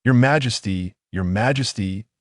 Your Majesty,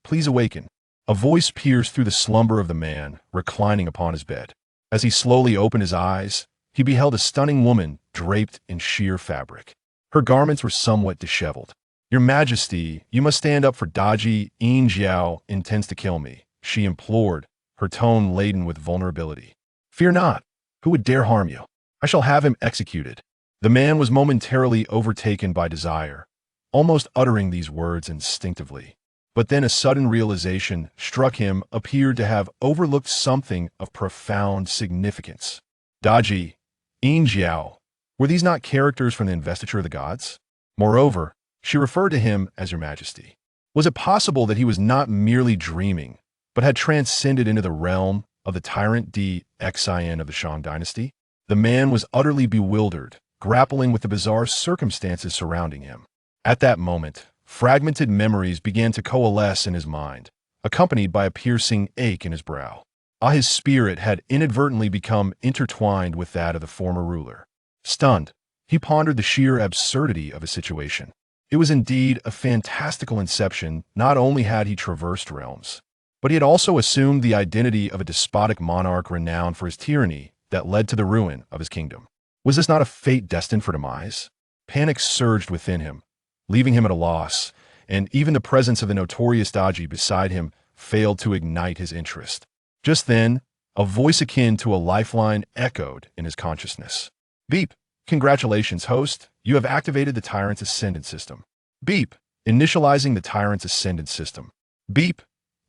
please awaken." A voice pierced through the slumber of the man, reclining upon his bed. As he slowly opened his eyes, he beheld a stunning woman draped in sheer fabric. Her garments were somewhat disheveled. "Your Majesty, you must stand up for Daji Yin Jiao intends to kill me," she implored, her tone laden with vulnerability. "Fear not. Who would dare harm you? I shall have him executed." The man was momentarily overtaken by desire, almost uttering these words instinctively. But then a sudden realization struck him appeared to have overlooked something of profound significance. Daji, Yin Jiao, were these not characters from the investiture of the gods? Moreover, she referred to him as Your Majesty. Was it possible that he was not merely dreaming, but had transcended into the realm of the tyrant Di Xin of the Shang Dynasty? The man was utterly bewildered, grappling with the bizarre circumstances surrounding him. At that moment, fragmented memories began to coalesce in his mind, accompanied by a piercing ache in his brow. His spirit had inadvertently become intertwined with that of the former ruler. Stunned, he pondered the sheer absurdity of his situation. It was indeed a fantastical inception. Not only had he traversed realms, but he had also assumed the identity of a despotic monarch renowned for his tyranny that led to the ruin of his kingdom. Was this not a fate destined for demise? Panic surged within him, leaving him at a loss, and even the presence of the notorious Daji beside him failed to ignite his interest. Just then, a voice akin to a lifeline echoed in his consciousness. "Beep! Congratulations, host. You have activated the Tyrant's Ascendant System." Beep! Initializing the Tyrant's Ascendant System. Beep!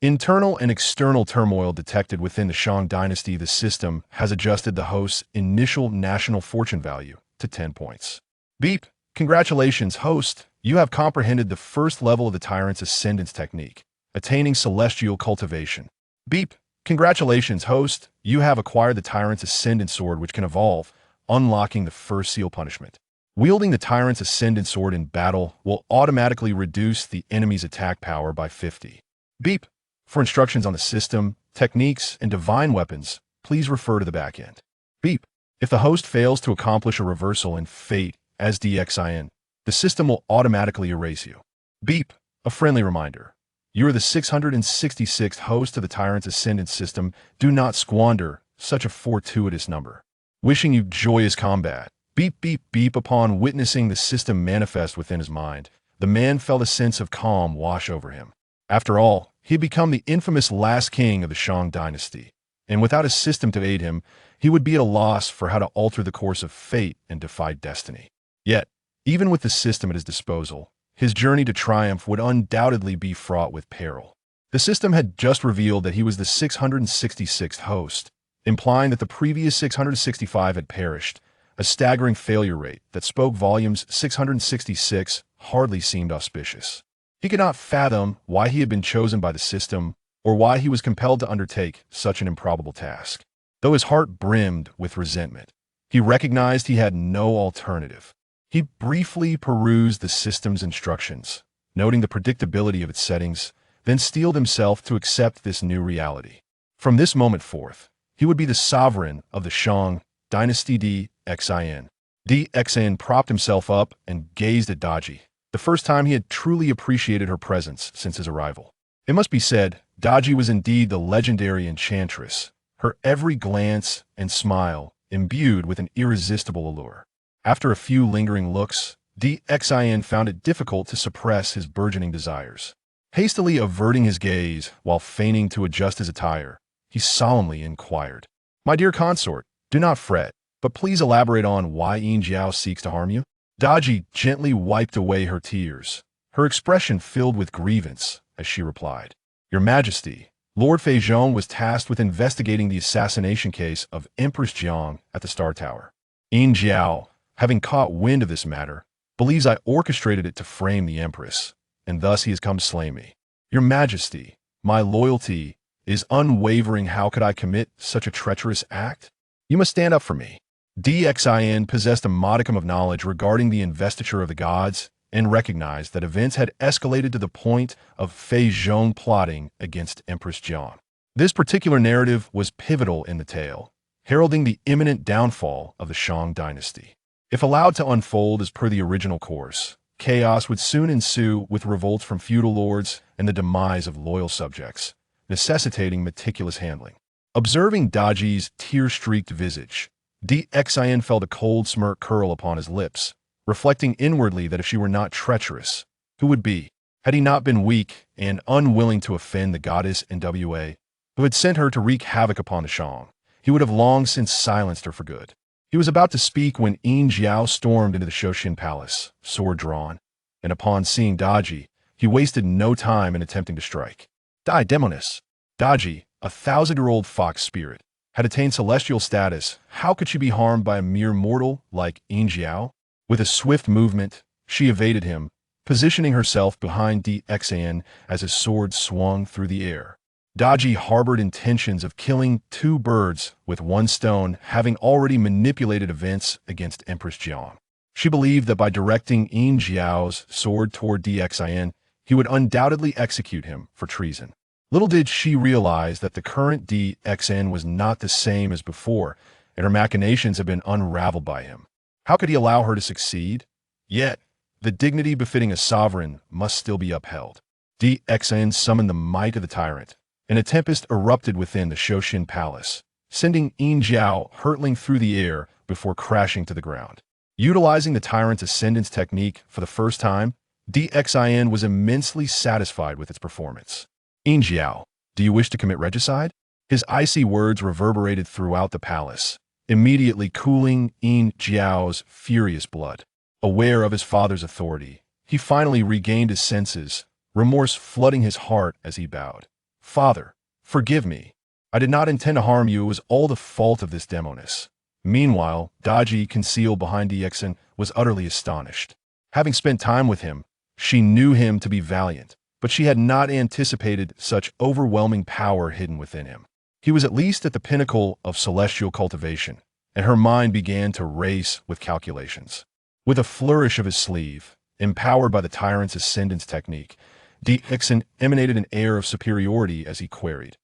Internal and external turmoil detected within the Shang Dynasty. The system has adjusted the host's initial national fortune value to 10 points. Beep! Congratulations, host. You have comprehended the first level of the Tyrant's Ascendance technique, attaining celestial cultivation. Beep! Congratulations, host. You have acquired the Tyrant's Ascendant Sword, which can evolve, unlocking the first seal punishment. Wielding the Tyrant's Ascendant Sword in battle will automatically reduce the enemy's attack power by 50. Beep! For instructions on the system, techniques, and divine weapons, please refer to the backend. Beep! If the host fails to accomplish a reversal in fate as DXIN, the system will automatically erase you. Beep! A friendly reminder. You are the 666th host of the Tyrant's Ascendant System. Do not squander such a fortuitous number. Wishing you joyous combat. Beep, beep, beep. Upon witnessing the system manifest within his mind, the man felt a sense of calm wash over him. After all, he had become the infamous last king of the Shang Dynasty, and without a system to aid him, he would be at a loss for how to alter the course of fate and defy destiny. Yet, even with the system at his disposal, his journey to triumph would undoubtedly be fraught with peril. The system had just revealed that he was the 666th host, implying that the previous 665 had perished, a staggering failure rate that spoke volumes. 666 hardly seemed auspicious. He could not fathom why he had been chosen by the system or why he was compelled to undertake such an improbable task. Though his heart brimmed with resentment, he recognized he had no alternative. He briefly perused the system's instructions, noting the predictability of its settings, then steeled himself to accept this new reality. From this moment forth, he would be the sovereign of the Shang Dynasty. DXIN. DXIN propped himself up and gazed at Daji, the first time he had truly appreciated her presence since his arrival. It must be said, Daji was indeed the legendary enchantress, her every glance and smile imbued with an irresistible allure. After a few lingering looks, DXIN found it difficult to suppress his burgeoning desires. Hastily averting his gaze while feigning to adjust his attire, he solemnly inquired, "My dear consort, do not fret, but please elaborate on why Yin Jiao seeks to harm you." Daji gently wiped away her tears, her expression filled with grievance as she replied, "Your Majesty, Lord Fei Zhong was tasked with investigating the assassination case of Empress Jiang at the Star Tower. Yin Jiao, having caught wind of this matter, believes I orchestrated it to frame the Empress, and thus he has come to slay me. Your Majesty, my loyalty is unwavering. How could I commit such a treacherous act? You must stand up for me." DXIN possessed a modicum of knowledge regarding the investiture of the gods and recognized that events had escalated to the point of Fei Zhong plotting against Empress Jiang. This particular narrative was pivotal in the tale, heralding the imminent downfall of the Shang Dynasty. If allowed to unfold as per the original course, chaos would soon ensue with revolts from feudal lords and the demise of loyal subjects, necessitating meticulous handling. Observing Daji's tear-streaked visage, Di Xin felt a cold smirk curl upon his lips, reflecting inwardly that if she were not treacherous, who would be? Had he not been weak and unwilling to offend the goddess Nwa, who had sent her to wreak havoc upon the Shang, he would have long since silenced her for good. He was about to speak when Yin Jiao stormed into the Shoshin Palace, sword drawn, and upon seeing Daji, he wasted no time in attempting to strike. Die Demonis! Daji, a 1,000-year-old fox spirit, had attained celestial status. How could she be harmed by a mere mortal like Yin Jiao? With a swift movement, she evaded him, positioning herself behind Di Xin as his sword swung through the air. Daji harbored intentions of killing two birds with one stone, having already manipulated events against Empress Jiang. She believed that by directing Yin Jiao's sword toward Di Xin, he would undoubtedly execute him for treason. Little did she realize that the current Di Xin was not the same as before, and her machinations had been unraveled by him. How could he allow her to succeed? Yet, the dignity befitting a sovereign must still be upheld. Di Xin summoned the might of the tyrant, and a tempest erupted within the Shoshin Palace, sending Yin Jiao hurtling through the air before crashing to the ground. Utilizing the tyrant's ascendance technique for the first time, Di Xin was immensely satisfied with its performance. Yin Jiao, do you wish to commit regicide? His icy words reverberated throughout the palace, immediately cooling Yin Jiao's furious blood. Aware of his father's authority, he finally regained his senses, remorse flooding his heart as he bowed. Father, forgive me. I did not intend to harm you. It was all the fault of this Demonis. Meanwhile, Daji, concealed behind Di Xin, was utterly astonished. Having spent time with him, she knew him to be valiant, but she had not anticipated such overwhelming power hidden within him. He was at least at the pinnacle of celestial cultivation, and her mind began to race with calculations. With a flourish of his sleeve, empowered by the tyrant's ascendance technique, Di Xin emanated an air of superiority as he queried,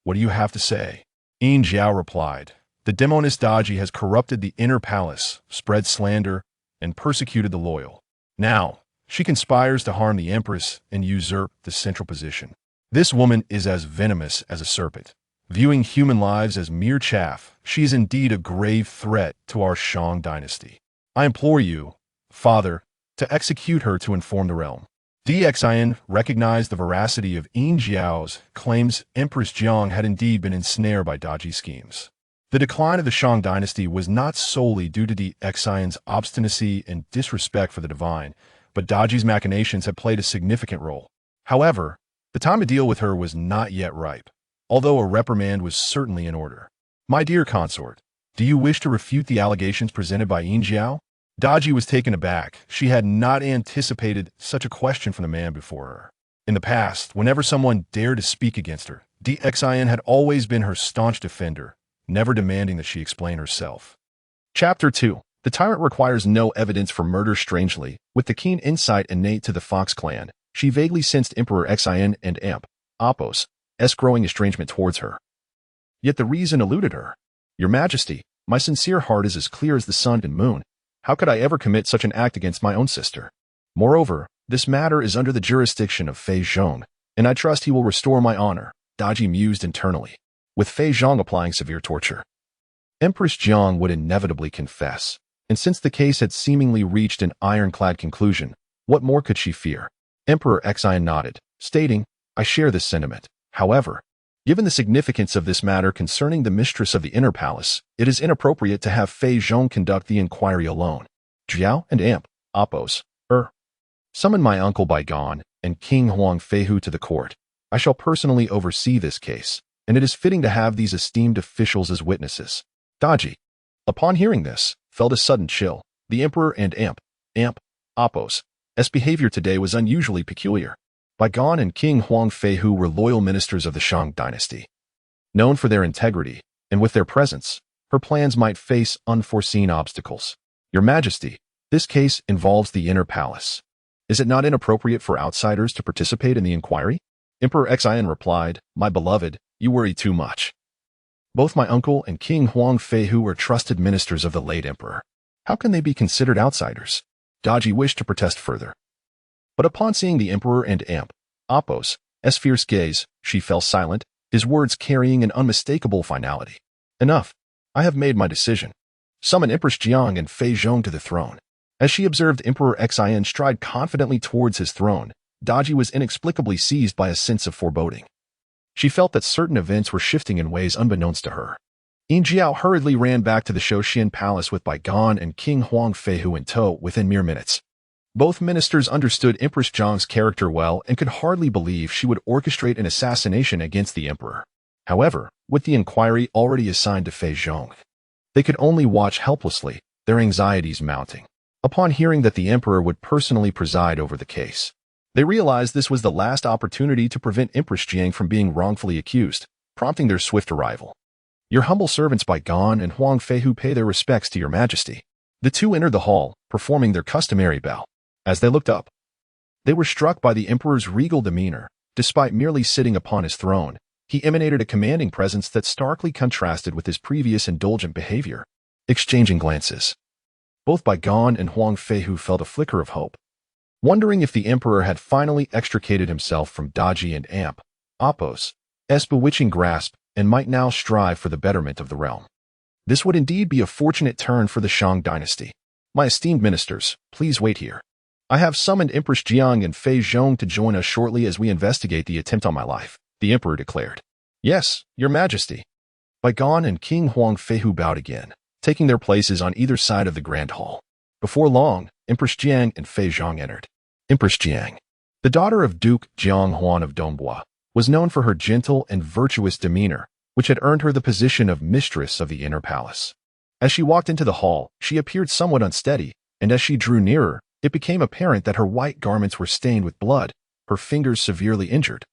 "What do you have to say?" Yin Jiao replied, "The Demonis Daji has corrupted the inner palace, spread slander, and persecuted the loyal. Now, she conspires to harm the empress and usurp the central position. This woman is as venomous as a serpent. Viewing human lives as mere chaff, she is indeed a grave threat to our Shang Dynasty. I implore you, Father, to execute her to inform the realm." Di Xin recognized the veracity of Yin Jiao's claims. Empress Jiang had indeed been ensnared by Daji's schemes. The decline of the Shang Dynasty was not solely due to Di Xin's obstinacy and disrespect for the divine, but Daji's machinations had played a significant role. However, the time to deal with her was not yet ripe, although a reprimand was certainly in order. "My dear consort, do you wish to refute the allegations presented by Yin Jiao?" Daji was taken aback. She had not anticipated such a question from the man before her. In the past, whenever someone dared to speak against her, Di Xin had always been her staunch defender, never demanding that she explain herself. Chapter 2. The tyrant requires no evidence for murder. Strangely, with the keen insight innate to the Fox clan, she vaguely sensed Emperor Xin and Amp, Apos, growing estrangement towards her. Yet the reason eluded her. "Your Majesty, my sincere heart is as clear as the sun and moon. How could I ever commit such an act against my own sister? Moreover, this matter is under the jurisdiction of Fei Zhong, and I trust he will restore my honor," Daji mused internally, with Fei Zhong applying severe torture. Empress Jiang would inevitably confess, and since the case had seemingly reached an ironclad conclusion, what more could she fear? Emperor Xin nodded, stating, "I share this sentiment. However, given the significance of this matter concerning the mistress of the inner palace, it is inappropriate to have Fei Zhong conduct the inquiry alone. Jiao and Amp, Apos, summon my uncle Baigon and King Huang Feihu to the court. I shall personally oversee this case, and it is fitting to have these esteemed officials as witnesses." Daji, upon hearing this, felt a sudden chill. The emperor and Amp, Apos' behavior today was unusually peculiar. Baigon and King Huang Feihu were loyal ministers of the Shang Dynasty. Known for their integrity, and with their presence, her plans might face unforeseen obstacles. "Your Majesty, this case involves the inner palace. Is it not inappropriate for outsiders to participate in the inquiry?" Emperor Xin replied, "My beloved, you worry too much. Both my uncle and King Huang Feihu were trusted ministers of the late emperor. How can they be considered outsiders?" Daji wished to protest further. But upon seeing the Emperor and Amp, Apos, S fierce gaze, she fell silent, his words carrying an unmistakable finality. Enough. I have made my decision. Summon Empress Jiang and Fei Zhong to the throne. As she observed Emperor Xin stride confidently towards his throne, Daji was inexplicably seized by a sense of foreboding. She felt that certain events were shifting in ways unbeknownst to her. Yin Jiao hurriedly ran back to the Shouxian Palace with Bai Gan and King Huang Feihu in tow within mere minutes. Both ministers understood Empress Jiang's character well and could hardly believe she would orchestrate an assassination against the emperor. However, with the inquiry already assigned to Fei Zhong, they could only watch helplessly, their anxieties mounting. Upon hearing that the emperor would personally preside over the case, they realized this was the last opportunity to prevent Empress Jiang from being wrongfully accused, prompting their swift arrival. Your humble servants Bai Gan and Huang Feihu pay their respects to your majesty. The two entered the hall, performing their customary bow. As they looked up, they were struck by the emperor's regal demeanor. Despite merely sitting upon his throne, he emanated a commanding presence that starkly contrasted with his previous indulgent behavior. Exchanging glances, both Bai Gan and Huang Feihu felt a flicker of hope, wondering if the emperor had finally extricated himself from Daji and Amp, Apos' bewitching grasp and might now strive for the betterment of the realm. This would indeed be a fortunate turn for the Shang Dynasty. My esteemed ministers, please wait here. I have summoned Empress Jiang and Fei Zhong to join us shortly as we investigate the attempt on my life, the emperor declared. Yes, your majesty. Bai Gan and King Huang Feihu bowed again, taking their places on either side of the grand hall. Before long, Empress Jiang and Fei Zhong entered. Empress Jiang, the daughter of Duke Jianghuan of Dongbois, was known for her gentle and virtuous demeanor, which had earned her the position of mistress of the inner palace. As she walked into the hall, she appeared somewhat unsteady, and as she drew nearer, it became apparent that her white garments were stained with blood, her fingers severely injured,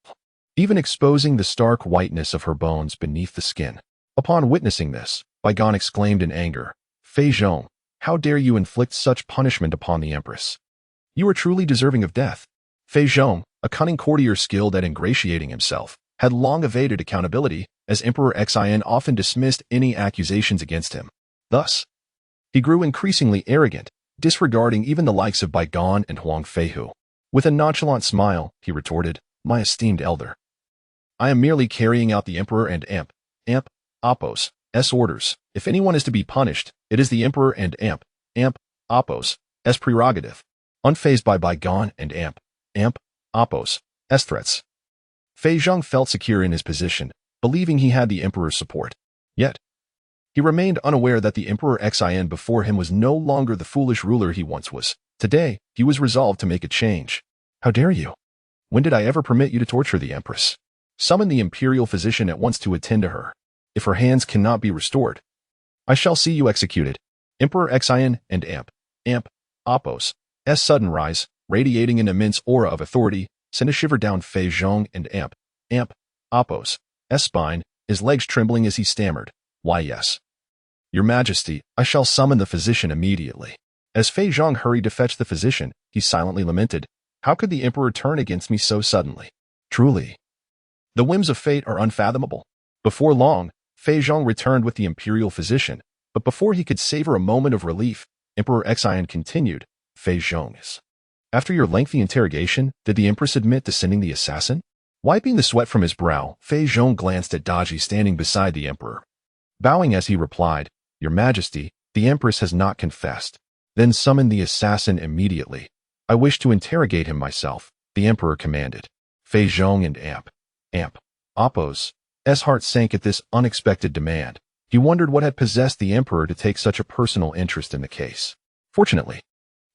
even exposing the stark whiteness of her bones beneath the skin. Upon witnessing this, Bai Gan exclaimed in anger, Fei Zhong, how dare you inflict such punishment upon the empress? You are truly deserving of death. Fei Zhong, a cunning courtier skilled at ingratiating himself, had long evaded accountability, as Emperor Xin often dismissed any accusations against him. Thus, he grew increasingly arrogant, disregarding even the likes of Bai Gan and Huang Feihu. With a nonchalant smile, he retorted, My esteemed elder, I am merely carrying out the emperor and Apos' orders. If anyone is to be punished, it is the emperor and Apos' prerogative. Unfazed by Bai Gan and Apos' threats, Fei Zhong felt secure in his position, believing he had the emperor's support. Yet, he remained unaware that the Emperor Xin before him was no longer the foolish ruler he once was. Today, he was resolved to make a change. How dare you? When did I ever permit you to torture the Empress? Summon the imperial physician at once to attend to her. If her hands cannot be restored, I shall see you executed. Emperor Xin and Apos' sudden rise, radiating an immense aura of authority, sent a shiver down Fei Zhong and Apos' spine, his legs trembling as he stammered, Why yes. Your Majesty, I shall summon the physician immediately. As Fei Zhong hurried to fetch the physician, he silently lamented, How could the emperor turn against me so suddenly? Truly, the whims of fate are unfathomable. Before long, Fei Zhong returned with the imperial physician, but before he could savor a moment of relief, Emperor Xin continued, Fei Zhong, after your lengthy interrogation, did the empress admit to sending the assassin? Wiping the sweat from his brow, Fei Zhong glanced at Daji standing beside the emperor. Bowing as he replied, Your Majesty, the Empress has not confessed. Then summon the assassin immediately. I wish to interrogate him myself, the Emperor commanded. Fei Zhong and Apos' heart sank at this unexpected demand. He wondered what had possessed the Emperor to take such a personal interest in the case. Fortunately,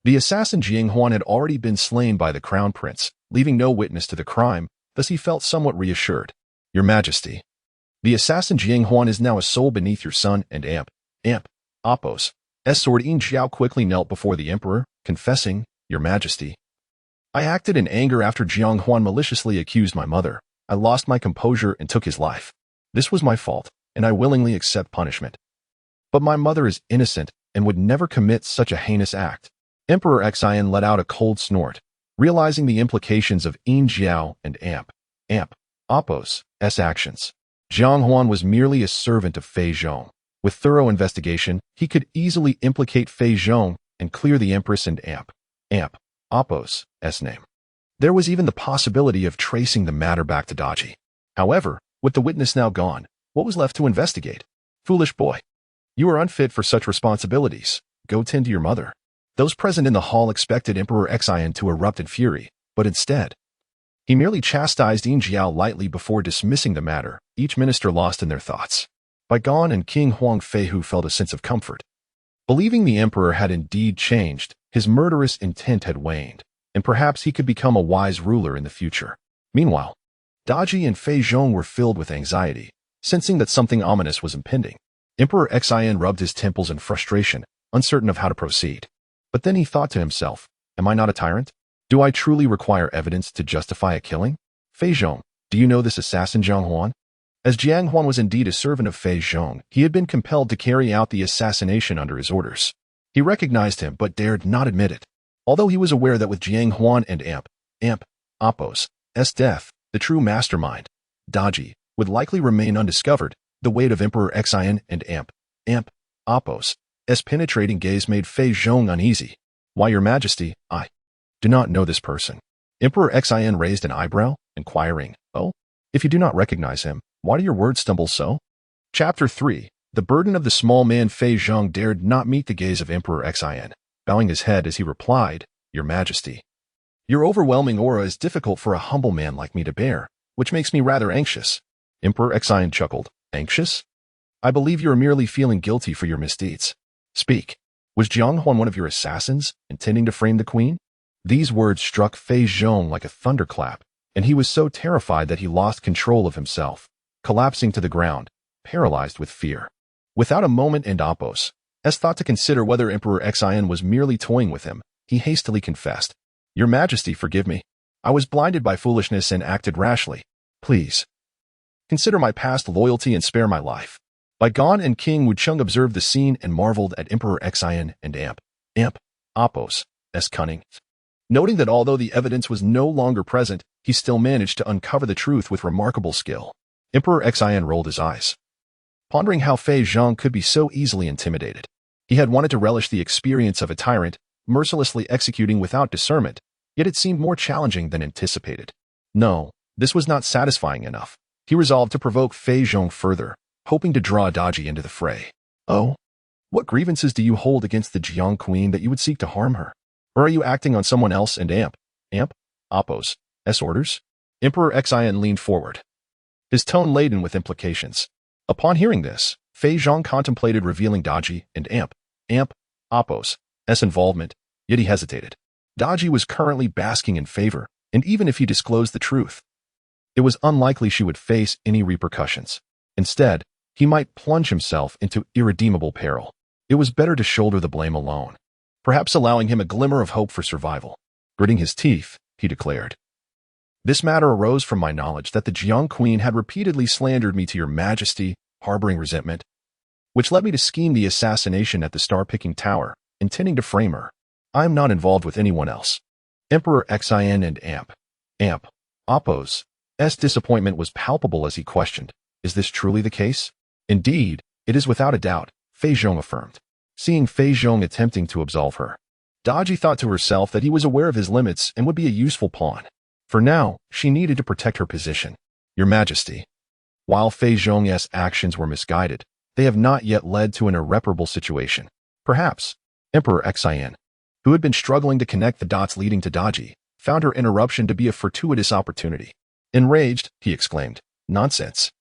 the assassin Jianghuan had already been slain by the Crown Prince, leaving no witness to the crime, thus he felt somewhat reassured. Your Majesty, the assassin Jianghuan is now a soul beneath your son and Apos' sword. Yin Jiao quickly knelt before the emperor, confessing, Your Majesty, I acted in anger after Jianghuan maliciously accused my mother. I lost my composure and took his life. This was my fault, and I willingly accept punishment. But my mother is innocent and would never commit such a heinous act. Emperor Xin let out a cold snort, realizing the implications of Yin Jiao and Apos' actions. Jianghuan was merely a servant of Fei Zhong. With thorough investigation, he could easily implicate Fei Zhong and clear the Empress and Apos' name. There was even the possibility of tracing the matter back to Daji. However, with the witness now gone, what was left to investigate? Foolish boy. You are unfit for such responsibilities. Go tend to your mother. Those present in the hall expected Emperor Xian to erupt in fury, but instead, he merely chastised Yin Jiao lightly before dismissing the matter, each minister lost in their thoughts. Bai Gan and King Huang Feihu felt a sense of comfort. Believing the emperor had indeed changed, his murderous intent had waned, and perhaps he could become a wise ruler in the future. Meanwhile, Daji and Fei Zhong were filled with anxiety, sensing that something ominous was impending. Emperor Xian rubbed his temples in frustration, uncertain of how to proceed. But then he thought to himself, am I not a tyrant? Do I truly require evidence to justify a killing? Fei Zhong, do you know this assassin Jiang Huan? As Jiang Huan was indeed a servant of Fei Zhong, he had been compelled to carry out the assassination under his orders. He recognized him but dared not admit it. Although he was aware that with Jiang Huan and Appo's death, the true mastermind, Daji, would likely remain undiscovered, the weight of Emperor Xian and Appo's penetrating gaze made Fei Zhong uneasy. Why, Your Majesty, I do not know this person. Emperor Xian raised an eyebrow, inquiring, oh? If you do not recognize him, why do your words stumble so? Chapter 3. The burden of the small man. Fei Zhong dared not meet the gaze of Emperor Xian, bowing his head as he replied, Your Majesty. Your overwhelming aura is difficult for a humble man like me to bear, which makes me rather anxious. Emperor Xian chuckled. Anxious? I believe you are merely feeling guilty for your misdeeds. Speak. Was Jiang Huan one of your assassins, intending to frame the queen? These words struck Fei Zhong like a thunderclap, and he was so terrified that he lost control of himself, collapsing to the ground, paralyzed with fear. Without a moment and Appo's thought to consider whether Emperor Xian was merely toying with him, he hastily confessed, Your Majesty, forgive me. I was blinded by foolishness and acted rashly. Please consider my past loyalty and spare my life. Bai Gan and King Wucheng observed the scene and marveled at Emperor Xian and Appo's cunning. Noting that although the evidence was no longer present, he still managed to uncover the truth with remarkable skill. Emperor Xian rolled his eyes, pondering how Fei Zhong could be so easily intimidated. He had wanted to relish the experience of a tyrant, mercilessly executing without discernment, yet it seemed more challenging than anticipated. No, this was not satisfying enough. He resolved to provoke Fei Zhong further, hoping to draw Daji into the fray. Oh? What grievances do you hold against the Jiang Queen that you would seek to harm her? Or are you acting on someone else and Appo's orders? Emperor Xian leaned forward, his tone laden with implications. Upon hearing this, Fei Zhong contemplated revealing Daji and Appo's involvement, yet he hesitated. Daji was currently basking in favor, and even if he disclosed the truth, it was unlikely she would face any repercussions. Instead, he might plunge himself into irredeemable peril. It was better to shoulder the blame alone, perhaps allowing him a glimmer of hope for survival. Gritting his teeth, he declared, This matter arose from my knowledge that the Jiang Queen had repeatedly slandered me to Your Majesty, harboring resentment, which led me to scheme the assassination at the Star-Picking Tower, intending to frame her. I am not involved with anyone else. Emperor Xian and Appo's disappointment was palpable as he questioned, Is this truly the case? Indeed, it is without a doubt, Fei Zhong affirmed. Seeing Fei Zhong attempting to absolve her, Daji thought to herself that he was aware of his limits and would be a useful pawn. For now, she needed to protect her position. Your Majesty, while Fei Zhong's actions were misguided, they have not yet led to an irreparable situation. Perhaps, Emperor Xian, who had been struggling to connect the dots leading to Daji, found her interruption to be a fortuitous opportunity. Enraged, he exclaimed, Nonsense.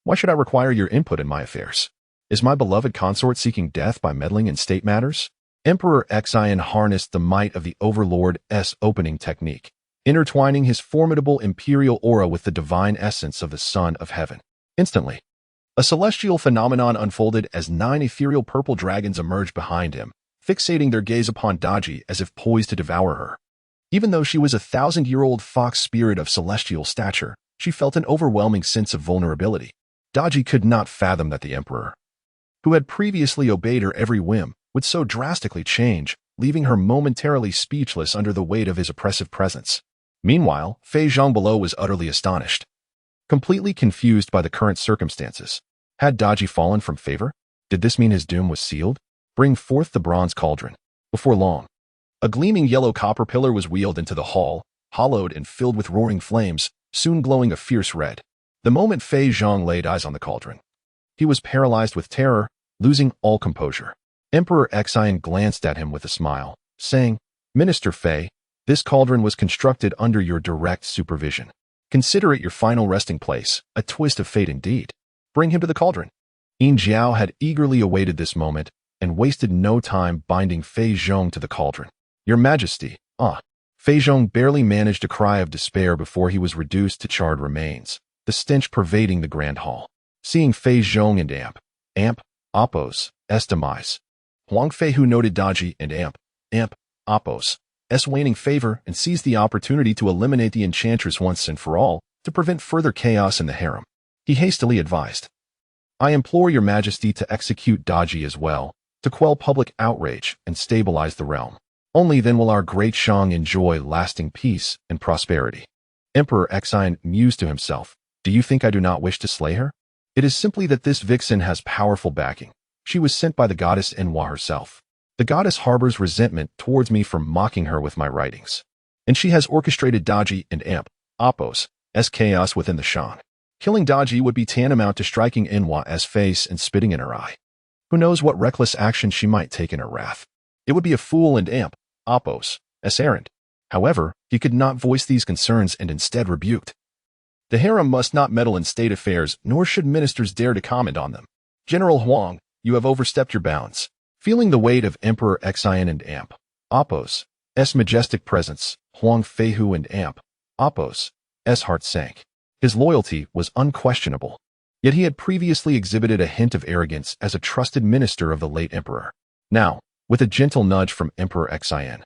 Why should I require your input in my affairs? Is my beloved consort seeking death by meddling in state matters? Emperor Xian harnessed the might of the Overlord's opening technique, intertwining his formidable imperial aura with the divine essence of the Son of Heaven. Instantly, a celestial phenomenon unfolded as 9 ethereal purple dragons emerged behind him, fixating their gaze upon Daji as if poised to devour her. Even though she was a 1,000-year-old fox spirit of celestial stature, she felt an overwhelming sense of vulnerability. Daji could not fathom that the Emperor, who had previously obeyed her every whim, would so drastically change, leaving her momentarily speechless under the weight of his oppressive presence. Meanwhile, Fei Zhong below was utterly astonished, completely confused by the current circumstances. Had Daji fallen from favor? Did this mean his doom was sealed? Bring forth the bronze cauldron. Before long, a gleaming yellow copper pillar was wheeled into the hall, hollowed and filled with roaring flames, soon glowing a fierce red. The moment Fei Zhang laid eyes on the cauldron, he was paralyzed with terror, losing all composure. Emperor Xian glanced at him with a smile, saying, "Minister Fei, this cauldron was constructed under your direct supervision. Consider it your final resting place, a twist of fate indeed. Bring him to the cauldron." Yin Jiao had eagerly awaited this moment and wasted no time binding Fei Zhong to the cauldron. "Your Majesty, Fei Zhong barely managed a cry of despair before he was reduced to charred remains, the stench pervading the grand hall. Seeing Fei Zhong and Appo's demise, Huang Feihu noted Daji and Appo's waning favor and seized the opportunity to eliminate the enchantress once and for all to prevent further chaos in the harem. He hastily advised, "I implore your Majesty to execute Daji as well, to quell public outrage and stabilize the realm. Only then will our great Shang enjoy lasting peace and prosperity." Emperor Xian mused to himself, "Do you think I do not wish to slay her? It is simply that this vixen has powerful backing. She was sent by the goddess Enhua herself. The goddess harbors resentment towards me for mocking her with my writings. And she has orchestrated Daji and Appo's chaos within the Shang. Killing Daji would be tantamount to striking Enhua's face and spitting in her eye. Who knows what reckless action she might take in her wrath. It would be a fool and Appo's errand." However, he could not voice these concerns and instead rebuked, "The harem must not meddle in state affairs, nor should ministers dare to comment on them. General Huang, you have overstepped your bounds." Feeling the weight of Emperor Xian and Appo's majestic presence, Huang Feihu and Appo's heart sank. His loyalty was unquestionable, yet he had previously exhibited a hint of arrogance as a trusted minister of the late emperor. Now, with a gentle nudge from Emperor Xian,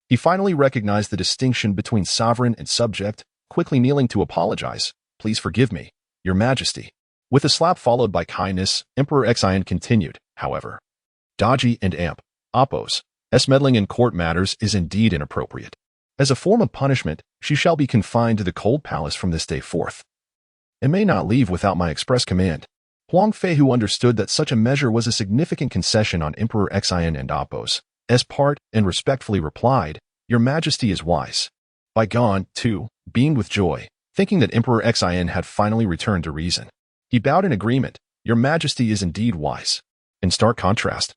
he finally recognized the distinction between sovereign and subject, quickly kneeling to apologize. "Please forgive me, your Majesty." With a slap followed by kindness, Emperor Xian continued, "However, Daji and Appo's meddling in court matters is indeed inappropriate. As a form of punishment, she shall be confined to the cold palace from this day forth, and may not leave without my express command." Huang Feihu understood that such a measure was a significant concession on Emperor Xian and Appo's part and respectfully replied, "Your Majesty is wise." Bai Gan, too, beamed with joy, thinking that Emperor Xian had finally returned to reason. He bowed in agreement, "Your Majesty is indeed wise." In stark contrast,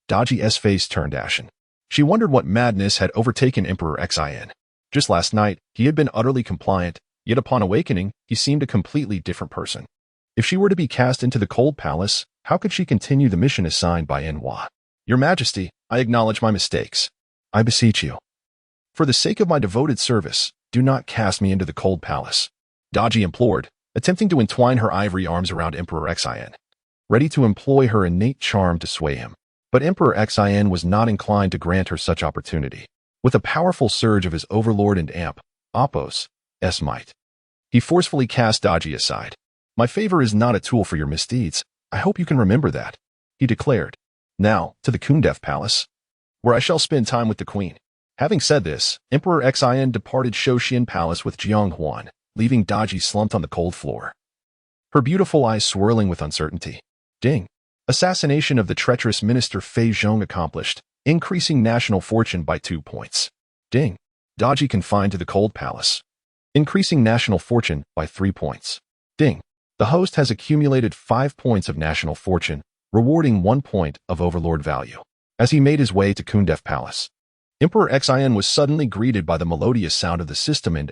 Daji's face turned ashen. She wondered what madness had overtaken Emperor Xian. Just last night, he had been utterly compliant, yet upon awakening, he seemed a completely different person. If she were to be cast into the cold palace, how could she continue the mission assigned by Enhua? "Your Majesty, I acknowledge my mistakes. I beseech you, for the sake of my devoted service, do not cast me into the cold palace," Daji implored, attempting to entwine her ivory arms around Emperor Xian, ready to employ her innate charm to sway him. But Emperor Xian was not inclined to grant her such opportunity. With a powerful surge of his overlord and Appo's might, he forcefully cast Daji aside. "My favor is not a tool for your misdeeds. I hope you can remember that," he declared. "Now, to the Kundef Palace, where I shall spend time with the queen." Having said this, Emperor Xian departed Shoshian Palace with Jiang Huan, leaving Daji slumped on the cold floor, her beautiful eyes swirling with uncertainty. Ding. Assassination of the treacherous minister Fei Zhong accomplished, increasing national fortune by 2 points. Ding. Daji confined to the cold palace, increasing national fortune by 3 points. Ding. The host has accumulated 5 points of national fortune, rewarding 1 point of overlord value. As he made his way to Kundef Palace, Emperor Xian was suddenly greeted by the melodious sound of the system and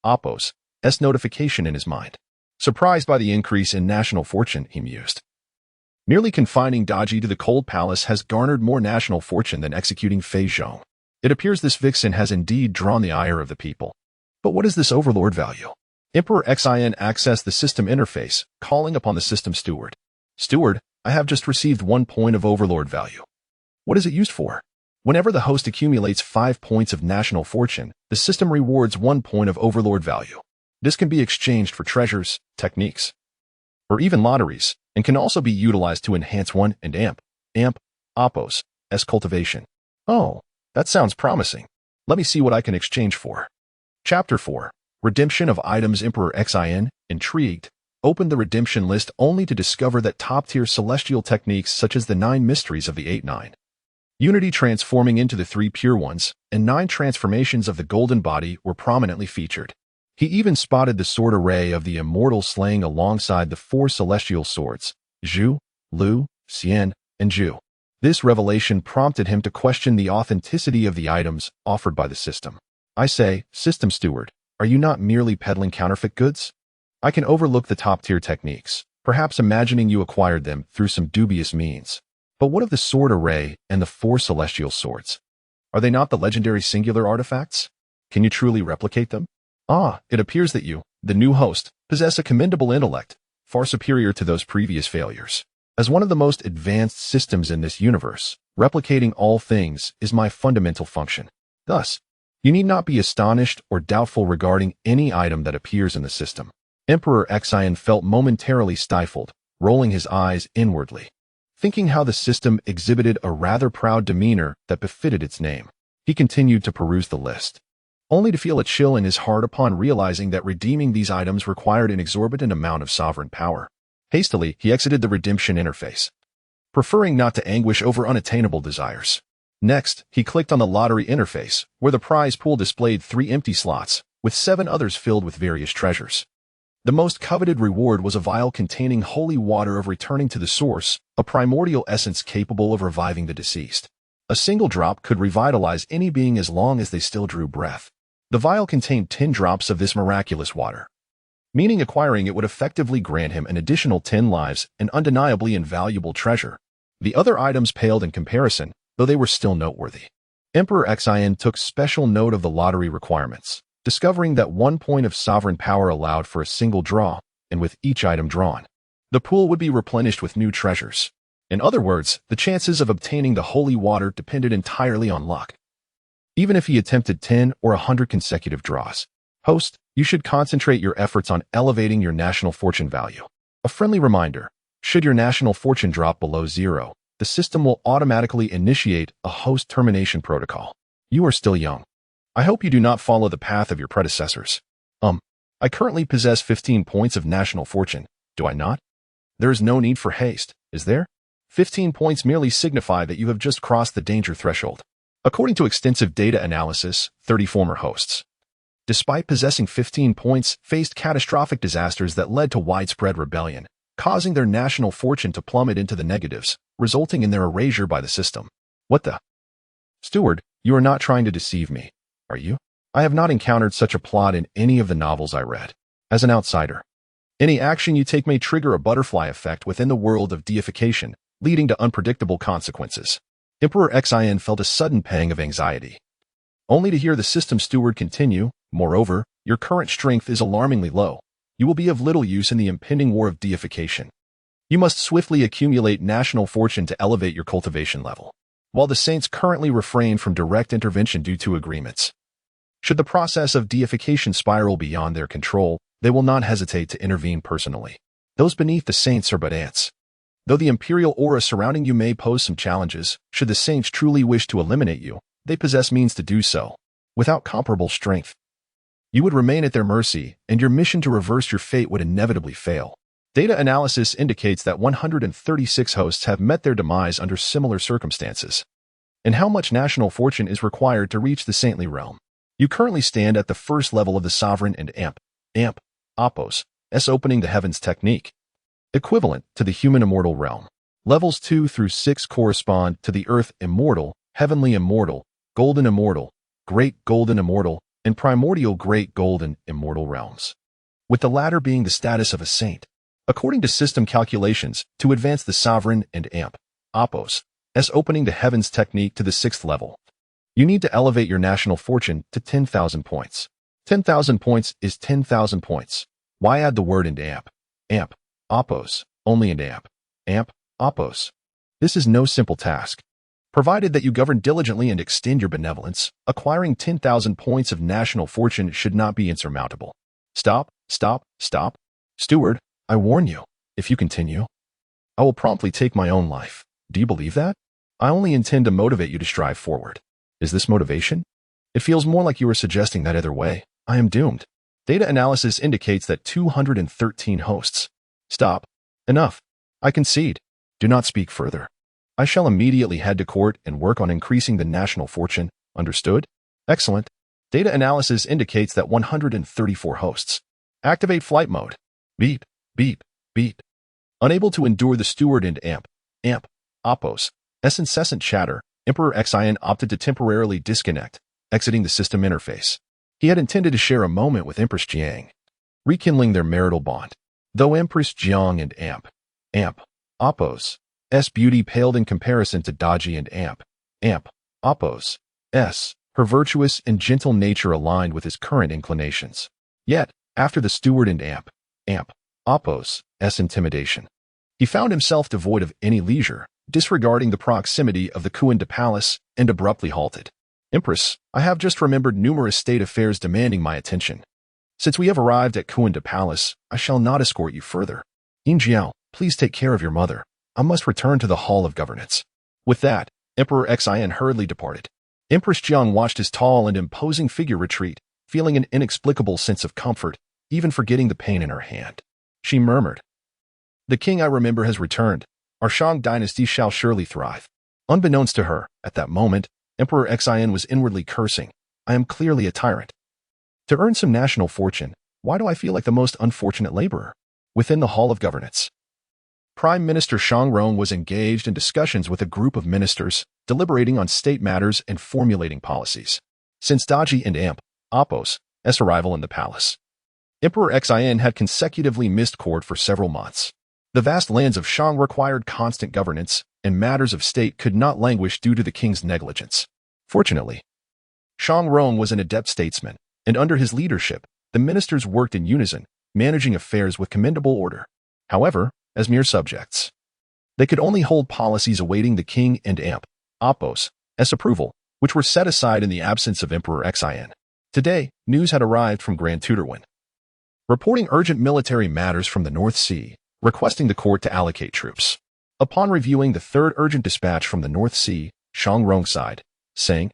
Appo's notification in his mind. Surprised by the increase in national fortune, he mused, "Merely confining Daji to the cold palace has garnered more national fortune than executing Fei Zhong. It appears this vixen has indeed drawn the ire of the people. But what is this overlord value?" Emperor Xian accessed the system interface, calling upon the system steward. "Steward, I have just received 1 point of overlord value. What is it used for?" Whenever the host accumulates 5 points of national fortune, the system rewards 1 point of overlord value. This can be exchanged for treasures, techniques, or even lotteries, and can also be utilized to enhance one and Appo's cultivation. "Oh, that sounds promising. Let me see what I can exchange for." Chapter 4. Redemption of items. Emperor Xian, intrigued, opened the redemption list only to discover that top-tier celestial techniques such as the 9 mysteries of the 8-9 Unity transforming into the 3 pure ones, and 9 transformations of the golden body were prominently featured. He even spotted the sword array of the immortal slaying alongside the 4 celestial swords, Zhu, Lu, Xian, and Zhu. This revelation prompted him to question the authenticity of the items offered by the system. I say, System Steward, are you not merely peddling counterfeit goods? I can overlook the top-tier techniques, perhaps imagining you acquired them through some dubious means. But what of the sword array and the 4 celestial swords? Are they not the legendary singular artifacts? Can you truly replicate them? Ah, it appears that you, the new host, possess a commendable intellect, far superior to those previous failures. As one of the most advanced systems in this universe, replicating all things is my fundamental function. Thus, you need not be astonished or doubtful regarding any item that appears in the system. Emperor Xian felt momentarily stifled, rolling his eyes inwardly, thinking how the system exhibited a rather proud demeanor that befitted its name. He continued to peruse the list, only to feel a chill in his heart upon realizing that redeeming these items required an exorbitant amount of sovereign power. Hastily, he exited the redemption interface, preferring not to anguish over unattainable desires. Next, he clicked on the lottery interface, where the prize pool displayed 3 empty slots, with 7 others filled with various treasures. The most coveted reward was a vial containing holy water of returning to the source, a primordial essence capable of reviving the deceased. A single drop could revitalize any being as long as they still drew breath. The vial contained 10 drops of this miraculous water, meaning acquiring it would effectively grant him an additional 10 lives, an undeniably invaluable treasure. The other items paled in comparison, though they were still noteworthy. Emperor Xian took special note of the lottery requirements, discovering that 1 point of sovereign power allowed for a single draw, and with each item drawn, the pool would be replenished with new treasures. In other words, the chances of obtaining the holy water depended entirely on luck, even if he attempted 10 or 100 consecutive draws. Host, you should concentrate your efforts on elevating your national fortune value. A friendly reminder, should your national fortune drop below 0, the system will automatically initiate a host termination protocol. You are still young. I hope you do not follow the path of your predecessors. I currently possess 15 points of national fortune, do I not? There is no need for haste, is there? 15 points merely signify that you have just crossed the danger threshold. According to extensive data analysis, 30 former hosts, despite possessing 15 points, faced catastrophic disasters that led to widespread rebellion, causing their national fortune to plummet into the negatives, resulting in their erasure by the system. What the? Steward, you are not trying to deceive me, are you? I have not encountered such a plot in any of the novels I read. As an outsider, any action you take may trigger a butterfly effect within the world of deification, leading to unpredictable consequences. Emperor Xian felt a sudden pang of anxiety, only to hear the system steward continue, moreover, your current strength is alarmingly low. You will be of little use in the impending war of deification. You must swiftly accumulate national fortune to elevate your cultivation level. While the saints currently refrain from direct intervention due to agreements, should the process of deification spiral beyond their control, they will not hesitate to intervene personally. Those beneath the saints are but ants. Though the imperial aura surrounding you may pose some challenges, should the saints truly wish to eliminate you, they possess means to do so. Without comparable strength, you would remain at their mercy, and your mission to reverse your fate would inevitably fail. Data analysis indicates that 136 hosts have met their demise under similar circumstances. And how much national fortune is required to reach the saintly realm? You currently stand at the first level of the sovereign and Appos, opening the heavens technique, equivalent to the human immortal realm. Levels 2 through 6 correspond to the earth immortal, heavenly immortal, golden immortal, great golden immortal, and primordial great golden immortal realms, with the latter being the status of a saint. According to system calculations, to advance the sovereign and Appos, opening the heavens technique to the 6th level, you need to elevate your national fortune to 10,000 points. 10,000 points is 10,000 points. Why add the word into Appos, only into Appos. This is no simple task. Provided that you govern diligently and extend your benevolence, acquiring 10,000 points of national fortune should not be insurmountable. Stop. Steward, I warn you, if you continue, I will promptly take my own life. Do you believe that? I only intend to motivate you to strive forward. Is this motivation? It feels more like you are suggesting that either way, I am doomed. Data analysis indicates that 213 hosts. Stop. Enough. I concede. Do not speak further. I shall immediately head to court and work on increasing the national fortune. Understood? Excellent. Data analysis indicates that 134 hosts. Activate flight mode. Beep, beep, beep. Unable to endure the steward and Oppos' incessant chatter, Emperor Xian opted to temporarily disconnect, exiting the system interface. He had intended to share a moment with Empress Jiang, rekindling their marital bond. Though Empress Jiang and Oppos' beauty paled in comparison to Daji and Oppos', her virtuous and gentle nature aligned with his current inclinations. Yet, after the steward and Oppos' intimidation, he found himself devoid of any leisure, disregarding the proximity of the Kuanda Palace, and abruptly halted. Empress, I have just remembered numerous state affairs demanding my attention. Since we have arrived at Kuanda Palace, I shall not escort you further. Yingjiao, please take care of your mother. I must return to the Hall of Governance. With that, Emperor Xian hurriedly departed. Empress Jiang watched his tall and imposing figure retreat, feeling an inexplicable sense of comfort, even forgetting the pain in her hand. She murmured, "The king I remember has returned. Our Shang Dynasty shall surely thrive." Unbeknownst to her, at that moment, Emperor Xian was inwardly cursing, "I am clearly a tyrant. To earn some national fortune, why do I feel like the most unfortunate laborer?" Within the Hall of Governance, Prime Minister Shang Rong was engaged in discussions with a group of ministers, deliberating on state matters and formulating policies. Since Daji and Oppos' arrival in the palace, Emperor Xian had consecutively missed court for several months. The vast lands of Shang required constant governance, and matters of state could not languish due to the king's negligence. Fortunately, Shang Rong was an adept statesman, and under his leadership, the ministers worked in unison, managing affairs with commendable order. However, as mere subjects, they could only hold policies awaiting the king and Oppos' approval, which were set aside in the absence of Emperor Xian. Today, news had arrived from Grand Tutorwin, reporting urgent military matters from the North Sea, requesting the court to allocate troops. Upon reviewing the third urgent dispatch from the North Sea, Shang Rong sighed, saying,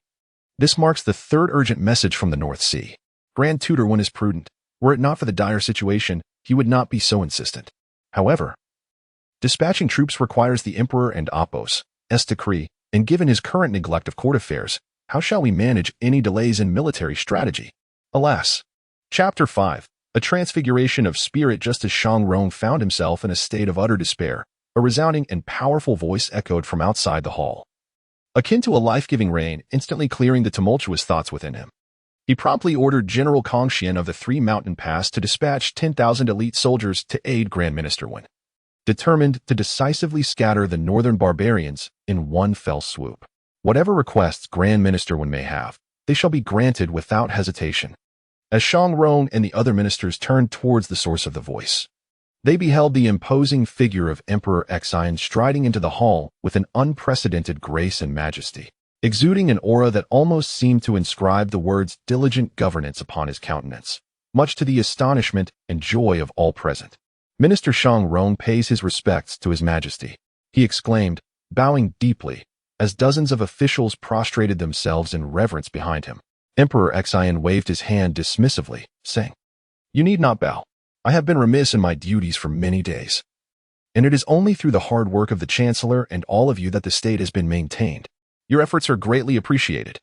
"This marks the third urgent message from the North Sea. Grand Tutorwin is prudent. Were it not for the dire situation, he would not be so insistent. However, dispatching troops requires the Emperor and Oppos' decree, and given his current neglect of court affairs, how shall we manage any delays in military strategy?" Alas. Chapter 5. A transfiguration of spirit. Just as Shang Rong found himself in a state of utter despair, a resounding and powerful voice echoed from outside the hall, akin to a life-giving rain, instantly clearing the tumultuous thoughts within him. He promptly ordered General Kong Xian of the Three Mountain Pass to dispatch 10,000 elite soldiers to aid Grand Minister Wen, determined to decisively scatter the northern barbarians in one fell swoop. Whatever requests Grand Minister Wen may have, they shall be granted without hesitation. As Shang Rong and the other ministers turned towards the source of the voice, they beheld the imposing figure of Emperor Xian striding into the hall with an unprecedented grace and majesty, exuding an aura that almost seemed to inscribe the words "diligent governance" upon his countenance, much to the astonishment and joy of all present. Minister Shang Rong pays his respects to His Majesty, he exclaimed, bowing deeply, as dozens of officials prostrated themselves in reverence behind him. Emperor Xian waved his hand dismissively, saying, "You need not bow. I have been remiss in my duties for many days, and it is only through the hard work of the Chancellor and all of you that the state has been maintained. Your efforts are greatly appreciated."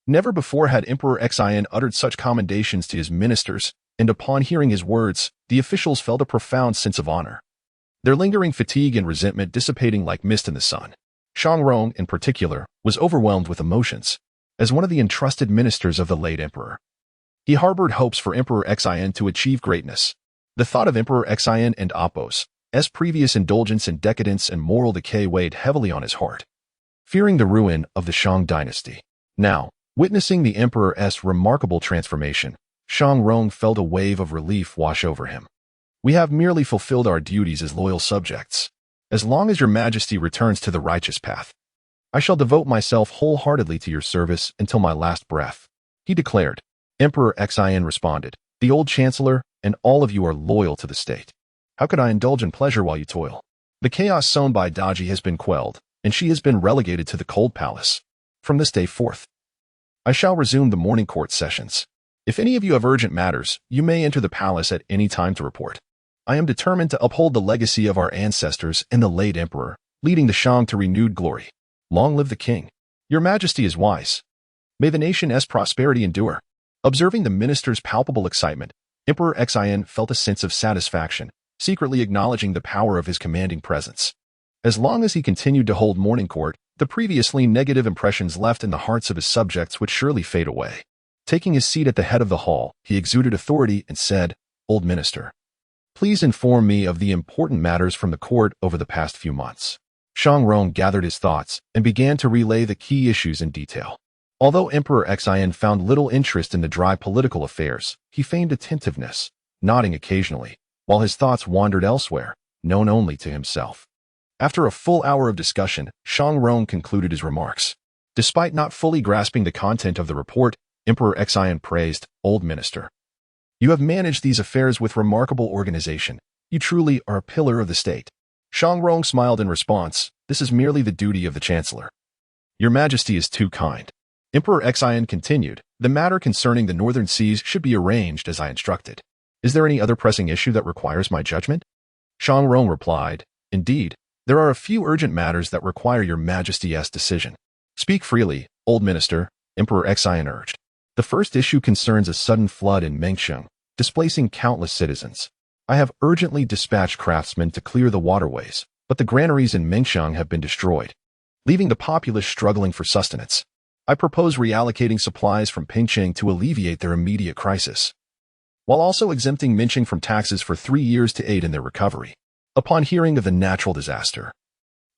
Never before had Emperor Xian uttered such commendations to his ministers, and upon hearing his words, the officials felt a profound sense of honor, their lingering fatigue and resentment dissipating like mist in the sun. Shang Rong, in particular, was overwhelmed with emotions. As one of the entrusted ministers of the late emperor, he harbored hopes for Emperor Xian to achieve greatness. The thought of Emperor Xian and Oppos' previous indulgence in decadence and moral decay weighed heavily on his heart. Fearing the ruin of the Shang Dynasty, now, witnessing the emperor's remarkable transformation, Shang Rong felt a wave of relief wash over him. "We have merely fulfilled our duties as loyal subjects. As long as your majesty returns to the righteous path, I shall devote myself wholeheartedly to your service until my last breath," he declared. Emperor Xian responded, "The old chancellor and all of you are loyal to the state. How could I indulge in pleasure while you toil? The chaos sown by Daji has been quelled, and she has been relegated to the cold palace. From this day forth, I shall resume the morning court sessions. If any of you have urgent matters, you may enter the palace at any time to report. I am determined to uphold the legacy of our ancestors and the late emperor, leading the Shang to renewed glory. Long live the king. Your majesty is wise. May the nation's prosperity endure. Observing the minister's palpable excitement, Emperor Xian felt a sense of satisfaction, secretly acknowledging the power of his commanding presence. As long as he continued to hold morning court, the previously negative impressions left in the hearts of his subjects would surely fade away. Taking his seat at the head of the hall, he exuded authority and said, "Old minister, please inform me of the important matters from the court over the past few months." Shang Rong gathered his thoughts and began to relay the key issues in detail. Although Emperor Xian found little interest in the dry political affairs, he feigned attentiveness, nodding occasionally, while his thoughts wandered elsewhere, known only to himself. After a full hour of discussion, Shang Rong concluded his remarks. Despite not fully grasping the content of the report, Emperor Xian praised, "Old minister, you have managed these affairs with remarkable organization. You truly are a pillar of the state." Shang Rong smiled in response, "This is merely the duty of the chancellor." "Your majesty is too kind." Emperor Xian continued, "The matter concerning the northern seas should be arranged as I instructed. Is there any other pressing issue that requires my judgment?" Shang Rong replied, "Indeed, there are a few urgent matters that require your majesty's decision." "Speak freely, old minister," Emperor Xian urged. "The first issue concerns a sudden flood in Mengsheng, displacing countless citizens. I have urgently dispatched craftsmen to clear the waterways, but the granaries in Mengsheng have been destroyed, leaving the populace struggling for sustenance. I propose reallocating supplies from Pingcheng to alleviate their immediate crisis, while also exempting Mincheng from taxes for 3 years to aid in their recovery." Upon hearing of the natural disaster,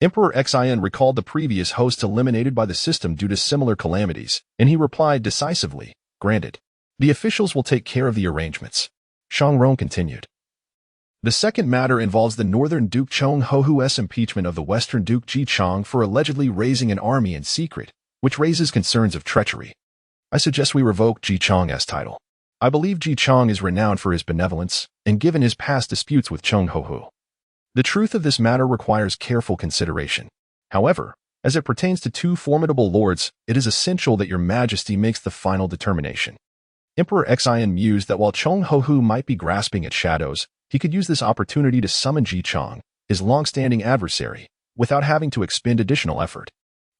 Emperor Xian recalled the previous hosts eliminated by the system due to similar calamities, and he replied decisively, "Granted. The officials will take care of the arrangements." Shang Rong continued. "The second matter involves the northern Duke Chong Hohu's impeachment of the western Duke Ji Chong for allegedly raising an army in secret, which raises concerns of treachery. I suggest we revoke Ji Chong's title. I believe Ji Chong is renowned for his benevolence, and given his past disputes with Chong Hohu, the truth of this matter requires careful consideration. However, as it pertains to two formidable lords, it is essential that your majesty makes the final determination." Emperor Xian mused that while Chong Hohu might be grasping at shadows, he could use this opportunity to summon Ji Chong, his long-standing adversary, without having to expend additional effort.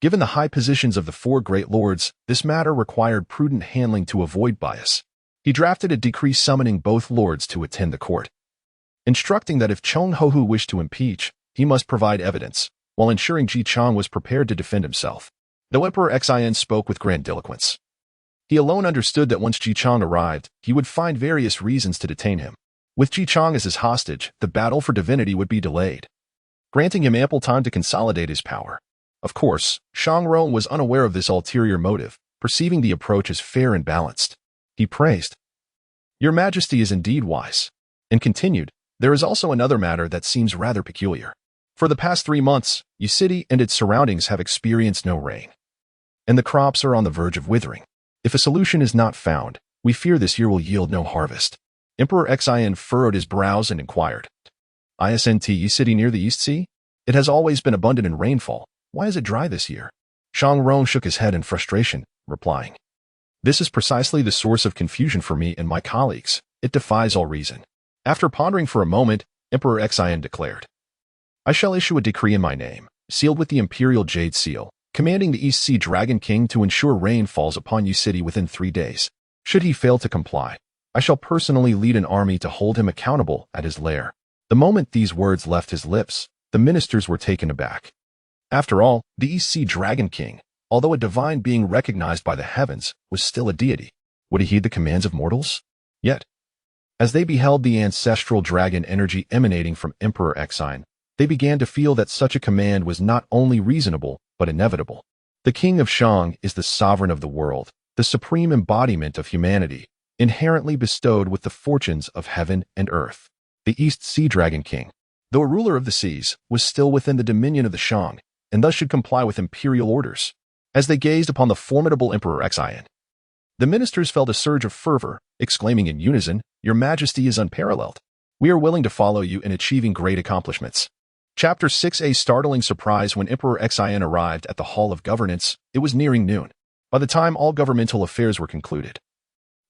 Given the high positions of the four great lords, this matter required prudent handling to avoid bias. He drafted a decree summoning both lords to attend the court, instructing that if Chong Hohu wished to impeach, he must provide evidence, while ensuring Ji Chong was prepared to defend himself. Though Emperor Xian spoke with grandiloquence, he alone understood that once Ji Chong arrived, he would find various reasons to detain him. With Ji Chong as his hostage, the battle for divinity would be delayed, granting him ample time to consolidate his power. Of course, Shang Rong was unaware of this ulterior motive, perceiving the approach as fair and balanced. He praised, "Your majesty is indeed wise," and continued, "There is also another matter that seems rather peculiar. For the past 3 months, Yu City and its surroundings have experienced no rain, and the crops are on the verge of withering. If a solution is not found, we fear this year will yield no harvest." Emperor Xian furrowed his brows and inquired, "Isn't Yu City near the East Sea? It has always been abundant in rainfall. Why is it dry this year?" Shang Rong shook his head in frustration, replying, "This is precisely the source of confusion for me and my colleagues. It defies all reason." After pondering for a moment, Emperor Xian declared, "I shall issue a decree in my name, sealed with the imperial jade seal, commanding the East Sea Dragon King to ensure rain falls upon Yu City within 3 days. Should he fail to comply, I shall personally lead an army to hold him accountable at his lair." The moment these words left his lips, the ministers were taken aback. After all, the East Sea Dragon King, although a divine being recognized by the heavens, was still a deity. Would he heed the commands of mortals? Yet, as they beheld the ancestral dragon energy emanating from Emperor Xian, they began to feel that such a command was not only reasonable, but inevitable. The King of Shang is the sovereign of the world, the supreme embodiment of humanity, inherently bestowed with the fortunes of heaven and earth. The East Sea Dragon King, though a ruler of the seas, was still within the dominion of the Shang, and thus should comply with imperial orders. As they gazed upon the formidable Emperor Xian, the ministers felt a surge of fervor, exclaiming in unison, "Your majesty is unparalleled. We are willing to follow you in achieving great accomplishments." Chapter 6: A startling surprise. When Emperor Xian arrived at the Hall of Governance, it was nearing noon. By the time all governmental affairs were concluded,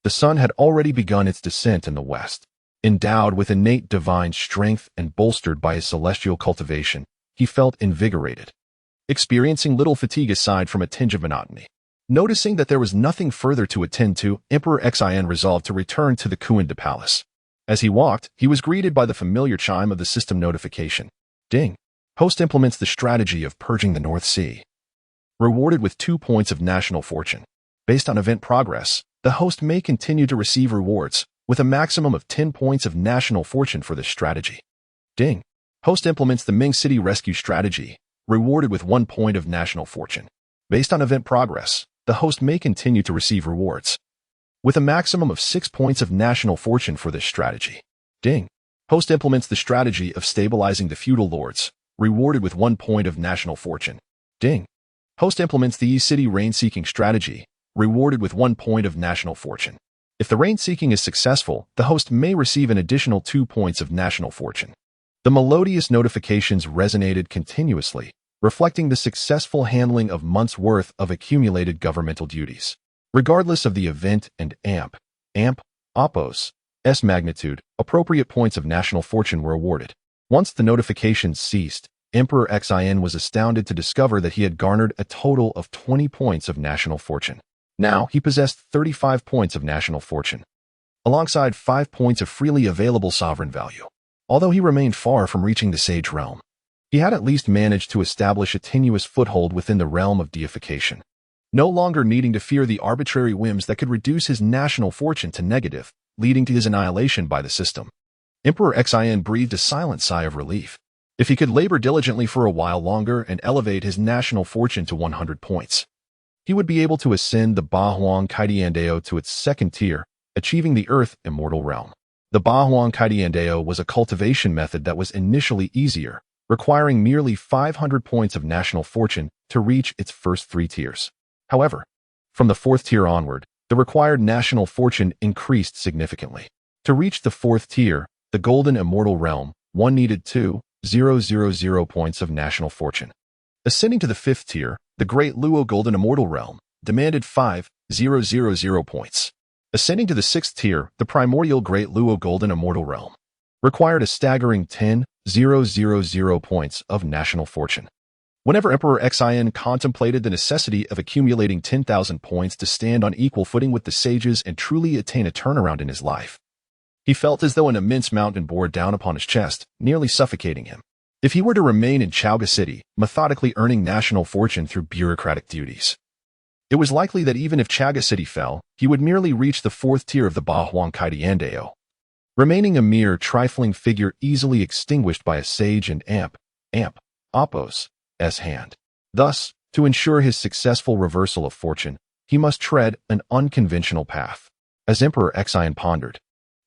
the sun had already begun its descent in the west. Endowed with innate divine strength and bolstered by his celestial cultivation, he felt invigorated, experiencing little fatigue aside from a tinge of monotony. Noticing that there was nothing further to attend to, Emperor Xin resolved to return to the Kuan Palace. As he walked, he was greeted by the familiar chime of the system notification. Ding. Host implements the strategy of purging the North Sea. Rewarded with 2 points of national fortune. Based on event progress, the host may continue to receive rewards, with a maximum of 10 points of national fortune for this strategy. Ding. Host implements the Ming City Rescue strategy, rewarded with 1 point of national fortune. Based on event progress, the host may continue to receive rewards, with a maximum of 6 points of national fortune for this strategy. Ding. Host implements the strategy of stabilizing the feudal lords, rewarded with 1 point of national fortune. Ding. Host implements the E-City reign-seeking strategy, rewarded with 1 point of national fortune. If the reign-seeking is successful, the host may receive an additional 2 points of national fortune. The melodious notifications resonated continuously, reflecting the successful handling of months' worth of accumulated governmental duties. Regardless of the event and Oppos, S magnitude, appropriate points of national fortune were awarded. Once the notifications ceased, Emperor Xin was astounded to discover that he had garnered a total of 20 points of national fortune. Now, he possessed 35 points of national fortune, alongside 5 points of freely available sovereign value. Although he remained far from reaching the Sage Realm, he had at least managed to establish a tenuous foothold within the realm of deification, no longer needing to fear the arbitrary whims that could reduce his national fortune to negative, leading to his annihilation by the system. Emperor Xin breathed a silent sigh of relief. If he could labor diligently for a while longer and elevate his national fortune to 100 points, he would be able to ascend the Honghuang Kaidiandao to its 2nd tier, achieving the Earth Immortal Realm. The Honghuang Kaidiandao was a cultivation method that was initially easier, requiring merely 500 points of national fortune to reach its first 3 tiers. However, from the 4th tier onward, the required national fortune increased significantly. To reach the 4th tier, the Golden Immortal Realm, one needed 2,000 points of national fortune. Ascending to the 5th tier, the Great Luo Golden Immortal Realm demanded 5,000 points. Ascending to the 6th tier, the Primordial Great Luo Golden Immortal Realm required a staggering 10,000 points of national fortune. Whenever Emperor Xin contemplated the necessity of accumulating 10,000 points to stand on equal footing with the sages and truly attain a turnaround in his life, he felt as though an immense mountain bore down upon his chest, nearly suffocating him. If he were to remain in Chaoga City, methodically earning national fortune through bureaucratic duties, it was likely that even if Chaga City fell, he would merely reach the 4th tier of the Honghuang Kaidiandao, remaining a mere trifling figure easily extinguished by a sage and Oppos' hand. Thus, to ensure his successful reversal of fortune, he must tread an unconventional path. As Emperor Xin pondered,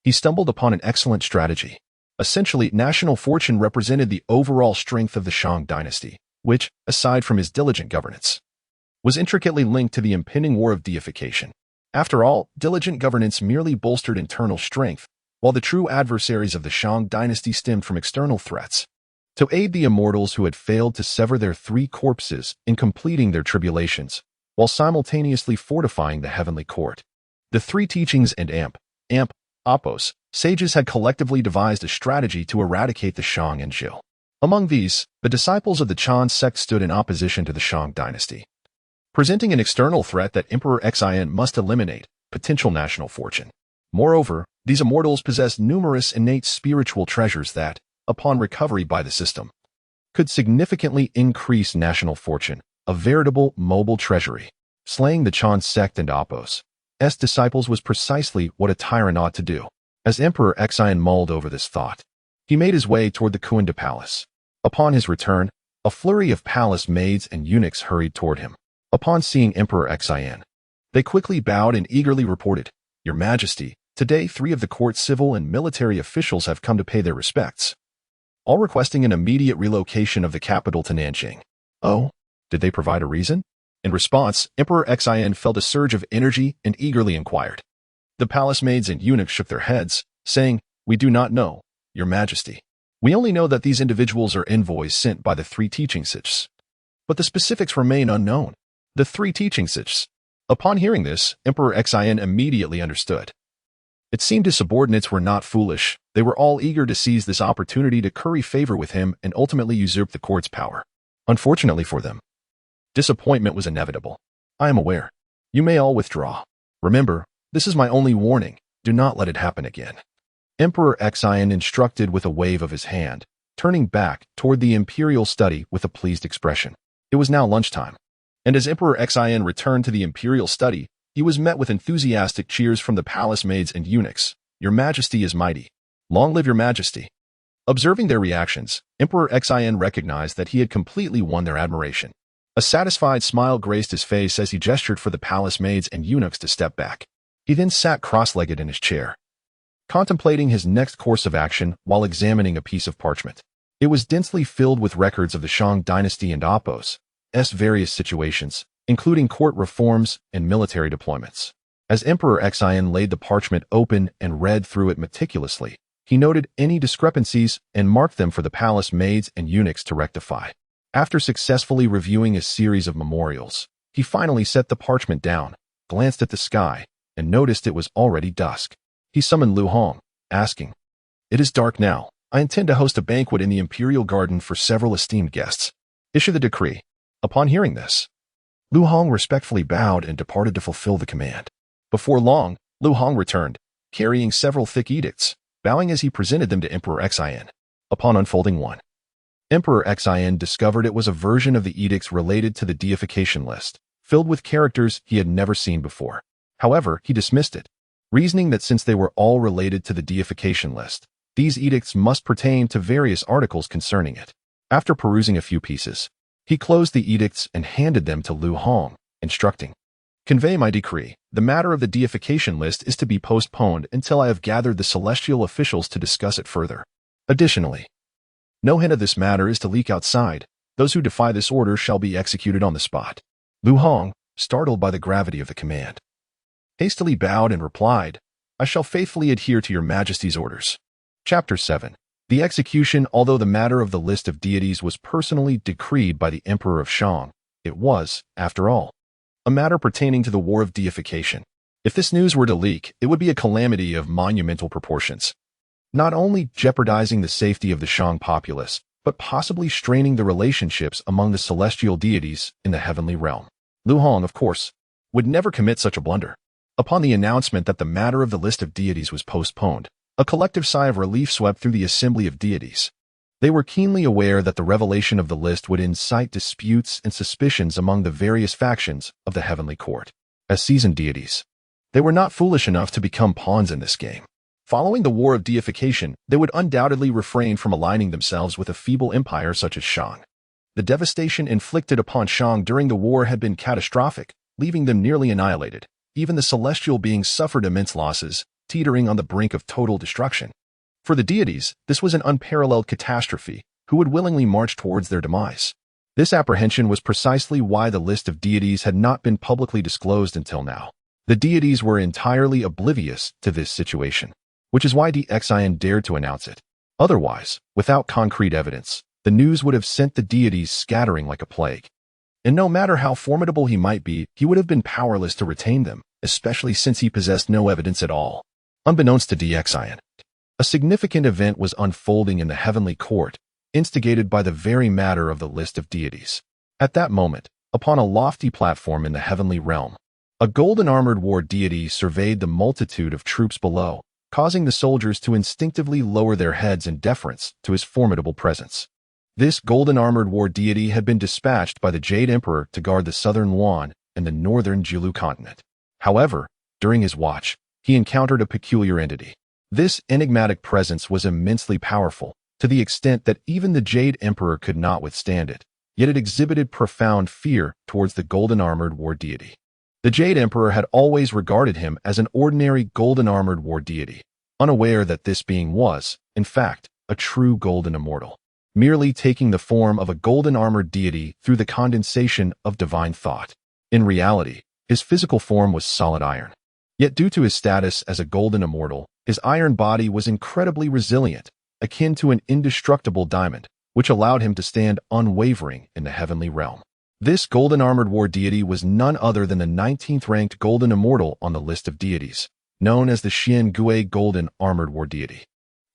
he stumbled upon an excellent strategy. Essentially, national fortune represented the overall strength of the Shang Dynasty, which, aside from his diligent governance, was intricately linked to the impending war of deification. After all, diligent governance merely bolstered internal strength, while the true adversaries of the Shang Dynasty stemmed from external threats. To aid the immortals who had failed to sever their 3 corpses in completing their tribulations, while simultaneously fortifying the heavenly court, the 3 teachings and Oppos sages had collectively devised a strategy to eradicate the Shang and Zhou. Among these, the disciples of the Chan sect stood in opposition to the Shang Dynasty, presenting an external threat that Emperor Xin must eliminate: potential national fortune. Moreover, these immortals possessed numerous innate spiritual treasures that, upon recovery by the system, could significantly increase national fortune, a veritable mobile treasury. Slaying the Chan sect and Oppos' disciples was precisely what a tyrant ought to do. As Emperor Xin mulled over this thought, he made his way toward the Kuan Palace. Upon his return, a flurry of palace maids and eunuchs hurried toward him. Upon seeing Emperor Xin, they quickly bowed and eagerly reported, "Your Majesty, today 3 of the court's civil and military officials have come to pay their respects, all requesting an immediate relocation of the capital to Nanjing." Oh, did they provide a reason? In response, Emperor Xin felt a surge of energy and eagerly inquired. The palace maids and eunuchs shook their heads, saying, "We do not know, Your Majesty. We only know that these individuals are envoys sent by the 3 teaching sages, but the specifics remain unknown." The 3 teaching sages. Upon hearing this, Emperor Xin immediately understood. It seemed his subordinates were not foolish. They were all eager to seize this opportunity to curry favor with him and ultimately usurp the court's power. Unfortunately for them, disappointment was inevitable. I am aware. You may all withdraw. Remember, this is my only warning. Do not let it happen again. Emperor Xian instructed with a wave of his hand, turning back toward the imperial study with a pleased expression. It was now lunchtime, and as Emperor Xian returned to the imperial study, he was met with enthusiastic cheers from the palace maids and eunuchs. Your Majesty is mighty. Long live your Majesty. Observing their reactions, Emperor Xian recognized that he had completely won their admiration. A satisfied smile graced his face as he gestured for the palace maids and eunuchs to step back. He then sat cross-legged in his chair, contemplating his next course of action while examining a piece of parchment. It was densely filled with records of the Shang Dynasty and Appo's various situations, including court reforms and military deployments. As Emperor Xian laid the parchment open and read through it meticulously, he noted any discrepancies and marked them for the palace maids and eunuchs to rectify. After successfully reviewing a series of memorials, he finally set the parchment down, glanced at the sky, and noticed it was already dusk. He summoned Lu Hong, asking, "It is dark now. I intend to host a banquet in the imperial garden for several esteemed guests. Issue the decree." Upon hearing this, Lu Hong respectfully bowed and departed to fulfill the command. Before long, Lu Hong returned, carrying several thick edicts, bowing as he presented them to Emperor Xian. Upon unfolding one, Emperor Xian discovered it was a version of the edicts related to the deification list, filled with characters he had never seen before. However, he dismissed it, reasoning that since they were all related to the deification list, these edicts must pertain to various articles concerning it. After perusing a few pieces, he closed the edicts and handed them to Lu Hong, instructing, "Convey my decree. The matter of the deification list is to be postponed until I have gathered the celestial officials to discuss it further. Additionally, no hint of this matter is to leak outside. Those who defy this order shall be executed on the spot." Lu Hong, startled by the gravity of the command, hastily bowed and replied, "I shall faithfully adhere to your Majesty's orders." Chapter 7. The execution. Although the matter of the list of deities was personally decreed by the Emperor of Shang, it was, after all, a matter pertaining to the war of deification. If this news were to leak, it would be a calamity of monumental proportions, not only jeopardizing the safety of the Shang populace, but possibly straining the relationships among the celestial deities in the heavenly realm. Lu Hong, of course, would never commit such a blunder. Upon the announcement that the matter of the list of deities was postponed, a collective sigh of relief swept through the assembly of deities. They were keenly aware that the revelation of the list would incite disputes and suspicions among the various factions of the heavenly court. As seasoned deities, they were not foolish enough to become pawns in this game. Following the war of deification, they would undoubtedly refrain from aligning themselves with a feeble empire such as Shang. The devastation inflicted upon Shang during the war had been catastrophic, leaving them nearly annihilated. Even the celestial beings suffered immense losses, teetering on the brink of total destruction. For the deities, this was an unparalleled catastrophe, who would willingly march towards their demise. This apprehension was precisely why the list of deities had not been publicly disclosed until now. The deities were entirely oblivious to this situation, which is why Xian dared to announce it. Otherwise, without concrete evidence, the news would have sent the deities scattering like a plague. And no matter how formidable he might be, he would have been powerless to retain them, especially since he possessed no evidence at all. Unbeknownst to Xian, a significant event was unfolding in the heavenly court, instigated by the very matter of the list of deities. At that moment, upon a lofty platform in the heavenly realm, a golden-armored war deity surveyed the multitude of troops below, causing the soldiers to instinctively lower their heads in deference to his formidable presence. This golden-armored war deity had been dispatched by the Jade Emperor to guard the southern Yuan and the northern Jilu continent. However, during his watch, he encountered a peculiar entity. This enigmatic presence was immensely powerful, to the extent that even the Jade Emperor could not withstand it, yet it exhibited profound fear towards the golden-armored war deity. The Jade Emperor had always regarded him as an ordinary golden-armored war deity, unaware that this being was, in fact, a true golden immortal, merely taking the form of a golden-armored deity through the condensation of divine thought. In reality, his physical form was solid iron. Yet due to his status as a golden immortal, his iron body was incredibly resilient, akin to an indestructible diamond, which allowed him to stand unwavering in the heavenly realm. This golden-armored war deity was none other than the 19th-ranked golden immortal on the list of deities, known as the Xian Gui Golden Armored War Deity.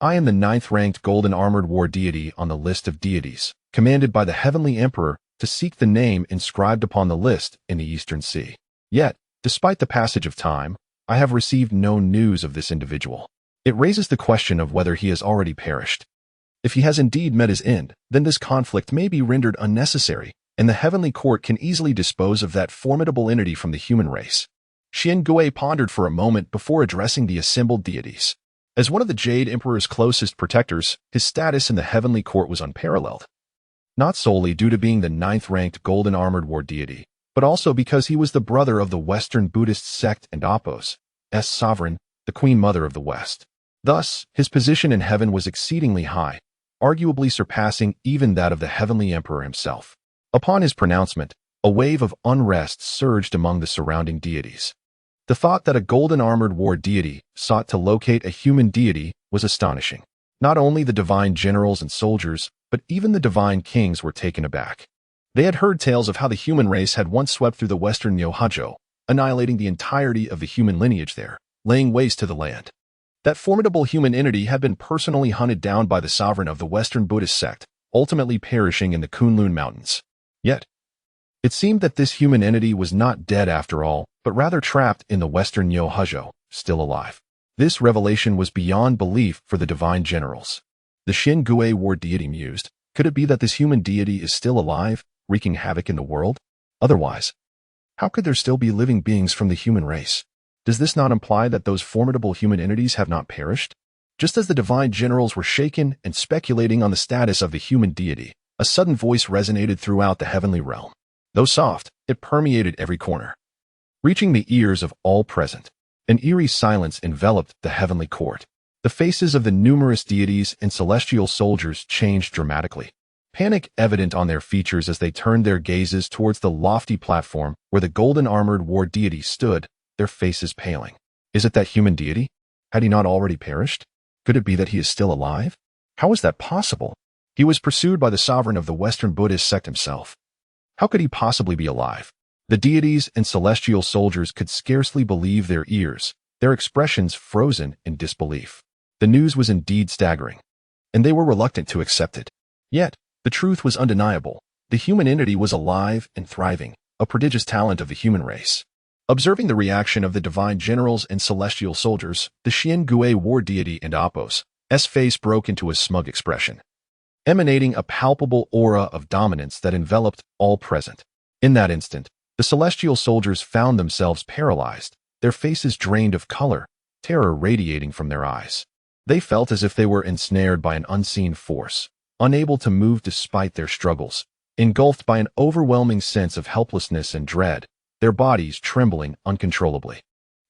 I am the 9th-ranked Golden Armored War Deity on the list of deities, commanded by the Heavenly Emperor to seek the name inscribed upon the list in the Eastern Sea. Yet, despite the passage of time, I have received no news of this individual. It raises the question of whether he has already perished. If he has indeed met his end, then this conflict may be rendered unnecessary, and the Heavenly Court can easily dispose of that formidable entity from the human race. Xian Gui pondered for a moment before addressing the assembled deities. As one of the Jade Emperor's closest protectors, his status in the Heavenly Court was unparalleled. Not solely due to being the 9th-ranked Golden Armored War Deity, but also because he was the brother of the Western Buddhist sect and Apos, sovereign, the Queen Mother of the West. Thus, his position in heaven was exceedingly high, arguably surpassing even that of the Heavenly Emperor himself. Upon his pronouncement, a wave of unrest surged among the surrounding deities. The thought that a Golden Armored War Deity sought to locate a human deity was astonishing. Not only the divine generals and soldiers, but even the divine kings were taken aback. They had heard tales of how the human race had once swept through the western Honghuang, annihilating the entirety of the human lineage there, laying waste to the land. That formidable human entity had been personally hunted down by the sovereign of the Western Buddhist sect, ultimately perishing in the Kunlun Mountains. Yet, it seemed that this human entity was not dead after all, but rather trapped in the western Honghuang, still alive. This revelation was beyond belief for the divine generals. The Xian Gui War Deity mused, could it be that this human deity is still alive, wreaking havoc in the world? Otherwise, how could there still be living beings from the human race? Does this not imply that those formidable human entities have not perished? Just as the divine generals were shaken and speculating on the status of the human deity, a sudden voice resonated throughout the heavenly realm. Though soft, it permeated every corner. Reaching the ears of all present, an eerie silence enveloped the heavenly court. The faces of the numerous deities and celestial soldiers changed dramatically, panic evident on their features as they turned their gazes towards the lofty platform where the Golden Armored War Deity stood, their faces paling. Is it that human deity? Had he not already perished? Could it be that he is still alive? How is that possible? He was pursued by the sovereign of the Western Buddhist sect himself. How could he possibly be alive? The deities and celestial soldiers could scarcely believe their ears, their expressions frozen in disbelief. The news was indeed staggering, and they were reluctant to accept it. Yet, the truth was undeniable. The human entity was alive and thriving, a prodigious talent of the human race. Observing the reaction of the divine generals and celestial soldiers, the Xian Gui War Deity and Apos' face broke into a smug expression, emanating a palpable aura of dominance that enveloped all present. In that instant, the celestial soldiers found themselves paralyzed, their faces drained of color, terror radiating from their eyes. They felt as if they were ensnared by an unseen force, unable to move despite their struggles, engulfed by an overwhelming sense of helplessness and dread, their bodies trembling uncontrollably.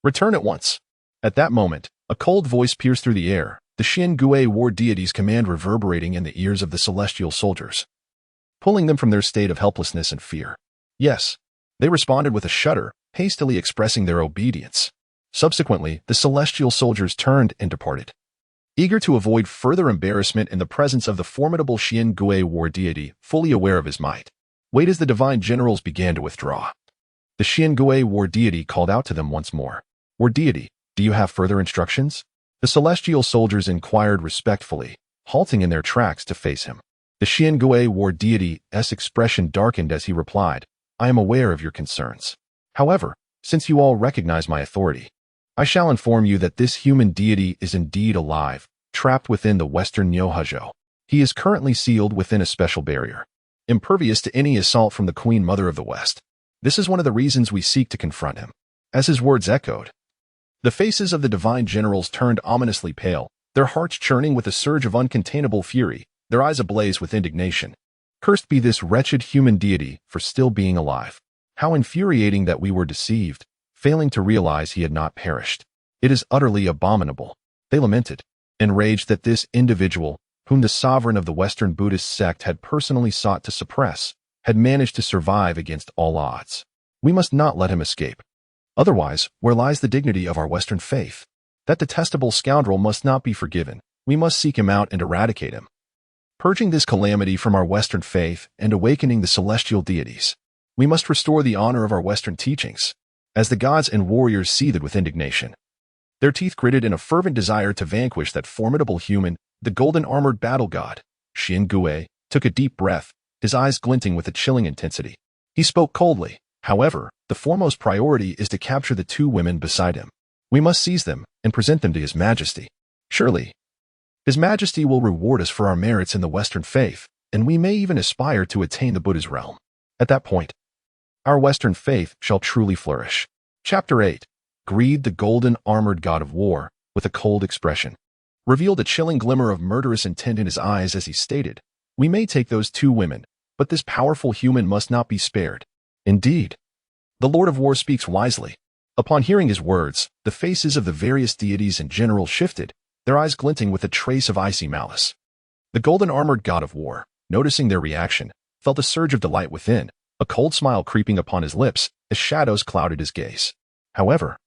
Return at once. At that moment, a cold voice pierced through the air, the Xian Gui War Deity's command reverberating in the ears of the celestial soldiers, pulling them from their state of helplessness and fear. Yes, they responded with a shudder, hastily expressing their obedience. Subsequently, the celestial soldiers turned and departed, eager to avoid further embarrassment in the presence of the formidable Xian Gui War Deity, fully aware of his might. Wait as the divine generals began to withdraw. The Xian Gui War Deity called out to them once more. War Deity, do you have further instructions? The celestial soldiers inquired respectfully, halting in their tracks to face him. The Xian Gui War Deity's expression darkened as he replied, I am aware of your concerns. However, since you all recognize my authority, I shall inform you that this human deity is indeed alive, trapped within the western Honghuang. He is currently sealed within a special barrier, impervious to any assault from the Queen Mother of the West. This is one of the reasons we seek to confront him. As his words echoed, the faces of the divine generals turned ominously pale, their hearts churning with a surge of uncontainable fury, their eyes ablaze with indignation. Cursed be this wretched human deity for still being alive. How infuriating that we were deceived, failing to realize he had not perished. It is utterly abominable. They lamented, enraged that this individual, whom the sovereign of the Western Buddhist sect had personally sought to suppress, had managed to survive against all odds. We must not let him escape. Otherwise, where lies the dignity of our Western faith? That detestable scoundrel must not be forgiven. We must seek him out and eradicate him, purging this calamity from our Western faith and awakening the celestial deities. We must restore the honor of our Western teachings. As the gods and warriors seethed with indignation, their teeth gritted in a fervent desire to vanquish that formidable human. The golden-armored battle god, Xian Gui, took a deep breath, his eyes glinting with a chilling intensity. He spoke coldly. However, the foremost priority is to capture the two women beside him. We must seize them and present them to His Majesty. Surely, His Majesty will reward us for our merits in the Western faith, and we may even aspire to attain the Buddha's realm. At that point, our Western faith shall truly flourish. Chapter 8. Greed, the golden-armored god of war, with a cold expression, revealed a chilling glimmer of murderous intent in his eyes as he stated, "We may take those two women, but this powerful human must not be spared." Indeed, the Lord of War speaks wisely. Upon hearing his words, the faces of the various deities and generals shifted, their eyes glinting with a trace of icy malice. The golden-armored god of war, noticing their reaction, felt a surge of delight within, a cold smile creeping upon his lips as shadows clouded his gaze. However,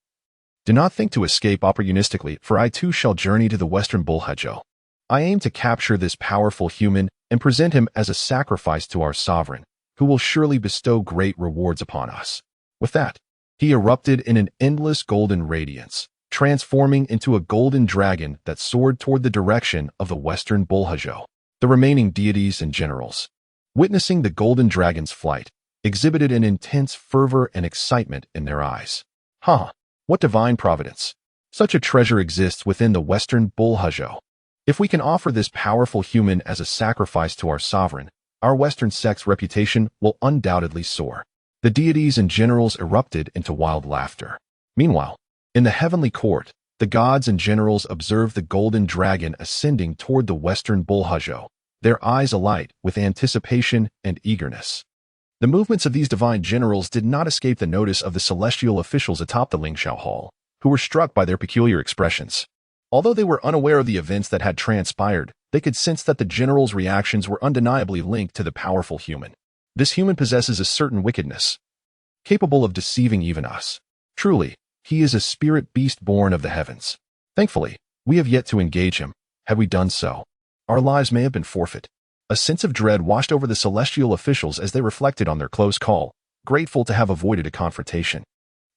do not think to escape opportunistically, for I too shall journey to the Western Bulhazhou. I aim to capture this powerful human and present him as a sacrifice to our sovereign, who will surely bestow great rewards upon us. With that, he erupted in an endless golden radiance, transforming into a golden dragon that soared toward the direction of the Western Bulhazhou. The remaining deities and generals, witnessing the golden dragon's flight, exhibited an intense fervor and excitement in their eyes. What divine providence! Such a treasure exists within the Western Bulhazhou. If we can offer this powerful human as a sacrifice to our sovereign, our Western sect's reputation will undoubtedly soar. The deities and generals erupted into wild laughter. Meanwhile, in the heavenly court, the gods and generals observed the golden dragon ascending toward the Western Bulhazhou, their eyes alight with anticipation and eagerness. The movements of these divine generals did not escape the notice of the celestial officials atop the Lingshao Hall, who were struck by their peculiar expressions. Although they were unaware of the events that had transpired, they could sense that the generals' reactions were undeniably linked to the powerful human. This human possesses a certain wickedness, capable of deceiving even us. Truly, he is a spirit beast born of the heavens. Thankfully, we have yet to engage him. Had we done so, our lives may have been forfeit. A sense of dread washed over the celestial officials as they reflected on their close call, grateful to have avoided a confrontation.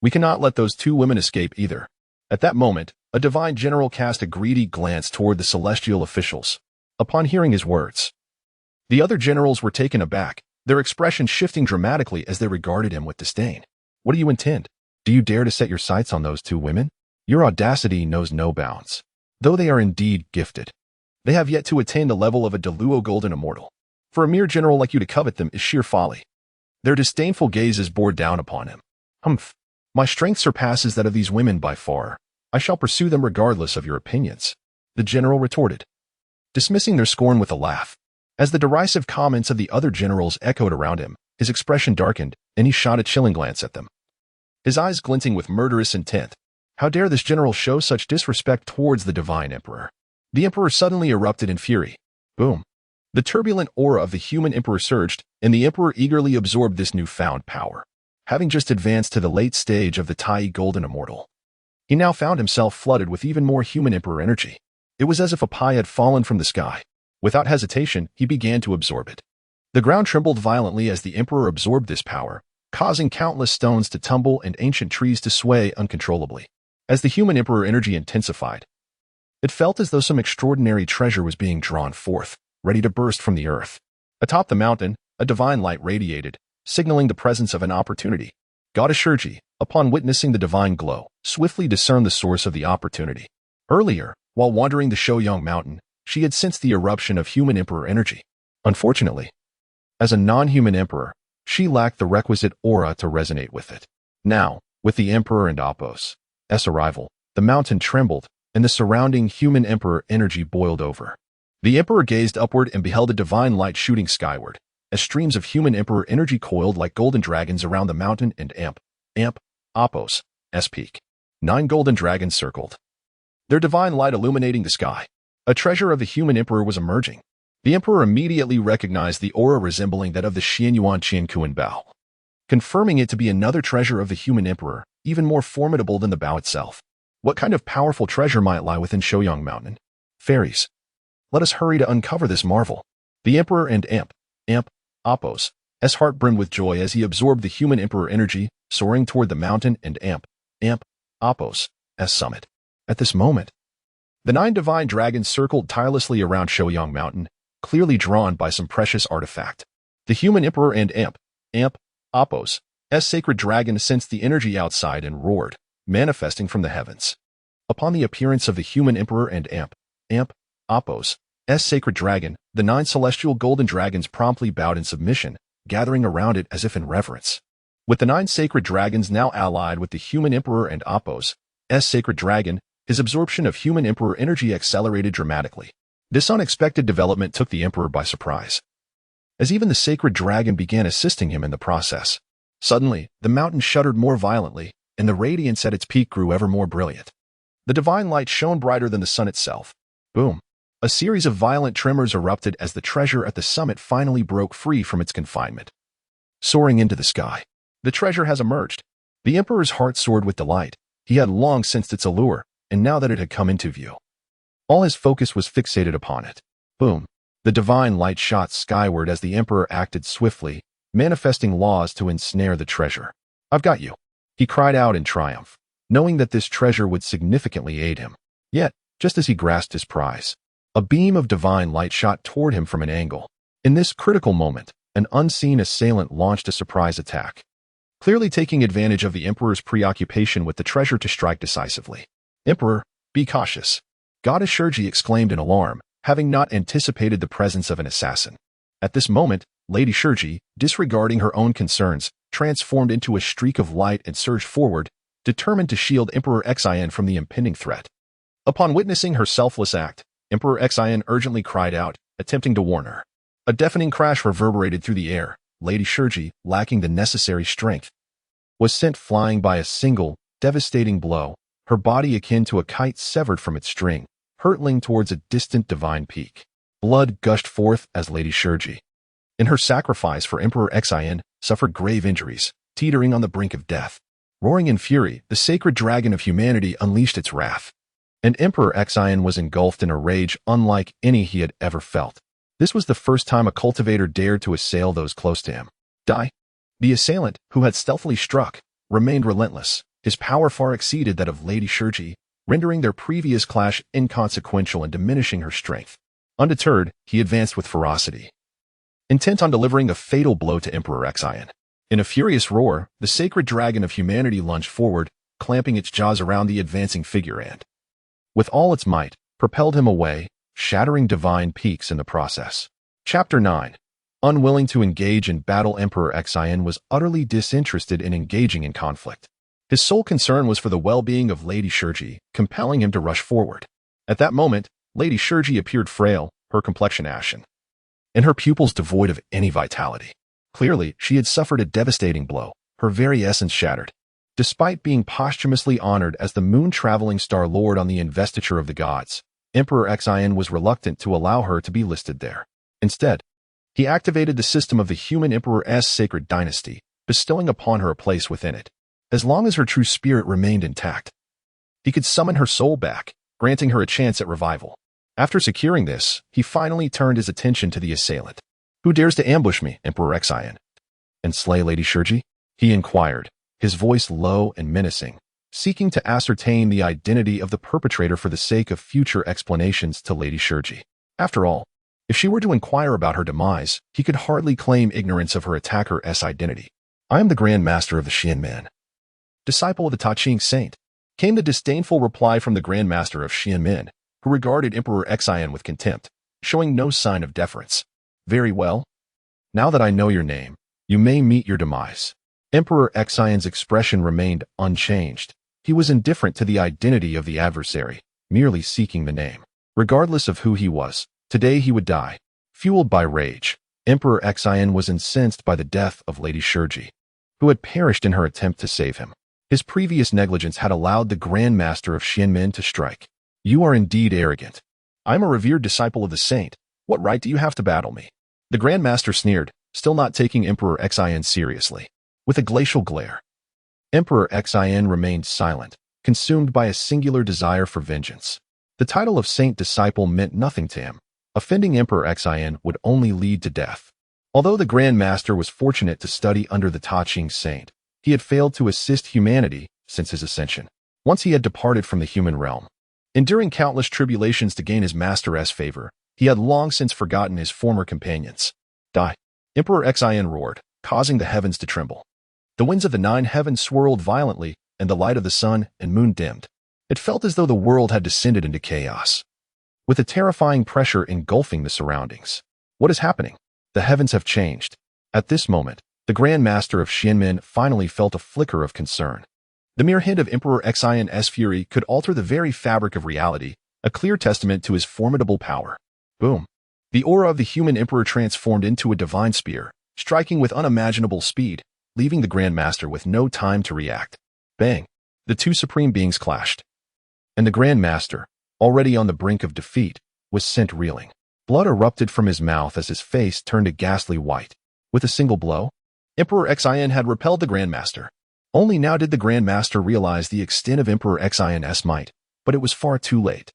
We cannot let those two women escape either. At that moment, a divine general cast a greedy glance toward the celestial officials. Upon hearing his words, the other generals were taken aback, their expression shifting dramatically as they regarded him with disdain. What do you intend? Do you dare to set your sights on those two women? Your audacity knows no bounds. Though they are indeed gifted, they have yet to attain the level of a Deluo golden immortal. For a mere general like you to covet them is sheer folly. Their disdainful gazes bore down upon him. My strength surpasses that of these women by far. I shall pursue them regardless of your opinions, the general retorted, dismissing their scorn with a laugh. As the derisive comments of the other generals echoed around him, his expression darkened, and he shot a chilling glance at them, his eyes glinting with murderous intent. How dare this general show such disrespect towards the divine emperor? The emperor suddenly erupted in fury. Boom. The turbulent aura of the human emperor surged, and the emperor eagerly absorbed this newfound power. Having just advanced to the late stage of the Tai Golden Immortal, he now found himself flooded with even more human emperor energy. It was as if a pie had fallen from the sky. Without hesitation, he began to absorb it. The ground trembled violently as the emperor absorbed this power, causing countless stones to tumble and ancient trees to sway uncontrollably. As the human emperor energy intensified, it felt as though some extraordinary treasure was being drawn forth, ready to burst from the earth. Atop the mountain, a divine light radiated, signaling the presence of an opportunity. Goddess Shurji, upon witnessing the divine glow, swiftly discerned the source of the opportunity. Earlier, while wandering the Shouyang Mountain, she had sensed the eruption of human emperor energy. Unfortunately, as a non-human emperor, she lacked the requisite aura to resonate with it. Now, with the emperor and Apos' arrival, the mountain trembled, and the surrounding human emperor energy boiled over. The emperor gazed upward and beheld a divine light shooting skyward, as streams of human emperor energy coiled like golden dragons around the mountain and Apos' peak. 9 golden dragons circled, their divine light illuminating the sky. A treasure of the human emperor was emerging. The emperor immediately recognized the aura resembling that of the Xianyuan Qiankuan Bao, confirming it to be another treasure of the human emperor, even more formidable than the Bao itself. What kind of powerful treasure might lie within Shouyang Mountain? Fairies, let us hurry to uncover this marvel. The emperor and Apos' heart brimmed with joy as he absorbed the human emperor energy, soaring toward the mountain and Apos' summit. At this moment, the 9 divine dragons circled tirelessly around Shouyang Mountain, clearly drawn by some precious artifact. The human emperor and Apos, sacred dragon sensed the energy outside and roared, manifesting from the heavens. Upon the appearance of the human emperor and Apos, sacred dragon, the 9 celestial golden dragons promptly bowed in submission, gathering around it as if in reverence. With the 9 sacred dragons now allied with the human emperor and Apos, sacred dragon, his absorption of human emperor energy accelerated dramatically. This unexpected development took the emperor by surprise, as even the sacred dragon began assisting him in the process. Suddenly, the mountain shuddered more violently, and the radiance at its peak grew ever more brilliant. The divine light shone brighter than the sun itself. Boom! A series of violent tremors erupted as the treasure at the summit finally broke free from its confinement. Soaring into the sky, the treasure has emerged. The emperor's heart soared with delight. He had long sensed its allure, and now that it had come into view, all his focus was fixated upon it. Boom! The divine light shot skyward as the emperor acted swiftly, manifesting laws to ensnare the treasure. "I've got you," he cried out in triumph, knowing that this treasure would significantly aid him. Yet, just as he grasped his prize, a beam of divine light shot toward him from an angle. In this critical moment, an unseen assailant launched a surprise attack, clearly taking advantage of the emperor's preoccupation with the treasure to strike decisively. "Emperor, be cautious," Goddess Shurji exclaimed in alarm, having not anticipated the presence of an assassin. At this moment, Lady Shurji, disregarding her own concerns, transformed into a streak of light and surged forward, determined to shield Emperor Xian from the impending threat. Upon witnessing her selfless act, Emperor Xian urgently cried out, attempting to warn her. A deafening crash reverberated through the air. Lady Shurji, lacking the necessary strength, was sent flying by a single, devastating blow, her body akin to a kite severed from its string, hurtling towards a distant divine peak. Blood gushed forth as Lady Shurji, in her sacrifice for Emperor Xian, suffered grave injuries, teetering on the brink of death. Roaring in fury, the sacred dragon of humanity unleashed its wrath, and Emperor Xian was engulfed in a rage unlike any he had ever felt. This was the first time a cultivator dared to assail those close to him. Die! The assailant, who had stealthily struck, remained relentless. His power far exceeded that of Lady Shurji, rendering their previous clash inconsequential and diminishing her strength. Undeterred, he advanced with ferocity, intent on delivering a fatal blow to Emperor Xian. In a furious roar, the sacred dragon of humanity lunged forward, clamping its jaws around the advancing figure and, with all its might, propelled him away, shattering divine peaks in the process. Chapter 9. Unwilling to engage in battle, Emperor Xian was utterly disinterested in engaging in conflict. His sole concern was for the well-being of Lady Shurji, compelling him to rush forward. At that moment, Lady Shurji appeared frail, her complexion ashen, and her pupils devoid of any vitality. Clearly, she had suffered a devastating blow, her very essence shattered. Despite being posthumously honored as the moon-traveling star lord on the investiture of the gods, Emperor Xian was reluctant to allow her to be listed there. Instead, he activated the system of the human emperor's sacred dynasty, bestowing upon her a place within it. As long as her true spirit remained intact, he could summon her soul back, granting her a chance at revival. After securing this, he finally turned his attention to the assailant. "Who dares to ambush me, Emperor Xian, and slay Lady Shurji?" he inquired, his voice low and menacing, seeking to ascertain the identity of the perpetrator for the sake of future explanations to Lady Shurji. After all, if she were to inquire about her demise, he could hardly claim ignorance of her attacker's identity. "I am the Grand Master of the Xianmen, disciple of the Ta Ching Saint," came the disdainful reply from the Grand Master of Xianmen, who regarded Emperor Xian with contempt, showing no sign of deference. "Very well. Now that I know your name, you may meet your demise." Emperor Xian's expression remained unchanged. He was indifferent to the identity of the adversary, merely seeking the name. Regardless of who he was, today he would die. Fueled by rage, Emperor Xian was incensed by the death of Lady Shurji, who had perished in her attempt to save him. His previous negligence had allowed the Grand Master of Xianmen to strike. "You are indeed arrogant. I am a revered disciple of the saint. What right do you have to battle me?" The Grand Master sneered, still not taking Emperor Xian seriously. With a glacial glare, Emperor Xian remained silent, consumed by a singular desire for vengeance. The title of saint disciple meant nothing to him. Offending Emperor Xian would only lead to death. Although the Grand Master was fortunate to study under the Ta Ching Saint, he had failed to assist humanity since his ascension. Once he had departed from the human realm, Enduring countless tribulations to gain his master's favor, he had long since forgotten his former companions. Die! Emperor Xin roared, causing the heavens to tremble. The winds of the 9 heavens swirled violently, and the light of the sun and moon dimmed. It felt as though the world had descended into chaos, with a terrifying pressure engulfing the surroundings. What is happening? The heavens have changed. At this moment, the Grand Master of Xianmen finally felt a flicker of concern. The mere hint of Emperor Xin's fury could alter the very fabric of reality, a clear testament to his formidable power. Boom! The aura of the human emperor transformed into a divine spear, striking with unimaginable speed, leaving the Grand Master with no time to react. Bang! The two supreme beings clashed, and the Grand Master, already on the brink of defeat, was sent reeling. Blood erupted from his mouth as his face turned a ghastly white. With a single blow, Emperor Xin had repelled the Grand Master. Only now did the Grand Master realize the extent of Emperor Xin's might, but it was far too late.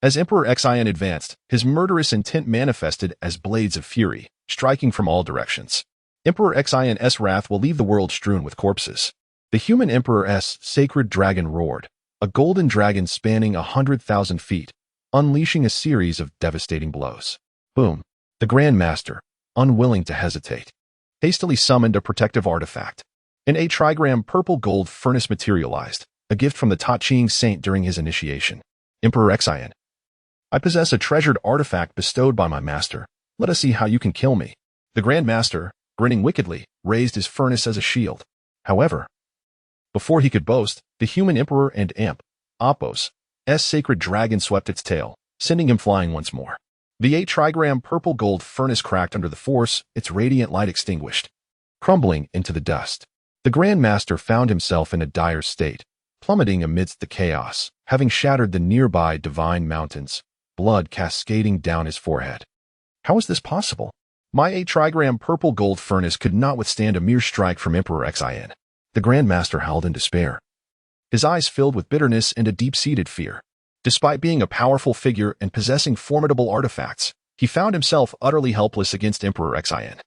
As Emperor Xin advanced, his murderous intent manifested as blades of fury, striking from all directions. Emperor Xin's wrath will leave the world strewn with corpses. The human emperor's sacred dragon roared, a golden dragon spanning 100,000 feet, unleashing a series of devastating blows. Boom! The Grand Master, unwilling to hesitate, hastily summoned a protective artifact. An 8-trigram purple gold furnace materialized, a gift from the Ta Ching saint during his initiation. Emperor Xin, I possess a treasured artifact bestowed by my master. Let us see how you can kill me. The Grand Master, grinning wickedly, raised his furnace as a shield. However, before he could boast, the human emperor and Apos' sacred dragon swept its tail, sending him flying once more. The 8-trigram purple gold furnace cracked under the force, its radiant light extinguished, crumbling into the dust. The Grand Master found himself in a dire state, plummeting amidst the chaos, having shattered the nearby divine mountains, blood cascading down his forehead. How is this possible? My 8-trigram purple gold furnace could not withstand a mere strike from Emperor Xin. The Grand Master howled in despair, his eyes filled with bitterness and a deep-seated fear. Despite being a powerful figure and possessing formidable artifacts, he found himself utterly helpless against Emperor Xin,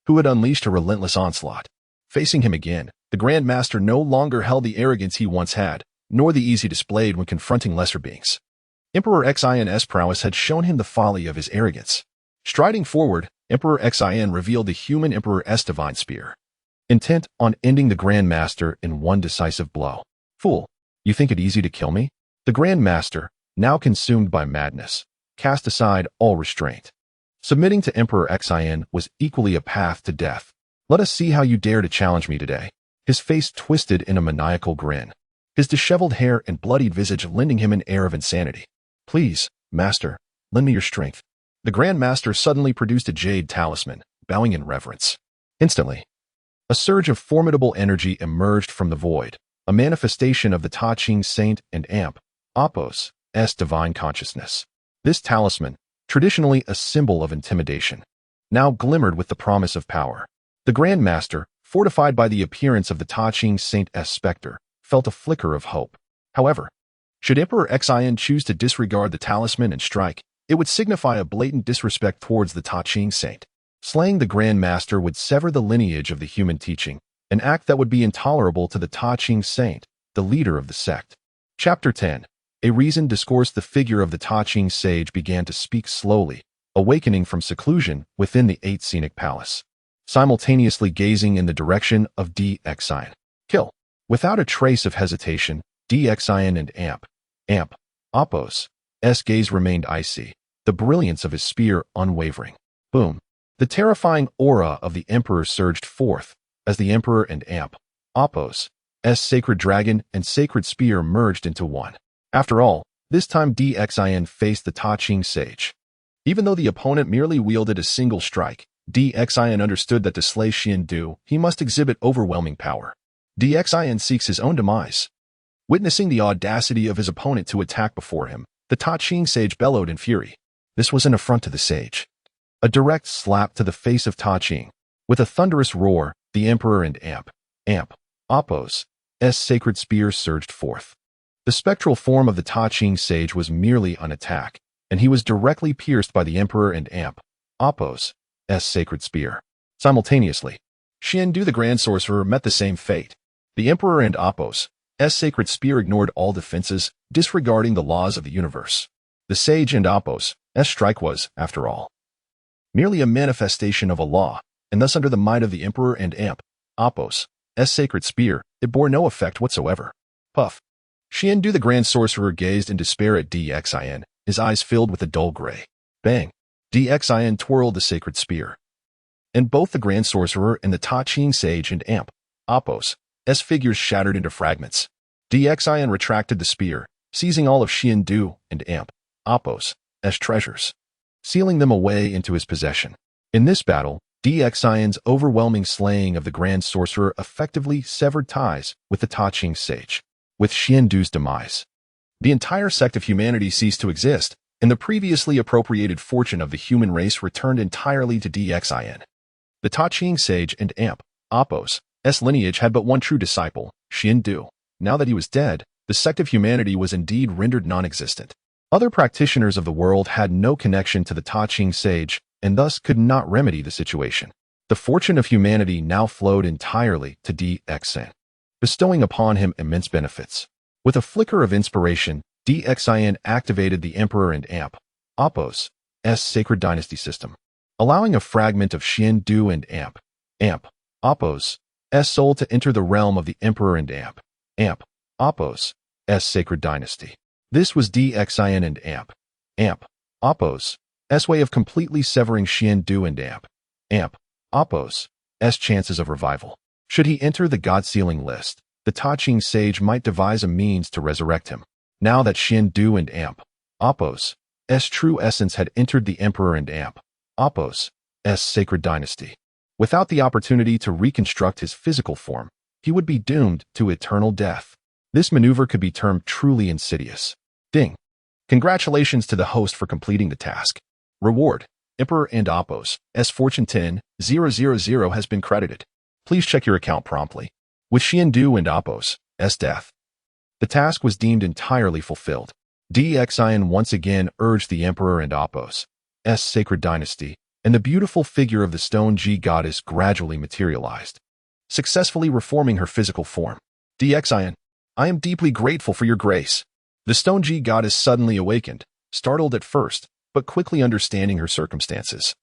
who had unleashed a relentless onslaught. Facing him again, the Grand Master no longer held the arrogance he once had, nor the ease he displayed when confronting lesser beings. Emperor Xin's prowess had shown him the folly of his arrogance. Striding forward, Emperor Xin revealed the human emperor's divine spear, intent on ending the Grand Master in one decisive blow. Fool, you think it easy to kill me? The Grand Master, now consumed by madness, cast aside all restraint. Submitting to Emperor Xin was equally a path to death. Let us see how you dare to challenge me today. His face twisted in a maniacal grin, his disheveled hair and bloodied visage lending him an air of insanity. Please, Master, lend me your strength. The Grand Master suddenly produced a jade talisman, bowing in reverence. Instantly, a surge of formidable energy emerged from the void, a manifestation of the Ta Ching saint and Apos' divine consciousness. This talisman, traditionally a symbol of intimidation, now glimmered with the promise of power. The Grand Master, fortified by the appearance of the Ta Ching saint's specter, felt a flicker of hope. However, should Emperor Xin choose to disregard the talisman and strike, it would signify a blatant disrespect towards the Ta Ching saint. Slaying the Grand Master would sever the lineage of the human teaching, an act that would be intolerable to the Ta Ching saint, the leader of the sect. Chapter 10. A reasoned discourse. The figure of the Ta Ching sage began to speak slowly, awakening from seclusion within the 8 scenic palace, simultaneously gazing in the direction of Xin. Kill. Without a trace of hesitation, Xin and Apos' gaze remained icy, the brilliance of his spear unwavering. Boom. The terrifying aura of the Emperor surged forth, as the Emperor and Apos' sacred dragon and sacred spear merged into one. After all, this time Xin faced the Ta Ching sage. Even though the opponent merely wielded a single strike, Xin understood that to slay Xian Du, he must exhibit overwhelming power. Xin seeks his own demise. Witnessing the audacity of his opponent to attack before him, the Ta Ching sage bellowed in fury. This was an affront to the sage, a direct slap to the face of Ta Ching. With a thunderous roar, the Emperor and Apos' sacred spear surged forth. The spectral form of the Ta Ching sage was merely an attack, and he was directly pierced by the Emperor and Apos' sacred spear. Simultaneously, Xian Du the Grand Sorcerer met the same fate. The Emperor and Apos' sacred spear ignored all defenses, disregarding the laws of the universe. The sage and Apos' strike was, after all, merely a manifestation of a law, and thus under the might of the emperor and Apos' sacred spear, it bore no effect whatsoever. Puff. Xiandu the Grand Sorcerer gazed in despair at Xin, his eyes filled with a dull gray. Bang! Xin twirled the sacred spear, and both the Grand Sorcerer and the Ta Ching Sage and Apos' figures shattered into fragments. Xin retracted the spear, seizing all of Xiandu and Apos' treasures, sealing them away into his possession. In this battle, Xin's overwhelming slaying of the Grand Sorcerer effectively severed ties with the Ta Ching Sage. With Xiandu's demise, the entire sect of humanity ceased to exist, and the previously appropriated fortune of the human race returned entirely to Xin. The Ta Ching Sage and Apos' lineage had but one true disciple, Xiandu. Now that he was dead, the sect of humanity was indeed rendered non-existent. Other practitioners of the world had no connection to the Ta Ching Sage, and thus could not remedy the situation. The fortune of humanity now flowed entirely to Xin, bestowing upon him immense benefits. With a flicker of inspiration, Xin activated the Emperor and Apos' sacred dynasty system, allowing a fragment of Xiandu and Apos' soul to enter the realm of the Emperor and Apos' sacred dynasty. This was Xin and Apos' way of completely severing Xiandu and Apos' chances of revival. Should he enter the God-sealing list, the Ta Ching Sage might devise a means to resurrect him. Now that Xiandu and Apos' true essence had entered the Emperor and Apos' sacred dynasty, without the opportunity to reconstruct his physical form, he would be doomed to eternal death. This maneuver could be termed truly insidious. Ding! Congratulations to the host for completing the task. Reward: Emperor and Apos' fortune 10,000 has been credited. Please check your account promptly. With Xiandu and Apos' death, the task was deemed entirely fulfilled. Xin once again urged the Emperor and Apos' sacred dynasty, and the beautiful figure of the Stone Ji goddess gradually materialized, successfully reforming her physical form. Xin, I am deeply grateful for your grace. The Stone Ji goddess suddenly awakened, startled at first, but quickly understanding her circumstances.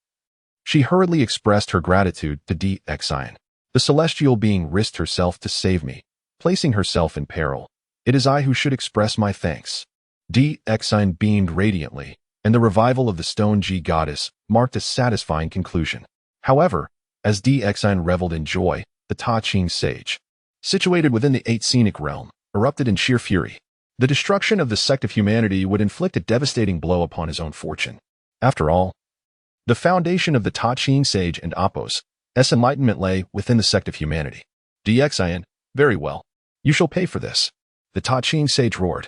She hurriedly expressed her gratitude to Xin. The celestial being risked herself to save me, placing herself in peril. It is I who should express my thanks. Xin beamed radiantly, and the revival of the Stone Ji goddess marked a satisfying conclusion. However, as Xin reveled in joy, the Ta Ching Sage, situated within the 8th scenic realm, erupted in sheer fury. The destruction of the sect of humanity would inflict a devastating blow upon his own fortune. After all, the foundation of the Ta Ching Sage and Apos' enlightenment lay within the sect of humanity. Xin, very well. You shall pay for this. The Ta Ching Sage roared,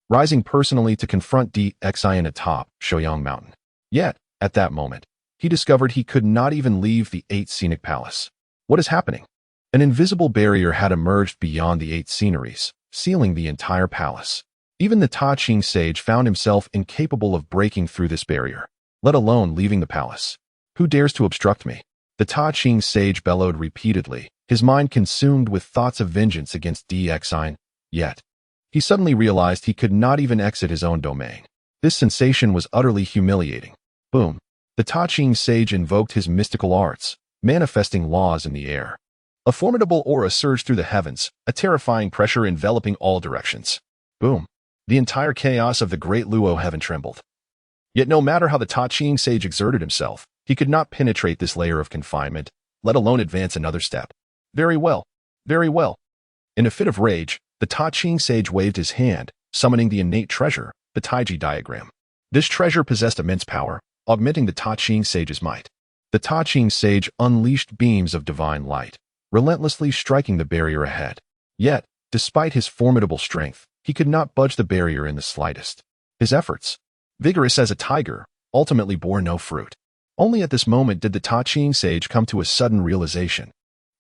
rising personally to confront Xin atop Shouyang Mountain. Yet, at that moment, he discovered he could not even leave the 8th scenic palace. What is happening? An invisible barrier had emerged beyond the 8 sceneries, sealing the entire palace. Even the Ta Ching Sage found himself incapable of breaking through this barrier, let alone leaving the palace. Who dares to obstruct me? The Ta Ching Sage bellowed repeatedly, his mind consumed with thoughts of vengeance against Xin. Yet, he suddenly realized he could not even exit his own domain. This sensation was utterly humiliating. Boom! The Ta Ching Sage invoked his mystical arts, manifesting laws in the air. A formidable aura surged through the heavens, a terrifying pressure enveloping all directions. Boom! The entire chaos of the great Luo heaven trembled. Yet no matter how the Ta Ching Sage exerted himself, he could not penetrate this layer of confinement, let alone advance another step. Very well. Very well. In a fit of rage, the Ta Ching Sage waved his hand, summoning the innate treasure, the Taiji diagram. This treasure possessed immense power, augmenting the Ta Ching Sage's might. The Ta Ching Sage unleashed beams of divine light, relentlessly striking the barrier ahead. Yet, despite his formidable strength, he could not budge the barrier in the slightest. His efforts, vigorous as a tiger, ultimately bore no fruit. Only at this moment did the Ta Ching Sage come to a sudden realization.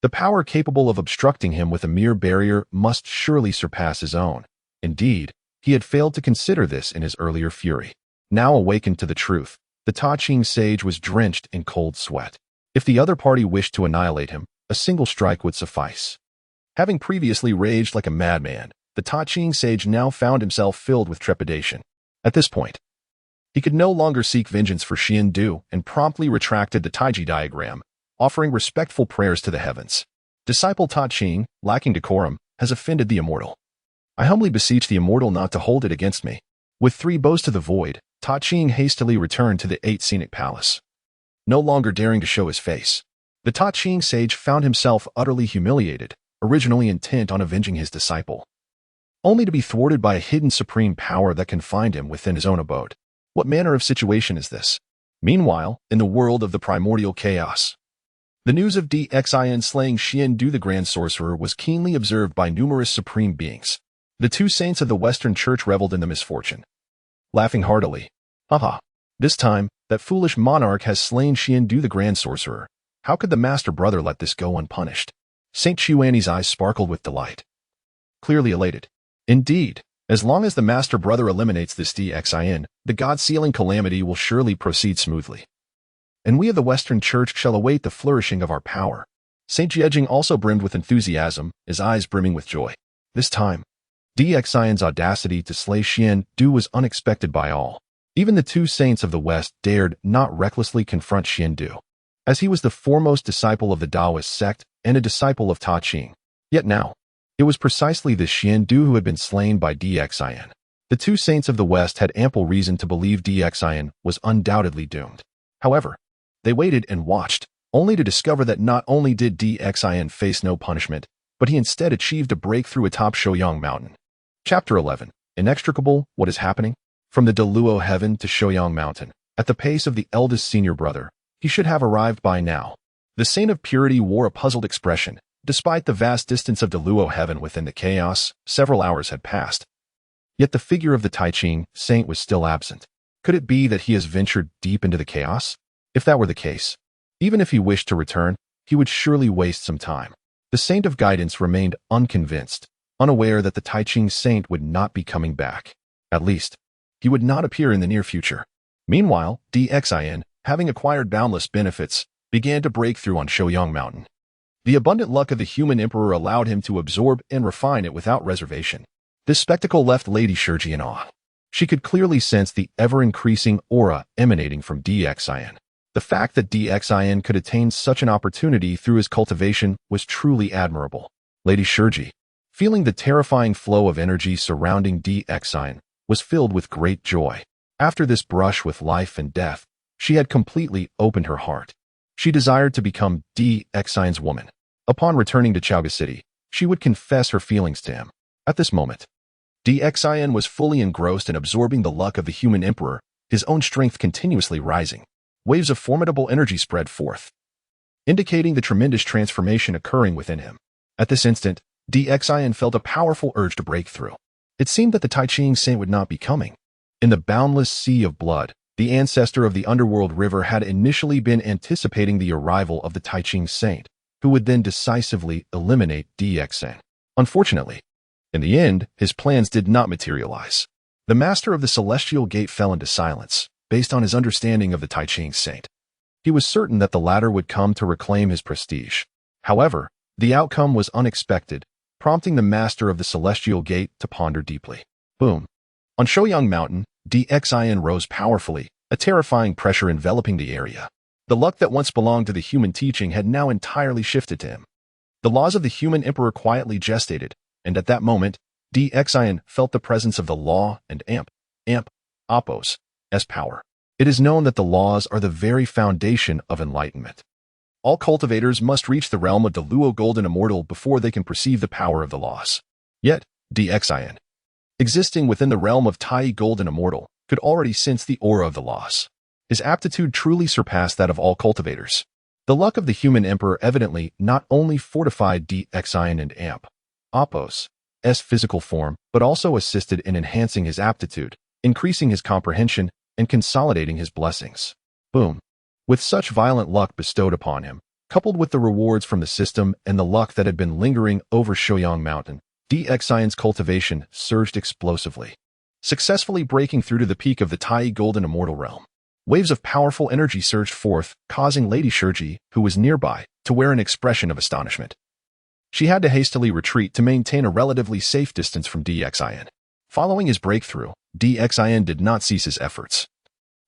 The power capable of obstructing him with a mere barrier must surely surpass his own. Indeed, he had failed to consider this in his earlier fury. Now awakened to the truth, the Ta Ching Sage was drenched in cold sweat. If the other party wished to annihilate him, a single strike would suffice. Having previously raged like a madman, the Ta Ching sage now found himself filled with trepidation. At this point, he could no longer seek vengeance for Xian Du and promptly retracted the Taiji diagram, offering respectful prayers to the heavens. Disciple Ta Ching, lacking decorum, has offended the immortal. I humbly beseech the immortal not to hold it against me. With 3 bows to the void, Ta Ching hastily returned to the 8 scenic palace. No longer daring to show his face, the Ta Ching sage found himself utterly humiliated, originally intent on avenging his disciple, only to be thwarted by a hidden supreme power that confined him within his own abode. What manner of situation is this? Meanwhile, in the world of the primordial chaos, the news of DXIN slaying Xian Du the Grand Sorcerer was keenly observed by numerous supreme beings. The 2 saints of the Western Church reveled in the misfortune, laughing heartily. Haha, this time, that foolish monarch has slain Xian Du the Grand Sorcerer. How could the Master Brother let this go unpunished? Saint Chuani's eyes sparkled with delight, clearly elated. Indeed, as long as the Master Brother eliminates this DXIN, the God-sealing calamity will surely proceed smoothly, and we of the Western Church shall await the flourishing of our power. Saint Jiejing also brimmed with enthusiasm, his eyes brimming with joy. This time, DXIN's audacity to slay Xian Du was unexpected by all. Even the 2 saints of the West dared not recklessly confront Xian Du, as he was the foremost disciple of the Taoist sect and a disciple of Ta Ching. Yet now, it was precisely this Xian Du who had been slain by DXIN. The 2 saints of the West had ample reason to believe DXIN was undoubtedly doomed. However, they waited and watched, only to discover that not only did DXIN face no punishment, but he instead achieved a breakthrough atop Shouyang Mountain. Chapter 11. Inextricable, what is happening? From the Deluo heaven to Shouyang Mountain, at the pace of the eldest senior brother, he should have arrived by now. The Saint of Purity wore a puzzled expression. Despite the vast distance of Deluo heaven within the chaos, several hours had passed. Yet the figure of the Tai Ching saint was still absent. Could it be that he has ventured deep into the chaos? If that were the case, even if he wished to return, he would surely waste some time. The Saint of Guidance remained unconvinced, unaware that the Tai Ching saint would not be coming back. At least, he would not appear in the near future. Meanwhile, DXIN, having acquired boundless benefits, began to break through on Shouyang Mountain. The abundant luck of the human emperor allowed him to absorb and refine it without reservation. This spectacle left Lady Shiji in awe. She could clearly sense the ever-increasing aura emanating from DXIN. The fact that DXIN could attain such an opportunity through his cultivation was truly admirable. Lady Shiji, feeling the terrifying flow of energy surrounding DXIN, was filled with great joy. After this brush with life and death, she had completely opened her heart. She desired to become DXIN's woman. Upon returning to Chaoga City, she would confess her feelings to him. At this moment, DXIN was fully engrossed in absorbing the luck of the human emperor, his own strength continuously rising. Waves of formidable energy spread forth, indicating the tremendous transformation occurring within him. At this instant, DXIN felt a powerful urge to break through. It seemed that the Tai Ching saint would not be coming. In the boundless sea of blood, the ancestor of the underworld river had initially been anticipating the arrival of the Tai Ching saint, who would then decisively eliminate DXIN. Unfortunately, in the end, his plans did not materialize. The master of the Celestial Gate fell into silence, based on his understanding of the Tai Ching saint. He was certain that the latter would come to reclaim his prestige. However, the outcome was unexpected, prompting the master of the Celestial Gate to ponder deeply. Boom. On Shouyang Mountain, DXIN rose powerfully, a terrifying pressure enveloping the area. The luck that once belonged to the human teaching had now entirely shifted to him. The laws of the human emperor quietly gestated, and at that moment, DXIN felt the presence of the law and Oppos, as power. It is known that the laws are the very foundation of enlightenment. All cultivators must reach the realm of Deluo Golden Immortal before they can perceive the power of the laws. Yet, DXIN, existing within the realm of Tai Golden Immortal, could already sense the aura of the laws. His aptitude truly surpassed that of all cultivators. The luck of the human emperor evidently not only fortified DXIN and Oppos' physical form, but also assisted in enhancing his aptitude, increasing his comprehension, and consolidating his blessings. Boom. With such violent luck bestowed upon him, coupled with the rewards from the system and the luck that had been lingering over Shouyang Mountain, DXIN's cultivation surged explosively, successfully breaking through to the peak of the Tai Golden Immortal realm. Waves of powerful energy surged forth, causing Lady Shiji, who was nearby, to wear an expression of astonishment. She had to hastily retreat to maintain a relatively safe distance from Xin. Following his breakthrough, Xin did not cease his efforts.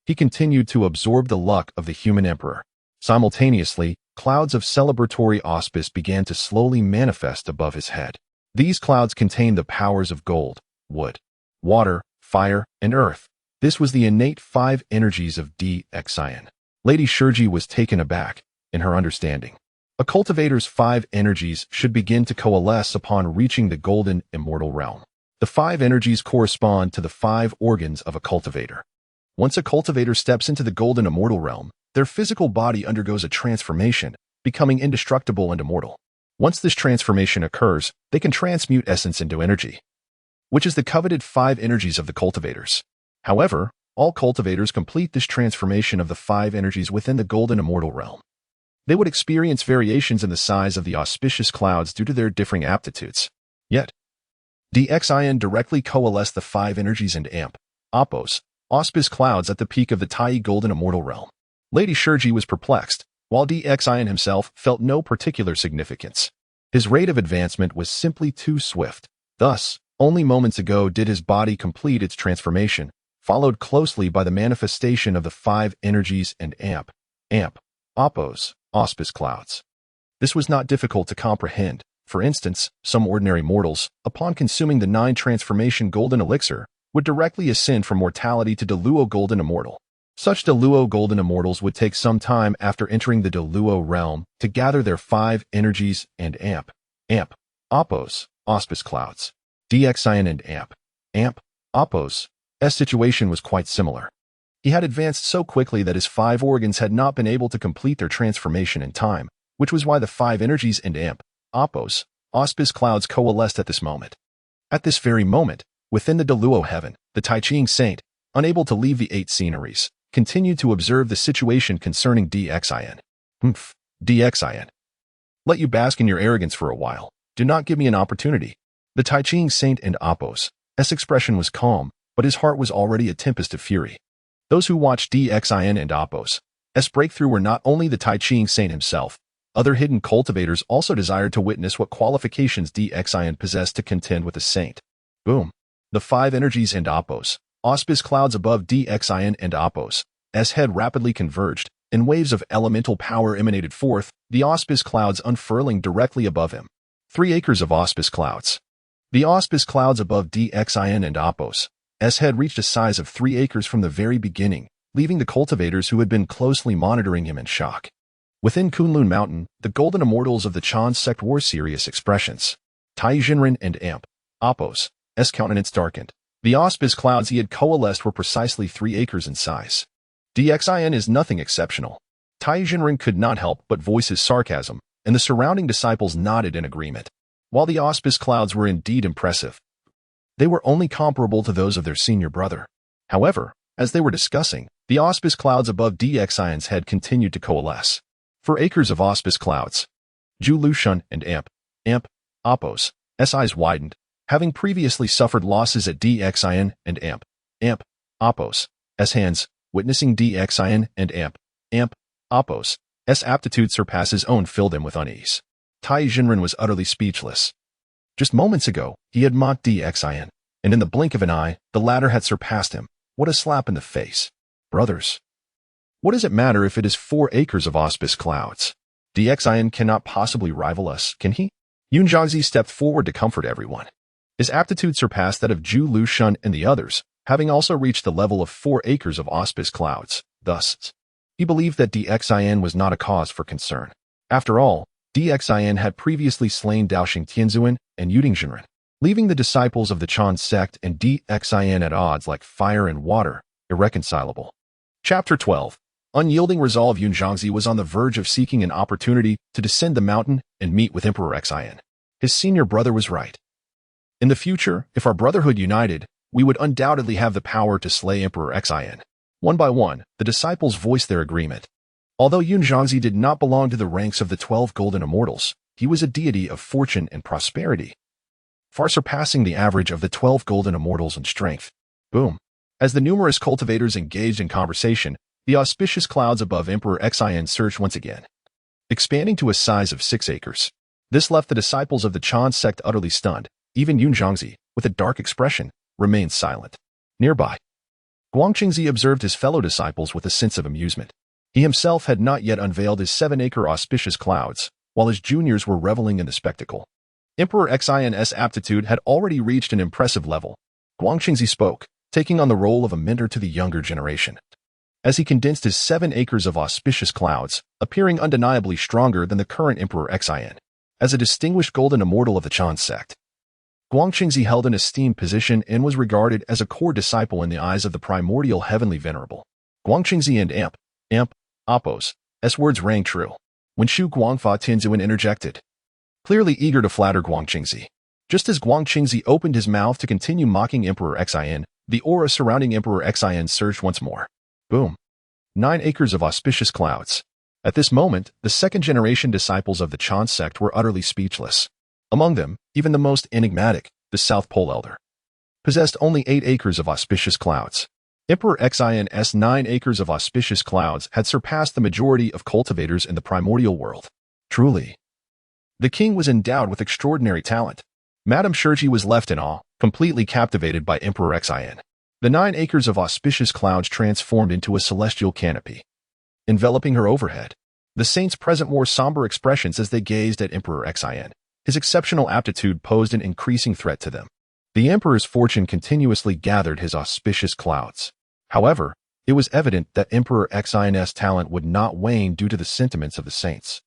He continued to absorb the luck of the human emperor. Simultaneously, clouds of celebratory auspice began to slowly manifest above his head. These clouds contained the powers of gold, wood, water, fire, and earth. This was the innate 5 energies of Xin. Lady Shiji was taken aback in her understanding. A cultivator's 5 energies should begin to coalesce upon reaching the golden immortal realm. The 5 energies correspond to the 5 organs of a cultivator. Once a cultivator steps into the golden immortal realm, their physical body undergoes a transformation, becoming indestructible and immortal. Once this transformation occurs, they can transmute essence into energy, which is the coveted 5 energies of the cultivators. However, all cultivators complete this transformation of the 5 energies within the golden immortal realm. They would experience variations in the size of the auspicious clouds due to their differing aptitudes. Yet, Xin directly coalesced the 5 energies and auspice clouds at the peak of the Tai golden immortal realm. Lady Shiji was perplexed, while Xin himself felt no particular significance. His rate of advancement was simply too swift. Thus, only moments ago did his body complete its transformation, followed closely by the manifestation of the 5 energies and auspice clouds. This was not difficult to comprehend. For instance, some ordinary mortals, upon consuming the 9 transformation golden elixir, would directly ascend from mortality to Deluo golden immortal. Such Deluo golden immortals would take some time after entering the Deluo realm to gather their 5 energies and auspice clouds. Xin and auspice's situation was quite similar. He had advanced so quickly that his 5 organs had not been able to complete their transformation in time, which was why the 5 energies and auspice clouds coalesced at this moment. At this very moment, within the Deluo heaven, the Taiching saint, unable to leave the 8 sceneries, continued to observe the situation concerning Xin. Xin. Let you bask in your arrogance for a while. Do not give me an opportunity. The Taiching saint and auspice's expression was calm, but his heart was already a tempest of fury. Those who watched Xin and auspice's breakthrough were not only the Taiching saint himself. Other hidden cultivators also desired to witness what qualifications Xin possessed to contend with the saint. Boom. The 5 energies and auspice clouds above Xin and auspice's head rapidly converged, and waves of elemental power emanated forth, the auspice clouds unfurling directly above him. 3 acres of auspice clouds. The auspice clouds above Xin and auspice's head reached a size of 3 acres from the very beginning, leaving the cultivators who had been closely monitoring him in shock. Within Kunlun Mountain, the golden immortals of the Chan sect wore serious expressions. Tai Jinren and auspice's countenance darkened. The auspice clouds he had coalesced were precisely 3 acres in size. Xin is nothing exceptional. Tai Jinren could not help but voice his sarcasm, and the surrounding disciples nodded in agreement. While the auspice clouds were indeed impressive, they were only comparable to those of their senior brother. However, as they were discussing, the auspice clouds above Xin's head continued to coalesce. 4 acres of auspice clouds. Zhu Lushun and auspice's eyes widened, having previously suffered losses at Xin and auspice's hands, witnessing Xin and auspice's aptitude surpass his own filled him with unease. Tai Jinren was utterly speechless. Just moments ago, he had mocked Xin, and in the blink of an eye, the latter had surpassed him. What a slap in the face. Brothers, what does it matter if it is 4 acres of auspice clouds? Xin cannot possibly rival us, can he? Yun Zhangzi stepped forward to comfort everyone. His aptitude surpassed that of Zhu Lushun and the others, having also reached the level of 4 acres of auspice clouds. Thus, he believed that Xin was not a cause for concern. After all, Xin had previously slain Daoxing Tianzuan and Yuding Jinren, leaving the disciples of the Chan sect and Xin at odds like fire and water, irreconcilable. Chapter 12. Unyielding resolve. Yun Zhangzi was on the verge of seeking an opportunity to descend the mountain and meet with Emperor Xin. His senior brother was right. In the future, if our brotherhood united, we would undoubtedly have the power to slay Emperor Xin. One by one, the disciples voiced their agreement. Although Yun Zhangzi did not belong to the ranks of the 12 golden immortals, he was a deity of fortune and prosperity, far surpassing the average of the 12 golden immortals in strength. Boom. As the numerous cultivators engaged in conversation, the auspicious clouds above Emperor Xin surged once again, expanding to a size of 6 acres. This left the disciples of the Chan sect utterly stunned. Even Yun Zhangzi, with a dark expression, remained silent. Nearby, Guang Qingzi observed his fellow disciples with a sense of amusement. He himself had not yet unveiled his 7-acre auspicious clouds, while his juniors were reveling in the spectacle. Emperor Xin's aptitude had already reached an impressive level. Guang Qingzi spoke, taking on the role of a mentor to the younger generation. As he condensed his 7 acres of auspicious clouds, appearing undeniably stronger than the current Emperor Xin, as a distinguished golden immortal of the Chan sect. Guang Qingzi held an esteemed position and was regarded as a core disciple in the eyes of the primordial heavenly venerable. Guang Qingzi and Amp, Oppos, S words rang true. When Shu Guangfa Tianzuan interjected, clearly eager to flatter Guang Qingzi. Just as Guang Qingzi opened his mouth to continue mocking Emperor Xin, the aura surrounding Emperor Xin surged once more. Boom. 9 acres of auspicious clouds. At this moment, the second-generation disciples of the Chan sect were utterly speechless. Among them, even the most enigmatic, the South Pole Elder, possessed only 8 acres of auspicious clouds. Emperor Xin's 9 acres of auspicious clouds had surpassed the majority of cultivators in the primordial world. Truly, the king was endowed with extraordinary talent. Madame Shurji was left in awe, completely captivated by Emperor Xin. The 9 acres of auspicious clouds transformed into a celestial canopy, enveloping her overhead. The saints present wore somber expressions as they gazed at Emperor Xin. His exceptional aptitude posed an increasing threat to them. The emperor's fortune continuously gathered his auspicious clouds. However, it was evident that Emperor Xin's talent would not wane due to the sentiments of the saints.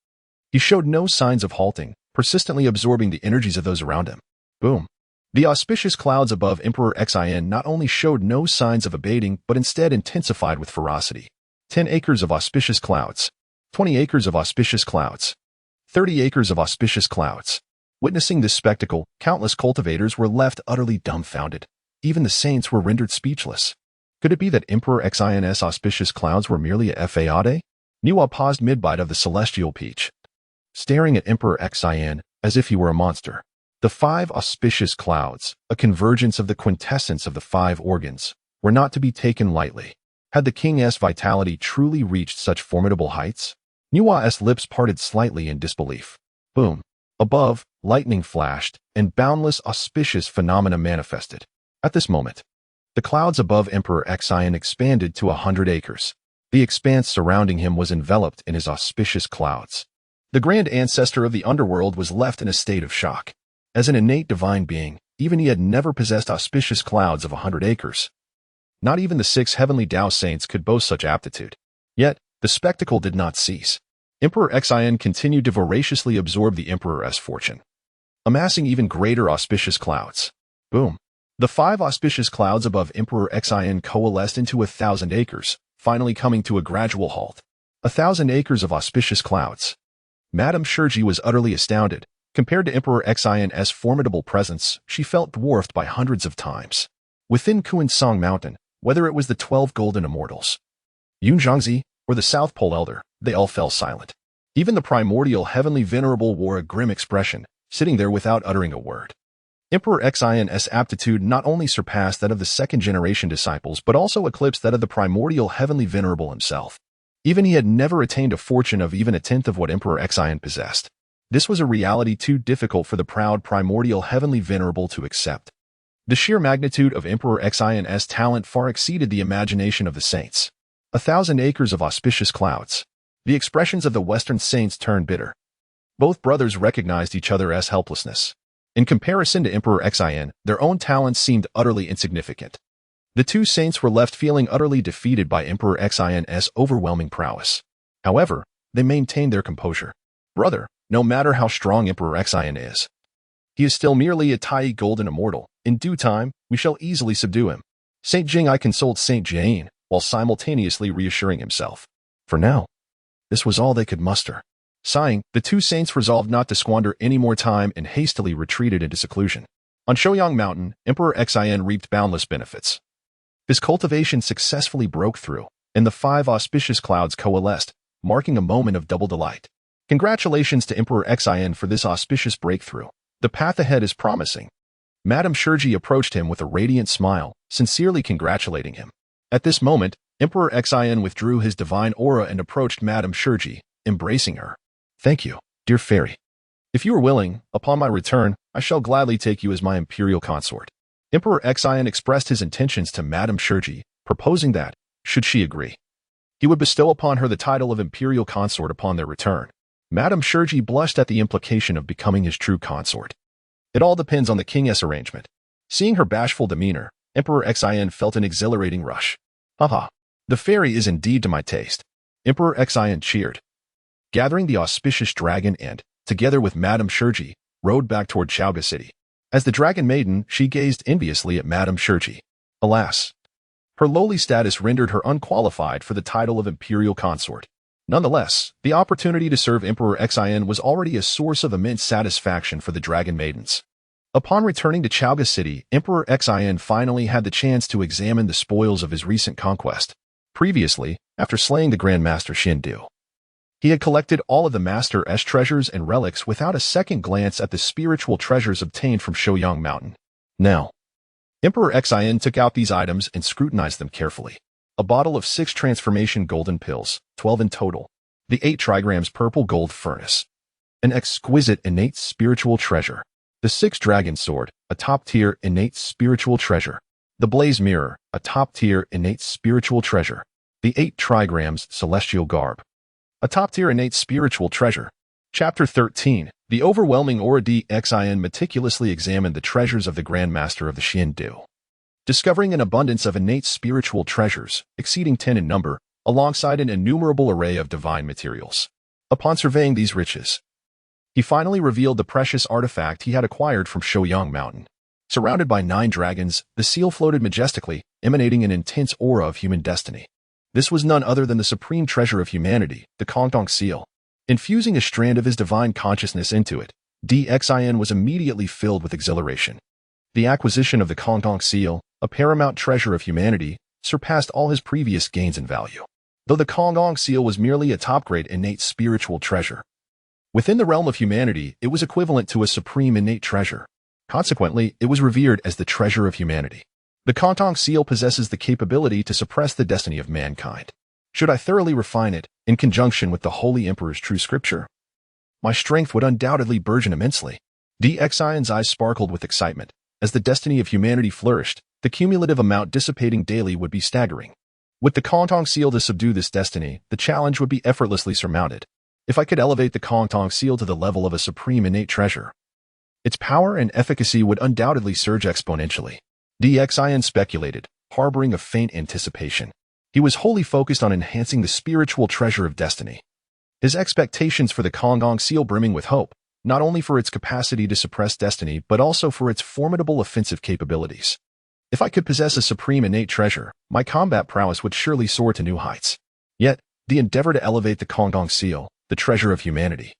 He showed no signs of halting, persistently absorbing the energies of those around him. Boom. The auspicious clouds above Emperor Xin not only showed no signs of abating but instead intensified with ferocity. 10 acres of auspicious clouds. 20 acres of auspicious clouds. 30 acres of auspicious clouds. Witnessing this spectacle, countless cultivators were left utterly dumbfounded. Even the saints were rendered speechless. Could it be that Emperor Xin's auspicious clouds were merely a fade? Niwa paused mid-bite of the celestial peach, staring at Emperor Xin as if he were a monster. The 5 auspicious clouds, a convergence of the quintessence of the 5 organs, were not to be taken lightly. Had the king's vitality truly reached such formidable heights? Niwa's lips parted slightly in disbelief. Boom. Above, lightning flashed, and boundless auspicious phenomena manifested. At this moment, the clouds above Emperor Xin expanded to 100 acres. The expanse surrounding him was enveloped in his auspicious clouds. The grand ancestor of the underworld was left in a state of shock. As an innate divine being, even he had never possessed auspicious clouds of 100 acres. Not even the 6 heavenly Tao saints could boast such aptitude. Yet, the spectacle did not cease. Emperor Xin continued to voraciously absorb the emperor's fortune, amassing even greater auspicious clouds. Boom. The 5 auspicious clouds above Emperor Xin coalesced into 1,000 acres, finally coming to a gradual halt. 1,000 acres of auspicious clouds. Madame Shurji was utterly astounded. Compared to Emperor Xin's formidable presence, she felt dwarfed by hundreds of times. Within Kuansong Mountain, whether it was the 12 golden immortals, Yun Zhangzi, or the South Pole Elder, they all fell silent. Even the primordial heavenly venerable wore a grim expression, sitting there without uttering a word. Emperor Xin's aptitude not only surpassed that of the second-generation disciples but also eclipsed that of the primordial heavenly venerable himself. Even he had never attained a fortune of even a tenth of what Emperor Xin possessed. This was a reality too difficult for the proud primordial heavenly venerable to accept. The sheer magnitude of Emperor Xin's talent far exceeded the imagination of the saints. 1,000 acres of auspicious clouds. The expressions of the Western saints turned bitter. Both brothers recognized each other as helplessness. In comparison to Emperor Xin, their own talents seemed utterly insignificant. The 2 saints were left feeling utterly defeated by Emperor Xin's overwhelming prowess. However, they maintained their composure. Brother, no matter how strong Emperor Xin is, he is still merely a tiny golden immortal. In due time, we shall easily subdue him. Saint Jing consoled Saint Jane, while simultaneously reassuring himself. For now, this was all they could muster. Sighing, the 2 saints resolved not to squander any more time and hastily retreated into seclusion. On Shouyang Mountain, Emperor Xin reaped boundless benefits. His cultivation successfully broke through, and the 5 auspicious clouds coalesced, marking a moment of double delight. Congratulations to Emperor Xin for this auspicious breakthrough. The path ahead is promising. Madame Shurji approached him with a radiant smile, sincerely congratulating him. At this moment, Emperor Xin withdrew his divine aura and approached Madame Shurji, embracing her. Thank you, dear fairy. If you are willing, upon my return, I shall gladly take you as my imperial consort. Emperor Xian expressed his intentions to Madame Shurji, proposing that, should she agree, he would bestow upon her the title of imperial consort upon their return. Madame Shurji blushed at the implication of becoming his true consort. It all depends on the king's arrangement. Seeing her bashful demeanor, Emperor Xian felt an exhilarating rush. Haha, the fairy is indeed to my taste. Emperor Xian cheered. Gathering the auspicious dragon and, together with Madame Shurji, rode back toward Chaoga City. As the dragon maiden, she gazed enviously at Madame Shurji. Alas, her lowly status rendered her unqualified for the title of imperial consort. Nonetheless, the opportunity to serve Emperor Xian was already a source of immense satisfaction for the dragon maidens. Upon returning to Chaoga City, Emperor Xian finally had the chance to examine the spoils of his recent conquest. Previously, after slaying the Grand Master Xindu, he had collected all of the Master's treasures and relics without a second glance at the spiritual treasures obtained from Shouyang Mountain. Now, Emperor Xian took out these items and scrutinized them carefully. A bottle of 6 transformation golden pills, 12 in total. The 8 trigrams purple gold furnace. An exquisite innate spiritual treasure. The 6 dragon sword, a top-tier innate spiritual treasure. The blaze mirror, a top-tier innate spiritual treasure. The 8 trigrams celestial garb. A top-tier innate spiritual treasure. Chapter 13. The overwhelming Aura Xian meticulously examined the treasures of the Grand Master of the Xindu, discovering an abundance of innate spiritual treasures, exceeding 10 in number, alongside an innumerable array of divine materials. Upon surveying these riches, he finally revealed the precious artifact he had acquired from Shouyang Mountain. Surrounded by 9 dragons, the seal floated majestically, emanating an intense aura of human destiny. This was none other than the supreme treasure of humanity, the Honghuang seal. Infusing a strand of his divine consciousness into it, Xian was immediately filled with exhilaration. The acquisition of the Honghuang seal, a paramount treasure of humanity, surpassed all his previous gains in value. Though the Honghuang seal was merely a top-grade innate spiritual treasure, within the realm of humanity, it was equivalent to a supreme innate treasure. Consequently, it was revered as the treasure of humanity. The Honghuang seal possesses the capability to suppress the destiny of mankind. Should I thoroughly refine it, in conjunction with the Holy Emperor's true scripture, my strength would undoubtedly burgeon immensely. Xian's eyes sparkled with excitement. As the destiny of humanity flourished, the cumulative amount dissipating daily would be staggering. With the Honghuang seal to subdue this destiny, the challenge would be effortlessly surmounted. If I could elevate the Honghuang seal to the level of a supreme innate treasure, its power and efficacy would undoubtedly surge exponentially. Xian speculated, harboring a faint anticipation. He was wholly focused on enhancing the spiritual treasure of destiny. His expectations for the Honghuang seal brimming with hope, not only for its capacity to suppress destiny but also for its formidable offensive capabilities. If I could possess a supreme innate treasure, my combat prowess would surely soar to new heights. Yet, the endeavor to elevate the Honghuang seal, the treasure of humanity,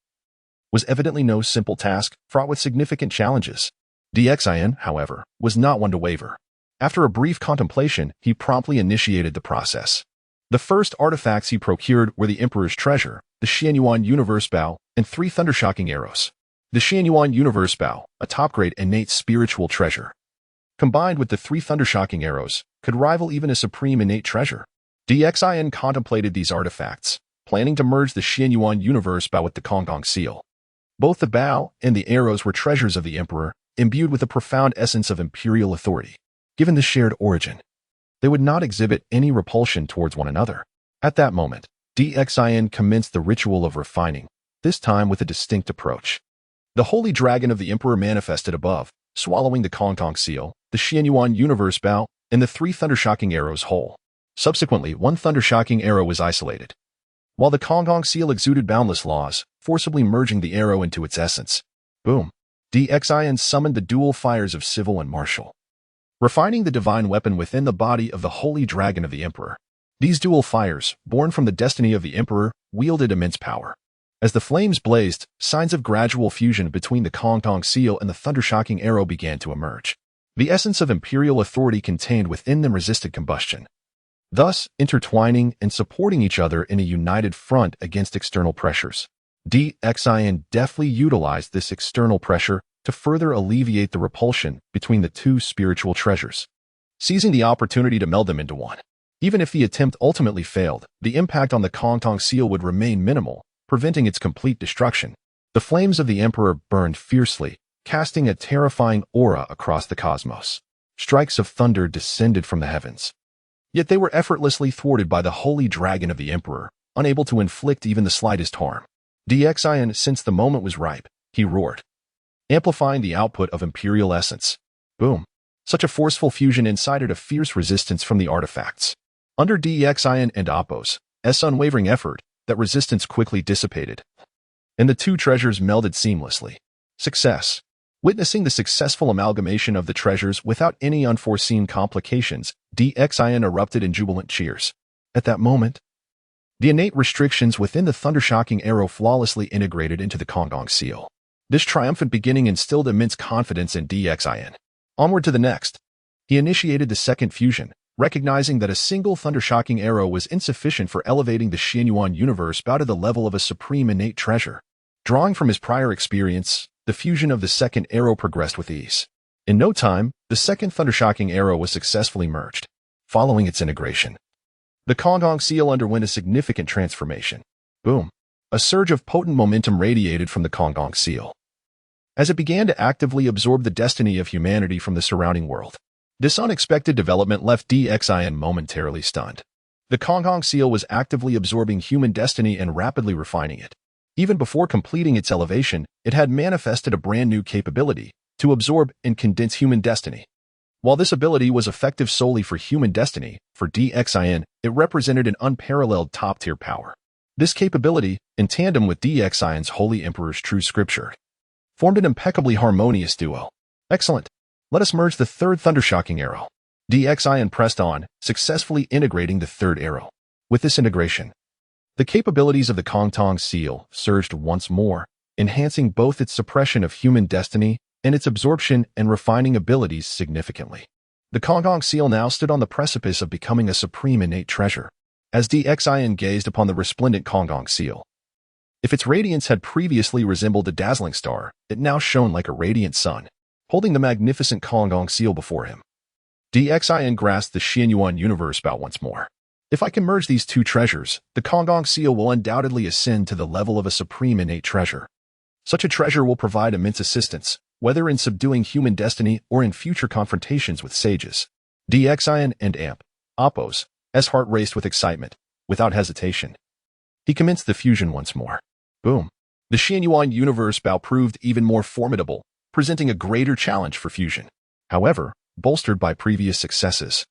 was evidently no simple task, fraught with significant challenges. Xian, however, was not one to waver. After a brief contemplation, he promptly initiated the process. The first artifacts he procured were the Emperor's treasure, the Xianyuan Universe Bow, and 3 thundershocking arrows. The Xianyuan Universe Bow, a top-grade innate spiritual treasure, combined with the 3 thundershocking arrows, could rival even a supreme innate treasure. Xian contemplated these artifacts, planning to merge the Xianyuan Universe Bow with the Honghuang seal. Both the bow and the arrows were treasures of the Emperor, imbued with a profound essence of imperial authority. Given the shared origin, they would not exhibit any repulsion towards one another. At that moment, Xian commenced the ritual of refining, this time with a distinct approach. The holy dragon of the Emperor manifested above, swallowing the Honghuang seal, the Xianyuan Universe Bow, and the 3 thundershocking arrows whole. Subsequently, 1 thundershocking arrow was isolated, while the Honghuang seal exuded boundless laws, forcibly merging the arrow into its essence. Boom! Xian summoned the dual fires of civil and martial, refining the divine weapon within the body of the holy dragon of the Emperor. These dual fires, born from the destiny of the Emperor, wielded immense power. As the flames blazed, signs of gradual fusion between the Honghuang seal and the thundershocking arrow began to emerge. The essence of imperial authority contained within them resisted combustion, thus intertwining and supporting each other in a united front against external pressures. Xian deftly utilized this external pressure to further alleviate the repulsion between the 2 spiritual treasures, seizing the opportunity to meld them into one. Even if the attempt ultimately failed, the impact on the Honghuang seal would remain minimal, preventing its complete destruction. The flames of the emperor burned fiercely, casting a terrifying aura across the cosmos. Strikes of thunder descended from the heavens. Yet they were effortlessly thwarted by the holy dragon of the emperor, unable to inflict even the slightest harm. Xin, since the moment was ripe, he roared, amplifying the output of imperial essence. Boom. Such a forceful fusion incited a fierce resistance from the artifacts. Under Xin and Appo's unwavering effort, that resistance quickly dissipated, and the two treasures melded seamlessly. Success. Witnessing the successful amalgamation of the treasures without any unforeseen complications, Xin erupted in jubilant cheers. At that moment, the innate restrictions within the thunder-shocking arrow flawlessly integrated into the Honghuang seal. This triumphant beginning instilled immense confidence in Xin. Onward to the next. He initiated the second fusion, recognizing that a single thunder-shocking arrow was insufficient for elevating the Xianyuan universe bow to the level of a supreme innate treasure. Drawing from his prior experience, the fusion of the second arrow progressed with ease. In no time, the second thunder-shocking arrow was successfully merged. Following its integration, the Honghuang seal underwent a significant transformation. Boom. A surge of potent momentum radiated from the Honghuang seal, as it began to actively absorb the destiny of humanity from the surrounding world. This unexpected development left Xin momentarily stunned. The Honghuang seal was actively absorbing human destiny and rapidly refining it. Even before completing its elevation, it had manifested a brand new capability to absorb and condense human destiny. While this ability was effective solely for human destiny, for Xin, it represented an unparalleled top-tier power. This capability, in tandem with Xin's Holy Emperor's true scripture, formed an impeccably harmonious duo. Excellent. Let us merge the third thunder-shocking arrow. Xin pressed on, successfully integrating the third arrow. With this integration, the capabilities of the Honghuang seal surged once more, enhancing both its suppression of human destiny and its absorption and refining abilities significantly. The Honghuang seal now stood on the precipice of becoming a supreme innate treasure. As Xin gazed upon the resplendent Honghuang seal, if its radiance had previously resembled a dazzling star, it now shone like a radiant sun, holding the magnificent Honghuang seal before him. Xin grasped the Xianyuan universe bow once more. If I can merge these two treasures, the Honghuang seal will undoubtedly ascend to the level of a supreme innate treasure. Such a treasure will provide immense assistance, whether in subduing human destiny or in future confrontations with sages. Xin and Appo's heart raced with excitement. Without hesitation, he commenced the fusion once more. Boom. The Xianyuan universe bow proved even more formidable, presenting a greater challenge for fusion. However, bolstered by previous successes,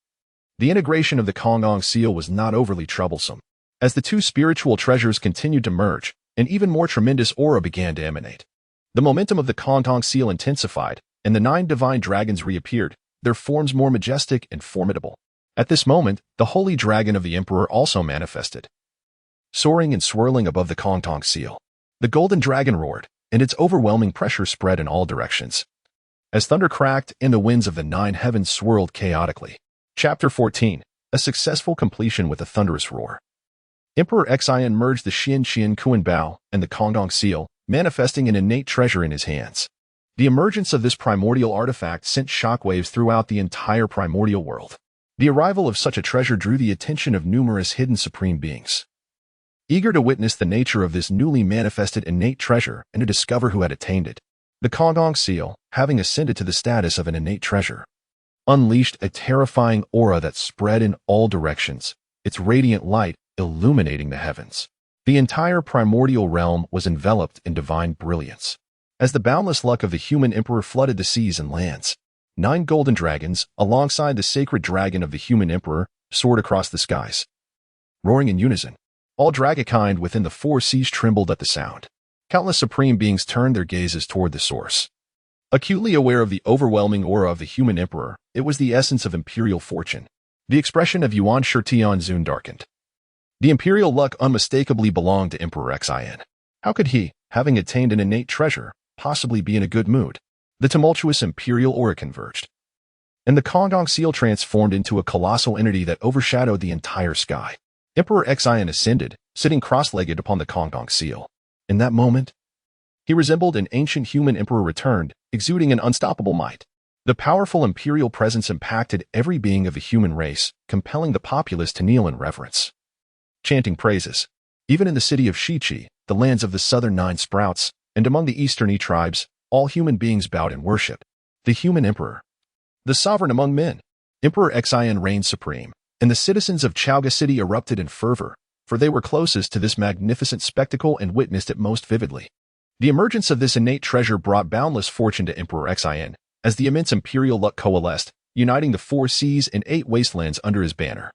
the integration of the Honghuang seal was not overly troublesome. As the two spiritual treasures continued to merge, an even more tremendous aura began to emanate. The momentum of the Honghuang seal intensified, and the 9 divine dragons reappeared, their forms more majestic and formidable. At this moment, the holy dragon of the emperor also manifested, soaring and swirling above the Honghuang seal. The golden dragon roared, and its overwhelming pressure spread in all directions, as thunder cracked and the winds of the 9 heavens swirled chaotically. Chapter 14. A successful completion with a thunderous roar. Emperor Xin merged the Xian Kuan Bao and the Honghuang seal, manifesting an innate treasure in his hands. The emergence of this primordial artifact sent shockwaves throughout the entire primordial world. The arrival of such a treasure drew the attention of numerous hidden supreme beings, eager to witness the nature of this newly manifested innate treasure and to discover who had attained it. The Honghuang seal, having ascended to the status of an innate treasure, unleashed a terrifying aura that spread in all directions, its radiant light illuminating the heavens. The entire primordial realm was enveloped in divine brilliance. As the boundless luck of the human emperor flooded the seas and lands, 9 golden dragons, alongside the sacred dragon of the human emperor, soared across the skies. Roaring in unison, all dragonkind within the 4 seas trembled at the sound. Countless supreme beings turned their gazes toward the source. Acutely aware of the overwhelming aura of the human emperor, it was the essence of imperial fortune. The expression of Yuan Shitian darkened. The imperial luck unmistakably belonged to Emperor Xin. How could he, having attained an innate treasure, possibly be in a good mood? The tumultuous imperial aura converged, and the Honghuang seal transformed into a colossal entity that overshadowed the entire sky. Emperor Xin ascended, sitting cross-legged upon the Honghuang seal. In that moment, he resembled an ancient human emperor returned, exuding an unstoppable might. The powerful imperial presence impacted every being of the human race, compelling the populace to kneel in reverence, chanting praises. Even in the city of Shichi, the lands of the southern 9 sprouts, and among the Eastern Yi tribes, all human beings bowed in worship. The human emperor. The sovereign among men. Emperor Xian reigned supreme, and the citizens of Chaoga City erupted in fervor, for they were closest to this magnificent spectacle and witnessed it most vividly. The emergence of this innate treasure brought boundless fortune to Emperor Xian, as the immense imperial luck coalesced, uniting the 4 seas and 8 wastelands under his banner.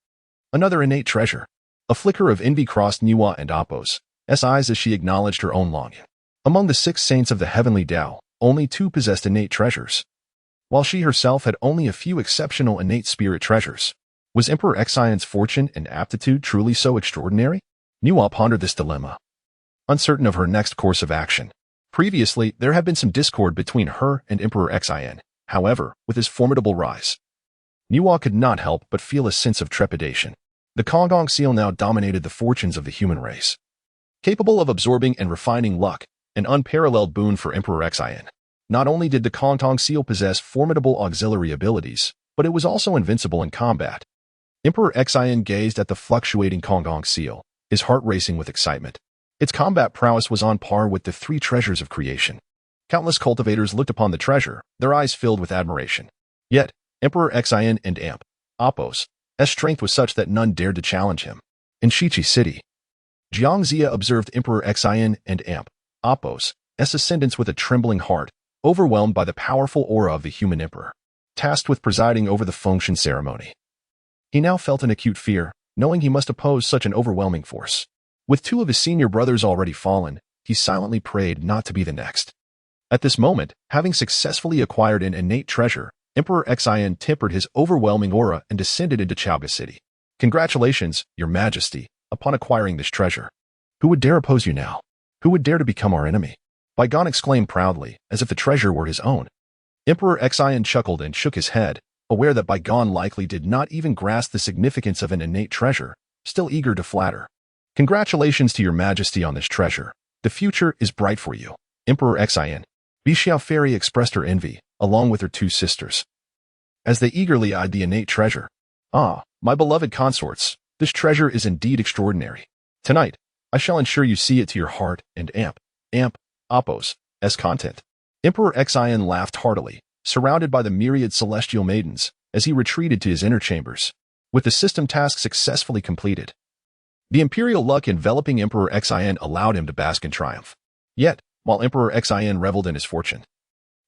Another innate treasure. A flicker of envy crossed Niwa and Appo's eyes as she acknowledged her own longing. Among the 6 saints of the heavenly Tao, only 2 possessed innate treasures, while she herself had only a few exceptional innate spirit treasures. Was Emperor Xian's fortune and aptitude truly so extraordinary? Niwa pondered this dilemma, uncertain of her next course of action. Previously, there had been some discord between her and Emperor Xian. However, with his formidable rise, Niwa could not help but feel a sense of trepidation. The Honghuang seal now dominated the fortunes of the human race. Capable of absorbing and refining luck, an unparalleled boon for Emperor Xian. Not only did the Honghuang seal possess formidable auxiliary abilities, but it was also invincible in combat. Emperor Xian gazed at the fluctuating Honghuang seal, his heart racing with excitement. Its combat prowess was on par with the 3 treasures of creation. Countless cultivators looked upon the treasure, their eyes filled with admiration. Yet, Emperor Xian and Appo's strength was such that none dared to challenge him. In Shiqi City, Jiangxia observed Emperor Xian and Appo's ascendants with a trembling heart, overwhelmed by the powerful aura of the human emperor, tasked with presiding over the function ceremony. He now felt an acute fear, knowing he must oppose such an overwhelming force. With 2 of his senior brothers already fallen, he silently prayed not to be the next. At this moment, having successfully acquired an innate treasure, Emperor Xian tempered his overwhelming aura and descended into Chaoga City. Congratulations, Your Majesty, upon acquiring this treasure. Who would dare oppose you now? Who would dare to become our enemy? Baigan exclaimed proudly, as if the treasure were his own. Emperor Xian chuckled and shook his head, aware that Baigan likely did not even grasp the significance of an innate treasure, still eager to flatter. Congratulations to Your Majesty on this treasure. The future is bright for you. Emperor Xian. Bixiao Fairy expressed her envy, along with her 2 sisters, as they eagerly eyed the innate treasure. Ah, my beloved consorts, this treasure is indeed extraordinary. Tonight, I shall ensure you see it to your heart and Appo's content. Emperor Xian laughed heartily, surrounded by the myriad celestial maidens, as he retreated to his inner chambers. With the system task successfully completed, the imperial luck enveloping Emperor Xian allowed him to bask in triumph. Yet, while Emperor Xian reveled in his fortune,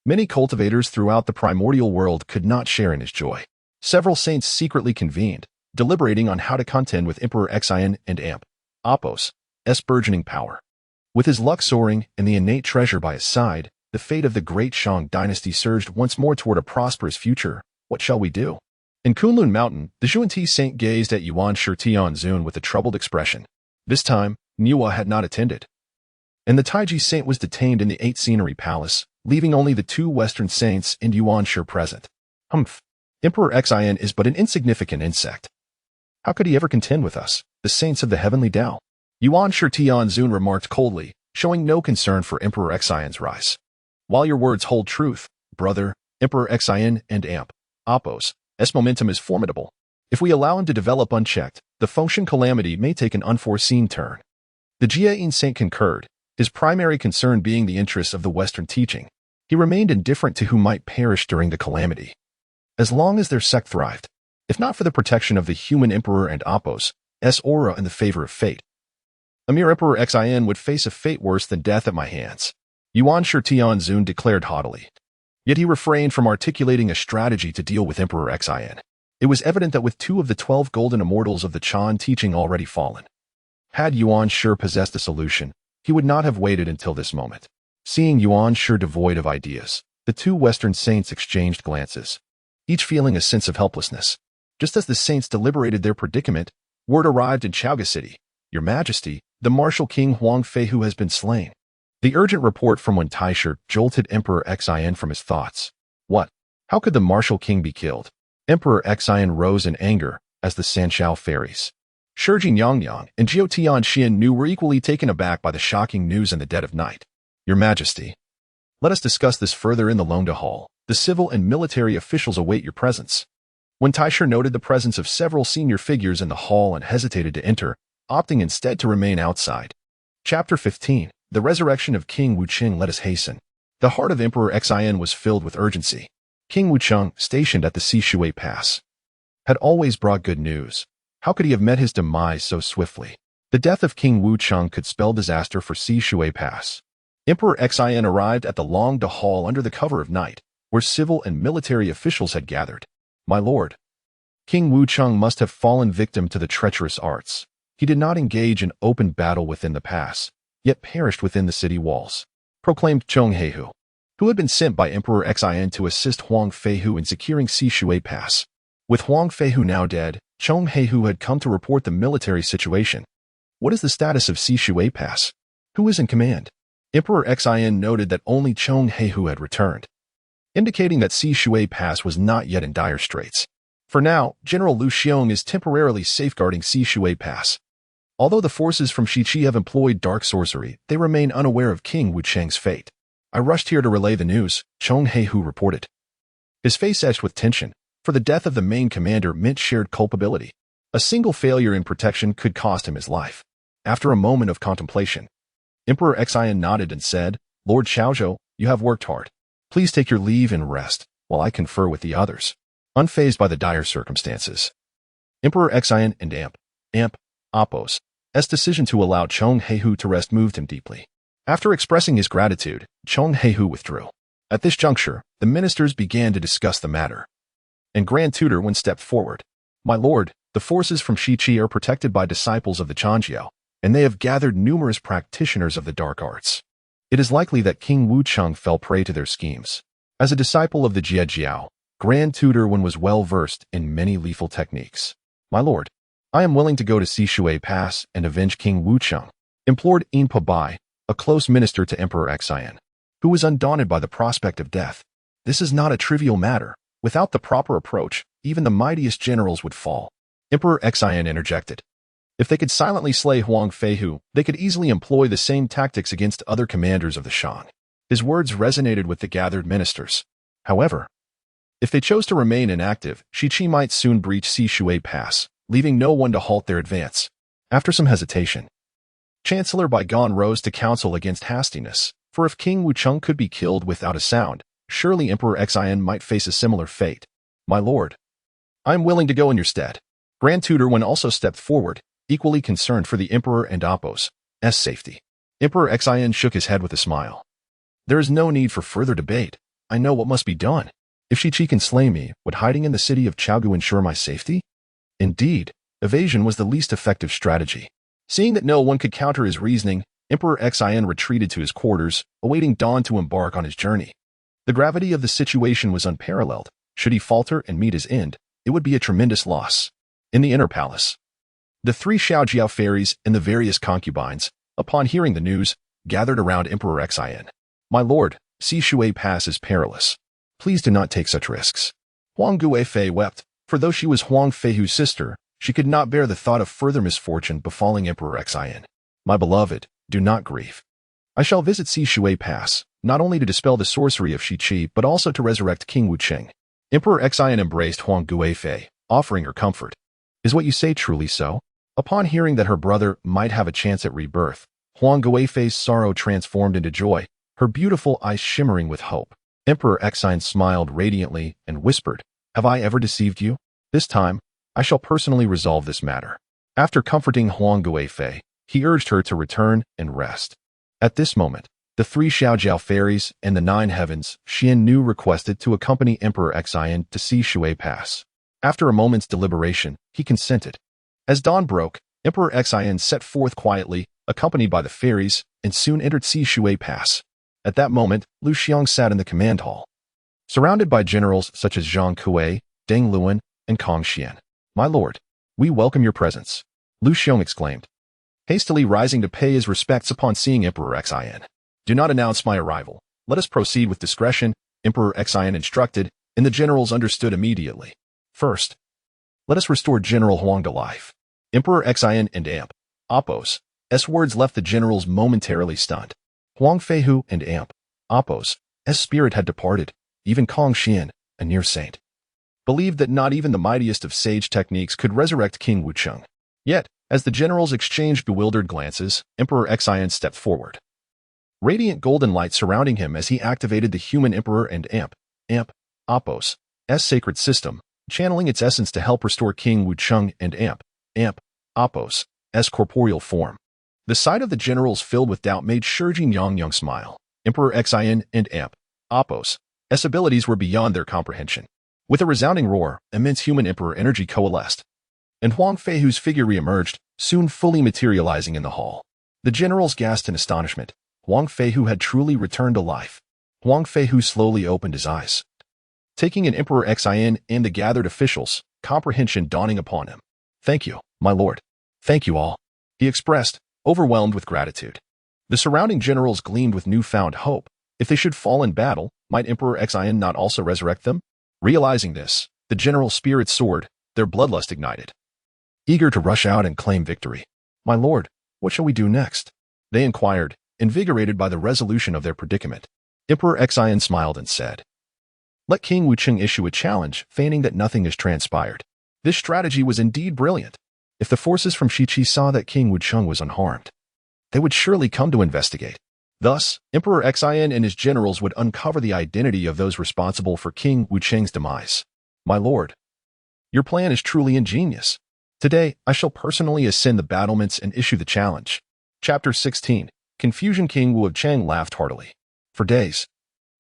many cultivators throughout the primordial world could not share in his joy. Several saints secretly convened, deliberating on how to contend with Emperor Xian and Appo's burgeoning power. With his luck soaring and the innate treasure by his side, the fate of the great Shang Dynasty surged once more toward a prosperous future. What shall we do? In Kunlun Mountain, the Zhuanti saint gazed at Yuan Shi Tianzun with a troubled expression. This time, Niwa had not attended, and the Taiji saint was detained in the 8 Scenery Palace, leaving only the 2 Western saints and Yuan Shi present. Emperor Xian is but an insignificant insect. How could he ever contend with us, the saints of the heavenly Tao? Yuan Shi Tianzun remarked coldly, showing no concern for Emperor Xian's rise. While your words hold truth, brother, Emperor Xian and Appo's momentum is formidable. If we allow him to develop unchecked, the function calamity may take an unforeseen turn. The Jiayin saint concurred, his primary concern being the interests of the Western teaching. He remained indifferent to who might perish during the calamity, as long as their sect thrived. If not for the protection of the human emperor and Appo's aura in the favor of fate, a mere Emperor Xian would face a fate worse than death at my hands. Yuan Shi Tianzun declared haughtily. Yet he refrained from articulating a strategy to deal with Emperor Xian. It was evident that with 2 of the 12 golden immortals of the Chan teaching already fallen, had Yuan Shi possessed a solution, he would not have waited until this moment. Seeing Yuan Shi devoid of ideas, the 2 Western saints exchanged glances, each feeling a sense of helplessness. Just as the saints deliberated their predicament, word arrived in Chaoga City. Your Majesty, the martial King Huang Feihu has been slain. The urgent report from Wen Taisher jolted Emperor Xian from his thoughts. What? How could the martial king be killed? Emperor Xian rose in anger as the Sanshao fairies, Shijing Yangyang and Jiao Tianxian Nu were equally taken aback by the shocking news in the dead of night. Your Majesty, let us discuss this further in the Longda Hall. The civil and military officials await your presence. When Taisher noted the presence of several senior figures in the hall and hesitated to enter, opting instead to remain outside. Chapter 15. The resurrection of King Wucheng let us hasten. The heart of Emperor Xin was filled with urgency. King Wucheng, stationed at the Sishui Pass, had always brought good news. How could he have met his demise so swiftly? The death of King Wucheng could spell disaster for Sishui Pass. Emperor Xin arrived at the Longda Hall under the cover of night, where civil and military officials had gathered. My lord, King Wucheng must have fallen victim to the treacherous arts. He did not engage in open battle within the pass, yet perished within the city walls, proclaimed Chong Heihu, who had been sent by Emperor Xin to assist Huang Feihu in securing Sishui Pass. With Huang Feihu now dead, Chong Heihu had come to report the military situation. What is the status of Sishui Pass? Who is in command? Emperor Xin noted that only Chong Heihu had returned, indicating that Sishui Pass was not yet in dire straits. For now, General Lu Xiong is temporarily safeguarding Sishui Pass. Although the forces from Shiqi have employed dark sorcery, they remain unaware of King Wucheng's fate. I rushed here to relay the news, Chong Heihu reported, his face etched with tension, for the death of the main commander meant shared culpability. A single failure in protection could cost him his life. After a moment of contemplation, Emperor Xin nodded and said, Lord Xiaozhou, you have worked hard. Please take your leave and rest, while I confer with the others. Unfazed by the dire circumstances, Emperor Xin and Apos' decision to allow Chong Heihu to rest moved him deeply. After expressing his gratitude, Chong Heihu withdrew. At this juncture, the ministers began to discuss the matter, and Grand Tutor Wen stepped forward. My lord, the forces from Shiqi are protected by disciples of the Chanjiao, and they have gathered numerous practitioners of the dark arts. It is likely that King Wucheng fell prey to their schemes. As a disciple of the Jiejiao, Grand Tutor Wen was well versed in many lethal techniques. My lord, I am willing to go to Sishui Pass and avenge King Wucheng, implored Yinpa Bai, a close minister to Emperor Xin, who was undaunted by the prospect of death. This is not a trivial matter. Without the proper approach, even the mightiest generals would fall. Emperor Xin interjected. If they could silently slay Huang Feihu, they could easily employ the same tactics against other commanders of the Shang. His words resonated with the gathered ministers. However, if they chose to remain inactive, Shiqi might soon breach Sishui Pass, leaving no one to halt their advance. After some hesitation, Chancellor Baigan rose to counsel against hastiness, for if King Wucheng could be killed without a sound, surely Emperor Xin might face a similar fate. My lord, I am willing to go in your stead. Grand Tutor Wen also stepped forward, equally concerned for the Emperor and Apos' safety. Emperor Xin shook his head with a smile. There is no need for further debate. I know what must be done. If Shiqi can slay me, would hiding in the city of Chaogu ensure my safety? Indeed, evasion was the least effective strategy. Seeing that no one could counter his reasoning, Emperor Xin retreated to his quarters, awaiting dawn to embark on his journey. The gravity of the situation was unparalleled. Should he falter and meet his end, it would be a tremendous loss. In the inner palace, the three Xiaojiao fairies and the various concubines, upon hearing the news, gathered around Emperor Xin. My lord, Sishui Pass is perilous. Please do not take such risks. Huang Guifei wept, for though she was Huang Feihu's sister, she could not bear the thought of further misfortune befalling Emperor Xin. My beloved, do not grieve. I shall visit Sishui Pass, not only to dispel the sorcery of Shiqi, but also to resurrect King Wucheng. Emperor Xin embraced Huang Guifei, offering her comfort. Is what you say truly so? Upon hearing that her brother might have a chance at rebirth, Huang Guifei's sorrow transformed into joy, her beautiful eyes shimmering with hope. Emperor Xin smiled radiantly and whispered, Have I ever deceived you? This time, I shall personally resolve this matter. After comforting Huang Guifei, he urged her to return and rest. At this moment, the three Xiaojiao fairies and the 9 heavens, Xian Nu requested to accompany Emperor Xin to Sishui Pass. After a moment's deliberation, he consented. As dawn broke, Emperor Xin set forth quietly, accompanied by the fairies, and soon entered Sishui Pass. At that moment, Lu Xiong sat in the command hall, surrounded by generals such as Zhang Kuei, Deng Luan, and Kong Xian. My lord, we welcome your presence, Lu Xiong exclaimed, hastily rising to pay his respects upon seeing Emperor Xin. Do not announce my arrival. Let us proceed with discretion, Emperor Xin instructed, and the generals understood immediately. First, let us restore General Huang to life. Emperor Xin and Apos' words left the generals momentarily stunned. Huang Feihu and Apos' spirit had departed. Even Kong Xian, a near saint, believed that not even the mightiest of sage techniques could resurrect King Wucheng. Yet, as the generals exchanged bewildered glances, Emperor Xin stepped forward. radiant golden light surrounding him as he activated the human emperor and Apos' sacred system, channeling its essence to help restore King Wucheng and Apos' corporeal form. The sight of the generals filled with doubt made Shi Jingyang smile. Emperor Xin and Apos' abilities were beyond their comprehension. With a resounding roar, immense human emperor energy coalesced, and Huang Fei, whose figure re-emerged, soon fully materializing in the hall. The generals gasped in astonishment. Huang Fei, who had truly returned to life. Huang Fei, who slowly opened his eyes, taking in Emperor Xin and the gathered officials, comprehension dawning upon him. "Thank you, my lord. Thank you all," he expressed, overwhelmed with gratitude. The surrounding generals gleamed with newfound hope. If they should fall in battle, might Emperor Xin not also resurrect them? Realizing this, the generals' spirits soared, their bloodlust ignited, eager to rush out and claim victory. "My lord, what shall we do next?" they inquired, invigorated by the resolution of their predicament. Emperor Xin smiled and said, "Let King Wucheng issue a challenge, feigning that nothing has transpired." This strategy was indeed brilliant. If the forces from Shiqi saw that King Wucheng was unharmed, they would surely come to investigate. Thus, Emperor Xin and his generals would uncover the identity of those responsible for King Wucheng's demise. "My lord, your plan is truly ingenious. Today, I shall personally ascend the battlements and issue the challenge." Chapter 16. Confusion. King Wu of Cheng laughed heartily. For days,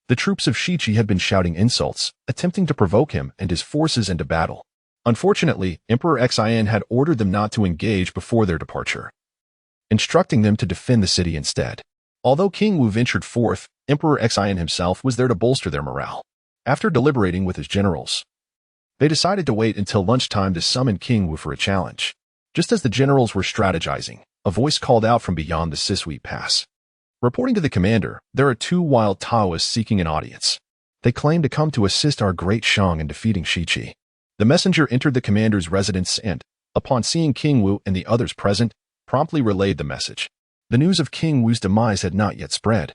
the troops of Shiqi had been shouting insults, attempting to provoke him and his forces into battle. Unfortunately, Emperor Xin had ordered them not to engage before their departure, instructing them to defend the city instead. Although King Wu ventured forth, Emperor Xin himself was there to bolster their morale. After deliberating with his generals, they decided to wait until lunchtime to summon King Wu for a challenge. Just as the generals were strategizing, a voice called out from beyond the Sisui Pass. Reporting to the commander, "There are 2 wild Taoists seeking an audience. They claim to come to assist our great Shang in defeating Shiqi." The messenger entered the commander's residence and, upon seeing King Wu and the others present, promptly relayed the message. The news of King Wu's demise had not yet spread,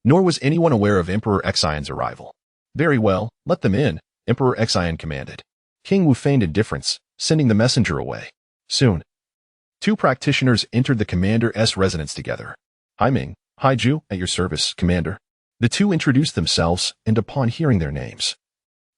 nor was anyone aware of Emperor Xion's arrival. "Very well, let them in," Emperor Xion commanded. King Wu feigned indifference, sending the messenger away. Soon, 2 practitioners entered the commander's residence together. "Haiming, Haiju, at your service, commander." The 2 introduced themselves, and upon hearing their names,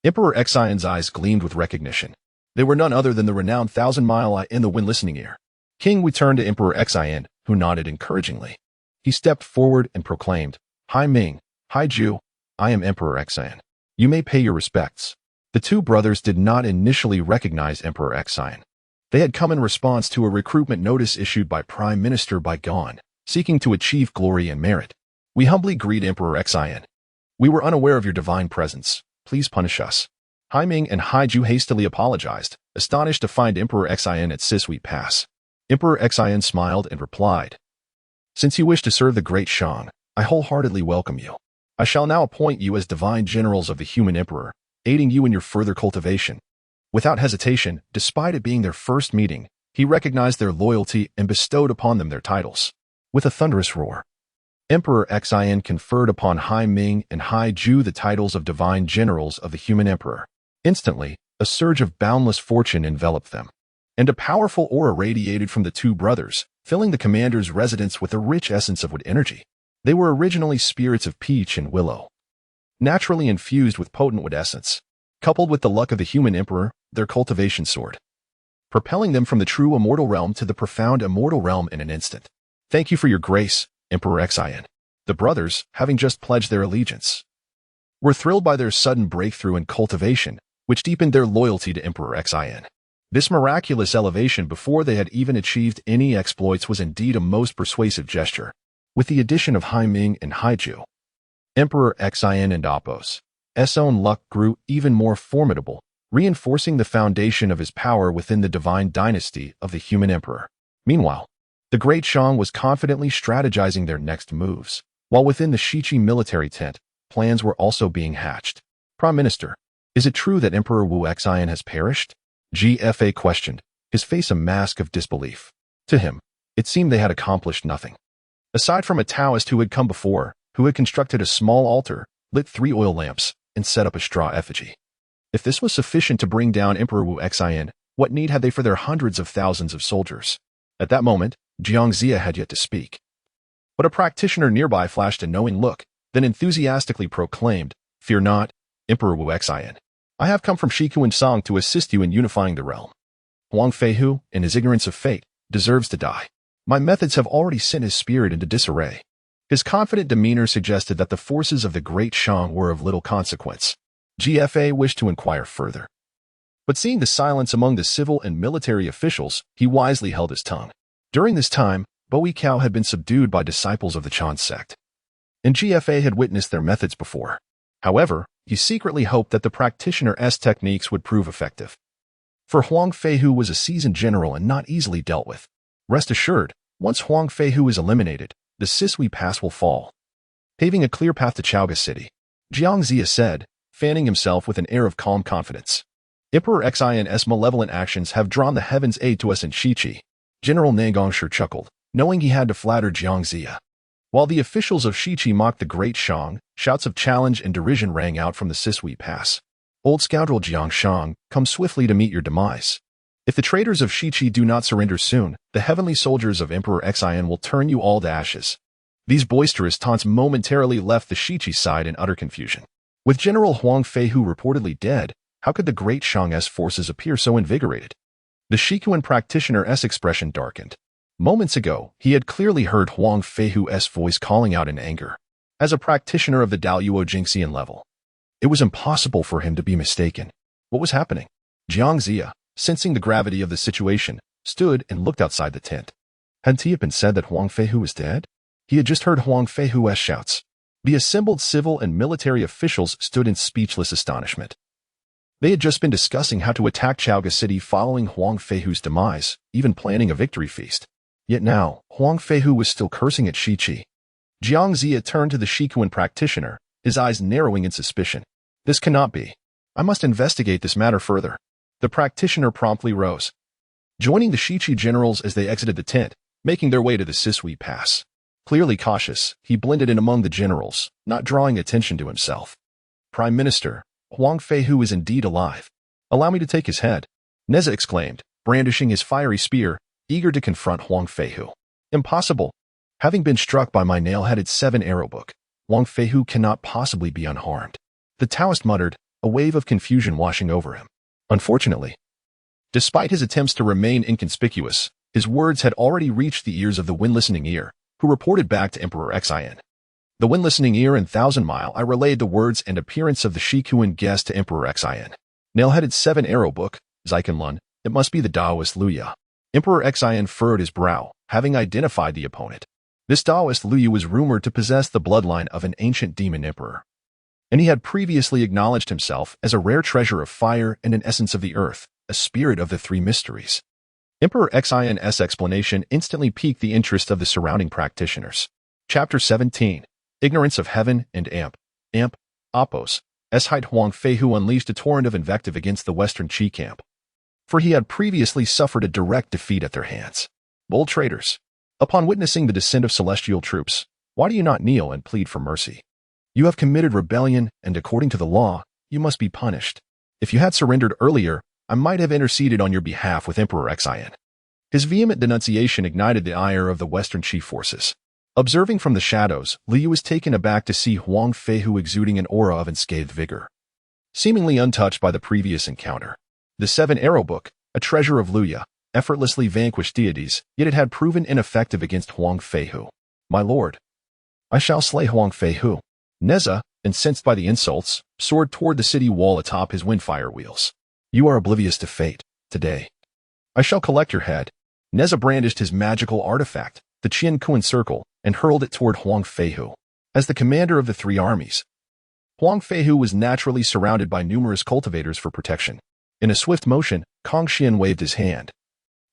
Emperor Xion's eyes gleamed with recognition. They were none other than the renowned Thousand-Mile Eye in the Wind listening ear. King Wu turned to Emperor Xion, who nodded encouragingly. He stepped forward and proclaimed, "Haiming, Haiju, I am Emperor Xion. You may pay your respects." The 2 brothers did not initially recognize Emperor Xion. They had come in response to a recruitment notice issued by Prime Minister Baigon, seeking to achieve glory and merit. "We humbly greet Emperor Xion. We were unaware of your divine presence. Please punish us." Haiming and Haiju hastily apologized, astonished to find Emperor Xion at Sisui Pass. Emperor Xion smiled and replied, "Since you wish to serve the great Shang, I wholeheartedly welcome you. I shall now appoint you as divine generals of the human emperor, aiding you in your further cultivation." Without hesitation, despite it being their first meeting, he recognized their loyalty and bestowed upon them their titles. With a thunderous roar, Emperor Xion conferred upon Haiming and Haiju the titles of divine generals of the human emperor. Instantly, a surge of boundless fortune enveloped them, and a powerful aura radiated from the 2 brothers, filling the commander's residence with a rich essence of wood energy. They were originally spirits of peach and willow, naturally infused with potent wood essence. Coupled with the luck of the human emperor, their cultivation soared, propelling them from the true immortal realm to the profound immortal realm in an instant. "Thank you for your grace, Emperor Xion." The brothers, having just pledged their allegiance, were thrilled by their sudden breakthrough in cultivation, which deepened their loyalty to Emperor Xion. This miraculous elevation before they had even achieved any exploits was indeed a most persuasive gesture. With the addition of Haiming and Haiju, Emperor Xion and Apos' own luck grew even more formidable, reinforcing the foundation of his power within the divine dynasty of the human emperor. Meanwhile, the great Shang was confidently strategizing their next moves, while within the Shiqi military tent, plans were also being hatched. "Prime Minister, is it true that Emperor Wu Xian has perished?" GFA questioned, his face a mask of disbelief. To him, it seemed they had accomplished nothing. Aside from a Taoist who had come before, who had constructed a small altar, lit 3 oil lamps, and set up a straw effigy. If this was sufficient to bring down Emperor Wu Xian, what need had they for their hundreds of thousands of soldiers? At that moment, Jiang Zia had yet to speak. But a practitioner nearby flashed a knowing look, then enthusiastically proclaimed, "Fear not, Emperor Wu Xian. I have come from Shikuan Song to assist you in unifying the realm. Huang Feihu, in his ignorance of fate, deserves to die. My methods have already sent his spirit into disarray." His confident demeanor suggested that the forces of the Great Shang were of little consequence. GFA wished to inquire further. But seeing the silence among the civil and military officials, he wisely held his tongue. During this time, Bowie Cao had been subdued by disciples of the Chan sect, and GFA had witnessed their methods before. However, he secretly hoped that the practitioner's techniques would prove effective. For Huang Feihu was a seasoned general and not easily dealt with. Rest assured, once Huang Feihu is eliminated, the Sisui Pass will fall, paving a clear path to Chaoga City. Jiang Zia said, fanning himself with an air of calm confidence. Emperor Xian's malevolent actions have drawn the heavens' aid to us in Shiqi. General Nangongshu chuckled, knowing he had to flatter Jiang Zia. While the officials of Shiqi mocked the Great Shang, shouts of challenge and derision rang out from the Sisui Pass. "Old scoundrel Jiang Shang, come swiftly to meet your demise. If the traitors of Shiqi do not surrender soon, the heavenly soldiers of Emperor Xian will turn you all to ashes." These boisterous taunts momentarily left the Shiqi side in utter confusion. With General Huang Feihu reportedly dead, how could the Great Shang's forces appear so invigorated? The Shikuan practitioner's expression darkened. Moments ago, he had clearly heard Huang Feihu's voice calling out in anger. As a practitioner of the Daluo Jingxian level, it was impossible for him to be mistaken. What was happening? Jiang Zia, sensing the gravity of the situation, stood and looked outside the tent. Hadn't he been said that Huang Feihu was dead? He had just heard Huang Feihu's shouts. The assembled civil and military officials stood in speechless astonishment. They had just been discussing how to attack Chaoga City following Huang Feihu's demise, even planning a victory feast. Yet now, Huang Feihu was still cursing at Shiqi. Jiang Zia turned to the Shikuan practitioner, his eyes narrowing in suspicion. "This cannot be. I must investigate this matter further." The practitioner promptly rose, joining the Shiqi generals as they exited the tent, making their way to the Sisui Pass. Clearly cautious, he blended in among the generals, not drawing attention to himself. "Prime Minister, Huang Feihu is indeed alive. Allow me to take his head," Neza exclaimed, brandishing his fiery spear, eager to confront Huang Feihu. "Impossible. Having been struck by my nail-headed 7-arrow book, Huang Feihu cannot possibly be unharmed." The Taoist muttered, a wave of confusion washing over him. Unfortunately, despite his attempts to remain inconspicuous, his words had already reached the ears of the Wind-Listening Ear, who reported back to Emperor Xian. The Wind-Listening Ear and 1,000-Mile I relayed the words and appearance of the Shikuan guest to Emperor Xian. Nail-headed 7-arrow book, Zaikanlun, it must be the Taoist Luya. Emperor Xian furrowed his brow, having identified the opponent. This Taoist Luya was rumored to possess the bloodline of an ancient demon emperor, and he had previously acknowledged himself as a rare treasure of fire and an essence of the earth, a spirit of the three mysteries. Emperor Xian's explanation instantly piqued the interest of the surrounding practitioners. Chapter 17. Ignorance of Heaven and Oppos. Height Huang Feihu unleashed a torrent of invective against the Western Qi camp, for he had previously suffered a direct defeat at their hands. "Bold traitors! Upon witnessing the descent of celestial troops, why do you not kneel and plead for mercy? You have committed rebellion, and according to the law, you must be punished. If you had surrendered earlier, I might have interceded on your behalf with Emperor Xian." His vehement denunciation ignited the ire of the Western Qi forces. Observing from the shadows, Liu was taken aback to see Huang Feihu exuding an aura of unscathed vigor, seemingly untouched by the previous encounter. The 7-arrow book, a treasure of Luya, effortlessly vanquished deities, yet it had proven ineffective against Huang Feihu. "My lord, I shall slay Huang Feihu." Neza, incensed by the insults, soared toward the city wall atop his windfire wheels. "You are oblivious to fate. Today, I shall collect your head." Neza brandished his magical artifact, the Qian Kuan Circle, and hurled it toward Huang Feihu. As the commander of the three armies, Huang Feihu was naturally surrounded by numerous cultivators for protection. In a swift motion, Kong Xian waved his hand,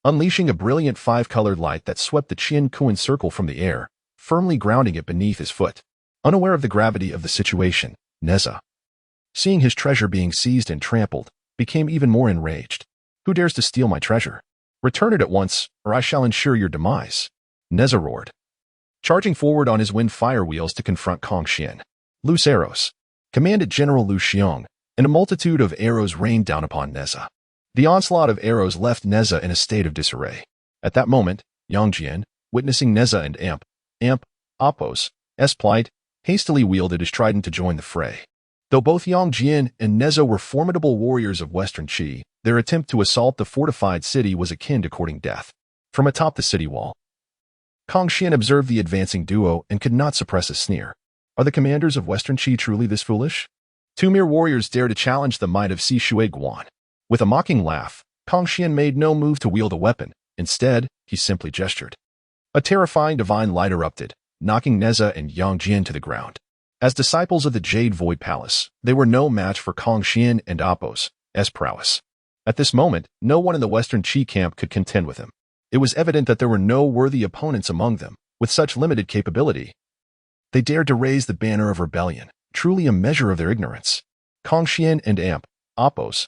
unleashing a brilliant 5-colored light that swept the Qian Kuan Circle from the air, firmly grounding it beneath his foot. Unaware of the gravity of the situation, Neza, seeing his treasure being seized and trampled, became even more enraged. "Who dares to steal my treasure? Return it at once, or I shall ensure your demise," Neza roared, charging forward on his wind fire wheels to confront Kong Xian. "Loose arrows," commanded General Lu Xiong, and a multitude of arrows rained down upon Neza. The onslaught of arrows left Neza in a state of disarray. At that moment, Yang Jian, witnessing Neza and Apos, plight, hastily wielded his trident to join the fray. Though both Yang Jian and Nezha were formidable warriors of Western Qi, their attempt to assault the fortified city was akin to courting death. From atop the city wall, Kong Xian observed the advancing duo and could not suppress a sneer. Are the commanders of Western Qi truly this foolish? Two mere warriors dare to challenge the might of Si Shui Guan. With a mocking laugh, Kong Xian made no move to wield a weapon. Instead, he simply gestured. A terrifying divine light erupted, knocking Nezha and Yang Jian to the ground. As disciples of the Jade Void Palace, they were no match for Kong Xian and Apos' prowess. At this moment, no one in the Western Qi camp could contend with him. It was evident that there were no worthy opponents among them, with such limited capability. They dared to raise the banner of rebellion, truly a measure of their ignorance. Kong Xian and Apos'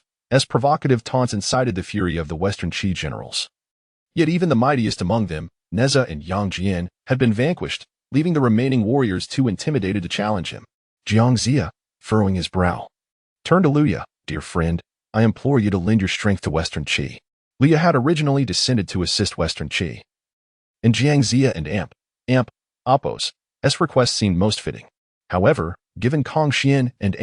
provocative taunts incited the fury of the Western Qi generals. Yet even the mightiest among them, Nezha and Yang Jian, had been vanquished, leaving the remaining warriors too intimidated to challenge him. Jiang Zia, furrowing his brow, turned to Luya. Dear friend, I implore you to lend your strength to Western Qi. Luya had originally descended to assist Western Qi, and Jiang Zia and Apos' request seemed most fitting. However, given Kong Xian and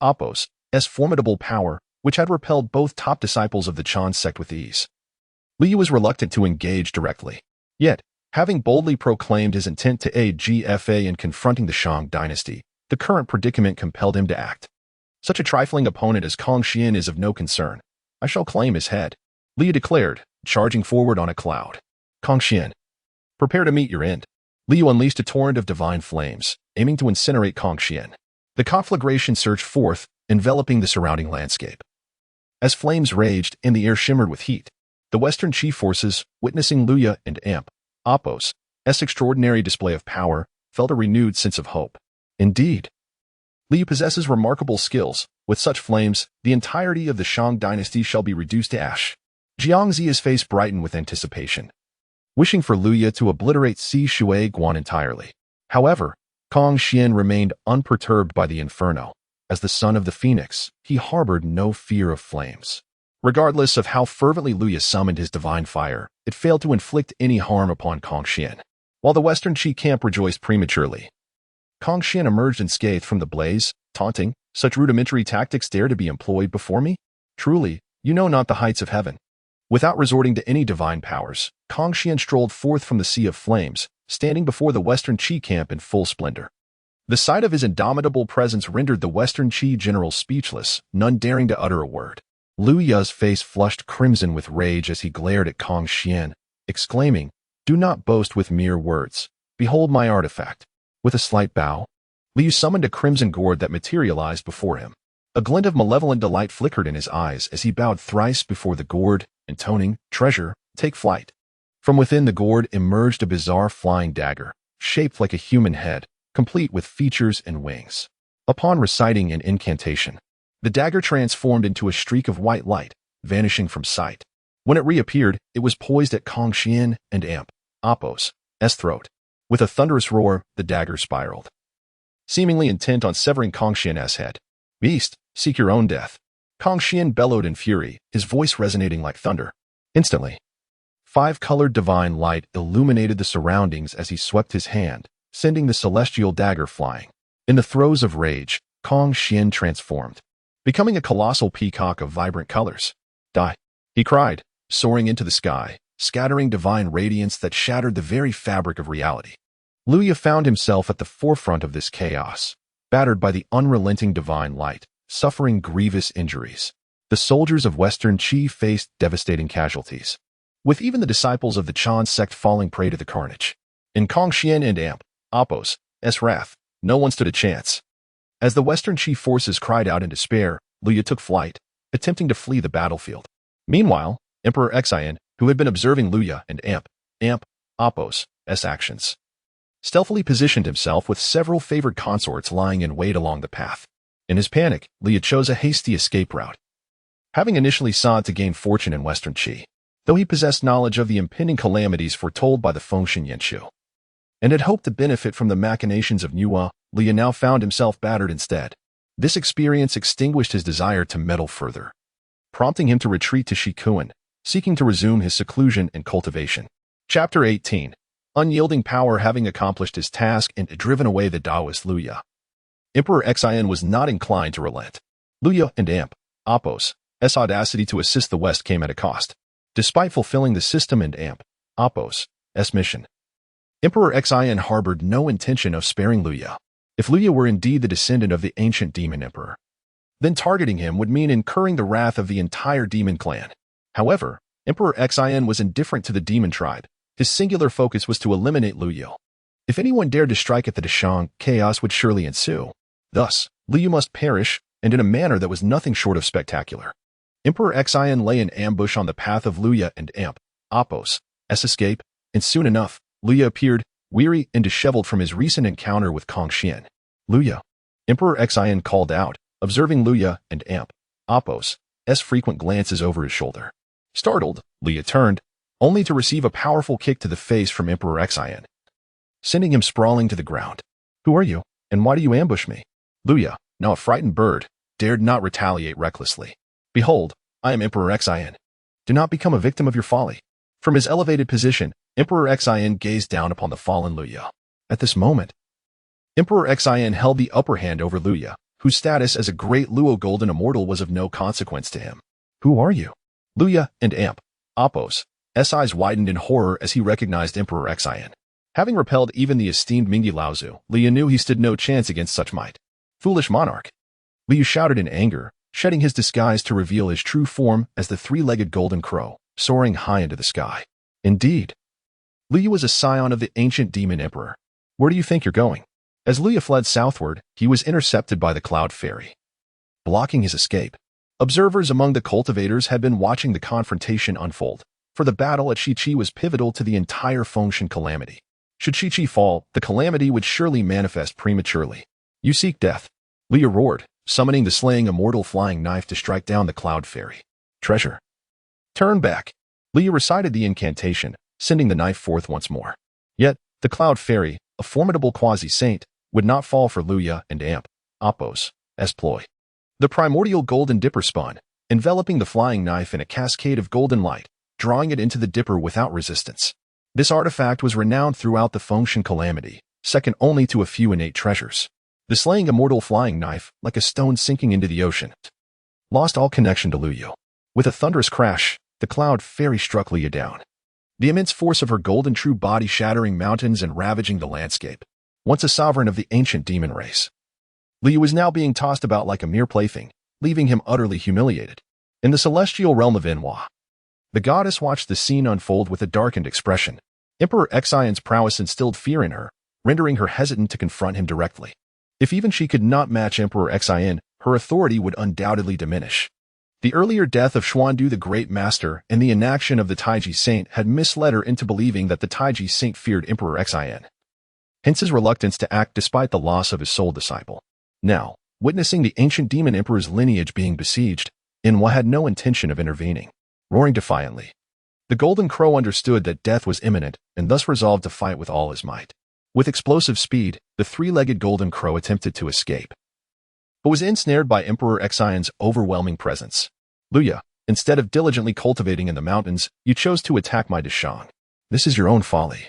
Apos' formidable power, which had repelled both top disciples of the Chan sect with ease, Luya was reluctant to engage directly. Yet, having boldly proclaimed his intent to aid GFA in confronting the Shang Dynasty, the current predicament compelled him to act. Such a trifling opponent as Kong Xian is of no concern. I shall claim his head, Luya declared, charging forward on a cloud. Kong Xian, prepare to meet your end. Luya unleashed a torrent of divine flames, aiming to incinerate Kong Xian. The conflagration surged forth, enveloping the surrounding landscape. As flames raged and the air shimmered with heat, the Western Qi forces, witnessing Luya and Apos' extraordinary display of power, felt a renewed sense of hope. Indeed, Luya possesses remarkable skills. With such flames, the entirety of the Shang Dynasty shall be reduced to ash. Jiang Zia's face brightened with anticipation, wishing for Luya to obliterate Si Shui Guan entirely. However, Kong Xian remained unperturbed by the inferno. As the son of the phoenix, he harbored no fear of flames. Regardless of how fervently Luya summoned his divine fire, it failed to inflict any harm upon Kong Xian. While the Western Qi camp rejoiced prematurely, Kong Xian emerged unscathed from the blaze, taunting, such rudimentary tactics dare to be employed before me? Truly, you know not the heights of heaven. Without resorting to any divine powers, Kong Xian strolled forth from the sea of flames, standing before the Western Qi camp in full splendor. The sight of his indomitable presence rendered the Western Qi generals speechless, none daring to utter a word. Luya's face flushed crimson with rage as he glared at Kong Xian, exclaiming, Do not boast with mere words. Behold my artifact. With a slight bow, Liu summoned a crimson gourd that materialized before him. A glint of malevolent delight flickered in his eyes as he bowed thrice before the gourd, intoning, Treasure, take flight. From within the gourd emerged a bizarre flying dagger, shaped like a human head, complete with features and wings. Upon reciting an incantation, the dagger transformed into a streak of white light, vanishing from sight. When it reappeared, it was poised at Kong Xian and Apos' throat. With a thunderous roar, the dagger spiraled, seemingly intent on severing Kong Xian's head. Beast, seek your own death. Kong Xian bellowed in fury, his voice resonating like thunder. Instantly, five-colored divine light illuminated the surroundings as he swept his hand, sending the celestial dagger flying. In the throes of rage, Kong Xian transformed, becoming a colossal peacock of vibrant colors. Die, he cried, soaring into the sky, scattering divine radiance that shattered the very fabric of reality. Luya found himself at the forefront of this chaos, battered by the unrelenting divine light, suffering grievous injuries. The soldiers of Western Qi faced devastating casualties, with even the disciples of the Chan sect falling prey to the carnage. In Kong Xian and Apos' wrath, no one stood a chance. As the Western Qi forces cried out in despair, Luya took flight, attempting to flee the battlefield. Meanwhile, Emperor Xian, who had been observing Luya and Apos' actions, stealthily positioned himself with several favored consorts lying in wait along the path. In his panic, Luya chose a hasty escape route. Having initially sought to gain fortune in Western Qi, though he possessed knowledge of the impending calamities foretold by the Fengshen Yanqiu, and had hoped to benefit from the machinations of Nuwa, Luya now found himself battered instead. This experience extinguished his desire to meddle further, prompting him to retreat to Shikuan, seeking to resume his seclusion and cultivation. Chapter 18. unyielding power having accomplished his task and driven away the Taoist Luya. Emperor Xian was not inclined to relent. Luya and Amp, Apos, S audacity to assist the West came at a cost. Despite fulfilling the system and Amp, Apos, S mission, Emperor Xian harbored no intention of sparing Luya. If Luya were indeed the descendant of the ancient demon emperor, then targeting him would mean incurring the wrath of the entire demon clan. However, Emperor Xian was indifferent to the demon tribe. His singular focus was to eliminate Luya. If anyone dared to strike at the Deshang, chaos would surely ensue. Thus, Luya must perish, and in a manner that was nothing short of spectacular. Emperor Xian lay in ambush on the path of Luya and Amp, Apos, S escape, and soon enough, Luya appeared, weary and disheveled from his recent encounter with Kong Xian. Luya. Emperor Xian called out, observing Luya and Amp, Apos, S frequent glances over his shoulder. Startled, Luya turned, only to receive a powerful kick to the face from Emperor Xian, sending him sprawling to the ground. Who are you, and why do you ambush me? Luya, now a frightened bird, dared not retaliate recklessly. Behold, I am Emperor Xian. Do not become a victim of your folly. From his elevated position, Emperor Xian gazed down upon the fallen Luya. At this moment, Emperor Xian held the upper hand over Luya, whose status as a great Luo golden immortal was of no consequence to him. Who are you? Luya and Amp, Apos, S eyes widened in horror as he recognized Emperor Xian. Having repelled even the esteemed Mingyi Laozu, Luya knew he stood no chance against such might. Foolish monarch! Luya shouted in anger, shedding his disguise to reveal his true form as the three-legged golden crow, soaring high into the sky. Indeed, Luya was a scion of the ancient demon emperor. Where do you think you're going? As Luya fled southward, he was intercepted by the Cloud Fairy, blocking his escape. Observers among the cultivators had been watching the confrontation unfold, for the battle at Shiqi was pivotal to the entire Fengshan calamity. Should Shiqi fall, the calamity would surely manifest prematurely. You seek death, Luya roared, summoning the slaying immortal flying knife to strike down the Cloud Fairy. Treasure. Turn back. Luya recited the incantation, sending the knife forth once more. Yet, the Cloud Fairy, a formidable quasi-saint, would not fall for Luya and Amp, Apos, S ploy. The primordial golden dipper spun, enveloping the flying knife in a cascade of golden light, drawing it into the dipper without resistance. This artifact was renowned throughout the Fengshan calamity, second only to a few innate treasures. The slaying immortal flying knife, like a stone sinking into the ocean, lost all connection to Luya. With a thunderous crash, the Cloud Fairy struck Luya down. The immense force of her golden true body shattering mountains and ravaging the landscape. Once a sovereign of the ancient demon race, Luya was now being tossed about like a mere plaything, leaving him utterly humiliated. In the celestial realm of Enhua, the goddess watched the scene unfold with a darkened expression. Emperor Xian's prowess instilled fear in her, rendering her hesitant to confront him directly. If even she could not match Emperor Xian, her authority would undoubtedly diminish. The earlier death of Xuandu the Great Master and the inaction of the Taiji Saint had misled her into believing that the Taiji Saint feared Emperor Xian. Hence his reluctance to act despite the loss of his sole disciple. Now, witnessing the ancient demon emperor's lineage being besieged, Enhua had no intention of intervening. Roaring defiantly, the golden crow understood that death was imminent and thus resolved to fight with all his might. With explosive speed, the three-legged golden crow attempted to escape, but was ensnared by Emperor Xian's overwhelming presence. Luya, instead of diligently cultivating in the mountains, you chose to attack my Deshang. This is your own folly.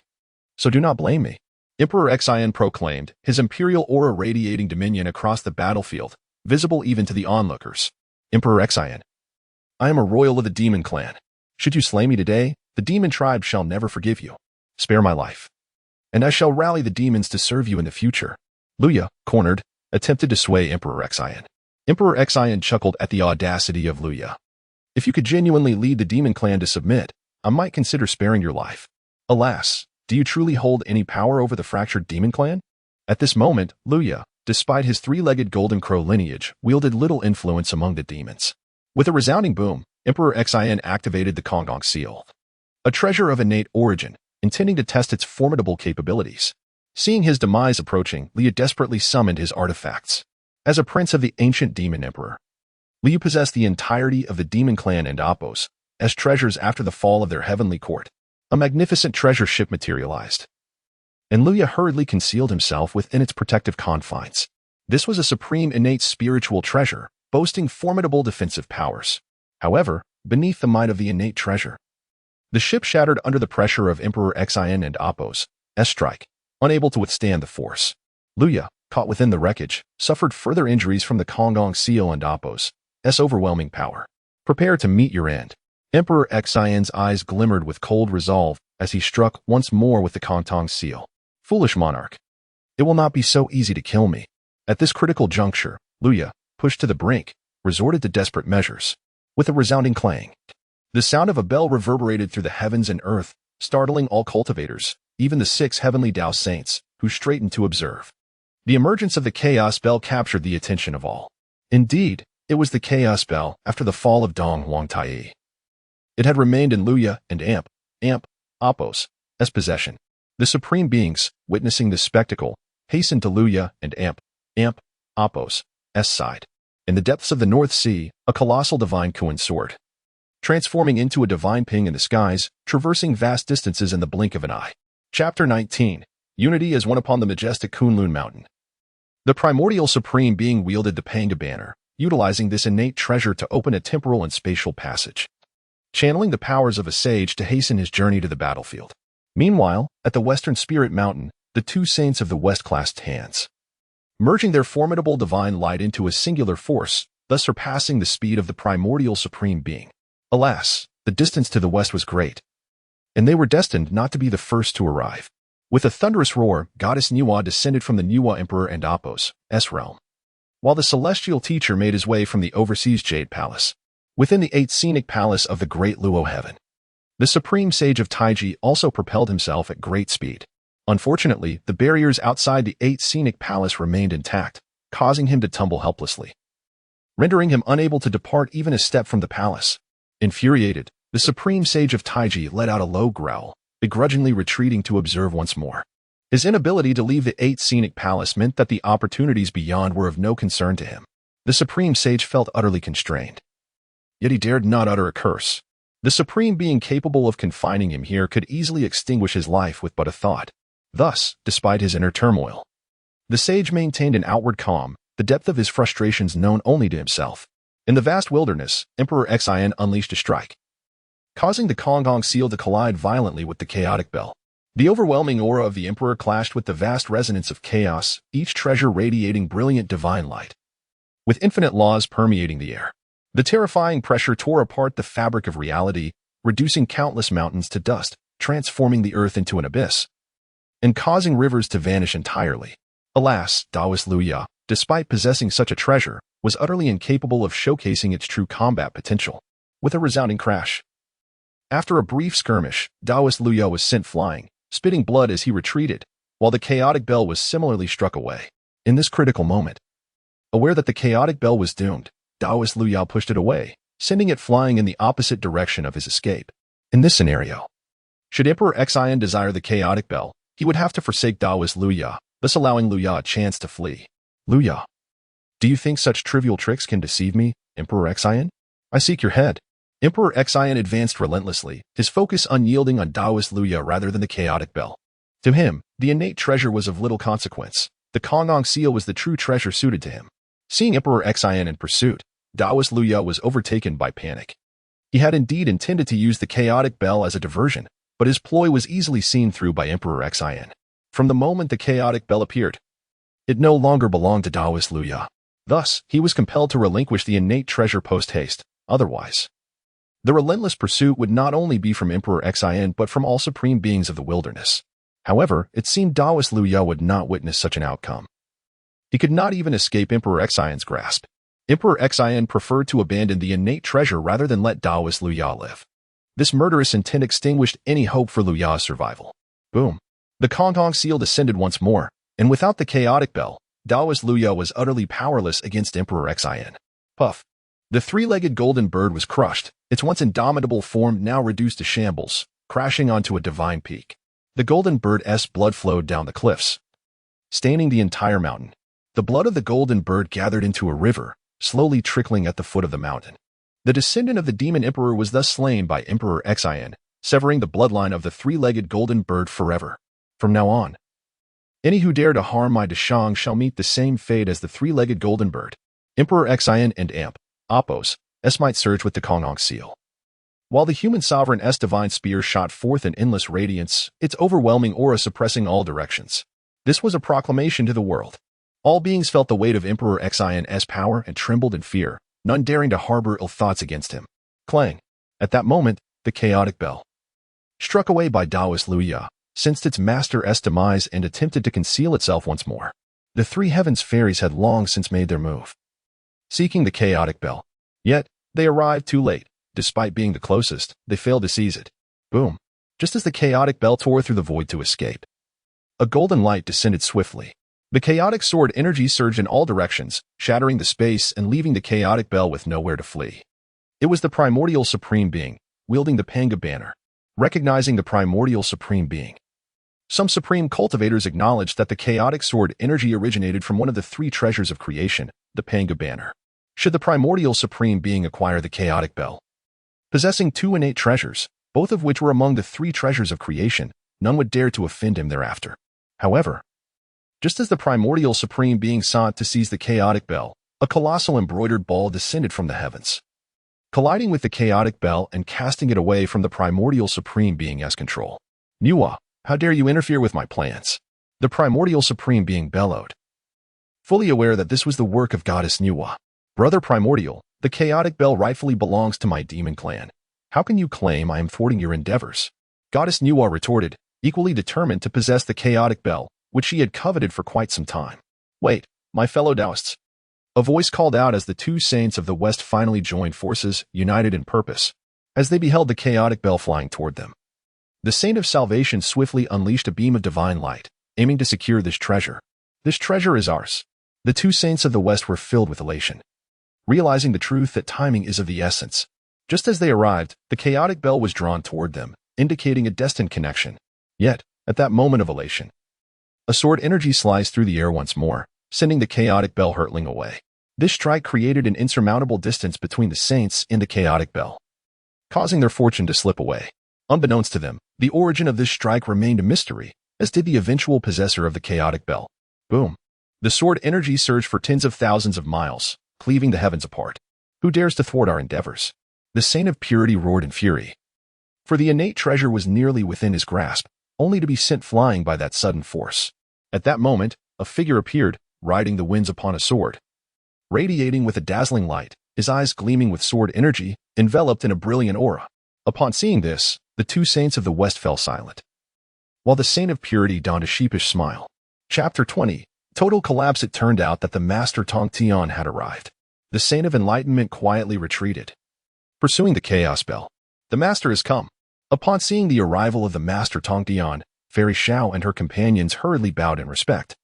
So do not blame me. Emperor Xian proclaimed, his imperial aura radiating dominion across the battlefield, visible even to the onlookers. Emperor Xian, I am a royal of the demon clan. Should you slay me today, the demon tribe shall never forgive you. Spare my life, and I shall rally the demons to serve you in the future. Luya, cornered, attempted to sway Emperor Xian. Emperor Xian chuckled at the audacity of Luya. If you could genuinely lead the demon clan to submit, I might consider sparing your life. Alas, do you truly hold any power over the fractured demon clan? At this moment, Luya, despite his three-legged golden crow lineage, wielded little influence among the demons. With a resounding boom, Emperor Xian activated the Honghuang seal, a treasure of innate origin, intending to test its formidable capabilities. Seeing his demise approaching, Luya desperately summoned his artifacts. As a prince of the ancient demon emperor, Luya possessed the entirety of the demon clan and Apos as treasures after the fall of their heavenly court. A magnificent treasure ship materialized, and Luya hurriedly concealed himself within its protective confines. This was a supreme innate spiritual treasure, boasting formidable defensive powers. However, beneath the might of the innate treasure, The ship shattered under the pressure of Emperor Xian and Appo's strike, unable to withstand the force. Luya, caught within the wreckage, suffered further injuries from the Honghuang seal and Appo's overwhelming power. Prepare to meet your end. Emperor Xian's eyes glimmered with cold resolve as he struck once more with the Honghuang seal. Foolish monarch. It will not be so easy to kill me. At this critical juncture, Luya, pushed to the brink, resorted to desperate measures. With a resounding clang, the sound of a bell reverberated through the heavens and earth, startling all cultivators, even the 6 heavenly Tao saints, who straightened to observe. The emergence of the chaos bell captured the attention of all. Indeed, it was the chaos bell after the fall of Donghuang Tai. It had remained in Luya and Appo's possession. The supreme beings, witnessing this spectacle, hastened to Luya and Appo's side. In the depths of the North Sea, a colossal divine Kuan soared, transforming into a divine ping in the skies, traversing vast distances in the blink of an eye. Chapter 19. Unity as one upon the majestic Kunlun mountain. The primordial supreme being wielded the Panga banner, utilizing this innate treasure to open a temporal and spatial passage, channeling the powers of a sage to hasten his journey to the battlefield. Meanwhile, at the western spirit mountain, the 2 saints of the west clasped hands, merging their formidable divine light into a singular force, thus surpassing the speed of the primordial supreme being. Alas, the distance to the west was great, and they were destined not to be the first to arrive. With a thunderous roar, Goddess Nuwa descended from the Nuwa Emperor and Appo's realm, while the celestial teacher made his way from the overseas Jade Palace, within the 8th scenic palace of the great Luo heaven. The supreme sage of Taiji also propelled himself at great speed. Unfortunately, the barriers outside the 8th scenic palace remained intact, causing him to tumble helplessly, rendering him unable to depart even a step from the palace. Infuriated, the supreme sage of Taiji let out a low growl, begrudgingly retreating to observe once more. His inability to leave the 8th scenic palace meant that the opportunities beyond were of no concern to him. The supreme sage felt utterly constrained. Yet he dared not utter a curse. The supreme being capable of confining him here could easily extinguish his life with but a thought. Thus, despite his inner turmoil, the sage maintained an outward calm, the depth of his frustrations known only to himself. In the vast wilderness, Emperor Xian unleashed a strike, causing the Honghuang seal to collide violently with the chaotic bell. The overwhelming aura of the emperor clashed with the vast resonance of chaos, each treasure radiating brilliant divine light, with infinite laws permeating the air. The terrifying pressure tore apart the fabric of reality, reducing countless mountains to dust, transforming the earth into an abyss, and causing rivers to vanish entirely. Alas, Taoist Luya, despite possessing such a treasure, was utterly incapable of showcasing its true combat potential. With a resounding crash, after a brief skirmish, Taoist Luya was sent flying, spitting blood as he retreated, while the chaotic bell was similarly struck away. In this critical moment, aware that the chaotic bell was doomed, Taoist Luya pushed it away, sending it flying in the opposite direction of his escape. In this scenario, should Emperor Xian desire the chaotic bell, he would have to forsake Taoist Luya, thus allowing Luya a chance to flee. Luya, do you think such trivial tricks can deceive me, Emperor Xian? I seek your head. Emperor Xian advanced relentlessly, his focus unyielding on Taoist Luya rather than the chaotic bell. To him, the innate treasure was of little consequence. The Honghuang seal was the true treasure suited to him. Seeing Emperor Xian in pursuit, Taoist Luya was overtaken by panic. He had indeed intended to use the chaotic bell as a diversion, but his ploy was easily seen through by Emperor Xian. From the moment the chaotic bell appeared, it no longer belonged to Taoist Luya. Thus, he was compelled to relinquish the innate treasure post-haste. Otherwise, the relentless pursuit would not only be from Emperor Xian but from all supreme beings of the wilderness. However, it seemed Taoist Luya would not witness such an outcome. He could not even escape Emperor Xian's grasp. Emperor Xian preferred to abandon the innate treasure rather than let Taoist Luya live. This murderous intent extinguished any hope for Luya's survival. Boom. The Honghuang seal descended once more, and without the chaotic bell, Taoist Luya was utterly powerless against Emperor Xian. Puff. The 3-legged golden bird was crushed, its once indomitable form now reduced to shambles, crashing onto a divine peak. The golden bird's blood flowed down the cliffs, staining the entire mountain. The blood of the golden bird gathered into a river, slowly trickling at the foot of the mountain. The descendant of the demon emperor was thus slain by Emperor Xian, severing the bloodline of the 3-legged golden bird forever. From now on, any who dare to harm my Dashang shall meet the same fate as the 3-legged golden bird. Emperor Xian and Appo's might surge with the Honghuang seal. While the human sovereign's divine spear shot forth in endless radiance, its overwhelming aura suppressing all directions. This was a proclamation to the world. All beings felt the weight of Emperor Xin's power and trembled in fear, none daring to harbor ill thoughts against him. Clang! At that moment, the chaotic bell, struck away by Taoist Liu Ya, sensed its master's demise and attempted to conceal itself once more. The three heavens fairies had long since made their move, seeking the chaotic bell. Yet, they arrived too late. Despite being the closest, they failed to seize it. Boom! Just as the chaotic bell tore through the void to escape, a golden light descended swiftly. The chaotic sword energy surged in all directions, shattering the space and leaving the chaotic bell with nowhere to flee. It was the primordial supreme being, wielding the Panga banner. Recognizing the primordial supreme being, some supreme cultivators acknowledged that the chaotic sword energy originated from one of the three treasures of creation, the Panga banner. Should the primordial supreme being acquire the chaotic bell, possessing two innate treasures, both of which were among the three treasures of creation, none would dare to offend him thereafter. However, just as the primordial supreme being sought to seize the chaotic bell, a colossal embroidered ball descended from the heavens, colliding with the chaotic bell and casting it away from the primordial supreme being's control. Nuwa, how dare you interfere with my plans? The primordial supreme being bellowed, fully aware that this was the work of goddess Nuwa. Brother Primordial, the chaotic bell rightfully belongs to my demon clan. How can you claim I am thwarting your endeavors? Goddess Nuwa retorted, equally determined to possess the chaotic bell, which she had coveted for quite some time. Wait, my fellow Taoists. A voice called out as the two saints of the West finally joined forces, united in purpose, as they beheld the chaotic bell flying toward them. The Saint of Salvation swiftly unleashed a beam of divine light, aiming to secure this treasure. This treasure is ours. The two saints of the West were filled with elation, realizing the truth that timing is of the essence. Just as they arrived, the chaotic bell was drawn toward them, indicating a destined connection. Yet, at that moment of elation, a sword energy sliced through the air once more, sending the chaotic bell hurtling away. This strike created an insurmountable distance between the saints and the chaotic bell, causing their fortune to slip away. Unbeknownst to them, the origin of this strike remained a mystery, as did the eventual possessor of the chaotic bell. Boom! The sword energy surged for tens of thousands of miles, cleaving the heavens apart. Who dares to thwart our endeavors? The Saint of Purity roared in fury, for the innate treasure was nearly within his grasp, only to be sent flying by that sudden force. At that moment, a figure appeared, riding the winds upon a sword, radiating with a dazzling light, his eyes gleaming with sword energy, enveloped in a brilliant aura. Upon seeing this, the two saints of the West fell silent, while the Saint of Purity donned a sheepish smile. Chapter 20. Total collapse. It turned out that the Master Tong Tian had arrived. The Saint of Enlightenment quietly retreated, pursuing the chaos bell. The Master has come. Upon seeing the arrival of the Master Tong Tian, Fairy Xiao and her companions hurriedly bowed in respect,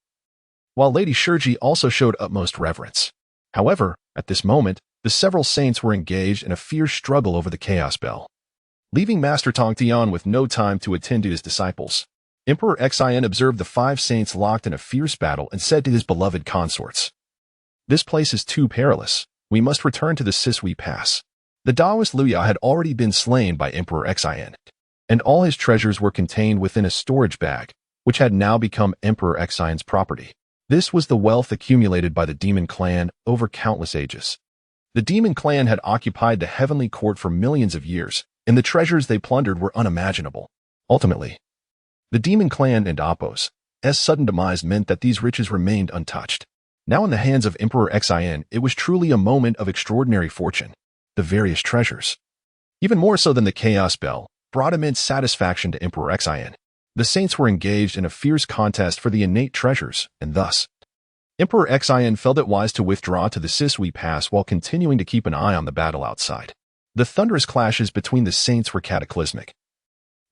while Lady Shiji also showed utmost reverence. However, at this moment, the several saints were engaged in a fierce struggle over the chaos bell, leaving Master Tong Tian with no time to attend to his disciples. Emperor Xin observed the five saints locked in a fierce battle and said to his beloved consorts, "This place is too perilous. We must return to the Sisui Pass." The Taoist Liu Ya had already been slain by Emperor Xin, and all his treasures were contained within a storage bag, which had now become Emperor Xin's property. This was the wealth accumulated by the Demon Clan over countless ages. The Demon Clan had occupied the heavenly court for millions of years, and the treasures they plundered were unimaginable. Ultimately, the Demon Clan and Appo's sudden demise meant that these riches remained untouched. Now in the hands of Emperor Xin, it was truly a moment of extraordinary fortune. The various treasures, even more so than the Chaos Bell, brought immense satisfaction to Emperor Xin. The saints were engaged in a fierce contest for the innate treasures, and thus, Emperor Xin felt it wise to withdraw to the Sisui Pass while continuing to keep an eye on the battle outside. The thunderous clashes between the saints were cataclysmic.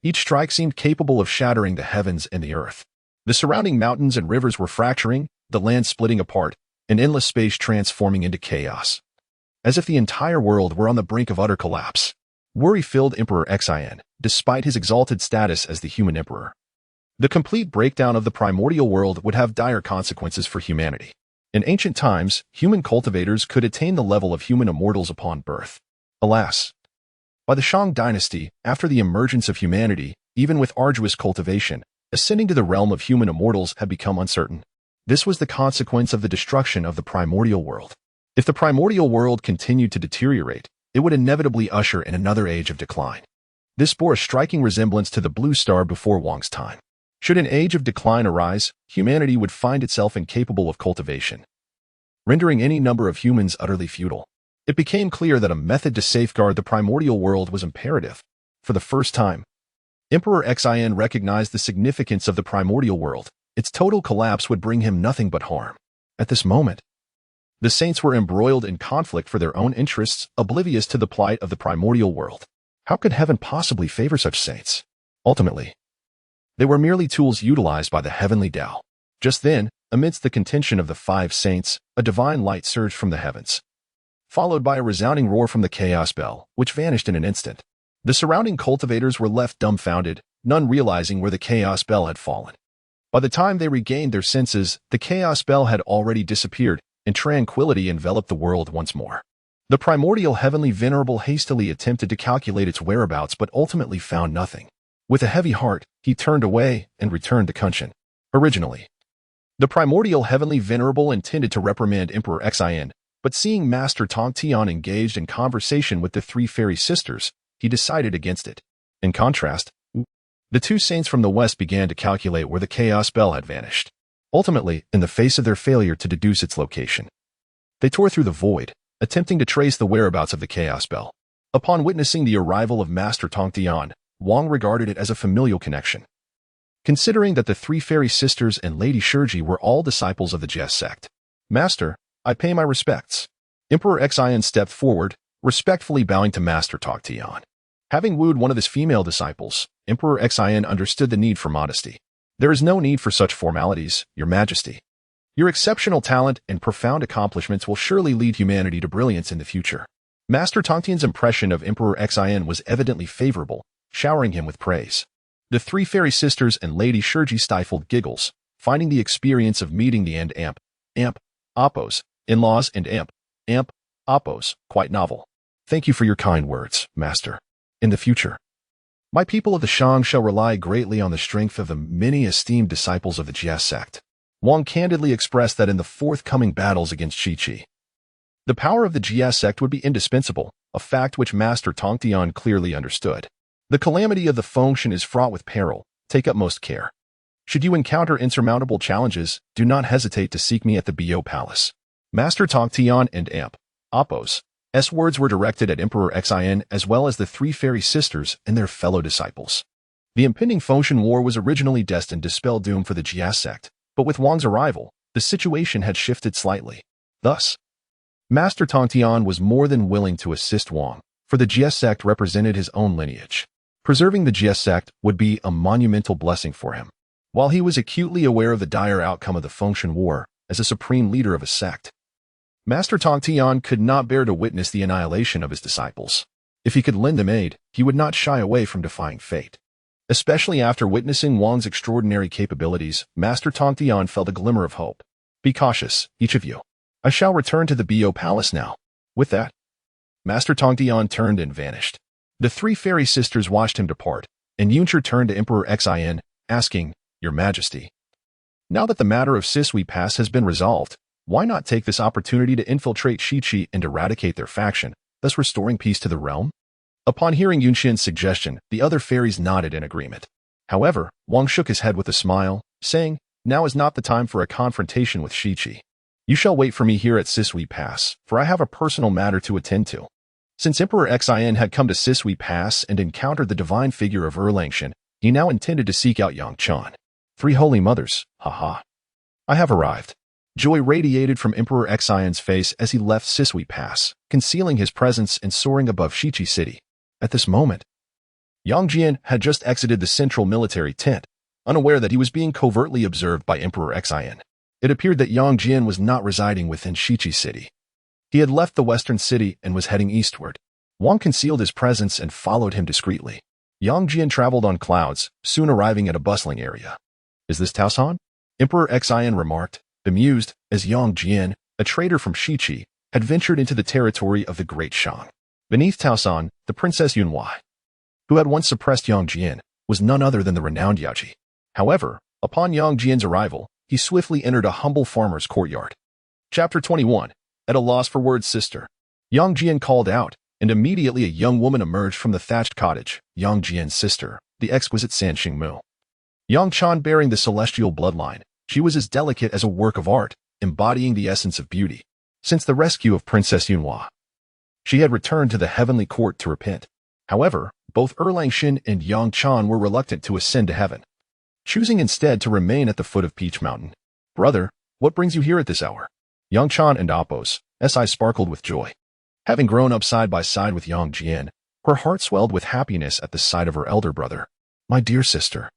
Each strike seemed capable of shattering the heavens and the earth. The surrounding mountains and rivers were fracturing, the land splitting apart, and endless space transforming into chaos, as if the entire world were on the brink of utter collapse. Worry filled Emperor Xin, despite his exalted status as the human emperor. The complete breakdown of the primordial world would have dire consequences for humanity. In ancient times, human cultivators could attain the level of human immortals upon birth. Alas, by the Shang Dynasty, after the emergence of humanity, even with arduous cultivation, ascending to the realm of human immortals had become uncertain. This was the consequence of the destruction of the primordial world. If the primordial world continued to deteriorate, it would inevitably usher in another age of decline. This bore a striking resemblance to the blue star before Wang's time. Should an age of decline arise, humanity would find itself incapable of cultivation, rendering any number of humans utterly futile. It became clear that a method to safeguard the primordial world was imperative. For the first time, Emperor Xin recognized the significance of the primordial world. Its total collapse would bring him nothing but harm. At this moment, the saints were embroiled in conflict for their own interests, oblivious to the plight of the primordial world. How could heaven possibly favor such saints? Ultimately, they were merely tools utilized by the heavenly Tao. Just then, amidst the contention of the five saints, a divine light surged from the heavens, followed by a resounding roar from the chaos bell, which vanished in an instant. The surrounding cultivators were left dumbfounded, none realizing where the chaos bell had fallen. By the time they regained their senses, the chaos bell had already disappeared, and tranquility enveloped the world once more. The primordial heavenly venerable hastily attempted to calculate its whereabouts but ultimately found nothing. With a heavy heart, he turned away and returned to Kunshan. Originally, the primordial heavenly venerable intended to reprimand Emperor Xin, but seeing Master Tong Tian engaged in conversation with the three fairy sisters, he decided against it. In contrast, the two saints from the west began to calculate where the chaos bell had vanished. Ultimately, in the face of their failure to deduce its location, they tore through the void, attempting to trace the whereabouts of the chaos bell. Upon witnessing the arrival of Master Tong Tian, Wang regarded it as a familial connection. Considering that the three fairy sisters and Lady Shiji were all disciples of the Jie sect. Master, I pay my respects. Emperor Xin stepped forward, respectfully bowing to Master Tong Tian. Having wooed one of his female disciples, Emperor Xin understood the need for modesty. There is no need for such formalities, Your Majesty. Your exceptional talent and profound accomplishments will surely lead humanity to brilliance in the future. Master Tong Tian's impression of Emperor Xin was evidently favorable, showering him with praise. The three fairy sisters and Lady Shiji stifled giggles, finding the experience of meeting the Oppos, in-laws and Oppos, quite novel. Thank you for your kind words, Master. In the future, my people of the Shang shall rely greatly on the strength of the many esteemed disciples of the Jie sect. Wang candidly expressed that in the forthcoming battles against Qi, the power of the Jie sect would be indispensable, a fact which Master Tong Tian clearly understood. The calamity of the Fengshan is fraught with peril. Take utmost care. Should you encounter insurmountable challenges, do not hesitate to seek me at the Bo Palace. Master Tong Tian and Oppos' words were directed at Emperor Xin as well as the three fairy sisters and their fellow disciples. The impending Fengshan War was originally destined to spell doom for the Jie sect, but with Wang's arrival, the situation had shifted slightly. Thus, Master Tong Tian was more than willing to assist Wang, for the Jie sect represented his own lineage. Preserving the Jie sect would be a monumental blessing for him. While he was acutely aware of the dire outcome of the Fengshan War, as a supreme leader of a sect, Master Tong Tian could not bear to witness the annihilation of his disciples. If he could lend them aid, he would not shy away from defying fate. Especially after witnessing Wang's extraordinary capabilities, Master Tong Tian felt a glimmer of hope. Be cautious, each of you. I shall return to the Bo Palace now. With that, Master Tong Tian turned and vanished. The three fairy sisters watched him depart, and Yunchi turned to Emperor Xin, asking, Your Majesty, now that the matter of Sisui Pass has been resolved, why not take this opportunity to infiltrate Shichi and eradicate their faction, thus restoring peace to the realm? Upon hearing Yunqian's suggestion, the other fairies nodded in agreement. However, Wang shook his head with a smile, saying, Now is not the time for a confrontation with Shichi. You shall wait for me here at Sisui Pass, for I have a personal matter to attend to. Since Emperor Xin had come to Sisui Pass and encountered the divine figure of Erlangshan, he now intended to seek out Yangchan. Three holy mothers, haha. I have arrived. Joy radiated from Emperor Xion's face as he left Sisui Pass, concealing his presence and soaring above Shichi City. At this moment, Yang Jian had just exited the central military tent, unaware that he was being covertly observed by Emperor Xian. It appeared that Yang Jian was not residing within Shichi City. He had left the western city and was heading eastward. Wang concealed his presence and followed him discreetly. Yang Jian traveled on clouds, soon arriving at a bustling area. Is this Taosan? Emperor Xian remarked, bemused, as Yang Jian, a trader from Shichi, had ventured into the territory of the Great Shang. Beneath Taosan, the Princess Yunhua, who had once suppressed Yang Jian, was none other than the renowned Yaji. However, upon Yang Jian's arrival, he swiftly entered a humble farmer's courtyard. Chapter 21. At a loss for words, sister. Yang Jian called out, and immediately a young woman emerged from the thatched cottage, Yang Jian's sister, the exquisite San Xingmu. Yang Chan bearing the celestial bloodline, she was as delicate as a work of art, embodying the essence of beauty. Since the rescue of Princess Yunhua, she had returned to the heavenly court to repent. However, both Erlangxin and Yang Chan were reluctant to ascend to heaven, choosing instead to remain at the foot of Peach Mountain. "Brother, what brings you here at this hour?" Yang Chan and Appo's eyes sparkled with joy. Having grown up side by side with Yang Jian, her heart swelled with happiness at the sight of her elder brother. "My dear sister,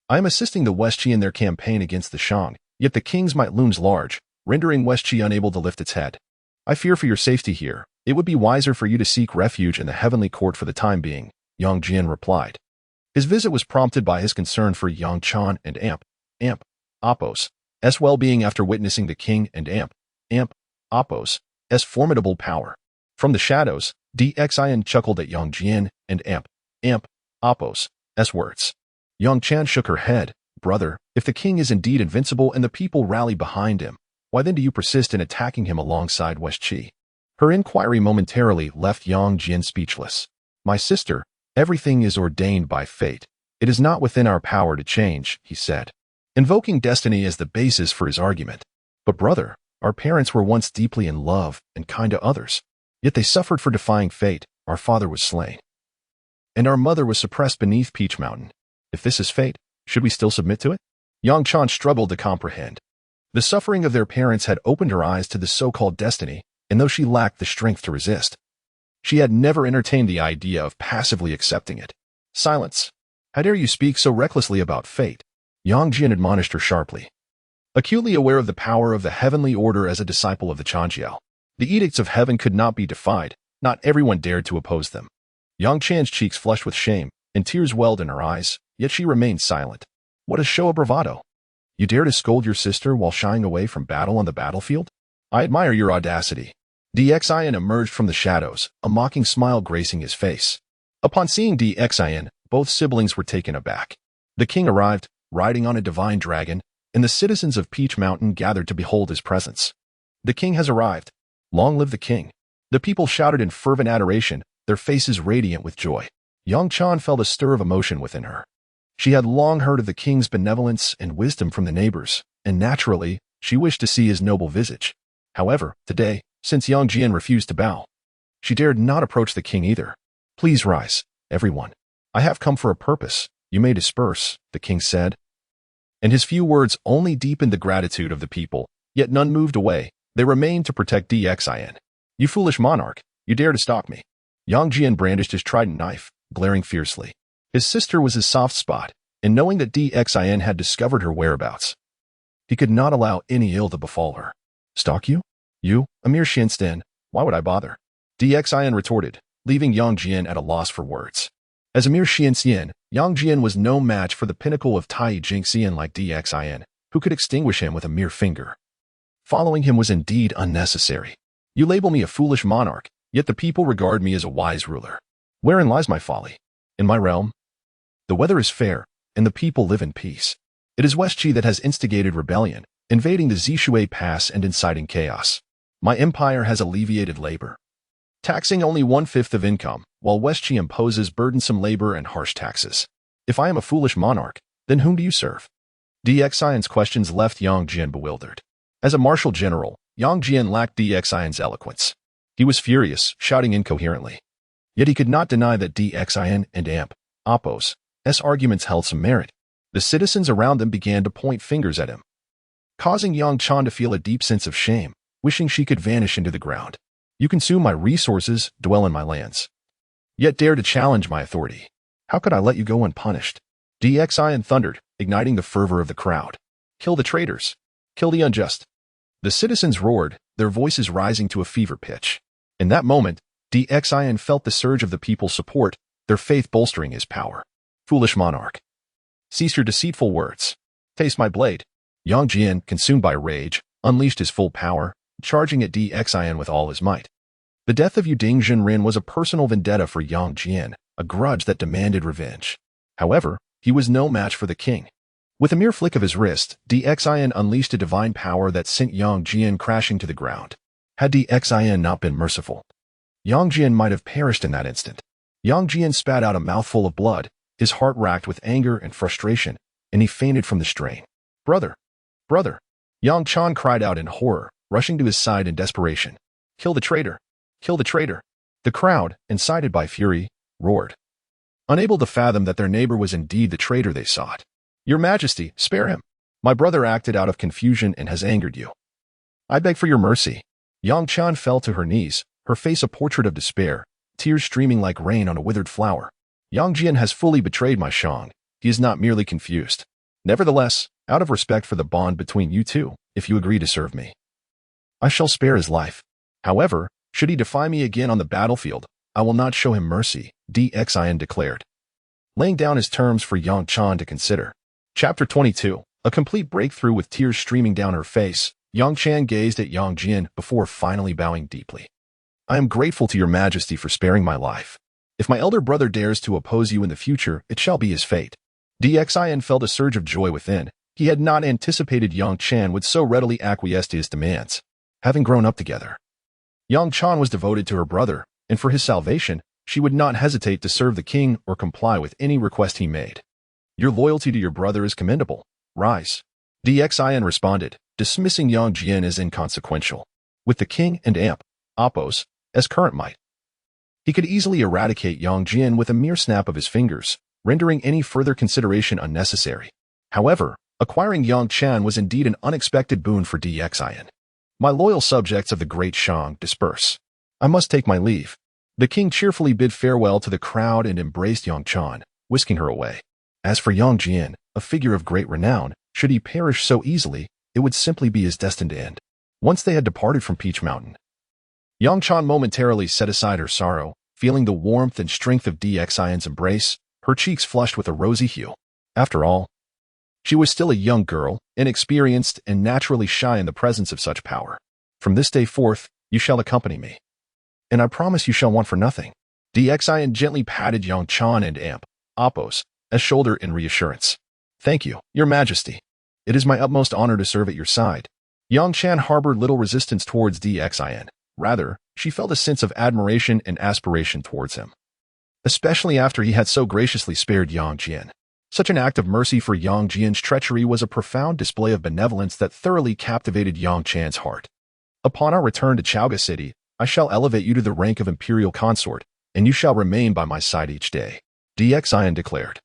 I am assisting the Westqi in their campaign against the Shang, yet the king's might looms large, rendering Westqi unable to lift its head. I fear for your safety here. It would be wiser for you to seek refuge in the heavenly court for the time being," Yang Jian replied. His visit was prompted by his concern for Yang Chan and Appo's well-being after witnessing the king and Appo's formidable power. From the shadows, Dxian chuckled at Yang Jian and Appo's words. Yang Chan shook her head. "Brother, if the king is indeed invincible and the people rally behind him, why then do you persist in attacking him alongside Westqi?" Her inquiry momentarily left Yang Jian speechless. "My sister, everything is ordained by fate. It is not within our power to change," he said, invoking destiny as the basis for his argument. "But brother, our parents were once deeply in love and kind to others. Yet they suffered for defying fate. Our father was slain, and our mother was suppressed beneath Peach Mountain. If this is fate, should we still submit to it?" Yang Chan struggled to comprehend. The suffering of their parents had opened her eyes to the so-called destiny, and though she lacked the strength to resist, she had never entertained the idea of passively accepting it. "Silence! How dare you speak so recklessly about fate?" Yang Jian admonished her sharply. Acutely aware of the power of the heavenly order as a disciple of the Chanjiao, the edicts of heaven could not be defied. Not everyone dared to oppose them. Yang Chan's cheeks flushed with shame, and tears welled in her eyes, yet she remained silent. "What a show of bravado! You dare to scold your sister while shying away from battle on the battlefield? I admire your audacity." Dxian emerged from the shadows, a mocking smile gracing his face. Upon seeing Dxian, both siblings were taken aback. The king arrived, riding on a divine dragon, and the citizens of Peach Mountain gathered to behold his presence. "The king has arrived. Long live the king!" The people shouted in fervent adoration, their faces radiant with joy. Yang Chan felt a stir of emotion within her. She had long heard of the king's benevolence and wisdom from the neighbors, and naturally, she wished to see his noble visage. However, today, since Yang Jian refused to bow, she dared not approach the king either. "Please rise, everyone. I have come for a purpose. You may disperse," the king said. And his few words only deepened the gratitude of the people, yet none moved away. They remained to protect Dxian. "You foolish monarch, you dare to stalk me." Yang Jian brandished his trident knife, glaring fiercely. His sister was his soft spot, and knowing that Dxian had discovered her whereabouts, he could not allow any ill to befall her. "Stalk you? You, a mere Xinstan, why would I bother?" Dxian retorted, leaving Yang Jian at a loss for words. As a mere Xinstan, Yang Jian was no match for the pinnacle of Tai Jingxian like Dxian, who could extinguish him with a mere finger. Following him was indeed unnecessary. "You label me a foolish monarch, yet the people regard me as a wise ruler. Wherein lies my folly? In my realm? The weather is fair, and the people live in peace. It is Westqi that has instigated rebellion, invading the Zishui Pass and inciting chaos. My empire has alleviated labor, taxing only 1/5 of income, while Westqi imposes burdensome labor and harsh taxes. If I am a foolish monarch, then whom do you serve?" Dxian's questions left Yang Jian bewildered. As a martial general, Yang Jian lacked Dxian's eloquence. He was furious, shouting incoherently. Yet he could not deny that Dxian and Appo's arguments held some merit. The citizens around them began to point fingers at him, causing Yang Chan to feel a deep sense of shame, wishing she could vanish into the ground. "You consume my resources, dwell in my lands, yet dare to challenge my authority. How could I let you go unpunished?" Dxian thundered, igniting the fervor of the crowd. "Kill the traitors! Kill the unjust!" The citizens roared, their voices rising to a fever pitch. In that moment, Dxian felt the surge of the people's support, their faith bolstering his power. "Foolish monarch! Cease your deceitful words. Taste my blade." Yang Jian, consumed by rage, unleashed his full power, charging at Dxian with all his might. The death of Yuding Jinren was a personal vendetta for Yang Jian, a grudge that demanded revenge. However, he was no match for the king. With a mere flick of his wrist, Dxian unleashed a divine power that sent Yang Jian crashing to the ground. Had Dxian not been merciful, Yang Jian might have perished in that instant. Yang Jian spat out a mouthful of blood, his heart racked with anger and frustration, and he fainted from the strain. Brother! Brother! Yang Chan cried out in horror, rushing to his side in desperation. Kill the traitor! Kill the traitor! The crowd, incited by fury, roared, unable to fathom that their neighbor was indeed the traitor they sought. Your Majesty, spare him! My brother acted out of confusion and has angered you. I beg for your mercy. Yang Chan fell to her knees, her face a portrait of despair, tears streaming like rain on a withered flower. Yang Jian has fully betrayed my Shang. He is not merely confused. Nevertheless, out of respect for the bond between you two, if you agree to serve me, I shall spare his life. However, should he defy me again on the battlefield, I will not show him mercy, Xin declared, laying down his terms for Yang Chan to consider. Chapter 22. A complete breakthrough. With tears streaming down her face, Yang Chan gazed at Yang Jian before finally bowing deeply. I am grateful to your Majesty for sparing my life. If my elder brother dares to oppose you in the future, it shall be his fate. Xin felt a surge of joy within. He had not anticipated Yang Chan would so readily acquiesce to his demands. Having grown up together, Yang Chan was devoted to her brother, and for his salvation, she would not hesitate to serve the king or comply with any request he made. Your loyalty to your brother is commendable. Rise. Xin responded, dismissing Yang Jian as inconsequential. With the king and Appos as current might, he could easily eradicate Yang Jian with a mere snap of his fingers, rendering any further consideration unnecessary. However, acquiring Yang Chan was indeed an unexpected boon for Xin. My loyal subjects of the great Shang, disperse. I must take my leave. The king cheerfully bid farewell to the crowd and embraced Yang Chan, whisking her away. As for Yang Jian, a figure of great renown, should he perish so easily, it would simply be his destined end. Once they had departed from Peach Mountain, Yang Chan momentarily set aside her sorrow, feeling the warmth and strength of Xin's embrace, her cheeks flushed with a rosy hue. After all, she was still a young girl, inexperienced and naturally shy in the presence of such power. From this day forth, you shall accompany me, and I promise you shall want for nothing. Xin gently patted Yang Chan and Appos as shoulder in reassurance. Thank you, your Majesty. It is my utmost honor to serve at your side. Yang Chan harbored little resistance towards Xin. Rather, she felt a sense of admiration and aspiration towards him, especially after he had so graciously spared Yang Jian. Such an act of mercy for Yang Jian's treachery was a profound display of benevolence that thoroughly captivated Yang Chan's heart. Upon our return to Chaoga City, I shall elevate you to the rank of imperial consort, and you shall remain by my side each day, Xin declared,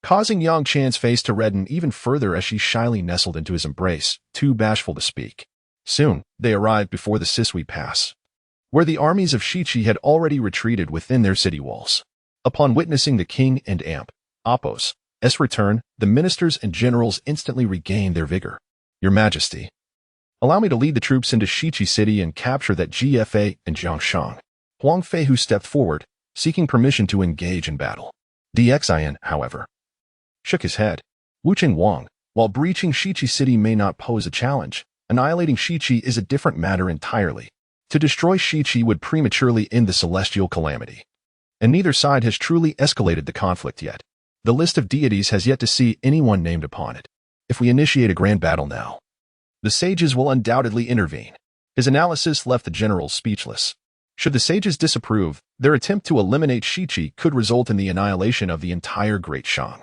causing Yang Chan's face to redden even further as she shyly nestled into his embrace, too bashful to speak. Soon, they arrived before the Sisui Pass, where the armies of Shichi had already retreated within their city walls. Upon witnessing the king and Appos' return, the ministers and generals instantly regained their vigor. Your Majesty, allow me to lead the troops into Shichi City and capture that GFA and Jiangshang. Huang Fei, who stepped forward, seeking permission to engage in battle. Xin, however, shook his head. Wucheng Wang, while breaching Shichi City may not pose a challenge, annihilating Shichi is a different matter entirely. To destroy Shichi would prematurely end the celestial calamity, and neither side has truly escalated the conflict yet. The list of deities has yet to see anyone named upon it. If we initiate a grand battle now, the sages will undoubtedly intervene. His analysis left the generals speechless. Should the sages disapprove, their attempt to eliminate Shichi could result in the annihilation of the entire Great Shang.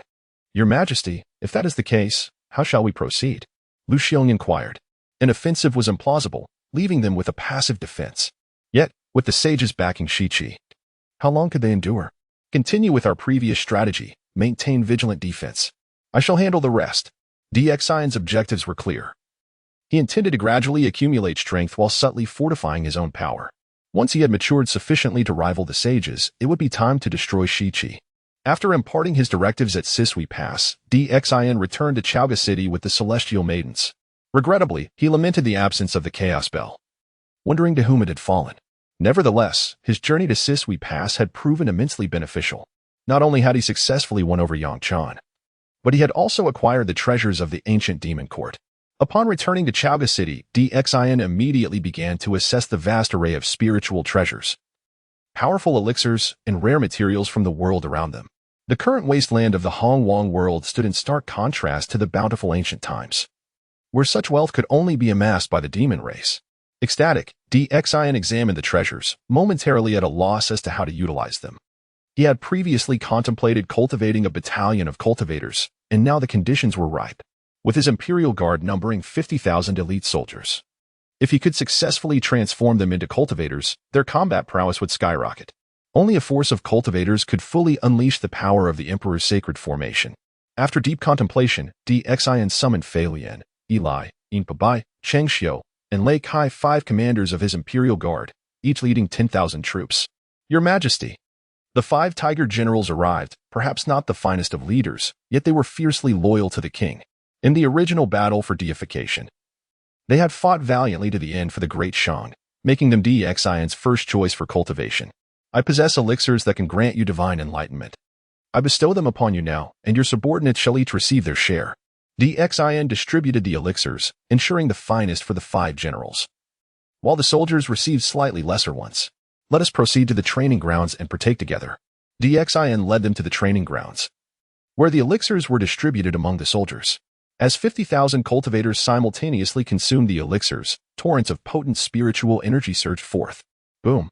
Your Majesty, if that is the case, how shall we proceed? Lu Xiong inquired. An offensive was implausible, leaving them with a passive defense. Yet, with the sages backing Shichi, how long could they endure? Continue with our previous strategy, maintain vigilant defense. I shall handle the rest. Xin's objectives were clear. He intended to gradually accumulate strength while subtly fortifying his own power. Once he had matured sufficiently to rival the sages, it would be time to destroy Shichi. After imparting his directives at Sisui Pass, Xin returned to Chaoga City with the Celestial Maidens. Regrettably, he lamented the absence of the Chaos Bell, wondering to whom it had fallen. Nevertheless, his journey to Sisui Pass had proven immensely beneficial. Not only had he successfully won over Yang Chan, but he had also acquired the treasures of the ancient demon court. Upon returning to Chaoga City, Xin immediately began to assess the vast array of spiritual treasures, powerful elixirs, and rare materials from the world around them. The current wasteland of the Honghuang world stood in stark contrast to the bountiful ancient times, where such wealth could only be amassed by the demon race. Ecstatic, DXIN examined the treasures, momentarily at a loss as to how to utilize them. He had previously contemplated cultivating a battalion of cultivators, and now the conditions were ripe, with his Imperial Guard numbering 50,000 elite soldiers. If he could successfully transform them into cultivators, their combat prowess would skyrocket. Only a force of cultivators could fully unleash the power of the Emperor's sacred formation. After deep contemplation, DXIN summoned Fei Lian, Eli, Inpabai, Cheng Xiu, and Lei Kai, 5 commanders of his Imperial Guard, each leading 10,000 troops. Your Majesty. The 5 Tiger generals arrived, perhaps not the finest of leaders, yet they were fiercely loyal to the king. In the original battle for deification, they had fought valiantly to the end for the Great Shang, making them DXIN's first choice for cultivation. I possess elixirs that can grant you divine enlightenment. I bestow them upon you now, and your subordinates shall each receive their share. DXIN distributed the elixirs, ensuring the finest for the 5 generals, while the soldiers received slightly lesser ones. Let us proceed to the training grounds and partake together. DXIN led them to the training grounds, where the elixirs were distributed among the soldiers. As 50,000 cultivators simultaneously consumed the elixirs, torrents of potent spiritual energy surged forth. Boom!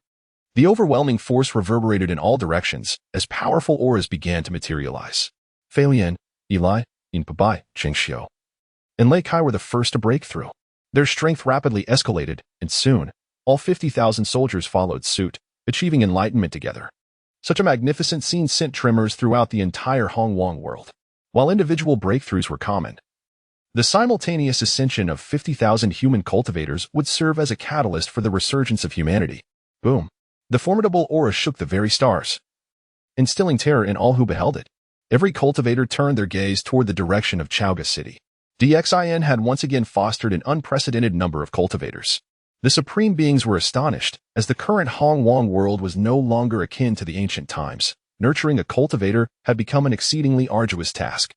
The overwhelming force reverberated in all directions as powerful auras began to materialize. Fei Lian, Eli, Inpabai, Cheng Xiu, and Lei Kai were the first to break through. Their strength rapidly escalated, and soon, all 50,000 soldiers followed suit, achieving enlightenment together. Such a magnificent scene sent tremors throughout the entire Honghuang world. While individual breakthroughs were common, the simultaneous ascension of 50,000 human cultivators would serve as a catalyst for the resurgence of humanity. Boom! The formidable aura shook the very stars, instilling terror in all who beheld it. Every cultivator turned their gaze toward the direction of Chaoga City. DXIN had once again fostered an unprecedented number of cultivators. The supreme beings were astonished, as the current Honghuang world was no longer akin to the ancient times. Nurturing a cultivator had become an exceedingly arduous task.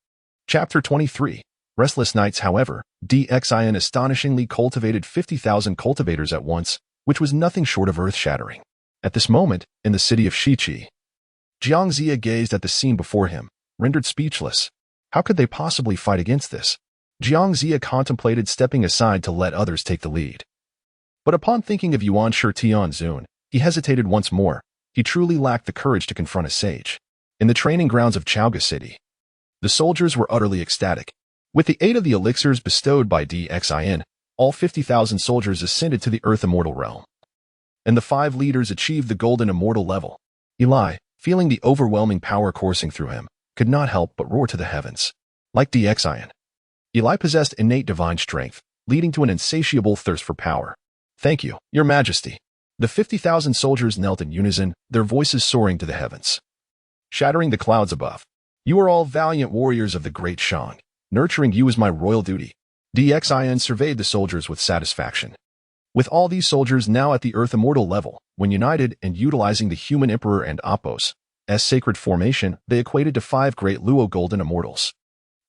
Chapter 23. Restless Nights. However, DXIN astonishingly cultivated 50,000 cultivators at once, which was nothing short of earth-shattering. At this moment, in the city of Shiqi, Jiang Zia gazed at the scene before him, rendered speechless. How could they possibly fight against this? Jiang Zia contemplated stepping aside to let others take the lead. But upon thinking of Yuan Shi Tianzun, he hesitated once more. He truly lacked the courage to confront a sage. In the training grounds of Chaoga City, the soldiers were utterly ecstatic. With the aid of the elixirs bestowed by DXIN, all 50,000 soldiers ascended to the Earth Immortal realm, and the 5 leaders achieved the Golden Immortal level. Eli, feeling the overwhelming power coursing through him, could not help but roar to the heavens. Like DXIN, Eli possessed innate divine strength, leading to an insatiable thirst for power. Thank you, Your Majesty. The 50,000 soldiers knelt in unison, their voices soaring to the heavens, shattering the clouds above. You are all valiant warriors of the Great Shang. Nurturing you is my royal duty. DXIN surveyed the soldiers with satisfaction. With all these soldiers now at the Earth Immortal level, when united and utilizing the human Emperor and Apos as sacred formation, they equated to 5 great Luo Golden Immortals.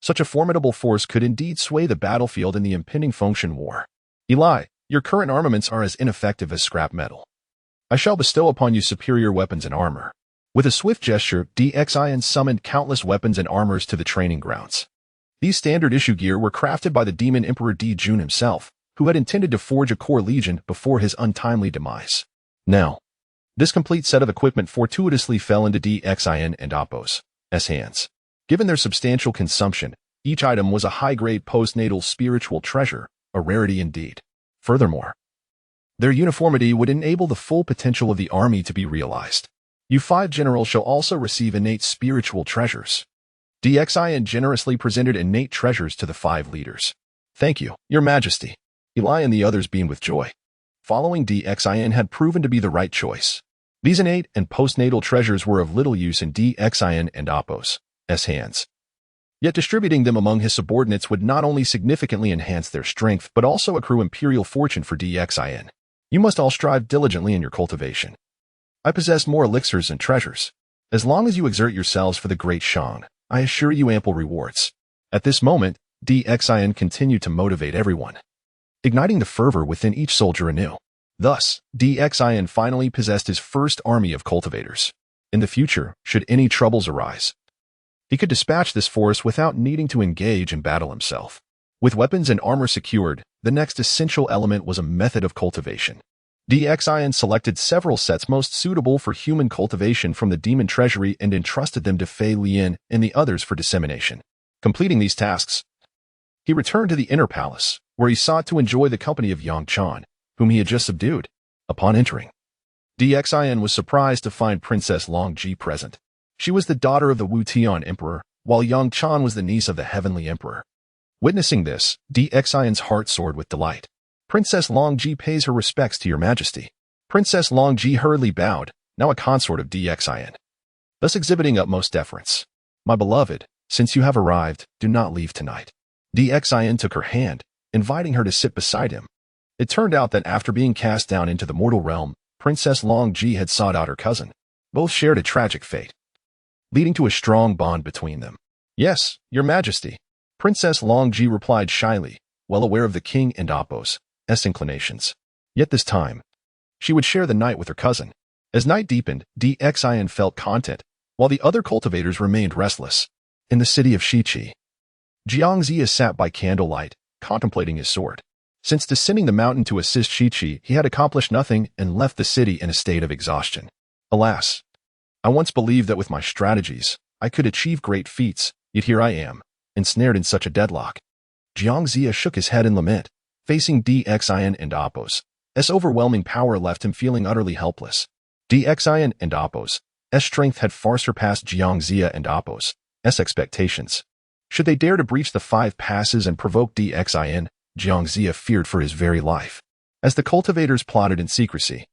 Such a formidable force could indeed sway the battlefield in the impending Fengshan War. Eli, your current armaments are as ineffective as scrap metal. I shall bestow upon you superior weapons and armor. With a swift gesture, DXIN summoned countless weapons and armors to the training grounds. These standard-issue gear were crafted by the Demon Emperor Di Jun himself, who had intended to forge a core legion before his untimely demise. Now, this complete set of equipment fortuitously fell into DXIN and Apos' hands. Given their substantial consumption, each item was a high-grade postnatal spiritual treasure, a rarity indeed. Furthermore, their uniformity would enable the full potential of the army to be realized. You 5 generals shall also receive innate spiritual treasures. DXIN generously presented innate treasures to the 5 leaders. Thank you, Your Majesty. Eli and the others beamed with joy. Following DXIN had proven to be the right choice. These innate and postnatal treasures were of little use in DXIN and Apos' hands. Yet distributing them among his subordinates would not only significantly enhance their strength but also accrue imperial fortune for DXIN. You must all strive diligently in your cultivation. I possess more elixirs and treasures. As long as you exert yourselves for the Great Shang, I assure you ample rewards. At this moment, DXIN continued to motivate everyone, igniting the fervor within each soldier anew. Thus, DXIN finally possessed his first army of cultivators. In the future, should any troubles arise, he could dispatch this force without needing to engage in battle himself. With weapons and armor secured, the next essential element was a method of cultivation. Xin selected several sets most suitable for human cultivation from the demon treasury and entrusted them to Fei Lian and the others for dissemination. Completing these tasks, he returned to the inner palace, where he sought to enjoy the company of Yang Chan, whom he had just subdued. Upon entering, Xin was surprised to find Princess Long Ji present. She was the daughter of the Wu Tian Emperor, while Yang Chan was the niece of the Heavenly Emperor. Witnessing this, Xin's heart soared with delight. Princess Long Ji pays her respects to your majesty. Princess Long Ji hurriedly bowed, now a consort of Xin, thus exhibiting utmost deference. My beloved, since you have arrived, do not leave tonight. Xin took her hand, inviting her to sit beside him. It turned out that after being cast down into the mortal realm, Princess Long Ji had sought out her cousin. Both shared a tragic fate, leading to a strong bond between them. Yes, your majesty. Princess Long Ji replied shyly, well aware of the king and Appo's inclinations. Yet this time, she would share the night with her cousin. As night deepened, Xin felt content, while the other cultivators remained restless. In the city of Shiqi, Jiangxia sat by candlelight, contemplating his sword. Since descending the mountain to assist Shiqi, he had accomplished nothing and left the city in a state of exhaustion. Alas, I once believed that with my strategies, I could achieve great feats, yet here I am, ensnared in such a deadlock. Jiangxia shook his head in lament, facing Xin and Appo's overwhelming power left him feeling utterly helpless. Xin and Appo's strength had far surpassed Jiangxia and Appo's expectations. Should they dare to breach the 5 passes and provoke Xin, Jiangxia feared for his very life. As the cultivators plotted in secrecy,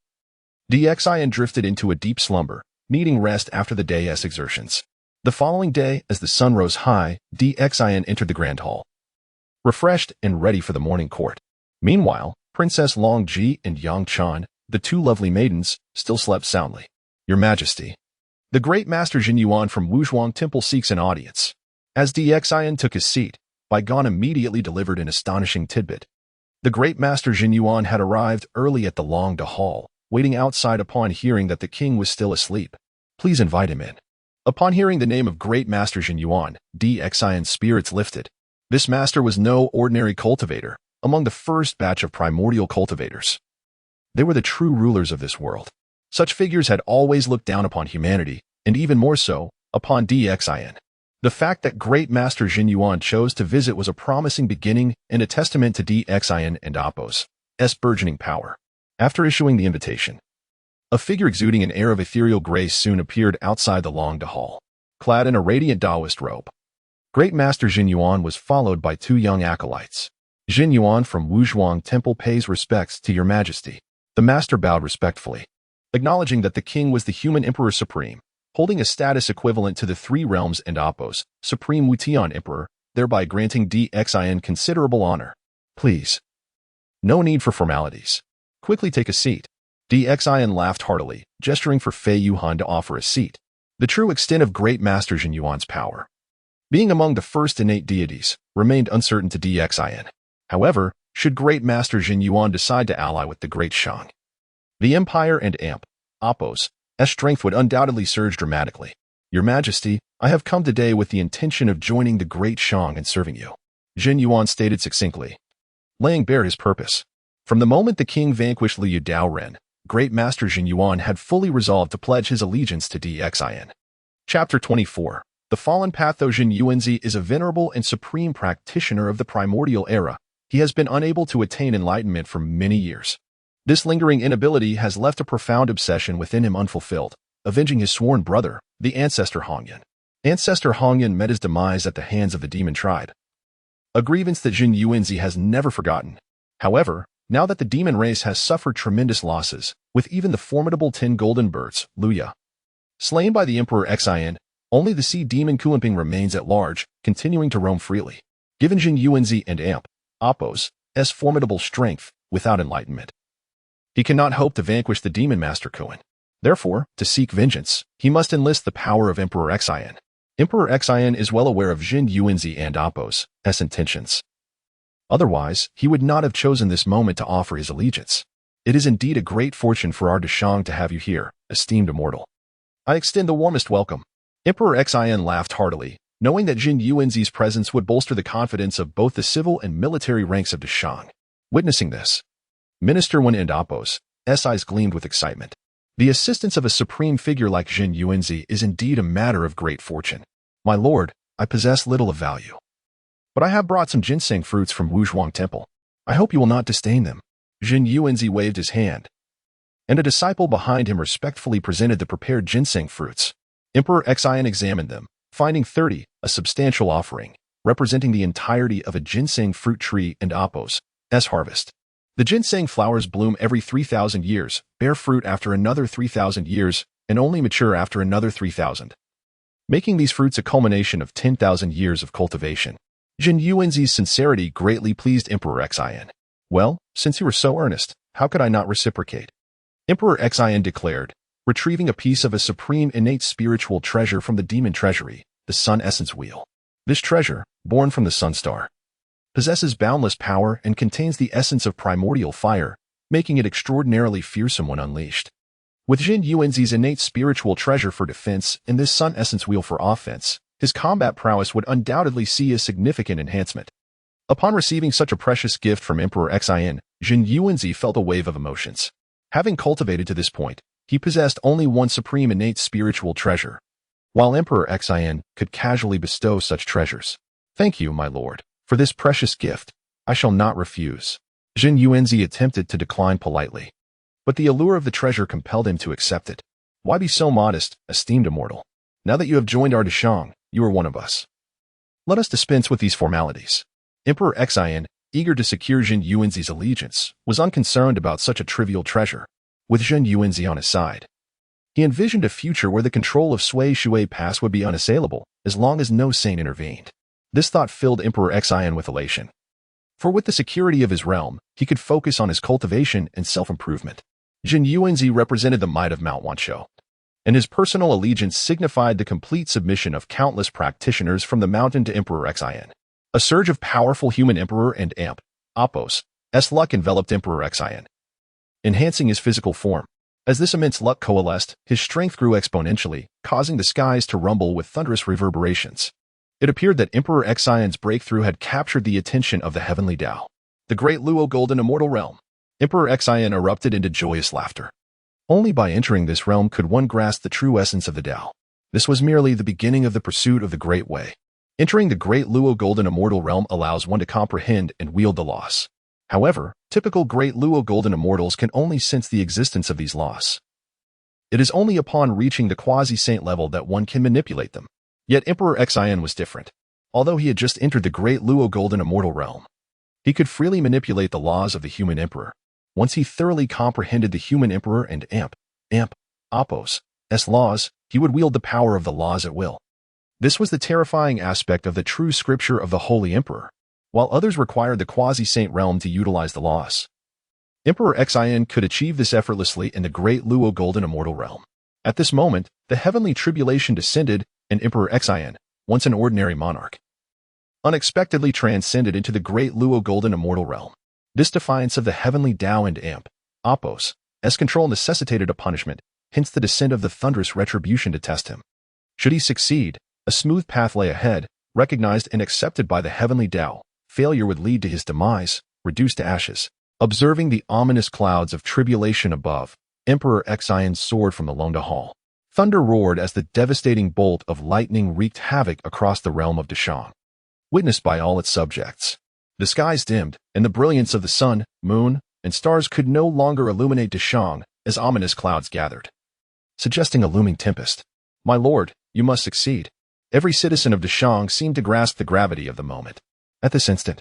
Xin drifted into a deep slumber, needing rest after the day's exertions. The following day, as the sun rose high, Xin entered the grand hall, refreshed and ready for the morning court. Meanwhile, Princess Long Ji and Yang Chan, the 2 lovely maidens, still slept soundly. Your Majesty, the great Master Jin Yuan from Honghuang Temple seeks an audience. As Xin took his seat, Bai Gan immediately delivered an astonishing tidbit. The great Master Jin Yuan had arrived early at the Longda Hall, waiting outside upon hearing that the king was still asleep. Please invite him in. Upon hearing the name of great Master Jin Yuan, Xin's spirits lifted. This master was no ordinary cultivator, among the first batch of primordial cultivators. They were the true rulers of this world. Such figures had always looked down upon humanity, and even more so, upon Xin. The fact that great Master Jin Yuan chose to visit was a promising beginning and a testament to Xin and Appo's burgeoning power. After issuing the invitation, a figure exuding an air of ethereal grace soon appeared outside the Longda Hall, clad in a radiant Taoist robe. Great Master Jin Yuan was followed by 2 young acolytes. Jin Yuan from Honghuang Temple pays respects to your majesty. The master bowed respectfully, acknowledging that the king was the human emperor supreme, holding a status equivalent to the 3 realms and Appo's supreme Wu Tian emperor, thereby granting Xin considerable honor. Please. No need for formalities. Quickly take a seat. Xin laughed heartily, gesturing for Fei Yuhan to offer a seat. The true extent of great Master Jin Yuan's power, being among the first innate deities, remained uncertain to Xin. However, should great Master Jin Yuan decide to ally with the great Shang, the empire and Appo's strength would undoubtedly surge dramatically. Your Majesty, I have come today with the intention of joining the great Shang and serving you, Jin Yuan stated succinctly, laying bare his purpose. From the moment the king vanquished Liu Daoren, great Master Jin Yuan had fully resolved to pledge his allegiance to Xin. Chapter 24. The fallen Patho Jin Yuanzi is a venerable and supreme practitioner of the primordial era. He has been unable to attain enlightenment for many years. This lingering inability has left a profound obsession within him unfulfilled, avenging his sworn brother, the ancestor Hongyan. Ancestor Hongyan met his demise at the hands of the demon tribe, a grievance that Jin Yuanzi has never forgotten. However, now that the demon race has suffered tremendous losses, with even the formidable 10 golden birds, Luya, slain by the Emperor Xin, only the sea demon Kuanping remains at large, continuing to roam freely. Given Jin Yuanzi and Appo's formidable strength, without enlightenment, he cannot hope to vanquish the demon master Kuan. Therefore, to seek vengeance, he must enlist the power of Emperor Xin. Emperor Xin is well aware of Jin Yuanzi and Appo's intentions. Otherwise, he would not have chosen this moment to offer his allegiance. It is indeed a great fortune for our Dashang to have you here, esteemed immortal. I extend the warmest welcome. Emperor Xin laughed heartily, knowing that Jin Yuanzi's presence would bolster the confidence of both the civil and military ranks of Deshang. Witnessing this, Minister Wen and Appo's eyes gleamed with excitement. The assistance of a supreme figure like Jin Yuanzi is indeed a matter of great fortune. My lord, I possess little of value, but I have brought some ginseng fruits from Honghuang Temple. I hope you will not disdain them. Jin Yuanzi waved his hand, and a disciple behind him respectfully presented the prepared ginseng fruits. Emperor Xian examined them, finding 30, a substantial offering, representing the entirety of a ginseng fruit tree and Appo's harvest. The ginseng flowers bloom every 3,000 years, bear fruit after another 3,000 years, and only mature after another 3,000, making these fruits a culmination of 10,000 years of cultivation. Jin Yuanzi's sincerity greatly pleased Emperor Xian. Well, since you were so earnest, how could I not reciprocate? Emperor Xian declared, retrieving a piece of a supreme innate spiritual treasure from the demon treasury, the Sun Essence Wheel. This treasure, born from the Sun Star, possesses boundless power and contains the essence of primordial fire, making it extraordinarily fearsome when unleashed. With Jin Yuanzi's innate spiritual treasure for defense and this Sun Essence Wheel for offense, his combat prowess would undoubtedly see a significant enhancement. Upon receiving such a precious gift from Emperor Xian, Jin Yuanzi felt a wave of emotions. Having cultivated to this point, he possessed only one supreme innate spiritual treasure, while Emperor Xian could casually bestow such treasures. Thank you, my lord, for this precious gift. I shall not refuse. Jin Yuanzi attempted to decline politely, but the allure of the treasure compelled him to accept it. Why be so modest, esteemed immortal? Now that you have joined our Deshang, you are one of us. Let us dispense with these formalities. Emperor Xian, eager to secure Jin Yuanzi's allegiance, was unconcerned about such a trivial treasure. With Jin Yuanzi on his side, he envisioned a future where the control of Sui Shui Pass would be unassailable, as long as no saint intervened. This thought filled Emperor Xian with elation. For with the security of his realm, he could focus on his cultivation and self-improvement. Jin Yuanzi represented the might of Mount Wanshou, and his personal allegiance signified the complete submission of countless practitioners from the mountain to Emperor Xian. A surge of powerful human emperor and Appo's luck enveloped Emperor Xian, enhancing his physical form. As this immense luck coalesced, his strength grew exponentially, causing the skies to rumble with thunderous reverberations. It appeared that Emperor Xian's breakthrough had captured the attention of the heavenly Tao, the great Luo Golden Immortal Realm. Emperor Xian erupted into joyous laughter. Only by entering this realm could one grasp the true essence of the Tao. This was merely the beginning of the pursuit of the Great Way. Entering the great Luo Golden Immortal Realm allows one to comprehend and wield the laws. However, typical great Luo Golden Immortals can only sense the existence of these laws. It is only upon reaching the quasi-saint level that one can manipulate them. Yet Emperor Xian was different. Although he had just entered the great Luo Golden Immortal Realm, he could freely manipulate the laws of the human emperor. Once he thoroughly comprehended the human emperor and Appo's laws, he would wield the power of the laws at will. This was the terrifying aspect of the true scripture of the Holy Emperor. While others required the quasi-saint realm to utilize the laws, Emperor Xian could achieve this effortlessly in the great Luo Golden Immortal Realm. At this moment, the heavenly tribulation descended, and Emperor Xian, once an ordinary monarch, unexpectedly transcended into the great Luo Golden Immortal Realm. This defiance of the heavenly Tao and Appo's control necessitated a punishment, hence the descent of the thunderous retribution to test him. Should he succeed, a smooth path lay ahead, recognized and accepted by the heavenly Tao. Failure would lead to his demise, reduced to ashes. Observing the ominous clouds of tribulation above, Emperor Xian soared from the Londa Hall. Thunder roared as the devastating bolt of lightning wreaked havoc across the realm of Deshang, witnessed by all its subjects. The skies dimmed, and the brilliance of the sun, moon, and stars could no longer illuminate Deshang as ominous clouds gathered, suggesting a looming tempest. My lord, you must succeed. Every citizen of Deshang seemed to grasp the gravity of the moment. At this instant,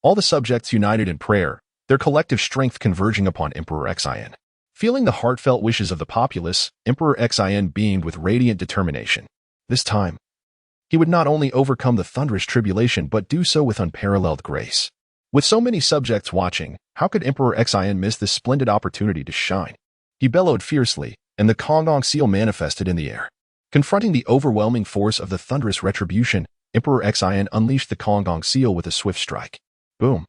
all the subjects united in prayer, their collective strength converging upon Emperor Xian. Feeling the heartfelt wishes of the populace, Emperor Xian beamed with radiant determination. This time, he would not only overcome the thunderous tribulation but do so with unparalleled grace. With so many subjects watching, how could Emperor Xian miss this splendid opportunity to shine? He bellowed fiercely, and the Honghuang seal manifested in the air. Confronting the overwhelming force of the thunderous retribution, Emperor Xian unleashed the Honghuang seal with a swift strike. Boom!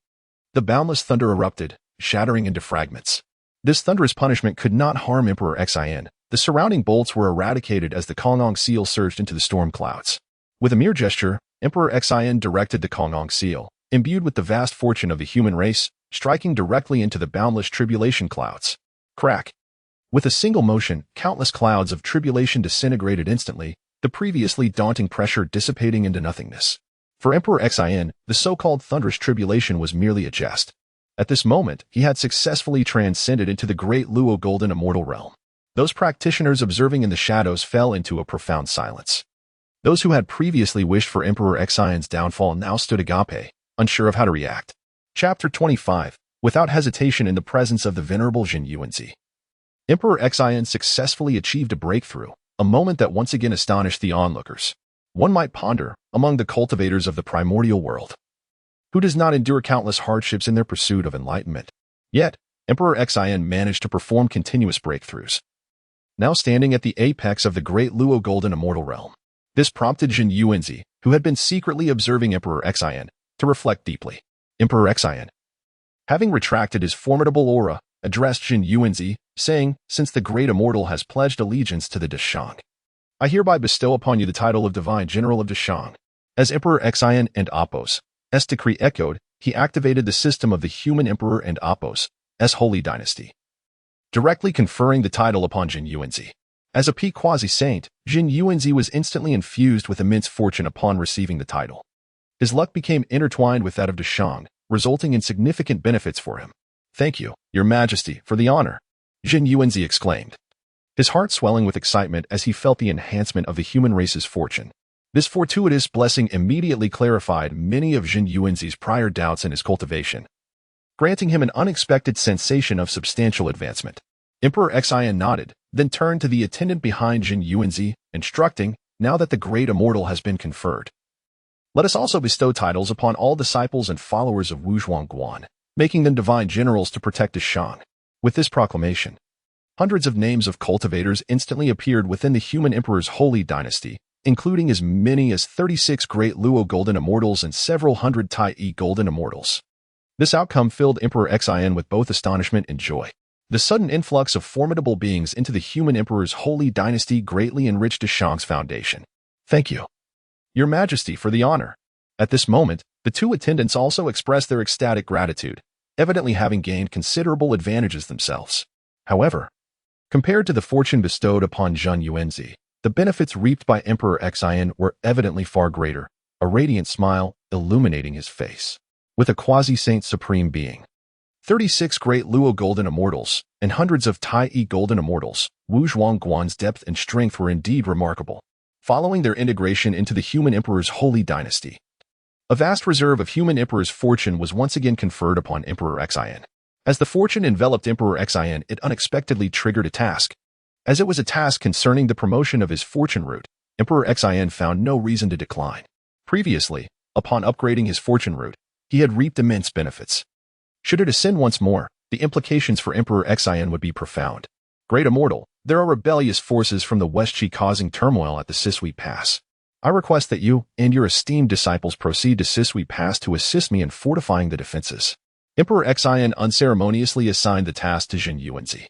The boundless thunder erupted, shattering into fragments. This thunderous punishment could not harm Emperor Xian. The surrounding bolts were eradicated as the Honghuang seal surged into the storm clouds. With a mere gesture, Emperor Xian directed the Honghuang seal, imbued with the vast fortune of the human race, striking directly into the boundless tribulation clouds. Crack. With a single motion, countless clouds of tribulation disintegrated instantly, the previously daunting pressure dissipating into nothingness. For Emperor Xian, the so-called thunderous tribulation was merely a jest. At this moment, he had successfully transcended into the great Luo golden immortal realm. Those practitioners observing in the shadows fell into a profound silence. Those who had previously wished for Emperor Xian's downfall now stood agape, unsure of how to react. Chapter 25. Without hesitation in the presence of the venerable Jin Yuanzi. Emperor Xian successfully achieved a breakthrough, a moment that once again astonished the onlookers. One might ponder, among the cultivators of the primordial world, who does not endure countless hardships in their pursuit of enlightenment? Yet, Emperor Xian managed to perform continuous breakthroughs. Now standing at the apex of the great Luo golden immortal realm, this prompted Jin Yuanzi, who had been secretly observing Emperor Xian, to reflect deeply. Emperor Xian, having retracted his formidable aura, addressed Jin Yuanzi, saying, "Since the great immortal has pledged allegiance to the Deshang, I hereby bestow upon you the title of Divine General of Deshang." As Emperor Xian and Apos' decree echoed, he activated the system of the human emperor and Apos' Holy Dynasty, directly conferring the title upon Jin Yuanzi. As a peak quasi-saint, Jin Yuanzi was instantly infused with immense fortune upon receiving the title. His luck became intertwined with that of Deshang, resulting in significant benefits for him. "Thank you, Your Majesty, for the honor," Jin Yuanzi exclaimed, his heart swelling with excitement as he felt the enhancement of the human race's fortune. This fortuitous blessing immediately clarified many of Jin Yuanzi's prior doubts in his cultivation, granting him an unexpected sensation of substantial advancement. Emperor Xian nodded, then turned to the attendant behind Jin Yuanzi, instructing, "Now that the great immortal has been conferred, let us also bestow titles upon all disciples and followers of Honghuang, making them divine generals to protect Deshang." With this proclamation, hundreds of names of cultivators instantly appeared within the human emperor's holy dynasty, including as many as 36 great Luo golden immortals and several hundred Tai golden immortals. This outcome filled Emperor Xian with both astonishment and joy. The sudden influx of formidable beings into the human emperor's holy dynasty greatly enriched Deshang's foundation. "Thank you, Your Majesty, for the honor." At this moment, the two attendants also expressed their ecstatic gratitude, evidently having gained considerable advantages themselves. However, compared to the fortune bestowed upon Jin Yuanzi, the benefits reaped by Emperor Xian were evidently far greater, a radiant smile illuminating his face. With a quasi-saint supreme being, 36 great Luo golden immortals, and hundreds of Tai golden immortals, Wu Zhuangguan's depth and strength were indeed remarkable. Following their integration into the human emperor's holy dynasty, a vast reserve of human emperor's fortune was once again conferred upon Emperor Xian. As the fortune enveloped Emperor Xian, it unexpectedly triggered a task. As it was a task concerning the promotion of his fortune root, Emperor Xian found no reason to decline. Previously, upon upgrading his fortune root, he had reaped immense benefits. Should it ascend once more, the implications for Emperor Xian would be profound. "Great Immortal, there are rebellious forces from the West Qi causing turmoil at the Sisui Pass. I request that you and your esteemed disciples proceed to Sisui Pass to assist me in fortifying the defenses." Emperor Xian unceremoniously assigned the task to Jin Yuanzi.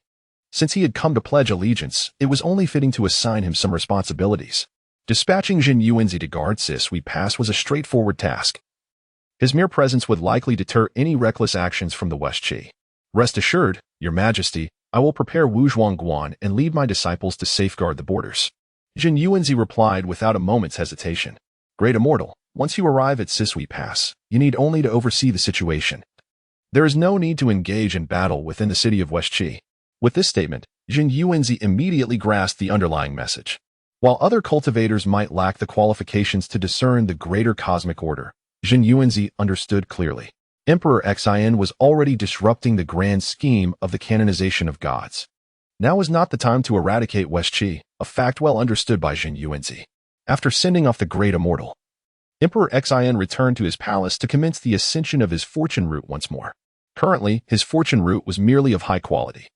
Since he had come to pledge allegiance, it was only fitting to assign him some responsibilities. Dispatching Jin Yuanzi to guard Sisui Pass was a straightforward task. His mere presence would likely deter any reckless actions from the West Qi. "Rest assured, Your Majesty, I will prepare Wu Zhuangguan and lead my disciples to safeguard the borders," Jin Yuanzi replied without a moment's hesitation. "Great Immortal, once you arrive at Sisui Pass, you need only to oversee the situation. There is no need to engage in battle within the city of West Qi." With this statement, Jin Yuanzi immediately grasped the underlying message. While other cultivators might lack the qualifications to discern the greater cosmic order, Jin Yuanzi understood clearly. Emperor Xian was already disrupting the grand scheme of the canonization of gods. Now was not the time to eradicate West Qi, a fact well understood by Jin Yuanzi. After sending off the great immortal, Emperor Xian returned to his palace to commence the ascension of his fortune root once more. Currently, his fortune root was merely of high quality.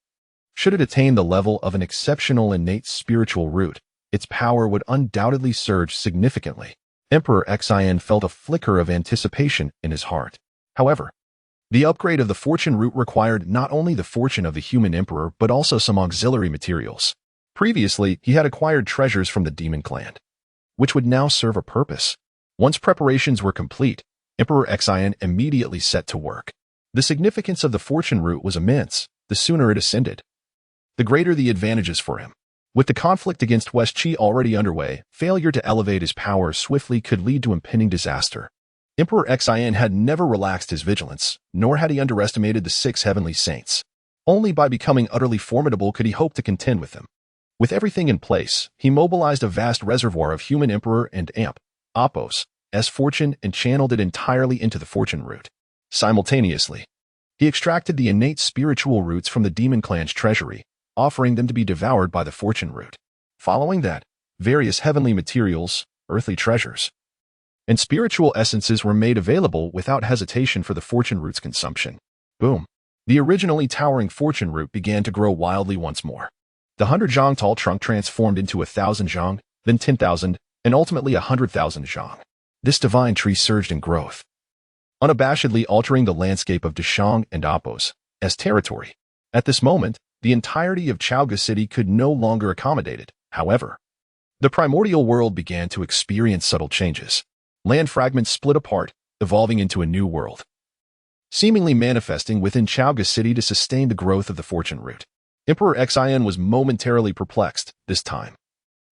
Should it attain the level of an exceptional innate spiritual root, its power would undoubtedly surge significantly. Emperor Xian felt a flicker of anticipation in his heart. However, the upgrade of the fortune root required not only the fortune of the human emperor but also some auxiliary materials. Previously, he had acquired treasures from the demon clan. which would now serve a purpose. Once preparations were complete, Emperor Xian immediately set to work. The significance of the fortune root was immense. The sooner it ascended, the greater the advantages for him. With the conflict against West Qi already underway, failure to elevate his power swiftly could lead to impending disaster. Emperor Xian had never relaxed his vigilance, nor had he underestimated the 6 heavenly saints. Only by becoming utterly formidable could he hope to contend with them. With everything in place, he mobilized a vast reservoir of human emperor and Appos' fortune and channeled it entirely into the fortune root. Simultaneously, he extracted the innate spiritual roots from the demon clan's treasury, offering them to be devoured by the fortune root. Following that, various heavenly materials, earthly treasures, and spiritual essences were made available without hesitation for the fortune root's consumption. Boom! The originally towering fortune root began to grow wildly once more. The 100 zhang tall trunk transformed into 1,000 zhang, then 10,000, and ultimately 100,000 zhang. This divine tree surged in growth, unabashedly altering the landscape of Deshang and Appos' territory. At this moment, the entirety of Chaoga City could no longer accommodate it. However, the primordial world began to experience subtle changes. Land fragments split apart, evolving into a new world, seemingly manifesting within Chaoga City to sustain the growth of the fortune root. Emperor Xian was momentarily perplexed. This time,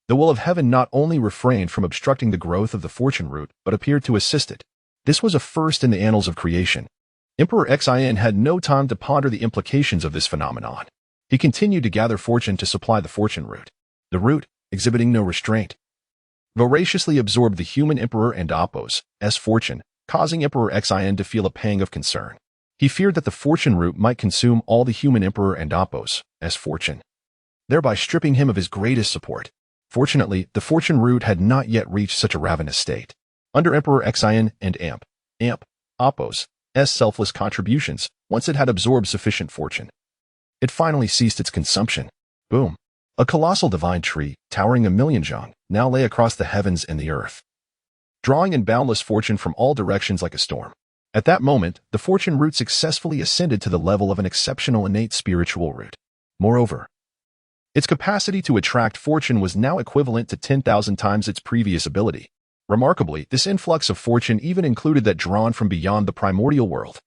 the will of heaven not only refrained from obstructing the growth of the fortune root, but appeared to assist it. This was a first in the annals of creation. Emperor Xian had no time to ponder the implications of this phenomenon. He continued to gather fortune to supply the fortune root. The root, exhibiting no restraint, voraciously absorbed the human emperor and Appos' fortune, causing Emperor Xian to feel a pang of concern. He feared that the fortune root might consume all the human emperor and Appos' fortune, thereby stripping him of his greatest support. Fortunately, the fortune root had not yet reached such a ravenous state. Under Emperor Xian and Appos' selfless contributions, once it had absorbed sufficient fortune, it finally ceased its consumption. Boom! A colossal divine tree, towering 1,000,000 zhang, now lay across the heavens and the earth, drawing in boundless fortune from all directions like a storm. At that moment, the fortune root successfully ascended to the level of an exceptional innate spiritual root. Moreover, its capacity to attract fortune was now equivalent to 10,000 times its previous ability. Remarkably, this influx of fortune even included that drawn from beyond the primordial world.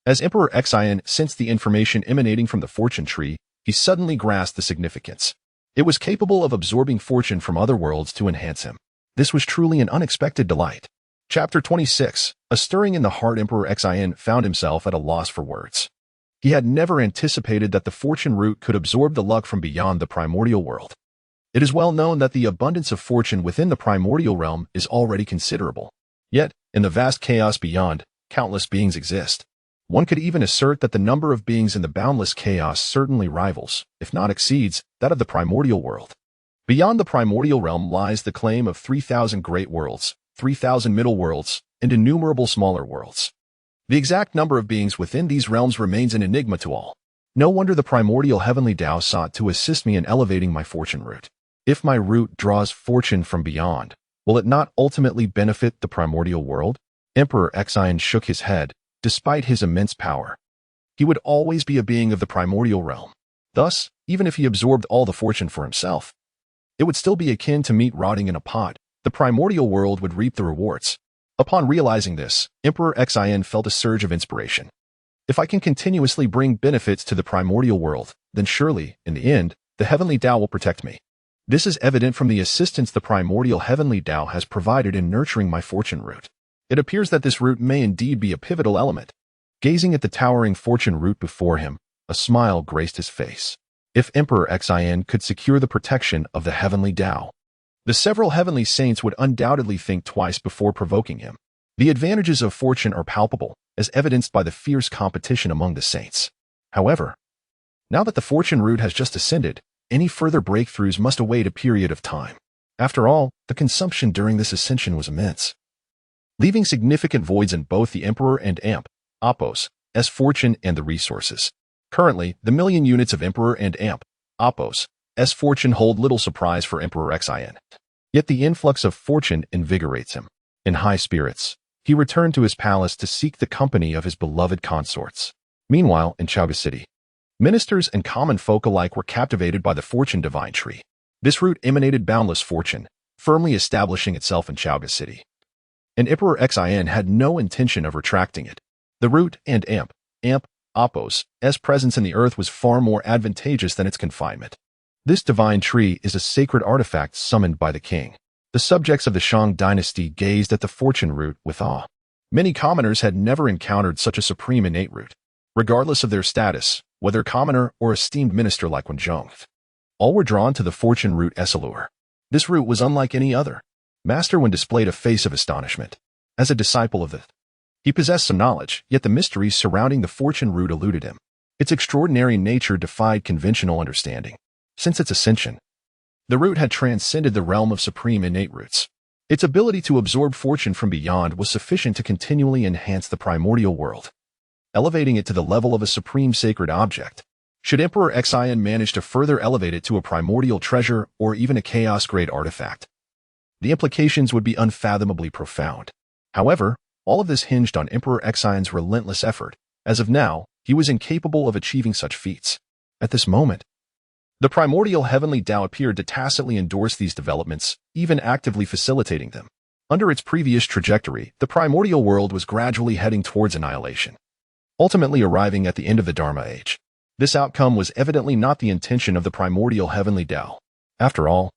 As Emperor Xian sensed the information emanating from the fortune tree, he suddenly grasped the significance. It was capable of absorbing fortune from other worlds to enhance him. This was truly an unexpected delight. Chapter 26. A stirring in the heart. Emperor Xian found himself at a loss for words. He had never anticipated that the fortune root could absorb the luck from beyond the primordial world. It is well known that the abundance of fortune within the primordial realm is already considerable. Yet, in the vast chaos beyond, countless beings exist. One could even assert that the number of beings in the boundless chaos certainly rivals, if not exceeds, that of the primordial world. Beyond the primordial realm lies the claim of 3,000 great worlds, 3,000 middle worlds, and innumerable smaller worlds. The exact number of beings within these realms remains an enigma to all. No wonder the primordial heavenly Tao sought to assist me in elevating my fortune root. If my root draws fortune from beyond, will it not ultimately benefit the primordial world? Emperor Xian shook his head. Despite his immense power, he would always be a being of the primordial realm. Thus, even if he absorbed all the fortune for himself, it would still be akin to meat rotting in a pot. The primordial world would reap the rewards. Upon realizing this, Emperor Xian felt a surge of inspiration. If I can continuously bring benefits to the primordial world, then surely, in the end, the heavenly Tao will protect me. This is evident from the assistance the primordial heavenly Tao has provided in nurturing my fortune root. It appears that this root may indeed be a pivotal element. Gazing at the towering fortune root before him, a smile graced his face. If Emperor Xian could secure the protection of the heavenly Tao, the several heavenly saints would undoubtedly think twice before provoking him. The advantages of fortune are palpable, as evidenced by the fierce competition among the saints. However, now that the fortune root has just ascended, any further breakthroughs must await a period of time. After all, the consumption during this ascension was immense, leaving significant voids in both the Emperor and Appos' fortune and the resources. Currently, the 1,000,000 units of Emperor and Appos' fortune hold little surprise for Emperor Xian. Yet the influx of fortune invigorates him. In high spirits, he returned to his palace to seek the company of his beloved consorts. Meanwhile, in Chaoga City, ministers and common folk alike were captivated by the fortune divine tree. This root emanated boundless fortune, firmly establishing itself in Chaoga City. And Emperor Xin had no intention of retracting it. The root and Appos' presence in the earth was far more advantageous than its confinement. This divine tree is a sacred artifact summoned by the king. The subjects of the Shang Dynasty gazed at the fortune root with awe. Many commoners had never encountered such a supreme innate root. Regardless of their status, whether commoner or esteemed minister like Honghuang, all were drawn to the fortune root's allure. This root was unlike any other. Master Wen displayed a face of astonishment. As a disciple of the, he possessed some knowledge, yet the mysteries surrounding the fortune root eluded him. Its extraordinary nature defied conventional understanding. Since its ascension, the root had transcended the realm of supreme innate roots. Its ability to absorb fortune from beyond was sufficient to continually enhance the primordial world, elevating it to the level of a supreme sacred object. Should Emperor Xin manage to further elevate it to a primordial treasure or even a chaos-grade artifact, the implications would be unfathomably profound. However, all of this hinged on Emperor Xin's relentless effort. As of now, he was incapable of achieving such feats. At this moment, the primordial heavenly Tao appeared to tacitly endorse these developments, even actively facilitating them. Under its previous trajectory, the primordial world was gradually heading towards annihilation, ultimately arriving at the end of the Dharma Age. This outcome was evidently not the intention of the primordial heavenly Tao. After all,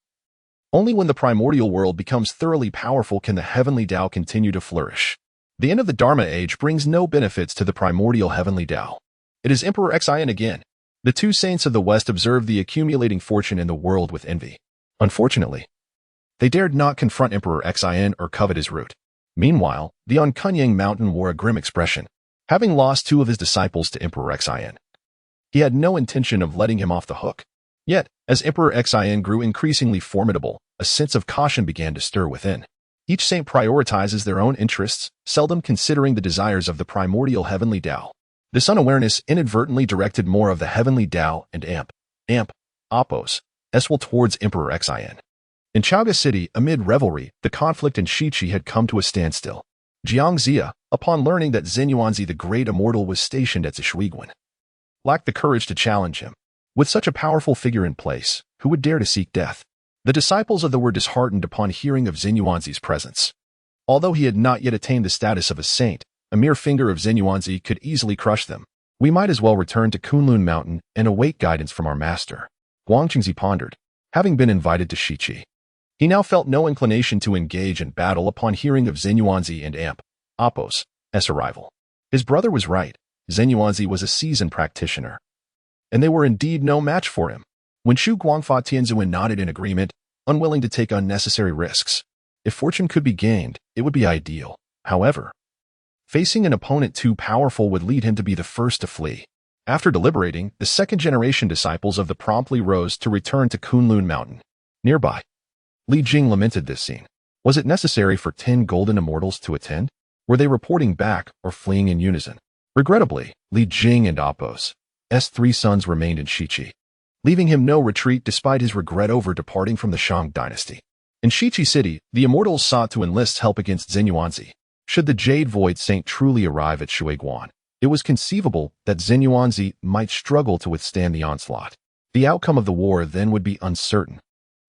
only when the primordial world becomes thoroughly powerful can the heavenly Tao continue to flourish. The end of the Dharma Age brings no benefits to the primordial heavenly Tao. It is Emperor Xin again. The two saints of the West observed the accumulating fortune in the world with envy. Unfortunately, they dared not confront Emperor Xin or covet his root. Meanwhile, the on Kunyang mountain wore a grim expression. Having lost two of his disciples to Emperor Xin, he had no intention of letting him off the hook. Yet, as Emperor Xin grew increasingly formidable, a sense of caution began to stir within. Each saint prioritizes their own interests, seldom considering the desires of the primordial heavenly Tao. This unawareness inadvertently directed more of the heavenly Tao and Appos' will towards Emperor Xin. In Chaoga City, amid revelry, the conflict in Shiqi had come to a standstill. Jiang Zia, upon learning that Zenyuanzi the Great Immortal was stationed at Zhishuiguan, lacked the courage to challenge him. With such a powerful figure in place, who would dare to seek death? The disciples of the were disheartened upon hearing of Zenyuanzi's presence. Although he had not yet attained the status of a saint, a mere finger of Zenyuanzi could easily crush them. We might as well return to Kunlun Mountain and await guidance from our master. Guangqingzi pondered, having been invited to Shiqi. He now felt no inclination to engage in battle upon hearing of Zenyuanzi and Appos' arrival. His brother was right. Zenyuanzi was a seasoned practitioner, and they were indeed no match for him. When Shu Guangfa Tianzuan nodded in agreement, unwilling to take unnecessary risks. If fortune could be gained, it would be ideal. However, facing an opponent too powerful would lead him to be the first to flee. After deliberating, the second-generation disciples of the promptly rose to return to Kunlun Mountain. Nearby, Li Jing lamented this scene. Was it necessary for 10 golden immortals to attend? Were they reporting back or fleeing in unison? Regrettably, Li Jing and Appos' three sons remained in Shiqi, leaving him no retreat despite his regret over departing from the Shang Dynasty. In Shiqi City, the immortals sought to enlist help against Zenyuanzi. Should the Jade Void Saint truly arrive at Shuiguan, it was conceivable that Zenyuanzi might struggle to withstand the onslaught. The outcome of the war then would be uncertain.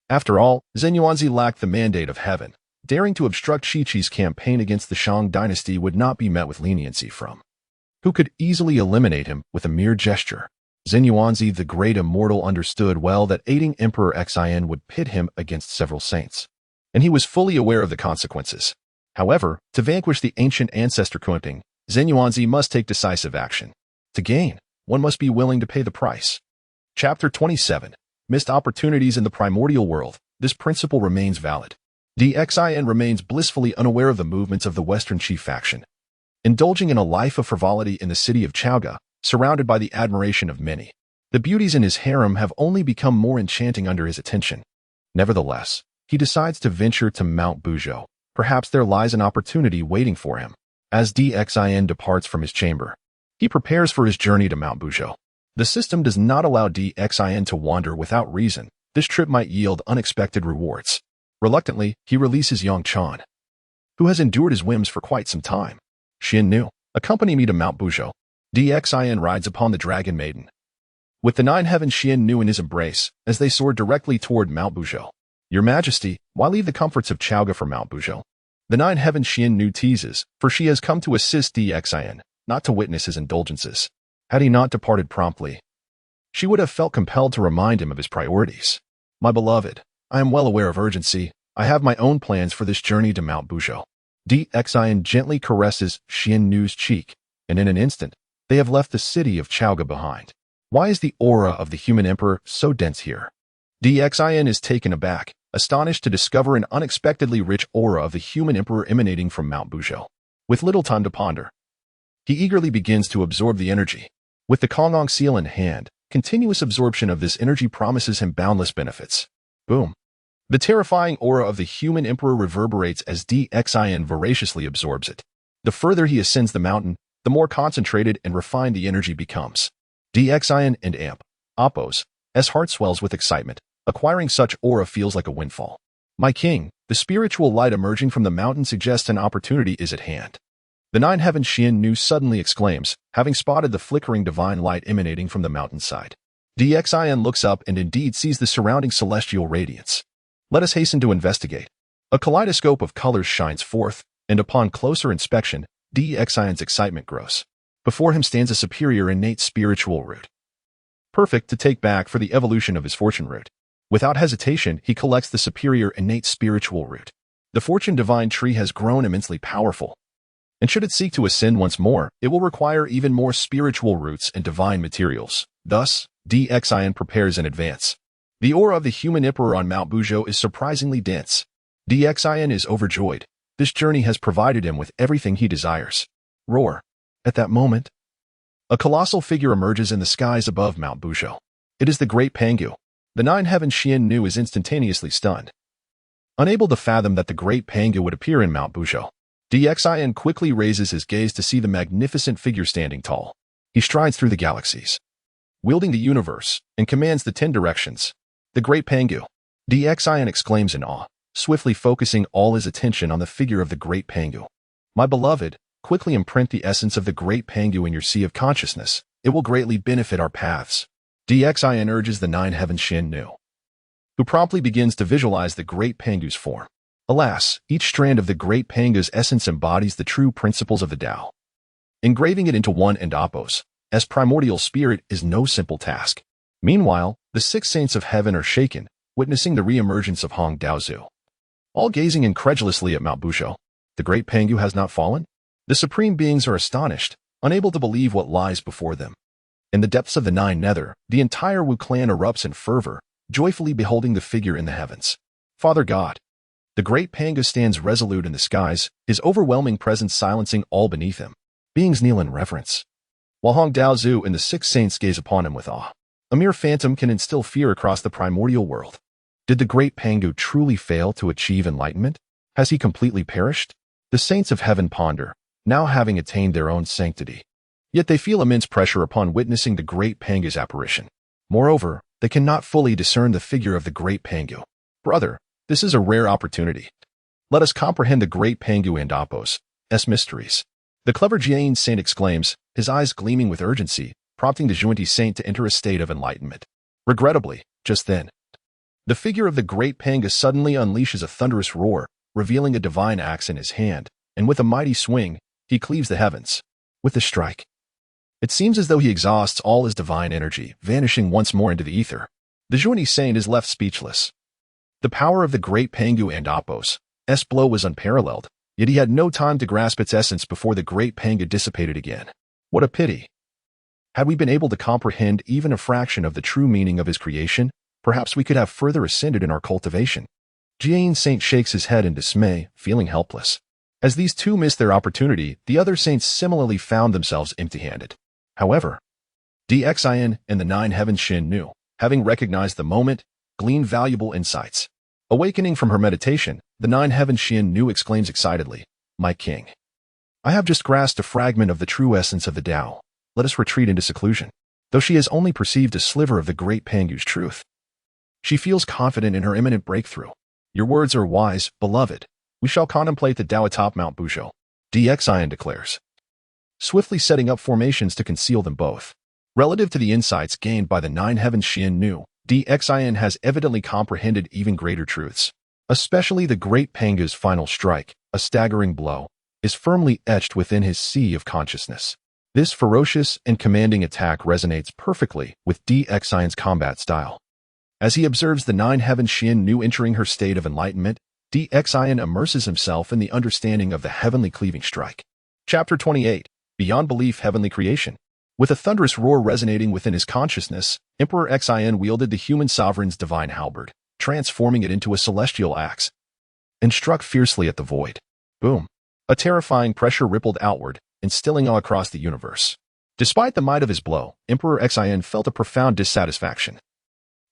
After all, Zenyuanzi lacked the mandate of heaven. Daring to obstruct Shiqi's campaign against the Shang Dynasty would not be met with leniency from who could easily eliminate him with a mere gesture. Zenyuanzi the Great Immortal understood well that aiding Emperor Xin would pit him against several saints, and he was fully aware of the consequences. However, to vanquish the ancient ancestor Kunting, Zenyuanzi must take decisive action. To gain, one must be willing to pay the price. Chapter 27. Missed opportunities in the primordial world. This principle remains valid. Xin remains blissfully unaware of the movements of the Western Chief faction, indulging in a life of frivolity in the city of Chaoga, surrounded by the admiration of many. The beauties in his harem have only become more enchanting under his attention. Nevertheless, he decides to venture to Mount Buzhou. Perhaps there lies an opportunity waiting for him. As Xin departs from his chamber, he prepares for his journey to Mount Buzhou. The system does not allow Xin to wander without reason. This trip might yield unexpected rewards. Reluctantly, he releases Yang Chan, who has endured his whims for quite some time. Xian Nu, accompany me to Mount Buzhou. Xin rides upon the Dragon Maiden, with the 9 heavens Xian Nu in his embrace, as they soar directly toward Mount Buzhou. Your Majesty, why leave the comforts of Chaoga for Mount Buzhou? The Nine Heaven Xian Nu teases, for she has come to assist Dixin, not to witness his indulgences. Had he not departed promptly, she would have felt compelled to remind him of his priorities. My beloved, I am well aware of urgency. I have my own plans for this journey to Mount Buzhou. Dixin gently caresses Xian Nu's cheek, and in an instant, they have left the city of Chaoga behind. Why is the aura of the human emperor so dense here? Dixin is taken aback, astonished to discover an unexpectedly rich aura of the human emperor emanating from Mount Buzhou. With little time to ponder, he eagerly begins to absorb the energy. With the Honghuang seal in hand, continuous absorption of this energy promises him boundless benefits. Boom. The terrifying aura of the human emperor reverberates as Dixin voraciously absorbs it. The further he ascends the mountain, the more concentrated and refined the energy becomes. Dixin and Apos' heart swells with excitement. Acquiring such aura feels like a windfall. My king, the spiritual light emerging from the mountain suggests an opportunity is at hand. The Nine Heaven Xian Nu suddenly exclaims, having spotted the flickering divine light emanating from the mountainside. Dixin looks up and indeed sees the surrounding celestial radiance. Let us hasten to investigate. A kaleidoscope of colors shines forth, and upon closer inspection, Dixin's excitement grows. Before him stands a superior innate spiritual root, perfect to take back for the evolution of his fortune root. Without hesitation, he collects the superior innate spiritual root. The fortune divine tree has grown immensely powerful, and should it seek to ascend once more, it will require even more spiritual roots and divine materials. Thus, Dixin prepares in advance. The aura of the human emperor on Mount Buzhou is surprisingly dense. Dixin is overjoyed. This journey has provided him with everything he desires. Roar. At that moment, a colossal figure emerges in the skies above Mount Buzhou. It is the Great Pangu. The Nine Heaven Xian Nu is instantaneously stunned. Unable to fathom that the Great Pangu would appear in Mount Buzhou, Dixin quickly raises his gaze to see the magnificent figure standing tall. He strides through the galaxies, wielding the universe, and commands the 10 directions. The Great Pangu. Dixin exclaims in awe, swiftly focusing all his attention on the figure of the Great Pangu. My beloved, quickly imprint the essence of the Great Pangu in your sea of consciousness. It will greatly benefit our paths. Dixin urges the Nine Heaven Xian Nu, who promptly begins to visualize the Great Pangu's form. Alas, each strand of the Great Pangu's essence embodies the true principles of the Tao. Engraving it into one and Apos' primordial spirit is no simple task. Meanwhile, the 6 saints of heaven are shaken, witnessing the re-emergence of Hong Daozu. All gazing incredulously at Mount Buzhou. The Great Pangu has not fallen? The supreme beings are astonished, unable to believe what lies before them. In the depths of the Nine Nether, the entire Wu clan erupts in fervor, joyfully beholding the figure in the heavens. Father God. The Great Pangu stands resolute in the skies, his overwhelming presence silencing all beneath him. Beings kneel in reverence, while Hong Daozu and the 6 saints gaze upon him with awe. A mere phantom can instill fear across the primordial world. Did the Great Pangu truly fail to achieve enlightenment? Has he completely perished? The saints of heaven ponder, now having attained their own sanctity. Yet they feel immense pressure upon witnessing the Great Pangu's apparition. Moreover, they cannot fully discern the figure of the Great Pangu. Brother, this is a rare opportunity. Let us comprehend the Great Pangu and Apos' mysteries. The clever Jian saint exclaims, his eyes gleaming with urgency, prompting the Zhou Di Xin to enter a state of enlightenment. Regrettably, just then, the figure of the Great Pangu suddenly unleashes a thunderous roar, revealing a divine axe in his hand, and with a mighty swing, he cleaves the heavens. With the strike, it seems as though he exhausts all his divine energy, vanishing once more into the ether. The Zhou Di Xin is left speechless. The power of the Great Pangu and Apos' blow was unparalleled, yet he had no time to grasp its essence before the Great Pangu dissipated again. What a pity! Had we been able to comprehend even a fraction of the true meaning of his creation, perhaps we could have further ascended in our cultivation. Jian Saint shakes his head in dismay, feeling helpless. As these two missed their opportunity, the other saints similarly found themselves empty-handed. However, Dixin and the Nine Heaven Xian Nu, having recognized the moment, gleaned valuable insights. Awakening from her meditation, the Nine Heaven Xian Nu exclaims excitedly, My king, I have just grasped a fragment of the true essence of the Tao. Let us retreat into seclusion. Though she has only perceived a sliver of the Great Pangu's truth, she feels confident in her imminent breakthrough. Your words are wise, beloved. We shall contemplate the Tao atop Mount Buzhou, Dixin declares, swiftly setting up formations to conceal them both. Relative to the insights gained by the Nine Heaven Xian Nu, Xin has evidently comprehended even greater truths. Especially the great Pangu's final strike, a staggering blow, is firmly etched within his sea of consciousness. This ferocious and commanding attack resonates perfectly with Xin's combat style. As he observes the Nine Heaven Xin Nu entering her state of enlightenment, Xin immerses himself in the understanding of the heavenly cleaving strike. Chapter 28, Beyond Belief Heavenly Creation. With a thunderous roar resonating within his consciousness, Emperor Xin wielded the human sovereign's divine halberd, transforming it into a celestial axe, and struck fiercely at the void. Boom! A terrifying pressure rippled outward, instilling awe across the universe. Despite the might of his blow, Emperor Xin felt a profound dissatisfaction.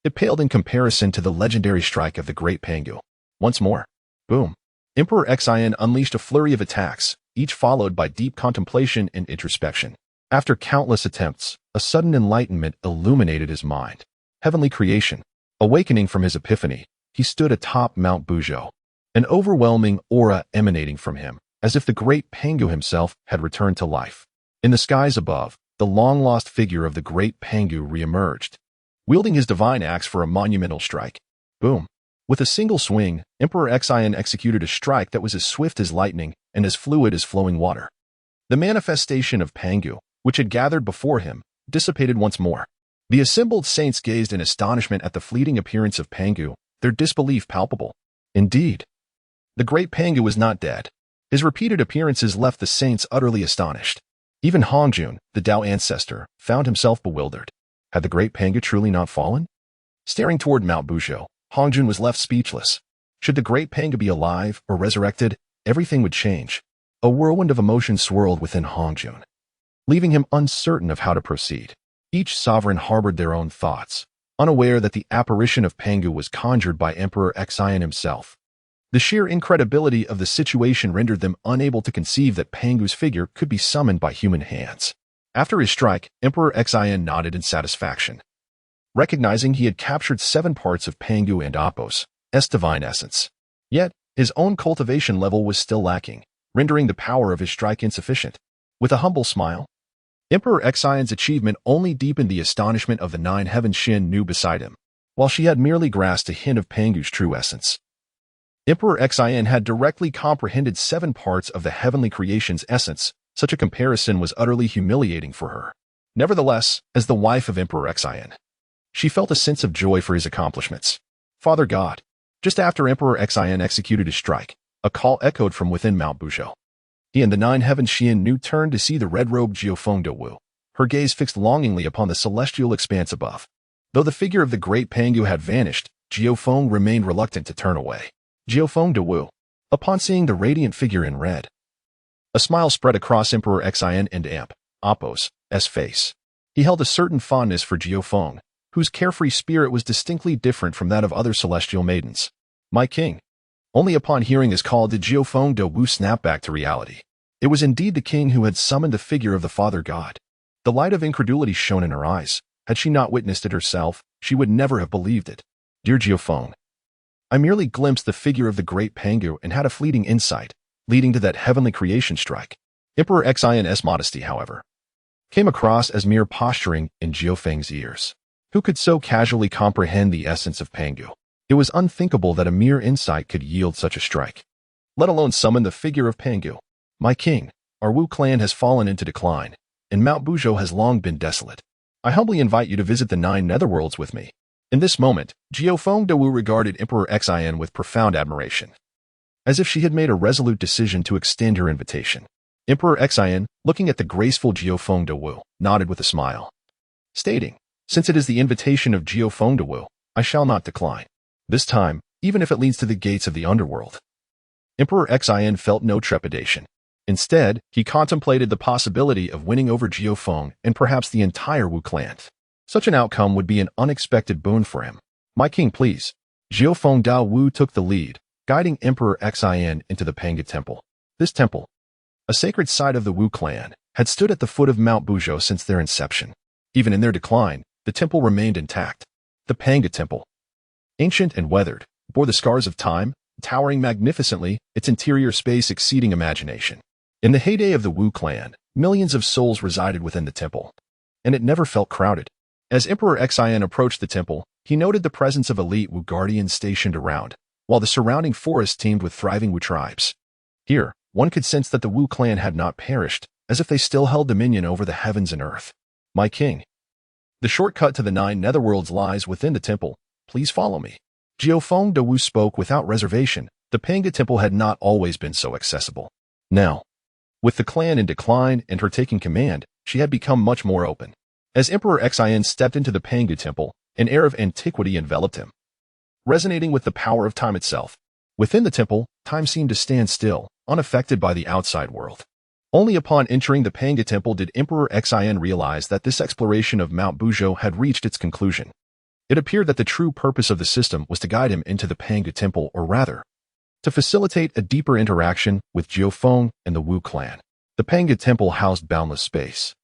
It paled in comparison to the legendary strike of the great Pangu. Once more, boom! Emperor Xin unleashed a flurry of attacks, each followed by deep contemplation and introspection. After countless attempts, a sudden enlightenment illuminated his mind. Heavenly creation. Awakening from his epiphany, he stood atop Mount Buzhou, an overwhelming aura emanating from him, as if the great Pangu himself had returned to life. In the skies above, the long-lost figure of the great Pangu re-emerged, wielding his divine axe for a monumental strike. Boom! With a single swing, Emperor Xin executed a strike that was as swift as lightning and as fluid as flowing water. The manifestation of Pangu, which had gathered before him, dissipated once more. The assembled saints gazed in astonishment at the fleeting appearance of Pangu, their disbelief palpable. Indeed, the great Pangu was not dead. His repeated appearances left the saints utterly astonished. Even Honghuang, the Tao ancestor, found himself bewildered. Had the great Pangu truly not fallen? Staring toward Mount Buzhou, Honghuang was left speechless. Should the great Pangu be alive or resurrected, everything would change. A whirlwind of emotion swirled within Honghuang, leaving him uncertain of how to proceed. Each sovereign harbored their own thoughts, unaware that the apparition of Pangu was conjured by Emperor Xin himself. The sheer incredibility of the situation rendered them unable to conceive that Pangu's figure could be summoned by human hands. After his strike, Emperor Xin nodded in satisfaction, recognizing he had captured 7 parts of Pangu and Apos' divine essence. Yet, his own cultivation level was still lacking, rendering the power of his strike insufficient. With a humble smile, Emperor Xin's achievement only deepened the astonishment of the Nine Heaven Xin Nu beside him, while she had merely grasped a hint of Pangu's true essence. Emperor Xin had directly comprehended 7 parts of the heavenly creation's essence. Such a comparison was utterly humiliating for her. Nevertheless, as the wife of Emperor Xin, she felt a sense of joy for his accomplishments. Father God. Just after Emperor Xin executed his strike, a call echoed from within Mount Buzhou. He and the Nine Heaven Xin Nu turned to see the red-robed Jiufeng Dewu, her gaze fixed longingly upon the celestial expanse above. Though the figure of the great Pangu had vanished, Jiufeng remained reluctant to turn away. Jiufeng Dewu, upon seeing the radiant figure in red, a smile spread across Emperor Xin and Apos' face. He held a certain fondness for Jiufeng, whose carefree spirit was distinctly different from that of other celestial maidens. My king. Only upon hearing his call did Jiufeng Dewu snap back to reality. It was indeed the king who had summoned the figure of the Father God. The light of incredulity shone in her eyes. Had she not witnessed it herself, she would never have believed it. Dear Jiufeng, I merely glimpsed the figure of the great Pangu and had a fleeting insight, leading to that heavenly creation strike. Emperor Xin's modesty, however, came across as mere posturing in Jiufeng's ears. Who could so casually comprehend the essence of Pangu? It was unthinkable that a mere insight could yield such a strike, let alone summon the figure of Pangu. My king, our Wu clan has fallen into decline, and Mount Buzhou has long been desolate. I humbly invite you to visit the 9 netherworlds with me. In this moment, Jiufeng Dewu regarded Emperor Xin with profound admiration, as if she had made a resolute decision to extend her invitation. Emperor Xin, looking at the graceful Jiufeng Dewu, nodded with a smile, stating, Since it is the invitation of Jiufeng Dewu, I shall not decline. This time, even if it leads to the gates of the underworld. Emperor Xin felt no trepidation. Instead, he contemplated the possibility of winning over Jiufeng and perhaps the entire Wu clan. Such an outcome would be an unexpected boon for him. My king, please. Jiufeng Dewu took the lead, guiding Emperor Xin into the Pangu Temple. This temple, a sacred site of the Wu clan, had stood at the foot of Mount Buzhou since their inception. Even in their decline, the temple remained intact. The Pangu Temple, ancient and weathered, bore the scars of time, towering magnificently, its interior space exceeding imagination. In the heyday of the Wu clan, millions of souls resided within the temple, and it never felt crowded. As Emperor Xin approached the temple, He noted the presence of elite Wu guardians stationed around, while the surrounding forest teemed with thriving Wu tribes. Here, one could sense that the Wu clan had not perished, as if they still held dominion over the heavens and earth. My king. The shortcut to the 9 netherworlds lies within the temple. Please follow me. Jiufeng de Wu spoke without reservation. The Panga temple had not always been so accessible. Now, with the clan in decline and her taking command, she had become much more open. As Emperor Xin stepped into the Panga temple, an air of antiquity enveloped him, resonating with the power of time itself. Within the temple, time seemed to stand still, unaffected by the outside world. Only upon entering the Panga temple did Emperor Xin realize that this exploration of Mount Buzhou had reached its conclusion. It appeared that the true purpose of the system was to guide him into the Panga temple, or rather, to facilitate a deeper interaction with Jiufeng and the Wu clan. The Panga temple housed boundless space,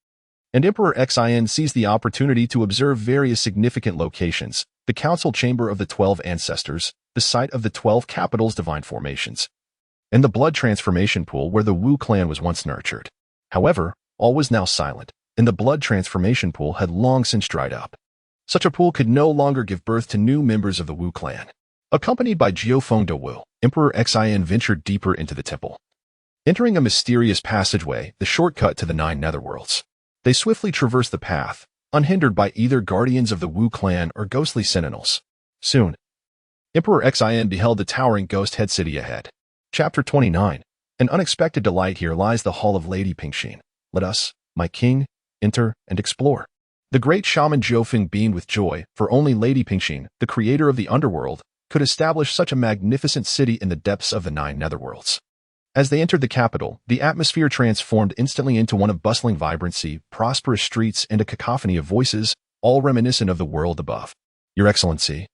and Emperor Xin seized the opportunity to observe various significant locations: the council chamber of the 12 ancestors, the site of the 12 capitals' divine formations, and the blood transformation pool where the Wu clan was once nurtured. However, all was now silent, and the blood transformation pool had long since dried up. Such a pool could no longer give birth to new members of the Wu clan. Accompanied by Jiufeng de Wu, Emperor Xin ventured deeper into the temple. Entering a mysterious passageway, the shortcut to the 9 netherworlds, they swiftly traversed the path, unhindered by either guardians of the Wu clan or ghostly sentinels. Soon, Emperor Xin beheld the towering ghost head city ahead. Chapter 29. An unexpected delight. Here lies the hall of Lady Pingxin. Let us, my king, enter and explore. The great shaman Jiufeng beamed with joy, for only Lady Pingxin, the creator of the underworld, could establish such a magnificent city in the depths of the 9 netherworlds. As they entered the capital, the atmosphere transformed instantly into one of bustling vibrancy, prosperous streets, and a cacophony of voices, all reminiscent of the world above. Your Excellency,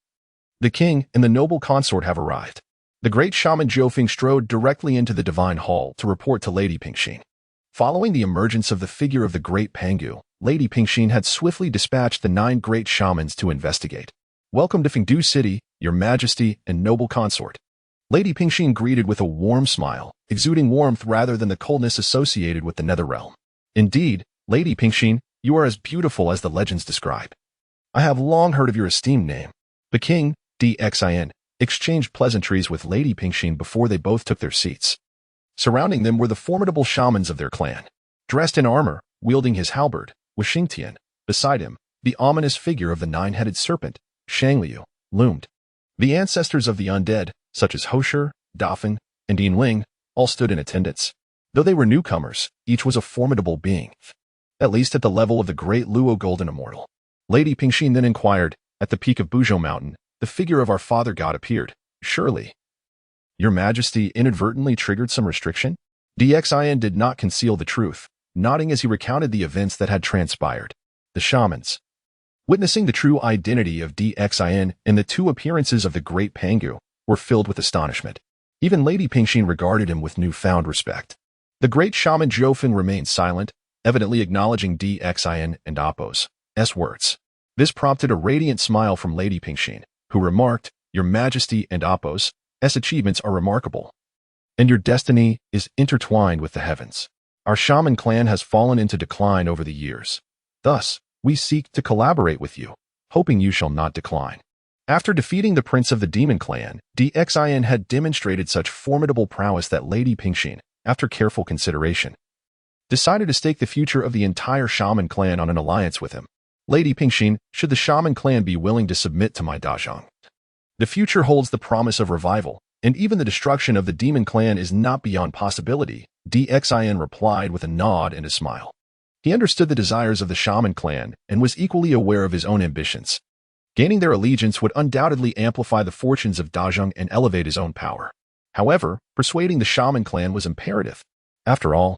the king and the noble consort have arrived. The great shaman Jiufeng strode directly into the divine hall to report to Lady Pingxin. Following the emergence of the figure of the great Pangu, Lady Pingxin had swiftly dispatched the 9 great shamans to investigate. Welcome to Fengdu City, Your Majesty and noble consort. Lady Pingxin greeted with a warm smile, exuding warmth rather than the coldness associated with the Netherrealm. Indeed, Lady Pingxin, you are as beautiful as the legends describe. I have long heard of your esteemed name. The king, Xin, exchanged pleasantries with Lady Pingxin before they both took their seats. Surrounding them were the formidable shamans of their clan. Dressed in armor, wielding his halberd, was Xingtian. Beside him, the ominous figure of the 9-headed serpent, Shangliu, loomed. The ancestors of the undead, such as Hosher, Dafeng, and Yinling, all stood in attendance. Though they were newcomers, each was a formidable being, at least at the level of the great Luo Golden Immortal. Lady Pingxin then inquired, at the peak of Buzhou Mountain, the figure of our father god appeared. Surely, Your Majesty inadvertently triggered some restriction? Xin did not conceal the truth, nodding as he recounted the events that had transpired. The shamans, witnessing the true identity of Xin and the 2 appearances of the great Pangu, were filled with astonishment. Even Lady Pingxin regarded him with newfound respect. The great shaman Jiufeng remained silent, evidently acknowledging Xin and Appo's words. This prompted a radiant smile from Lady Pingxin, who remarked, Your Majesty and Appo's achievements are remarkable, and your destiny is intertwined with the heavens. Our shaman clan has fallen into decline over the years. Thus, we seek to collaborate with you, hoping you shall not decline. After defeating the prince of the demon clan, Xin had demonstrated such formidable prowess that Lady Pingxin, after careful consideration, decided to stake the future of the entire shaman clan on an alliance with him. Lady Pingxin, should the shaman clan be willing to submit to my dazhang, the future holds the promise of revival, and even the destruction of the demon clan is not beyond possibility, Xin replied with a nod and a smile. He understood the desires of the shaman clan and was equally aware of his own ambitions. Gaining their allegiance would undoubtedly amplify the fortunes of Dazhang and elevate his own power. However, persuading the shaman clan was imperative. After all,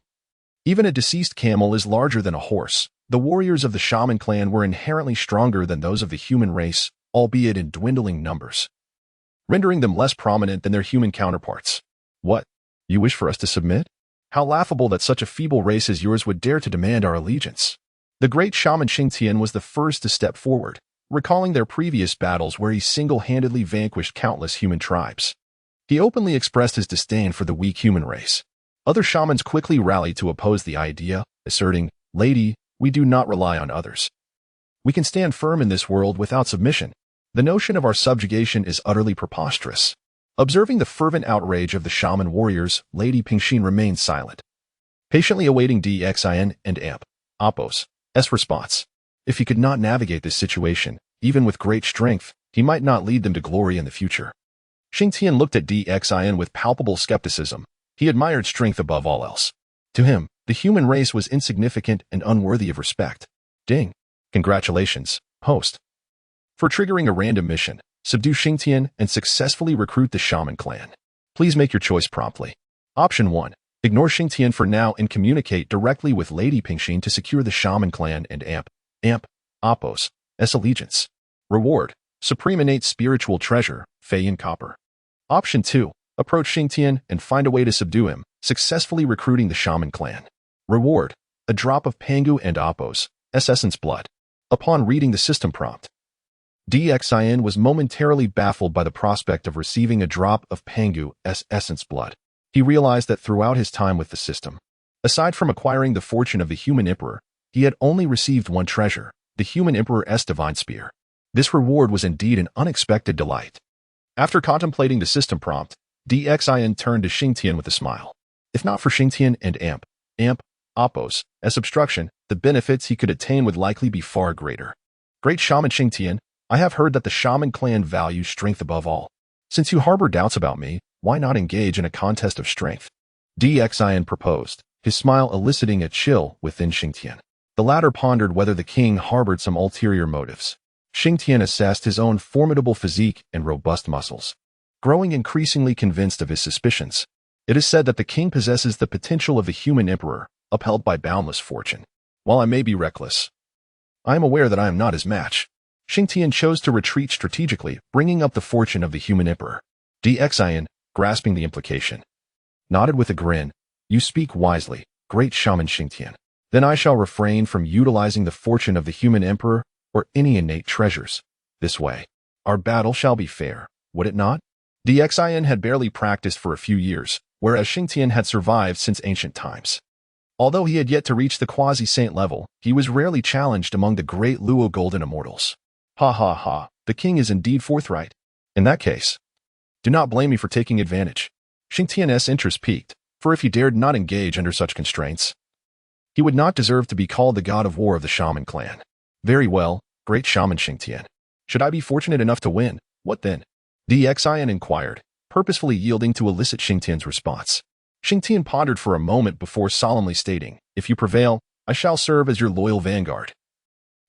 even a deceased camel is larger than a horse. The warriors of the shaman clan were inherently stronger than those of the human race, albeit in dwindling numbers, rendering them less prominent than their human counterparts. What? You wish for us to submit? How laughable that such a feeble race as yours would dare to demand our allegiance. The great shaman Xingtian was the first to step forward, recalling their previous battles where he single-handedly vanquished countless human tribes. He openly expressed his disdain for the weak human race. Other shamans quickly rallied to oppose the idea, asserting, Lady, we do not rely on others. We can stand firm in this world without submission. The notion of our subjugation is utterly preposterous. Observing the fervent outrage of the shaman warriors, Lady Pingxin remained silent, patiently awaiting Xin and Apos' response. If he could not navigate this situation, even with great strength, he might not lead them to glory in the future. Xingtian looked at Xin with palpable skepticism. He admired strength above all else. To him, the human race was insignificant and unworthy of respect. Ding. Congratulations, host, for triggering a random mission. Subdue Xingtian and successfully recruit the shaman clan. Please make your choice promptly. Option 1. Ignore Xingtian for now and communicate directly with Lady Pingxin to secure the shaman clan and Apos' allegiance. Reward: Supreme Innate Spiritual Treasure, Feiyan Copper. Option 2. Approach Xingtian and find a way to subdue him, successfully recruiting the shaman clan. Reward: a drop of Pangu and Apos' essence blood. Upon reading the system prompt, Xin was momentarily baffled by the prospect of receiving a drop of Pangu's essence blood. He realized that throughout his time with the system, aside from acquiring the fortune of the human emperor, he had only received one treasure, the human emperor's divine spear. This reward was indeed an unexpected delight. After contemplating the system prompt, Xin turned to Xingtian with a smile. If not for Xingtian and Apos' obstruction, the benefits he could attain would likely be far greater. Great Shaman Xingtian, I have heard that the shaman clan values strength above all. Since you harbor doubts about me, why not engage in a contest of strength? Xin proposed, his smile eliciting a chill within Xingtian. The latter pondered whether the king harbored some ulterior motives. Xingtian assessed his own formidable physique and robust muscles, growing increasingly convinced of his suspicions. It is said that the king possesses the potential of the human emperor, upheld by boundless fortune. While I may be reckless, I am aware that I am not his match. Xingtian chose to retreat strategically, bringing up the fortune of the human emperor. Xin, grasping the implication, nodded with a grin. You speak wisely, great shaman Xingtian. Then I shall refrain from utilizing the fortune of the human emperor or any innate treasures. This way, our battle shall be fair, would it not? Xin had barely practiced for a few years, whereas Xingtian had survived since ancient times. Although he had yet to reach the quasi-saint level, he was rarely challenged among the great Luo Golden Immortals. Ha ha ha, the king is indeed forthright. In that case, do not blame me for taking advantage. Xingtian's interest piqued, for if he dared not engage under such constraints, he would not deserve to be called the god of war of the shaman clan. Very well, great shaman Xingtian. Should I be fortunate enough to win, what then? Xin inquired, purposefully yielding to elicit Xingtian's response. Xingtian pondered for a moment before solemnly stating, if you prevail, I shall serve as your loyal vanguard,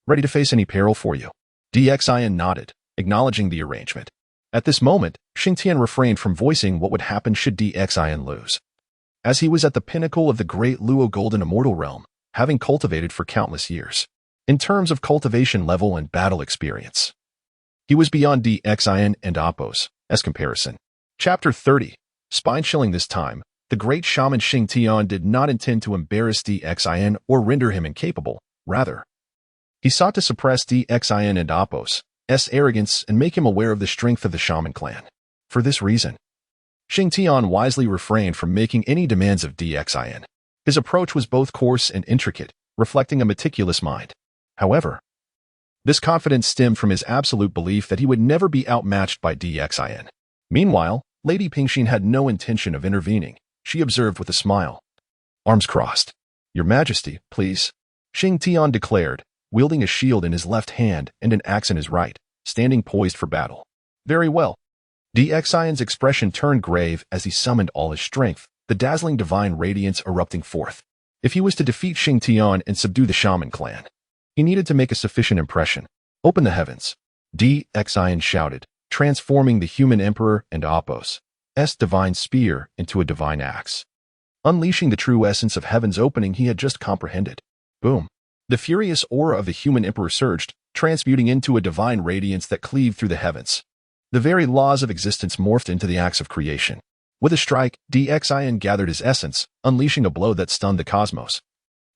ready to face any peril for you. Xin nodded, acknowledging the arrangement. At this moment, Xingtian refrained from voicing what would happen should Xin lose, as he was at the pinnacle of the great Luo Golden Immortal realm, having cultivated for countless years. In terms of cultivation level and battle experience, he was beyond Xin and Apos' comparison. Chapter 30. Spine-chilling this time, the great shaman Xingtian did not intend to embarrass Xin or render him incapable. Rather, he sought to suppress Xin and Apos' arrogance and make him aware of the strength of the shaman clan. For this reason, Xingtian wisely refrained from making any demands of Xin. His approach was both coarse and intricate, reflecting a meticulous mind. However, this confidence stemmed from his absolute belief that he would never be outmatched by Xin. Meanwhile, Lady Pingxin had no intention of intervening. She observed with a smile. Arms crossed. Your Majesty, please, Xingtian declared, wielding a shield in his left hand and an axe in his right, standing poised for battle. Very well. Xion's expression turned grave as he summoned all his strength, the dazzling divine radiance erupting forth. If he was to defeat Xingtian and subdue the shaman clan, he needed to make a sufficient impression. Open the heavens, Xion shouted, transforming the human emperor and Apos' divine spear into a divine axe, unleashing the true essence of heaven's opening he had just comprehended. Boom. The furious aura of the human emperor surged, transmuting into a divine radiance that cleaved through the heavens. The very laws of existence morphed into the acts of creation. With a strike, Xion gathered his essence, unleashing a blow that stunned the cosmos,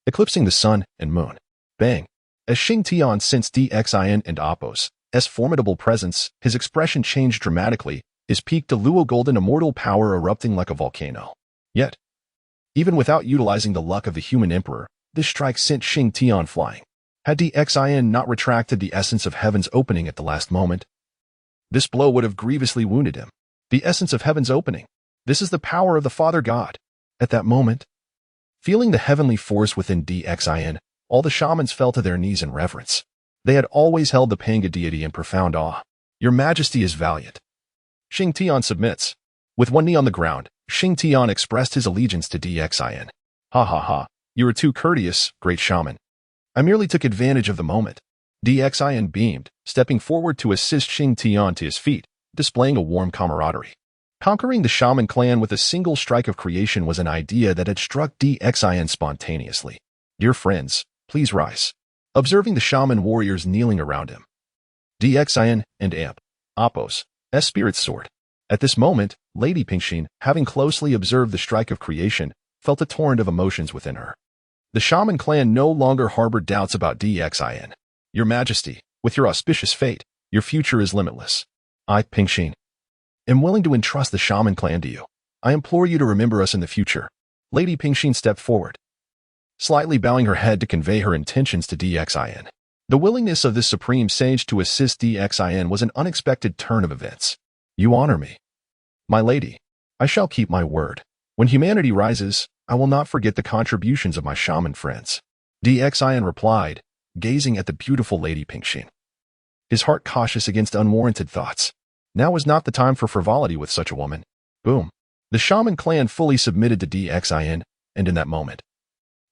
eclipsing the sun and moon. Bang! As Xingtian sensed Xion and Apos' formidable presence, his expression changed dramatically, his peak to Luo Golden Immortal power erupting like a volcano. Yet, even without utilizing the luck of the human emperor, this strike sent Xingtian flying. Had Xion not retracted the essence of heaven's opening at the last moment, This blow would have grievously wounded him. The essence of heaven's opening. This is the power of the Father God. At that moment, feeling the heavenly force within DXIN, all the shamans fell to their knees in reverence. They had always held the Pangu deity in profound awe. Your Majesty is valiant. Xing Tian submits. With one knee on the ground, Xing Tian expressed his allegiance to DXIN. Ha ha ha, you are too courteous, great shaman. I merely took advantage of the moment. DXIN beamed, stepping forward to assist Xing Tian to his feet, displaying a warm camaraderie. Conquering the shaman clan with a single strike of creation was an idea that had struck DXIN spontaneously. Dear friends, please rise. Observing the shaman warriors kneeling around him. DXIN and Amp. Appos. S Spirit's sword. At this moment, Lady Pingxin, having closely observed the strike of creation, felt a torrent of emotions within her. The shaman clan no longer harbored doubts about DXIN. Your Majesty, with your auspicious fate, your future is limitless. I, Pingxin, am willing to entrust the shaman clan to you. I implore you to remember us in the future. Lady Pingxin stepped forward, slightly bowing her head to convey her intentions to DXIN. The willingness of this supreme sage to assist DXIN was an unexpected turn of events. You honor me. My lady, I shall keep my word. When humanity rises, I will not forget the contributions of my shaman friends. DXIN replied, gazing at the beautiful Lady Pingxin. His heart cautious against unwarranted thoughts. Now was not the time for frivolity with such a woman. Boom. The shaman clan fully submitted to DXIN, and in that moment,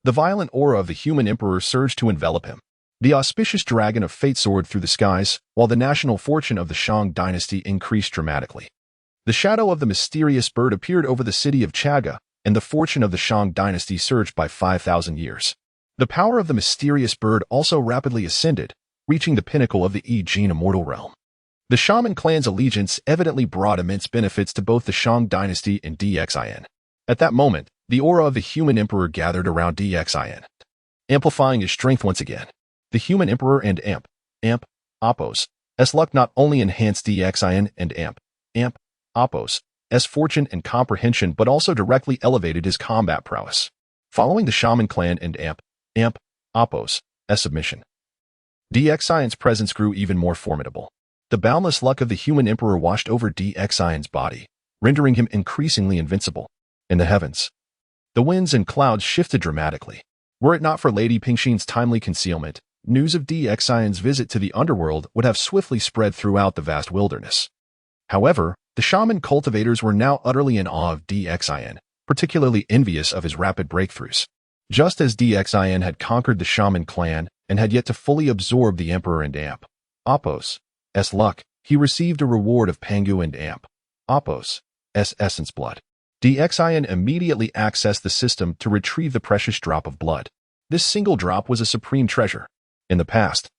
the violent aura of the human emperor surged to envelop him. The auspicious dragon of fate soared through the skies, while the national fortune of the Shang Dynasty increased dramatically. The shadow of the mysterious bird appeared over the city of Chaga, and the fortune of the Shang Dynasty surged by 5,000 years. The power of the mysterious bird also rapidly ascended, reaching the pinnacle of the Jin immortal realm. The shaman clan's allegiance evidently brought immense benefits to both the Shang Dynasty and DXIN. At that moment, the aura of the human emperor gathered around DXIN, amplifying his strength once again. The human emperor and Amp, Appos, S luck not only enhanced DXIN and Amp, Appos, S fortune and comprehension but also directly elevated his combat prowess. Following the shaman clan and Amp, Appos, S submission, DXIN's presence grew even more formidable. The boundless luck of the human emperor washed over DXIN's body, rendering him increasingly invincible. In the heavens, the winds and clouds shifted dramatically. Were it not for Lady Pingxin's timely concealment, news of DXIN's visit to the underworld would have swiftly spread throughout the vast wilderness. However, the shaman cultivators were now utterly in awe of DXIN, particularly envious of his rapid breakthroughs. Just as DXIN had conquered the shaman clan and had yet to fully absorb the emperor and Amp, Appos, S luck, he received a reward of Pangu and Amp, Appos, S essence blood. DXIN immediately accessed the system to retrieve the precious drop of blood. This single drop was a supreme treasure. In the past,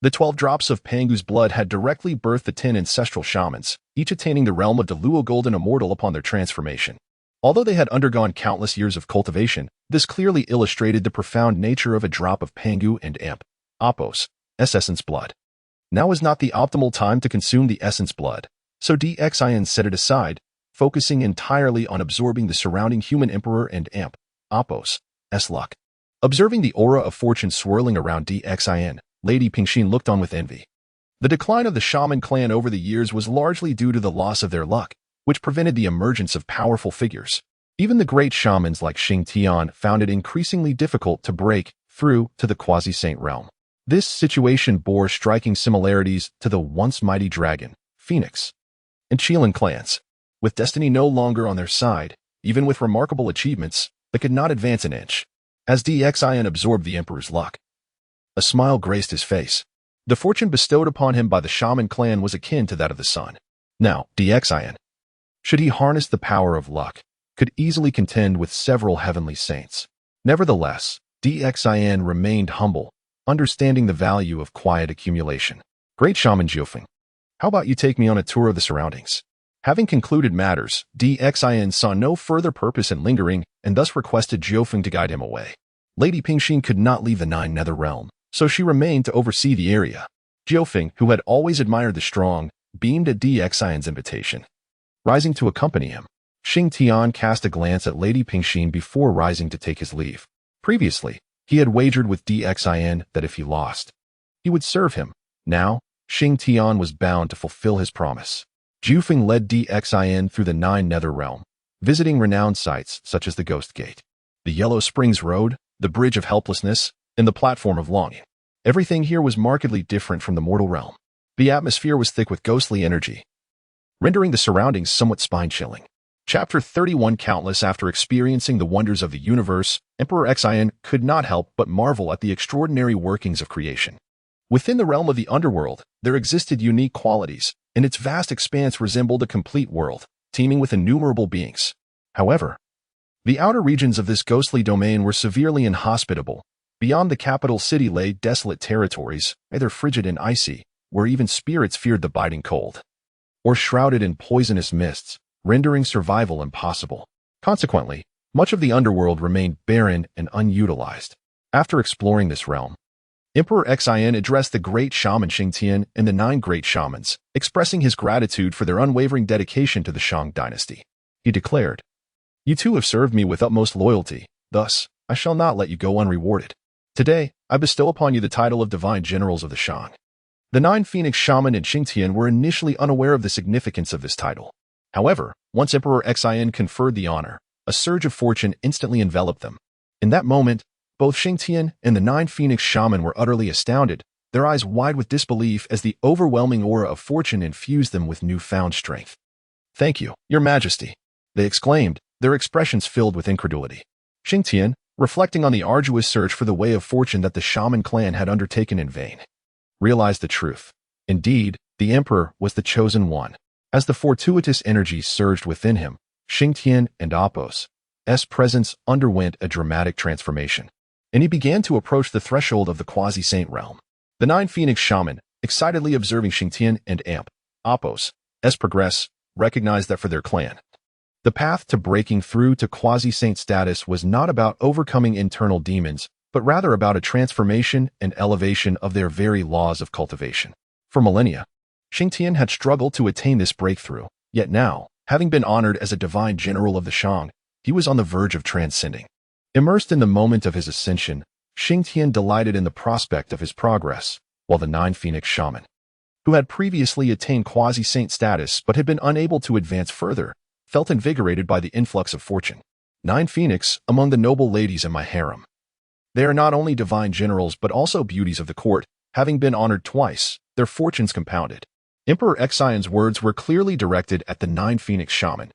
the 12 drops of Pangu's blood had directly birthed the 10 ancestral shamans, each attaining the realm of the Luo Golden Immortal upon their transformation. Although they had undergone countless years of cultivation, this clearly illustrated the profound nature of a drop of Pangu and Amp, Appos, S essence blood. Now was not the optimal time to consume the essence blood, so DXIN set it aside, focusing entirely on absorbing the surrounding human emperor and Amp, Appos, S luck. Observing the aura of fortune swirling around DXIN, Lady Pingxin looked on with envy. The decline of the shaman clan over the years was largely due to the loss of their luck, which prevented the emergence of powerful figures. Even the great shamans like Xing Tian found it increasingly difficult to break through to the quasi-saint realm. This situation bore striking similarities to the once mighty dragon, Phoenix, and Qilin clans. With destiny no longer on their side, even with remarkable achievements, they could not advance an inch. As DXIN absorbed the emperor's luck, a smile graced his face. The fortune bestowed upon him by the shaman clan was akin to that of the sun. Now, DXIN, should he harness the power of luck, could easily contend with several heavenly saints. Nevertheless, DXIN remained humble, understanding the value of quiet accumulation. Great Shaman Jiufeng, how about you take me on a tour of the surroundings? Having concluded matters, DXIN saw no further purpose in lingering and thus requested Jiufeng to guide him away. Lady Pingxin could not leave the Nine Nether Realm, so she remained to oversee the area. Jiufeng, who had always admired the strong, beamed at DXIN's invitation, rising to accompany him. Xing Tian cast a glance at Lady Pingxin before rising to take his leave. Previously, he had wagered with DXIN that if he lost, he would serve him. Now, Xing Tian was bound to fulfill his promise. Jufeng led Xin through the Nine Nether Realm, visiting renowned sites such as the Ghost Gate, the Yellow Springs Road, the Bridge of Helplessness, and the Platform of Longing. Everything here was markedly different from the mortal realm. The atmosphere was thick with ghostly energy, rendering the surroundings somewhat spine-chilling. Chapter 31. Countless after experiencing the wonders of the universe, Emperor Xin could not help but marvel at the extraordinary workings of creation. Within the realm of the underworld, there existed unique qualities, and its vast expanse resembled a complete world, teeming with innumerable beings. However, the outer regions of this ghostly domain were severely inhospitable. Beyond the capital city lay desolate territories, either frigid and icy, where even spirits feared the biting cold, or shrouded in poisonous mists, rendering survival impossible. Consequently, much of the underworld remained barren and unutilized. After exploring this realm, Emperor Xin addressed the great shaman Xing Tian and the 9 great shamans, expressing his gratitude for their unwavering dedication to the Shang Dynasty. He declared, "You two have served me with utmost loyalty, thus, I shall not let you go unrewarded. Today, I bestow upon you the title of Divine Generals of the Shang." The 9 Phoenix Shaman and Xing Tian were initially unaware of the significance of this title. However, once Emperor Xin conferred the honor, a surge of fortune instantly enveloped them. In that moment, both Xing Tian and the 9 Phoenix Shaman were utterly astounded, their eyes wide with disbelief as the overwhelming aura of fortune infused them with newfound strength. "Thank you, Your Majesty," they exclaimed, their expressions filled with incredulity. Xing Tian, reflecting on the arduous search for the way of fortune that the shaman clan had undertaken in vain, realized the truth. Indeed, the emperor was the chosen one. As the fortuitous energy surged within him, Xing Tian and Apos' presence underwent a dramatic transformation, and he began to approach the threshold of the quasi-saint realm. The 9 Phoenix Shaman, excitedly observing Xing Tian and Apos' progress, recognized that for their clan, the path to breaking through to quasi-saint status was not about overcoming internal demons, but rather about a transformation and elevation of their very laws of cultivation. For millennia, Xing Tian had struggled to attain this breakthrough, yet now, having been honored as a divine general of the Shang, he was on the verge of transcending. Immersed in the moment of his ascension, Xing Tian delighted in the prospect of his progress, while the 9 Phoenix Shaman, who had previously attained quasi-saint status but had been unable to advance further, felt invigorated by the influx of fortune. 9 Phoenix among the noble ladies in my harem. They are not only divine generals but also beauties of the court, having been honored twice, their fortunes compounded. Emperor Xion's words were clearly directed at the 9 Phoenix Shaman.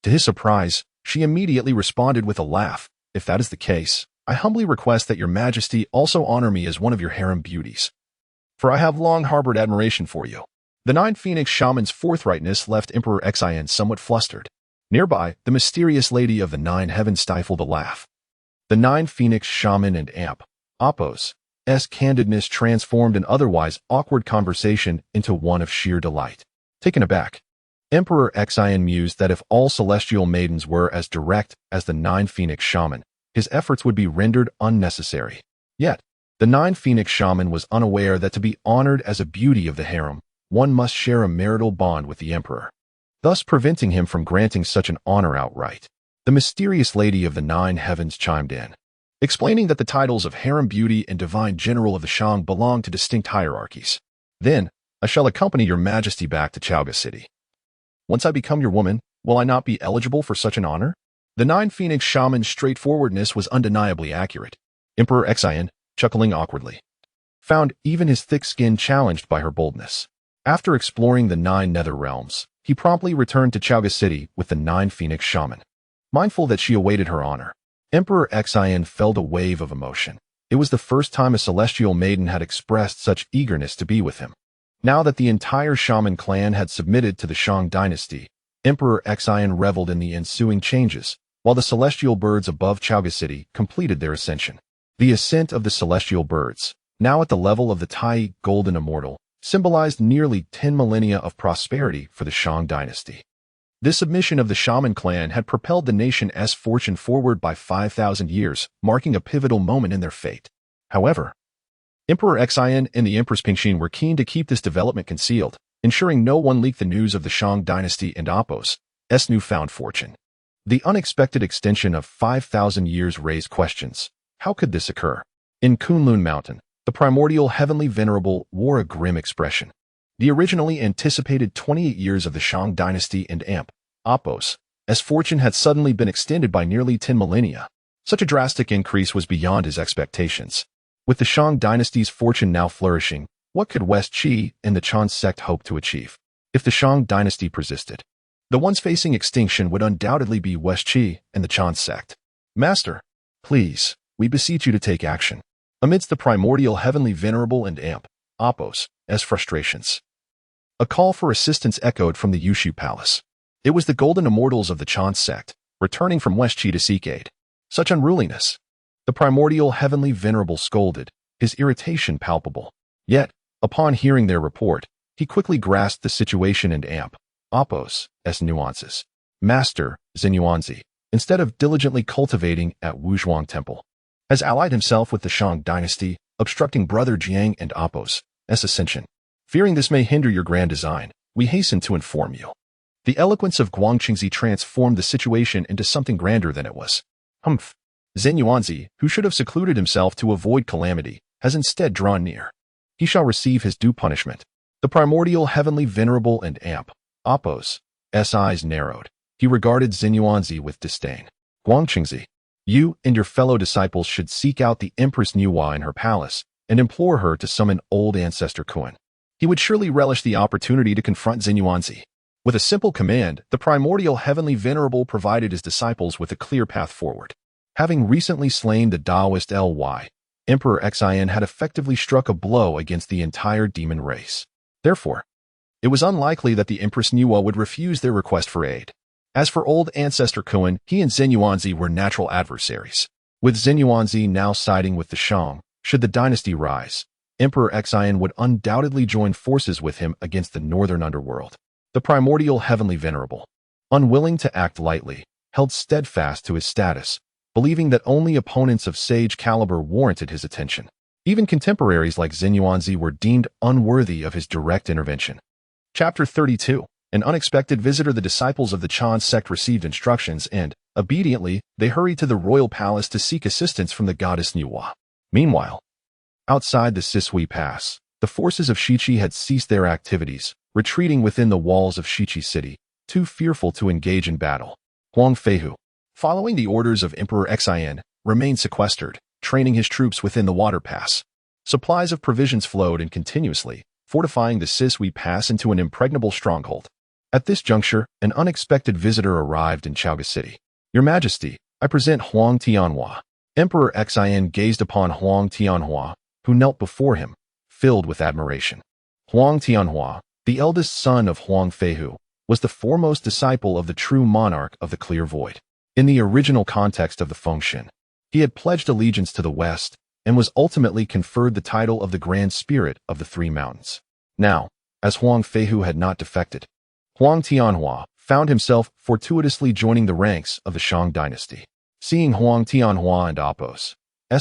To his surprise, she immediately responded with a laugh. "If that is the case, I humbly request that your majesty also honor me as one of your harem beauties, for I have long harbored admiration for you." The 9 Phoenix Shaman's forthrightness left Emperor Xian somewhat flustered. Nearby, the mysterious lady of the 9 heavens stifled a laugh. The 9 Phoenix Shaman and Apos' candidness transformed an otherwise awkward conversation into one of sheer delight. Taken aback, Emperor Xian mused that if all celestial maidens were as direct as the 9 Phoenix Shaman, his efforts would be rendered unnecessary. Yet, the 9 Phoenix Shaman was unaware that to be honored as a beauty of the harem, one must share a marital bond with the emperor, thus preventing him from granting such an honor outright. The mysterious lady of the 9 heavens chimed in, explaining that the titles of harem beauty and divine general of the Shang belong to distinct hierarchies. "Then, I shall accompany your majesty back to Chaoga City. Once I become your woman, will I not be eligible for such an honor?" The 9 Phoenix Shaman's straightforwardness was undeniably accurate. Emperor Xian, chuckling awkwardly, found even his thick skin challenged by her boldness. After exploring the 9 nether realms, he promptly returned to Chaoga City with the 9 Phoenix Shaman. Mindful that she awaited her honor, Emperor Xian felt a wave of emotion. It was the first time a celestial maiden had expressed such eagerness to be with him. Now that the entire shaman clan had submitted to the Shang Dynasty, Emperor Xian reveled in the ensuing changes, while the celestial birds above Chaoga City completed their ascension. The ascent of the celestial birds, now at the level of the Tai Golden Immortal, symbolized nearly 10 millennia of prosperity for the Shang Dynasty. This submission of the shaman clan had propelled the nation's fortune forward by 5,000 years, marking a pivotal moment in their fate. However, Emperor Xian and the Empress Pingxin were keen to keep this development concealed, ensuring no one leaked the news of the Shang Dynasty and Apos' newfound fortune. The unexpected extension of 5,000 years raised questions. How could this occur? In Kunlun Mountain, the primordial heavenly venerable wore a grim expression. The originally anticipated 28 years of the Shang Dynasty and Apos, as fortune had suddenly been extended by nearly 10 millennia. Such a drastic increase was beyond his expectations. With the Shang Dynasty's fortune now flourishing, what could West Qi and the Chan sect hope to achieve? If the Shang Dynasty persisted, the ones facing extinction would undoubtedly be West Qi and the Chan sect. Master, please, we beseech you to take action. Amidst the primordial heavenly venerable and Apos, as frustrations, a call for assistance echoed from the Yushu Palace. It was the golden immortals of the Chan sect, returning from West Qi to seek aid. Such unruliness. The primordial heavenly venerable scolded, his irritation palpable. Yet, upon hearing their report, he quickly grasped the situation and Apos' nuances. Master, Xinyuanzi, instead of diligently cultivating at Honghuang Temple, has allied himself with the Shang Dynasty, obstructing brother Jiang and Apos' ascension. Fearing this may hinder your grand design, we hasten to inform you. The eloquence of Guangqingzi transformed the situation into something grander than it was. Xinyuanzi, who should have secluded himself to avoid calamity, has instead drawn near. He shall receive his due punishment. The primordial heavenly venerable and Apos' eyes narrowed. He regarded Xinyuanzi with disdain. Guangqingzi, you and your fellow disciples should seek out the Empress Niuhua in her palace and implore her to summon old ancestor Kuan. He would surely relish the opportunity to confront Xinyuanzi. With a simple command, the primordial heavenly venerable provided his disciples with a clear path forward. Having recently slain the Taoist Ly, Emperor Xian had effectively struck a blow against the entire demon race. Therefore, it was unlikely that the Empress Niuhua would refuse their request for aid. As for old ancestor Kuan, he and Xinyuanzi were natural adversaries. With Xinyuanzi now siding with the Shang, should the dynasty rise, Emperor Xian would undoubtedly join forces with him against the northern underworld. The primordial heavenly venerable, unwilling to act lightly, held steadfast to his status, believing that only opponents of sage caliber warranted his attention. Even contemporaries like Xinyuanzi were deemed unworthy of his direct intervention. Chapter 32. An unexpected visitor. The disciples of the Chan sect received instructions and, obediently, they hurried to the royal palace to seek assistance from the goddess Niuhua. Meanwhile, outside the Sisui Pass, the forces of Shiqi had ceased their activities, retreating within the walls of Shiqi City, too fearful to engage in battle. Huang Feihu, following the orders of Emperor Xian, remained sequestered, training his troops within the water pass. Supplies of provisions flowed in continuously, fortifying the Sisui Pass into an impregnable stronghold. At this juncture, an unexpected visitor arrived in Chaoga City. Your Majesty, I present Huang Tianhua. Emperor Xian gazed upon Huang Tianhua, who knelt before him, filled with admiration. Huang Tianhua, the eldest son of Huang Feihu, was the foremost disciple of the true monarch of the Clear Void. In the original context of the Fengshen, he had pledged allegiance to the West and was ultimately conferred the title of the Grand Spirit of the Three Mountains. Now, as Huang Feihu had not defected, Huang Tianhua found himself fortuitously joining the ranks of the Shang Dynasty. Seeing Huang Tianhua and Apos'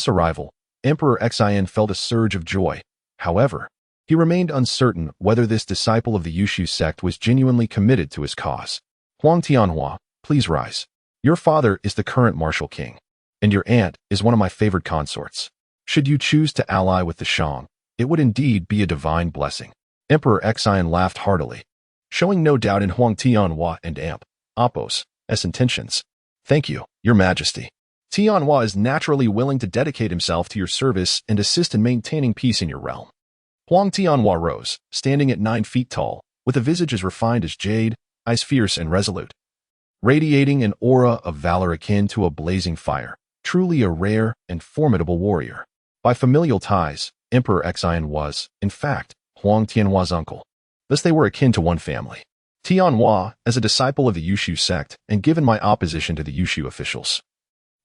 arrival, Emperor Xian felt a surge of joy. However, he remained uncertain whether this disciple of the Yushu sect was genuinely committed to his cause. Huang Tianhua, please rise. Your father is the current martial king, and your aunt is one of my favored consorts. Should you choose to ally with the Shang, it would indeed be a divine blessing. Emperor Xian laughed heartily, showing no doubt in Huang Tianhua and Apos' intentions. Thank you, Your Majesty. Tianhua is naturally willing to dedicate himself to your service and assist in maintaining peace in your realm. Huang Tianhua rose, standing at 9 feet tall, with a visage as refined as jade, eyes fierce and resolute, radiating an aura of valor akin to a blazing fire, truly a rare and formidable warrior. By familial ties, Emperor Xian was, in fact, Huang Tianhua's uncle. Thus they were akin to one family. Tianhua, as a disciple of the Yushu sect, and given my opposition to the Yushu officials,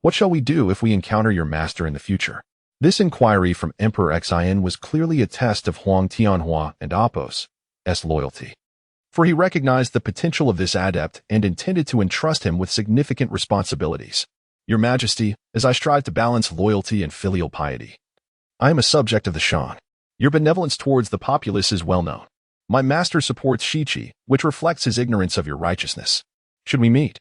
what shall we do if we encounter your master in the future? This inquiry from Emperor Xian was clearly a test of Huang Tianhua and Apos' loyalty, for he recognized the potential of this adept and intended to entrust him with significant responsibilities. Your Majesty, as I strive to balance loyalty and filial piety, I am a subject of the Shang. Your benevolence towards the populace is well known. My master supports Shiqi, which reflects his ignorance of your righteousness. Should we meet,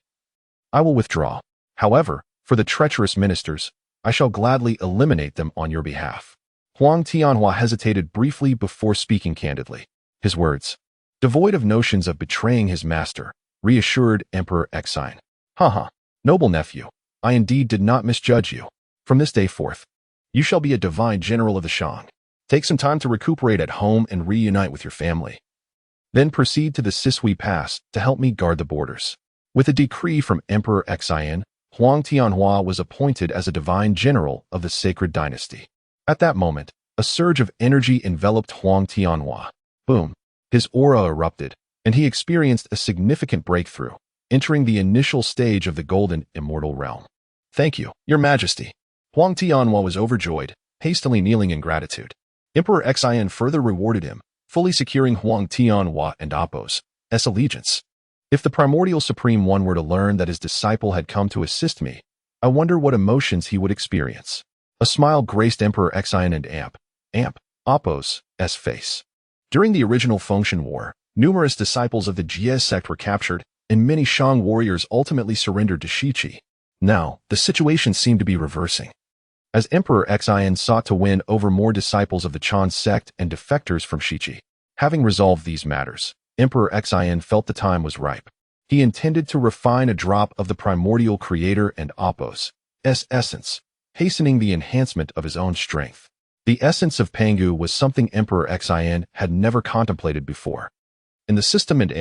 I will withdraw. However, for the treacherous ministers, I shall gladly eliminate them on your behalf. Huang Tianhua hesitated briefly before speaking candidly. His words, devoid of notions of betraying his master, reassured Emperor Xin. Haha, noble nephew, I indeed did not misjudge you. From this day forth, you shall be a divine general of the Shang. Take some time to recuperate at home and reunite with your family. Then proceed to the Sisui Pass to help me guard the borders. With a decree from Emperor Xin, Huang Tianhua was appointed as a divine general of the sacred dynasty. At that moment, a surge of energy enveloped Huang Tianhua. Boom! His aura erupted, and he experienced a significant breakthrough, entering the initial stage of the golden immortal realm. Thank you, Your Majesty. Huang Tianhua was overjoyed, hastily kneeling in gratitude. Emperor Xin further rewarded him, fully securing Huang Tianhua and Appo's allegiance. If the primordial Supreme One were to learn that his disciple had come to assist me, I wonder what emotions he would experience. A smile graced Emperor Xin and Appo's face. During the original Fengshan War, numerous disciples of the Jie sect were captured, and many Shang warriors ultimately surrendered to Shiqi. Now, the situation seemed to be reversing. As Emperor Xin sought to win over more disciples of the Chan sect and defectors from Shiqi. Having resolved these matters, Emperor Xin felt the time was ripe. He intended to refine a drop of the primordial creator and Appo's essence, hastening the enhancement of his own strength. The essence of Pangu was something Emperor Xin had never contemplated before. In the system and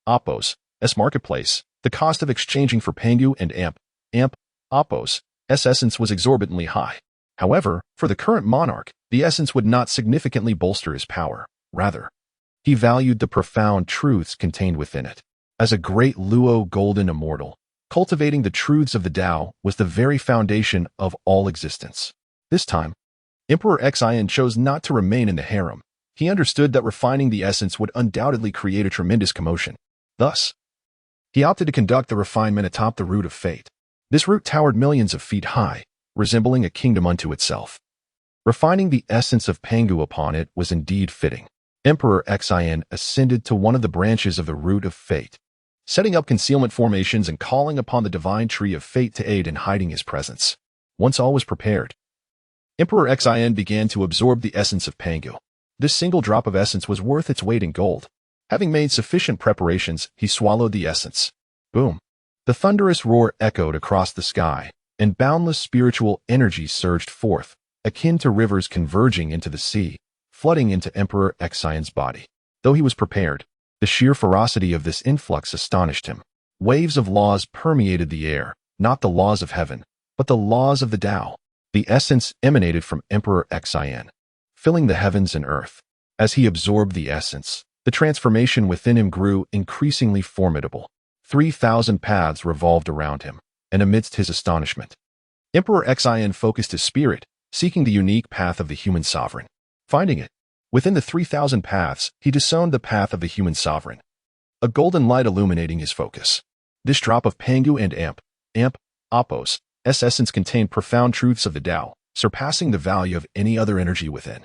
Appo's marketplace, the cost of exchanging for Pangu and Appo's essence was exorbitantly high. However, for the current monarch, the essence would not significantly bolster his power. Rather, he valued the profound truths contained within it. As a great Luo golden immortal, cultivating the truths of the Tao was the very foundation of all existence. This time, Emperor Xin chose not to remain in the harem. He understood that refining the essence would undoubtedly create a tremendous commotion. Thus, he opted to conduct the refinement atop the root of fate. This root towered millions of feet high, resembling a kingdom unto itself. Refining the essence of Pangu upon it was indeed fitting. Emperor Xin ascended to one of the branches of the root of fate, setting up concealment formations and calling upon the divine tree of fate to aid in hiding his presence. Once all was prepared, Emperor Xin began to absorb the essence of Pangu. This single drop of essence was worth its weight in gold. Having made sufficient preparations, he swallowed the essence. Boom! The thunderous roar echoed across the sky, and boundless spiritual energy surged forth, akin to rivers converging into the sea, flooding into Emperor Xion's body. Though he was prepared, the sheer ferocity of this influx astonished him. Waves of laws permeated the air, not the laws of heaven, but the laws of the Tao. The essence emanated from Emperor Xion, filling the heavens and earth. As he absorbed the essence, the transformation within him grew increasingly formidable. 3,000 paths revolved around him, and amidst his astonishment, Emperor Xion focused his spirit, seeking the unique path of the human sovereign. Finding it, within the 3,000 paths, he discerned the path of the human sovereign, a golden light illuminating his focus. This drop of Pangu and Appo's essence contained profound truths of the Tao, surpassing the value of any other energy within.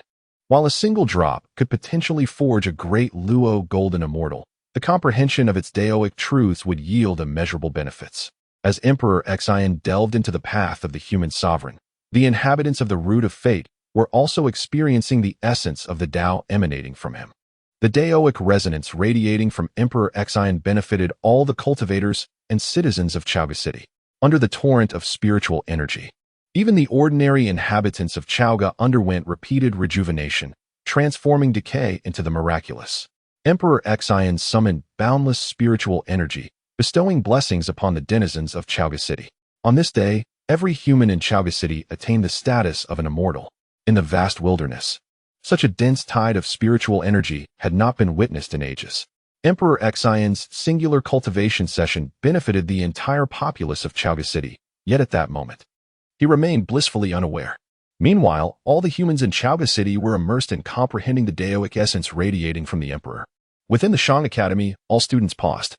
While a single drop could potentially forge a great Luo golden immortal, the comprehension of its Daoic truths would yield immeasurable benefits. As Emperor Xion delved into the path of the human sovereign, the inhabitants of the root of fate were also experiencing the essence of the Tao emanating from him. The Daoic resonance radiating from Emperor Xion benefited all the cultivators and citizens of Chaoga City. Under the torrent of spiritual energy, even the ordinary inhabitants of Chaoga underwent repeated rejuvenation, transforming decay into the miraculous. Emperor Xion summoned boundless spiritual energy, bestowing blessings upon the denizens of Chaoga City. On this day, every human in Chaoga City attained the status of an immortal. In the vast wilderness, such a dense tide of spiritual energy had not been witnessed in ages. Emperor Xion's singular cultivation session benefited the entire populace of Chaoga City, yet at that moment, he remained blissfully unaware. Meanwhile, all the humans in Chaoga City were immersed in comprehending the Daoic essence radiating from the Emperor. Within the Shang Academy, all students paused,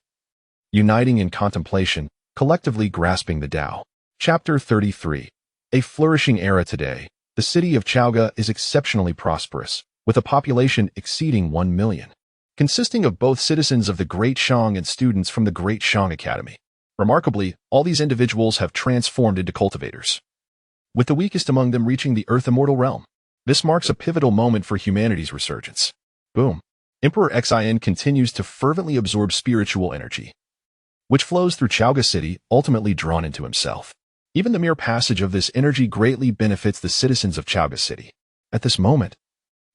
uniting in contemplation, collectively grasping the Tao. Chapter 33. A flourishing era today. The city of Chaoga is exceptionally prosperous, with a population exceeding 1 million, consisting of both citizens of the Great Shang and students from the Great Shang Academy. Remarkably, all these individuals have transformed into cultivators, with the weakest among them reaching the Earth Immortal realm. This marks a pivotal moment for humanity's resurgence. Boom! Emperor Xin continues to fervently absorb spiritual energy, which flows through Chaoga City, ultimately drawn into himself. Even the mere passage of this energy greatly benefits the citizens of Chaoga City. At this moment,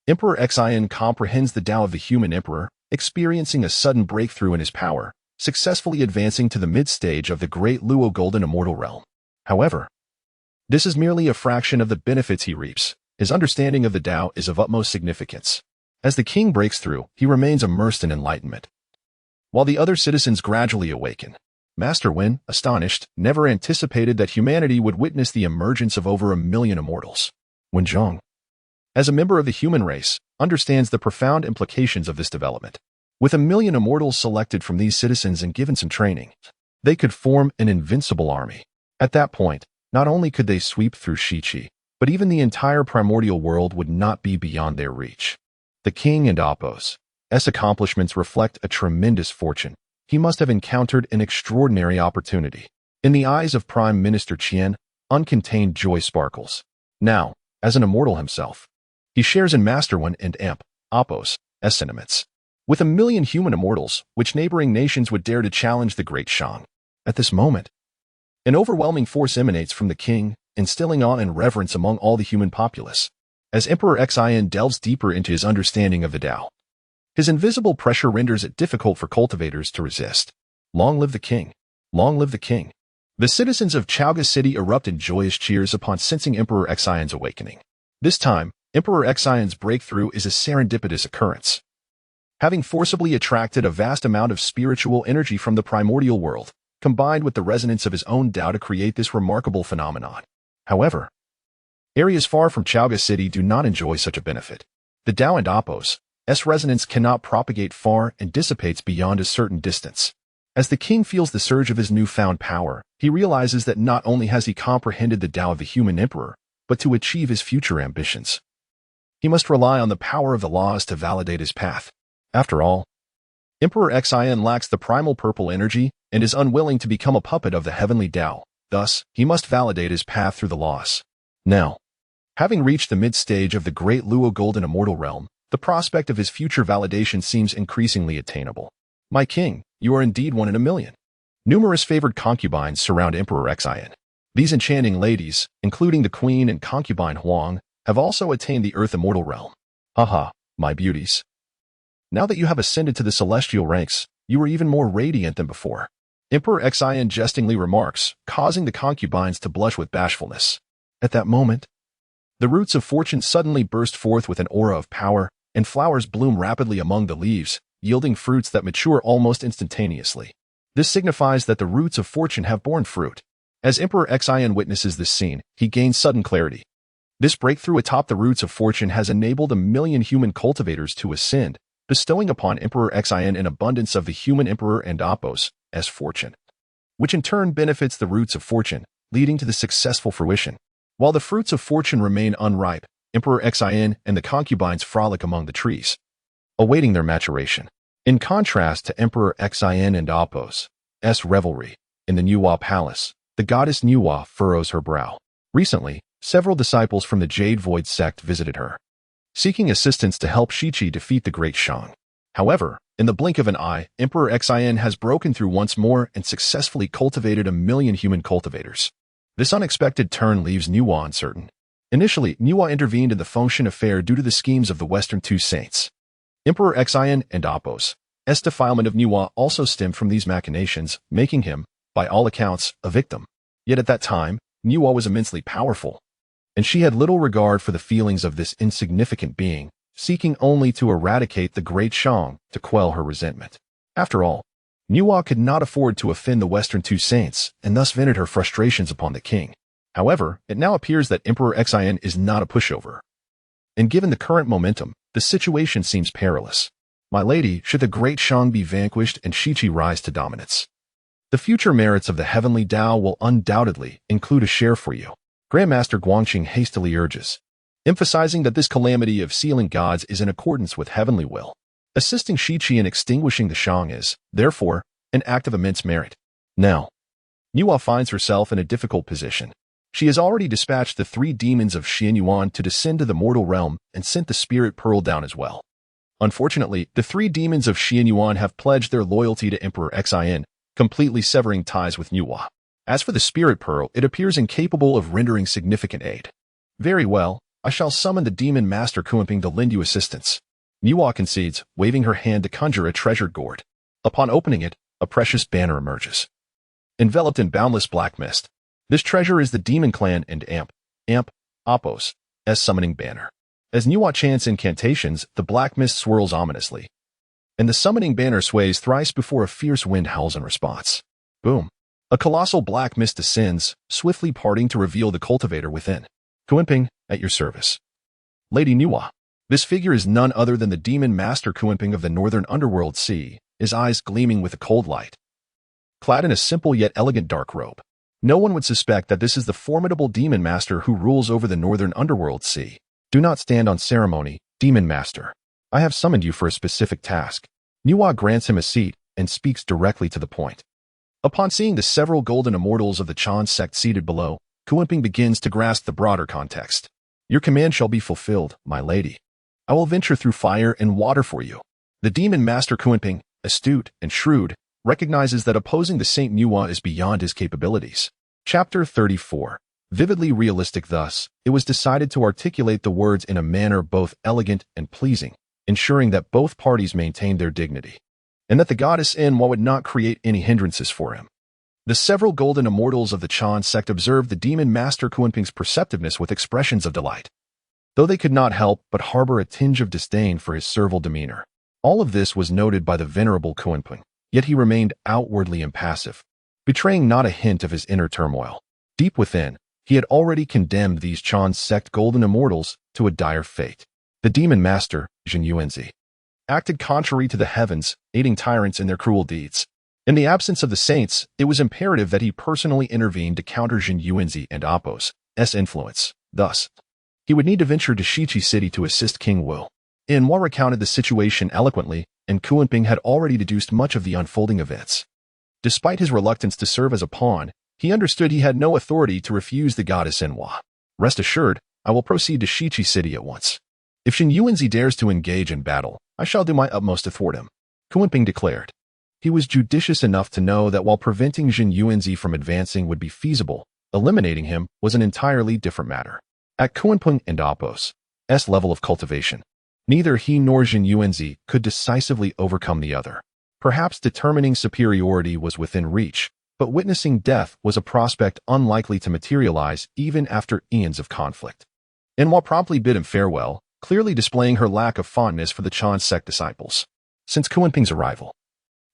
Emperor Xin comprehends the Tao of the human emperor, experiencing a sudden breakthrough in his power, successfully advancing to the mid-stage of the Great Luo Golden Immortal Realm. However, this is merely a fraction of the benefits he reaps. His understanding of the Tao is of utmost significance. As the king breaks through, he remains immersed in enlightenment, while the other citizens gradually awaken. Master Wen, astonished, never anticipated that humanity would witness the emergence of over 1 million immortals. Wen Zhong, as a member of the human race, understands the profound implications of this development. With 1 million immortals selected from these citizens and given some training, they could form an invincible army. At that point, not only could they sweep through Shiqi, but even the entire primordial world would not be beyond their reach. The king and Apos' accomplishments reflect a tremendous fortune. He must have encountered an extraordinary opportunity. In the eyes of Prime Minister Qian, uncontained joy sparkles. Now, as an immortal himself, he shares in Master Wen and Apos' sentiments. With 1 million human immortals, which neighboring nations would dare to challenge the great Shang? At this moment, an overwhelming force emanates from the king, instilling awe and reverence among all the human populace. As Emperor Xin delves deeper into his understanding of the Tao, his invisible pressure renders it difficult for cultivators to resist. Long live the king! Long live the king! The citizens of Chaoga City erupt in joyous cheers upon sensing Emperor Xion's awakening. This time, Emperor Xion's breakthrough is a serendipitous occurrence. Having forcibly attracted a vast amount of spiritual energy from the primordial world, combined with the resonance of his own Tao to create this remarkable phenomenon. However, areas far from Chaoga City do not enjoy such a benefit. The Tao and Apos' resonance cannot propagate far and dissipates beyond a certain distance. As the king feels the surge of his newfound power, he realizes that not only has he comprehended the Tao of the human emperor, but to achieve his future ambitions, he must rely on the power of the laws to validate his path. After all, Emperor Xian lacks the primal purple energy and is unwilling to become a puppet of the heavenly Tao. Thus, he must validate his path through the laws. Now, having reached the mid-stage of the Great Luo Golden Immortal Realm, the prospect of his future validation seems increasingly attainable. My king, you are indeed 1 in 1 million. Numerous favored concubines surround Emperor Xian. These enchanting ladies, including the queen and concubine Huang, have also attained the Earth Immortal Realm. Haha, my beauties. Now that you have ascended to the celestial ranks, you are even more radiant than before. Emperor Xian jestingly remarks, causing the concubines to blush with bashfulness. At that moment, the roots of fortune suddenly burst forth with an aura of power, and flowers bloom rapidly among the leaves, yielding fruits that mature almost instantaneously. This signifies that the roots of fortune have borne fruit. As Emperor Xian witnesses this scene, he gains sudden clarity. This breakthrough atop the roots of fortune has enabled 1 million human cultivators to ascend, bestowing upon Emperor Xian an abundance of the human emperor and Apos' fortune, which in turn benefits the roots of fortune, leading to the successful fruition. While the fruits of fortune remain unripe, Emperor Xian and the concubines frolic among the trees, awaiting their maturation. In contrast to Emperor Xian and Apos' revelry, in the Nuwa Palace, the goddess Nuwa furrows her brow. Recently, several disciples from the Jade Void sect visited her, seeking assistance to help Shiqi defeat the great Shang. However, in the blink of an eye, Emperor Xian has broken through once more and successfully cultivated 1 million human cultivators. This unexpected turn leaves Nuwa uncertain. Initially, Nuwa intervened in the Fengshan affair due to the schemes of the Western Two Saints. Emperor Xian and Apos' defilement of Nuwa also stemmed from these machinations, making him, by all accounts, a victim. Yet at that time, Nuwa was immensely powerful, and she had little regard for the feelings of this insignificant being, seeking only to eradicate the great Shang to quell her resentment. After all, Nuwa could not afford to offend the Western Two Saints, and thus vented her frustrations upon the king. However, it now appears that Emperor Xian is not a pushover. And given the current momentum, the situation seems perilous. My lady, should the great Shang be vanquished and Shiqi rise to dominance, the future merits of the heavenly Tao will undoubtedly include a share for you. Grandmaster Guangqing hastily urges, emphasizing that this calamity of sealing gods is in accordance with heavenly will. Assisting Shiqi in extinguishing the Shang is, therefore, an act of immense merit. Now, Nuwa finds herself in a difficult position. She has already dispatched the 3 demons of Xianyuan to descend to the mortal realm and sent the spirit pearl down as well. Unfortunately, the three demons of Xian Yuan have pledged their loyalty to Emperor Xin, completely severing ties with Nuwa. As for the Spirit Pearl, it appears incapable of rendering significant aid. Very well, I shall summon the Demon Master Kuenping to lend you assistance. Nuwa concedes, waving her hand to conjure a treasured gourd. Upon opening it, a precious banner emerges. Enveloped in boundless black mist, this treasure is the Demon Clan and Appos' summoning banner. As Nuwa chants incantations, the black mist swirls ominously, and the summoning banner sways thrice before a fierce wind howls in response. Boom! A colossal black mist descends, swiftly parting to reveal the cultivator within. Kuenping, at your service. Lady Nuwa. This figure is none other than the Demon Master Kuenping of the Northern Underworld Sea, his eyes gleaming with a cold light. Clad in a simple yet elegant dark robe, no one would suspect that this is the formidable Demon Master who rules over the Northern Underworld Sea. Do not stand on ceremony, Demon Master. I have summoned you for a specific task. Nuwa grants him a seat and speaks directly to the point. Upon seeing the several golden immortals of the Chan sect seated below, Kuenping begins to grasp the broader context. Your command shall be fulfilled, my lady. I will venture through fire and water for you. The Demon Master Kuenping, astute and shrewd, recognizes that opposing the Saint Nuwa is beyond his capabilities. Chapter 34. Vividly realistic. Thus, it was decided to articulate the words in a manner both elegant and pleasing, ensuring that both parties maintained their dignity, and that the goddess Enwa would not create any hindrances for him. The several golden immortals of the Chan sect observed the Demon Master Kuenping's perceptiveness with expressions of delight, though they could not help but harbor a tinge of disdain for his servile demeanor. All of this was noted by the venerable Kuenping, yet he remained outwardly impassive, betraying not a hint of his inner turmoil. Deep within, he had already condemned these Chan sect golden immortals to a dire fate. The Demon Master, Zhou Yuanzi, acted contrary to the heavens, aiding tyrants in their cruel deeds. In the absence of the saints, it was imperative that he personally intervene to counter Zhou Yuanzi and Appos' influence. Thus, he would need to venture to Shichi City to assist King Wu. Enwa recounted the situation eloquently, and Kuenping had already deduced much of the unfolding events. Despite his reluctance to serve as a pawn, he understood he had no authority to refuse the goddess Enwa. Rest assured, I will proceed to Shichi City at once. If Zhou Yuanzi dares to engage in battle, I shall do my utmost to thwart him, Kuenping declared. He was judicious enough to know that while preventing Zhou Yuanzi from advancing would be feasible, eliminating him was an entirely different matter. At Kuenping and Appos' level of cultivation, neither he nor Zhou Yuanzi could decisively overcome the other. Perhaps determining superiority was within reach, but witnessing death was a prospect unlikely to materialize even after eons of conflict. Enwa promptly bid him farewell, clearly displaying her lack of fondness for the Chan sect disciples. Since Kuenping's arrival,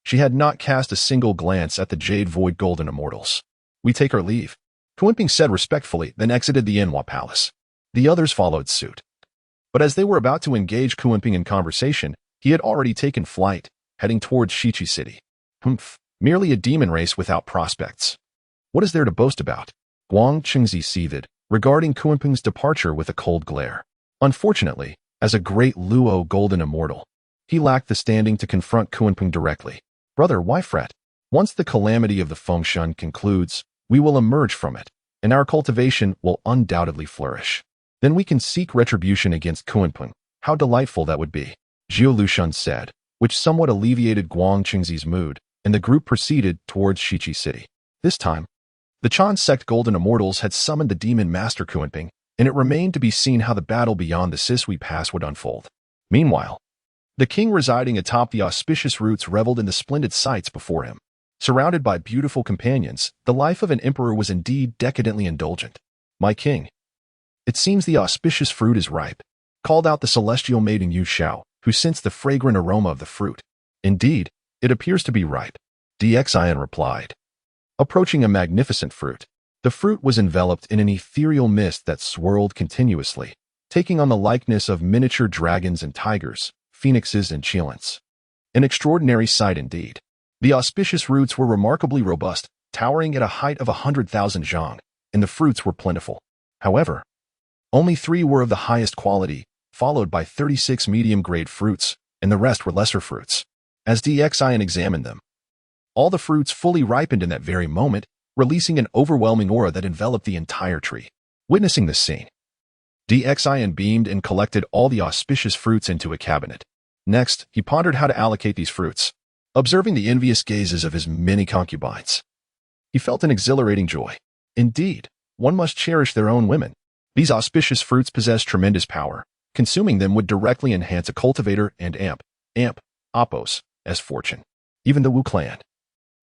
she had not cast a single glance at the Jade Void Golden Immortals. We take our leave, Kuenping said respectfully, then exited the Enwa palace. The others followed suit. But as they were about to engage Kuenping in conversation, he had already taken flight, heading towards Shichi City. Merely a demon race without prospects. What is there to boast about? Guang Qingzi seethed, regarding Kuenping's departure with a cold glare. Unfortunately, as a great Luo golden immortal, he lacked the standing to confront Kuenping directly. Brother, why fret? Once the calamity of the Fengshan concludes, we will emerge from it, and our cultivation will undoubtedly flourish. Then we can seek retribution against Kuenping. How delightful that would be, Zhou Lushun said, which somewhat alleviated Guang Qingzi's mood, and the group proceeded towards Shichi City. This time, the Chan sect golden immortals had summoned the Demon Master Kuenping, and it remained to be seen how the battle beyond the Sisui Pass would unfold. Meanwhile, the king residing atop the auspicious roots reveled in the splendid sights before him. Surrounded by beautiful companions, the life of an emperor was indeed decadently indulgent. My king, it seems the auspicious fruit is ripe, called out the celestial maiden Yu Xiao, who sensed the fragrant aroma of the fruit. Indeed, it appears to be ripe, Xian replied. Approaching a magnificent fruit, the fruit was enveloped in an ethereal mist that swirled continuously, taking on the likeness of miniature dragons and tigers, phoenixes and cheilants. An extraordinary sight indeed. The auspicious roots were remarkably robust, towering at a height of 100,000 zhang, and the fruits were plentiful. However, only 3 were of the highest quality, followed by 36 medium-grade fruits, and the rest were lesser fruits. As Xian examined them, all the fruits fully ripened in that very moment, releasing an overwhelming aura that enveloped the entire tree. Witnessing this scene, Xian beamed and collected all the auspicious fruits into a cabinet. Next, he pondered how to allocate these fruits. Observing the envious gazes of his many concubines, he felt an exhilarating joy. Indeed, one must cherish their own women. These auspicious fruits possess tremendous power. Consuming them would directly enhance a cultivator and Apos' fortune. Even the Wu clan,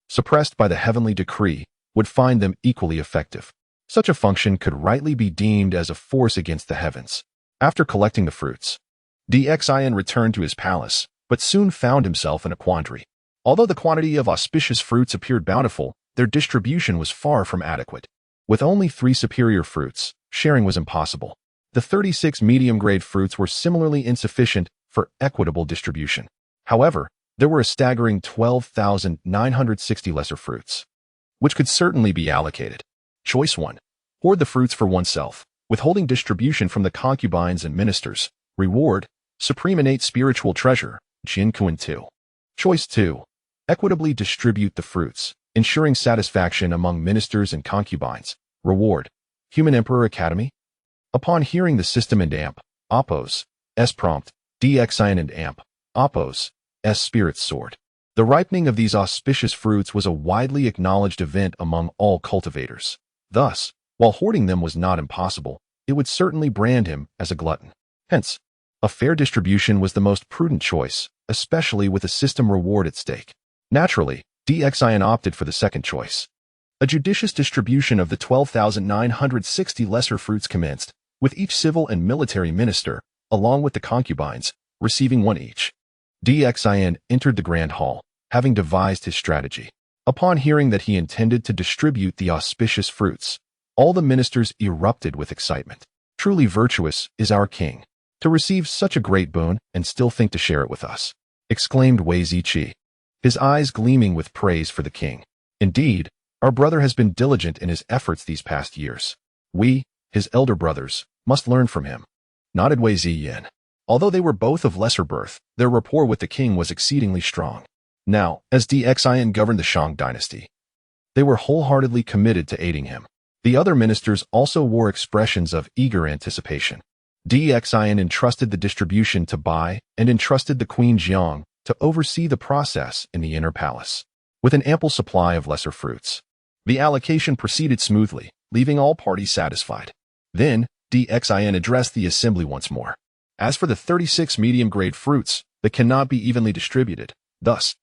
suppressed by the heavenly decree, would find them equally effective. Such a function could rightly be deemed as a force against the heavens. After collecting the fruits, Xin returned to his palace, but soon found himself in a quandary. Although the quantity of auspicious fruits appeared bountiful, their distribution was far from adequate. With only 3 superior fruits, sharing was impossible. The 36 medium-grade fruits were similarly insufficient for equitable distribution. However, there were a staggering 12,960 lesser fruits, which could certainly be allocated. Choice 1. Hoard the fruits for oneself, withholding distribution from the concubines and ministers. Reward: supreme innate spiritual treasure, Jin Kuan 2. Choice 2. Equitably distribute the fruits, ensuring satisfaction among ministers and concubines. Reward: Human Emperor Academy. Upon hearing the system and Apos' prompt, Xin and Apos' spirit soared. The ripening of these auspicious fruits was a widely acknowledged event among all cultivators. Thus, while hoarding them was not impossible, it would certainly brand him as a glutton. Hence, a fair distribution was the most prudent choice, especially with a system reward at stake. Naturally, Xin opted for the second choice. A judicious distribution of the 12,960 lesser fruits commenced, with each civil and military minister, along with the concubines, receiving 1 each. Xin entered the grand hall, having devised his strategy. Upon hearing that he intended to distribute the auspicious fruits, all the ministers erupted with excitement. Truly virtuous is our king, to receive such a great boon and still think to share it with us, exclaimed Wei Ziqi, his eyes gleaming with praise for the king. Indeed, our brother has been diligent in his efforts these past years. We, his elder brothers, must learn from him, nodded Wei Ziyin. Although they were both of lesser birth, their rapport with the king was exceedingly strong. Now, as Xin governed the Shang Dynasty, they were wholeheartedly committed to aiding him. The other ministers also wore expressions of eager anticipation. Xin entrusted the distribution to Bai and entrusted the Queen Jiang to oversee the process in the inner palace. With an ample supply of lesser fruits, the allocation proceeded smoothly, leaving all parties satisfied. Then, Xin addressed the assembly once more. As for the 36 medium-grade fruits, they cannot be evenly distributed. Thus,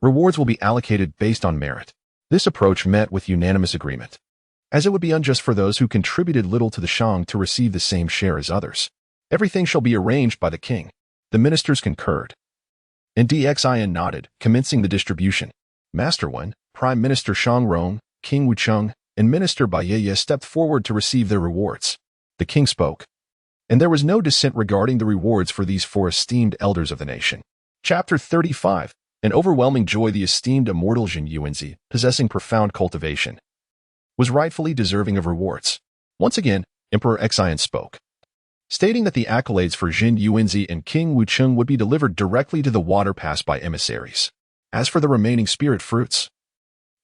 rewards will be allocated based on merit. This approach met with unanimous agreement, as it would be unjust for those who contributed little to the Shang to receive the same share as others. Everything shall be arranged by the king. The ministers concurred, and Xin nodded, commencing the distribution. Master Wen, Prime Minister Shang Rong, King Wucheng, and Minister Bai Ye stepped forward to receive their rewards. The king spoke, and there was no dissent regarding the rewards for these 4 esteemed elders of the nation. Chapter 35. An overwhelming joy. The esteemed immortal Jin Yuanzi, possessing profound cultivation, was rightfully deserving of rewards. Once again, Emperor Xin spoke, stating that the accolades for Jin Yuanzi and King Wucheng would be delivered directly to the water pass by emissaries. As for the remaining spirit fruits,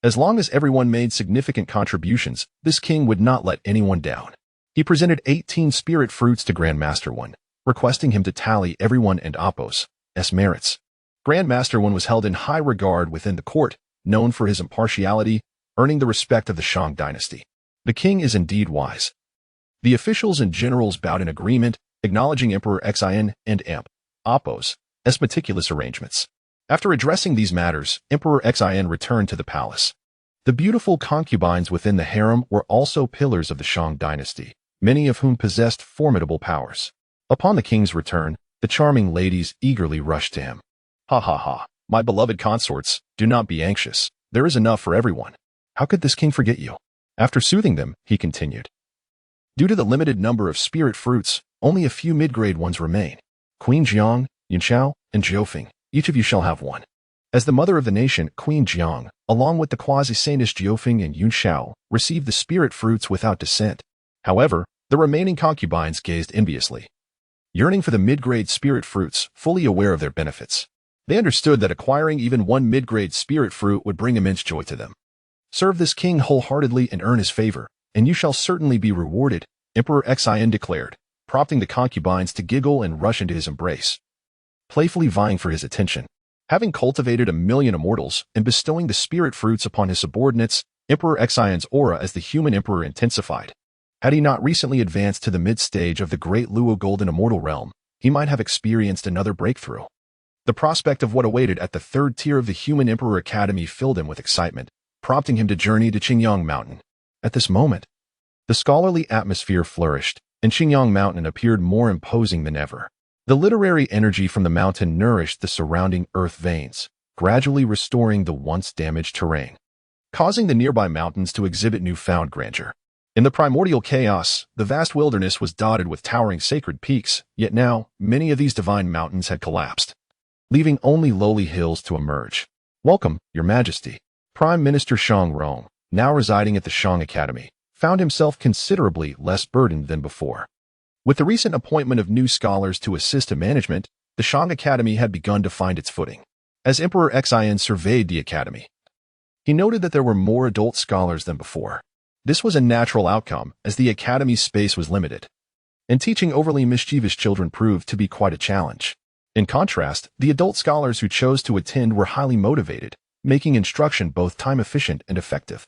as long as everyone made significant contributions, this king would not let anyone down. He presented 18 spirit fruits to Grand Master Wen, requesting him to tally everyone and Apos' merits. Grand Master Wen was held in high regard within the court, known for his impartiality, earning the respect of the Shang Dynasty. The king is indeed wise. The officials and generals bowed in agreement, acknowledging Emperor Xin and Apos' meticulous arrangements. After addressing these matters, Emperor Xin returned to the palace. The beautiful concubines within the harem were also pillars of the Shang Dynasty, many of whom possessed formidable powers. Upon the king's return, the charming ladies eagerly rushed to him. Ha ha ha, my beloved consorts, do not be anxious. There is enough for everyone. How could this king forget you? After soothing them, he continued. Due to the limited number of spirit fruits, only a few mid-grade ones remain. Queen Jiang, Yunxiao, and Jiufeng, each of you shall have one. As the mother of the nation, Queen Jiang, along with the quasi-saintish Jiufeng and Yunxiao, received the spirit fruits without dissent. However, the remaining concubines gazed enviously, yearning for the mid-grade spirit fruits, fully aware of their benefits. They understood that acquiring even one mid-grade spirit fruit would bring immense joy to them. Serve this king wholeheartedly and earn his favor, and you shall certainly be rewarded, Emperor Xin declared, prompting the concubines to giggle and rush into his embrace. playfully vying for his attention. Having cultivated 1,000,000 immortals and bestowing the spirit fruits upon his subordinates, Emperor Xian's aura as the human emperor intensified. Had he not recently advanced to the mid-stage of the great Luo Golden Immortal Realm, he might have experienced another breakthrough. The prospect of what awaited at the third tier of the Human Emperor Academy filled him with excitement, prompting him to journey to Qingyang Mountain. At this moment, the scholarly atmosphere flourished, and Qingyang Mountain appeared more imposing than ever. The literary energy from the mountain nourished the surrounding earth veins, gradually restoring the once damaged terrain, causing the nearby mountains to exhibit newfound grandeur. In the primordial chaos, the vast wilderness was dotted with towering sacred peaks, yet now, many of these divine mountains had collapsed, leaving only lowly hills to emerge. "Welcome, Your Majesty." Prime Minister Shang Rong, now residing at the Shang Academy, found himself considerably less burdened than before. With the recent appointment of new scholars to assist in management, the Shang Academy had begun to find its footing. As Emperor Xian surveyed the academy, he noted that there were more adult scholars than before. This was a natural outcome, as the academy's space was limited, and teaching overly mischievous children proved to be quite a challenge. In contrast, the adult scholars who chose to attend were highly motivated, making instruction both time-efficient and effective.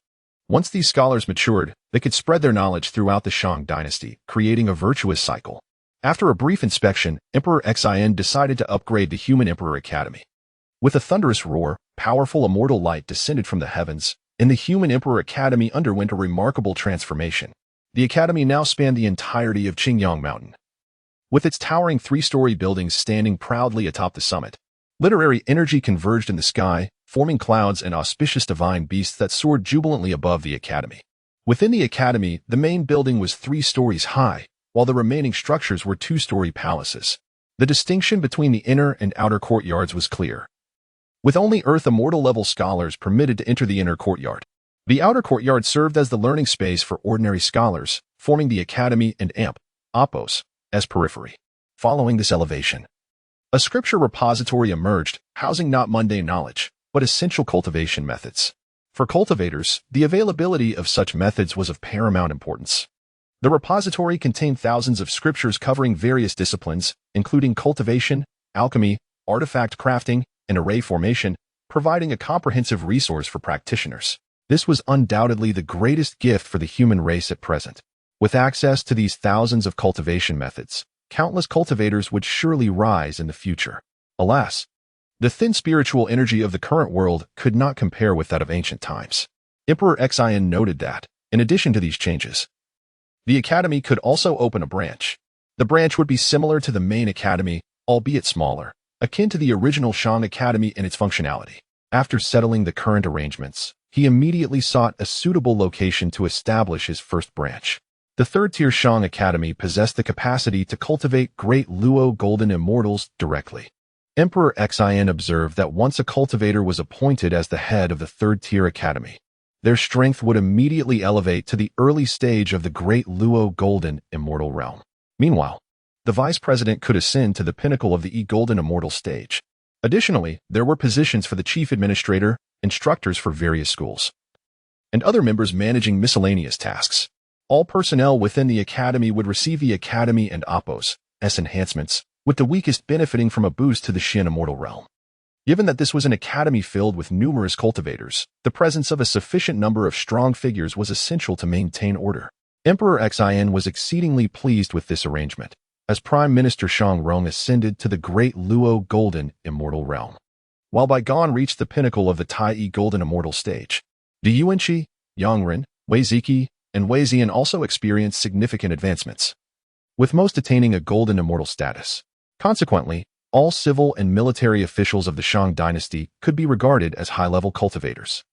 Once these scholars matured, they could spread their knowledge throughout the Shang Dynasty, creating a virtuous cycle. After a brief inspection, Emperor Xian decided to upgrade the Human Emperor Academy. With a thunderous roar, powerful immortal light descended from the heavens, and the Human Emperor Academy underwent a remarkable transformation. The academy now spanned the entirety of Qingyang Mountain, with its towering three-story buildings standing proudly atop the summit. Literary energy converged in the sky, forming clouds and auspicious divine beasts that soared jubilantly above the academy. Within the academy, the main building was 3 stories high, while the remaining structures were 2-story palaces. The distinction between the inner and outer courtyards was clear, with only Earth Immortal level scholars permitted to enter the inner courtyard. The outer courtyard served as the learning space for ordinary scholars, forming the academy and Appos as periphery. Following this elevation, a scripture repository emerged, housing not mundane knowledge, but essential cultivation methods. For cultivators, the availability of such methods was of paramount importance. The repository contained thousands of scriptures covering various disciplines, including cultivation, alchemy, artifact crafting, and array formation, providing a comprehensive resource for practitioners. This was undoubtedly the greatest gift for the human race at present. With access to these thousands of cultivation methods, countless cultivators would surely rise in the future. Alas, the thin spiritual energy of the current world could not compare with that of ancient times. Emperor Xian noted that, in addition to these changes, the academy could also open a branch. The branch would be similar to the main academy, albeit smaller, akin to the original Shang Academy in its functionality. After settling the current arrangements, he immediately sought a suitable location to establish his first branch. The third-tier Shang Academy possessed the capacity to cultivate great Luo Golden Immortals directly. Emperor Xian observed that once a cultivator was appointed as the head of the third-tier academy, their strength would immediately elevate to the early stage of the great Luo Golden Immortal Realm. Meanwhile, the vice president could ascend to the pinnacle of the Golden Immortal stage. Additionally, there were positions for the chief administrator, instructors for various schools, and other members managing miscellaneous tasks. All personnel within the academy would receive the academy and Appos enhancements, with the weakest benefiting from a boost to the Shin Immortal Realm. Given that this was an academy filled with numerous cultivators, the presence of a sufficient number of strong figures was essential to maintain order. Emperor Xian was exceedingly pleased with this arrangement, as Prime Minister Shang Rong ascended to the great Luo Golden Immortal Realm, while Baigan reached the pinnacle of the Tai Golden Immortal stage. The Yuanqi, Yangren, Wei Ziki, and Wei Zian also experienced significant advancements, with most attaining a Golden Immortal status. Consequently, all civil and military officials of the Shang Dynasty could be regarded as high-level cultivators.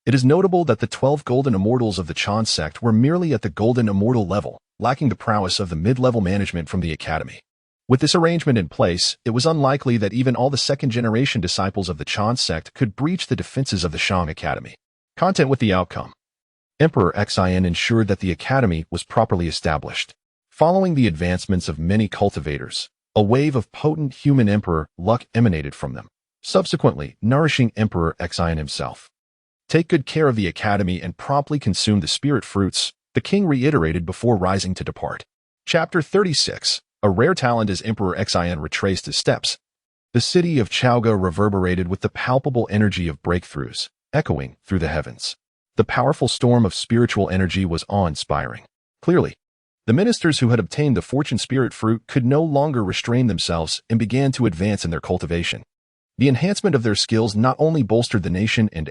It is notable that the 12 Golden Immortals of the Chan sect were merely at the Golden Immortal level, lacking the prowess of the mid-level management from the academy. With this arrangement in place, it was unlikely that even all the second-generation disciples of the Chan sect could breach the defenses of the Shang Academy. Content with the outcome. Emperor Xian ensured that the academy was properly established. Following the advancements of many cultivators, a wave of potent human emperor luck emanated from them, subsequently nourishing Emperor Xian himself. Take good care of the academy and promptly consume the spirit fruits, the king reiterated before rising to depart. Chapter 36. A rare talent. As Emperor Xian retraced his steps, The city of Chaoga reverberated with the palpable energy of breakthroughs, echoing through the heavens. The powerful storm of spiritual energy was awe-inspiring. Clearly, the ministers who had obtained the fortune spirit fruit could no longer restrain themselves and began to advance in their cultivation. The enhancement of their skills not only bolstered the nation and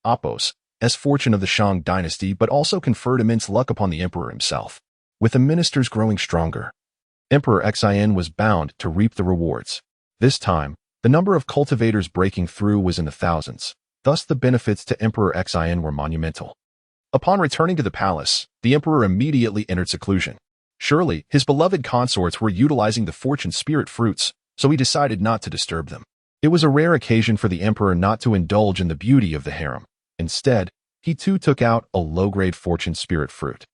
Apos' fortune of the Shang Dynasty, but also conferred immense luck upon the emperor himself. With the ministers growing stronger, Emperor Xin was bound to reap the rewards. This time, the number of cultivators breaking through was in the thousands. Thus, the benefits to Emperor Xin were monumental. Upon returning to the palace, the emperor immediately entered seclusion. Surely, his beloved consorts were utilizing the fortune spirit fruits, so he decided not to disturb them. It was a rare occasion for the emperor not to indulge in the beauty of the harem. Instead, he too took out a low-grade fortune spirit fruit.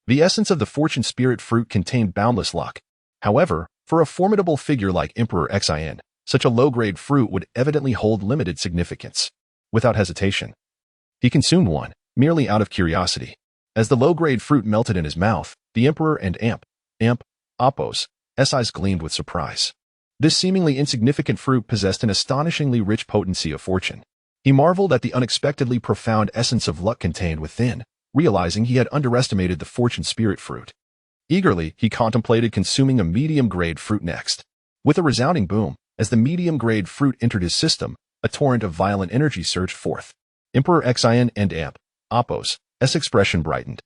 The essence of the fortune spirit fruit contained boundless luck. However, for a formidable figure like Emperor Xin, such a low-grade fruit would evidently hold limited significance. Without hesitation, he consumed one, merely out of curiosity. As the low-grade fruit melted in his mouth, the emperor and Apos' eyes gleamed with surprise. This seemingly insignificant fruit possessed an astonishingly rich potency of fortune. He marveled at the unexpectedly profound essence of luck contained within, realizing he had underestimated the fortune spirit fruit. Eagerly, he contemplated consuming a medium-grade fruit next. With a resounding boom, as the medium-grade fruit entered his system, a torrent of violent energy surged forth. Emperor Xin and Apos' expression brightened.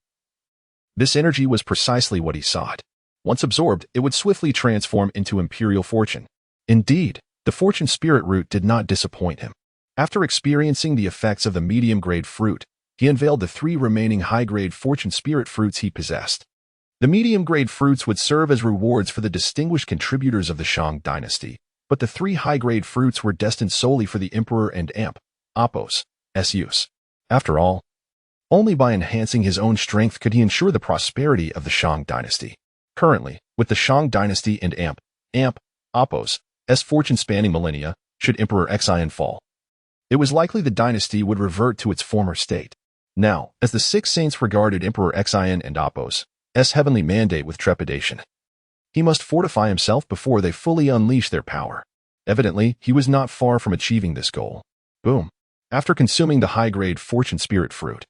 This energy was precisely what he sought. Once absorbed, it would swiftly transform into imperial fortune. Indeed, the fortune spirit root did not disappoint him. After experiencing the effects of the medium-grade fruit, he unveiled the 3 remaining high-grade fortune spirit fruits he possessed. The medium-grade fruits would serve as rewards for the distinguished contributors of the Shang Dynasty, but the 3 high-grade fruits were destined solely for the emperor and Apos' use. After all, only by enhancing his own strength could he ensure the prosperity of the Shang Dynasty. Currently, with the Shang Dynasty and Apos' fortune spanning millennia, should Emperor Xin fall, it was likely the dynasty would revert to its former state. Now, as the 6 saints regarded Emperor Xin and Apos' heavenly mandate with trepidation. He must fortify himself before they fully unleash their power. Evidently, he was not far from achieving this goal. Boom. After consuming the high-grade fortune spirit fruit,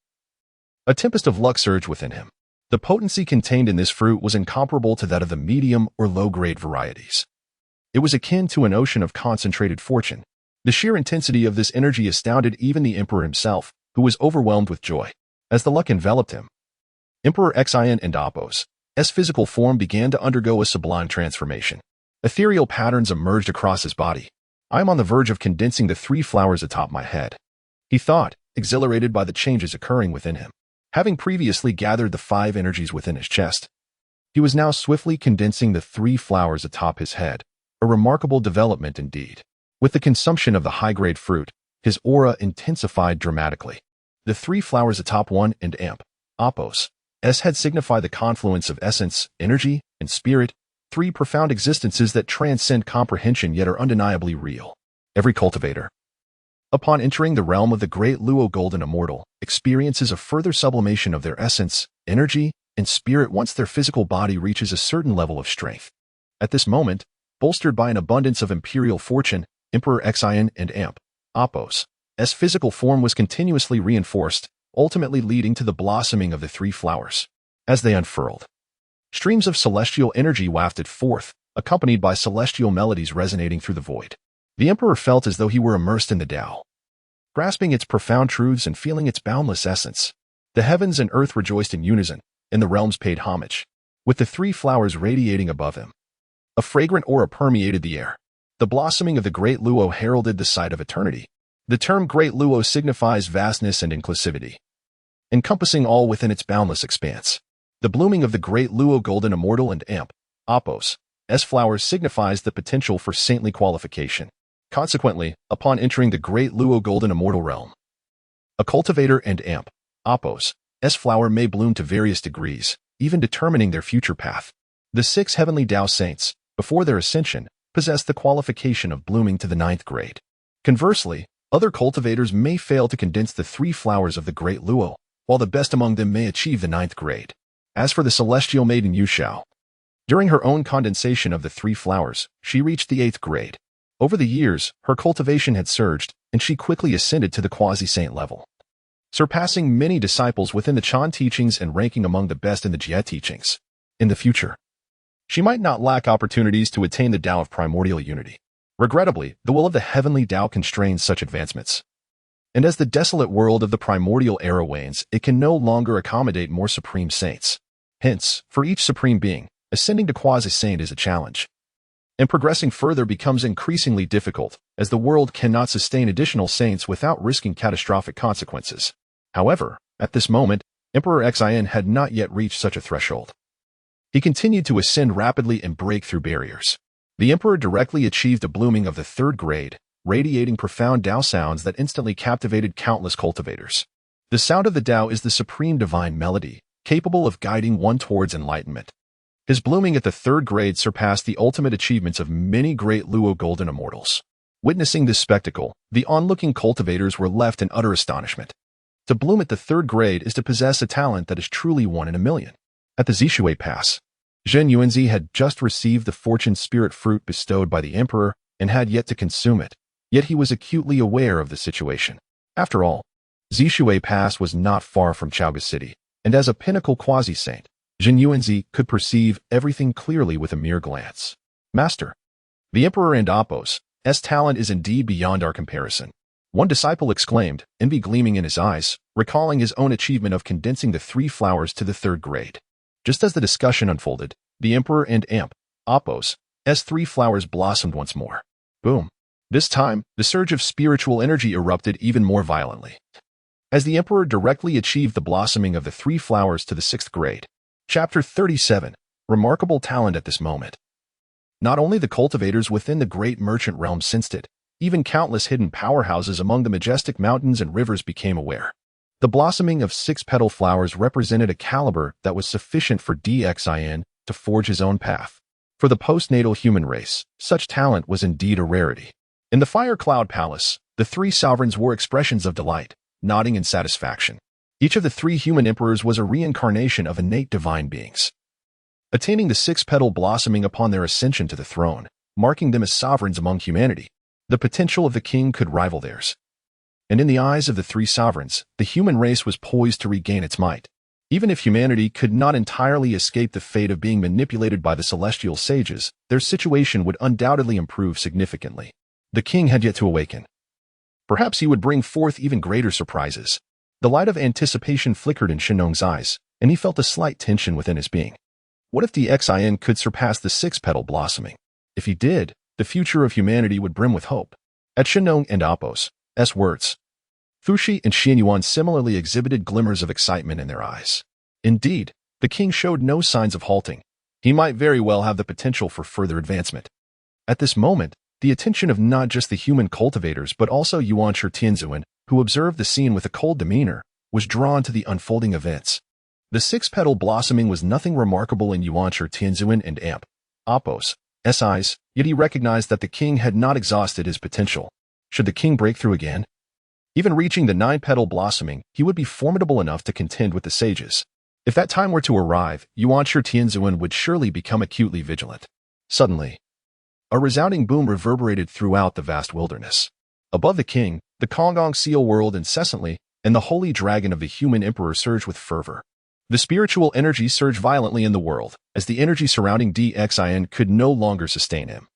a tempest of luck surged within him. The potency contained in this fruit was incomparable to that of the medium or low-grade varieties. It was akin to an ocean of concentrated fortune. The sheer intensity of this energy astounded even the emperor himself, who was overwhelmed with joy. As the luck enveloped him, Emperor Xin and Apos' physical form began to undergo a sublime transformation. Ethereal patterns emerged across his body. I am on the verge of condensing the 3 flowers atop my head, he thought, exhilarated by the changes occurring within him. Having previously gathered the 5 energies within his chest, he was now swiftly condensing the 3 flowers atop his head, a remarkable development indeed. With the consumption of the high-grade fruit, his aura intensified dramatically. The 3 flowers atop one and Apos' had signified the confluence of essence, energy, and spirit, 3 profound existences that transcend comprehension yet are undeniably real. Every cultivator, upon entering the realm of the great Luo Golden Immortal, experiences a further sublimation of their essence, energy, and spirit once their physical body reaches a certain level of strength. At this moment, bolstered by an abundance of imperial fortune, Emperor Xin and Apos' physical form was continuously reinforced, ultimately leading to the blossoming of the 3 flowers. As they unfurled, streams of celestial energy wafted forth, accompanied by celestial melodies resonating through the void. The emperor felt as though he were immersed in the Tao, grasping its profound truths and feeling its boundless essence. The heavens and earth rejoiced in unison, and the realms paid homage, with the 3 flowers radiating above him. A fragrant aura permeated the air. The blossoming of the Great Luo heralded the sight of eternity. The term Great Luo signifies vastness and inclusivity, encompassing all within its boundless expanse. The blooming of the Great Luo Golden Immortal and Apos' flowers signifies the potential for saintly qualification. Consequently, upon entering the Great Luo Golden Immortal realm, a cultivator and Apos' flower may bloom to various degrees, even determining their future path. The 6 heavenly Tao saints, before their ascension, possessed the qualification of blooming to the 9th grade. Conversely, other cultivators may fail to condense the 3 flowers of the Great Luo, while the best among them may achieve the 9th grade. As for the celestial maiden Yu Shao, during her own condensation of the 3 flowers, she reached the 8th grade. Over the years, her cultivation had surged, and she quickly ascended to the quasi-saint level, surpassing many disciples within the Chan teachings and ranking among the best in the Jie teachings. In the future, she might not lack opportunities to attain the Tao of primordial unity. Regrettably, the will of the heavenly Tao constrains such advancements. And as the desolate world of the primordial era wanes, it can no longer accommodate more supreme saints. Hence, for each supreme being, ascending to quasi-saint is a challenge. And progressing further becomes increasingly difficult, as the world cannot sustain additional saints without risking catastrophic consequences. However, at this moment, Emperor Xin had not yet reached such a threshold. He continued to ascend rapidly and break through barriers. The emperor directly achieved a blooming of the 3rd grade, radiating profound Tao sounds that instantly captivated countless cultivators. The sound of the Tao is the supreme divine melody, capable of guiding one towards enlightenment. His blooming at the 3rd grade surpassed the ultimate achievements of many great Luo Golden Immortals. Witnessing this spectacle, the onlooking cultivators were left in utter astonishment. To bloom at the 3rd grade is to possess a talent that is truly 1 in a million. At the Zishui Pass, Zhen Yuanzi had just received the fortune spirit fruit bestowed by the emperor and had yet to consume it, yet he was acutely aware of the situation. After all, Zishui Pass was not far from Chaoga City, and as a pinnacle quasi-saint, Zhen Yuanzi could perceive everything clearly with a mere glance. Master, the emperor and Apos' talent is indeed beyond our comparison. One disciple exclaimed, envy gleaming in his eyes, recalling his own achievement of condensing the 3 flowers to the 3rd grade. Just as the discussion unfolded, the emperor and Apos' 3 flowers blossomed once more. Boom. This time, the surge of spiritual energy erupted even more violently. As the emperor directly achieved the blossoming of the 3 flowers to the 6th grade. Chapter 37. Remarkable talent at this moment. Not only the cultivators within the great merchant realm sensed it, even countless hidden powerhouses among the majestic mountains and rivers became aware. The blossoming of 6-petal flowers represented a caliber that was sufficient for Xin to forge his own path. For the postnatal human race, such talent was indeed a rarity. In the Fire Cloud Palace, the 3 sovereigns were expressions of delight, nodding in satisfaction. Each of the 3 human emperors was a reincarnation of innate divine beings, attaining the 6-petal blossoming upon their ascension to the throne, marking them as sovereigns among humanity. The potential of the king could rival theirs. And in the eyes of the 3 sovereigns, the human race was poised to regain its might. Even if humanity could not entirely escape the fate of being manipulated by the celestial sages, their situation would undoubtedly improve significantly. The king had yet to awaken. Perhaps he would bring forth even greater surprises. The light of anticipation flickered in Shennong's eyes, and he felt a slight tension within his being. What if Xin could surpass the 6-petal blossoming? If he did, the future of humanity would brim with hope. At Shennong and Apos' words, Fuxi and Xianyuan similarly exhibited glimmers of excitement in their eyes. Indeed, the king showed no signs of halting. He might very well have the potential for further advancement. At this moment, the attention of not just the human cultivators but also Yuanshi Tianzuan, who observed the scene with a cold demeanor, was drawn to the unfolding events. The 6-petal blossoming was nothing remarkable in Yuanshi Tianzuan and Apos' eyes, yet he recognized that the king had not exhausted his potential. Should the king break through again? Even reaching the 9-petal blossoming, he would be formidable enough to contend with the sages. If that time were to arrive, Yuanshi Tianzuan would surely become acutely vigilant. Suddenly, a resounding boom reverberated throughout the vast wilderness. Above the king, the Honghuang seal whirled incessantly, and the holy dragon of the human emperor surged with fervor. The spiritual energy surged violently in the world, as the energy surrounding Xin could no longer sustain him.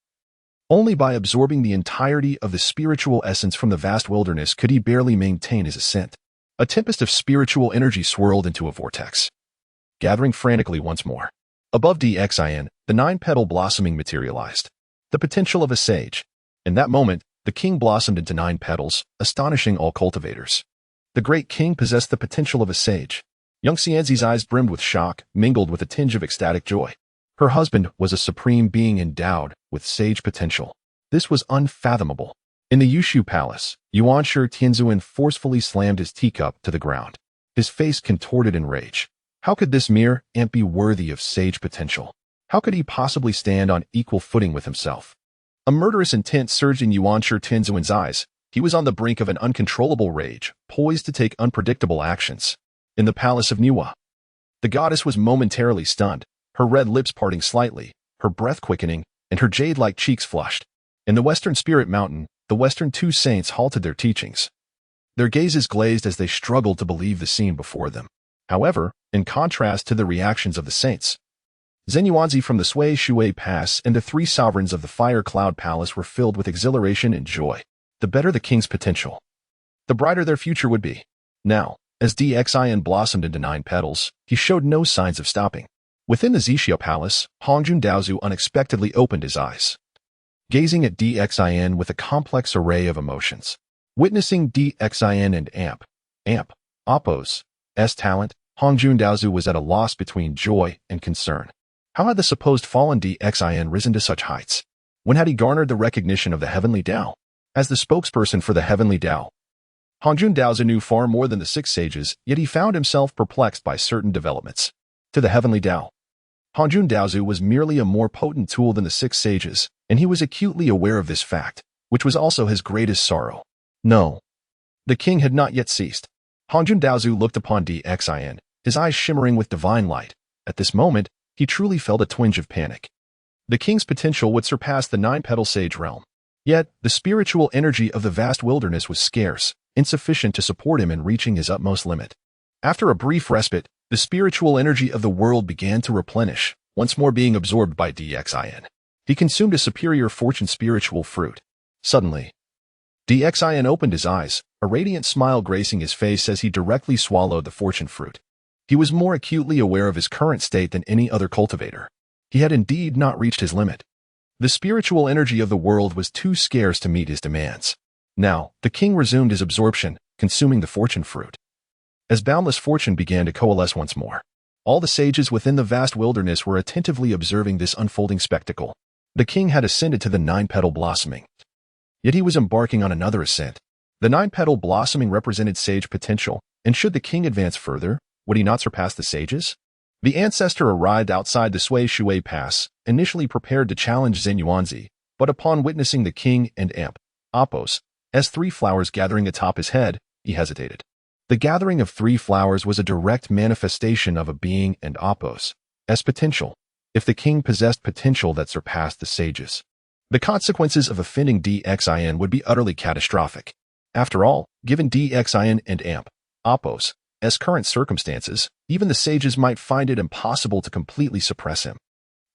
Only by absorbing the entirety of the spiritual essence from the vast wilderness could he barely maintain his ascent. A tempest of spiritual energy swirled into a vortex, gathering frantically once more. Above Xin, the 9-petal blossoming materialized. The potential of a sage. In that moment, the king blossomed into 9 petals, astonishing all cultivators. The great king possessed the potential of a sage. Young Xianzi's eyes brimmed with shock, mingled with a tinge of ecstatic joy. Her husband was a supreme being endowed with sage potential. This was unfathomable. In the Yushu Palace, Yuanshi Tianzuan forcefully slammed his teacup to the ground. His face contorted in rage. How could this mere ant be worthy of sage potential? How could he possibly stand on equal footing with himself? A murderous intent surged in Yuanshi Tianzuan's eyes. He was on the brink of an uncontrollable rage, poised to take unpredictable actions. In the palace of Niwa, the goddess was momentarily stunned, her red lips parting slightly, her breath quickening, and her jade-like cheeks flushed. In the Western Spirit Mountain, the Western two saints halted their teachings. Their gazes glazed as they struggled to believe the scene before them. However, in contrast to the reactions of the saints, Zhen Yuanzi from the Sui Shui Pass and the three sovereigns of the Fire Cloud Palace were filled with exhilaration and joy. The better the king's potential, the brighter their future would be. Now, as Dxin blossomed into 9 petals, he showed no signs of stopping. Within the Zixia Palace, Hongjun Daozu unexpectedly opened his eyes, gazing at Dxin with a complex array of emotions. Witnessing Dxin and Amp, Oppo's talent, Hongjun Daozu was at a loss between joy and concern. How had the supposed fallen Dxin risen to such heights? When had he garnered the recognition of the Heavenly Tao? As the spokesperson for the Heavenly Tao, Hongjun Daozu knew far more than the 6 sages, yet he found himself perplexed by certain developments. To the Heavenly Tao, Hongjun Daozu was merely a more potent tool than the 6 sages, and he was acutely aware of this fact, which was also his greatest sorrow. No, the king had not yet ceased. Hongjun Daozu looked upon Dxin, his eyes shimmering with divine light. At this moment, he truly felt a twinge of panic. The king's potential would surpass the 9-petal sage realm. Yet, the spiritual energy of the vast wilderness was scarce, insufficient to support him in reaching his utmost limit. After a brief respite, the spiritual energy of the world began to replenish, once more being absorbed by Dxin. He consumed a superior fortune spiritual fruit. Suddenly, Dxin opened his eyes, a radiant smile gracing his face as he directly swallowed the fortune fruit. He was more acutely aware of his current state than any other cultivator. He had indeed not reached his limit. The spiritual energy of the world was too scarce to meet his demands. Now, the king resumed his absorption, consuming the fortune fruit. As boundless fortune began to coalesce once more, all the sages within the vast wilderness were attentively observing this unfolding spectacle. The king had ascended to the 9-petal blossoming. Yet he was embarking on another ascent. The 9-petal blossoming represented sage potential, and should the king advance further, would he not surpass the sages? The ancestor arrived outside the Sui Shui Pass, initially prepared to challenge Zhen Yuanzi, but upon witnessing the king and Oppo's 3 flowers gathering atop his head, he hesitated. The gathering of 3 flowers was a direct manifestation of a being and Oppo's potential, if the king possessed potential that surpassed the sages. The consequences of offending Dxin would be utterly catastrophic. After all, given Dxin and Oppo's current circumstances, even the sages might find it impossible to completely suppress him.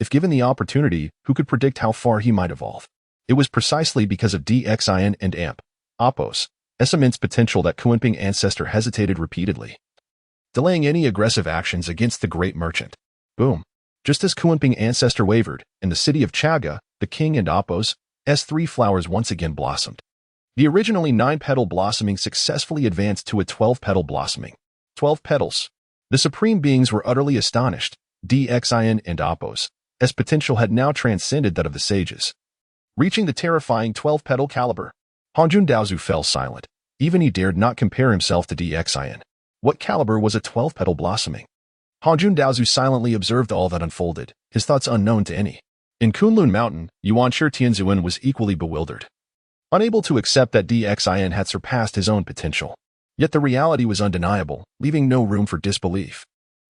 If given the opportunity, who could predict how far he might evolve? It was precisely because of Dxin and Oppo's immense potential that Kunping ancestor hesitated repeatedly, delaying any aggressive actions against the great merchant. Boom. Just as Kunping ancestor wavered, in the city of Chaga, the king and Oppo's 3 flowers once again blossomed. The originally 9-petal blossoming successfully advanced to a 12-petal blossoming. 12 petals. The supreme beings were utterly astonished. Dxin and Oppo's potential had now transcended that of the sages, reaching the terrifying 12-petal caliber. Hongjun Daozu fell silent. Even he dared not compare himself to Dxin. What caliber was a 12-petal blossoming? Hongjun Daozu silently observed all that unfolded, his thoughts unknown to any. In Kunlun Mountain, Yuan Shi Tianzuan was equally bewildered, unable to accept that Dxin had surpassed his own potential. Yet the reality was undeniable, leaving no room for disbelief.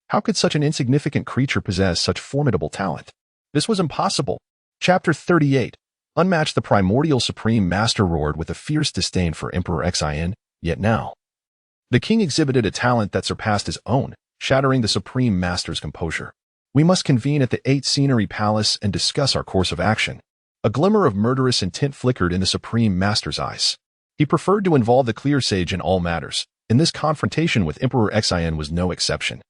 How could such an insignificant creature possess such formidable talent? This was impossible. Chapter 38. Unmatched. The primordial supreme master roared with a fierce disdain for Emperor Xin, yet now the king exhibited a talent that surpassed his own, shattering the supreme master's composure. We must convene at the 8 Scenery Palace and discuss our course of action. A glimmer of murderous intent flickered in the supreme master's eyes. He preferred to involve the clear sage in all matters, and this confrontation with Emperor Xin was no exception.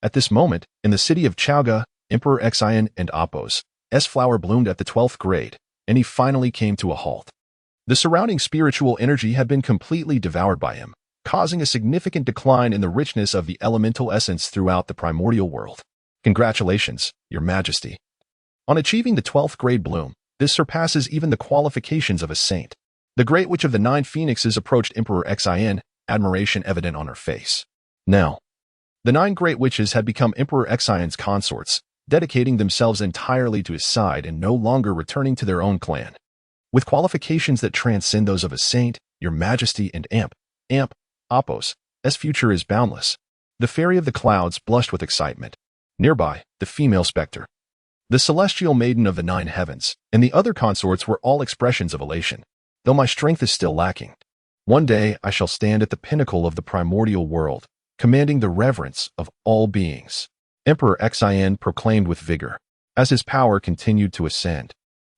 At this moment, in the city of Chaoga, Emperor Xin and Oppo's flower bloomed at the 12th grade, and he finally came to a halt. The surrounding spiritual energy had been completely devoured by him, causing a significant decline in the richness of the elemental essence throughout the primordial world. Congratulations, Your Majesty. On achieving the 12th grade bloom, this surpasses even the qualifications of a saint. The Great Witch of the 9 Phoenixes approached Emperor Xin, admiration evident on her face. Now, the 9 Great Witches had become Emperor Xion's consorts, dedicating themselves entirely to his side and no longer returning to their own clan. With qualifications that transcend those of a saint, Your Majesty and Oppo's future is boundless. The Fairy of the Clouds blushed with excitement. Nearby, the female specter The celestial maiden of the 9 heavens and the other consorts were all expressions of elation. Though my strength is still lacking, one day I shall stand at the pinnacle of the primordial world, commanding the reverence of all beings. Emperor Xin proclaimed with vigor. As his power continued to ascend,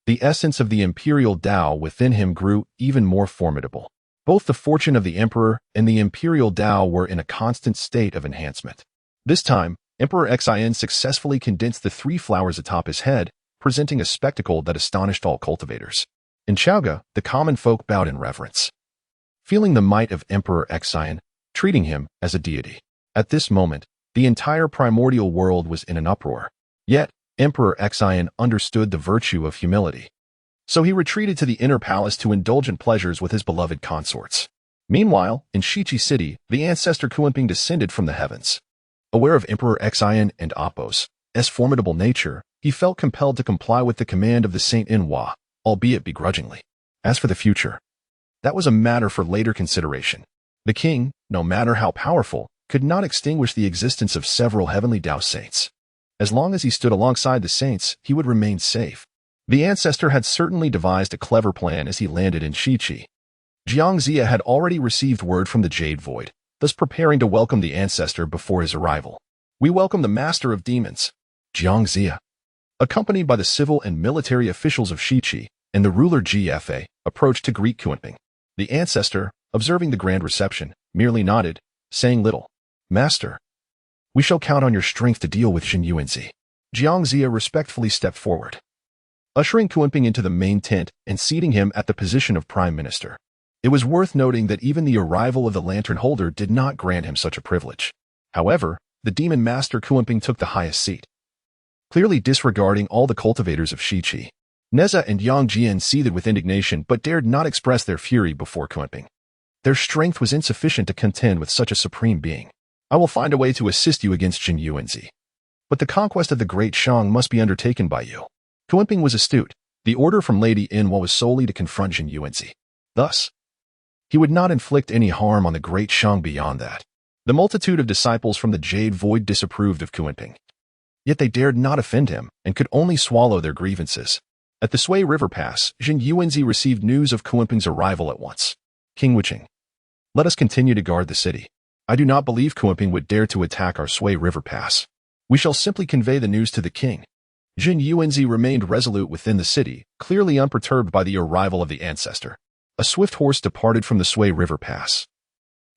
the essence of the imperial Tao within him grew even more formidable. Both the fortune of the emperor and the imperial Tao were in a constant state of enhancement. This time, Emperor Xin successfully condensed the 3 flowers atop his head, presenting a spectacle that astonished all cultivators. In Chaoga, the common folk bowed in reverence, feeling the might of Emperor Xin, treating him as a deity. At this moment, the entire primordial world was in an uproar. Yet, Emperor Xin understood the virtue of humility. So he retreated to the inner palace to indulge in pleasures with his beloved consorts. Meanwhile, in Shichi City, the ancestor Kuanping descended from the heavens. Aware of Emperor Xin and Appo's formidable nature, he felt compelled to comply with the command of the Saint Inhua, albeit begrudgingly. As for the future, that was a matter for later consideration. The king, no matter how powerful, could not extinguish the existence of several heavenly Tao saints. As long as he stood alongside the saints, he would remain safe. The ancestor had certainly devised a clever plan as he landed in Shichi. Jiangxia had already received word from the Jade Void, thus preparing to welcome the ancestor before his arrival. We welcome the master of demons, Jiangxia. Accompanied by the civil and military officials of Shichi and the ruler GFA, approached to greet Kuanping. The ancestor, observing the grand reception, merely nodded, saying little. Master, we shall count on your strength to deal with Jin Yuanzi. Jiangxia respectfully stepped forward, ushering Kuanping into the main tent and seating him at the position of prime minister. It was worth noting that even the arrival of the lantern holder did not grant him such a privilege. However, the demon master Kuanping took the highest seat, clearly disregarding all the cultivators of Shichi. Neza and Yang Jian seethed with indignation but dared not express their fury before Kuanping. Their strength was insufficient to contend with such a supreme being. I will find a way to assist you against Jin Yuanzi, but the conquest of the Great Shang must be undertaken by you. Kuanping was astute. The order from Lady Inhua was solely to confront Jin Yuanzi. Thus, he would not inflict any harm on the Great Shang beyond that. The multitude of disciples from the Jade Void disapproved of Kuanping. Yet they dared not offend him and could only swallow their grievances. At the Sui River Pass, Jin Yuanzi received news of Kuanping's arrival at once. King Wuqing, let us continue to guard the city. I do not believe Kuanping would dare to attack our Sui River Pass. We shall simply convey the news to the king. Jin Yuanzi remained resolute within the city, clearly unperturbed by the arrival of the ancestor. A swift horse departed from the Sui River Pass,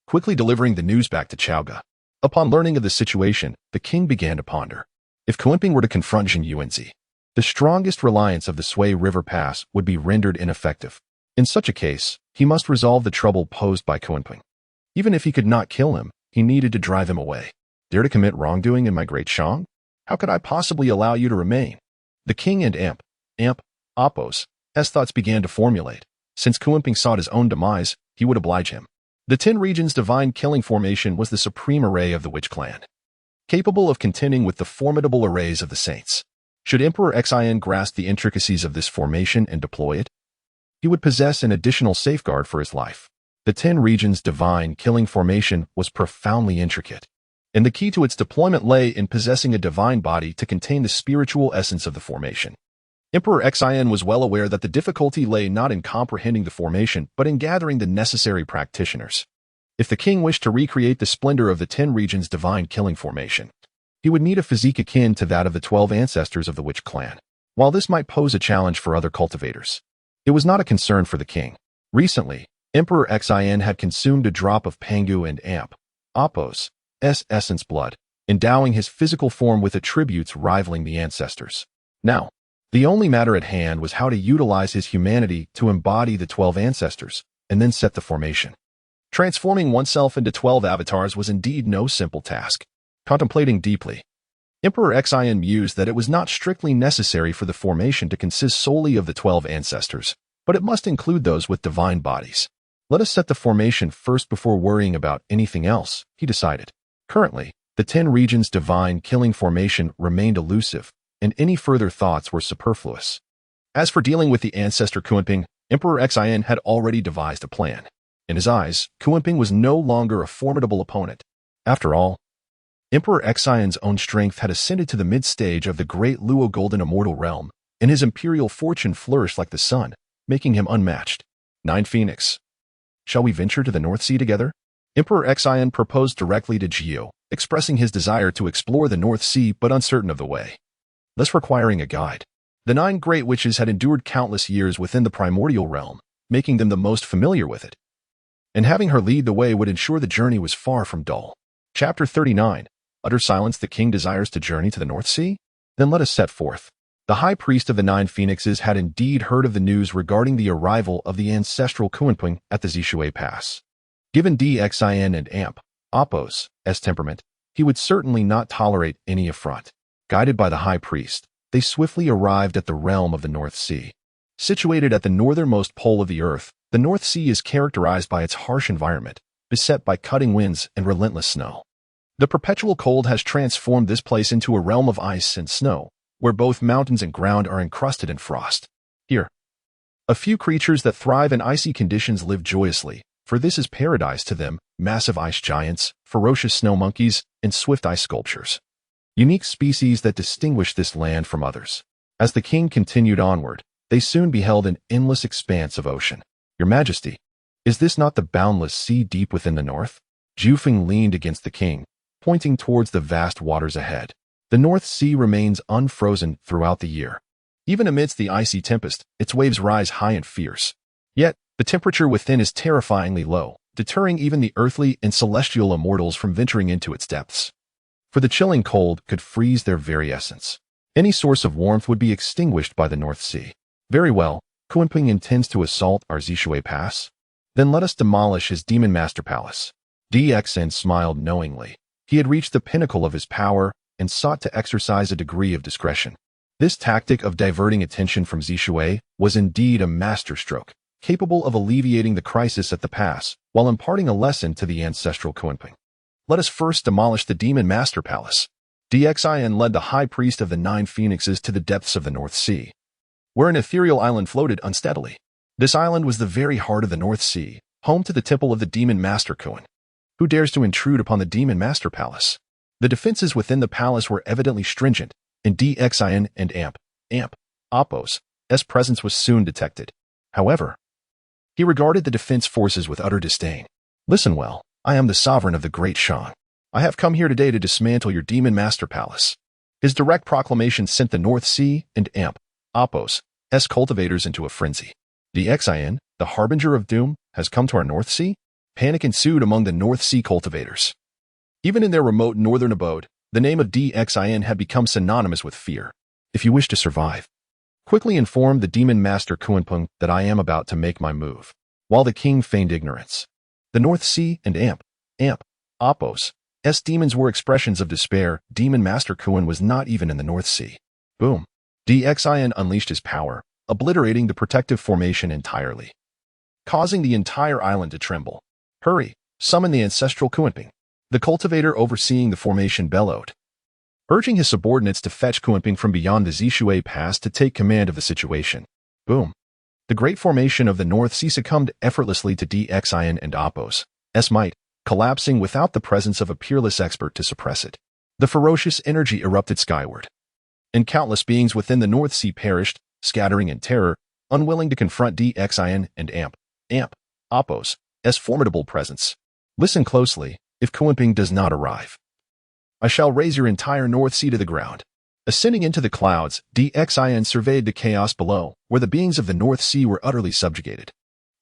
quickly delivering the news back to Chaoga. Upon learning of the situation, the king began to ponder. If Kuanping were to confront Jin Yuanzi, the strongest reliance of the Sui River Pass would be rendered ineffective. In such a case, he must resolve the trouble posed by Kuanping. Even if he could not kill him, he needed to drive him away. Dare to commit wrongdoing in my Great Shang? How could I possibly allow you to remain? The king and Appo's thoughts began to formulate. Since Kuanping sought his own demise, he would oblige him. The 10 Regions Divine Killing Formation was the supreme array of the Witch Clan, capable of contending with the formidable arrays of the saints. Should Emperor Xin grasp the intricacies of this formation and deploy it, he would possess an additional safeguard for his life. The 10 Regions Divine Killing Formation was profoundly intricate, and the key to its deployment lay in possessing a divine body to contain the spiritual essence of the formation. Emperor Xin was well aware that the difficulty lay not in comprehending the formation, but in gathering the necessary practitioners. If the king wished to recreate the splendor of the 10 Regions Divine Killing Formation, he would need a physique akin to that of the 12 ancestors of the Witch Clan. While this might pose a challenge for other cultivators, it was not a concern for the king. Recently, Emperor Xin had consumed a drop of Pangu and Appo's essence blood, endowing his physical form with attributes rivaling the ancestors. Now, the only matter at hand was how to utilize his humanity to embody the 12 ancestors, and then set the formation. Transforming oneself into 12 avatars was indeed no simple task. Contemplating deeply, Emperor Xin mused that it was not strictly necessary for the formation to consist solely of the 12 ancestors, but it must include those with divine bodies. Let us set the formation first before worrying about anything else, he decided. Currently, the 10 Regions Divine Killing Formation remained elusive, and any further thoughts were superfluous. As for dealing with the ancestor Kuanping, Emperor Xin had already devised a plan. In his eyes, Kuanping was no longer a formidable opponent. After all, Emperor Xian's own strength had ascended to the mid-stage of the great Luo Golden Immortal Realm, and his imperial fortune flourished like the sun, making him unmatched. 9 Phoenix. Shall we venture to the North Sea together? Emperor Xian proposed directly to Jiu, expressing his desire to explore the North Sea but uncertain of the way, thus requiring a guide. The 9 great witches had endured countless years within the primordial realm, making them the most familiar with it. And having her lead the way would ensure the journey was far from dull. Chapter 39. Utter silence. The king desires to journey to the North Sea? Then let us set forth. The high priest of the 9 phoenixes had indeed heard of the news regarding the arrival of the ancestral Kunping at the Zishui Pass. Given Xin and Amp, Appo's temperament, he would certainly not tolerate any affront. Guided by the high priest, they swiftly arrived at the realm of the North Sea. Situated at the northernmost pole of the earth, the North Sea is characterized by its harsh environment, beset by cutting winds and relentless snow. The perpetual cold has transformed this place into a realm of ice and snow, where both mountains and ground are encrusted in frost. Here, a few creatures that thrive in icy conditions live joyously, for this is paradise to them: massive ice giants, ferocious snow monkeys, and swift ice sculptures. Unique species that distinguish this land from others. As the king continued onward, they soon beheld an endless expanse of ocean. Your Majesty, is this not the boundless sea deep within the north? Jufeng leaned against the king, pointing towards the vast waters ahead. The North Sea remains unfrozen throughout the year. Even amidst the icy tempest, its waves rise high and fierce. Yet, the temperature within is terrifyingly low, deterring even the earthly and celestial immortals from venturing into its depths. For the chilling cold could freeze their very essence. Any source of warmth would be extinguished by the North Sea. Very well, Kunping intends to assault our Zishui Pass? Then let us demolish his Demon Master Palace. Xin smiled knowingly. He had reached the pinnacle of his power and sought to exercise a degree of discretion. This tactic of diverting attention from Zishui was indeed a masterstroke, capable of alleviating the crisis at the pass while imparting a lesson to the ancestral Kunping. Let us first demolish the Demon Master Palace. Xin led the high priest of the 9 phoenixes to the depths of the North Sea, where an ethereal island floated unsteadily. This island was the very heart of the North Sea, home to the temple of the Demon Master Kun. Who dares to intrude upon the Demon Master Palace? The defenses within the palace were evidently stringent, and Xin and Appo's presence was soon detected. However, he regarded the defense forces with utter disdain. Listen well, I am the sovereign of the great Shang. I have come here today to dismantle your Demon Master Palace. His direct proclamation sent the North Sea and Appo's cultivators into a frenzy. Xin, the harbinger of doom, has come to our North Sea? Panic ensued among the North Sea cultivators. Even in their remote northern abode, the name of Xin had become synonymous with fear. If you wish to survive, quickly inform the Demon Master Kunping that I am about to make my move. While the king feigned ignorance, the North Sea and Appo's demons were expressions of despair. Demon Master Kun was not even in the North Sea. Boom. Xin unleashed his power, obliterating the protective formation entirely, causing the entire island to tremble. Hurry, summon the ancestral Kunping. The cultivator overseeing the formation bellowed, urging his subordinates to fetch Kunping from beyond the Zishui Pass to take command of the situation. Boom. The great formation of the North Sea succumbed effortlessly to Xin and Appo's might, collapsing without the presence of a peerless expert to suppress it. The ferocious energy erupted skyward, and countless beings within the North Sea perished, scattering in terror, unwilling to confront Xin and Appo's formidable presence. Listen closely. If Kunping does not arrive, I shall raise your entire North Sea to the ground. Ascending into the clouds, Xin surveyed the chaos below, where the beings of the North Sea were utterly subjugated.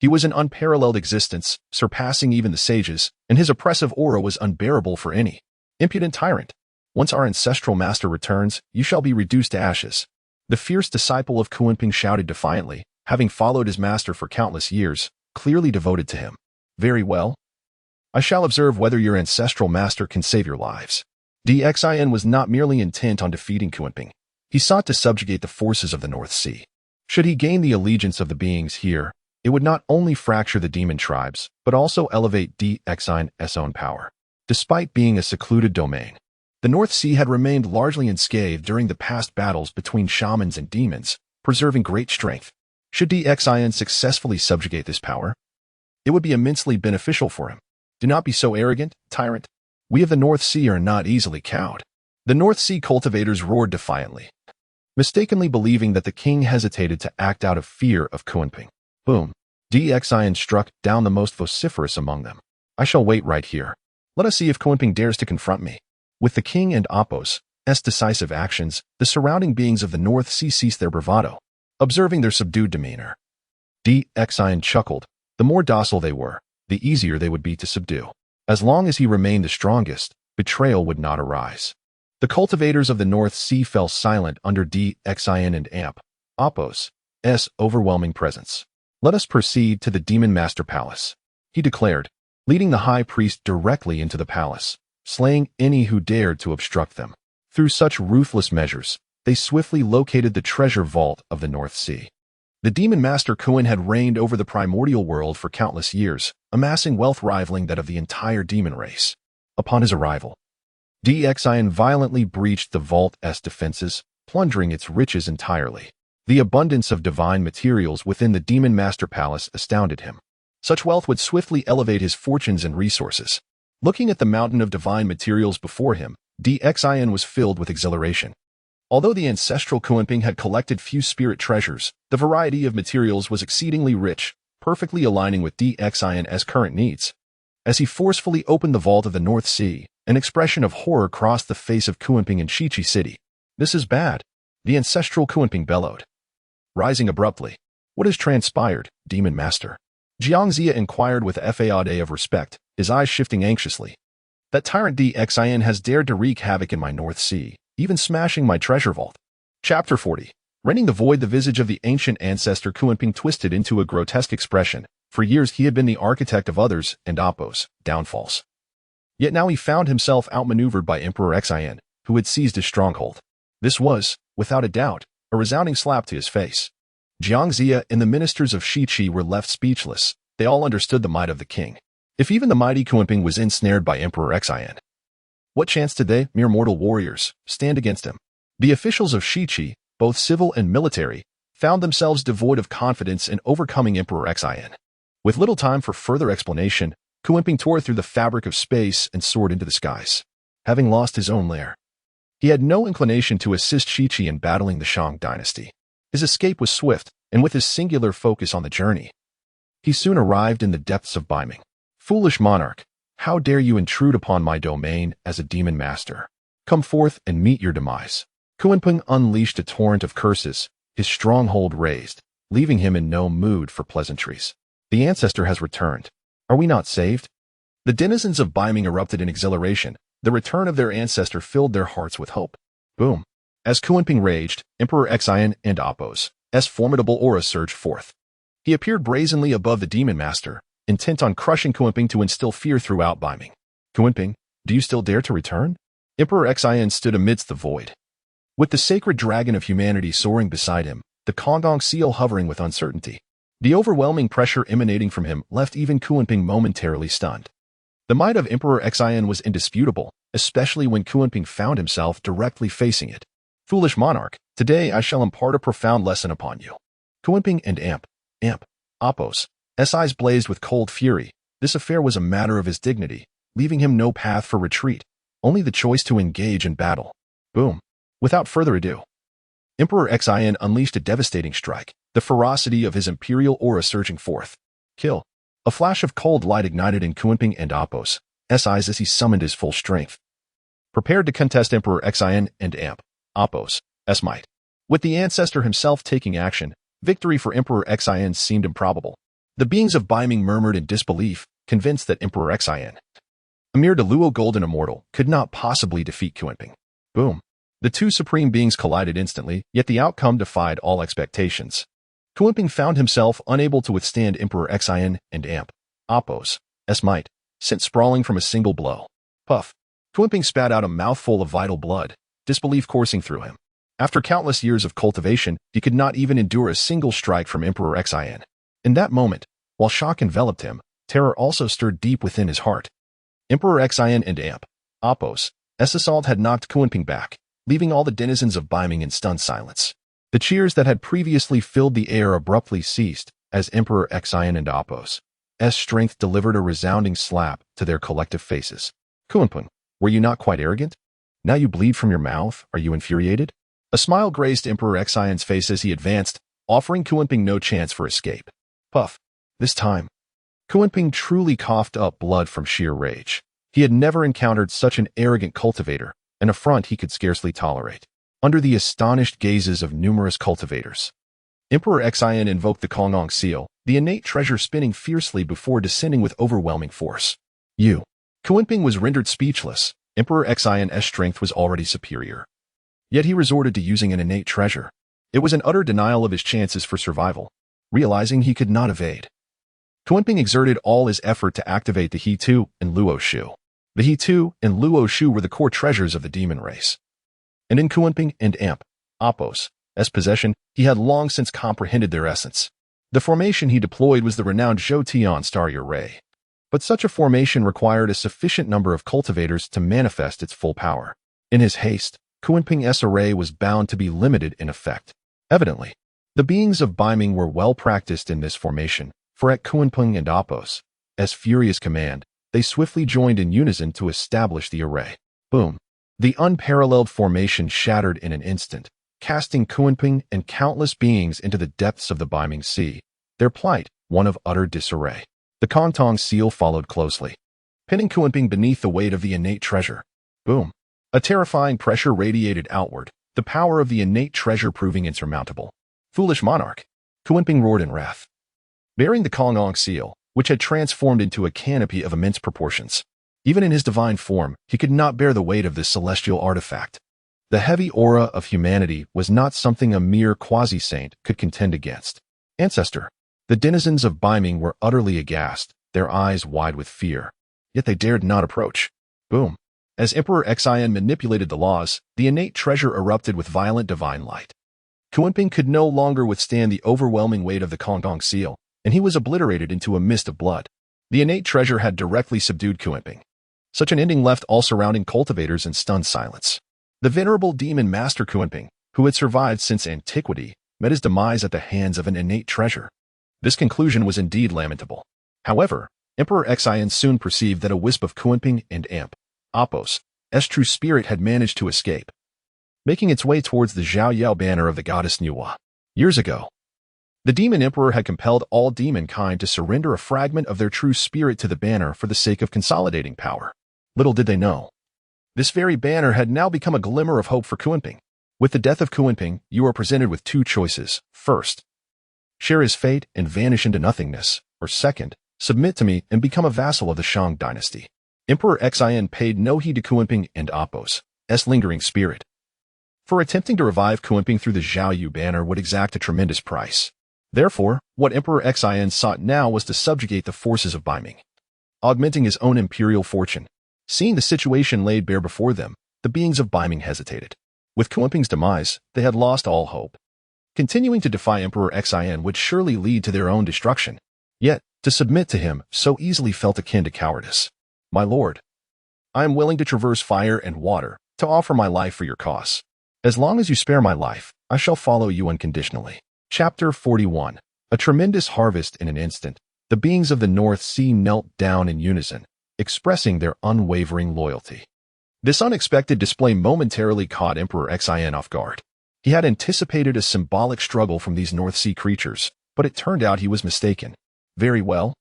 He was an unparalleled existence, surpassing even the sages, and his oppressive aura was unbearable for any impudent tyrant. Once our ancestral master returns, you shall be reduced to ashes. The fierce disciple of Kunping shouted defiantly, having followed his master for countless years, clearly devoted to him. Very well. I shall observe whether your ancestral master can save your lives. Xin was not merely intent on defeating Kunping. He sought to subjugate the forces of the North Sea. Should he gain the allegiance of the beings here, it would not only fracture the demon tribes, but also elevate Xin's own power. Despite being a secluded domain, the North Sea had remained largely unscathed during the past battles between shamans and demons, preserving great strength. Should Xin successfully subjugate this power, it would be immensely beneficial for him. Do not be so arrogant, tyrant. We of the North Sea are not easily cowed. The North Sea cultivators roared defiantly, mistakenly believing that the king hesitated to act out of fear of Kunping. Boom. Xin struck down the most vociferous among them. I shall wait right here. Let us see if Kunping dares to confront me. With the king and Apos' decisive actions, the surrounding beings of the North Sea ceased their bravado, observing their subdued demeanor. Xin chuckled. The more docile they were, the easier they would be to subdue. As long as he remained the strongest, betrayal would not arise. The cultivators of the North Sea fell silent under Xin and Apos' overwhelming presence. Let us proceed to the Demon Master Palace, he declared, leading the high priest directly into the palace, slaying any who dared to obstruct them. Through such ruthless measures, they swiftly located the treasure vault of the North Sea. The Demon Master Kun had reigned over the primordial world for countless years, amassing wealth rivaling that of the entire demon race. Upon his arrival, Xin violently breached the vault's defenses, plundering its riches entirely. The abundance of divine materials within the Demon Master Palace astounded him. Such wealth would swiftly elevate his fortunes and resources. Looking at the mountain of divine materials before him, Xin was filled with exhilaration. Although the ancestral Kunping had collected few spirit treasures, the variety of materials was exceedingly rich, perfectly aligning with Xin's current needs. As he forcefully opened the vault of the North Sea, an expression of horror crossed the face of Kunping in Shichi City. This is bad, the ancestral Kunping bellowed. Rising abruptly. What has transpired, Demon Master? Jiangxia inquired with a facade of respect, his eyes shifting anxiously. That tyrant Xin has dared to wreak havoc in my North Sea, even smashing my treasure vault. Chapter 40. Rending the void, the visage of the ancient ancestor Kunping twisted into a grotesque expression. For years he had been the architect of others and Apos' downfalls. Yet now he found himself outmaneuvered by Emperor Xin, who had seized his stronghold. This was, without a doubt, a resounding slap to his face. Jiangxia and the ministers of Shichi were left speechless. They all understood the might of the king. If even the mighty Kunping was ensnared by Emperor Xin, what chance did they, mere mortal warriors, stand against him? The officials of Shichi, both civil and military, found themselves devoid of confidence in overcoming Emperor Xin. With little time for further explanation, Kunping tore through the fabric of space and soared into the skies. Having lost his own lair, he had no inclination to assist Shichi in battling the Shang Dynasty. His escape was swift, and with his singular focus on the journey, he soon arrived in the depths of Biming. Foolish monarch, how dare you intrude upon my domain as a demon master? Come forth and meet your demise. Kunping unleashed a torrent of curses, his stronghold razed, leaving him in no mood for pleasantries. The ancestor has returned. Are we not saved? The denizens of Biming erupted in exhilaration. The return of their ancestor filled their hearts with hope. Boom. As Kunping raged, Emperor Xin and Apos' formidable aura surged forth. He appeared brazenly above the demon master, intent on crushing Kunping to instill fear throughout Biming. Kunping, do you still dare to return? Emperor Xin stood amidst the void. With the sacred dragon of humanity soaring beside him, the Honghuang seal hovering with uncertainty. The overwhelming pressure emanating from him left even Kunping momentarily stunned. The might of Emperor Xin was indisputable, especially when Kunping found himself directly facing it. Foolish monarch, today I shall impart a profound lesson upon you. Kunping and Apos' eyes blazed with cold fury. This affair was a matter of his dignity, leaving him no path for retreat, only the choice to engage in battle. Boom. Without further ado, Emperor Xin unleashed a devastating strike, the ferocity of his imperial aura surging forth. Kill. A flash of cold light ignited in Kunping and Apos' eyes as he summoned his full strength. Prepared to contest Emperor Xin and Apos' might. With the ancestor himself taking action, victory for Emperor Xin seemed improbable. The beings of Biming murmured in disbelief, convinced that Emperor Xin, a mere Deluo golden immortal, could not possibly defeat Kunping. Boom. The two supreme beings collided instantly, yet the outcome defied all expectations. Kunping found himself unable to withstand Emperor Xin and Apos' might, sent sprawling from a single blow. Puff. Kunping spat out a mouthful of vital blood, disbelief coursing through him. After countless years of cultivation, he could not even endure a single strike from Emperor Xin. In that moment, while shock enveloped him, terror also stirred deep within his heart. Emperor Xin and Apos' assault had knocked Kunping back, leaving all the denizens of Biming in stunned silence. The cheers that had previously filled the air abruptly ceased as Emperor Xin and Apos' strength delivered a resounding slap to their collective faces. Kunping, Were you not quite arrogant? Now you bleed from your mouth. Are you infuriated? A smile graced Emperor Xian's face as he advanced, offering Kunping no chance for escape. Puff. This time, Kunping truly coughed up blood from sheer rage. He had never encountered such an arrogant cultivator, an affront he could scarcely tolerate. Under the astonished gazes of numerous cultivators, Emperor Xian invoked the Honghuang seal, the innate treasure spinning fiercely before descending with overwhelming force. Kunping was rendered speechless. Emperor Xian's strength was already superior. Yet he resorted to using an innate treasure. It was an utter denial of his chances for survival. Realizing he could not evade, Kunping exerted all his effort to activate the He Tu and Luo Shu. The He Tu and Luo Shu were the core treasures of the demon race. And in Kunping and Apos' possession, he had long since comprehended their essence. The formation he deployed was the renowned Zhou Tian Starry Ray. But such a formation required a sufficient number of cultivators to manifest its full power. In his haste, Kunping's array was bound to be limited in effect. Evidently, the beings of Baiming were well practiced in this formation, for at Kunping and Apos' furious command, they swiftly joined in unison to establish the array. Boom! The unparalleled formation shattered in an instant, casting Kunping and countless beings into the depths of the Baiming Sea, their plight one of utter disarray. The Honghuang seal followed closely, pinning Kunping beneath the weight of the innate treasure. Boom! A terrifying pressure radiated outward, the power of the innate treasure proving insurmountable. Foolish monarch! Kunping roared in wrath. Bearing the Honghuang seal, which had transformed into a canopy of immense proportions, even in his divine form, he could not bear the weight of this celestial artifact. The heavy aura of humanity was not something a mere quasi-saint could contend against. Ancestor! The denizens of Baiming were utterly aghast, their eyes wide with fear. Yet they dared not approach. Boom! As Emperor Xian manipulated the laws, the innate treasure erupted with violent divine light. Kunping could no longer withstand the overwhelming weight of the Honghuang seal, and he was obliterated into a mist of blood. The innate treasure had directly subdued Kunping. Such an ending left all surrounding cultivators in stunned silence. The venerable demon master Kunping, who had survived since antiquity, met his demise at the hands of an innate treasure. This conclusion was indeed lamentable. However, Emperor Xian soon perceived that a wisp of Kunping and Apos' true spirit had managed to escape, making its way towards the Zhao Yao banner of the goddess Nuwa. Years ago, the demon emperor had compelled all demon kind to surrender a fragment of their true spirit to the banner for the sake of consolidating power. Little did they know, this very banner had now become a glimmer of hope for Kunping. With the death of Kunping, you are presented with two choices. First, share his fate and vanish into nothingness, or second, submit to me and become a vassal of the Shang Dynasty. Emperor Xian paid no heed to Kunping and Apos' lingering spirit. For attempting to revive Kunping through the Zhao Yu banner would exact a tremendous price. Therefore, what Emperor Xian sought now was to subjugate the forces of Baiming, augmenting his own imperial fortune. Seeing the situation laid bare before them, the beings of Baiming hesitated. With Kunping's demise, they had lost all hope. Continuing to defy Emperor Xian would surely lead to their own destruction. Yet, to submit to him so easily felt akin to cowardice. My lord, I am willing to traverse fire and water to offer my life for your cause. As long as you spare my life, I shall follow you unconditionally. Chapter 41. A tremendous harvest in an instant. The beings of the North Sea knelt down in unison, expressing their unwavering loyalty. This unexpected display momentarily caught Emperor Xian off guard. He had anticipated a symbolic struggle from these North Sea creatures, but it turned out he was mistaken. Very well.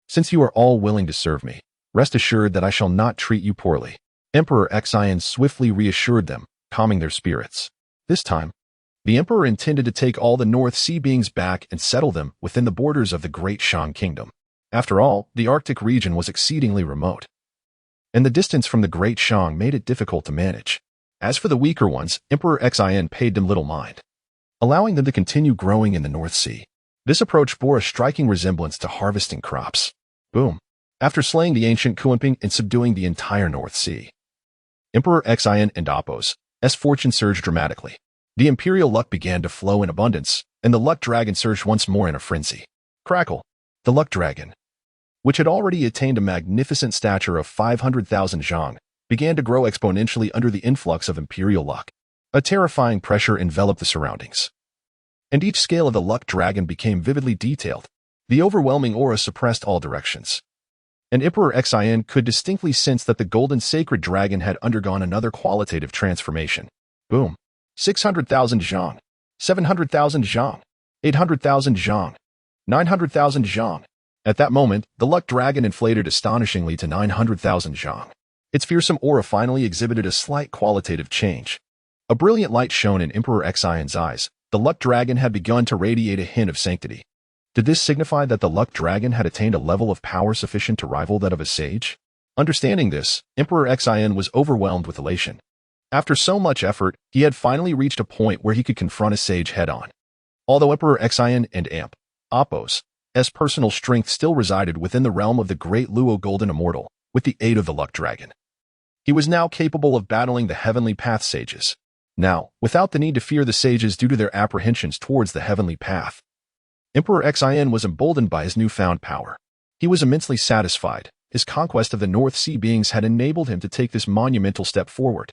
Since you are all willing to serve me, rest assured that I shall not treat you poorly. Emperor Xian swiftly reassured them, calming their spirits. This time, the emperor intended to take all the North Sea beings back and settle them within the borders of the great Shang kingdom. After all, the Arctic region was exceedingly remote, and the distance from the great Shang made it difficult to manage. As for the weaker ones, Emperor Xian paid them little mind, allowing them to continue growing in the North Sea. This approach bore a striking resemblance to harvesting crops. Boom! After slaying the ancient Kunping and subduing the entire North Sea, Emperor Xian and Apos' fortune surged dramatically. The imperial luck began to flow in abundance, and the luck dragon surged once more in a frenzy. Crackle! The luck dragon, which had already attained a magnificent stature of 500,000 zhang, began to grow exponentially under the influx of imperial luck. A terrifying pressure enveloped the surroundings, and each scale of the luck dragon became vividly detailed. The overwhelming aura suppressed all directions, and Emperor Xin could distinctly sense that the golden sacred dragon had undergone another qualitative transformation. Boom. 600,000 zhang. 700,000 zhang. 800,000 zhang. 900,000 zhang. At that moment, the luck dragon inflated astonishingly to 900,000 zhang. Its fearsome aura finally exhibited a slight qualitative change. A brilliant light shone in Emperor Xion's eyes. The luck dragon had begun to radiate a hint of sanctity. Did this signify that the luck dragon had attained a level of power sufficient to rival that of a sage? Understanding this, Emperor Xion was overwhelmed with elation. After so much effort, he had finally reached a point where he could confront a sage head-on. Although Emperor Xion and Apos' personal strength still resided within the realm of the great Luo Golden Immortal, with the aid of the luck dragon, he was now capable of battling the Heavenly Path sages. Now, without the need to fear the sages due to their apprehensions towards the Heavenly Path, Emperor Xion was emboldened by his newfound power. He was immensely satisfied. His conquest of the North Sea beings had enabled him to take this monumental step forward.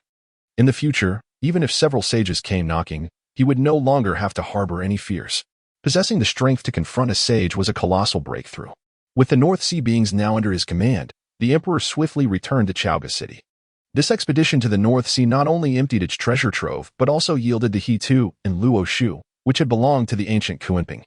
In the future, even if several sages came knocking, he would no longer have to harbor any fears. Possessing the strength to confront a sage was a colossal breakthrough. With the North Sea beings now under his command, the Emperor swiftly returned to Chaoga City. This expedition to the North Sea not only emptied its treasure trove but also yielded the He Tu and Luo Shu, which had belonged to the ancient Kuanping,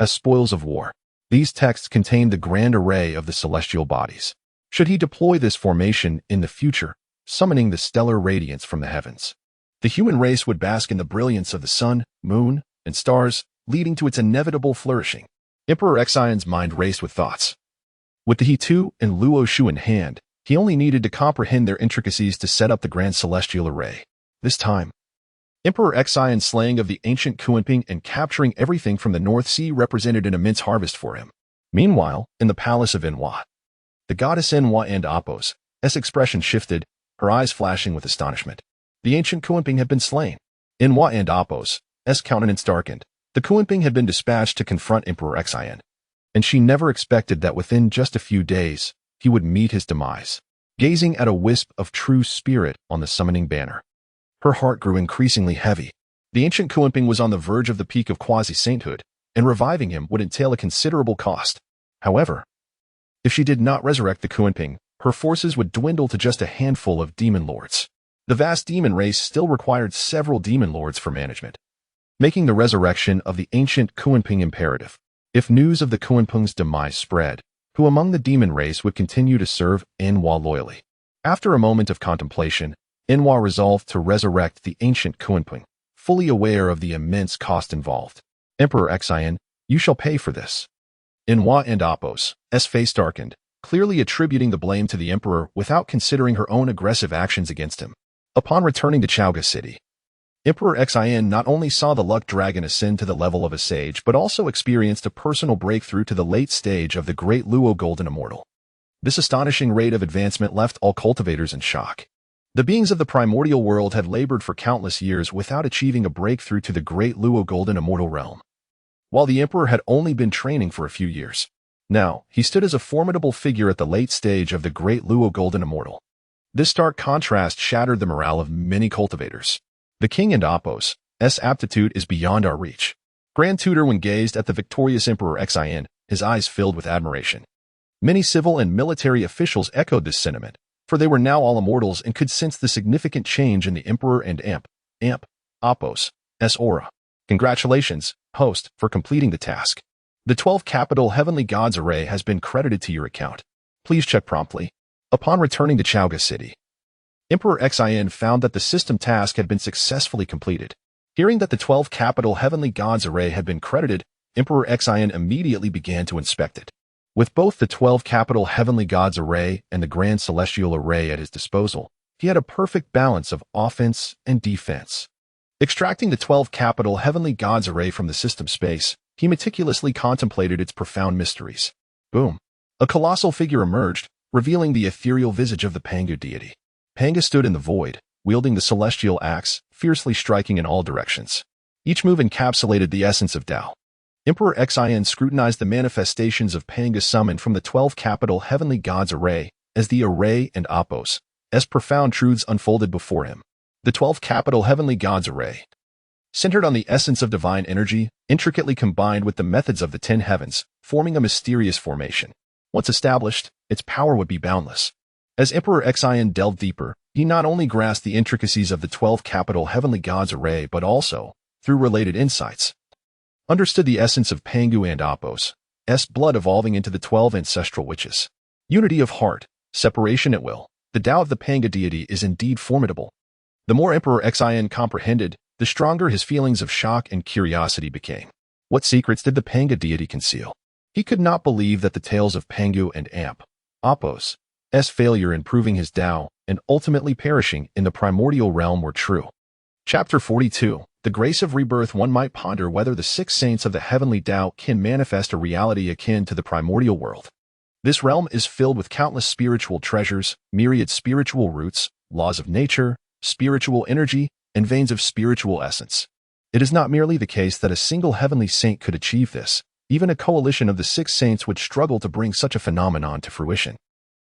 as spoils of war. These texts contained the grand array of the celestial bodies. Should he deploy this formation in the future, summoning the stellar radiance from the heavens, the human race would bask in the brilliance of the sun, moon, and stars, leading to its inevitable flourishing. Emperor Xion's mind raced with thoughts. With the He Tu and Luo Shu in hand, he only needed to comprehend their intricacies to set up the grand celestial array. This time, Emperor Xion's slaying of the ancient Kuanping and capturing everything from the North Sea represented an immense harvest for him. Meanwhile, in the palace of Enhua, the goddess Enhua and Apos' expression shifted, her eyes flashing with astonishment. The ancient Kuanping had been slain. Enhua and Apos' countenance darkened. The Kuanping had been dispatched to confront Emperor Xion, and she never expected that within just a few days, he would meet his demise. Gazing at a wisp of true spirit on the summoning banner, her heart grew increasingly heavy. The ancient Kuanping was on the verge of the peak of quasi-sainthood, and reviving him would entail a considerable cost. However, if she did not resurrect the Kuanping, her forces would dwindle to just a handful of demon lords. The vast demon race still required several demon lords for management, making the resurrection of the ancient Kuanping imperative. If news of the Kuanping's demise spread, who among the demon race would continue to serve Enhua loyally? After a moment of contemplation, Enhua resolved to resurrect the ancient Kuanping, fully aware of the immense cost involved. Emperor Xion, you shall pay for this. Enhua and Apos' face darkened, clearly attributing the blame to the emperor without considering her own aggressive actions against him. Upon returning to Chaoga City, Emperor Xion not only saw the luck dragon ascend to the level of a sage but also experienced a personal breakthrough to the late stage of the great Luo Golden Immortal. This astonishing rate of advancement left all cultivators in shock. The beings of the primordial world had labored for countless years without achieving a breakthrough to the great Luo Golden Immortal realm, while the emperor had only been training for a few years. Now, he stood as a formidable figure at the late stage of the great Luo Golden Immortal. This stark contrast shattered the morale of many cultivators. The king and Apos' aptitude is beyond our reach. Grand Tutor, when gazed at the victorious Emperor Xion, his eyes filled with admiration. Many civil and military officials echoed this sentiment, for they were now all immortals and could sense the significant change in the emperor and Apos' aura. Congratulations, host, for completing the task. The 12 capital heavenly gods array has been credited to your account. Please check promptly. Upon returning to Chaoga City, Emperor Xion found that the system task had been successfully completed. Hearing that the 12 capital heavenly gods array had been credited, Emperor Xion immediately began to inspect it. With both the 12 capital heavenly gods array and the grand celestial array at his disposal, he had a perfect balance of offense and defense. Extracting the 12 capital heavenly gods array from the system space, he meticulously contemplated its profound mysteries. Boom! A colossal figure emerged, revealing the ethereal visage of the Pangu deity. Panga stood in the void, wielding the celestial axe, fiercely striking in all directions. Each move encapsulated the essence of Tao. Emperor Xion scrutinized the manifestations of Panga summoned from the 12 capital heavenly gods array, as the array and Apos' profound truths unfolded before him. The 12 capital heavenly gods array, centered on the essence of divine energy, intricately combined with the methods of the 10 heavens, forming a mysterious formation. Once established, its power would be boundless. As Emperor Xian delved deeper, he not only grasped the intricacies of the 12 capital heavenly gods array but also, through related insights, understood the essence of Pangu and Apos' blood evolving into the 12 ancestral witches. Unity of heart, separation at will. The Tao of the Panga deity is indeed formidable. The more Emperor Xian comprehended, the stronger his feelings of shock and curiosity became. What secrets did the Panga deity conceal? He could not believe that the tales of Pangu and Apos' failure in proving his Tao and ultimately perishing in the primordial realm were true. Chapter 42. The Grace of Rebirth. One might ponder whether the 6 saints of the heavenly Tao can manifest a reality akin to the primordial world. This realm is filled with countless spiritual treasures, myriad spiritual roots, laws of nature, spiritual energy, and veins of spiritual essence. It is not merely the case that a single heavenly saint could achieve this. Even a coalition of the 6 saints would struggle to bring such a phenomenon to fruition.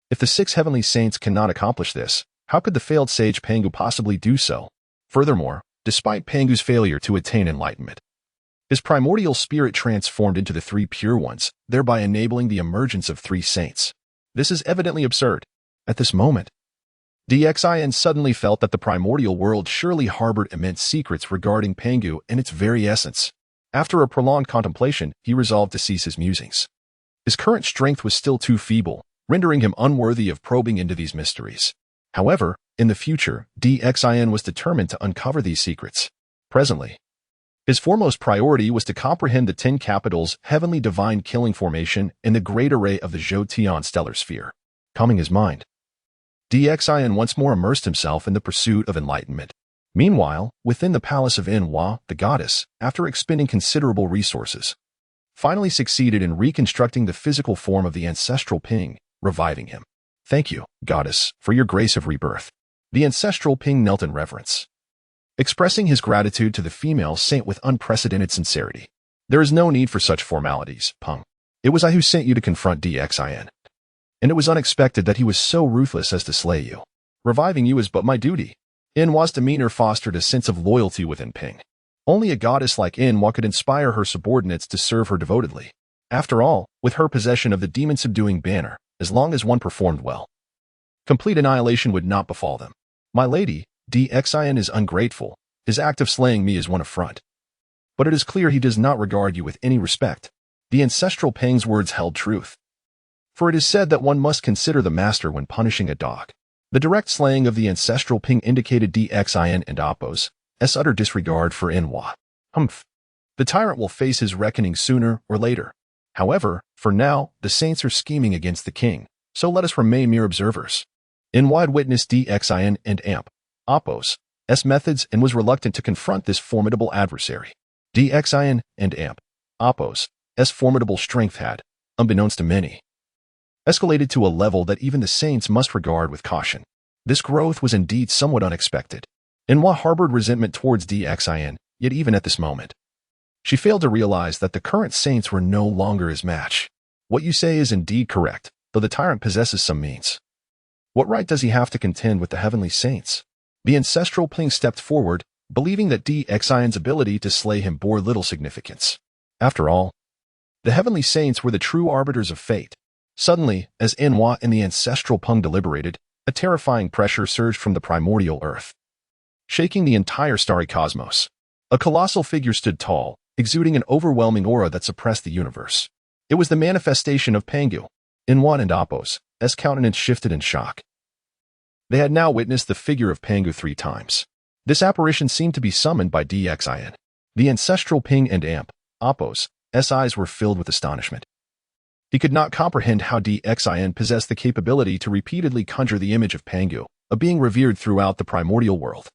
If the 6 heavenly saints cannot accomplish this, how could the failed sage Pangu possibly do so? Furthermore, despite Pangu's failure to attain enlightenment, his primordial spirit transformed into the 3 pure ones, thereby enabling the emergence of 3 saints. This is evidently absurd. At this moment, Xian suddenly felt that the primordial world surely harbored immense secrets regarding Pangu and its very essence. After a prolonged contemplation, he resolved to cease his musings. His current strength was still too feeble, rendering him unworthy of probing into these mysteries. However, in the future, Xian was determined to uncover these secrets. Presently, his foremost priority was to comprehend the 10 capitals, heavenly divine killing formation, and the great array of the Zhou Tian stellar sphere. Calming his mind, Xian once more immersed himself in the pursuit of enlightenment. Meanwhile, within the palace of Honghuang, the goddess, after expending considerable resources, finally succeeded in reconstructing the physical form of the ancestral Ping, reviving him. Thank you, goddess, for your grace of rebirth. The ancestral Ping knelt in reverence, expressing his gratitude to the female saint with unprecedented sincerity. There is no need for such formalities, Peng. It was I who sent you to confront Xian. And it was unexpected that he was so ruthless as to slay you. Reviving you is but my duty. Inwa's demeanor fostered a sense of loyalty within Ping. Only a goddess like Inwa could inspire her subordinates to serve her devotedly. After all, with her possession of the demon-subduing banner, as long as one performed well, complete annihilation would not befall them. My lady, Xian is ungrateful. His act of slaying me is one affront. But it is clear he does not regard you with any respect. The ancestral Ping's words held truth. For it is said that one must consider the master when punishing a dog. The direct slaying of the ancestral Ping indicated Xian and Apos' utter disregard for Inwa. Humph. The tyrant will face his reckoning sooner or later. However, for now, the saints are scheming against the king, so let us remain mere observers. Inwa had witnessed Xian and Apos' methods and was reluctant to confront this formidable adversary. Xian and Apos' formidable strength had, unbeknownst to many, escalated to a level that even the saints must regard with caution. This growth was indeed somewhat unexpected. Inwa harbored resentment towards Xian, yet even at this moment, she failed to realize that the current saints were no longer his match. What you say is indeed correct, though the tyrant possesses some means. What right does he have to contend with the heavenly saints? The ancestral Ping stepped forward, believing that Xian's ability to slay him bore little significance. After all, the heavenly saints were the true arbiters of fate. Suddenly, as Inwa and the ancestral Peng deliberated, a terrifying pressure surged from the primordial earth, shaking the entire starry cosmos. A colossal figure stood tall, exuding an overwhelming aura that suppressed the universe. It was the manifestation of Pangu. Inwa and Apos' countenance shifted in shock. They had now witnessed the figure of Pangu 3 times. This apparition seemed to be summoned by Xian. The ancestral Ping and Apos' eyes were filled with astonishment. He could not comprehend how Xian possessed the capability to repeatedly conjure the image of Pangu, a being revered throughout the primordial world.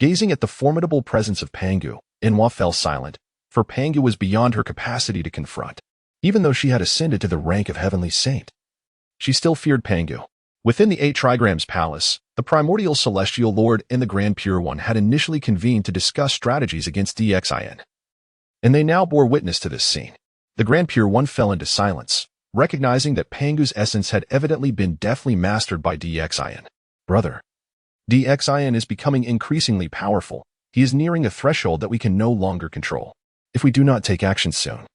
Gazing at the formidable presence of Pangu, Inwa fell silent, for Pangu was beyond her capacity to confront. Even though she had ascended to the rank of heavenly saint, she still feared Pangu. Within the 8 trigrams palace, the primordial celestial lord and the Grand Pure One had initially convened to discuss strategies against Xian. And they now bore witness to this scene. The Grand Pure One fell into silence, recognizing that Pangu's essence had evidently been deftly mastered by Xian. Brother, Xian is becoming increasingly powerful. He is nearing a threshold that we can no longer control. If we do not take action soon,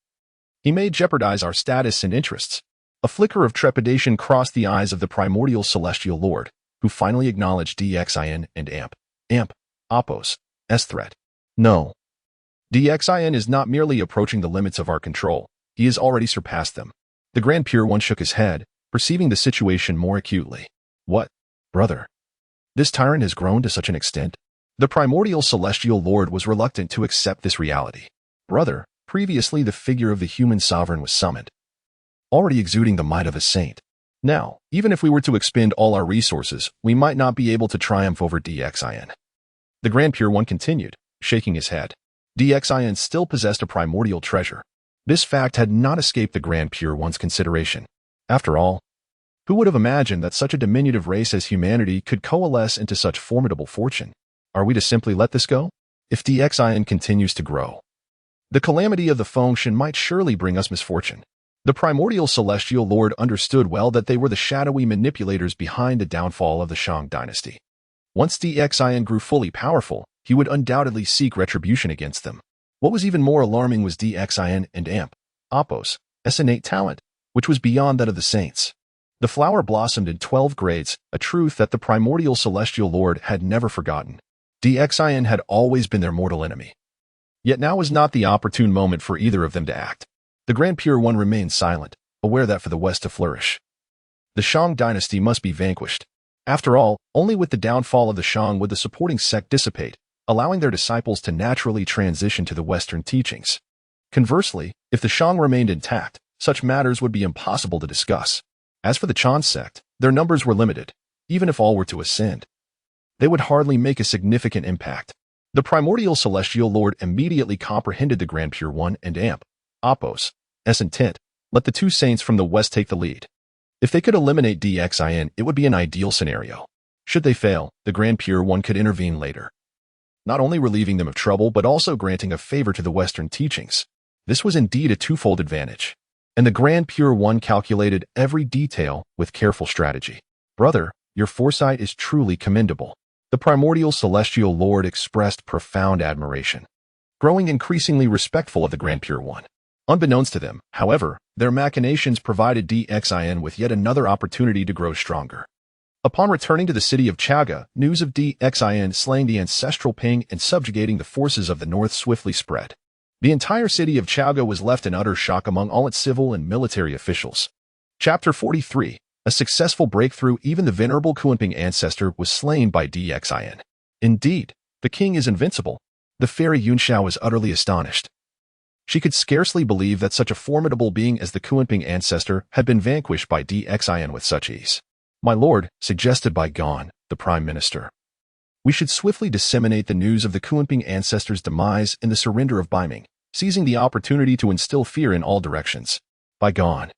he may jeopardize our status and interests. A flicker of trepidation crossed the eyes of the primordial celestial lord, who finally acknowledged Xin and Apos' threat. No. Xin is not merely approaching the limits of our control, he has already surpassed them. The Grand Pure One shook his head, perceiving the situation more acutely. What, brother? This tyrant has grown to such an extent? The primordial celestial lord was reluctant to accept this reality. Brother, previously the figure of the human sovereign was summoned, already exuding the might of a saint. Now, even if we were to expend all our resources, we might not be able to triumph over Xin. The Grand Pure One continued, shaking his head. Xin still possessed a primordial treasure. This fact had not escaped the Grand Pure One's consideration. After all, who would have imagined that such a diminutive race as humanity could coalesce into such formidable fortune? Are we to simply let this go? If Xin continues to grow, the calamity of the Fengshen might surely bring us misfortune. The primordial celestial lord understood well that they were the shadowy manipulators behind the downfall of the Shang Dynasty. Once Xin grew fully powerful, he would undoubtedly seek retribution against them. What was even more alarming was Xin and Apos' innate talent, which was beyond that of the saints. The flower blossomed in 12 grades, a truth that the primordial celestial lord had never forgotten. Xin had always been their mortal enemy. Yet now was not the opportune moment for either of them to act. The Grand Pure One remained silent, aware that for the West to flourish, the Shang Dynasty must be vanquished. After all, only with the downfall of the Shang would the supporting sect dissipate, allowing their disciples to naturally transition to the Western teachings. Conversely, if the Shang remained intact, such matters would be impossible to discuss. As for the Chan sect, their numbers were limited. Even if all were to ascend, they would hardly make a significant impact. The primordial celestial lord immediately comprehended the Grand Pure One and Apos' intent. Let the two saints from the West take the lead. If they could eliminate Xin, it would be an ideal scenario. Should they fail, the Grand Pure One could intervene later, not only relieving them of trouble but also granting a favor to the Western teachings. This was indeed a twofold advantage, and the Grand Pure One calculated every detail with careful strategy. Brother, your foresight is truly commendable. The primordial celestial lord expressed profound admiration, growing increasingly respectful of the Grand Pure One. Unbeknownst to them, however, their machinations provided Xin with yet another opportunity to grow stronger. Upon returning to the city of Chaga, news of Xin slaying the ancestral Ping and subjugating the forces of the north swiftly spread. The entire city of Chaga was left in utter shock among all its civil and military officials. Chapter 43. A successful breakthrough. Even the venerable Kunping ancestor was slain by Xin. Indeed, the king is invincible. The fairy Yunxiao was utterly astonished. She could scarcely believe that such a formidable being as the Kunping ancestor had been vanquished by Xin with such ease. My lord, suggested by Gan, the prime minister, we should swiftly disseminate the news of the Kunping ancestor's demise and the surrender of Baiming, seizing the opportunity to instill fear in all directions. By Gan,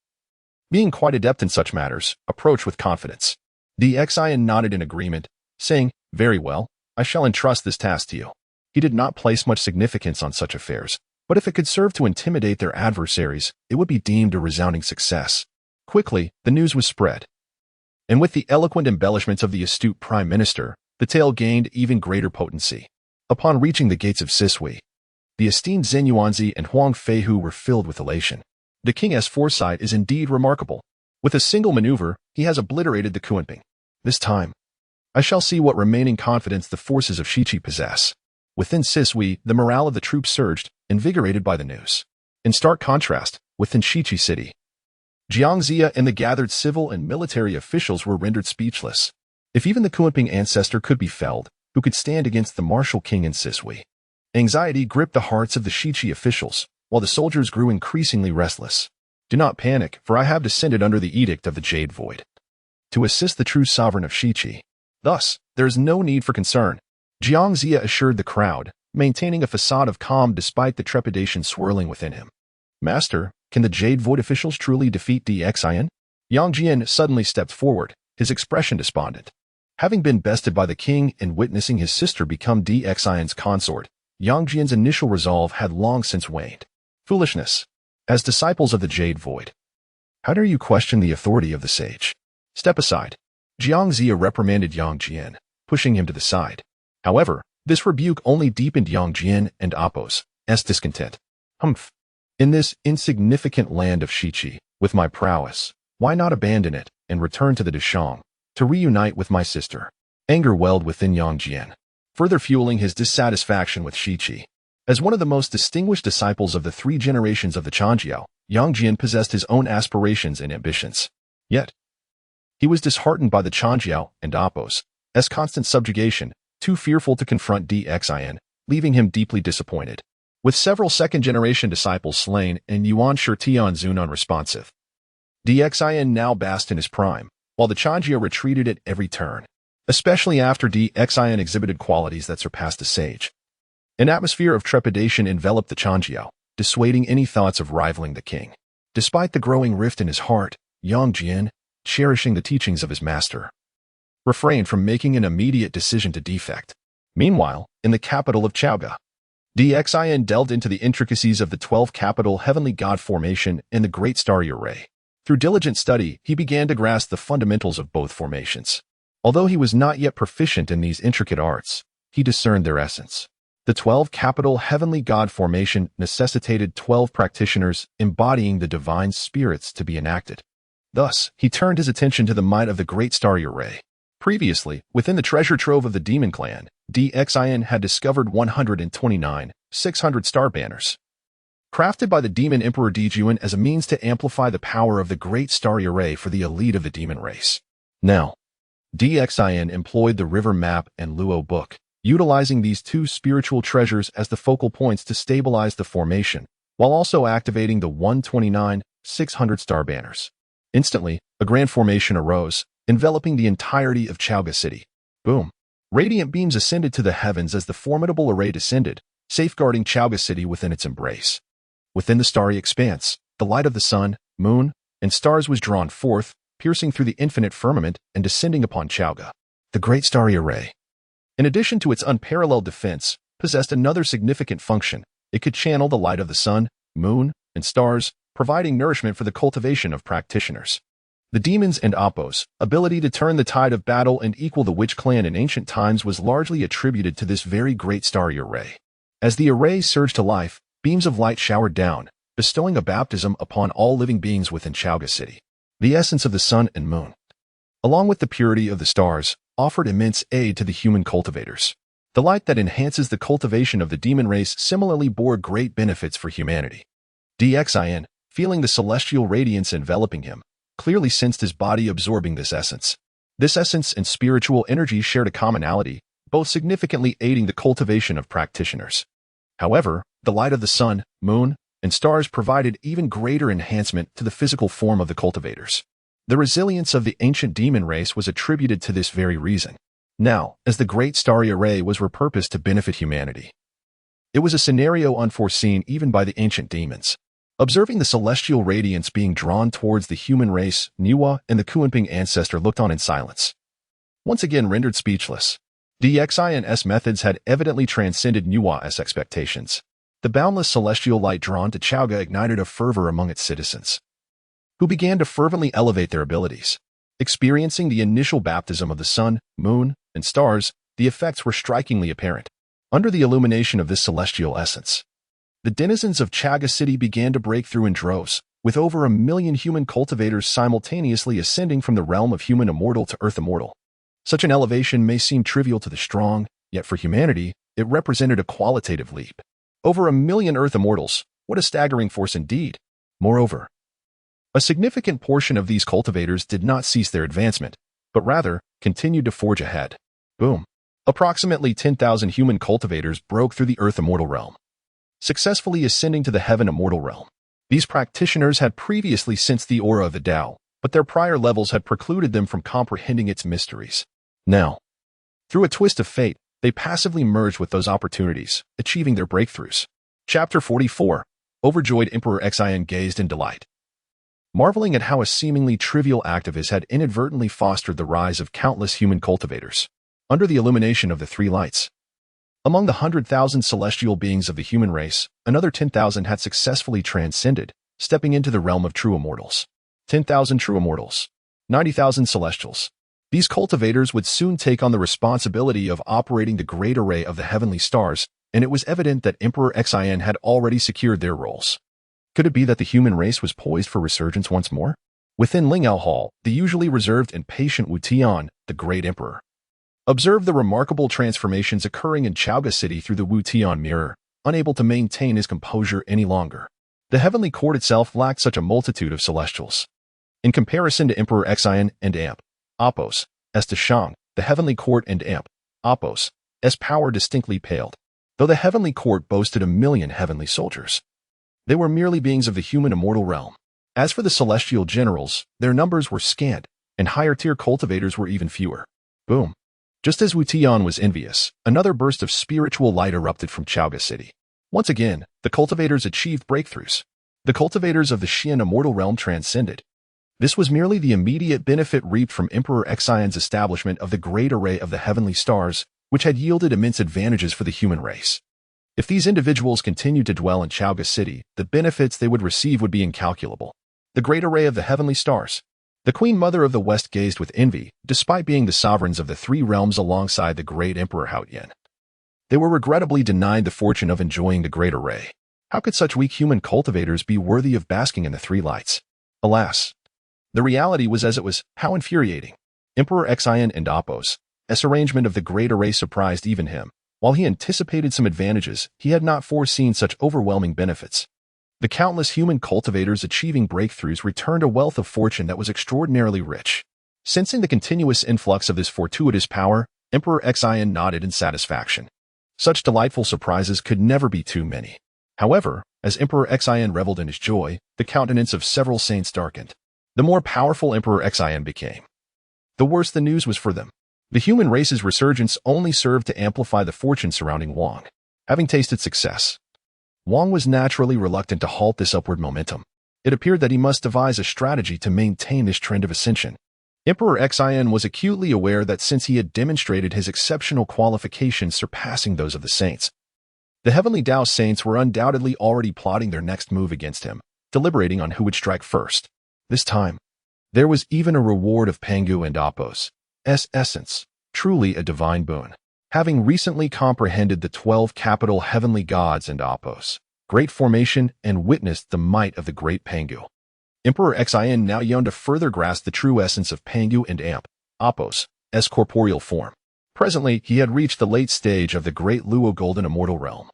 being quite adept in such matters, approached with confidence. Xin nodded in agreement, saying, very well, I shall entrust this task to you. He did not place much significance on such affairs, but if it could serve to intimidate their adversaries, it would be deemed a resounding success. Quickly, the news was spread, and with the eloquent embellishments of the astute prime minister, the tale gained even greater potency. Upon reaching the gates of Sisui, the esteemed Zhen Yuanzi and Huang Feihu were filled with elation. The king's foresight is indeed remarkable. With a single maneuver, he has obliterated the Kunping. This time, I shall see what remaining confidence the forces of Shiqi possess. Within Sisui, the morale of the troops surged, invigorated by the news. In stark contrast, within Shiqi city, Jiangxia and the gathered civil and military officials were rendered speechless. If even the Kunping ancestor could be felled, who could stand against the martial king in Sisui? Anxiety gripped the hearts of the Shiqi officials, while the soldiers grew increasingly restless. Do not panic, for I have descended under the edict of the Jade Void to assist the true sovereign of Shiqi. Thus, there is no need for concern, Jiangxia assured the crowd, maintaining a facade of calm despite the trepidation swirling within him. Master, can the Jade Void officials truly defeat Xin? Yang Jian suddenly stepped forward, his expression despondent. Having been bested by the king and witnessing his sister become Xin's consort, Yang Jian's initial resolve had long since waned. Foolishness. As disciples of the Jade Void, how dare you question the authority of the sage? Step aside. Jiangxia reprimanded Yang Jian, pushing him to the side. However, this rebuke only deepened Yang Jian and Apos' discontent. Humph. In this insignificant land of Shiqi, with my prowess, Why not abandon it and return to the Deshang to reunite with my sister? Anger welled within Yang Jian, further fueling his dissatisfaction with Shiqi. As one of the most distinguished disciples of the 3 generations of the Changjiao, Yang Jian possessed his own aspirations and ambitions. Yet, he was disheartened by the Changjiao and Appos' constant subjugation, too fearful to confront Xin, leaving him deeply disappointed. With several second-generation disciples slain and Yuan Shitian Zun unresponsive, Xin now basked in his prime, while the Changjiao retreated at every turn, especially after Xin exhibited qualities that surpassed a sage. An atmosphere of trepidation enveloped the Changjiao, dissuading any thoughts of rivaling the king. Despite the growing rift in his heart, Yang Jian, cherishing the teachings of his master, refrained from making an immediate decision to defect. Meanwhile, in the capital of Chaoga, Xin delved into the intricacies of the 12 capital heavenly god formation and the Great Starry Array. Through diligent study, he began to grasp the fundamentals of both formations. Although he was not yet proficient in these intricate arts, he discerned their essence. The 12 capital heavenly god formation necessitated 12 practitioners embodying the divine spirits to be enacted. Thus, he turned his attention to the might of the Great Starry Array. Previously, within the treasure trove of the Demon Clan, Xin had discovered 129, 600 star banners, crafted by the Demon Emperor Dijuan as a means to amplify the power of the Great Starry Array for the elite of the demon race. Now, Xin employed the River Map and Luo Book, utilizing these 2 spiritual treasures as the focal points to stabilize the formation, while also activating the 129, 600 star banners. Instantly, a grand formation arose, enveloping the entirety of Chaoga City. Boom! Radiant beams ascended to the heavens as the formidable array descended, safeguarding Chaoga City within its embrace. Within the starry expanse, the light of the sun, moon, and stars was drawn forth, piercing through the infinite firmament and descending upon Chaoga. The Great Starry Array, in addition to its unparalleled defense, possessed another significant function. It could channel the light of the sun, moon, and stars, providing nourishment for the cultivation of practitioners. The demons and Appos' ability to turn the tide of battle and equal the Witch Clan in ancient times was largely attributed to this very Great Starry Array. As the array surged to life, beams of light showered down, bestowing a baptism upon all living beings within Chaoga City. The essence of the sun and moon, along with the purity of the stars, offered immense aid to the human cultivators. The light that enhances the cultivation of the demon race similarly bore great benefits for humanity. Xin, feeling the celestial radiance enveloping him, clearly sensed his body absorbing this essence. This essence and spiritual energy shared a commonality, both significantly aiding the cultivation of practitioners. However, the light of the sun, moon, and stars provided even greater enhancement to the physical form of the cultivators. The resilience of the ancient demon race was attributed to this very reason. Now, as the Great Starry Array was repurposed to benefit humanity, it was a scenario unforeseen even by the ancient demons. Observing the celestial radiance being drawn towards the human race, Niwa and the Kuanping ancestor looked on in silence. Once again rendered speechless, Xin's methods had evidently transcended Niwa's expectations. The boundless celestial light drawn to Chaoga ignited a fervor among its citizens, who began to fervently elevate their abilities. Experiencing the initial baptism of the sun, moon, and stars, the effects were strikingly apparent. Under the illumination of this celestial essence, the denizens of Chaoga City began to break through in droves, with over 1 million human cultivators simultaneously ascending from the realm of human immortal to earth immortal. Such an elevation may seem trivial to the strong, yet for humanity, it represented a qualitative leap. Over 1 million earth immortals, what a staggering force indeed. Moreover, a significant portion of these cultivators did not cease their advancement, but rather continued to forge ahead. Boom! Approximately 10,000 human cultivators broke through the earth immortal realm, successfully ascending to the heaven immortal realm. These practitioners had previously sensed the aura of the Tao, but their prior levels had precluded them from comprehending its mysteries. Now, through a twist of fate, they passively merged with those opportunities, achieving their breakthroughs. Chapter 44. Overjoyed Emperor Xin gazed in delight, marveling at how a seemingly trivial act of his had inadvertently fostered the rise of countless human cultivators. Under the illumination of the 3 lights, among the 100,000 celestial beings of the human race, another 10,000 had successfully transcended, stepping into the realm of true immortals. 10,000 true immortals. 90,000 celestials. These cultivators would soon take on the responsibility of operating the great array of the heavenly stars, and it was evident that Emperor Xin had already secured their roles. Could it be that the human race was poised for resurgence once more? Within Lingyao Hall, the usually reserved and patient Wu Tian, the great emperor, observed the remarkable transformations occurring in Chaoga City through the Wu Tian mirror, unable to maintain his composure any longer. The heavenly court itself lacked such a multitude of celestials. In comparison to Emperor Xian and Amp, Apos, as to Shang, the heavenly court and Amp, Apos, as power distinctly paled. Though the heavenly court boasted 1,000,000 heavenly soldiers, they were merely beings of the human immortal realm. As for the celestial generals, their numbers were scant, and higher-tier cultivators were even fewer. Boom. Just as Wu Tian was envious, another burst of spiritual light erupted from Chaoga City. Once again, the cultivators achieved breakthroughs. The cultivators of the Xian immortal realm transcended. This was merely the immediate benefit reaped from Emperor Xian's establishment of the great array of the heavenly stars, which had yielded immense advantages for the human race. If these individuals continued to dwell in Chaoga City, the benefits they would receive would be incalculable. The great array of the heavenly stars. The Queen Mother of the West gazed with envy, despite being the sovereigns of the three realms alongside the great Emperor Haoyan. They were regrettably denied the fortune of enjoying the great array. How could such weak human cultivators be worthy of basking in the three lights? Alas, the reality was as it was. How infuriating. Emperor Xian and Apos' arrangement of the great array surprised even him. While he anticipated some advantages, he had not foreseen such overwhelming benefits. The countless human cultivators achieving breakthroughs returned a wealth of fortune that was extraordinarily rich. Sensing the continuous influx of this fortuitous power, Emperor Xian nodded in satisfaction. Such delightful surprises could never be too many. However, as Emperor Xian reveled in his joy, the countenance of several saints darkened. The more powerful Emperor Xian became, the worse the news was for them. The human race's resurgence only served to amplify the fortune surrounding Wang. Having tasted success, Wang was naturally reluctant to halt this upward momentum. It appeared that he must devise a strategy to maintain this trend of ascension. Emperor Xian was acutely aware that since he had demonstrated his exceptional qualifications surpassing those of the saints, the heavenly Dao saints were undoubtedly already plotting their next move against him, deliberating on who would strike first. This time, there was even a reward of Pangu and Apos' essence, truly a divine boon. Having recently comprehended the 12 capital heavenly gods and Apos' great formation and witnessed the might of the great Pangu, Emperor Xian now yearned to further grasp the true essence of Pangu and Apos' corporeal form. Presently, he had reached the late stage of the great Luo Golden Immortal Realm.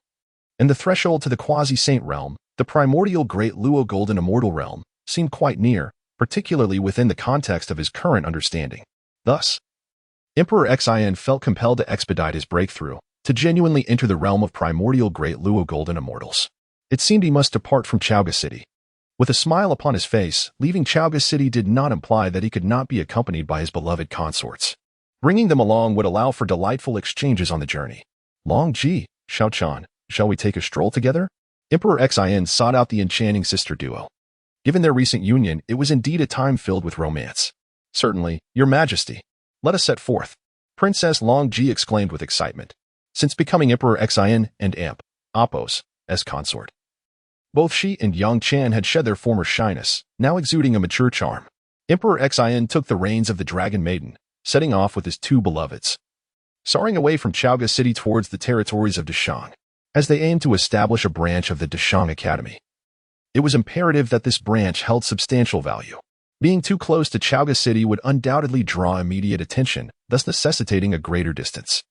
And the threshold to the quasi-saint realm, the primordial great Luo Golden Immortal Realm, seemed quite near, particularly within the context of his current understanding. Thus, Emperor Xian felt compelled to expedite his breakthrough, to genuinely enter the realm of primordial great Luo Golden Immortals. It seemed he must depart from Chaoga City. With a smile upon his face, leaving Chaoga City did not imply that he could not be accompanied by his beloved consorts. Bringing them along would allow for delightful exchanges on the journey. Long Ji, Xiao Chan, shall we take a stroll together? Emperor Xian sought out the enchanting sister duo. Given their recent union, it was indeed a time filled with romance. Certainly, Your Majesty. Let us set forth. Princess Long Ji exclaimed with excitement. Since becoming Emperor Xian and Apos' consort, both she and Yang Chan had shed their former shyness, now exuding a mature charm. Emperor Xian took the reins of the Dragon Maiden, setting off with his two beloveds, soaring away from Chaoga City towards the territories of Dashang, as they aimed to establish a branch of the Dashang Academy. It was imperative that this branch held substantial value. Being too close to Chaoga City would undoubtedly draw immediate attention, thus necessitating a greater distance.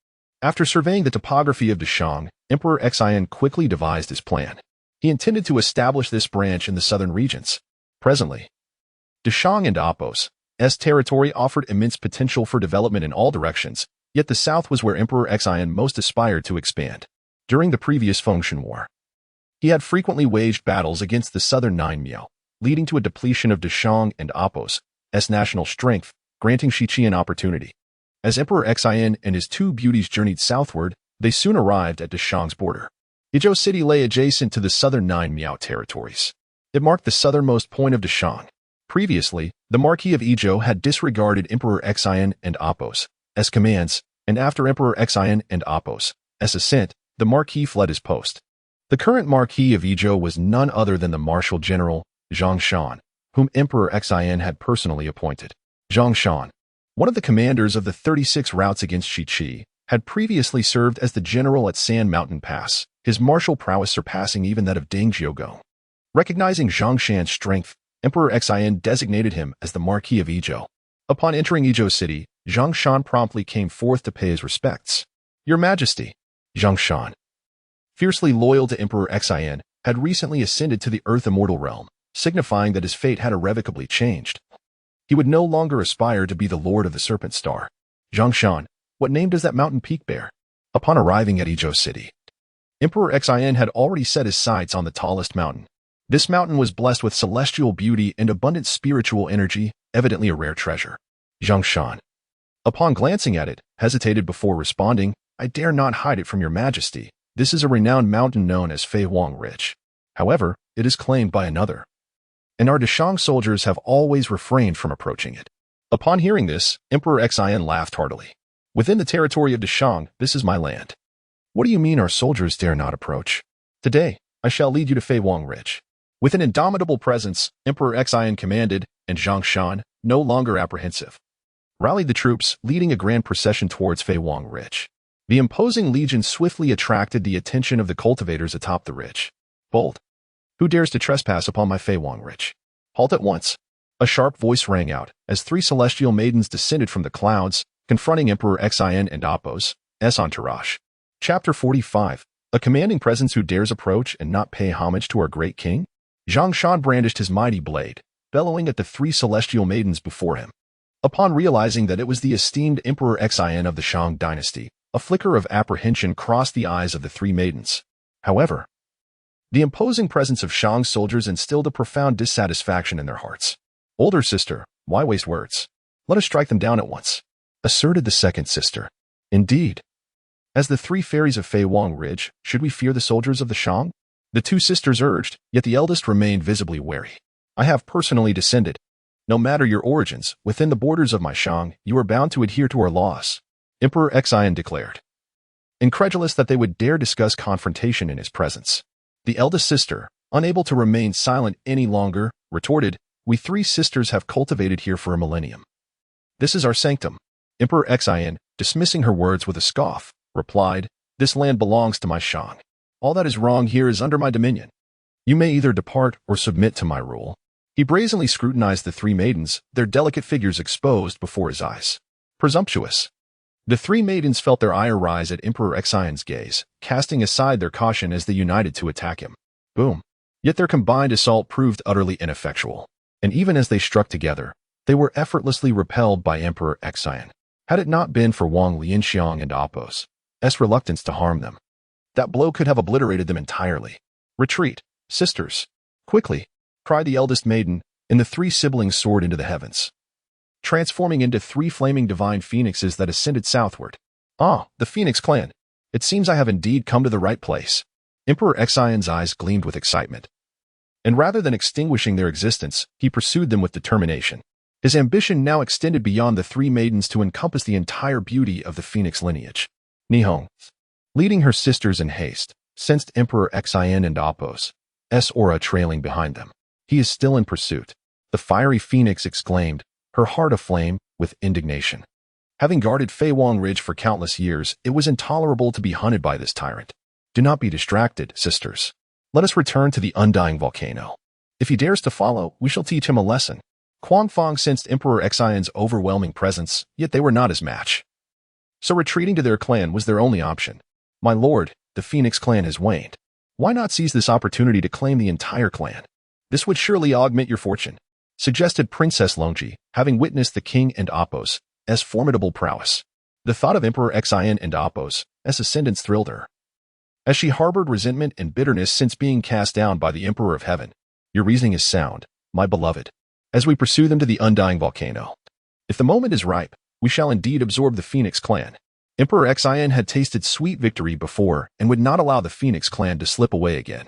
After surveying the topography of Dashang, Emperor Xian quickly devised his plan. He intended to establish this branch in the southern regions. Presently, Dashang and Apos' territory offered immense potential for development in all directions, yet the south was where Emperor Xian most aspired to expand. During the previous Fengshan War, he had frequently waged battles against the southern Nine Miao, leading to a depletion of Dashang and Apos' national strength, granting Shiqi an opportunity. As Emperor Xian and his two beauties journeyed southward, they soon arrived at Dashang's border. Yizhou City lay adjacent to the southern Nine Miao territories. It marked the southernmost point of Dashang. Previously, the Marquis of Yizhou had disregarded Emperor Xian and Apos' commands, and after Emperor Xian and Apos' assent, the Marquis fled his post. The current Marquis of Yizhou was none other than the Marshal General Zhang Shan, whom Emperor Xian had personally appointed. Zhang Shan, one of the commanders of the 36 routes against Shiqi, had previously served as the general at Sand Mountain Pass, his martial prowess surpassing even that of Deng Jiogong. Recognizing Zhang Shan's strength, Emperor Xin designated him as the Marquis of Yizhou. Upon entering Yizhou city, Zhang Shan promptly came forth to pay his respects. Your Majesty, Zhang Shan, fiercely loyal to Emperor Xin, had recently ascended to the Earth Immortal realm, signifying that his fate had irrevocably changed. He would no longer aspire to be the Lord of the Serpent Star. Zhang Shan, what name does that mountain peak bear? Upon arriving at Yizhou city, Emperor Xin had already set his sights on the tallest mountain. This mountain was blessed with celestial beauty and abundant spiritual energy, evidently a rare treasure. Zhang Shan, upon glancing at it, hesitated before responding, I dare not hide it from your Majesty. This is a renowned mountain known as Honghuang Ridge. However, it is claimed by another, and our Deshang soldiers have always refrained from approaching it. Upon hearing this, Emperor Xin laughed heartily. Within the territory of Deshang, this is my land. What do you mean our soldiers dare not approach? Today, I shall lead you to Honghuang Ridge. With an indomitable presence, Emperor Xin commanded, and Zhang Shan, no longer apprehensive, rallied the troops, leading a grand procession towards Honghuang Ridge. The imposing legion swiftly attracted the attention of the cultivators atop the ridge. Bold! Who dares to trespass upon my Honghuang Ridge? Halt at once! A sharp voice rang out, as three celestial maidens descended from the clouds, confronting Emperor Xin and Apos' entourage. Chapter 45. A commanding presence who dares approach and not pay homage to our great king? Zhang Shan brandished his mighty blade, bellowing at the three celestial maidens before him. Upon realizing that it was the esteemed Emperor Xin of the Shang Dynasty, a flicker of apprehension crossed the eyes of the three maidens. However, the imposing presence of Shang's soldiers instilled a profound dissatisfaction in their hearts. Older sister, why waste words? Let us strike them down at once, asserted the second sister. Indeed. As the three fairies of Honghuang Ridge, should we fear the soldiers of the Shang? The two sisters urged, yet the eldest remained visibly wary. I have personally descended. No matter your origins, within the borders of my Shang, you are bound to adhere to our laws, Emperor Xin declared, incredulous that they would dare discuss confrontation in his presence. The eldest sister, unable to remain silent any longer, retorted, we three sisters have cultivated here for a millennium. This is our sanctum. Emperor Xin, dismissing her words with a scoff, replied, this land belongs to my Shang. All that is wrong here is under my dominion. You may either depart or submit to my rule. He brazenly scrutinized the three maidens, their delicate figures exposed before his eyes. Presumptuous. The three maidens felt their ire rise at Emperor Xion's gaze, casting aside their caution as they united to attack him. Boom. Yet their combined assault proved utterly ineffectual, and even as they struck together, they were effortlessly repelled by Emperor Xion. Had it not been for Wang Lianxiang and Apos' reluctance to harm them, that blow could have obliterated them entirely. Retreat, sisters. Quickly, cried the eldest maiden, and the three siblings soared into the heavens, transforming into three flaming divine phoenixes that ascended southward. Ah, the Phoenix clan. It seems I have indeed come to the right place. Emperor Xion's eyes gleamed with excitement, and rather than extinguishing their existence, he pursued them with determination. His ambition now extended beyond the three maidens to encompass the entire beauty of the Phoenix lineage. Nihong, leading her sisters in haste, sensed Emperor Xion and Apos' aura trailing behind them. He is still in pursuit, the fiery phoenix exclaimed, her heart aflame with indignation. Having guarded Honghuang Ridge for countless years, it was intolerable to be hunted by this tyrant. Do not be distracted, sisters. Let us return to the undying volcano. If he dares to follow, we shall teach him a lesson. Quangfang sensed Emperor Xion's overwhelming presence, yet they were not his match. So retreating to their clan was their only option. My lord, the Phoenix clan has waned. Why not seize this opportunity to claim the entire clan? This would surely augment your fortune, suggested Princess Longji, having witnessed the king and Apos' formidable prowess. The thought of Emperor Xion and Apos' ascendance thrilled her, as she harbored resentment and bitterness since being cast down by the Emperor of Heaven. Your reasoning is sound, my beloved, as we pursue them to the undying volcano. If the moment is ripe, we shall indeed absorb the Phoenix clan. Emperor Xion had tasted sweet victory before and would not allow the Phoenix clan to slip away again.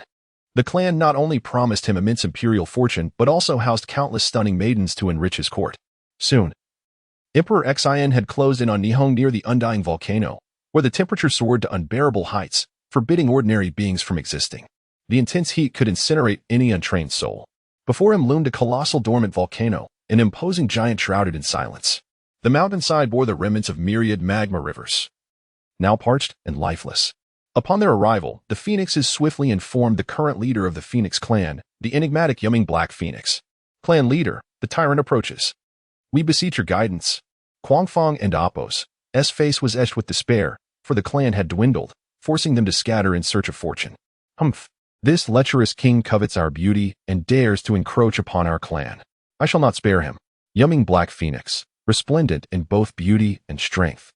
The clan not only promised him immense imperial fortune but also housed countless stunning maidens to enrich his court. Soon, Emperor Xion had closed in on Nihong near the undying volcano, where the temperature soared to unbearable heights, forbidding ordinary beings from existing. The intense heat could incinerate any untrained soul. Before him loomed a colossal dormant volcano, an imposing giant shrouded in silence. The mountainside bore the remnants of myriad magma rivers, now parched and lifeless. Upon their arrival, the Phoenixes swiftly informed the current leader of the Phoenix clan, the enigmatic young Black Phoenix. Clan leader, the tyrant approaches. We beseech your guidance. Honghuang and Appo's face was etched with despair, for the clan had dwindled, forcing them to scatter in search of fortune. Humph! This lecherous king covets our beauty and dares to encroach upon our clan. I shall not spare him. Young Black Phoenix, resplendent in both beauty and strength,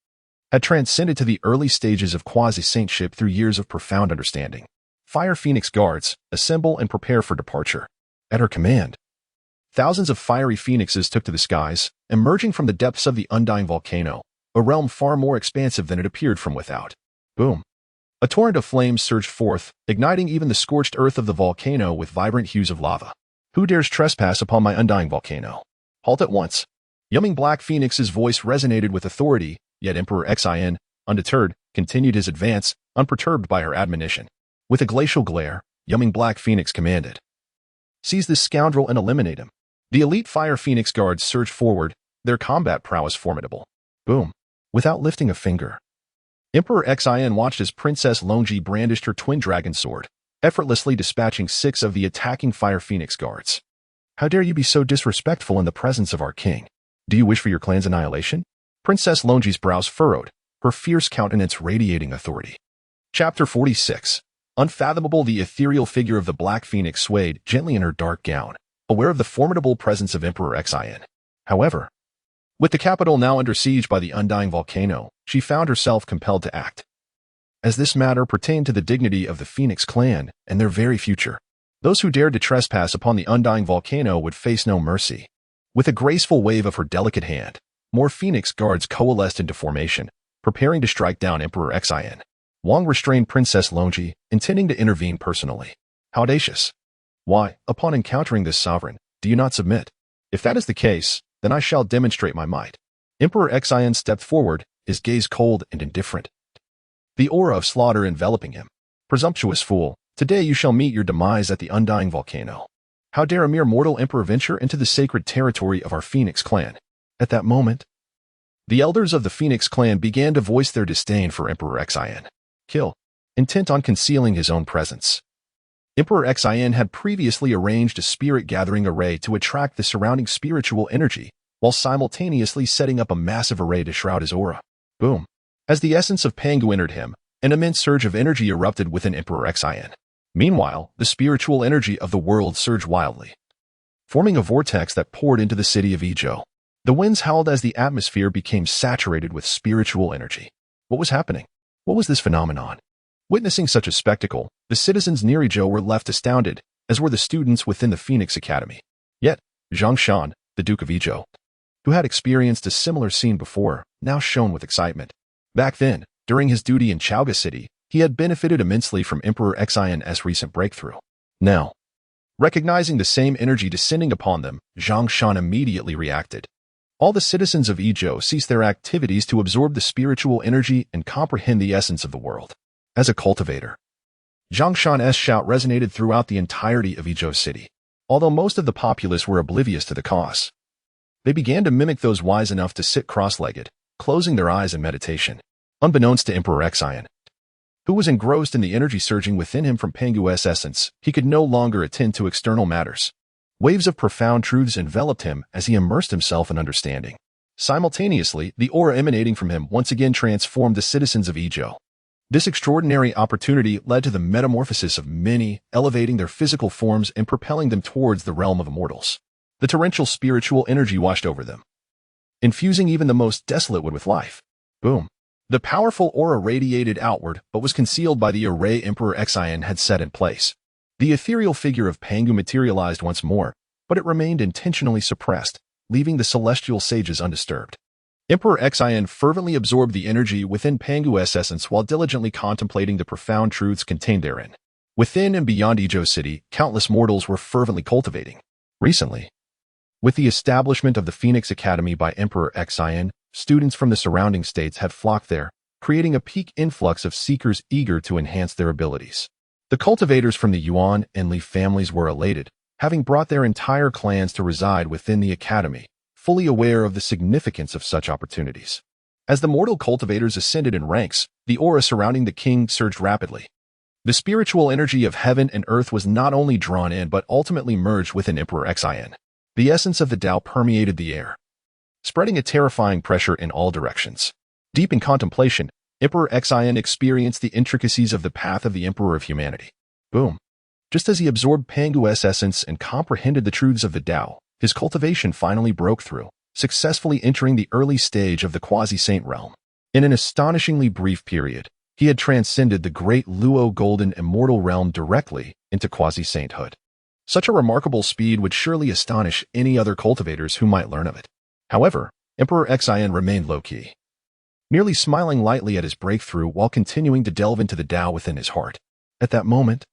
had transcended to the early stages of quasi-saintship through years of profound understanding. Fire Phoenix guards, assemble and prepare for departure. At her command, thousands of fiery phoenixes took to the skies, emerging from the depths of the undying volcano, a realm far more expansive than it appeared from without. Boom! A torrent of flames surged forth, igniting even the scorched earth of the volcano with vibrant hues of lava. Who dares trespass upon my undying volcano? Halt at once! Young Black Phoenix's voice resonated with authority, yet Emperor Xin, undeterred, continued his advance, unperturbed by her admonition. With a glacial glare, Young Black Phoenix commanded, "Seize this scoundrel and eliminate him." The elite Fire Phoenix guards surged forward, their combat prowess formidable. Boom! Without lifting a finger, Emperor Xin watched as Princess Longji brandished her twin dragon sword, effortlessly dispatching 6 of the attacking Fire Phoenix guards. How dare you be so disrespectful in the presence of our king? Do you wish for your clan's annihilation? Princess Longji's brows furrowed, her fierce countenance radiating authority. Chapter 46. Unfathomable. The ethereal figure of the Black Phoenix swayed gently in her dark gown, aware of the formidable presence of Emperor Xin. However, with the capital now under siege by the undying volcano, she found herself compelled to act, as this matter pertained to the dignity of the Phoenix clan and their very future. Those who dared to trespass upon the undying volcano would face no mercy. With a graceful wave of her delicate hand, more Phoenix guards coalesced into formation, preparing to strike down Emperor Xin. Wang restrained Princess Longji, intending to intervene personally. How audacious! Why, upon encountering this sovereign, do you not submit? If that is the case, then I shall demonstrate my might. Emperor Xin stepped forward, his gaze cold and indifferent, the aura of slaughter enveloping him. Presumptuous fool, today you shall meet your demise at the undying volcano. How dare a mere mortal emperor venture into the sacred territory of our Phoenix clan? At that moment, the elders of the Phoenix clan began to voice their disdain for Emperor Xin. Kill, intent on concealing his own presence. Emperor Xin had previously arranged a spirit-gathering array to attract the surrounding spiritual energy, while simultaneously setting up a massive array to shroud his aura. Boom! As the essence of Pangu entered him, an immense surge of energy erupted within Emperor Xin. Meanwhile, the spiritual energy of the world surged wildly, forming a vortex that poured into the city of Zhou. The winds howled as the atmosphere became saturated with spiritual energy. What was happening? What was this phenomenon? Witnessing such a spectacle, the citizens near Zhou were left astounded, as were the students within the Phoenix Academy. Yet, Zhang Shan, the Duke of Zhou, who had experienced a similar scene before, now shone with excitement. Back then, during his duty in Chaoga City, he had benefited immensely from Emperor Xin's recent breakthrough. Now, recognizing the same energy descending upon them, Zhang Shan immediately reacted. All the citizens of Zhou ceased their activities to absorb the spiritual energy and comprehend the essence of the world. As a cultivator, Zhang Shan's shout resonated throughout the entirety of Zhou City. Although most of the populace were oblivious to the cause, they began to mimic those wise enough to sit cross-legged, closing their eyes in meditation. Unbeknownst to Emperor Xin, who was engrossed in the energy surging within him from Pangu's essence, he could no longer attend to external matters. Waves of profound truths enveloped him as he immersed himself in understanding. Simultaneously, the aura emanating from him once again transformed the citizens of Zhou. This extraordinary opportunity led to the metamorphosis of many, elevating their physical forms and propelling them towards the realm of immortals. The torrential spiritual energy washed over them, infusing even the most desolate wood with life. Boom! The powerful aura radiated outward but was concealed by the array Emperor Xin had set in place. The ethereal figure of Pangu materialized once more, but it remained intentionally suppressed, leaving the celestial sages undisturbed. Emperor Xin fervently absorbed the energy within Pangu's essence while diligently contemplating the profound truths contained therein. Within and beyond Zhou City, countless mortals were fervently cultivating. Recently, with the establishment of the Phoenix Academy by Emperor Xin, students from the surrounding states had flocked there, creating a peak influx of seekers eager to enhance their abilities. The cultivators from the Yuan and Li families were elated, having brought their entire clans to reside within the academy, fully aware of the significance of such opportunities. As the mortal cultivators ascended in ranks, the aura surrounding the king surged rapidly. The spiritual energy of heaven and earth was not only drawn in but ultimately merged within Emperor Xin. The essence of the Tao permeated the air, spreading a terrifying pressure in all directions. Deep in contemplation, Emperor Xian experienced the intricacies of the path of the Emperor of Humanity. Boom. Just as he absorbed Pangu's essence and comprehended the truths of the Tao, his cultivation finally broke through, successfully entering the early stage of the quasi-saint realm. In an astonishingly brief period, he had transcended the great Luo golden immortal realm directly into quasi-sainthood. Such a remarkable speed would surely astonish any other cultivators who might learn of it. However, Emperor Xian remained low-key, merely smiling lightly at his breakthrough while continuing to delve into the Tao within his heart. At that moment,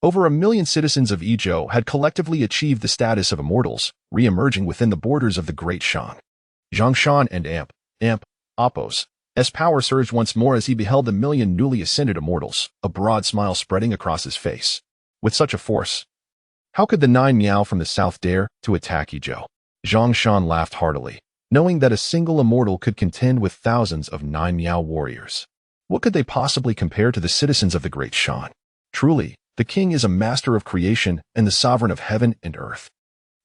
over 1 million citizens of Yizhou had collectively achieved the status of immortals, re-emerging within the borders of the Great Shang. Zhongshan and Appos' power surged once more as he beheld the million newly ascended immortals, a broad smile spreading across his face. With such a force, how could the 9 Miao from the south dare to attack Yizhou? Zhongshan laughed heartily, knowing that a single immortal could contend with thousands of 9 Miao warriors. What could they possibly compare to the citizens of the Great Shang? Truly, the king is a master of creation and the sovereign of heaven and earth.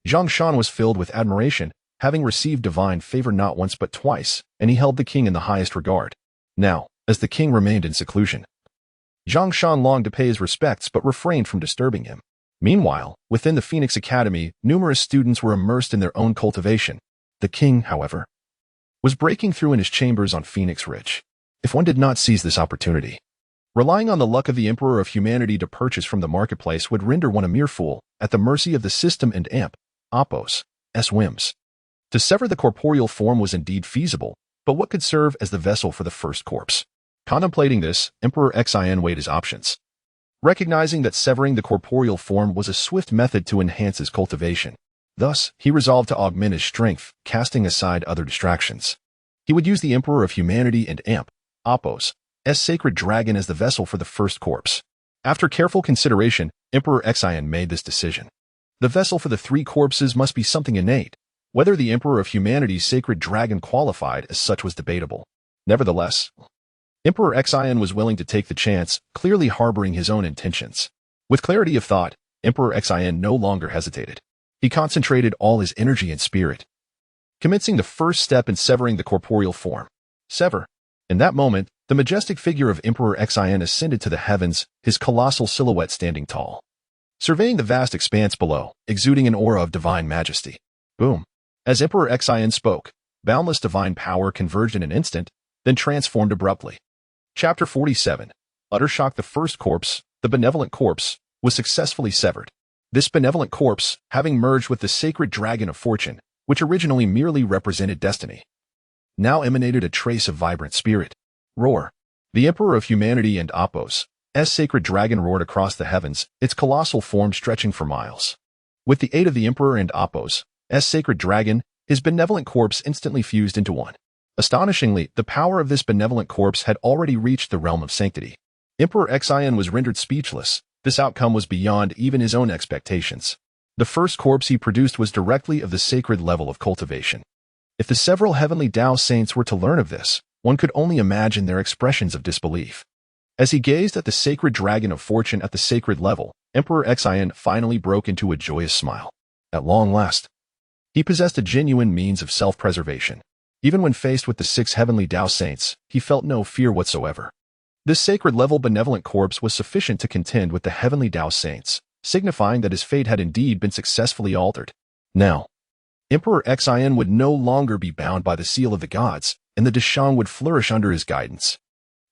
Zhongshan was filled with admiration, having received divine favor not once but twice, and he held the king in the highest regard. Now, as the king remained in seclusion, Zhongshan longed to pay his respects but refrained from disturbing him. Meanwhile, within the Phoenix Academy, numerous students were immersed in their own cultivation. The king, however, was breaking through in his chambers on Phoenix Ridge. If one did not seize this opportunity, relying on the luck of the Emperor of Humanity to purchase from the marketplace would render one a mere fool, at the mercy of the system and Appos' whims. To sever the corporeal form was indeed feasible, but what could serve as the vessel for the first corpse? Contemplating this, Emperor Xian weighed his options. Recognizing that severing the corporeal form was a swift method to enhance his cultivation. Thus, he resolved to augment his strength, casting aside other distractions. He would use the Emperor of Humanity and Appos' sacred dragon as the vessel for the first corpse. After careful consideration, Emperor Xian made this decision. The vessel for the 3 corpses must be something innate. Whether the Emperor of Humanity's sacred dragon qualified as such was debatable. Nevertheless, Emperor Xian was willing to take the chance, clearly harboring his own intentions. With clarity of thought, Emperor Xian no longer hesitated. He concentrated all his energy and spirit, commencing the first step in severing the corporeal form. Sever. In that moment, the majestic figure of Emperor Xian ascended to the heavens, his colossal silhouette standing tall, surveying the vast expanse below, exuding an aura of divine majesty. Boom. As Emperor Xian spoke, boundless divine power converged in an instant, then transformed abruptly. Chapter 47. Utter shock. The first corpse, the benevolent corpse, was successfully severed. This benevolent corpse, having merged with the sacred dragon of fortune, which originally merely represented destiny, now emanated a trace of vibrant spirit. Roar. The Emperor of Humanity and Appos' sacred dragon roared across the heavens, its colossal form stretching for miles. With the aid of the Emperor and Appos' sacred dragon, his benevolent corpse instantly fused into one. Astonishingly, the power of this benevolent corpse had already reached the realm of sanctity. Emperor Xian was rendered speechless. This outcome was beyond even his own expectations. The first corpse he produced was directly of the sacred level of cultivation. If the several heavenly Tao saints were to learn of this, one could only imagine their expressions of disbelief. As he gazed at the sacred dragon of fortune at the sacred level, Emperor Xian finally broke into a joyous smile. At long last, he possessed a genuine means of self-preservation. Even when faced with the 6 heavenly Tao saints, he felt no fear whatsoever. This sacred-level benevolent corpse was sufficient to contend with the heavenly Tao saints, signifying that his fate had indeed been successfully altered. Now, Emperor Xian would no longer be bound by the seal of the gods, and the Deshang would flourish under his guidance.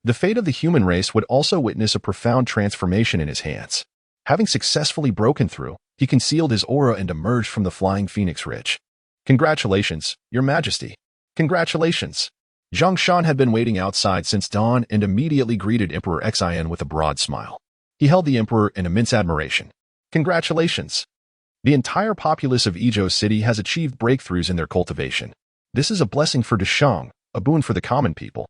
The fate of the human race would also witness a profound transformation in his hands. Having successfully broken through, he concealed his aura and emerged from the flying Phoenix Ridge. Congratulations, Your Majesty. Congratulations. Zhongshan had been waiting outside since dawn and immediately greeted Emperor Xian with a broad smile. He held the emperor in immense admiration. Congratulations. The entire populace of Yizhou City has achieved breakthroughs in their cultivation. This is a blessing for Deshang, a boon for the common people.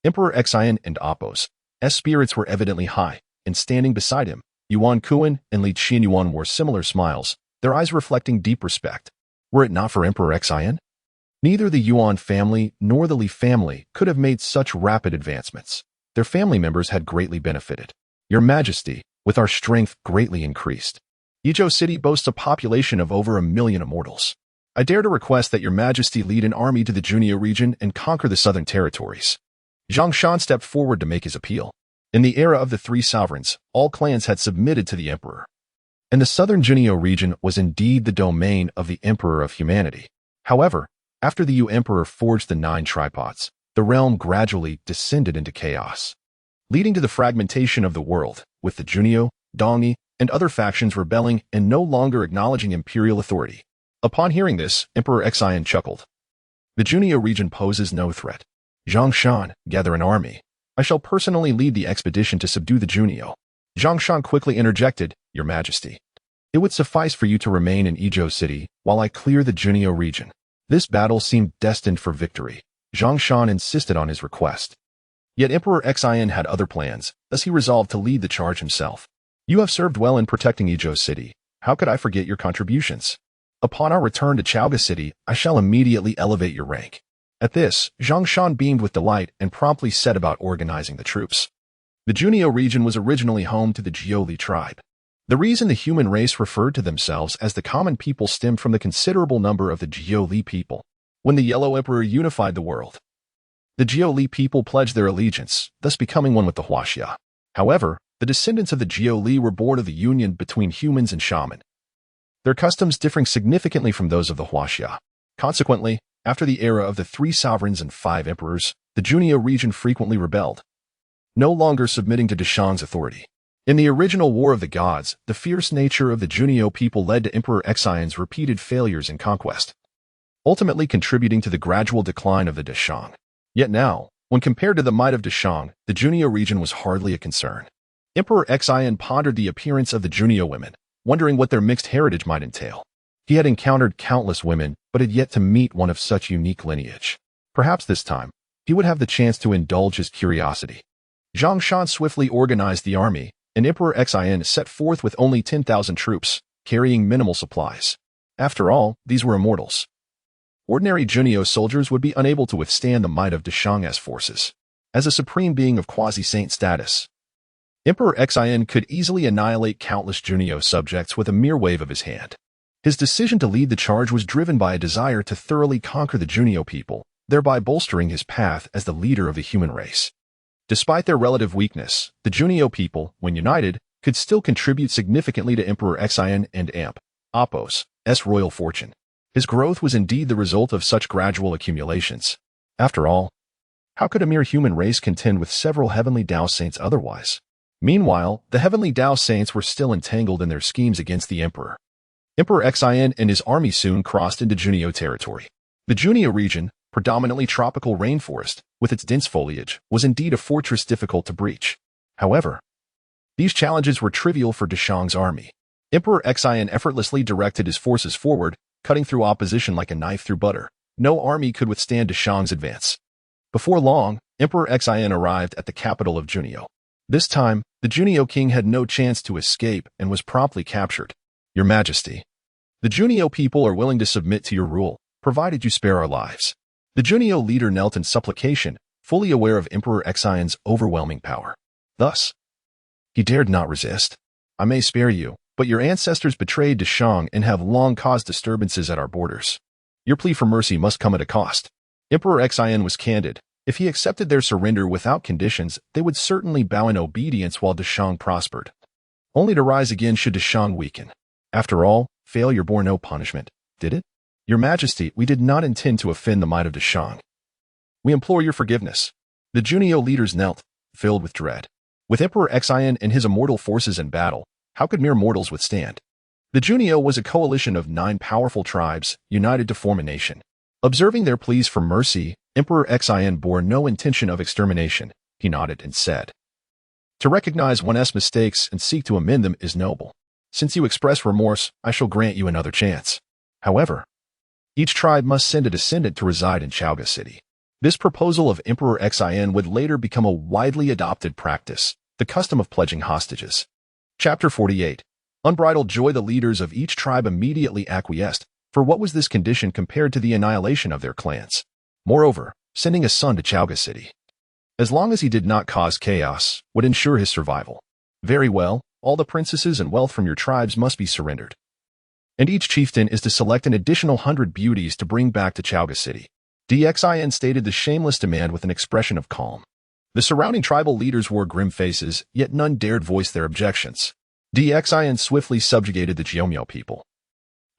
Emperor Xian and Appos' spirits were evidently high, and standing beside him, Yuan Kuan and Li Qianyuan wore similar smiles, their eyes reflecting deep respect. Were it not for Emperor Xian, neither the Yuan family nor the Li family could have made such rapid advancements. Their family members had greatly benefited. Your Majesty, with our strength greatly increased. Yizhou City boasts a population of over 1 million immortals. I dare to request that your majesty lead an army to the Junio region and conquer the southern territories. Zhang Shan stepped forward to make his appeal. In the era of the three sovereigns, all clans had submitted to the emperor. And the southern Junio region was indeed the domain of the emperor of humanity. However, after the Yu emperor forged the 9 tripods, the realm gradually descended into chaos, leading to the fragmentation of the world, with the Junio, Dongyi, and other factions rebelling and no longer acknowledging imperial authority. Upon hearing this, Emperor Xian chuckled. The Junio region poses no threat. Zhang Shan, gather an army. I shall personally lead the expedition to subdue the Junio. Zhang Shan quickly interjected, Your Majesty. It would suffice for you to remain in Yizhou City while I clear the Junio region. This battle seemed destined for victory. Zhang Shan insisted on his request. Yet Emperor Xian had other plans, thus he resolved to lead the charge himself. You have served well in protecting Yizhou City. How could I forget your contributions? Upon our return to Chaoga City, I shall immediately elevate your rank. At this, Zhang Shan beamed with delight and promptly set about organizing the troops. The Junio region was originally home to the Jiuli tribe. The reason the human race referred to themselves as the common people stemmed from the considerable number of the Jiuli people. When the Yellow Emperor unified the world, the Jiuli people pledged their allegiance, thus becoming one with the Huaxia. However, the descendants of the Jiuli were born of the union between humans and shaman, their customs differing significantly from those of the Huaxia. Consequently, after the era of the 3 sovereigns and 5 emperors, the Junio region frequently rebelled, no longer submitting to Deshang's authority. In the original War of the Gods, the fierce nature of the Junio people led to Emperor Xian's repeated failures in conquest, ultimately contributing to the gradual decline of the Deshang. Yet now, when compared to the might of Deshang, the Junio region was hardly a concern. Emperor Xian pondered the appearance of the Junio women, wondering what their mixed heritage might entail. He had encountered countless women, but had yet to meet one of such unique lineage. Perhaps this time, he would have the chance to indulge his curiosity. Zhang Shan swiftly organized the army, and Emperor Xian set forth with only 10,000 troops, carrying minimal supplies. After all, these were immortals. Ordinary Junio soldiers would be unable to withstand the might of Deshang's forces. As a supreme being of quasi-saint status, Emperor Xian could easily annihilate countless Junio subjects with a mere wave of his hand. His decision to lead the charge was driven by a desire to thoroughly conquer the Junio people, thereby bolstering his path as the leader of the human race. Despite their relative weakness, the Junio people, when united, could still contribute significantly to Emperor Xian and Apos' royal fortune. His growth was indeed the result of such gradual accumulations. After all, how could a mere human race contend with several heavenly Dao saints otherwise? Meanwhile, the heavenly Dao saints were still entangled in their schemes against the emperor. Emperor Xian and his army soon crossed into Junio territory. The Junio region, predominantly tropical rainforest, with its dense foliage, was indeed a fortress difficult to breach. However, these challenges were trivial for Deshang's army. Emperor Xian effortlessly directed his forces forward, cutting through opposition like a knife through butter. No army could withstand Deshang's advance. Before long, Emperor Xian arrived at the capital of Junio. This time, the Junio king had no chance to escape and was promptly captured. Your Majesty, the Junio people are willing to submit to your rule, provided you spare our lives. The Junio leader knelt in supplication, fully aware of Emperor Xian's overwhelming power. Thus, he dared not resist. I may spare you, but your ancestors betrayed Deshang and have long caused disturbances at our borders. Your plea for mercy must come at a cost. Emperor Xian was candid. If he accepted their surrender without conditions, they would certainly bow in obedience while Deshang prospered, only to rise again should Deshang weaken. After all, failure bore no punishment, did it? Your Majesty, we did not intend to offend the might of Deshang. We implore your forgiveness. The Junio leaders knelt, filled with dread. With Emperor Xian and his immortal forces in battle, how could mere mortals withstand? The Junio was a coalition of 9 powerful tribes, united to form a nation. Observing their pleas for mercy, Emperor Xian bore no intention of extermination. He nodded and said, To recognize one's mistakes and seek to amend them is noble. Since you express remorse, I shall grant you another chance. However, each tribe must send a descendant to reside in Chaoga City. This proposal of Emperor Xian would later become a widely adopted practice, the custom of pledging hostages. Chapter 48. Unbridled joy. The leaders of each tribe immediately acquiesced, for what was this condition compared to the annihilation of their clans? Moreover, sending a son to Chaoga City, as long as he did not cause chaos, would ensure his survival. Very well, all the princesses and wealth from your tribes must be surrendered. and each chieftain is to select an additional 100 beauties to bring back to Chaoga City. Xin stated the shameless demand with an expression of calm. The surrounding tribal leaders wore grim faces, yet none dared voice their objections. Xin swiftly subjugated the Jiumiao people,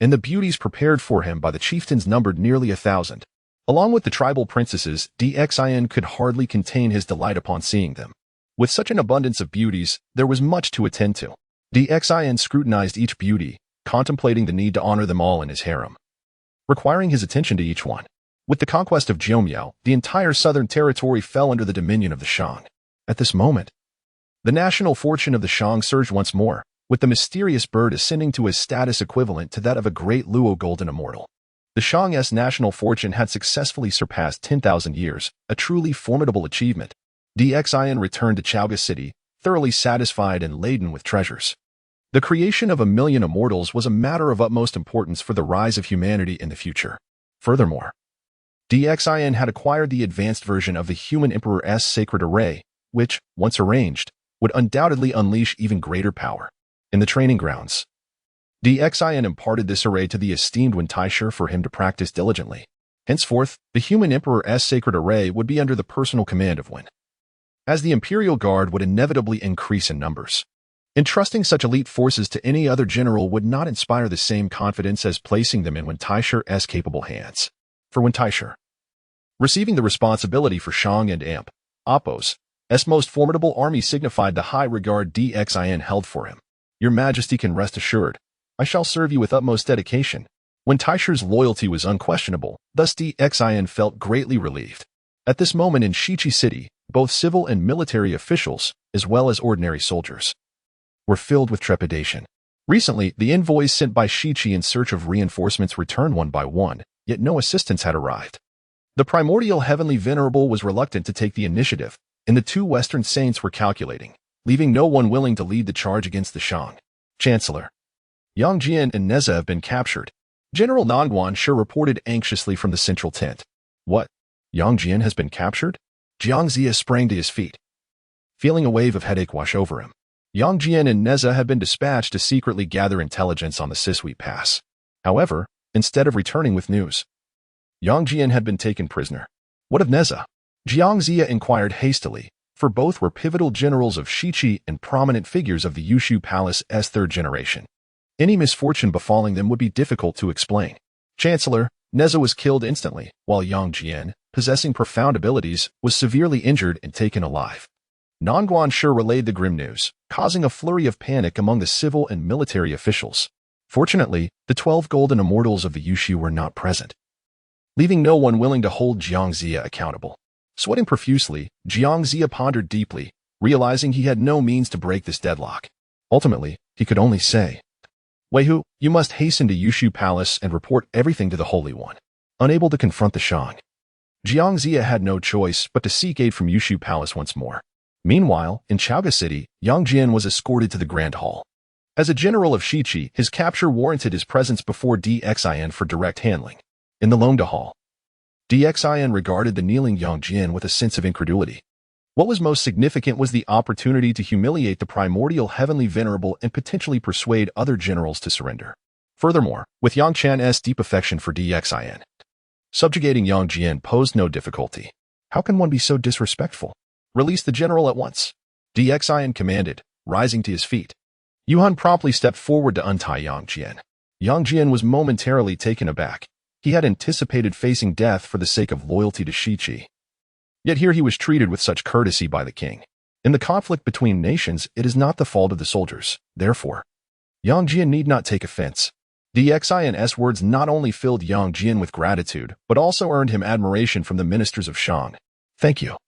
and the beauties prepared for him by the chieftains numbered nearly 1,000. Along with the tribal princesses, Xin could hardly contain his delight upon seeing them. With such an abundance of beauties, there was much to attend to. Xin scrutinized each beauty, contemplating the need to honor them all in his harem, requiring his attention to each one. With the conquest of Jiumiao, the entire southern territory fell under the dominion of the Shang. At this moment, the national fortune of the Shang surged once more, with the mysterious bird ascending to his status equivalent to that of a great Luo golden immortal. The Shang's national fortune had successfully surpassed 10,000 years, a truly formidable achievement. Xin returned to Chaoga City, thoroughly satisfied and laden with treasures. The creation of 1,000,000 immortals was a matter of utmost importance for the rise of humanity in the future. Furthermore, Xin had acquired the advanced version of the Human Emperor's sacred array, which, once arranged, would undoubtedly unleash even greater power. In the training grounds, Xin imparted this array to the esteemed Wen Taisher for him to practice diligently. Henceforth, the Human Emperor's sacred array would be under the personal command of Wen, as the Imperial Guard would inevitably increase in numbers. Entrusting such elite forces to any other general would not inspire the same confidence as placing them in Wen Taisher's capable hands. For Wen Taisher, receiving the responsibility for Shang and Appo's most formidable army signified the high regard Xin held for him. Your Majesty can rest assured, I shall serve you with utmost dedication. Wen Taisher's loyalty was unquestionable, thus Xin felt greatly relieved. At this moment in Shiqi City, both civil and military officials, as well as ordinary soldiers, were filled with trepidation. Recently, the envoys sent by Shiqi in search of reinforcements returned one by one, yet no assistance had arrived. The primordial heavenly venerable was reluctant to take the initiative, and the two western saints were calculating, leaving no one willing to lead the charge against the Shang. Chancellor Yang Jian and Neza have been captured. General Nongguan Shi reported anxiously from the central tent. What? Yang Jian has been captured? Jiang Zia sprang to his feet, feeling a wave of headache wash over him. Yang Jian and Neza had been dispatched to secretly gather intelligence on the Sisui Pass. However, instead of returning with news, Yang Jian had been taken prisoner. What of Neza? Jiang Zia inquired hastily, for both were pivotal generals of Shiqi and prominent figures of the Yushu Palace's third generation. Any misfortune befalling them would be difficult to explain. Chancellor, Neza was killed instantly, while Yang Jian, possessing profound abilities, was severely injured and taken alive. Nongguan Shi relayed the grim news, causing a flurry of panic among the civil and military officials. Fortunately, the 12 golden immortals of the Yushu were not present, leaving no one willing to hold Jiang Zia accountable. Sweating profusely, Jiang Zia pondered deeply, realizing he had no means to break this deadlock. Ultimately, he could only say, Weihu, you must hasten to Yushu Palace and report everything to the Holy One. Unable to confront the Shang, Jiang Zia had no choice but to seek aid from Yushu Palace once more. Meanwhile, in Chaoga City, Yang Jian was escorted to the Grand Hall. As a general of Shiqi, his capture warranted his presence before Xin for direct handling. In the Longda Hall, Xin regarded the kneeling Yang Jian with a sense of incredulity. What was most significant was the opportunity to humiliate the primordial heavenly venerable and potentially persuade other generals to surrender. Furthermore, with Yang Chan's deep affection for Xin, subjugating Yang Jian posed no difficulty. How can one be so disrespectful? Release the general at once, Xin commanded, rising to his feet. Yuhan promptly stepped forward to untie Yang Jian. Yang Jian was momentarily taken aback. He had anticipated facing death for the sake of loyalty to Shiqi. Yet here he was treated with such courtesy by the king. In the conflict between nations, it is not the fault of the soldiers. Therefore, Yang Jian need not take offense. Xin's words not only filled Yang Jian with gratitude, but also earned him admiration from the ministers of Shang. Thank you,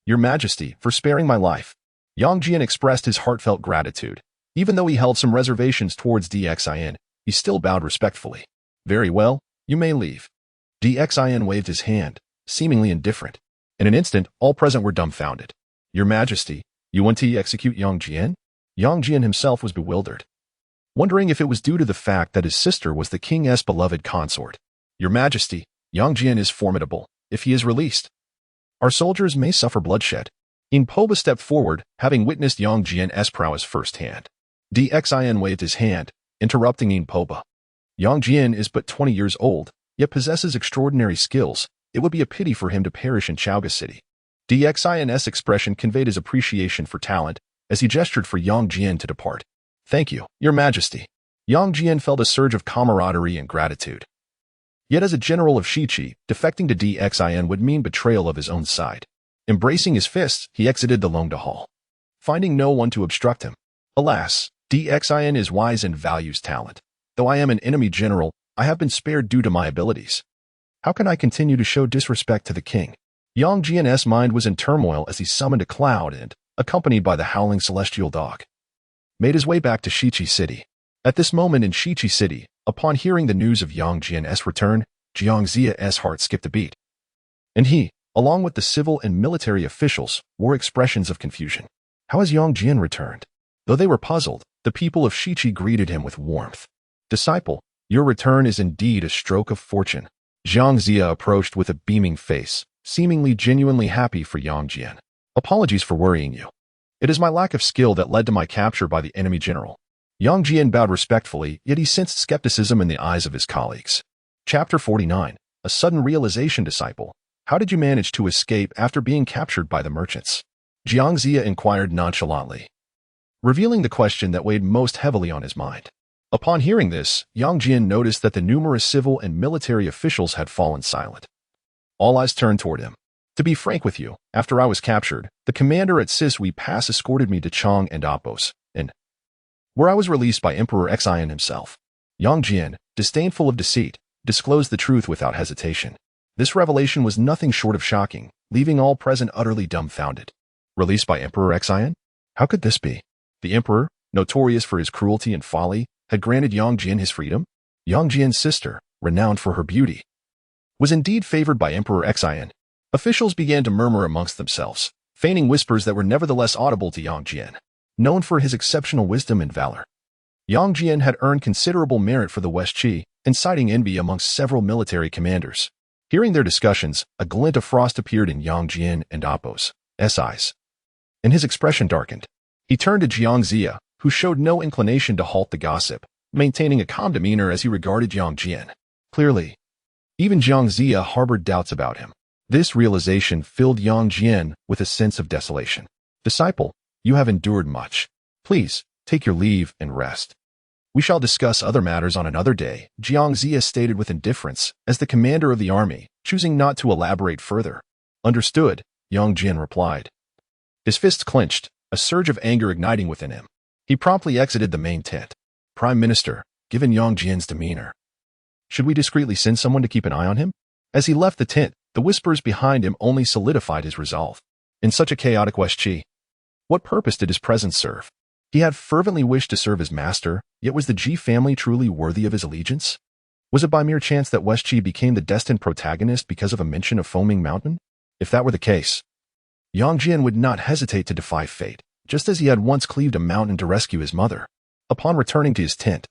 Your Majesty, for sparing my life. Yang Jian expressed his heartfelt gratitude. Even though he held some reservations towards Xin, he still bowed respectfully. Very well, you may leave. Xin waved his hand, seemingly indifferent. In an instant, all present were dumbfounded. Your Majesty, you want to execute Yang Jian? Yang Jian himself was bewildered, wondering if it was due to the fact that his sister was the king's beloved consort. Your Majesty, Yang Jian is formidable. If he is released, our soldiers may suffer bloodshed. Poba stepped forward, having witnessed Yang Jian's prowess firsthand. Xin waved his hand, interrupting Poba. Yang Jian is but 20 years old, yet possesses extraordinary skills. It would be a pity for him to perish in Chaoga City. Dixin's expression conveyed his appreciation for talent as he gestured for Yang Jian to depart. Thank you, Your Majesty. Yang Jian felt a surge of camaraderie and gratitude. Yet as a general of Shiqi, defecting to Dixin would mean betrayal of his own side. Embracing his fists, he exited the Longda Hall, finding no one to obstruct him. Alas, Dixin is wise and values talent. Though I am an enemy general, I have been spared due to my abilities. How can I continue to show disrespect to the king? Yang Jian's mind was in turmoil as he summoned a cloud and, accompanied by the howling celestial dog, made his way back to Shiqi City. At this moment in Shiqi City, upon hearing the news of Yang Jian's return, Jiang Ziya's heart skipped a beat. And he, along with the civil and military officials, wore expressions of confusion. How has Yang Jian returned? Though they were puzzled, the people of Shiqi greeted him with warmth. Disciple, your return is indeed a stroke of fortune. Jiang Ziya approached with a beaming face, seemingly genuinely happy for Yang Jian. Apologies for worrying you. It is my lack of skill that led to my capture by the enemy general. Yang Jian bowed respectfully, yet he sensed skepticism in the eyes of his colleagues. Chapter 49. A sudden realization, disciple. How did you manage to escape after being captured by the merchants? Jiang Ziya inquired nonchalantly, revealing the question that weighed most heavily on his mind. Upon hearing this, Yang Jian noticed that the numerous civil and military officials had fallen silent. All eyes turned toward him. To be frank with you, after I was captured, the commander at Sisui Pass escorted me to Chang and Apos, and where I was released by Emperor Xian himself. Yang Jian, disdainful of deceit, disclosed the truth without hesitation. This revelation was nothing short of shocking, leaving all present utterly dumbfounded. Released by Emperor Xian? How could this be? The emperor, notorious for his cruelty and folly, had granted Yang Jian his freedom? Yang Jian's sister, renowned for her beauty, was indeed favored by Emperor Xian. Officials began to murmur amongst themselves, feigning whispers that were nevertheless audible to Yang Jian. Known for his exceptional wisdom and valor, Yang Jian had earned considerable merit for the West Qi, inciting envy amongst several military commanders. Hearing their discussions, a glint of frost appeared in Yang Jian and Apos' eyes, and his expression darkened. He turned to Jiang Ziya, who showed no inclination to halt the gossip, maintaining a calm demeanor as he regarded Yang Jian. Clearly, even Jiang Ziya harbored doubts about him. This realization filled Yang Jian with a sense of desolation. Disciple, you have endured much. Please, take your leave and rest. We shall discuss other matters on another day, Jiang Ziya stated with indifference, as the commander of the army, choosing not to elaborate further. Understood, Yang Jian replied. His fists clenched, a surge of anger igniting within him. He promptly exited the main tent. Prime Minister, given Yang Jian's demeanor, should we discreetly send someone to keep an eye on him? As he left the tent, the whispers behind him only solidified his resolve. In such a chaotic West Qi, what purpose did his presence serve? He had fervently wished to serve his master, yet was the Ji family truly worthy of his allegiance? Was it by mere chance that West Qi became the destined protagonist because of a mention of Foaming Mountain? If that were the case, Yang Jian would not hesitate to defy fate, just as he had once cleaved a mountain to rescue his mother. Upon returning to his tent,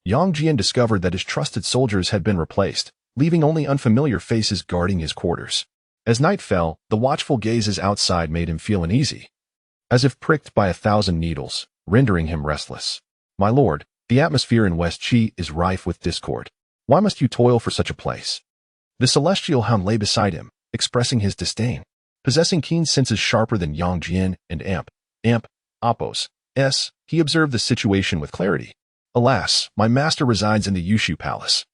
Yang Jian discovered that his trusted soldiers had been replaced, leaving only unfamiliar faces guarding his quarters. As night fell, the watchful gazes outside made him feel uneasy, as if pricked by 1,000 needles, rendering him restless. My lord, the atmosphere in West Qi is rife with discord. Why must you toil for such a place? The celestial hound lay beside him, expressing his disdain. Possessing keen senses sharper than Yang Jian and Apos', he observed the situation with clarity. Alas, my master resides in the Yushu Palace.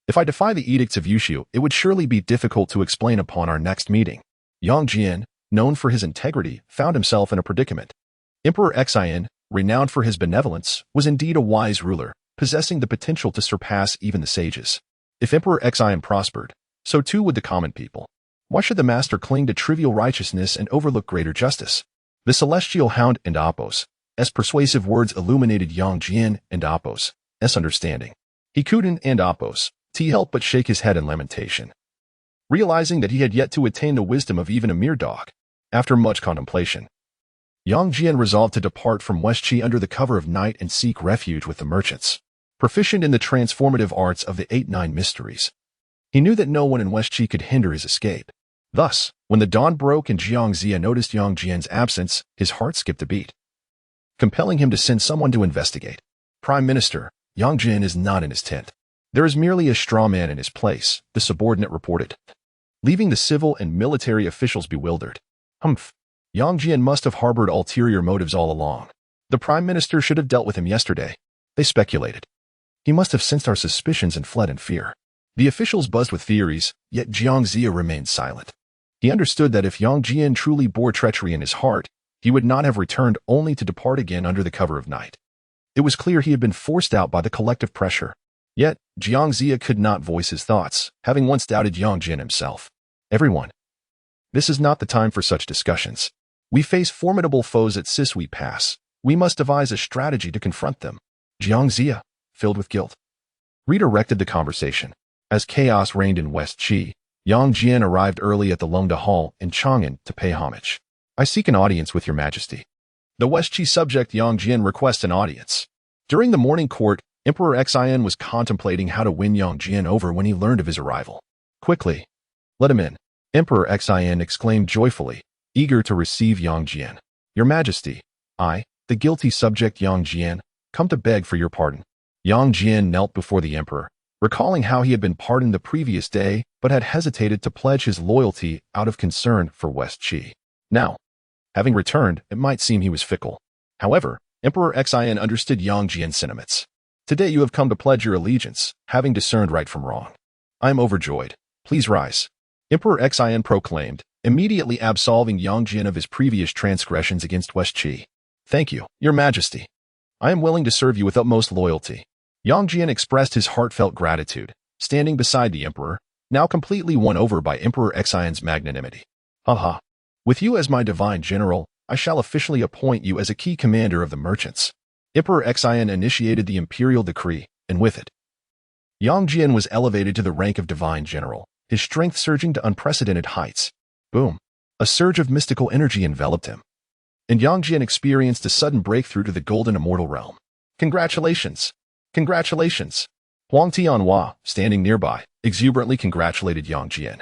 If I defy the edicts of Yushu, it would surely be difficult to explain upon our next meeting. Yang Jian, known for his integrity, found himself in a predicament. Emperor Xian, renowned for his benevolence, was indeed a wise ruler, possessing the potential to surpass even the sages. If Emperor Xian prospered, so too would the common people. Why should the master cling to trivial righteousness and overlook greater justice? The celestial hound and Apos' persuasive words illuminated Yang Jian and Apos' understanding. He couldn't and Apos' help but shake his head in lamentation, realizing that he had yet to attain the wisdom of even a mere dog. After much contemplation, Yang Jian resolved to depart from West Qi under the cover of night and seek refuge with the merchants. Proficient in the transformative arts of the 8-9 mysteries, he knew that no one in West Qi could hinder his escape. Thus, when the dawn broke and Jiang Ziya noticed Yang Jian's absence, his heart skipped a beat, compelling him to send someone to investigate. Prime Minister, Yang Jian is not in his tent. There is merely a straw man in his place, the subordinate reported, leaving the civil and military officials bewildered. Humph. Yang Jian must have harbored ulterior motives all along. The prime minister should have dealt with him yesterday, they speculated. He must have sensed our suspicions and fled in fear. The officials buzzed with theories, yet Jiang Zia remained silent. He understood that if Yang Jian truly bore treachery in his heart, he would not have returned only to depart again under the cover of night. It was clear he had been forced out by the collective pressure. Yet, Jiang Zia could not voice his thoughts, having once doubted Yang Jian himself. Everyone. This is not the time for such discussions. We face formidable foes at Sisui Pass. We must devise a strategy to confront them. Jiang Zia, filled with guilt, redirected the conversation. As chaos reigned in West Qi, Yang Jian arrived early at the Longda Hall in Chang'an to pay homage. I seek an audience with your majesty. The West Qi subject Yang Jian requests an audience. During the morning court, Emperor Xian was contemplating how to win Yang Jian over when he learned of his arrival. Quickly, let him in. Emperor Xian exclaimed joyfully, eager to receive Yang Jian. Your majesty, I, the guilty subject Yang Jian, come to beg for your pardon. Yang Jian knelt before the emperor, recalling how he had been pardoned the previous day but had hesitated to pledge his loyalty out of concern for West Qi. Now, having returned, it might seem he was fickle. However, Emperor Xian understood Yang Jian's sentiments. Today you have come to pledge your allegiance, having discerned right from wrong. I am overjoyed. Please rise. Emperor Xian proclaimed, immediately absolving Yang Jian of his previous transgressions against West Qi. Thank you, your majesty. I am willing to serve you with utmost loyalty. Yang Jian expressed his heartfelt gratitude, standing beside the emperor, now completely won over by Emperor Xian's magnanimity. Haha. With you as my divine general, I shall officially appoint you as a key commander of the merchants. Emperor Xian initiated the imperial decree, and with it, Yang Jian was elevated to the rank of divine general, his strength surging to unprecedented heights. Boom. A surge of mystical energy enveloped him, and Yang Jian experienced a sudden breakthrough to the golden immortal realm. Congratulations! Congratulations! Huang Tianhua, standing nearby, exuberantly congratulated Yang Jian.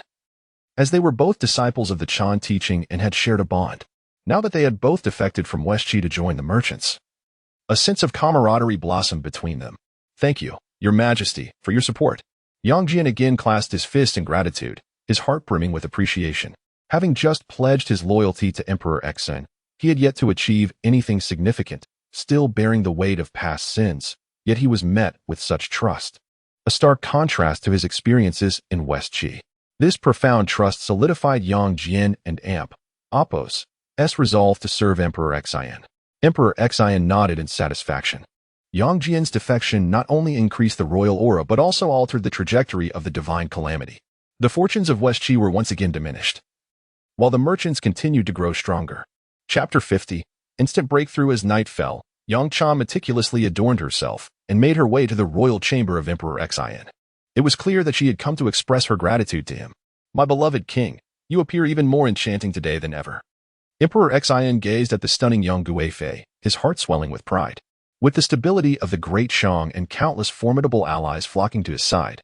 As they were both disciples of the Chan teaching and had shared a bond, now that they had both defected from West Qi to join the merchants, a sense of camaraderie blossomed between them. Thank you, your majesty, for your support. Yang Jian again clasped his fist in gratitude, his heart brimming with appreciation. Having just pledged his loyalty to Emperor Xian, he had yet to achieve anything significant, still bearing the weight of past sins, yet he was met with such trust. A stark contrast to his experiences in West Qi. This profound trust solidified Yang Jian and Appo's resolve to serve Emperor Xian. Emperor Xian nodded in satisfaction. Yang Jian's defection not only increased the royal aura but also altered the trajectory of the divine calamity. The fortunes of West Qi were once again diminished, while the merchants continued to grow stronger. Chapter 50. Instant breakthrough. As night fell, Yang Cha meticulously adorned herself and made her way to the royal chamber of Emperor Xian. It was clear that she had come to express her gratitude to him. My beloved king, you appear even more enchanting today than ever. Emperor Xian gazed at the stunning young Guifei, his heart swelling with pride. With the stability of the great Shang and countless formidable allies flocking to his side,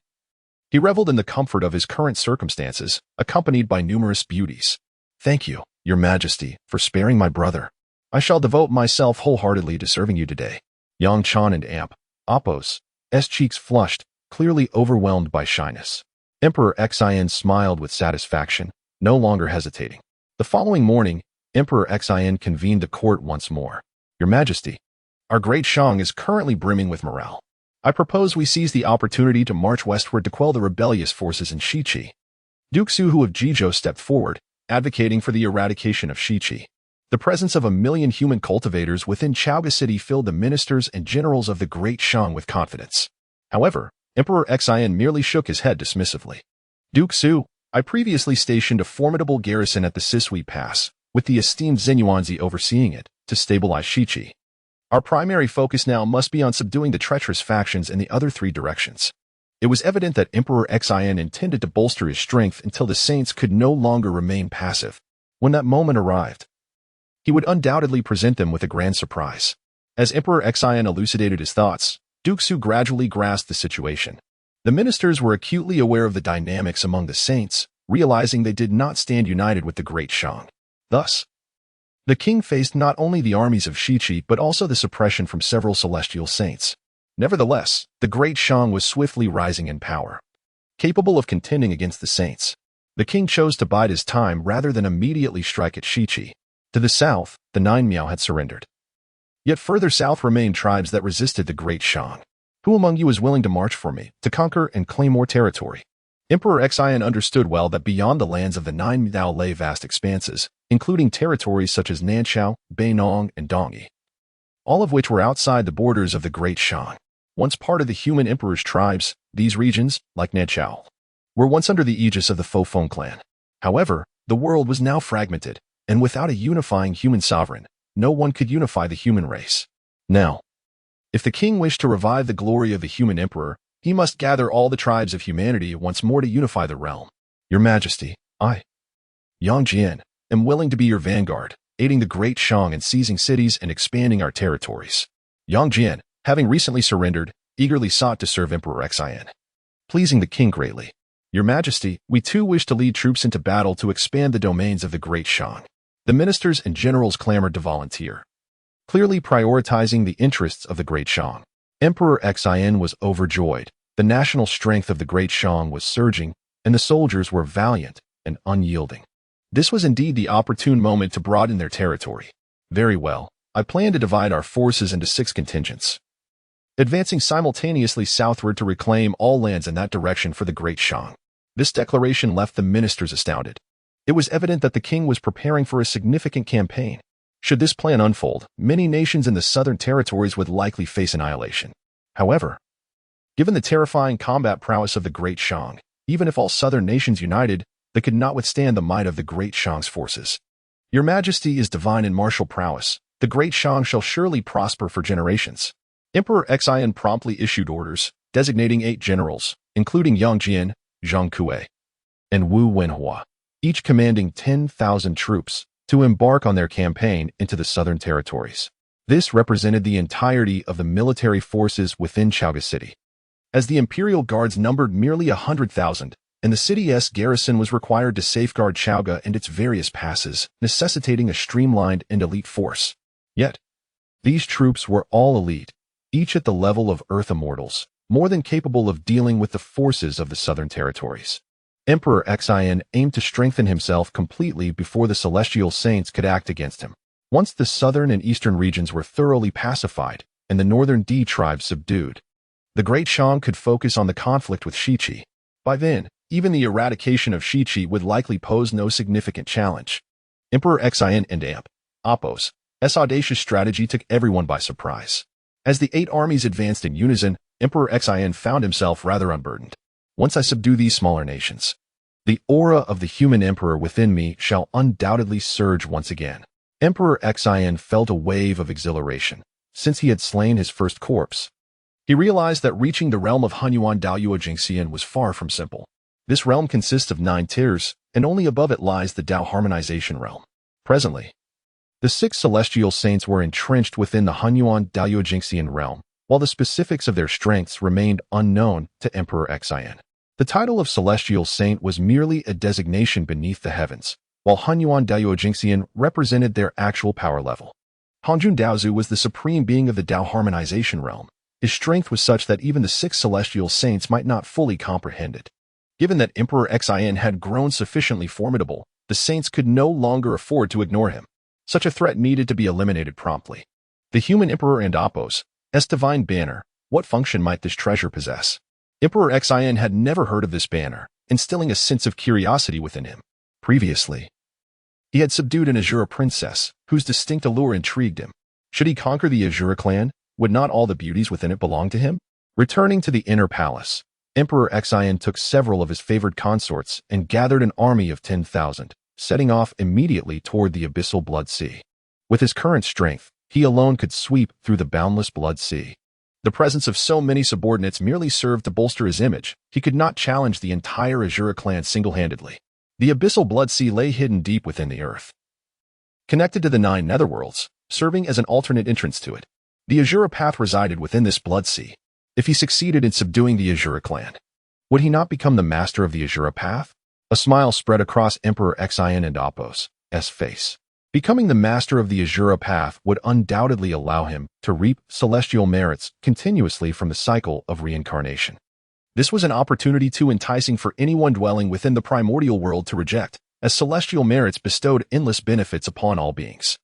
he reveled in the comfort of his current circumstances, accompanied by numerous beauties. Thank you, your majesty, for sparing my brother. I shall devote myself wholeheartedly to serving you today. Yang Chan and Appo's cheeks flushed, clearly overwhelmed by shyness. Emperor Xian smiled with satisfaction, no longer hesitating. The following morning, Emperor Xian convened the court once more. Your majesty, our great Shang is currently brimming with morale. I propose we seize the opportunity to march westward to quell the rebellious forces in Shiqi. Duke Suhu of Jizhou stepped forward, advocating for the eradication of Shiqi. The presence of 1 million human cultivators within Chaoga City filled the ministers and generals of the great Shang with confidence. However, Emperor Xian merely shook his head dismissively. Duke Su, I previously stationed a formidable garrison at the Sisui Pass, with the esteemed Zenyuanzi overseeing it, to stabilize Shiqi. Our primary focus now must be on subduing the treacherous factions in the other 3 directions. It was evident that Emperor Xian intended to bolster his strength until the saints could no longer remain passive. When that moment arrived, he would undoubtedly present them with a grand surprise. As Emperor Xian elucidated his thoughts, Duke Su gradually grasped the situation. The ministers were acutely aware of the dynamics among the saints, realizing they did not stand united with the great Shang. Thus, the king faced not only the armies of Shiqi but also the suppression from several celestial saints. Nevertheless, the great Shang was swiftly rising in power. Capable of contending against the saints, the king chose to bide his time rather than immediately strike at Shiqi. To the south, the Nine Miao had surrendered. Yet further south remained tribes that resisted the great Shang. Who among you is willing to march for me, to conquer and claim more territory? Emperor Xian understood well that beyond the lands of the Nine Miao lay vast expanses, including territories such as Nanchao, Beinong, and Dongyi, all of which were outside the borders of the great Shang. Once part of the human emperor's tribes, these regions, like Nanchao, were once under the aegis of the Fofeng clan. However, the world was now fragmented, and without a unifying human sovereign, no one could unify the human race. Now, if the king wished to revive the glory of the human emperor, he must gather all the tribes of humanity once more to unify the realm. Your Majesty, I, Yang Jian, am willing to be your vanguard, aiding the great Shang in seizing cities and expanding our territories. Yang Jian, having recently surrendered, eagerly sought to serve Emperor Xian, pleasing the king greatly. Your Majesty, we too wish to lead troops into battle to expand the domains of the great Shang. The ministers and generals clamored to volunteer, clearly prioritizing the interests of the great Shang. Emperor Xian was overjoyed. The national strength of the great Shang was surging, and the soldiers were valiant and unyielding. This was indeed the opportune moment to broaden their territory. Very well, I plan to divide our forces into 6 contingents, advancing simultaneously southward to reclaim all lands in that direction for the great Shang. This declaration left the ministers astounded. It was evident that the king was preparing for a significant campaign. Should this plan unfold, many nations in the southern territories would likely face annihilation. However, given the terrifying combat prowess of the great Shang, even if all southern nations united, they could not withstand the might of the great Shang's forces. Your Majesty is divine in martial prowess. The great Shang shall surely prosper for generations. Emperor Xian promptly issued orders, designating 8 generals, including Yang Jian, Zhang Kuei, and Wu Wenhua, each commanding 10,000 troops, to embark on their campaign into the southern territories. This represented the entirety of the military forces within Chaoga City. As the Imperial Guards numbered merely 100,000, and the city's garrison was required to safeguard Chaoga and its various passes, necessitating a streamlined and elite force. Yet, these troops were all elite, each at the level of Earth Immortals, more than capable of dealing with the forces of the southern territories. Emperor Xian aimed to strengthen himself completely before the celestial saints could act against him. Once the southern and eastern regions were thoroughly pacified and the northern D tribes subdued, the great Shang could focus on the conflict with Shiqi. By then, even the eradication of Shiqi would likely pose no significant challenge. Emperor Xian and Appo's audacious strategy took everyone by surprise. As the 8 armies advanced in unison, Emperor Xian found himself rather unburdened. Once I subdue these smaller nations, the aura of the human emperor within me shall undoubtedly surge once again. Emperor Xian felt a wave of exhilaration. Since he had slain his first corpse, he realized that reaching the realm of Honghuang Daoyuo Jingxian was far from simple. This realm consists of 9 tiers, and only above it lies the Dao Harmonization realm. Presently, the 6 celestial saints were entrenched within the Honghuang Daoyuo Jingxian realm, while the specifics of their strengths remained unknown to Emperor Xian. The title of celestial saint was merely a designation beneath the heavens, while Honghuang Daoyuo Jingxian represented their actual power level. Hongjun Daozu was the supreme being of the Dao Harmonization realm. His strength was such that even the 6 celestial saints might not fully comprehend it. Given that Emperor Xian had grown sufficiently formidable, the saints could no longer afford to ignore him. Such a threat needed to be eliminated promptly. The human emperor and Appo's divine banner, what function might this treasure possess? Emperor Xian had never heard of this banner, instilling a sense of curiosity within him. Previously, he had subdued an Azura princess, whose distinct allure intrigued him. Should he conquer the Azura clan, would not all the beauties within it belong to him? Returning to the inner palace, Emperor Xian took several of his favored consorts and gathered an army of 10,000, setting off immediately toward the abyssal Blood Sea. With his current strength, he alone could sweep through the boundless Blood Sea. The presence of so many subordinates merely served to bolster his image. He could not challenge the entire Azura clan single-handedly. The abyssal Blood Sea lay hidden deep within the earth, connected to the 9 netherworlds, serving as an alternate entrance to it. The Azura path resided within this Blood Sea. If he succeeded in subduing the Azura clan, would he not become the master of the Azura path? A smile spread across Emperor Xian and Appo's face. Becoming the master of the Azura path would undoubtedly allow him to reap celestial merits continuously from the cycle of reincarnation. This was an opportunity too enticing for anyone dwelling within the primordial world to reject, as celestial merits bestowed endless benefits upon all beings.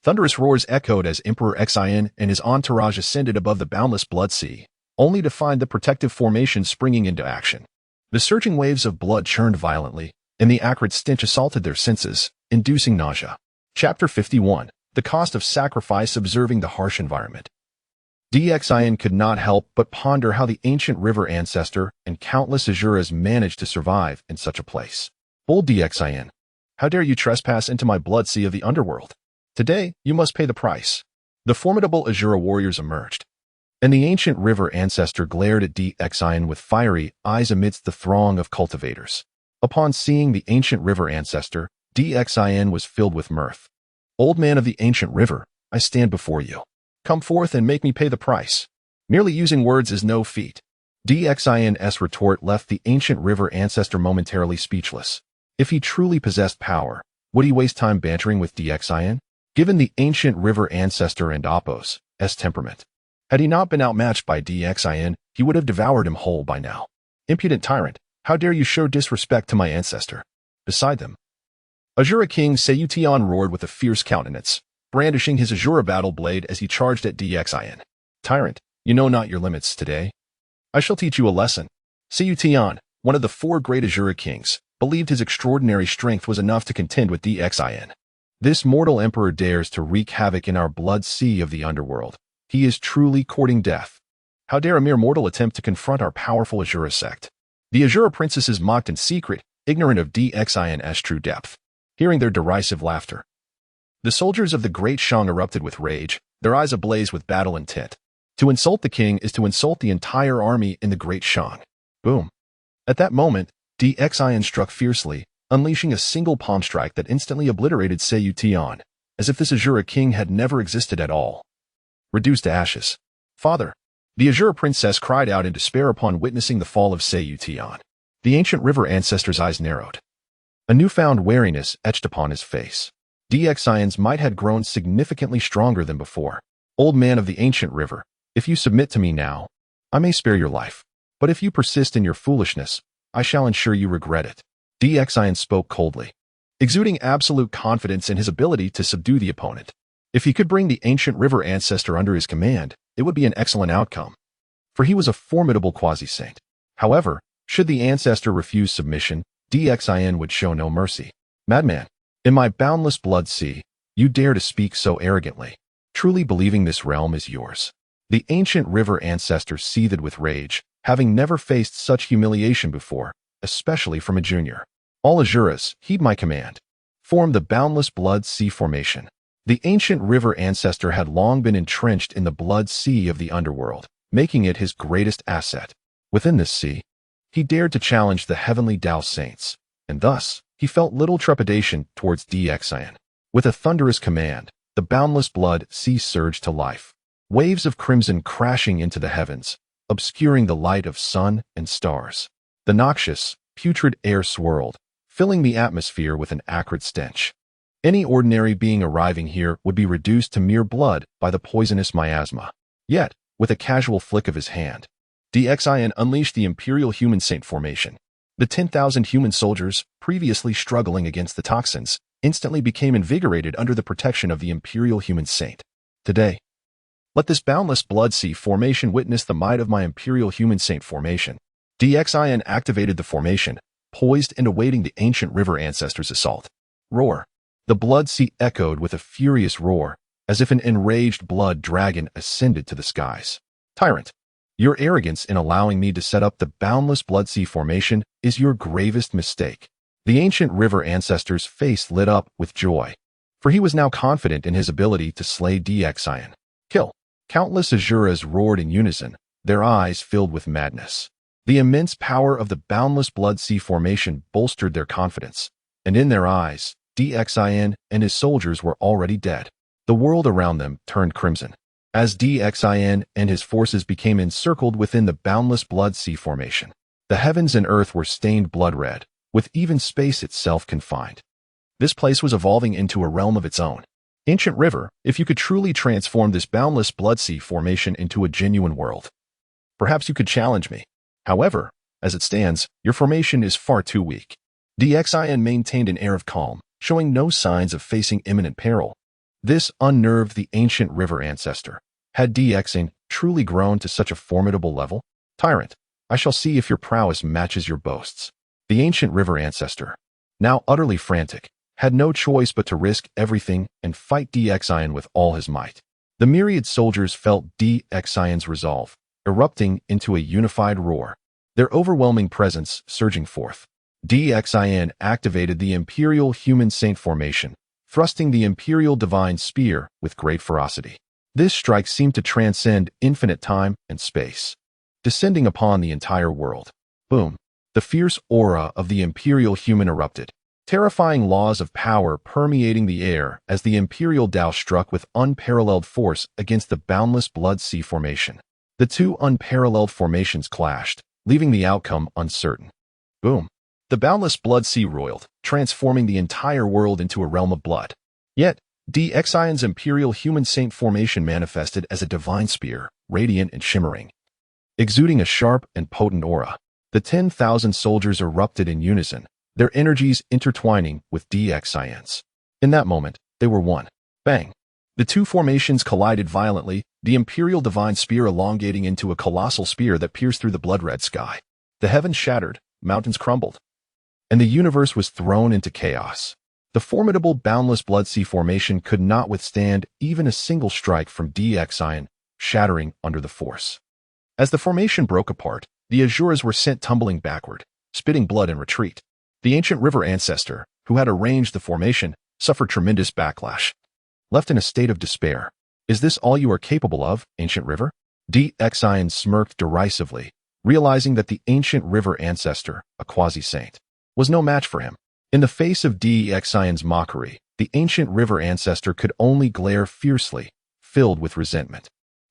Thunderous roars echoed as Emperor Xin and his entourage ascended above the boundless blood sea, only to find the protective formation springing into action. The surging waves of blood churned violently, and the acrid stench assaulted their senses, inducing nausea. Chapter 51. The Cost of Sacrifice Observing the Harsh Environment. Xin could not help but ponder how the ancient river ancestor and countless Azuras managed to survive in such a place. Bold Xin, how dare you trespass into my blood sea of the underworld? Today, you must pay the price. The formidable Azura warriors emerged, and the ancient river ancestor glared at Xin with fiery eyes amidst the throng of cultivators. Upon seeing the ancient river ancestor, Xin was filled with mirth. Old man of the ancient river, I stand before you. Come forth and make me pay the price. Merely using words is no feat. Xin's retort left the ancient river ancestor momentarily speechless. If he truly possessed power, would he waste time bantering with Xin? Given the ancient river ancestor and Apos' temperament, had he not been outmatched by Xin, he would have devoured him whole by now. Impudent tyrant, how dare you show disrespect to my ancestor? Beside them, Azura King Zhou Di Xin roared with a fierce countenance, brandishing his Azura battle blade as he charged at Xin. Tyrant, you know not your limits today. I shall teach you a lesson. Zhou Di Xin, one of the 4 great Azura kings, believed his extraordinary strength was enough to contend with Xin. This mortal emperor dares to wreak havoc in our blood sea of the underworld. He is truly courting death. How dare a mere mortal attempt to confront our powerful Azura sect? The Azura princesses mocked in secret, ignorant of Xin's true depth. Hearing their derisive laughter, the soldiers of the great Shang erupted with rage, their eyes ablaze with battle intent. To insult the king is to insult the entire army in the great Shang. Boom. At that moment, Xin struck fiercely, unleashing a single palm strike that instantly obliterated Zhou Di Xin, as if this Azura king had never existed at all. Reduced to ashes. Father. The Azura princess cried out in despair upon witnessing the fall of Zhou Di Xin. The ancient river ancestor's eyes narrowed. A newfound wariness etched upon his face. Xin's might had grown significantly stronger than before. Old man of the ancient river, if you submit to me now, I may spare your life. But if you persist in your foolishness, I shall ensure you regret it. Xin spoke coldly, exuding absolute confidence in his ability to subdue the opponent. If he could bring the ancient river ancestor under his command, it would be an excellent outcome. For he was a formidable quasi-saint. However, should the ancestor refuse submission, Xin would show no mercy. Madman, in my boundless blood sea, you dare to speak so arrogantly, truly believing this realm is yours. The ancient river ancestor seethed with rage, having never faced such humiliation before, especially from a junior. All Azuras, heed my command. Form the boundless blood sea formation. The ancient river ancestor had long been entrenched in the blood sea of the underworld, making it his greatest asset. Within this sea, he dared to challenge the heavenly Dao saints, and thus, he felt little trepidation towards Xin. With a thunderous command, the boundless blood sea surged to life. Waves of crimson crashing into the heavens, obscuring the light of sun and stars. The noxious, putrid air swirled, filling the atmosphere with an acrid stench. Any ordinary being arriving here would be reduced to mere blood by the poisonous miasma. Yet, with a casual flick of his hand, Xin unleashed the Imperial Human Saint formation. The 10,000 human soldiers, previously struggling against the toxins, instantly became invigorated under the protection of the Imperial Human Saint. Today, let this boundless blood sea formation witness the might of my Imperial Human Saint formation. Xin activated the formation, poised and awaiting the ancient river ancestor's assault. Roar. The blood sea echoed with a furious roar, as if an enraged blood dragon ascended to the skies. Tyrant, your arrogance in allowing me to set up the boundless blood sea formation is your gravest mistake. The ancient river ancestor's face lit up with joy, for he was now confident in his ability to slay Xin. Kill. Countless Azuras roared in unison, their eyes filled with madness. The immense power of the boundless blood sea formation bolstered their confidence, and in their eyes, Xin and his soldiers were already dead. The world around them turned crimson, as Xin and his forces became encircled within the boundless blood sea formation. The heavens and earth were stained blood red, with even space itself confined. This place was evolving into a realm of its own. Ancient river, if you could truly transform this boundless blood sea formation into a genuine world, perhaps you could challenge me. However, as it stands, your formation is far too weak. DXIN maintained an air of calm, showing no signs of facing imminent peril. This unnerved the ancient river ancestor. Had DXIN truly grown to such a formidable level? Tyrant, I shall see if your prowess matches your boasts. The ancient river ancestor, now utterly frantic, had no choice but to risk everything and fight DXIN with all his might. The myriad soldiers felt DXIN's resolve, erupting into a unified roar, their overwhelming presence surging forth. DXIN activated the Imperial Human Saint formation, thrusting the Imperial Divine Spear with great ferocity. This strike seemed to transcend infinite time and space, descending upon the entire world. Boom! The fierce aura of the Imperial Human erupted, terrifying laws of power permeating the air as the Imperial Tao struck with unparalleled force against the boundless Blood Sea formation. The two unparalleled formations clashed, leaving the outcome uncertain. Boom! The boundless Blood Sea roiled, transforming the entire world into a realm of blood. Yet, DXIN's Imperial Human Saint formation manifested as a divine spear, radiant and shimmering. Exuding a sharp and potent aura, the 10,000 soldiers erupted in unison, their energies intertwining with DXIN's. In that moment, they were one. Bang! The two formations collided violently, the Imperial Divine Spear elongating into a colossal spear that pierced through the blood-red sky. The heavens shattered, mountains crumbled, and the universe was thrown into chaos. The formidable boundless Blood Sea formation could not withstand even a single strike from DXIN, shattering under the force. As the formation broke apart, the Azuras were sent tumbling backward, spitting blood in retreat. The ancient river ancestor, who had arranged the formation, suffered tremendous backlash. Left in a state of despair. Is this all you are capable of, ancient river? DXIN smirked derisively, realizing that the ancient river ancestor, a quasi-saint, was no match for him. In the face of DXIN's mockery, the ancient river ancestor could only glare fiercely, filled with resentment.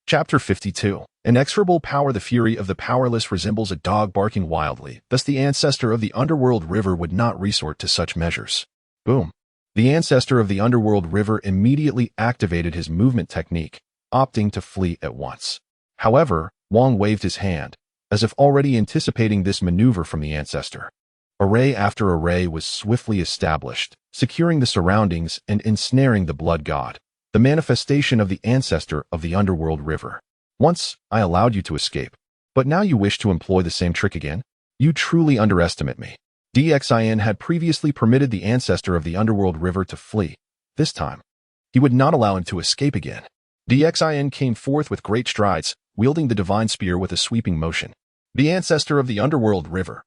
Chapter 52. Inexorable power. The fury of the powerless resembles a dog barking wildly, thus the ancestor of the underworld river would not resort to such measures. Boom! The ancestor of the underworld river immediately activated his movement technique, opting to flee at once. However, Wang waved his hand, as if already anticipating this maneuver from the ancestor. Array after array was swiftly established, securing the surroundings and ensnaring the blood god, the manifestation of the ancestor of the underworld river. Once, I allowed you to escape, but now you wish to employ the same trick again? You truly underestimate me. DXIN had previously permitted the ancestor of the underworld river to flee. This time, he would not allow him to escape again. DXIN came forth with great strides, wielding the divine spear with a sweeping motion. The ancestor of the underworld river,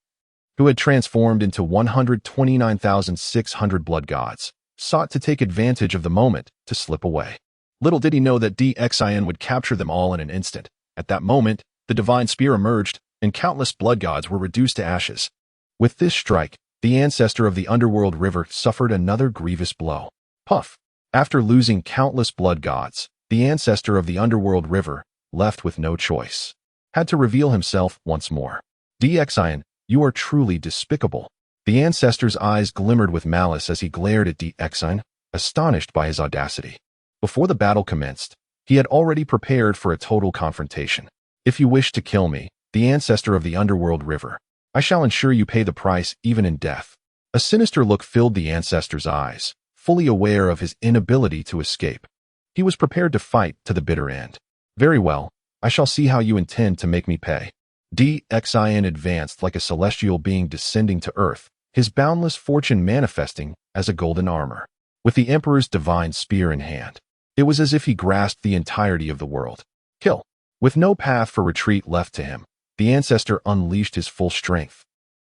who had transformed into 129,600 blood gods, sought to take advantage of the moment to slip away. Little did he know that DXIN would capture them all in an instant. At that moment, the divine spear emerged, and countless blood gods were reduced to ashes. With this strike, the ancestor of the underworld river suffered another grievous blow. Puff! After losing countless blood gods, the ancestor of the underworld river, left with no choice, had to reveal himself once more. DXIN, you are truly despicable. The ancestor's eyes glimmered with malice as he glared at DXIN, astonished by his audacity. Before the battle commenced, he had already prepared for a total confrontation. If you wish to kill me, the ancestor of the underworld river, I shall ensure you pay the price even in death. A sinister look filled the ancestor's eyes, fully aware of his inability to escape. He was prepared to fight to the bitter end. Very well, I shall see how you intend to make me pay. DXIN advanced like a celestial being descending to earth, his boundless fortune manifesting as a golden armor. With the Emperor's divine spear in hand, it was as if he grasped the entirety of the world. Kill! With no path for retreat left to him, the ancestor unleashed his full strength.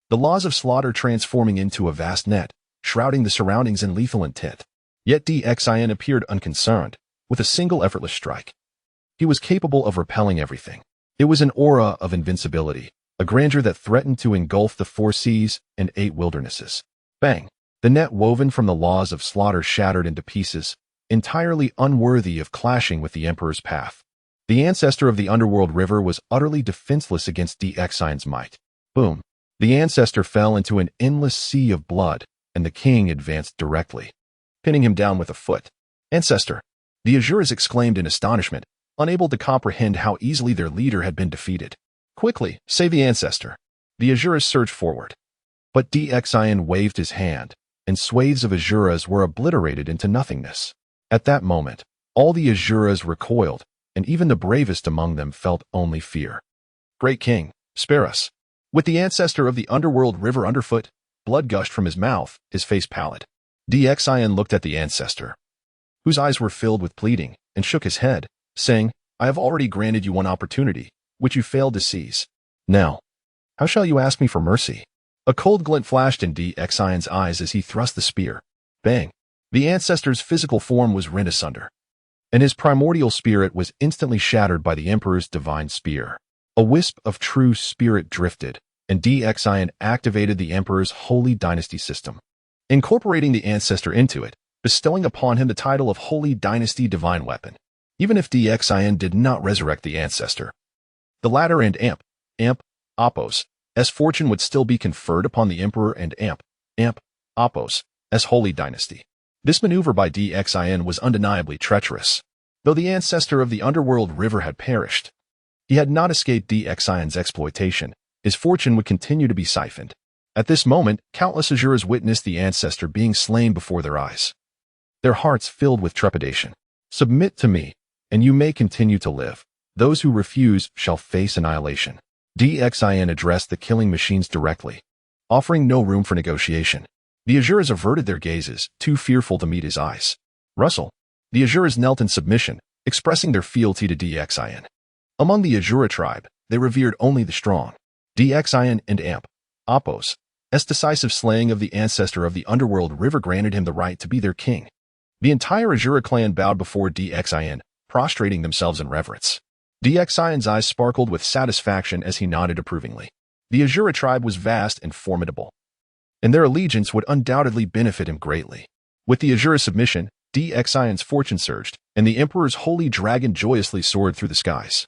The laws of slaughter transforming into a vast net, shrouding the surroundings in lethal intent. Yet DXIN appeared unconcerned, with a single effortless strike. He was capable of repelling everything. It was an aura of invincibility, a grandeur that threatened to engulf the 4 seas and 8 wildernesses. Bang! The net woven from the laws of slaughter shattered into pieces, entirely unworthy of clashing with the Emperor's path. The ancestor of the underworld river was utterly defenseless against DXIN's might. Boom! The ancestor fell into an endless sea of blood, and the king advanced directly, pinning him down with a foot. "Ancestor!" The Azuras exclaimed in astonishment, unable to comprehend how easily their leader had been defeated. "Quickly, save the ancestor!" The Azuras surged forward. But Xin waved his hand, and swathes of Azuras were obliterated into nothingness. At that moment, all the Azuras recoiled, and even the bravest among them felt only fear. "Great king, spare us!" With the ancestor of the underworld river underfoot, blood gushed from his mouth, his face pallid. Xin looked at the ancestor, whose eyes were filled with pleading, and shook his head, saying, "I have already granted you one opportunity, which you failed to seize. Now, how shall you ask me for mercy?" A cold glint flashed in Xion's eyes as he thrust the spear. Bang! The ancestor's physical form was rent asunder, and his primordial spirit was instantly shattered by the Emperor's divine spear. A wisp of true spirit drifted, and Xion activated the Emperor's Holy Dynasty system, incorporating the ancestor into it, bestowing upon him the title of Holy Dynasty Divine Weapon. Even if Xion did not resurrect the ancestor, the latter and Appos' fortune would still be conferred upon the Emperor and Appos' Holy Dynasty. This maneuver by Xion was undeniably treacherous. Though the ancestor of the underworld river had perished, he had not escaped Xion's exploitation. His fortune would continue to be siphoned. At this moment, countless Azuras witnessed the ancestor being slain before their eyes, their hearts filled with trepidation. "Submit to me, and you may continue to live. Those who refuse shall face annihilation." Xion addressed the killing machines directly, offering no room for negotiation. The Azuras averted their gazes, too fearful to meet his eyes. "Russell!" The Azuras knelt in submission, expressing their fealty to Xion. Among the Azura tribe, they revered only the strong. Xion and Appos' decisive slaying of the ancestor of the underworld river granted him the right to be their king. The entire Azura clan bowed before Xion, prostrating themselves in reverence. Xion's eyes sparkled with satisfaction as he nodded approvingly. The Azura tribe was vast and formidable, and their allegiance would undoubtedly benefit him greatly. With the Azura submission, Xion's fortune surged, and the Emperor's holy dragon joyously soared through the skies.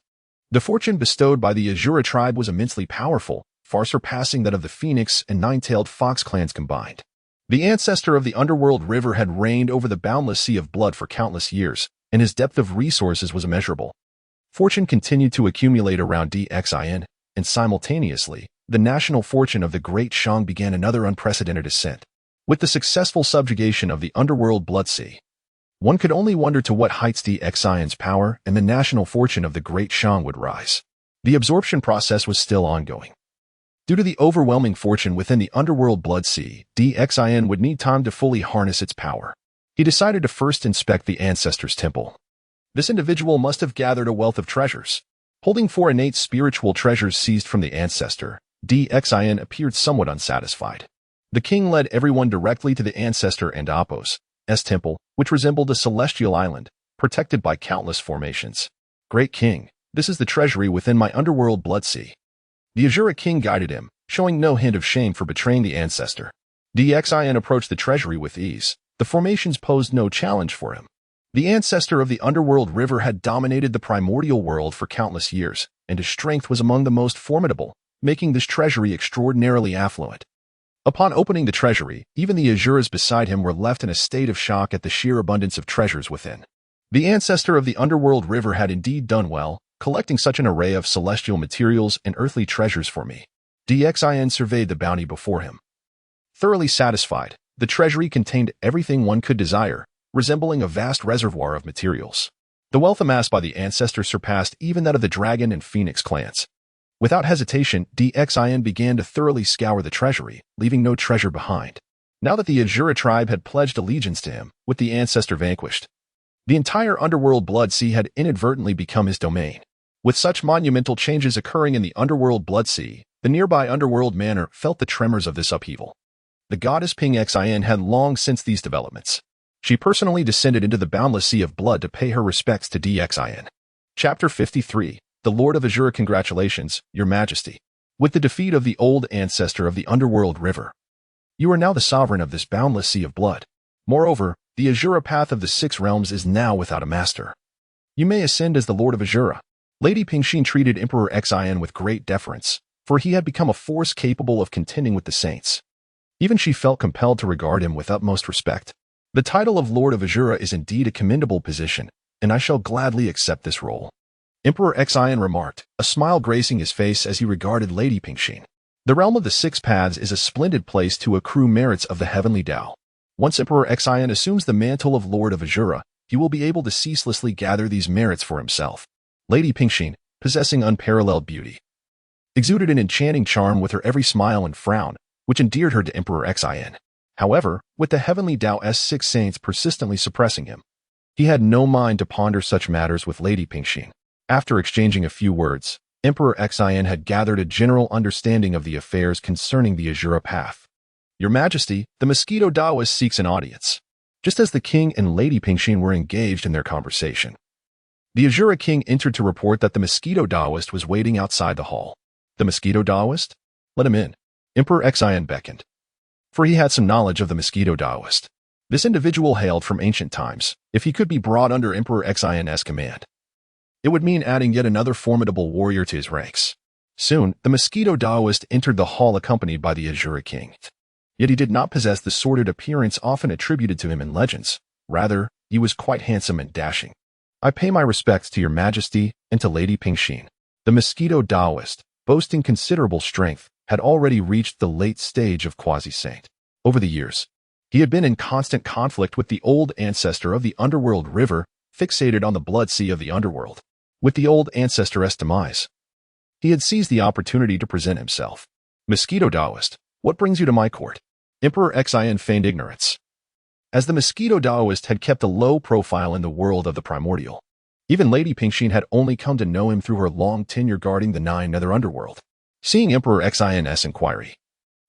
The fortune bestowed by the Azura tribe was immensely powerful, far surpassing that of the Phoenix and Nine-Tailed Fox clans combined. The ancestor of the underworld river had reigned over the boundless sea of blood for countless years, and his depth of resources was immeasurable. Fortune continued to accumulate around Xion, and simultaneously, the national fortune of the Great Shang began another unprecedented ascent. With the successful subjugation of the underworld blood sea, one could only wonder to what heights Xion's power and the national fortune of the Great Shang would rise. The absorption process was still ongoing. Due to the overwhelming fortune within the underworld blood sea, Xion would need time to fully harness its power. He decided to first inspect the ancestor's temple. This individual must have gathered a wealth of treasures. Holding 4 innate spiritual treasures seized from the ancestor, Xion appeared somewhat unsatisfied. The king led everyone directly to the ancestor and Appos' temple, which resembled a celestial island, protected by countless formations. "Great king, this is the treasury within my underworld blood sea." The Azura king guided him, showing no hint of shame for betraying the ancestor. Xion approached the treasury with ease. The formations posed no challenge for him. The ancestor of the underworld river had dominated the primordial world for countless years, and his strength was among the most formidable, making this treasury extraordinarily affluent. Upon opening the treasury, even the Azuras beside him were left in a state of shock at the sheer abundance of treasures within. The ancestor of the underworld river had indeed done well, collecting such an array of celestial materials and earthly treasures for me. Xion surveyed the bounty before him. Thoroughly satisfied, the treasury contained everything one could desire, resembling a vast reservoir of materials. The wealth amassed by the ancestor surpassed even that of the Dragon and Phoenix clans. Without hesitation, Xion began to thoroughly scour the treasury, leaving no treasure behind. Now that the Azura tribe had pledged allegiance to him, with the ancestor vanquished, the entire underworld blood sea had inadvertently become his domain. With such monumental changes occurring in the underworld blood sea, the nearby underworld manor felt the tremors of this upheaval. The goddess Xion had long sensed these developments. She personally descended into the boundless sea of blood to pay her respects to Xion. Chapter 53. The Lord of Azura. Congratulations, Your Majesty. With the defeat of the old ancestor of the underworld river, you are now the sovereign of this boundless sea of blood. Moreover, the Azura path of the 6 realms is now without a master. You may ascend as the Lord of Azura. Lady Pingxin treated Emperor Xion with great deference, for he had become a force capable of contending with the saints. Even she felt compelled to regard him with utmost respect. The title of Lord of Azura is indeed a commendable position, and I shall gladly accept this role. Emperor Xian remarked, a smile gracing his face as he regarded Lady Pingxin. The realm of the Six Paths is a splendid place to accrue merits of the heavenly Tao. Once Emperor Xian assumes the mantle of Lord of Azura, he will be able to ceaselessly gather these merits for himself. Lady Pingxin, possessing unparalleled beauty, exuded an enchanting charm with her every smile and frown, which endeared her to Emperor Xian. However, with the heavenly Tao's six saints persistently suppressing him, he had no mind to ponder such matters with Lady Pingxin. After exchanging a few words, Emperor Xian had gathered a general understanding of the affairs concerning the Azura Path. Your Majesty, the Mosquito Taoist seeks an audience. Just as the king and Lady Pingxin were engaged in their conversation, the Azura king entered to report that the Mosquito Taoist was waiting outside the hall. The Mosquito Taoist? Let him in. Emperor Xian beckoned, for he had some knowledge of the Mosquito Taoist. This individual hailed from ancient times. If he could be brought under Emperor Xian's command, it would mean adding yet another formidable warrior to his ranks. Soon, the Mosquito Taoist entered the hall accompanied by the Azura king. Yet he did not possess the sordid appearance often attributed to him in legends. Rather, he was quite handsome and dashing. I pay my respects to your Majesty and to Lady Pingxin. The Mosquito Taoist, boasting considerable strength, had already reached the late stage of quasi-saint. Over the years, he had been in constant conflict with the old ancestor of the underworld river, fixated on the blood sea of the underworld. With the old ancestor's demise, he had seized the opportunity to present himself. Mosquito Taoist, what brings you to my court? Emperor Xian feigned ignorance, as the Mosquito Taoist had kept a low profile in the world of the primordial. Even Lady Pingxin had only come to know him through her long tenure guarding the Nine Nether Underworld. Seeing Emperor Xian's inquiry,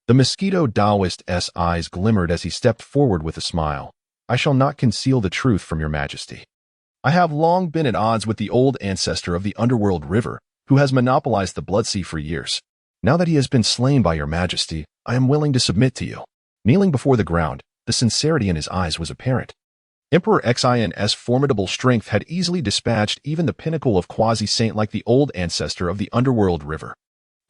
the Mosquito Taoist's eyes glimmered as he stepped forward with a smile. I shall not conceal the truth from your Majesty. I have long been at odds with the old ancestor of the underworld river, who has monopolized the blood sea for years. Now that he has been slain by your Majesty, I am willing to submit to you. Kneeling before the ground, the sincerity in his eyes was apparent. Emperor Xian's formidable strength had easily dispatched even the pinnacle of quasi-saint like the old ancestor of the underworld river.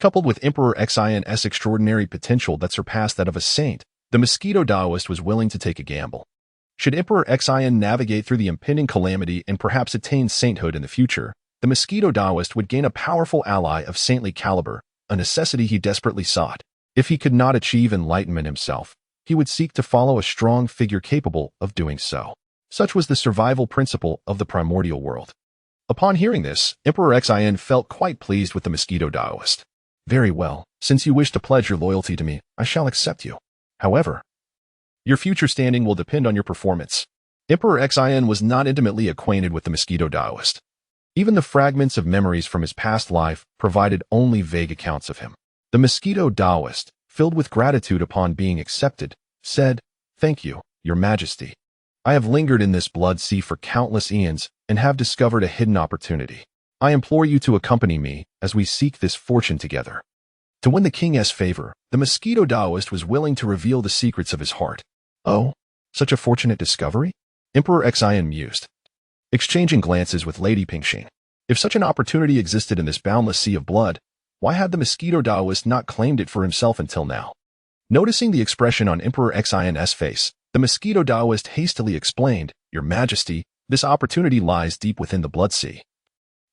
Coupled with Emperor Xian's extraordinary potential that surpassed that of a saint, the Mosquito Taoist was willing to take a gamble. Should Emperor Xian navigate through the impending calamity and perhaps attain sainthood in the future, the Mosquito Taoist would gain a powerful ally of saintly caliber, a necessity he desperately sought. If he could not achieve enlightenment himself, he would seek to follow a strong figure capable of doing so. Such was the survival principle of the primordial world. Upon hearing this, Emperor Xian felt quite pleased with the Mosquito Taoist. Very well, since you wish to pledge your loyalty to me, I shall accept you. However, your future standing will depend on your performance. Emperor Xian was not intimately acquainted with the Mosquito Taoist. Even the fragments of memories from his past life provided only vague accounts of him. The Mosquito Taoist, filled with gratitude upon being accepted, said, Thank you, your Majesty. I have lingered in this blood sea for countless eons and have discovered a hidden opportunity. I implore you to accompany me as we seek this fortune together. To win the king's favor, the Mosquito Taoist was willing to reveal the secrets of his heart. Oh, such a fortunate discovery? Emperor Xian mused, exchanging glances with Lady Pingxin. If such an opportunity existed in this boundless sea of blood, why had the Mosquito Taoist not claimed it for himself until now? Noticing the expression on Emperor Xian's face, the Mosquito Taoist hastily explained, Your Majesty, this opportunity lies deep within the blood sea,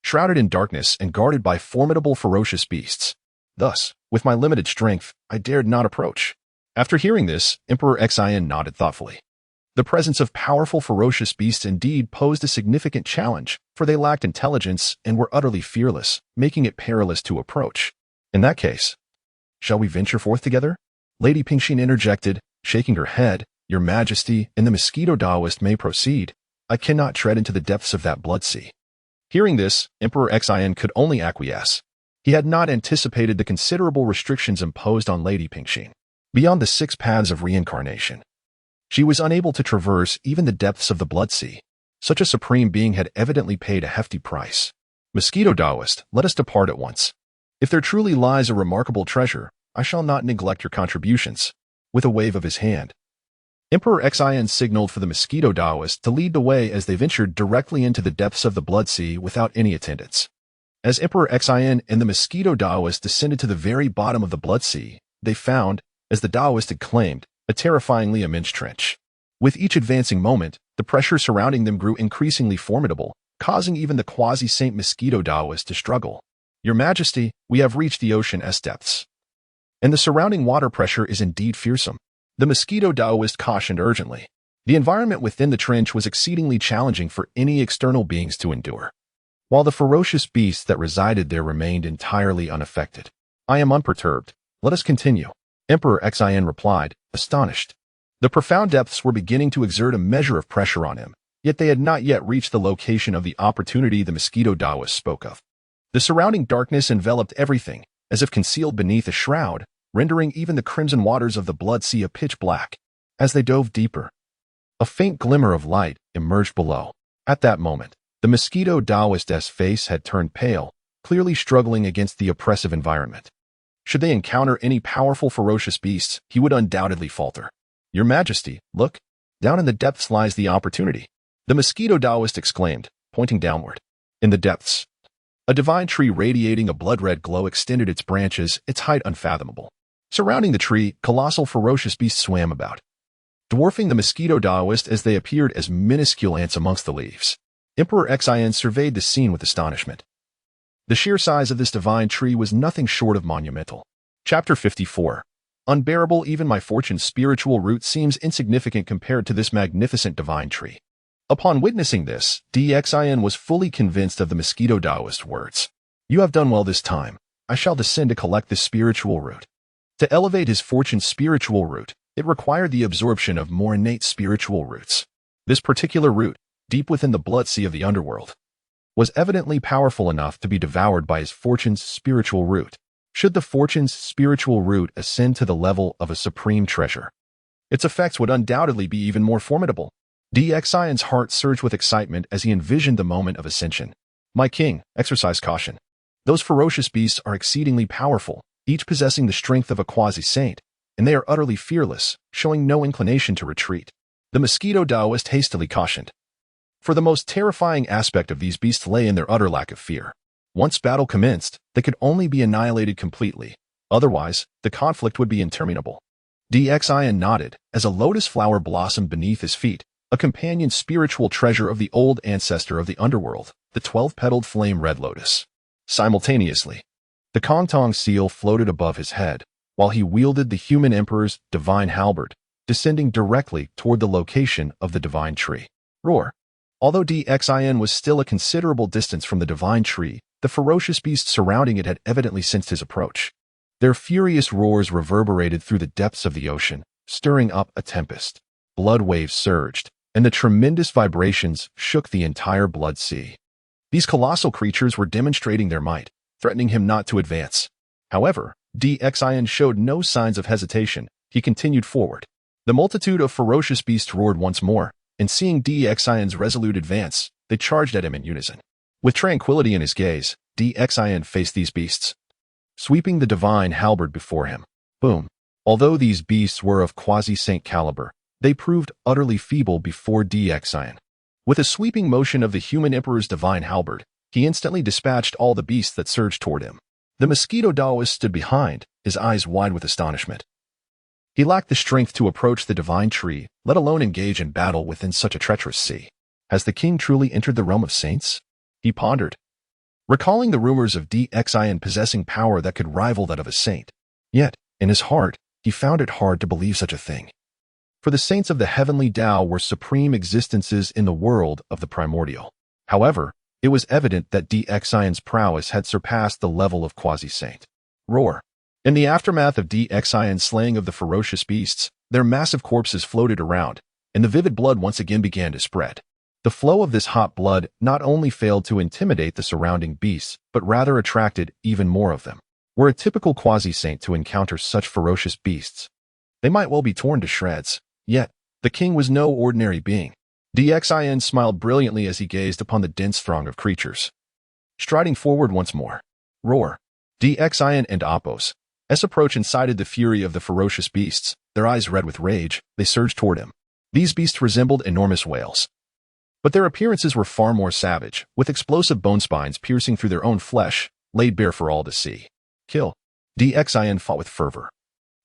shrouded in darkness and guarded by formidable ferocious beasts. Thus, with my limited strength, I dared not approach. After hearing this, Emperor Xian nodded thoughtfully. The presence of powerful ferocious beasts indeed posed a significant challenge, for they lacked intelligence and were utterly fearless, making it perilous to approach. In that case, shall we venture forth together? Lady Pingxin interjected, shaking her head, Your Majesty and the Mosquito Taoist may proceed. I cannot tread into the depths of that blood sea. Hearing this, Emperor Xian could only acquiesce. He had not anticipated the considerable restrictions imposed on Lady Pingxin. Beyond the six paths of reincarnation, she was unable to traverse even the depths of the blood sea. Such a supreme being had evidently paid a hefty price. Mosquito Taoist, let us depart at once. If there truly lies a remarkable treasure, I shall not neglect your contributions. With a wave of his hand, Emperor Xian signaled for the Mosquito Taoist to lead the way as they ventured directly into the depths of the blood sea without any attendants. As Emperor Xian and the Mosquito Taoist descended to the very bottom of the blood sea, they found, as the Taoist had claimed, a terrifyingly immense trench. With each advancing moment, the pressure surrounding them grew increasingly formidable, causing even the quasi-Saint Mosquito Taoist to struggle. Your Majesty, we have reached the ocean's depths, and the surrounding water pressure is indeed fearsome. The Mosquito Taoist cautioned urgently. The environment within the trench was exceedingly challenging for any external beings to endure, while the ferocious beasts that resided there remained entirely unaffected. I am unperturbed. Let us continue, Emperor Xin replied, astonished. The profound depths were beginning to exert a measure of pressure on him, yet they had not yet reached the location of the opportunity the Mosquito Taoist spoke of. The surrounding darkness enveloped everything, as if concealed beneath a shroud, rendering even the crimson waters of the blood sea a pitch black. As they dove deeper, a faint glimmer of light emerged below. At that moment, the Mosquito Taoist's face had turned pale, clearly struggling against the oppressive environment. Should they encounter any powerful ferocious beasts, he would undoubtedly falter. Your Majesty, look, down in the depths lies the opportunity, the Mosquito Taoist exclaimed, pointing downward. In the depths, a divine tree radiating a blood-red glow extended its branches, its height unfathomable. Surrounding the tree, colossal ferocious beasts swam about, dwarfing the Mosquito Taoist as they appeared as minuscule ants amongst the leaves. Emperor Xin surveyed the scene with astonishment. The sheer size of this divine tree was nothing short of monumental. Chapter 54. Unbearable, even my fortune's spiritual root seems insignificant compared to this magnificent divine tree. Upon witnessing this, Xin was fully convinced of the Mosquito Taoist's words. You have done well this time. I shall descend to collect this spiritual root. To elevate his fortune's spiritual root, it required the absorption of more innate spiritual roots. This particular root, deep within the blood sea of the underworld, was evidently powerful enough to be devoured by his fortune's spiritual root. Should the fortune's spiritual root ascend to the level of a supreme treasure, its effects would undoubtedly be even more formidable. Xin's heart surged with excitement as he envisioned the moment of ascension. My king, exercise caution. Those ferocious beasts are exceedingly powerful, each possessing the strength of a quasi-saint, and they are utterly fearless, showing no inclination to retreat. The Mosquito Taoist hastily cautioned. For the most terrifying aspect of these beasts lay in their utter lack of fear. Once battle commenced, they could only be annihilated completely. Otherwise, the conflict would be interminable. Xin nodded as a lotus flower blossomed beneath his feet, a companion spiritual treasure of the old ancestor of the underworld, the 12-petaled flame red lotus. Simultaneously, the Kongtong seal floated above his head, while he wielded the human emperor's divine halberd, descending directly toward the location of the divine tree. Roar. Although Xin was still a considerable distance from the divine tree, the ferocious beasts surrounding it had evidently sensed his approach. Their furious roars reverberated through the depths of the ocean, stirring up a tempest. Blood waves surged, and the tremendous vibrations shook the entire blood sea. These colossal creatures were demonstrating their might, threatening him not to advance. However, Xin showed no signs of hesitation. He continued forward. The multitude of ferocious beasts roared once more, and seeing Xin's resolute advance, they charged at him in unison. With tranquility in his gaze, Xin faced these beasts, sweeping the divine halberd before him. Boom. Although these beasts were of quasi-saint caliber, they proved utterly feeble before Xin. With a sweeping motion of the human emperor's divine halberd, he instantly dispatched all the beasts that surged toward him. The Mosquito Taoist stood behind, his eyes wide with astonishment. He lacked the strength to approach the divine tree, let alone engage in battle within such a treacherous sea. Has the king truly entered the realm of saints? He pondered, recalling the rumors of Xin possessing power that could rival that of a saint. Yet, in his heart, he found it hard to believe such a thing. For the saints of the heavenly Tao were supreme existences in the world of the primordial. However, it was evident that Xin's prowess had surpassed the level of quasi-saint. Roar. In the aftermath of Xin's slaying of the ferocious beasts, their massive corpses floated around, and the vivid blood once again began to spread. The flow of this hot blood not only failed to intimidate the surrounding beasts, but rather attracted even more of them. Were a typical quasi-saint to encounter such ferocious beasts, they might well be torn to shreds. Yet, the king was no ordinary being. Xin smiled brilliantly as he gazed upon the dense throng of creatures. Striding forward once more. Roar. Xin and Apos. S approach incited the fury of the ferocious beasts. Their eyes red with rage, they surged toward him. These beasts resembled enormous whales, but their appearances were far more savage, with explosive bone spines piercing through their own flesh, laid bare for all to see. Kill. Xin fought with fervor.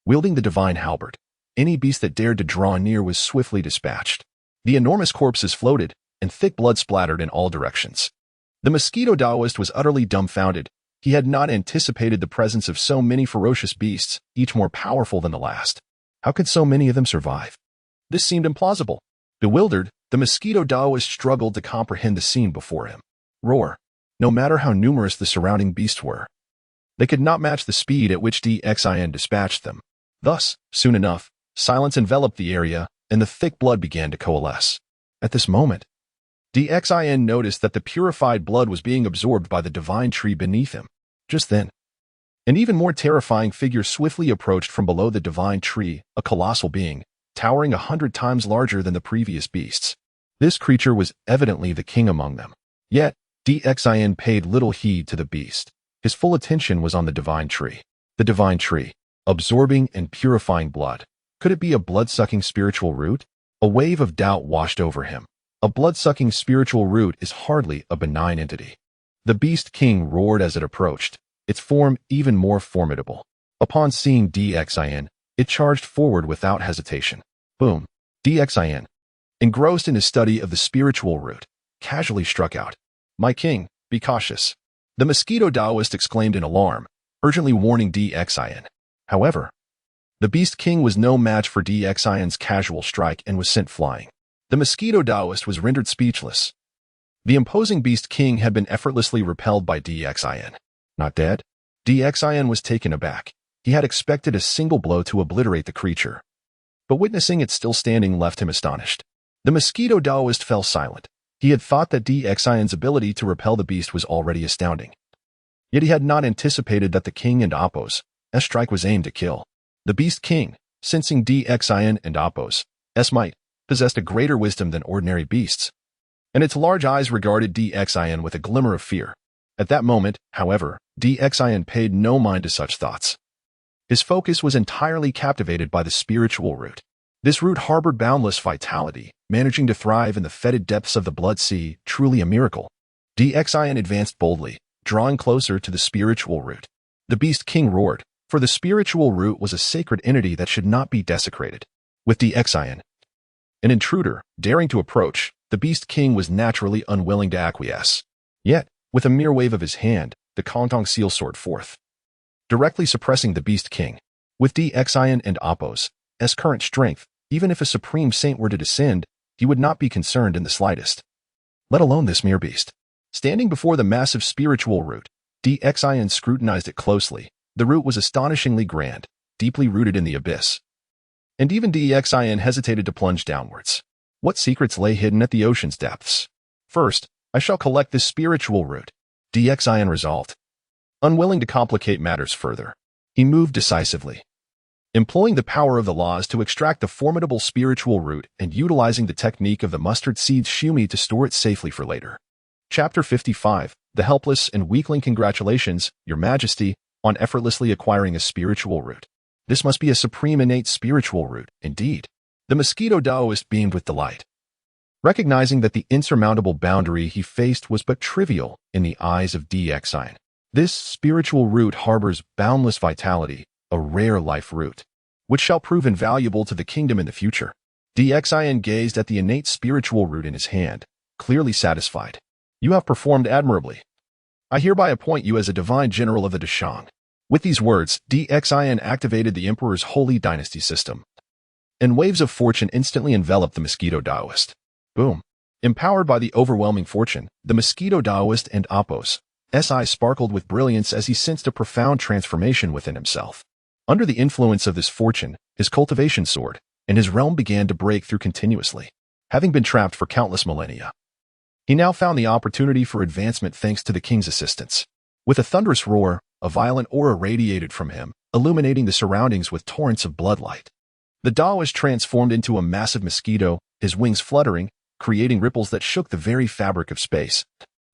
wielding the divine halberd. Any beast that dared to draw near was swiftly dispatched. The enormous corpses floated, and thick blood splattered in all directions. The mosquito Taoist was utterly dumbfounded. He had not anticipated the presence of so many ferocious beasts, each more powerful than the last. How could so many of them survive? This seemed implausible. Bewildered, the mosquito Taoist struggled to comprehend the scene before him. Roar. No matter how numerous the surrounding beasts were, they could not match the speed at which DXIN dispatched them. Thus, soon enough, silence enveloped the area, and the thick blood began to coalesce. At this moment, DXIN noticed that the purified blood was being absorbed by the divine tree beneath him. Just then, an even more terrifying figure swiftly approached from below the divine tree, a colossal being, towering 100 times larger than the previous beasts. This creature was evidently the king among them. Yet, DXIN paid little heed to the beast. His full attention was on the divine tree. The divine tree, absorbing and purifying blood. Could it be a blood-sucking spiritual root? A wave of doubt washed over him. A blood-sucking spiritual root is hardly a benign entity. The beast king roared as it approached, its form even more formidable. Upon seeing DXIN, it charged forward without hesitation. Boom! DXIN, engrossed in his study of the spiritual root, casually struck out. "My king, be cautious," the mosquito Taoist exclaimed in alarm, urgently warning DXIN. However, the beast king was no match for DXIN's casual strike and was sent flying. The mosquito Taoist was rendered speechless. The imposing beast king had been effortlessly repelled by DXIN. Not dead? DXIN was taken aback. He had expected a single blow to obliterate the creature, but witnessing it still standing left him astonished. The mosquito Taoist fell silent. He had thought that DXIN's ability to repel the beast was already astounding. Yet he had not anticipated that the king and Appo's strike was aimed to kill. The beast king, sensing DXIN and Appo's might, possessed a greater wisdom than ordinary beasts, and its large eyes regarded DXIN with a glimmer of fear. At that moment, however, DXIN paid no mind to such thoughts. His focus was entirely captivated by the spiritual root. This root harbored boundless vitality, managing to thrive in the fetid depths of the blood sea, truly a miracle. DXIN advanced boldly, drawing closer to the spiritual root. The beast king roared, for the spiritual root was a sacred entity that should not be desecrated. With DXIN, an intruder, daring to approach, the beast king was naturally unwilling to acquiesce. Yet, with a mere wave of his hand, the Kantong seal soared forth, directly suppressing the beast king. With DXIN and Appo's current strength, even if a supreme saint were to descend, he would not be concerned in the slightest, let alone this mere beast. Standing before the massive spiritual root, DXIN scrutinized it closely. The root was astonishingly grand, deeply rooted in the abyss. And even DXIN hesitated to plunge downwards. What secrets lay hidden at the ocean's depths? First, I shall collect this spiritual root, DXIN resolved. Unwilling to complicate matters further, he moved decisively, employing the power of the laws to extract the formidable spiritual root and utilizing the technique of the mustard seeds shumi to store it safely for later. Chapter 55, The Helpless and Weakling. Congratulations, Your Majesty, on effortlessly acquiring a spiritual root. This must be a supreme innate spiritual root, indeed. The mosquito Taoist beamed with delight, recognizing that the insurmountable boundary he faced was but trivial in the eyes of DXIN. This spiritual root harbors boundless vitality, a rare life root, which shall prove invaluable to the kingdom in the future. DXIN gazed at the innate spiritual root in his hand, clearly satisfied. You have performed admirably. I hereby appoint you as a divine general of the Dashang. With these words, DXIN activated the emperor's holy dynasty system, and waves of fortune instantly enveloped the mosquito Taoist. Boom. Empowered by the overwhelming fortune, the mosquito Taoist and Appo's eyes sparkled with brilliance as he sensed a profound transformation within himself. Under the influence of this fortune, his cultivation soared, and his realm began to break through continuously. Having been trapped for countless millennia, he now found the opportunity for advancement thanks to the king's assistance. With a thunderous roar, a violent aura radiated from him, illuminating the surroundings with torrents of bloodlight. The Taoist transformed into a massive mosquito, his wings fluttering, creating ripples that shook the very fabric of space,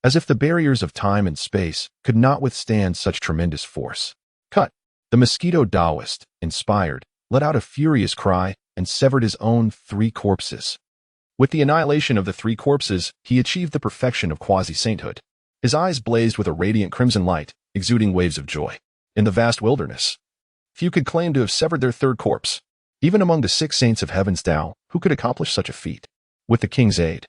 as if the barriers of time and space could not withstand such tremendous force. Cut! The mosquito Taoist, inspired, let out a furious cry and severed his own 3 corpses. With the annihilation of the 3 corpses, he achieved the perfection of quasi-sainthood. His eyes blazed with a radiant crimson light, exuding waves of joy. In the vast wilderness, Few could claim to have severed their third corpse. Even among the 6 saints of Heaven's Tao, who could accomplish such a feat? With the king's aid,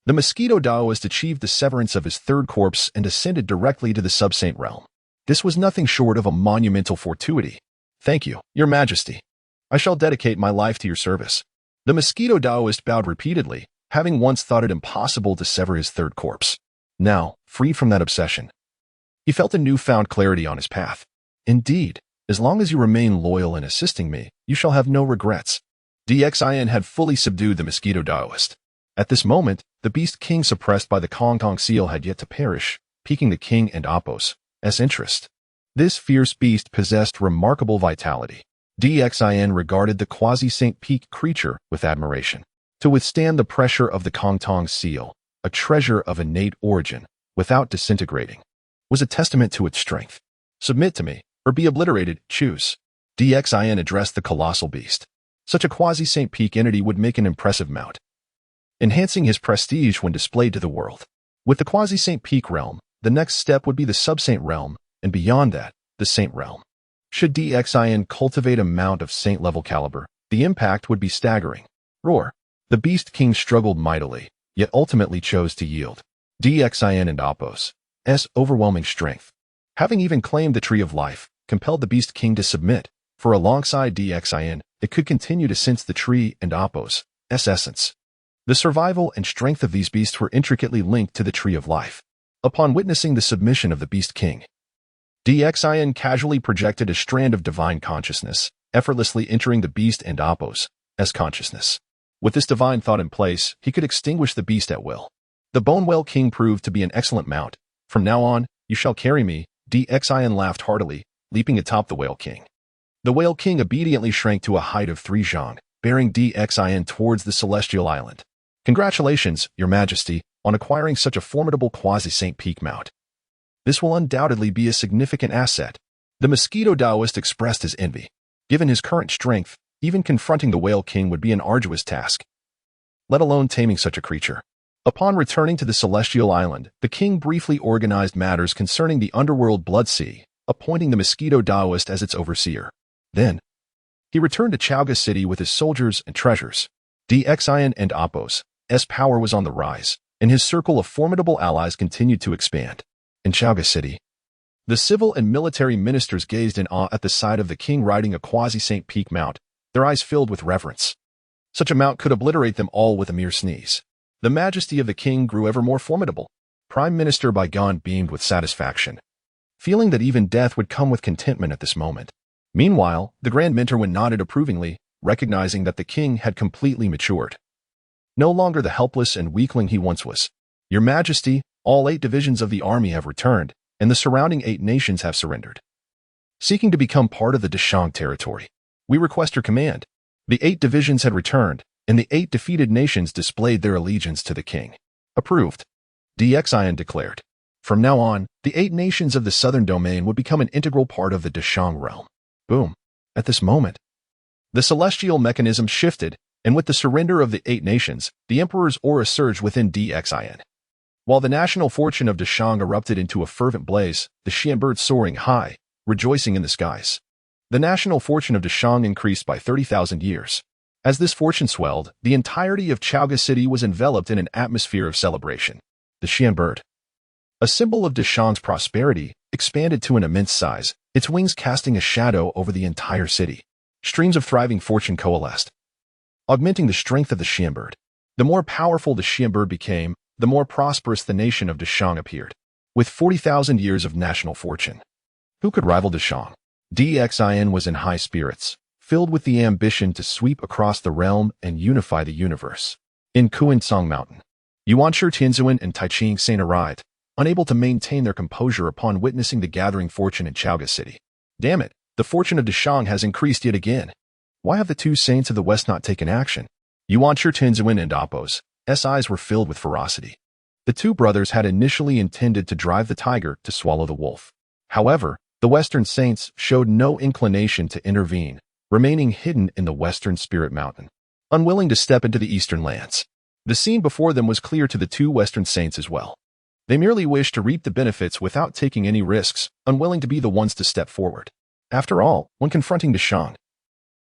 the Mosquito Daoist achieved the severance of his third corpse and ascended directly to the sub-saint realm. This was nothing short of a monumental fortuity. Thank you, Your Majesty. I shall dedicate my life to your service. The Mosquito Daoist bowed repeatedly, having once thought it impossible to sever his third corpse. Now, freed from that obsession, he felt a newfound clarity on his path. Indeed, as long as you remain loyal in assisting me, you shall have no regrets. Xin had fully subdued the Mosquito Daoist. At this moment, the Beast King suppressed by the Honghuang seal had yet to perish, piquing the king and Apos' interest. This fierce beast possessed remarkable vitality. Xin regarded the quasi-saint peak creature with admiration. To withstand the pressure of the Honghuang seal, a treasure of innate origin, without disintegrating, was a testament to its strength. Submit to me, or be obliterated, choose. Xin addressed the colossal beast. Such a quasi-saint peak entity would make an impressive mount, enhancing his prestige when displayed to the world. With the quasi-saint peak realm, the next step would be the sub-saint realm, and beyond that, the saint realm. Should Xin cultivate a mount of saint-level caliber, the impact would be staggering. Roar. The Beast King struggled mightily, yet ultimately chose to yield. Xin and Apos' overwhelming strength, having even claimed the Tree of Life, compelled the Beast King to submit, for alongside Xin, it could continue to sense the tree and Apos' essence. The survival and strength of these beasts were intricately linked to the Tree of Life. Upon witnessing the submission of the Beast King, Xin casually projected a strand of divine consciousness, effortlessly entering the beast and Apos' consciousness. With this divine thought in place, he could extinguish the beast at will. The Bone Whale King proved to be an excellent mount. From now on, you shall carry me. Xin laughed heartily, leaping atop the Whale King. The Whale King obediently shrank to a height of 3 zhang, bearing Xin towards the celestial island. Congratulations, Your Majesty, on acquiring such a formidable quasi-saint peak mount. This will undoubtedly be a significant asset. The Mosquito Daoist expressed his envy. Given his current strength, even confronting the Whale King would be an arduous task, let alone taming such a creature. Upon returning to the celestial island, the king briefly organized matters concerning the underworld Blood Sea, appointing the Mosquito Daoist as its overseer. Then, he returned to Chaoga City with his soldiers and treasures. Xin and Apos' power was on the rise, and his circle of formidable allies continued to expand. In Chaoga City, the civil and military ministers gazed in awe at the sight of the king riding a quasi-saint peak mount, their eyes filled with reverence. Such a mount could obliterate them all with a mere sneeze. The majesty of the king grew ever more formidable. Prime Minister Baigan beamed with satisfaction, feeling that even death would come with contentment at this moment. Meanwhile, the Grand Mentor nodded approvingly, recognizing that the king had completely matured. No longer the helpless and weakling he once was. Your Majesty, all 8 divisions of the army have returned, and the surrounding 8 nations have surrendered, seeking to become part of the Deshang territory. We request your command. The 8 divisions had returned, and the 8 defeated nations displayed their allegiance to the king. Approved, Xin declared. From now on, the 8 nations of the southern domain would become an integral part of the Deshang realm. Boom. At this moment, the celestial mechanism shifted, and with the surrender of the 8 nations, the emperor's aura surged within Xin. While the national fortune of Deshang erupted into a fervent blaze, the Xianbird soaring high, rejoicing in the skies. The national fortune of Deshang increased by 30,000 years. As this fortune swelled, the entirety of Chaoga City was enveloped in an atmosphere of celebration. The Xianbird, a symbol of Deshang's prosperity, expanded to an immense size, its wings casting a shadow over the entire city. Streams of thriving fortune coalesced, augmenting the strength of the Xianbird. The more powerful the Xianbird became, the more prosperous the nation of Deshang appeared. With 40,000 years of national fortune, who could rival Deshang? Xin was in high spirits, filled with the ambition to sweep across the realm and unify the universe. In Kuansong Mountain, Yuanshi Tianzuan and Taiching Saint arrived, unable to maintain their composure upon witnessing the gathering fortune in Chaoga City. Damn it, the fortune of Deshang has increased yet again. Why have the 2 saints of the west not taken action? Yuanshi Tianzuan and Apos' eyes were filled with ferocity. The 2 brothers had initially intended to drive the tiger to swallow the wolf. However, the Western Saints showed no inclination to intervene, remaining hidden in the Western Spirit Mountain, unwilling to step into the Eastern lands. The scene before them was clear to the 2 Western Saints as well. They merely wished to reap the benefits without taking any risks, unwilling to be the ones to step forward. After all, when confronting the Shang,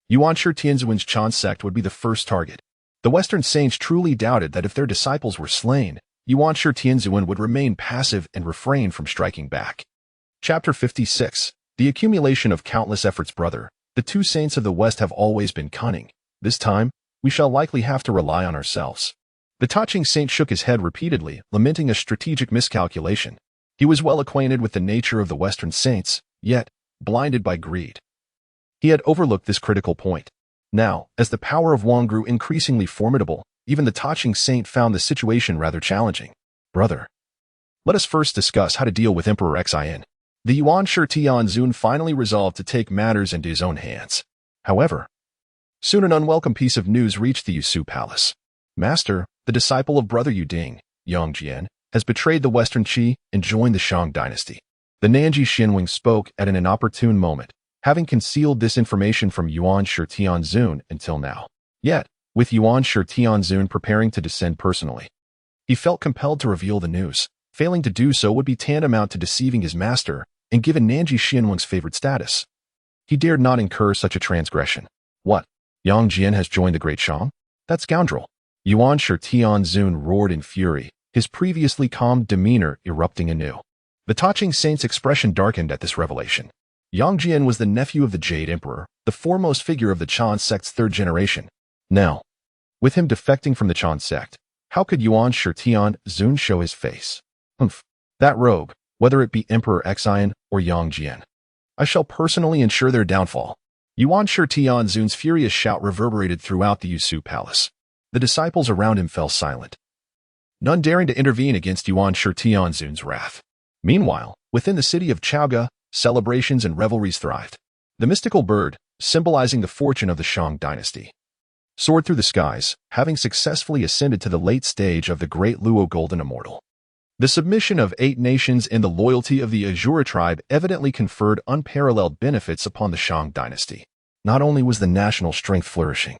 Yuan Shi Tianzuan's Chan sect would be the first target. The Western saints truly doubted that if their disciples were slain, Yuan Shi Tianzuan would remain passive and refrain from striking back. Chapter 56. The accumulation of countless efforts. Brother, the two saints of the West have always been cunning. This time, we shall likely have to rely on ourselves. The touching saint shook his head repeatedly, lamenting a strategic miscalculation. He was well acquainted with the nature of the Western saints, yet, blinded by greed, he had overlooked this critical point. Now, as the power of Wang grew increasingly formidable, even the touching saint found the situation rather challenging. Brother, let us first discuss how to deal with Emperor Xin. The Yuan Shi Tianzun finally resolved to take matters into his own hands. However, soon an unwelcome piece of news reached the Yusu palace. Master, the disciple of Brother Yuding, Yang Jian, has betrayed the Western Qi and joined the Shang Dynasty. The Nanji Xinwing spoke at an inopportune moment, having concealed this information from Yuan Shi Tianzun until now. Yet, with Yuan Shi Tianzun preparing to descend personally, he felt compelled to reveal the news. Failing to do so would be tantamount to deceiving his master and given Nanji Xinwing's favored status. He dared not incur such a transgression. What? Yang Jian has joined the Great Shang? That scoundrel! Yuan Shi Tianzun roared in fury, his previously calm demeanor erupting anew. The touching saint's expression darkened at this revelation. Yang Jian was the nephew of the Jade Emperor, the foremost figure of the Chan sect's third generation. Now, with him defecting from the Chan sect, how could Yuan Shi Tianzun show his face? Humph. That rogue, whether it be Emperor Xin or Yang Jian, I shall personally ensure their downfall. Yuan Shi Tianzun's furious shout reverberated throughout the Yusu palace. The disciples around him fell silent, none daring to intervene against Yuan Shi Tianzun's wrath. Meanwhile, within the city of Chaoga, celebrations and revelries thrived. The mystical bird, symbolizing the fortune of the Shang Dynasty, soared through the skies, having successfully ascended to the late stage of the great Luo Golden Immortal. The submission of 8 nations and the loyalty of the Azura tribe evidently conferred unparalleled benefits upon the Shang Dynasty. Not only was the national strength flourishing,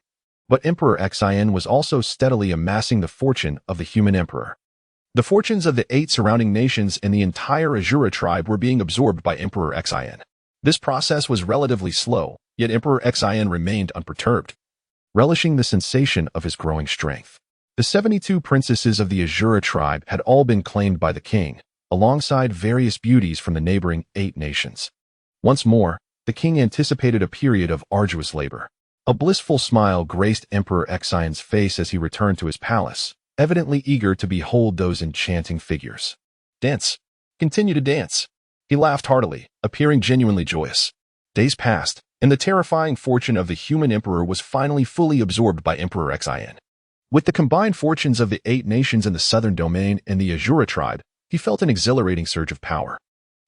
but Emperor Xin was also steadily amassing the fortune of the human emperor. The fortunes of the 8 surrounding nations and the entire Azura tribe were being absorbed by Emperor Xin. This process was relatively slow, yet Emperor Xin remained unperturbed, relishing the sensation of his growing strength. The 72 princesses of the Azura tribe had all been claimed by the king, alongside various beauties from the neighboring 8 nations. Once more, the king anticipated a period of arduous labor. A blissful smile graced Emperor Xion's face as he returned to his palace, evidently eager to behold those enchanting figures. Dance. Continue to dance. He laughed heartily, appearing genuinely joyous. Days passed, and the terrifying fortune of the human emperor was finally fully absorbed by Emperor Xian. With the combined fortunes of the 8 nations in the southern domain and the Azura tribe, he felt an exhilarating surge of power.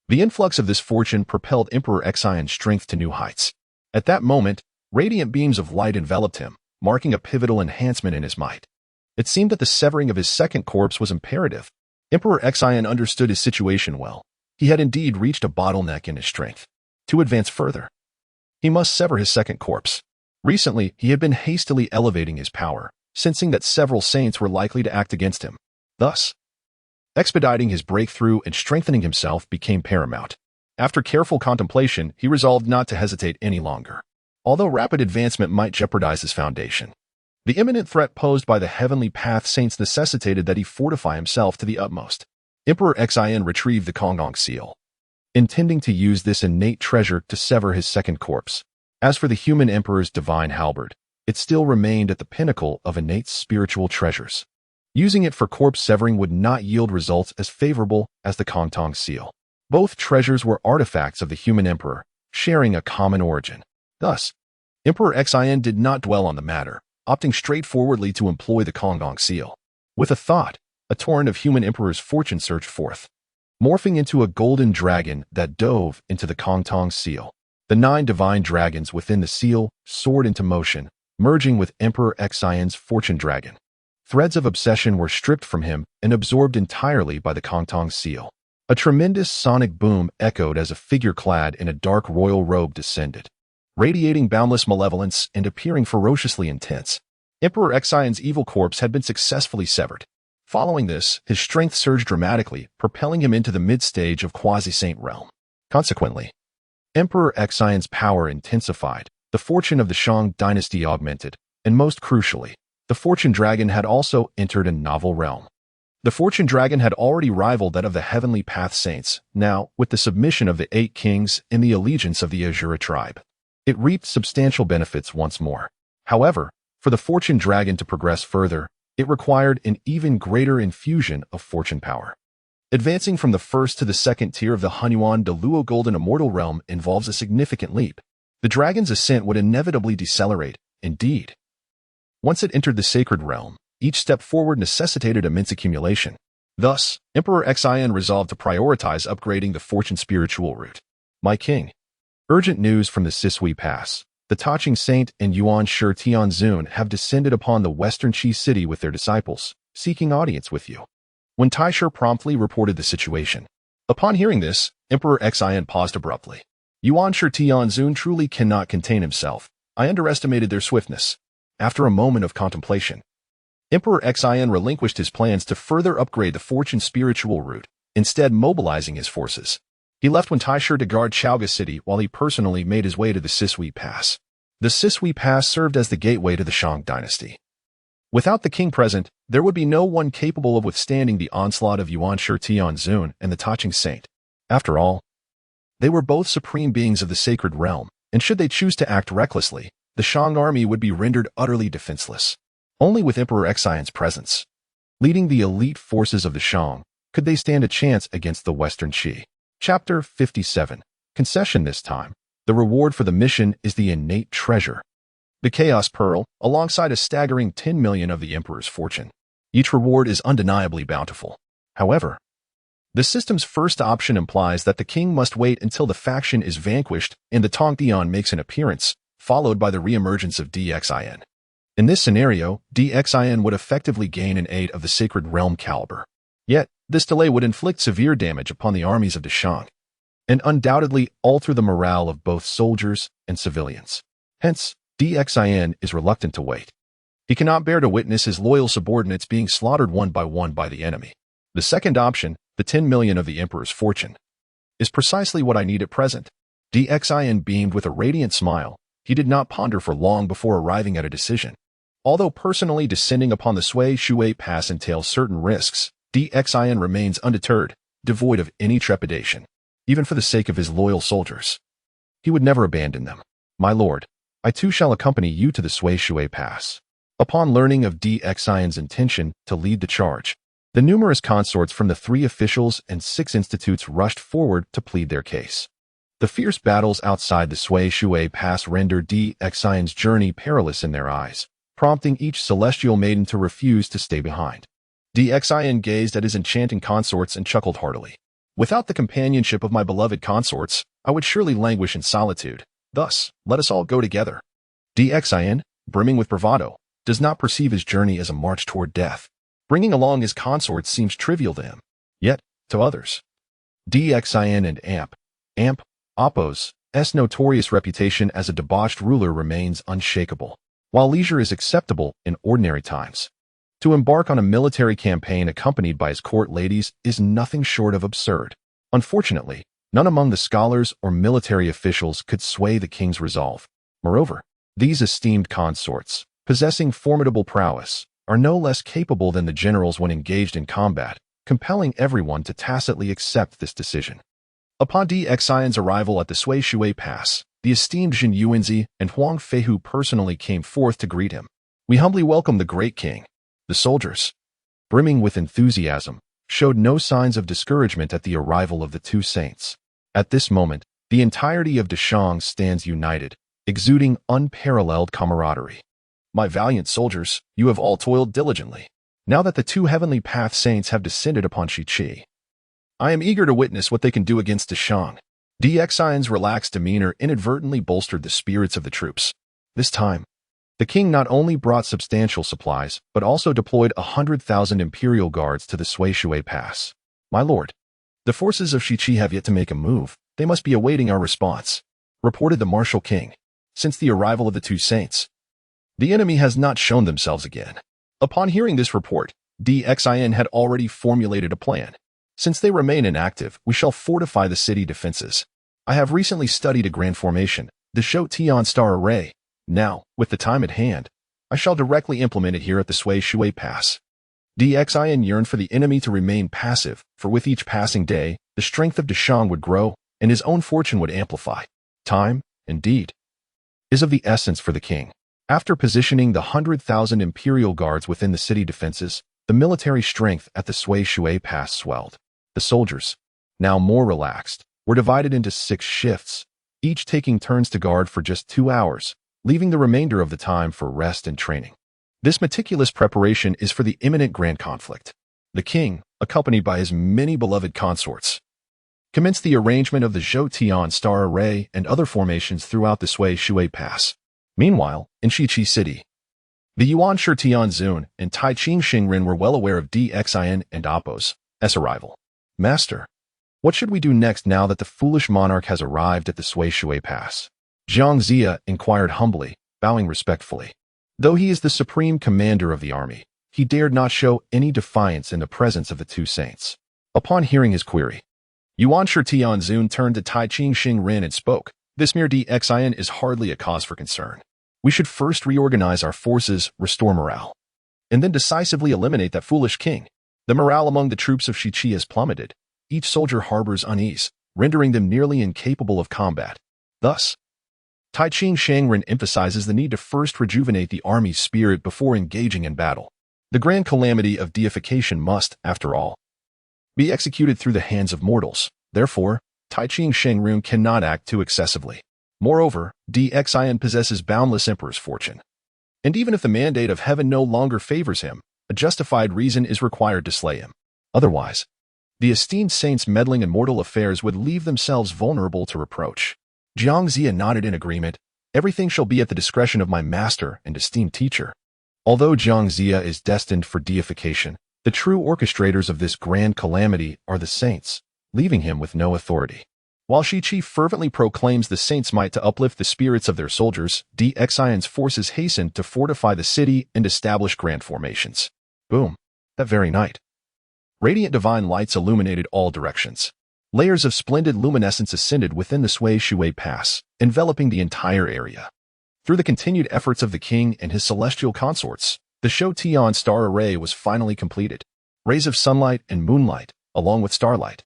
The influx of this fortune propelled Emperor Xion's strength to new heights. At that moment, radiant beams of light enveloped him, marking a pivotal enhancement in his might. It seemed that the severing of his second corpse was imperative. Emperor Xian understood his situation well. He had indeed reached a bottleneck in his strength. To advance further, he must sever his second corpse. Recently, he had been hastily elevating his power, sensing that several saints were likely to act against him. Thus, expediting his breakthrough and strengthening himself became paramount. After careful contemplation, he resolved not to hesitate any longer. Although rapid advancement might jeopardize his foundation, the imminent threat posed by the Heavenly Path saints necessitated that he fortify himself to the utmost. Emperor Xian retrieved the Honghuang seal, intending to use this innate treasure to sever his second corpse. As for the human emperor's divine halberd, it still remained at the pinnacle of innate spiritual treasures. Using it for corpse severing would not yield results as favorable as the Honghuang seal. Both treasures were artifacts of the human emperor, sharing a common origin. Thus, Emperor Xian did not dwell on the matter, opting straightforwardly to employ the Honghuang seal. With a thought, a torrent of human emperor's fortune surged forth, morphing into a golden dragon that dove into the Honghuang seal. The 9 divine dragons within the seal soared into motion, merging with Emperor Xion's fortune dragon. Threads of obsession were stripped from him and absorbed entirely by the Honghuang seal. A tremendous sonic boom echoed as a figure clad in a dark royal robe descended, radiating boundless malevolence and appearing ferociously intense. Emperor Xion's evil corpse had been successfully severed. Following this, his strength surged dramatically, propelling him into the mid-stage of quasi-saint realm. Consequently, Emperor Xion's power intensified, the fortune of the Shang Dynasty augmented, and most crucially, the Fortune Dragon had also entered a novel realm. The Fortune Dragon had already rivaled that of the Heavenly Path Saints, now, with the submission of the 8 kings and the allegiance of the Azura tribe. It reaped substantial benefits once more. However, for the Fortune Dragon to progress further, it required an even greater infusion of fortune power. Advancing from the first to the second tier of the Honghuang de Luo Golden Immortal Realm involves a significant leap. The dragon's ascent would inevitably decelerate, indeed. Once it entered the sacred realm, each step forward necessitated immense accumulation. Thus, Emperor Xian resolved to prioritize upgrading the fortune spiritual route. My king. Urgent news from the Sisui Pass. The Taching Saint and Yuan Shi Tianzun have descended upon the western Qi city with their disciples, seeking audience with you. When Taisher promptly reported the situation. Upon hearing this, Emperor Xian paused abruptly. Yuan Shi Tianzun truly cannot contain himself. I underestimated their swiftness. After a moment of contemplation, Emperor Xian relinquished his plans to further upgrade the fortune spiritual route, instead mobilizing his forces. He left Wen Taisher to guard Chaoga City while he personally made his way to the Sisui Pass. The Sisui Pass served as the gateway to the Shang Dynasty. Without the king present, there would be no one capable of withstanding the onslaught of Yuan Shi Tianzun and the Taching Saint. After all, they were both supreme beings of the sacred realm, and should they choose to act recklessly, the Shang army would be rendered utterly defenseless. Only with Emperor Xion's presence, leading the elite forces of the Shang, could they stand a chance against the Western Qi. Chapter 57. Concession this time. The reward for the mission is the innate treasure. The Chaos Pearl, alongside a staggering 10 million of the Emperor's fortune. Each reward is undeniably bountiful. However, the system's first option implies that the king must wait until the faction is vanquished and the Tongdian makes an appearance, followed by the reemergence of DXIN. In this scenario, DXIN would effectively gain an aid of the Sacred Realm caliber. Yet, this delay would inflict severe damage upon the armies of the Shang, and undoubtedly alter the morale of both soldiers and civilians. Hence, DXIN is reluctant to wait. He cannot bear to witness his loyal subordinates being slaughtered one by the enemy. The second option, the 10 million of the Emperor's fortune, is precisely what I need at present. DXIN beamed with a radiant smile. He did not ponder for long before arriving at a decision. Although personally descending upon the Sui Pass entails certain risks, DXIN remains undeterred, devoid of any trepidation, even for the sake of his loyal soldiers. He would never abandon them. My lord, I too shall accompany you to the Sui Pass. Upon learning of DXIN's intention to lead the charge, the numerous consorts from the 3 officials and 6 institutes rushed forward to plead their case. The fierce battles outside the Sui Pass rendered DXIN's journey perilous in their eyes, prompting each celestial maiden to refuse to stay behind. DXIN gazed at his enchanting consorts and chuckled heartily. Without the companionship of my beloved consorts, I would surely languish in solitude. Thus, let us all go together. DXIN, brimming with bravado, does not perceive his journey as a march toward death. Bringing along his consorts seems trivial to him. Yet, to others, DXIN and Appo's notorious reputation as a debauched ruler remains unshakable. While leisure is acceptable in ordinary times, to embark on a military campaign accompanied by his court ladies is nothing short of absurd. Unfortunately, none among the scholars or military officials could sway the king's resolve. Moreover, these esteemed consorts, possessing formidable prowess, are no less capable than the generals when engaged in combat, compelling everyone to tacitly accept this decision. Upon DXIN's arrival at the Sui Pass, the esteemed Jin Yuanzi and Huang Feihu personally came forth to greet him. We humbly welcome the great king. The soldiers, brimming with enthusiasm, showed no signs of discouragement at the arrival of the 2 saints. At this moment, the entirety of Dashang stands united, exuding unparalleled camaraderie. My valiant soldiers, you have all toiled diligently. Now that the 2 heavenly path saints have descended upon Shiqi, I am eager to witness what they can do against Dashang. DXIN's relaxed demeanor inadvertently bolstered the spirits of the troops. This time, the king not only brought substantial supplies, but also deployed 100,000 imperial guards to the Sui Pass. My lord, the forces of Shiqi have yet to make a move. They must be awaiting our response, reported the martial king. Since the arrival of the 2 saints, the enemy has not shown themselves again. Upon hearing this report, DXIN had already formulated a plan. Since they remain inactive, we shall fortify the city defenses. I have recently studied a grand formation, the Zhou Tian star array. Now, with the time at hand, I shall directly implement it here at the Sui Shui Pass. Xin yearned for the enemy to remain passive, for with each passing day, the strength of Deshang would grow, and his own fortune would amplify. Time, indeed, is of the essence for the king. After positioning the 100,000 imperial guards within the city defenses, the military strength at the Sui Shui Pass swelled. The soldiers, now more relaxed, were divided into 6 shifts, each taking turns to guard for just 2 hours, leaving the remainder of the time for rest and training. This meticulous preparation is for the imminent grand conflict. The king, accompanied by his many beloved consorts, commenced the arrangement of the Zhou Tian star array and other formations throughout the Sui Shui Pass. Meanwhile, in Shiqi City, the Yuan Shi Tianzun and Tai Ching Xingren were well aware of Xin and Appo's arrival. Master, what should we do next now that the foolish monarch has arrived at the Sui Shui Pass? Zhang Zia inquired humbly, bowing respectfully. Though he is the supreme commander of the army, he dared not show any defiance in the presence of the 2 saints. Upon hearing his query, Yuan Shi Tianzun turned to Tai Ching Xingren and spoke. This mere Xin is hardly a cause for concern. We should first reorganize our forces, restore morale, and then decisively eliminate that foolish king. The morale among the troops of Shiqi has plummeted. Each soldier harbors unease, rendering them nearly incapable of combat. Thus, Tai Ching Xingren emphasizes the need to first rejuvenate the army's spirit before engaging in battle. The grand calamity of deification must, after all, be executed through the hands of mortals. Therefore, Tai Ching Xingren cannot act too excessively. Moreover, Xin possesses boundless emperor's fortune. And even if the mandate of heaven no longer favors him, a justified reason is required to slay him. Otherwise, the esteemed saints meddling in mortal affairs would leave themselves vulnerable to reproach. Zhang Zia nodded in agreement. Everything shall be at the discretion of my master and esteemed teacher. Although Zhang Zia is destined for deification, the true orchestrators of this grand calamity are the saints, leaving him with no authority. While Shiqi fervently proclaims the saints' might to uplift the spirits of their soldiers, Xin's forces hastened to fortify the city and establish grand formations. Boom! That very night, radiant divine lights illuminated all directions. Layers of splendid luminescence ascended within the Sui Shui Pass, enveloping the entire area. Through the continued efforts of the king and his celestial consorts, the Zhou Tian star array was finally completed. Rays of sunlight and moonlight, along with starlight,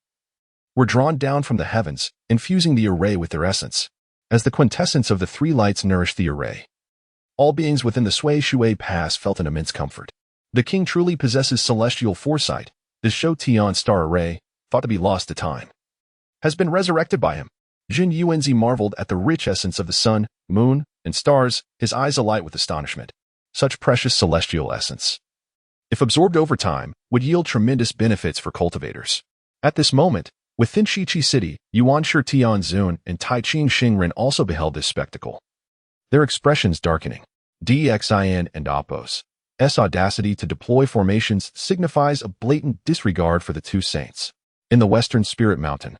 were drawn down from the heavens, infusing the array with their essence. As the quintessence of the 3 lights nourished the array, all beings within the Sui Shui Pass felt an immense comfort. The king truly possesses celestial foresight. This Zhou Tian star array, thought to be lost to time, has been resurrected by him. Jin Yuanzi marveled at the rich essence of the sun, moon, and stars, his eyes alight with astonishment. Such precious celestial essence, if absorbed over time, would yield tremendous benefits for cultivators. At this moment, within Shiqi City, Yuan Shi Tianzun and Tai Ching Xingren also beheld this spectacle, their expressions darkening. Xin and Appo's audacity to deploy formations signifies a blatant disregard for the 2 saints. In the western Spirit Mountain,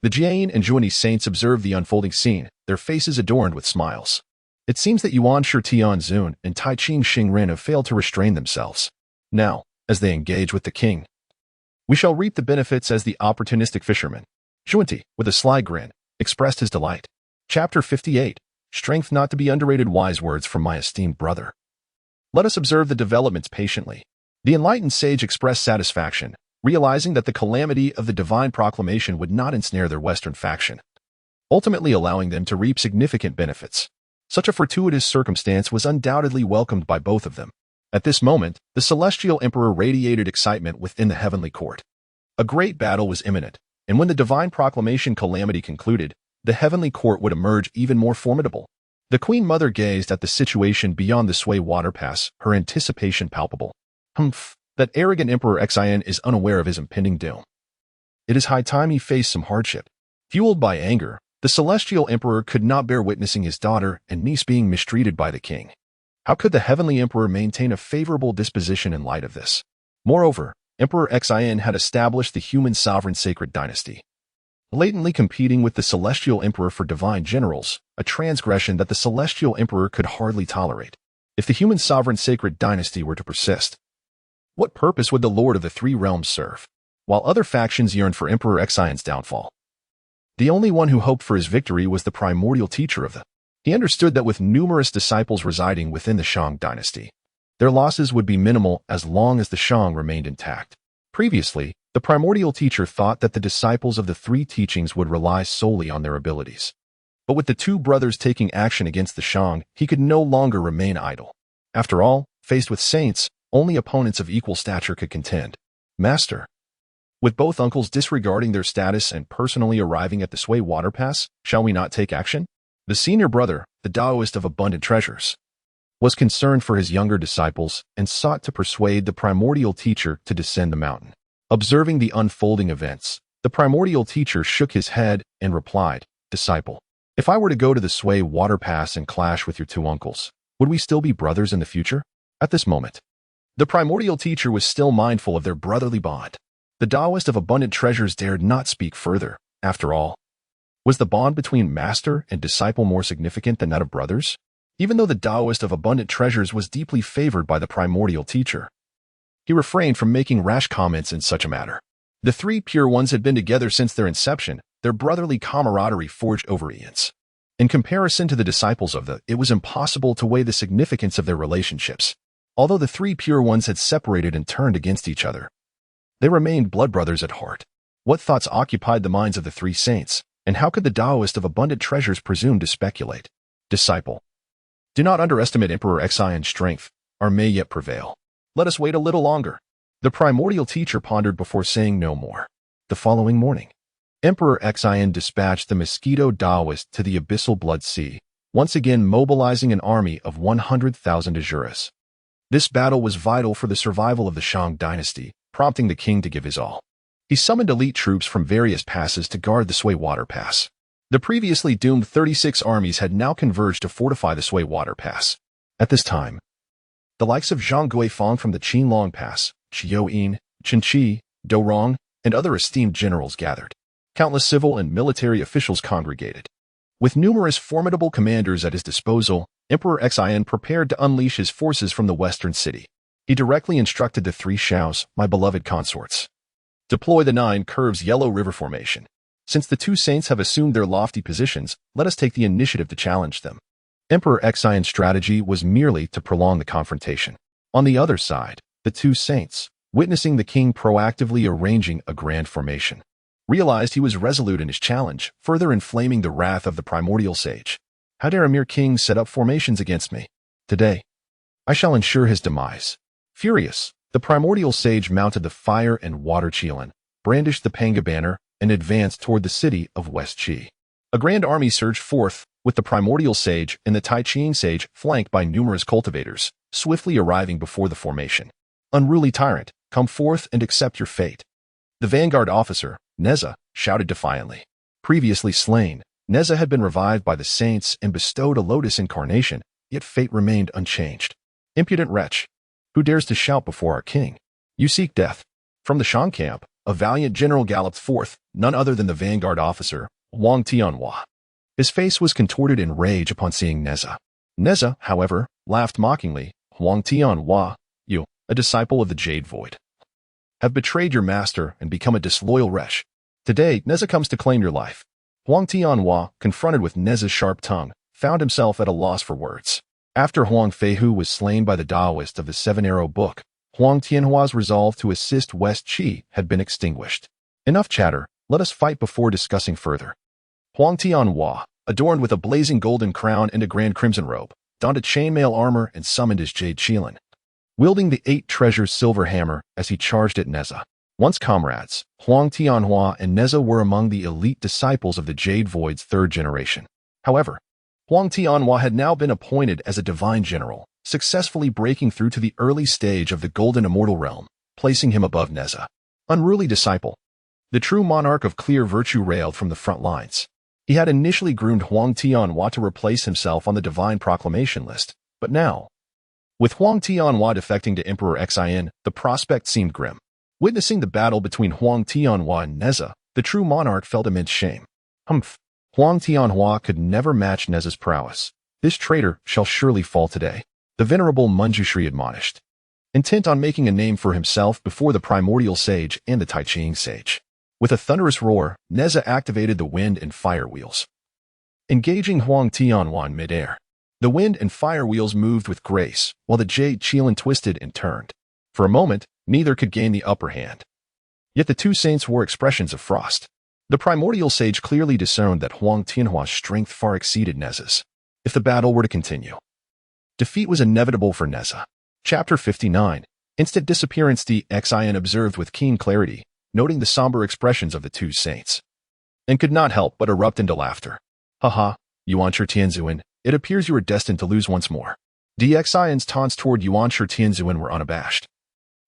the Jiayin and Zhuani saints observed the unfolding scene, their faces adorned with smiles. It seems that Yuan Shi Tianzun and Tai Ching Xingren have failed to restrain themselves. Now, as they engage with the king, we shall reap the benefits as the opportunistic fisherman. Zhuanti, with a sly grin, expressed his delight. Chapter 58. Strength not to be underrated. Wise words from my esteemed brother. Let us observe the developments patiently. The enlightened sage expressed satisfaction, realizing that the calamity of the divine proclamation would not ensnare their western faction, ultimately allowing them to reap significant benefits. Such a fortuitous circumstance was undoubtedly welcomed by both of them. At this moment, the celestial emperor radiated excitement within the heavenly court. A great battle was imminent, and when the divine proclamation calamity concluded, the heavenly court would emerge even more formidable. The Queen Mother gazed at the situation beyond the Sui water pass, her anticipation palpable. That arrogant Emperor Xin is unaware of his impending doom. It is high time he faced some hardship. Fueled by anger, the celestial emperor could not bear witnessing his daughter and niece being mistreated by the king. How could the heavenly emperor maintain a favorable disposition in light of this? Moreover, Emperor Xin had established the human sovereign sacred dynasty, blatantly competing with the celestial emperor for divine generals, a transgression that the celestial emperor could hardly tolerate. If the human sovereign sacred dynasty were to persist, what purpose would the Lord of the Three Realms serve? While other factions yearned for Emperor Xion's downfall, The only one who hoped for his victory was the primordial teacher of the. He understood that with numerous disciples residing within the Shang Dynasty, their losses would be minimal as long as the Shang remained intact. Previously, the primordial teacher thought that the disciples of the three teachings would rely solely on their abilities. But with the two brothers taking action against the Shang, he could no longer remain idle. After all, faced with saints, only opponents of equal stature could contend. Master. With both uncles disregarding their status and personally arriving at the Sui water pass, shall we not take action? The senior brother, the Taoist of abundant treasures, was concerned for his younger disciples and sought to persuade the primordial teacher to descend the mountain. Observing the unfolding events, the primordial teacher shook his head and replied, Disciple, if I were to go to the Sui water pass and clash with your two uncles, would we still be brothers in the future? At this moment, the primordial teacher was still mindful of their brotherly bond. The Taoist of abundant treasures dared not speak further. After all, was the bond between master and disciple more significant than that of brothers? Even though the Taoist of abundant treasures was deeply favored by the primordial teacher, he refrained from making rash comments in such a matter. The three pure ones had been together since their inception, their brotherly camaraderie forged over eons. In comparison to the disciples of the, it was impossible to weigh the significance of their relationships. Although the three pure ones had separated and turned against each other, they remained blood brothers at heart. What thoughts occupied the minds of the three saints, and how could the Taoist of abundant treasures presume to speculate? Disciple, do not underestimate Emperor Xian's strength, or may yet prevail. Let us wait a little longer. The primordial teacher pondered before saying no more. The following morning, Emperor Xian dispatched the mosquito Taoist to the abyssal Blood Sea, once again mobilizing an army of 100,000 Azuras. This battle was vital for the survival of the Shang Dynasty, prompting the king to give his all. He summoned elite troops from various passes to guard the Sui water pass. The previously doomed 36 armies had now converged to fortify the Sui water pass. At this time, the likes of Zhang Guifang from the Qinlong Pass, Qiu Yin, Chen Qi, Dou Rong, and other esteemed generals gathered. Countless civil and military officials congregated. With numerous formidable commanders at his disposal, Emperor Xian prepared to unleash his forces from the western city. He directly instructed the three Shaos, my beloved consorts, deploy the 9 curves yellow river formation. Since the two saints have assumed their lofty positions, let us take the initiative to challenge them. Emperor Xian's strategy was merely to prolong the confrontation. On the other side, the two saints, witnessing the king proactively arranging a grand formation, realized he was resolute in his challenge, further inflaming the wrath of the primordial sage. How dare a mere king set up formations against me? Today, I shall ensure his demise. Furious, the primordial sage mounted the fire and water Qilin, brandished the Panga banner, and advanced toward the city of West Qi. A grand army surged forth, with the primordial sage and the Tai Ching sage flanked by numerous cultivators, swiftly arriving before the formation. Unruly tyrant, come forth and accept your fate. The vanguard officer, Neza, shouted defiantly. Previously slain, Neza had been revived by the saints and bestowed a lotus incarnation, yet fate remained unchanged. Impudent wretch, who dares to shout before our king? You seek death. From the Shang camp, a valiant general galloped forth, none other than the vanguard officer, Wang Tianhua. His face was contorted in rage upon seeing Neza. Neza, however, laughed mockingly. Wang Tianhua, you, a disciple of the Jade Void, have betrayed your master and become a disloyal wretch. Today, Neza comes to claim your life. Huang Tianhua, confronted with Neza's sharp tongue, found himself at a loss for words. After Huang Feihu was slain by the Taoist of the Seven-Arrow Book, Huang Tianhua's resolve to assist West Qi had been extinguished. Enough chatter, let us fight before discussing further. Huang Tianhua, adorned with a blazing golden crown and a grand crimson robe, donned a chainmail armor and summoned his jade Qilin, wielding the 8 treasures silver hammer as he charged at Neza. Once comrades, Huang Tianhua and Neza were among the elite disciples of the Jade Void's 3rd generation. However, Huang Tianhua had now been appointed as a divine general, successfully breaking through to the early stage of the Golden Immortal Realm, placing him above Neza. Unruly disciple. The true monarch of clear virtue railed from the front lines. He had initially groomed Huang Tianhua to replace himself on the divine proclamation list, but now, with Huang Tianhua defecting to Emperor Xian, the prospect seemed grim. Witnessing the battle between Huang Tianhua and Neza, the true monarch felt immense shame. Humph! Huang Tianhua could never match Neza's prowess. This traitor shall surely fall today, the venerable Manjushri admonished, intent on making a name for himself before the primordial sage and the Tai Ching sage. With a thunderous roar, Neza activated the wind and fire wheels, engaging Huang Tianhua in midair. The wind and fire wheels moved with grace, while the jade qilin twisted and turned. For a moment, neither could gain the upper hand. Yet the two saints wore expressions of frost. The primordial sage clearly discerned that Huang Tianhua's strength far exceeded Neza's. If the battle were to continue, defeat was inevitable for Neza. Chapter 59. Instant disappearance. DXIN observed with keen clarity, noting the somber expressions of the two saints, and could not help but erupt into laughter. Haha, Yuanshi Tianzuan, it appears you are destined to lose once more. DXIN's taunts toward Yuanshi Tianzuan were unabashed,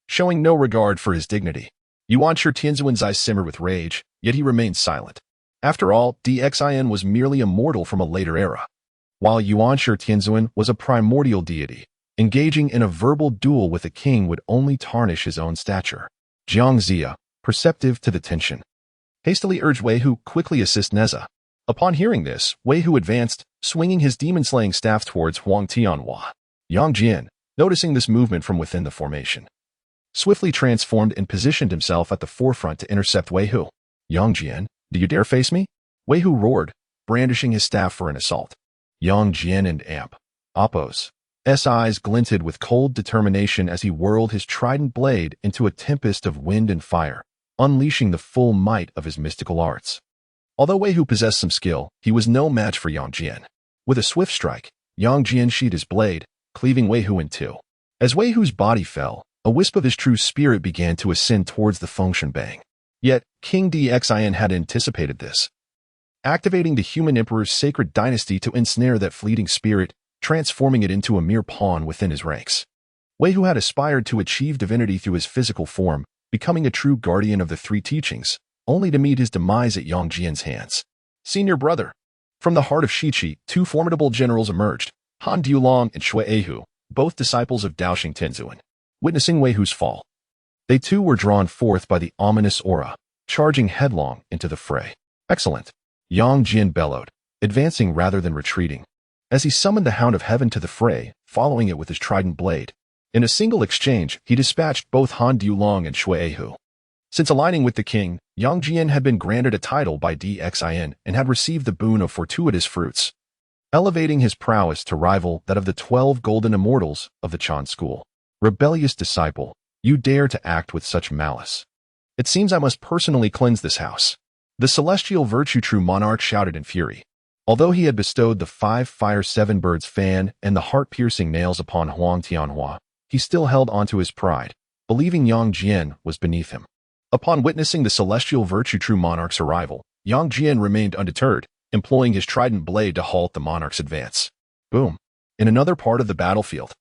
showing no regard for his dignity. Yuanshi Tianzuan's eyes simmered with rage, yet he remained silent. After all, DXIN was merely a mortal from a later era, while Yuanshi Tianzuan was a primordial deity. Engaging in a verbal duel with a king would only tarnish his own stature. Jiang Zia, perceptive to the tension, hastily urged Wei Hu quickly assist Neza. Upon hearing this, Wei Hu advanced, swinging his demon-slaying staff towards Huang Tianhua. Yang Jian, noticing this movement from within the formation, swiftly transformed and positioned himself at the forefront to intercept Wei Hu. Yang Jian, do you dare face me? Wei Hu roared, brandishing his staff for an assault. Yang Jian and Appo's eyes glinted with cold determination as he whirled his trident blade into a tempest of wind and fire, unleashing the full might of his mystical arts. Although Wei Hu possessed some skill, he was no match for Yang Jian. With a swift strike, Yang Jian sheathed his blade, cleaving Wei Hu in two. As Wei Hu's body fell, a wisp of his true spirit began to ascend towards the Fengshen Bang. Yet, King Dxin had anticipated this, activating the human emperor's sacred dynasty to ensnare that fleeting spirit, transforming it into a mere pawn within his ranks. Wei Hu had aspired to achieve divinity through his physical form, becoming a true guardian of the three teachings, only to meet his demise at Yang Jian's hands. Senior brother. From the heart of Shiqi, two formidable generals emerged, Han Duolong and Shui Hu, both disciples of Daoxing Tianzuan. Witnessing Wei Hu's fall, they too were drawn forth by the ominous aura, charging headlong into the fray. Excellent. Yang Jian bellowed, advancing rather than retreating, as he summoned the Hound of Heaven to the fray, following it with his trident blade. In a single exchange, he dispatched both Han Duolong and Shui Hu. Since aligning with the king, Yang Jian had been granted a title by Dxin and had received the boon of fortuitous fruits, elevating his prowess to rival that of the 12 golden immortals of the Chan school. Rebellious disciple, you dare to act with such malice. It seems I must personally cleanse this house. The celestial virtue true monarch shouted in fury. Although he had bestowed the 5 fire 7 birds fan and the heart-piercing nails upon Huang Tianhua, he still held onto his pride, believing Yang Jian was beneath him. Upon witnessing the celestial virtue true monarch's arrival, Yang Jian remained undeterred, employing his trident blade to halt the monarch's advance. Boom. In another part of the battlefield,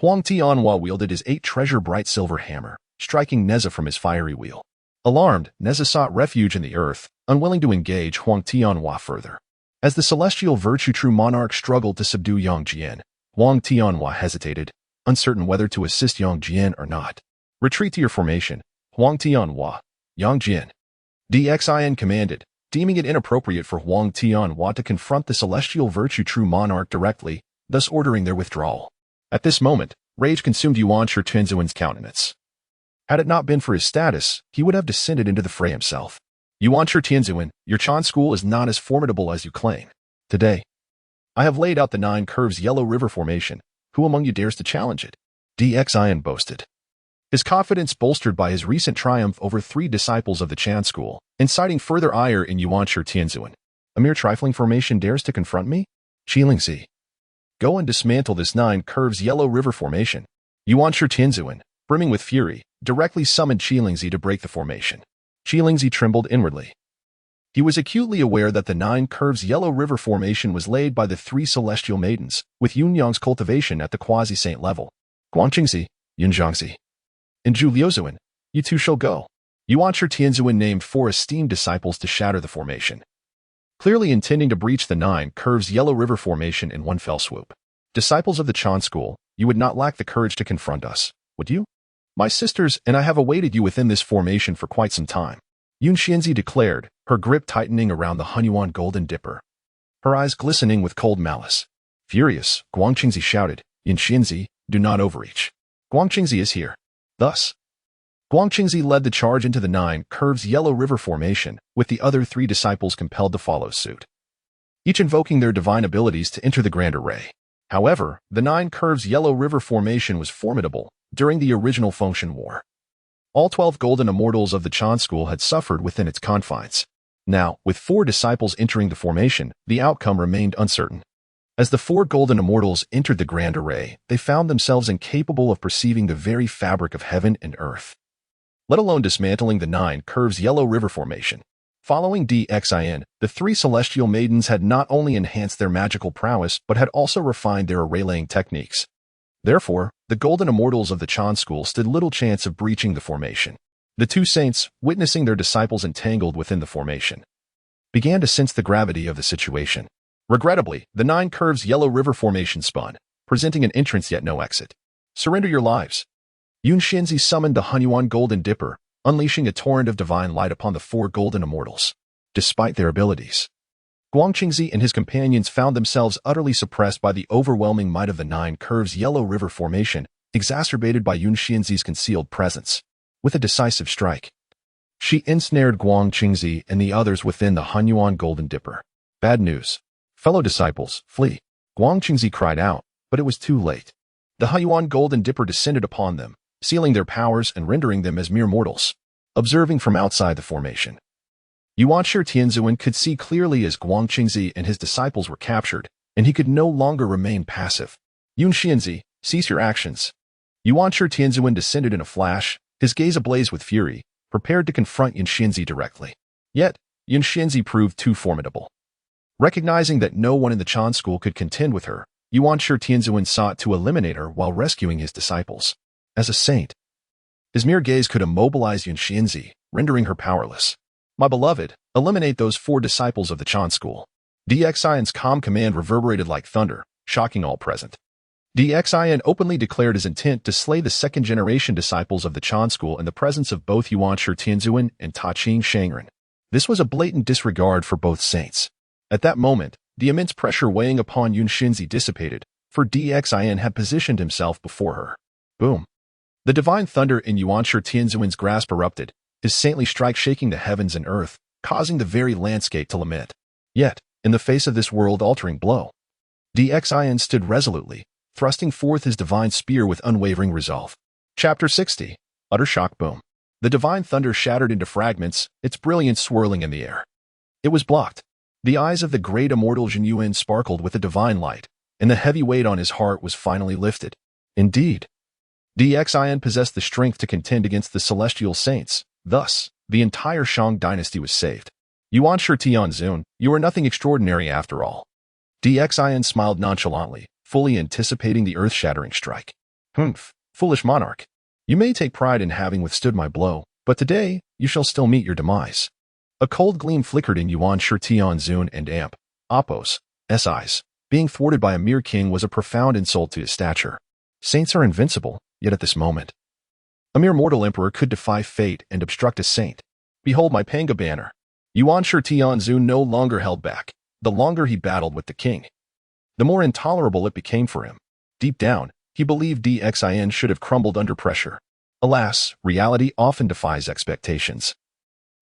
Huang Tianhua wielded his 8 treasure-bright silver hammer, striking Neza from his fiery wheel. Alarmed, Neza sought refuge in the earth, unwilling to engage Huang Tianhua further. As the celestial virtue true monarch struggled to subdue Yang Jian, Huang Tianhua hesitated, uncertain whether to assist Yang Jian or not. Retreat to your formation, Huang Tianhua. Yang Jian. Dxin commanded, deeming it inappropriate for Huang Tianhua to confront the celestial virtue true monarch directly, thus ordering their withdrawal. At this moment, rage consumed Yuanshi Tianzuan's countenance. Had it not been for his status, he would have descended into the fray himself. Yuanshi Tianzuan, your Chan school is not as formidable as you claim. Today, I have laid out the 9 curves Yellow River formation. Who among you dares to challenge it? Dxin boasted, his confidence bolstered by his recent triumph over 3 disciples of the Chan school, inciting further ire in Yuanshi Tianzuan. A mere trifling formation dares to confront me? Qilingzi. Go and dismantle this 9 curves Yellow River formation. Yuanshi Tianzuan, brimming with fury, directly summoned Qilingzi to break the formation. Qilingzi trembled inwardly. He was acutely aware that the 9 curves Yellow River formation was laid by the 3 celestial maidens, with Yunyang's cultivation at the quasi-saint level. Guangqingzi, Yunjiangzi, and Zhu Liuzuan, you two shall go. Yuanshi Tianzuan named 4 esteemed disciples to shatter the formation, clearly intending to breach the 9 curves Yellow River formation in one fell swoop. Disciples of the Chan school, you would not lack the courage to confront us, would you? My sisters and I have awaited you within this formation for quite some time, Yun Xianzi declared, her grip tightening around the Honghuang golden dipper, her eyes glistening with cold malice. Furious, Guangqingzi shouted, Yun Xianzi, do not overreach. Guangqingzi is here. Thus, Guangqingzi led the charge into the Nine Curves Yellow River Formation, with the other 3 disciples compelled to follow suit, each invoking their divine abilities to enter the Grand Array. However, the Nine Curves Yellow River Formation was formidable during the original Fengshan War. All 12 golden immortals of the Chan school had suffered within its confines. Now, with 4 disciples entering the formation, the outcome remained uncertain. As the 4 golden immortals entered the Grand Array, they found themselves incapable of perceiving the very fabric of heaven and earth, let alone dismantling the Nine Curves Yellow River Formation. Following DXIN, the 3 celestial maidens had not only enhanced their magical prowess but had also refined their array-laying techniques. Therefore, the golden immortals of the Chan school stood little chance of breaching the formation. The 2 saints, witnessing their disciples entangled within the formation, began to sense the gravity of the situation. Regrettably, the Nine Curves Yellow River Formation spun, presenting an entrance yet no exit. Surrender your lives. Yun Xinzi summoned the Honghuang Golden Dipper, unleashing a torrent of divine light upon the 4 golden immortals. Despite their abilities, Guangqingzi and his companions found themselves utterly suppressed by the overwhelming might of the Nine Curves Yellow River Formation, exacerbated by Yun Xinzi's concealed presence. With a decisive strike, she ensnared Guangqingzi and the others within the Honghuang Golden Dipper. Bad news. Fellow disciples, flee. Guangqingzi cried out, but it was too late. The Honghuang Golden Dipper descended upon them, sealing their powers and rendering them as mere mortals. Observing from outside the formation, Yuanshi Tianzuan could see clearly as Guangqingzi and his disciples were captured, and he could no longer remain passive. Yun Xinzi, cease your actions. Yuanshi Tianzuan descended in a flash, his gaze ablaze with fury, prepared to confront Yun Xinzi directly. Yet, Yun Xinzi proved too formidable. Recognizing that no one in the Chan school could contend with her, Yuanshi Tianzuan sought to eliminate her while rescuing his disciples. As a saint, his mere gaze could immobilize Yun Xinzi, rendering her powerless. My beloved, eliminate those 4 disciples of the Chan school. DXIN's calm command reverberated like thunder, shocking all present. DXIN openly declared his intent to slay the 2nd-generation disciples of the Chan school in the presence of both Yuanshi Tianzuan and Ta-Ching Shangren. This was a blatant disregard for both saints. At that moment, the immense pressure weighing upon Yun Xinzi dissipated, for DXIN had positioned himself before her. Boom. The divine thunder in Yuanshi Tianzuan's grasp erupted, his saintly strike shaking the heavens and earth, causing the very landscape to lament. Yet, in the face of this world-altering blow, DXIN stood resolutely, thrusting forth his divine spear with unwavering resolve. Chapter 60. Utter Shock Boom. The divine thunder shattered into fragments, its brilliance swirling in the air. It was blocked. The eyes of the great immortal Zhen Yuan sparkled with a divine light, and the heavy weight on his heart was finally lifted. Indeed, DXIN possessed the strength to contend against the celestial saints. Thus, the entire Shang Dynasty was saved. Yuanshi Tianzun, you are nothing extraordinary after all. DXIN smiled nonchalantly, fully anticipating the earth-shattering strike. Humph, foolish monarch. You may take pride in having withstood my blow, but today, you shall still meet your demise. A cold gleam flickered in Yuanshi Tianzun and Appo's eyes. Being thwarted by a mere king was a profound insult to his stature. Saints are invincible, yet at this moment, a mere mortal emperor could defy fate and obstruct a saint. Behold my Panga banner. Yuanshi Tianzun no longer held back. The longer he battled with the king, the more intolerable it became for him. Deep down, he believed DXIN should have crumbled under pressure. Alas, reality often defies expectations.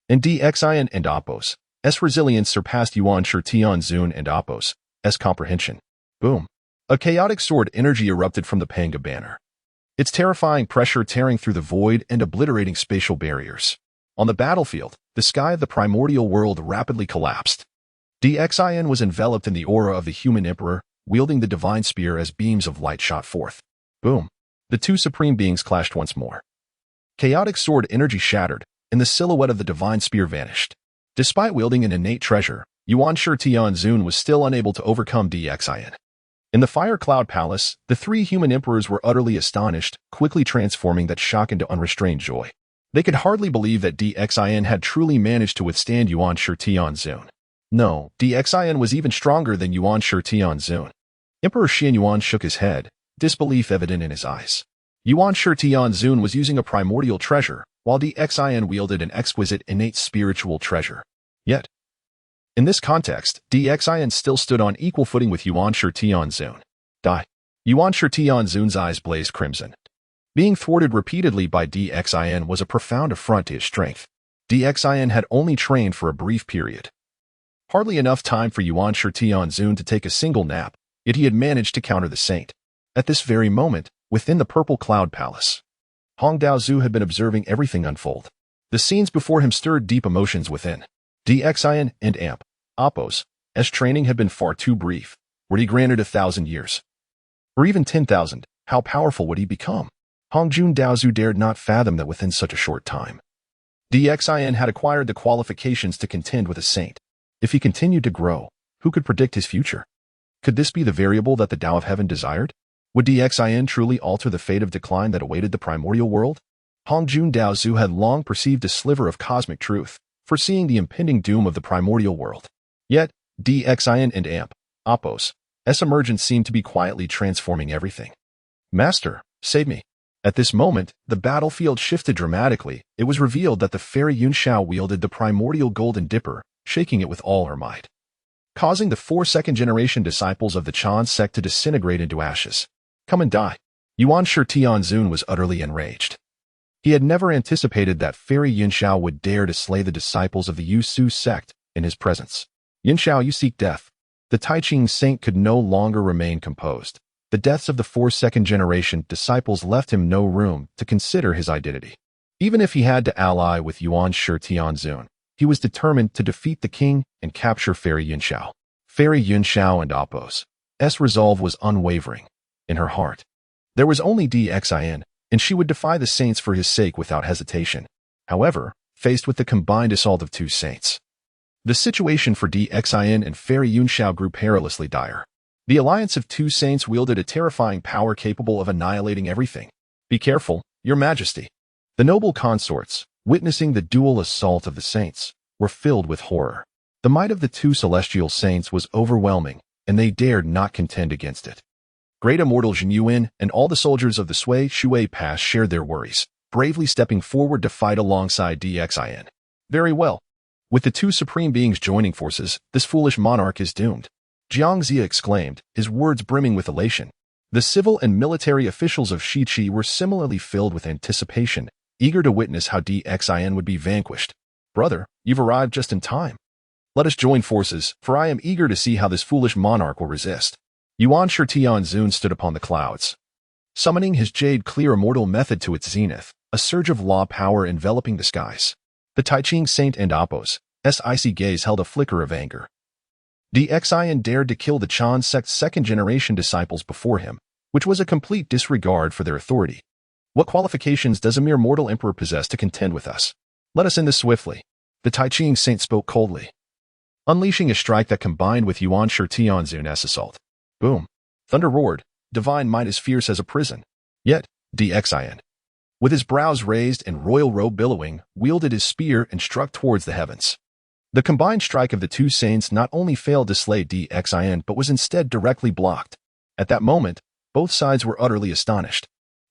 And DXIN and Appo's resilience surpassed Yuanshi Tianzun and Appo's comprehension. Boom. A chaotic sword energy erupted from the Panga banner, its terrifying pressure tearing through the void and obliterating spatial barriers. On the battlefield, the sky of the primordial world rapidly collapsed. DXIN was enveloped in the aura of the human emperor, wielding the divine spear as beams of light shot forth. Boom. The 2 supreme beings clashed once more. Chaotic sword energy shattered, and the silhouette of the divine spear vanished. Despite wielding an innate treasure, Yuanshi Tianzun was still unable to overcome DXIN. In the Fire Cloud Palace, the 3 human emperors were utterly astonished, quickly transforming that shock into unrestrained joy. They could hardly believe that DXIN had truly managed to withstand Yuanshi Tianzun. No, DXIN was even stronger than Yuanshi Tianzun. Emperor Xianyuan shook his head, disbelief evident in his eyes. Yuanshi Tianzun was using a primordial treasure, while DXIN wielded an exquisite innate spiritual treasure. Yet, in this context, DXIN still stood on equal footing with Yuanshi Tianzun. Yuanshi Tianzun's eyes blazed crimson. Being thwarted repeatedly by Dixin was a profound affront to his strength. Dixin had only trained for a brief period. Hardly enough time for Yuan Shi Tianzun to take a single nap, yet he had managed to counter the saint. At this very moment, within the Purple Cloud Palace, Hong Daozhu had been observing everything unfold. The scenes before him stirred deep emotions within. Dixin and Amp, Appo's training had been far too brief. Were he granted 1,000 years? Or even 10,000, how powerful would he become? Hongjun Daozhu dared not fathom that within such a short time. Dixin had acquired the qualifications to contend with a saint. If he continued to grow, who could predict his future? Could this be the variable that the Tao of Heaven desired? Would Dixin truly alter the fate of decline that awaited the primordial world? Hongjun Daozhu had long perceived a sliver of cosmic truth, foreseeing the impending doom of the primordial world. Yet, Dixin and Amp, Appo's emergence seemed to be quietly transforming everything. Master, save me. At this moment, the battlefield shifted dramatically. It was revealed that the fairy Yunxiao wielded the primordial golden dipper, shaking it with all her might, causing the 4 second-generation disciples of the Chan sect to disintegrate into ashes. Come and die. Yuan Shi Tianzun was utterly enraged. He had never anticipated that fairy Yunxiao would dare to slay the disciples of the Yusu sect in his presence. Yunxiao, you seek death. The Taiching saint could no longer remain composed. The deaths of the 4 second-generation disciples left him no room to consider his identity. Even if he had to ally with Yuan Shi Tianzun, he was determined to defeat the king and capture Fairy Yunxiao. Fairy Yunxiao and Appo's resolve was unwavering. In her heart, there was only Dixin, and she would defy the saints for his sake without hesitation. However, faced with the combined assault of 2 saints, the situation for Dixin and Fairy Yunxiao grew perilously dire. The alliance of 2 saints wielded a terrifying power capable of annihilating everything. Be careful, Your Majesty. The noble consorts, witnessing the dual assault of the saints, were filled with horror. The might of the 2 celestial saints was overwhelming, and they dared not contend against it. Great Immortal Zhen Yuan and all the soldiers of the Sui Shui Pass shared their worries, bravely stepping forward to fight alongside Dixin. Very well. With the 2 supreme beings joining forces, this foolish monarch is doomed. Jiang Zia exclaimed, his words brimming with elation. The civil and military officials of Shiqi were similarly filled with anticipation, eager to witness how Dixin would be vanquished. Brother, you've arrived just in time. Let us join forces, for I am eager to see how this foolish monarch will resist. Yuan Shi Tianzun stood upon the clouds, summoning his jade clear immortal method to its zenith, a surge of law power enveloping the skies. The Taiching saint and Appo's icy gaze held a flicker of anger. Dixin dared to kill the Chan sect's 2nd-generation disciples before him, which was a complete disregard for their authority. What qualifications does a mere mortal emperor possess to contend with us? Let us end this swiftly. The Taiching saint spoke coldly, unleashing a strike that combined with Yuan Shi Tianzun's assault. Boom. Thunder roared, divine might as fierce as a prison. Yet, Dixin, with his brows raised and royal robe billowing, wielded his spear and struck towards the heavens. The combined strike of the 2 saints not only failed to slay Dixin but was instead directly blocked. At that moment, both sides were utterly astonished.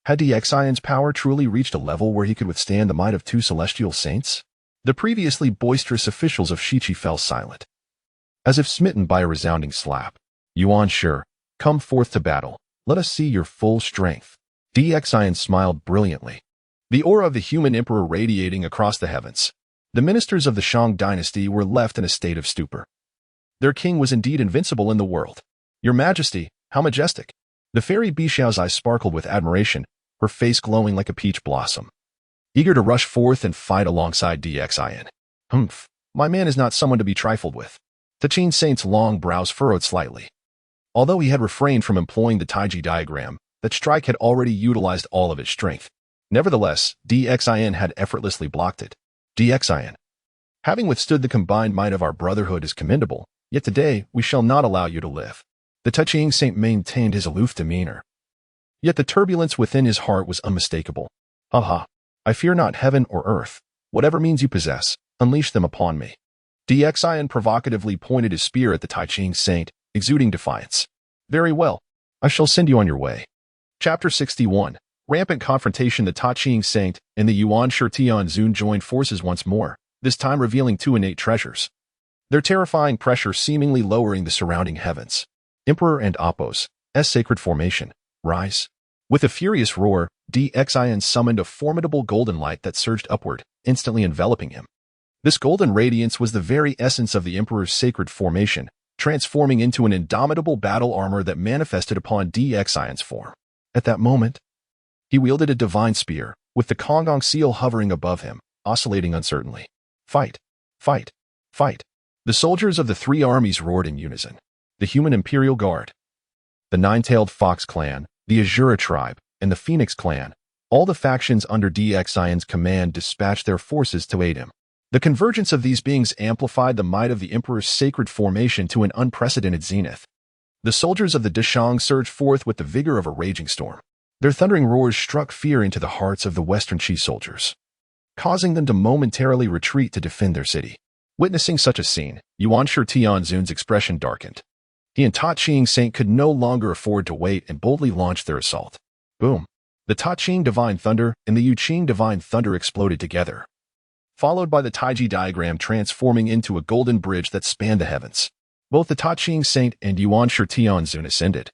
Had Dixin's power truly reached a level where he could withstand the might of 2 celestial saints? The previously boisterous officials of Shiqi fell silent, as if smitten by a resounding slap. Yuan Shi, come forth to battle. Let us see your full strength. Dixin smiled brilliantly, the aura of the human emperor radiating across the heavens. The ministers of the Shang Dynasty were left in a state of stupor. Their king was indeed invincible in the world. Your Majesty, how majestic! The fairy Bixiao's eyes sparkled with admiration, her face glowing like a peach blossom, eager to rush forth and fight alongside Dixin. Humph, my man is not someone to be trifled with. The Qin saint's long brows furrowed slightly. Although he had refrained from employing the Taiji diagram, that strike had already utilized all of its strength. Nevertheless, Dixin had effortlessly blocked it. Dixin, having withstood the combined might of our brotherhood is commendable, yet today we shall not allow you to live. The Taiching saint maintained his aloof demeanor, yet the turbulence within his heart was unmistakable. Ha! I fear not heaven or earth. Whatever means you possess, unleash them upon me. Dixin provocatively pointed his spear at the Taiching saint, exuding defiance. Very well. I shall send you on your way. Chapter 61. Rampant confrontation. The Taiching saint and the Yuan Shi Tianzun joined forces once more, this time revealing 2 innate treasures, their terrifying pressure seemingly lowering the surrounding heavens. Emperor and Appo's sacred formation. Rise. With a furious roar, Xin summoned a formidable golden light that surged upward, instantly enveloping him. This golden radiance was the very essence of the Emperor's sacred formation, transforming into an indomitable battle armor that manifested upon Xin's form. At that moment, he wielded a divine spear, with the Honghuang seal hovering above him, oscillating uncertainly. Fight! Fight! Fight! The soldiers of the three armies roared in unison. The human Imperial Guard, the Nine-Tailed Fox clan, the Azura tribe, and the Phoenix clan, all the factions under Xin's command dispatched their forces to aid him. The convergence of these beings amplified the might of the Emperor's sacred formation to an unprecedented zenith. The soldiers of the Deshang surged forth with the vigor of a raging storm. Their thundering roars struck fear into the hearts of the Western Qi soldiers, causing them to momentarily retreat to defend their city. Witnessing such a scene, Yuan Shi Tianzun's expression darkened. He and Ta Ching Saint could no longer afford to wait and boldly launched their assault. Boom! The Ta Ching Divine Thunder and the Yu Qing Divine Thunder exploded together, followed by the Taiji diagram transforming into a golden bridge that spanned the heavens. Both the Ta Ching Saint and Yuan Shi Tianzun ascended,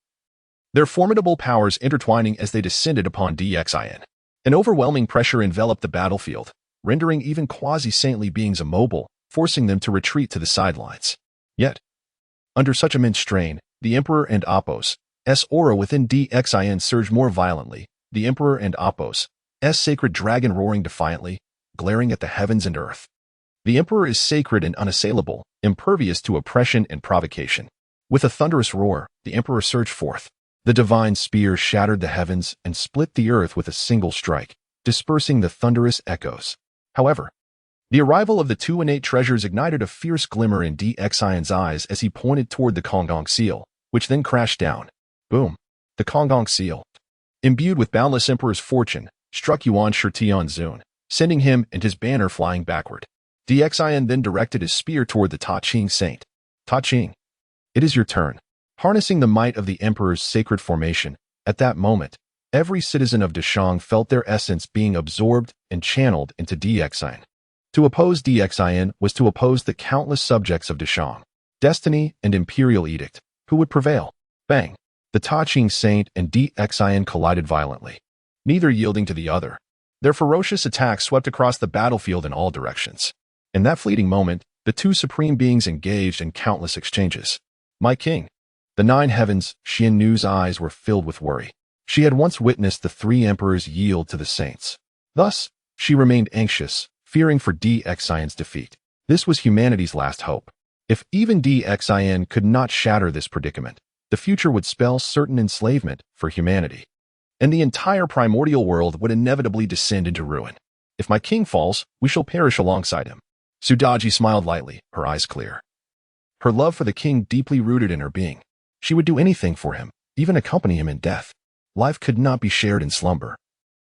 their formidable powers intertwining as they descended upon Xin. An overwhelming pressure enveloped the battlefield, rendering even quasi-saintly beings immobile, forcing them to retreat to the sidelines. Yet, under such immense strain, the Emperor and Apos' aura within Xin surged more violently, the Emperor and Apos' sacred dragon roaring defiantly, glaring at the heavens and earth. The Emperor is sacred and unassailable, impervious to oppression and provocation. With a thunderous roar, the Emperor surged forth. The divine spear shattered the heavens and split the earth with a single strike, dispersing the thunderous echoes. However, the arrival of the two innate treasures ignited a fierce glimmer in Xin's eyes as he pointed toward the Honghuang seal, which then crashed down. Boom! The Honghuang seal, imbued with boundless Emperor's fortune, struck Yuan Shi Tianzun, sending him and his banner flying backward. Xin then directed his spear toward the Ta Ching Saint. Ta Ching, it is your turn. Harnessing the might of the Emperor's sacred formation, at that moment, every citizen of Deshang felt their essence being absorbed and channeled into Xin. To oppose Xin was to oppose the countless subjects of Deshang. Destiny and Imperial Edict. Who would prevail? Bang! The Ta Ching Saint and Xin collided violently, neither yielding to the other. Their ferocious attacks swept across the battlefield in all directions. In that fleeting moment, the two supreme beings engaged in countless exchanges. My king! The nine heavens, Xian Nu's eyes were filled with worry. She had once witnessed the three emperors yield to the saints. Thus, she remained anxious, fearing for Xin's defeat. This was humanity's last hope. If even Xin could not shatter this predicament, the future would spell certain enslavement for humanity, and the entire primordial world would inevitably descend into ruin. If my king falls, we shall perish alongside him. Sudaji smiled lightly, her eyes clear. Her love for the king deeply rooted in her being. She would do anything for him, even accompany him in death. Life could not be shared in slumber,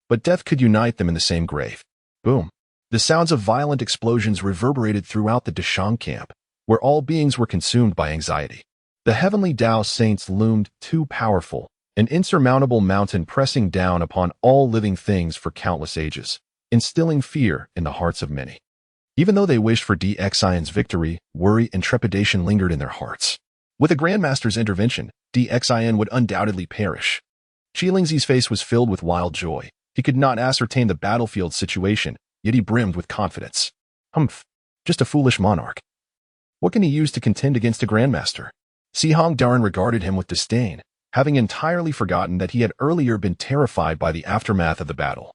but death could unite them in the same grave. Boom! The sounds of violent explosions reverberated throughout the Deshang camp, where all beings were consumed by anxiety. The heavenly Tao saints loomed too powerful, an insurmountable mountain pressing down upon all living things for countless ages, instilling fear in the hearts of many. Even though they wished for Xin's victory, worry and trepidation lingered in their hearts. With the Grandmaster's intervention, Xin would undoubtedly perish. Qilingzi's face was filled with wild joy. He could not ascertain the battlefield situation, yet he brimmed with confidence. Humph, just a foolish monarch. What can he use to contend against a Grandmaster? Si Hongdarn regarded him with disdain, having entirely forgotten that he had earlier been terrified by the aftermath of the battle.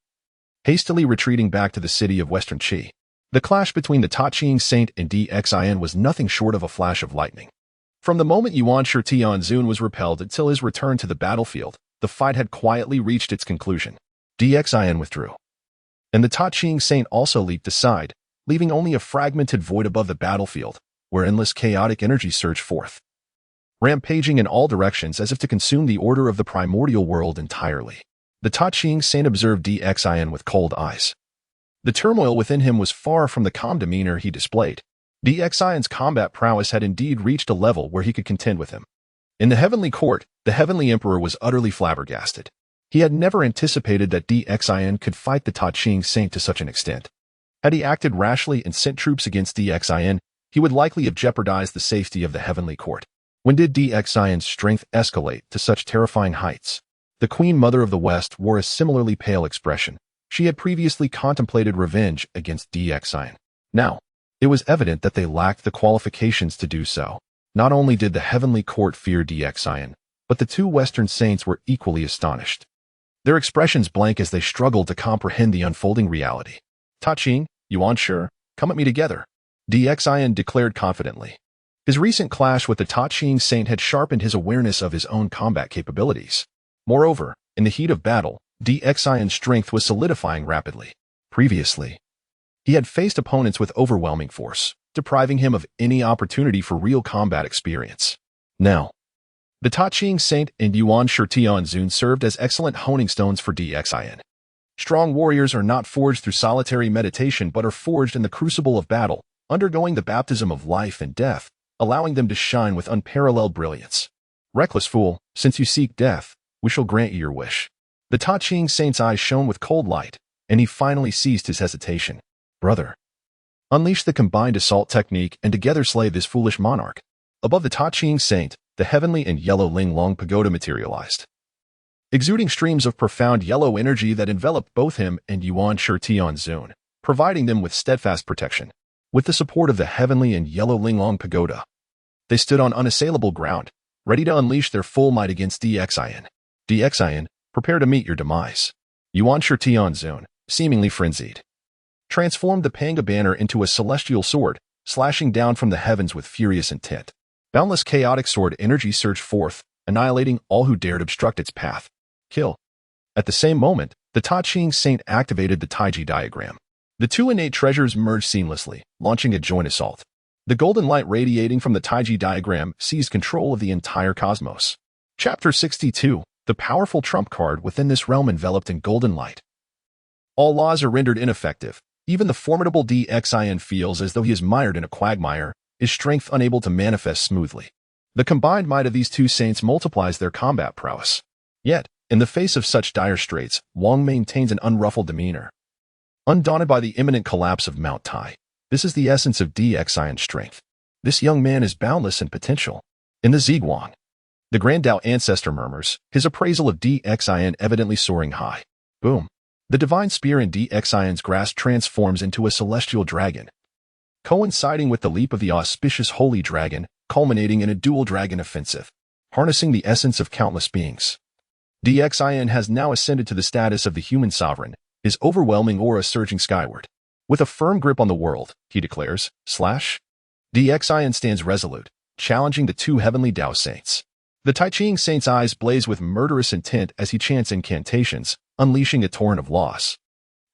Hastily retreating back to the city of Western Qi, the clash between the Ta Ching Saint and Xin was nothing short of a flash of lightning. From the moment Yuan Shi Tianzun was repelled until his return to the battlefield, the fight had quietly reached its conclusion. Xin withdrew, and the Ta Ching Saint also leaped aside, leaving only a fragmented void above the battlefield, where endless chaotic energy surged forth, rampaging in all directions as if to consume the order of the primordial world entirely. The Ta Ching Saint observed Xin with cold eyes. The turmoil within him was far from the calm demeanor he displayed. Xin's combat prowess had indeed reached a level where he could contend with him. In the heavenly court, the heavenly emperor was utterly flabbergasted. He had never anticipated that Xin could fight the Ta Ching Saint to such an extent. Had he acted rashly and sent troops against Xin, he would likely have jeopardized the safety of the heavenly court. When did Xin's strength escalate to such terrifying heights? The Queen Mother of the West wore a similarly pale expression. She had previously contemplated revenge against Xin. Now, it was evident that they lacked the qualifications to do so. Not only did the heavenly court fear Xin, but the two Western saints were equally astonished. Their expressions blank as they struggled to comprehend the unfolding reality. Ta Qing, Yuan Shi, come at me together, Xin declared confidently. His recent clash with the Ta Qing saint had sharpened his awareness of his own combat capabilities. Moreover, in the heat of battle, Xin's strength was solidifying rapidly. Previously, he had faced opponents with overwhelming force, depriving him of any opportunity for real combat experience. Now, the Ta Qing saint and Yuan Shi Tianzun served as excellent honing stones for Xin. Strong warriors are not forged through solitary meditation but are forged in the crucible of battle, undergoing the baptism of life and death, allowing them to shine with unparalleled brilliance. Reckless fool, since you seek death, we shall grant you your wish. The Ta Qing saint's eyes shone with cold light, and he finally ceased his hesitation. Brother, unleash the combined assault technique and together slay this foolish monarch. Above the Ta Qing saint, the heavenly and yellow Ling Long pagoda materialized, exuding streams of profound yellow energy that enveloped both him and Yuan Shi Tianzun, providing them with steadfast protection. With the support of the heavenly and yellow Ling Long pagoda, they stood on unassailable ground, ready to unleash their full might against Xin. Xin, prepare to meet your demise. Yuan Shi Tianzun, seemingly frenzied, transformed the Panga banner into a celestial sword, slashing down from the heavens with furious intent. Boundless chaotic sword energy surged forth, annihilating all who dared obstruct its path. Kill. At the same moment, the Ta Qing saint activated the Taiji diagram. The two innate treasures merged seamlessly, launching a joint assault. The golden light radiating from the Taiji diagram seized control of the entire cosmos. Chapter 62. The powerful trump card within this realm enveloped in golden light. All laws are rendered ineffective. Even the formidable Xin feels as though he is mired in a quagmire, his strength unable to manifest smoothly. The combined might of these two saints multiplies their combat prowess. Yet, in the face of such dire straits, Wang maintains an unruffled demeanor. Undaunted by the imminent collapse of Mount Tai, this is the essence of Xin's strength. This young man is boundless in potential. In the Ziguang, the Grand Tao ancestor murmurs, his appraisal of Xin evidently soaring high. Boom. The divine spear in Xin's grasp transforms into a celestial dragon, coinciding with the leap of the auspicious holy dragon, culminating in a dual dragon offensive, harnessing the essence of countless beings. Xin has now ascended to the status of the human sovereign, his overwhelming aura surging skyward. With a firm grip on the world, he declares, slash. Xin stands resolute, challenging the two heavenly Tao saints. The Tai Qing saint's eyes blaze with murderous intent as he chants incantations, unleashing a torrent of loss.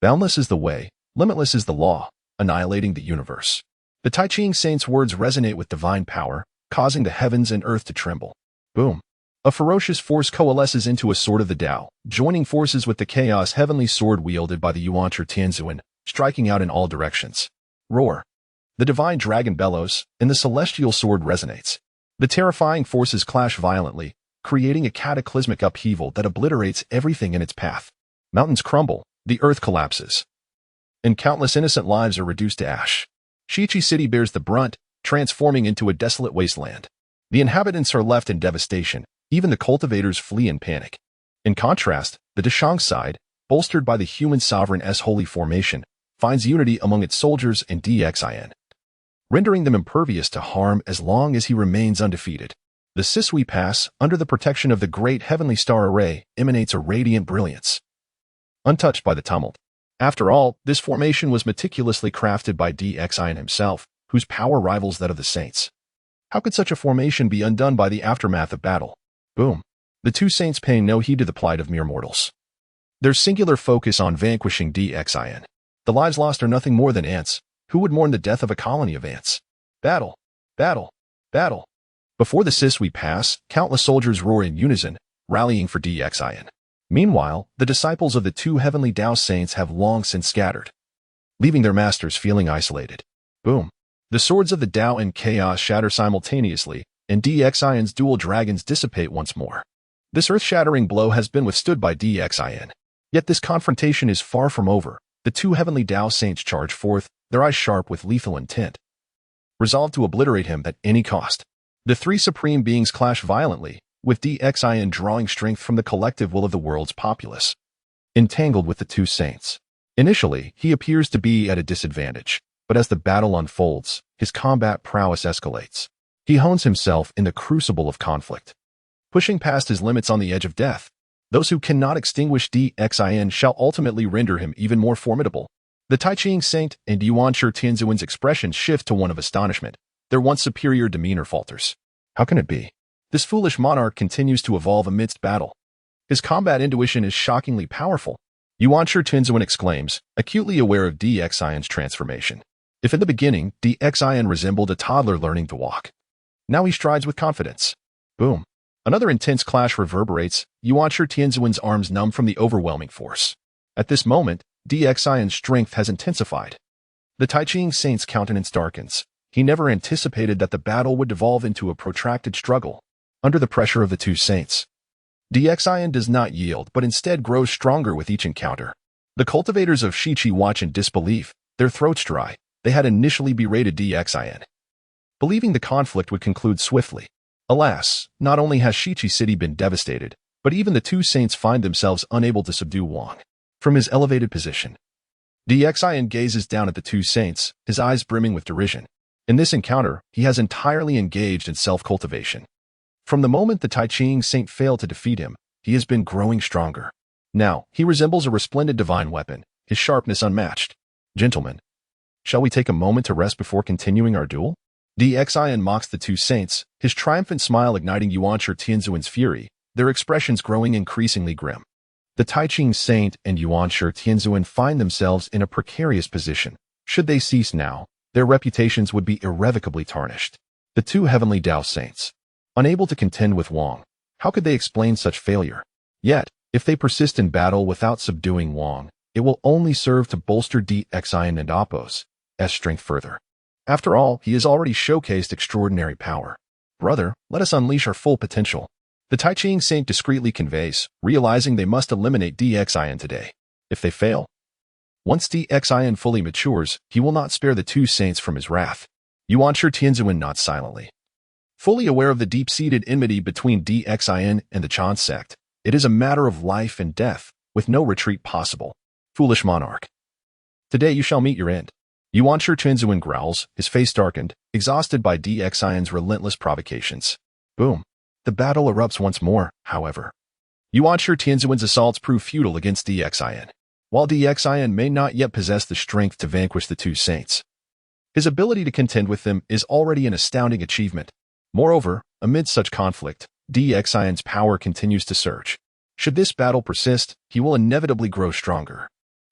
Boundless is the way, limitless is the law, annihilating the universe. The Tai Qing saint's words resonate with divine power, causing the heavens and earth to tremble. Boom. A ferocious force coalesces into a sword of the Tao, joining forces with the chaos heavenly sword wielded by the Yuan Shi Tianzun, striking out in all directions. Roar. The divine dragon bellows, and the celestial sword resonates. The terrifying forces clash violently, creating a cataclysmic upheaval that obliterates everything in its path. Mountains crumble, the earth collapses, and countless innocent lives are reduced to ash. Shiqi City bears the brunt, transforming into a desolate wasteland. The inhabitants are left in devastation, even the cultivators flee in panic. In contrast, the Deshang side, bolstered by the human sovereign's holy formation, finds unity among its soldiers and Xin, rendering them impervious to harm as long as he remains undefeated. The Sisui Pass, under the protection of the great heavenly star array, emanates a radiant brilliance, untouched by the tumult. After all, this formation was meticulously crafted by Xin himself, whose power rivals that of the saints. How could such a formation be undone by the aftermath of battle? Boom. The two saints paying no heed to the plight of mere mortals. Their singular focus on vanquishing Xin. The lives lost are nothing more than ants. Who would mourn the death of a colony of ants? Battle! Battle! Battle! Before the Sisui Pass, countless soldiers roar in unison, rallying for Xin. Meanwhile, the disciples of the two heavenly Tao saints have long since scattered, leaving their masters feeling isolated. Boom. The swords of the Tao and chaos shatter simultaneously, and Xin's dual dragons dissipate once more. This earth-shattering blow has been withstood by Xin. Yet this confrontation is far from over. The two heavenly Tao saints charge forth, their eyes sharp with lethal intent, resolved to obliterate him at any cost. The three supreme beings clash violently, with Dixin drawing strength from the collective will of the world's populace. Entangled with the two saints. Initially, he appears to be at a disadvantage, but as the battle unfolds, his combat prowess escalates. He hones himself in the crucible of conflict, pushing past his limits on the edge of death. Those who cannot extinguish Dixin shall ultimately render him even more formidable. The Taiqing Saint and Yuanshi Tianzuan's expressions shift to one of astonishment. Their once superior demeanor falters. How can it be? This foolish monarch continues to evolve amidst battle. His combat intuition is shockingly powerful. Yuanshi Tianzuan exclaims, acutely aware of Dixin's transformation. If in the beginning, Dixin resembled a toddler learning to walk, now he strides with confidence. Boom. Another intense clash reverberates, Yuanshi Tianzuan's arms numb from the overwhelming force. At this moment, Dixin's strength has intensified. The Taiqing Saint's countenance darkens. He never anticipated that the battle would devolve into a protracted struggle. Under the pressure of the two saints, Dixin does not yield but instead grows stronger with each encounter. The cultivators of Shiqi watch in disbelief, their throats dry. They had initially berated Dixin, believing the conflict would conclude swiftly. Alas, not only has Shiqi City been devastated, but even the two saints find themselves unable to subdue Wang. From his elevated position, Dixin gazes down at the two saints, his eyes brimming with derision. In this encounter, he has entirely engaged in self-cultivation. From the moment the Taiqing Saint failed to defeat him, he has been growing stronger. Now, he resembles a resplendent divine weapon, his sharpness unmatched. Gentlemen, shall we take a moment to rest before continuing our duel? Dixin mocks the two saints, his triumphant smile igniting Yuanshi Tianzuan's fury, their expressions growing increasingly grim. The Taiqing Saint and Yuanshi Tianzuan find themselves in a precarious position. Should they cease now, their reputations would be irrevocably tarnished. The two heavenly Dao saints, unable to contend with Wang, how could they explain such failure? Yet, if they persist in battle without subduing Wang, it will only serve to bolster Dixin and Appo's strength further. After all, he has already showcased extraordinary power. Brother, let us unleash our full potential. The Taiqing Saint discreetly conveys, realizing they must eliminate Dixin today. If they fail, once Dixin fully matures, he will not spare the two saints from his wrath. Yuanshi Tianzuan nods silently. Fully aware of the deep-seated enmity between Dixin and the Chan sect, it is a matter of life and death, with no retreat possible. Foolish monarch. Today you shall meet your end. Yuanshi Tianzuan growls, his face darkened, exhausted by Dixin's relentless provocations. Boom. The battle erupts once more, however. Yuanshi Tianzuan's assaults prove futile against Dixin. While Dixin may not yet possess the strength to vanquish the two saints, his ability to contend with them is already an astounding achievement. Moreover, amid such conflict, Dixin's power continues to surge. Should this battle persist, he will inevitably grow stronger,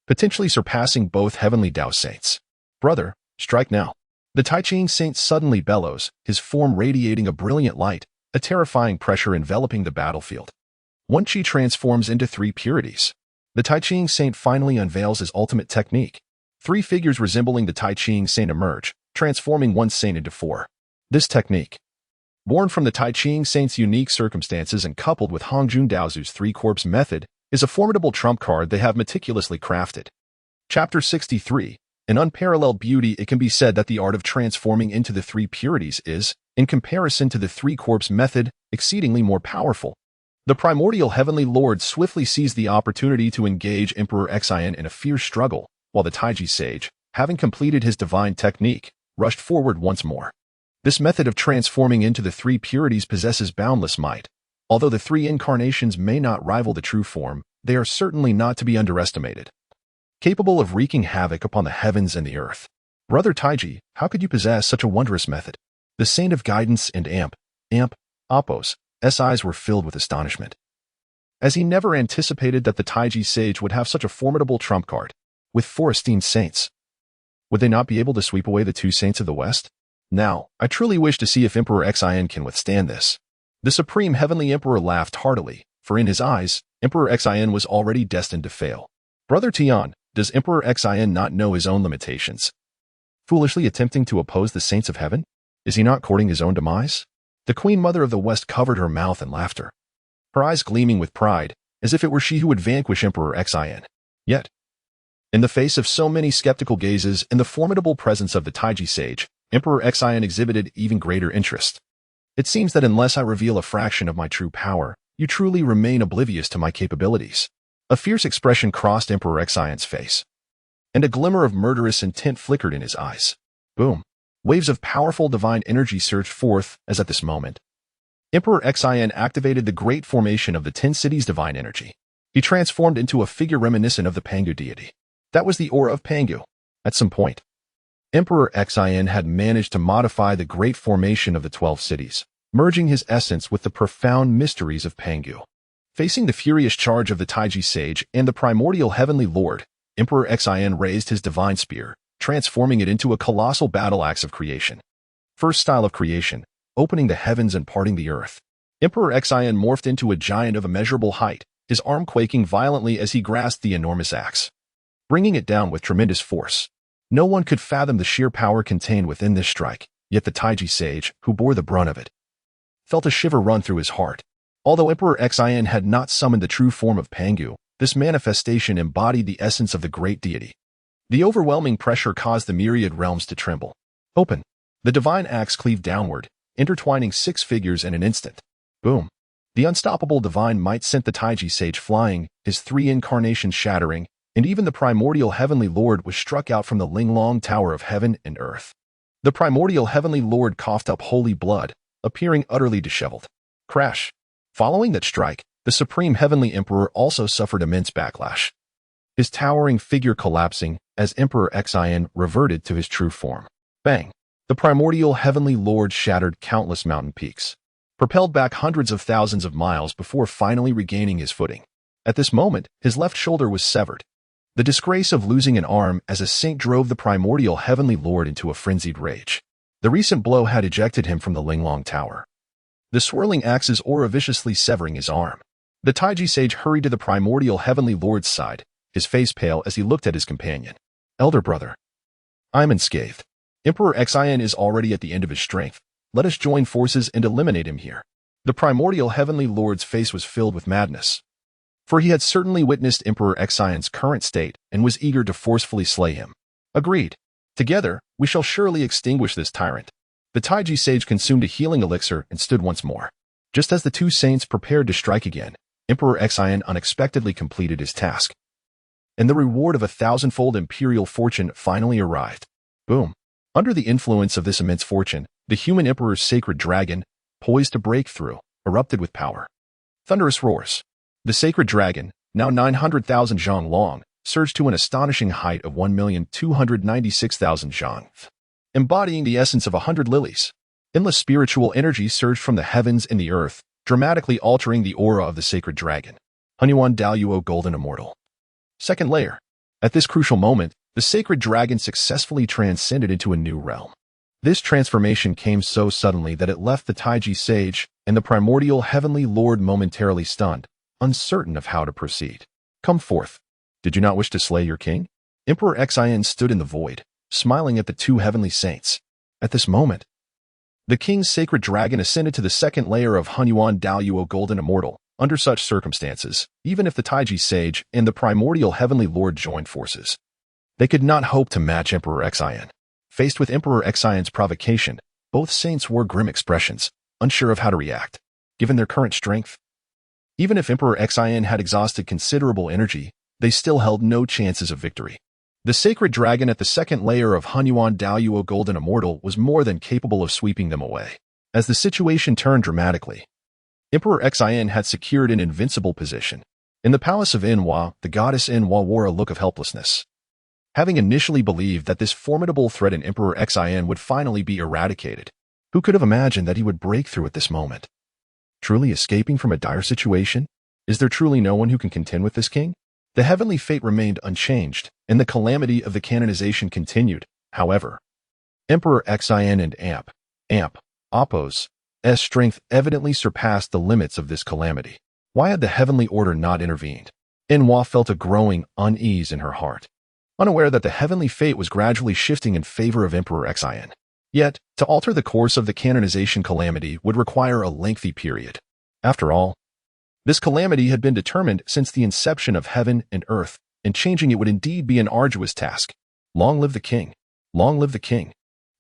potentially surpassing both heavenly Dao saints. Brother, strike now. The Taiqing Saint suddenly bellows, his form radiating a brilliant light, a terrifying pressure enveloping the battlefield. One Qi transforms into three purities. The Taiqing Saint finally unveils his ultimate technique. Three figures resembling the Taiqing Saint emerge, transforming one saint into four. This technique, born from the Taiqing Saint's unique circumstances and coupled with Honghuang Daozu's three-corpse method, is a formidable trump card they have meticulously crafted. Chapter 63. In unparalleled beauty, it can be said that the art of transforming into the three purities is, in comparison to the three-corpse method, exceedingly more powerful. The primordial heavenly lord swiftly seized the opportunity to engage Emperor Xin in a fierce struggle, while the Taiji sage, having completed his divine technique, rushed forward once more. This method of transforming into the three purities possesses boundless might. Although the three incarnations may not rival the true form, they are certainly not to be underestimated. Capable of wreaking havoc upon the heavens and the earth. Brother Taiji, how could you possess such a wondrous method? The saint of guidance and Appo's eyes were filled with astonishment, as he never anticipated that the Taiji sage would have such a formidable trump card. With four esteemed saints, would they not be able to sweep away the two saints of the West? Now, I truly wish to see if Emperor Xin can withstand this. The Supreme Heavenly Emperor laughed heartily, for in his eyes, Emperor Xin was already destined to fail. Brother Tian, does Emperor Xin not know his own limitations? Foolishly attempting to oppose the saints of heaven? Is he not courting his own demise? The Queen Mother of the West covered her mouth in laughter, her eyes gleaming with pride, as if it were she who would vanquish Emperor Xin. Yet, in the face of so many skeptical gazes and the formidable presence of the Taiji sage, Emperor Xin exhibited even greater interest. It seems that unless I reveal a fraction of my true power, you truly remain oblivious to my capabilities. A fierce expression crossed Emperor Xian's face, and a glimmer of murderous intent flickered in his eyes. Boom. Waves of powerful divine energy surged forth as at this moment, Emperor Xian activated the great formation of the 10 cities' divine energy. He transformed into a figure reminiscent of the Pangu deity. That was the aura of Pangu. At some point, Emperor Xian had managed to modify the great formation of the 12 cities, merging his essence with the profound mysteries of Pangu. Facing the furious charge of the Taiji sage and the primordial heavenly lord, Emperor Xian raised his divine spear, transforming it into a colossal battle axe of creation. First style of creation, opening the heavens and parting the earth. Emperor Xian morphed into a giant of immeasurable height, his arm quaking violently as he grasped the enormous axe, bringing it down with tremendous force. No one could fathom the sheer power contained within this strike, yet the Taiji sage, who bore the brunt of it, felt a shiver run through his heart. Although Emperor Xian had not summoned the true form of Pangu, this manifestation embodied the essence of the great deity. The overwhelming pressure caused the myriad realms to tremble. Open. The divine axe cleaved downward, intertwining 6 figures in an instant. Boom. The unstoppable divine might sent the Taiji sage flying, his 3 incarnations shattering, and even the primordial heavenly lord was struck out from the Linglong Tower of heaven and earth. The primordial heavenly lord coughed up holy blood, appearing utterly disheveled. Crash. Following that strike, the supreme heavenly emperor also suffered immense backlash, his towering figure collapsing as Emperor Xian reverted to his true form. Bang! The primordial heavenly lord shattered countless mountain peaks, propelled back hundreds of thousands of miles before finally regaining his footing. At this moment, his left shoulder was severed. The disgrace of losing an arm as a saint drove the primordial heavenly lord into a frenzied rage. The recent blow had ejected him from the Linglong Tower, the swirling axe's aura viciously severing his arm. The Taiji sage hurried to the primordial heavenly lord's side, his face pale as he looked at his companion. Elder brother, I'm unscathed. Emperor Xian is already at the end of his strength. Let us join forces and eliminate him here. The primordial heavenly lord's face was filled with madness, for he had certainly witnessed Emperor Xian's current state and was eager to forcefully slay him. Agreed. Together, we shall surely extinguish this tyrant. The Taiji sage consumed a healing elixir and stood once more. Just as the 2 saints prepared to strike again, Emperor Xian unexpectedly completed his task, and the reward of 1,000-fold imperial fortune finally arrived. Boom. Under the influence of this immense fortune, the human emperor's sacred dragon, poised to break through, erupted with power. Thunderous roars. The sacred dragon, now 900,000 zhang long, surged to an astonishing height of 1,296,000 zhang, embodying the essence of 100 lilies. Endless spiritual energy surged from the heavens and the earth, dramatically altering the aura of the sacred dragon. Honghuang Daoyuo Golden Immortal. Second layer. At this crucial moment, the sacred dragon successfully transcended into a new realm. This transformation came so suddenly that it left the Taiji sage and the primordial heavenly lord momentarily stunned, uncertain of how to proceed. Come forth. Did you not wish to slay your king? Emperor Xian stood in the void, smiling at the 2 heavenly saints. At this moment, the king's sacred dragon ascended to the second layer of Honghuang Daoyuo Golden Immortal. Under such circumstances, even if the Taiji sage and the primordial heavenly lord joined forces, they could not hope to match Emperor Xian. Faced with Emperor Xian's provocation, both saints wore grim expressions, unsure of how to react. Given their current strength, even if Emperor Xian had exhausted considerable energy, they still held no chances of victory. The sacred dragon at the second layer of Honghuang Daoyuo Golden Immortal was more than capable of sweeping them away. As the situation turned dramatically, Emperor Xian had secured an invincible position. In the palace of Enhua, the goddess Enhua wore a look of helplessness, having initially believed that this formidable threat in Emperor Xian would finally be eradicated. Who could have imagined that he would break through at this moment? Truly escaping from a dire situation? Is there truly no one who can contend with this king? The heavenly fate remained unchanged, and the calamity of the canonization continued. However, Emperor Xian and Appo's strength evidently surpassed the limits of this calamity. Why had the heavenly order not intervened? Enhua felt a growing unease in her heart, unaware that the heavenly fate was gradually shifting in favor of Emperor Xian. Yet, to alter the course of the canonization calamity would require a lengthy period. After all, this calamity had been determined since the inception of heaven and earth, and changing it would indeed be an arduous task. Long live the king! Long live the king!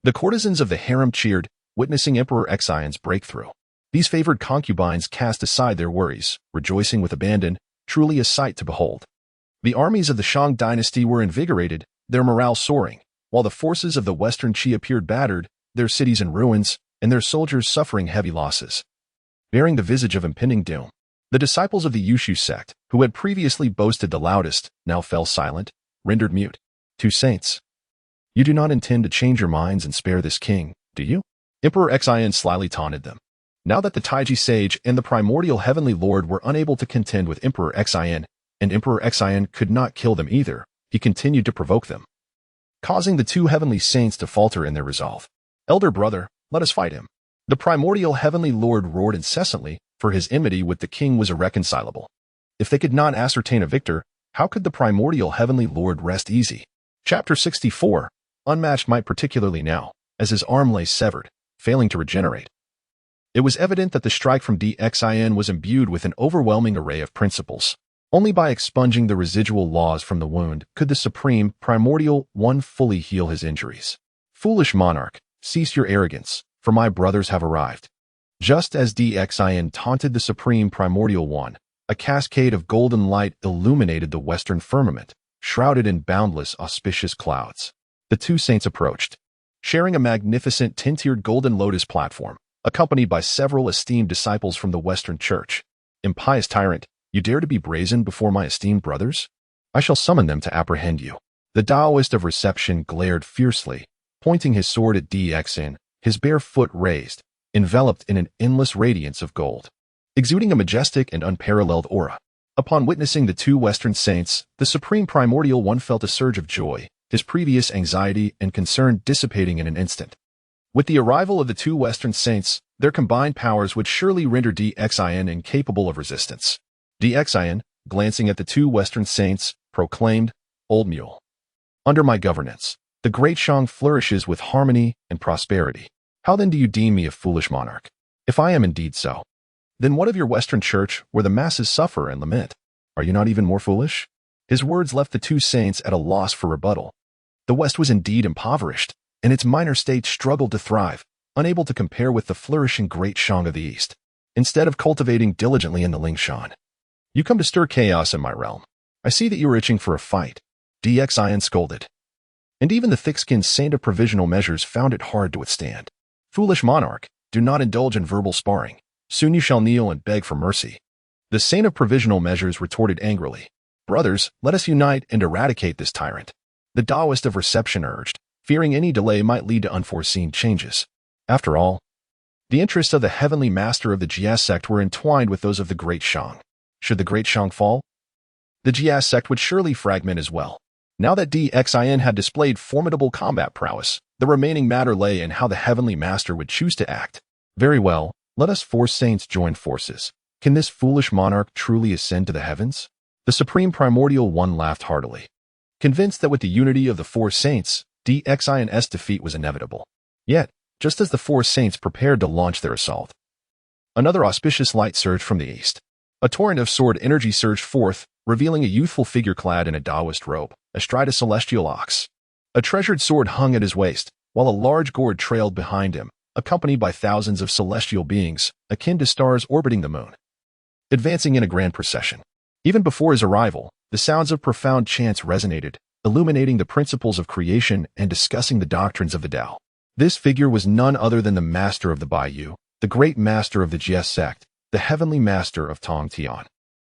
The courtesans of the harem cheered, witnessing Emperor Xion's breakthrough. These favored concubines cast aside their worries, rejoicing with abandon, truly a sight to behold. The armies of the Shang Dynasty were invigorated, their morale soaring, while the forces of the Western Qi appeared battered, their cities in ruins, and their soldiers suffering heavy losses. Bearing the visage of impending doom, the disciples of the Yushu sect, who had previously boasted the loudest, now fell silent, rendered mute. Two saints. You do not intend to change your minds and spare this king, do you? Emperor Xian slyly taunted them. Now that the Taiji sage and the primordial heavenly lord were unable to contend with Emperor Xian, and Emperor Xian could not kill them either, he continued to provoke them, causing the two heavenly saints to falter in their resolve. Elder brother, let us fight him. The primordial heavenly lord roared incessantly, for his enmity with the king was irreconcilable. If they could not ascertain a victor, how could the primordial heavenly lord rest easy? Chapter 64. Unmatched might, particularly now, as his arm lay severed, failing to regenerate. It was evident that the strike from Xin was imbued with an overwhelming array of principles. Only by expunging the residual laws from the wound could the supreme, primordial one fully heal his injuries. Foolish monarch, cease your arrogance, for my brothers have arrived. Just as Xin taunted the supreme primordial one, a cascade of golden light illuminated the western firmament, shrouded in boundless auspicious clouds. The two saints approached, sharing a magnificent 10-tiered golden lotus platform, accompanied by several esteemed disciples from the Western Church. Impious tyrant, you dare to be brazen before my esteemed brothers? I shall summon them to apprehend you. The Taoist of reception glared fiercely, pointing his sword at Xin, his bare foot raised, enveloped in an endless radiance of gold, exuding a majestic and unparalleled aura. Upon witnessing the two Western saints, the Supreme Primordial One felt a surge of joy, his previous anxiety and concern dissipating in an instant. With the arrival of the two Western saints, their combined powers would surely render Xin incapable of resistance. Xin, glancing at the two Western saints, proclaimed, Old Mule. Under my governance, the great Shang flourishes with harmony and prosperity. How then do you deem me a foolish monarch? If I am indeed so, then what of your Western Church, where the masses suffer and lament? Are you not even more foolish? His words left the two saints at a loss for rebuttal. The West was indeed impoverished, and its minor states struggled to thrive, unable to compare with the flourishing great Shang of the East. Instead of cultivating diligently in the Lingshan, you come to stir chaos in my realm. I see that you are itching for a fight, Xin scolded. And even the thick-skinned saint of provisional measures found it hard to withstand. Foolish monarch, do not indulge in verbal sparring. Soon you shall kneel and beg for mercy. The saint of provisional measures retorted angrily. Brothers, let us unite and eradicate this tyrant. The Taoist of reception urged, fearing any delay might lead to unforeseen changes. After all, the interests of the heavenly master of the Jia sect were entwined with those of the great Shang. Should the great Shang fall, the Jia sect would surely fragment as well. Now that Xin had displayed formidable combat prowess, the remaining matter lay in how the heavenly master would choose to act. Very well, let us four saints join forces. Can this foolish monarch truly ascend to the heavens? The Supreme Primordial One laughed heartily, convinced that with the unity of the four saints, Xin's defeat was inevitable. Yet, just as the four saints prepared to launch their assault, another auspicious light surged from the east. A torrent of sword energy surged forth, revealing a youthful figure clad in a Taoist robe, astride a celestial ox. A treasured sword hung at his waist, while a large gourd trailed behind him, accompanied by thousands of celestial beings, akin to stars orbiting the moon, advancing in a grand procession. Even before his arrival, the sounds of profound chants resonated, illuminating the principles of creation and discussing the doctrines of the Tao. This figure was none other than the master of the Baiyu, the great master of the Jia sect, the heavenly master of Tong Tian.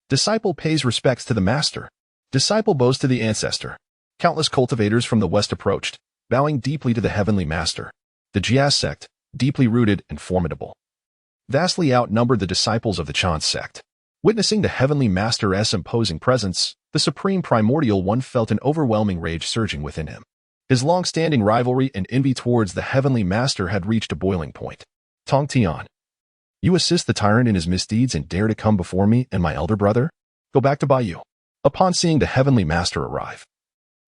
Disciple pays respects to the master. Disciple bows to the ancestor. Countless cultivators from the west approached, bowing deeply to the heavenly master. The Jia sect, deeply rooted and formidable, vastly outnumbered the disciples of the Chan sect. Witnessing the heavenly master's imposing presence, the Supreme Primordial One felt an overwhelming rage surging within him. His long-standing rivalry and envy towards the heavenly master had reached a boiling point. Tong Tian, you assist the tyrant in his misdeeds and dare to come before me and my elder brother? Go back to Baiyu. Upon seeing the heavenly master arrive,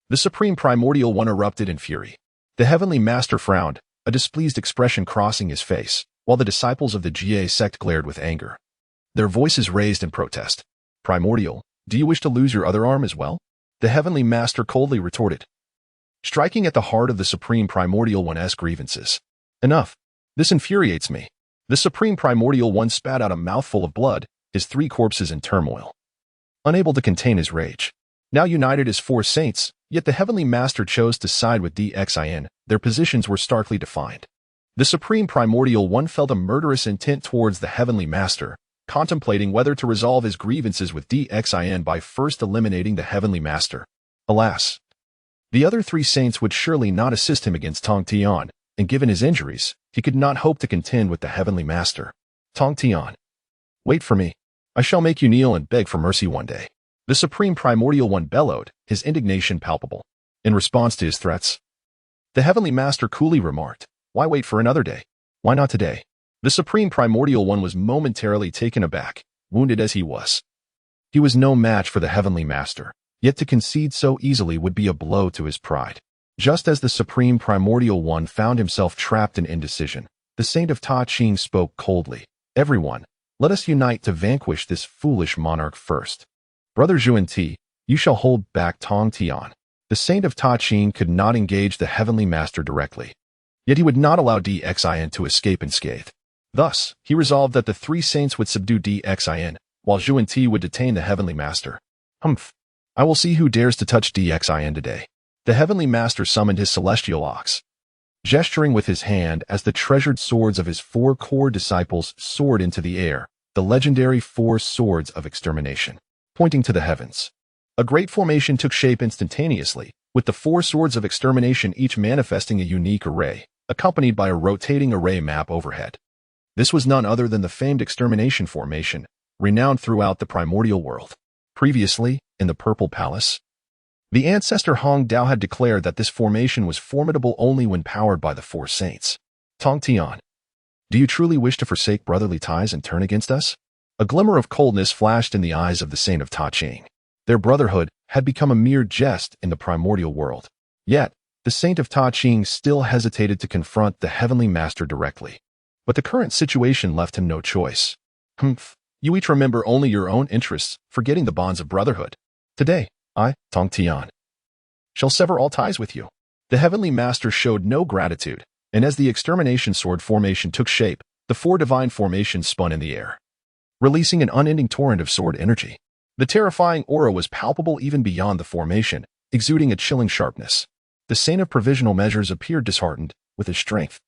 the Supreme Primordial One erupted in fury. The heavenly master frowned, a displeased expression crossing his face, while the disciples of the Jia sect glared with anger, their voices raised in protest. Primordial, do you wish to lose your other arm as well? The heavenly master coldly retorted, striking at the heart of the Supreme Primordial One's grievances. Enough. This infuriates me. The Supreme Primordial One spat out a mouthful of blood, his three corpses in turmoil. Unable to contain his rage. Now united as four saints, yet the Heavenly Master chose to side with Xin. Their positions were starkly defined. The Supreme Primordial One felt a murderous intent towards the Heavenly Master, contemplating whether to resolve his grievances with Xin by first eliminating the Heavenly Master. Alas, the other three saints would surely not assist him against Tong Tian, and given his injuries, he could not hope to contend with the Heavenly Master. Tong Tian, wait for me. I shall make you kneel and beg for mercy one day. The Supreme Primordial One bellowed, his indignation palpable. In response to his threats, the Heavenly Master coolly remarked, why wait for another day? Why not today? The Supreme Primordial One was momentarily taken aback, wounded as he was. He was no match for the Heavenly Master, yet to concede so easily would be a blow to his pride. Just as the Supreme Primordial One found himself trapped in indecision, the Saint of Ta Ching spoke coldly. Everyone, let us unite to vanquish this foolish monarch first. Brother Zhuan, you shall hold back Tong Tian. The Saint of Ta Ching could not engage the Heavenly Master directly. Yet he would not allow Xin to escape unscathed. Thus, he resolved that the three saints would subdue Xin, while Zhuan would detain the Heavenly Master. Humph! I will see who dares to touch Xin today. The Heavenly Master summoned his celestial ox, gesturing with his hand as the treasured swords of his four core disciples soared into the air, the legendary four swords of extermination. Pointing to the heavens, a great formation took shape instantaneously, with the four swords of extermination each manifesting a unique array, accompanied by a rotating array map overhead. This was none other than the famed extermination formation, renowned throughout the primordial world. Previously, in the Purple Palace, the ancestor Hong Dao had declared that this formation was formidable only when powered by the four saints. Tong Tian, do you truly wish to forsake brotherly ties and turn against us? A glimmer of coldness flashed in the eyes of the Saint of Ta Ching. Their brotherhood had become a mere jest in the primordial world. Yet, the Saint of Ta Ching still hesitated to confront the Heavenly Master directly. But the current situation left him no choice. Humph! You each remember only your own interests, forgetting the bonds of brotherhood. Today, I, Tong Tian, shall sever all ties with you. The Heavenly Master showed no gratitude, and as the extermination sword formation took shape, the four divine formations spun in the air, releasing an unending torrent of sword energy. The terrifying aura was palpable even beyond the formation, exuding a chilling sharpness. The Saint of Provisional Measures appeared disheartened with his strength.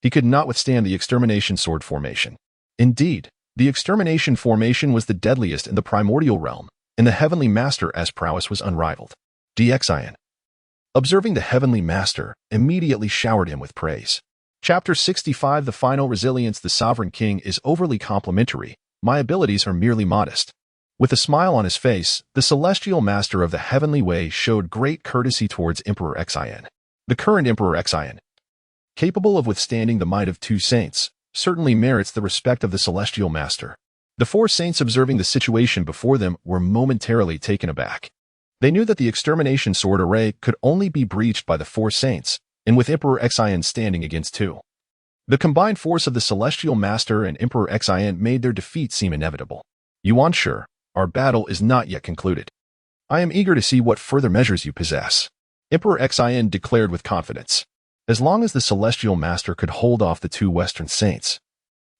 He could not withstand the extermination sword formation. Indeed, the extermination formation was the deadliest in the primordial realm, and the Heavenly Master's prowess was unrivaled. Xin, observing the Heavenly Master, immediately showered him with praise. Chapter 65 The Final Resilience The Sovereign King is overly complimentary. My abilities are merely modest. With a smile on his face, the Celestial Master of the Heavenly Way showed great courtesy towards Emperor Xin. The current Emperor Xin, capable of withstanding the might of two saints, certainly merits the respect of the Celestial Master. The four saints observing the situation before them were momentarily taken aback. They knew that the extermination sword array could only be breached by the four saints, and with Emperor Xin standing against two. The combined force of the Celestial Master and Emperor Xin made their defeat seem inevitable. Yuan Shi, our battle is not yet concluded. I am eager to see what further measures you possess. Emperor Xin declared with confidence. As long as the Celestial Master could hold off the two Western saints,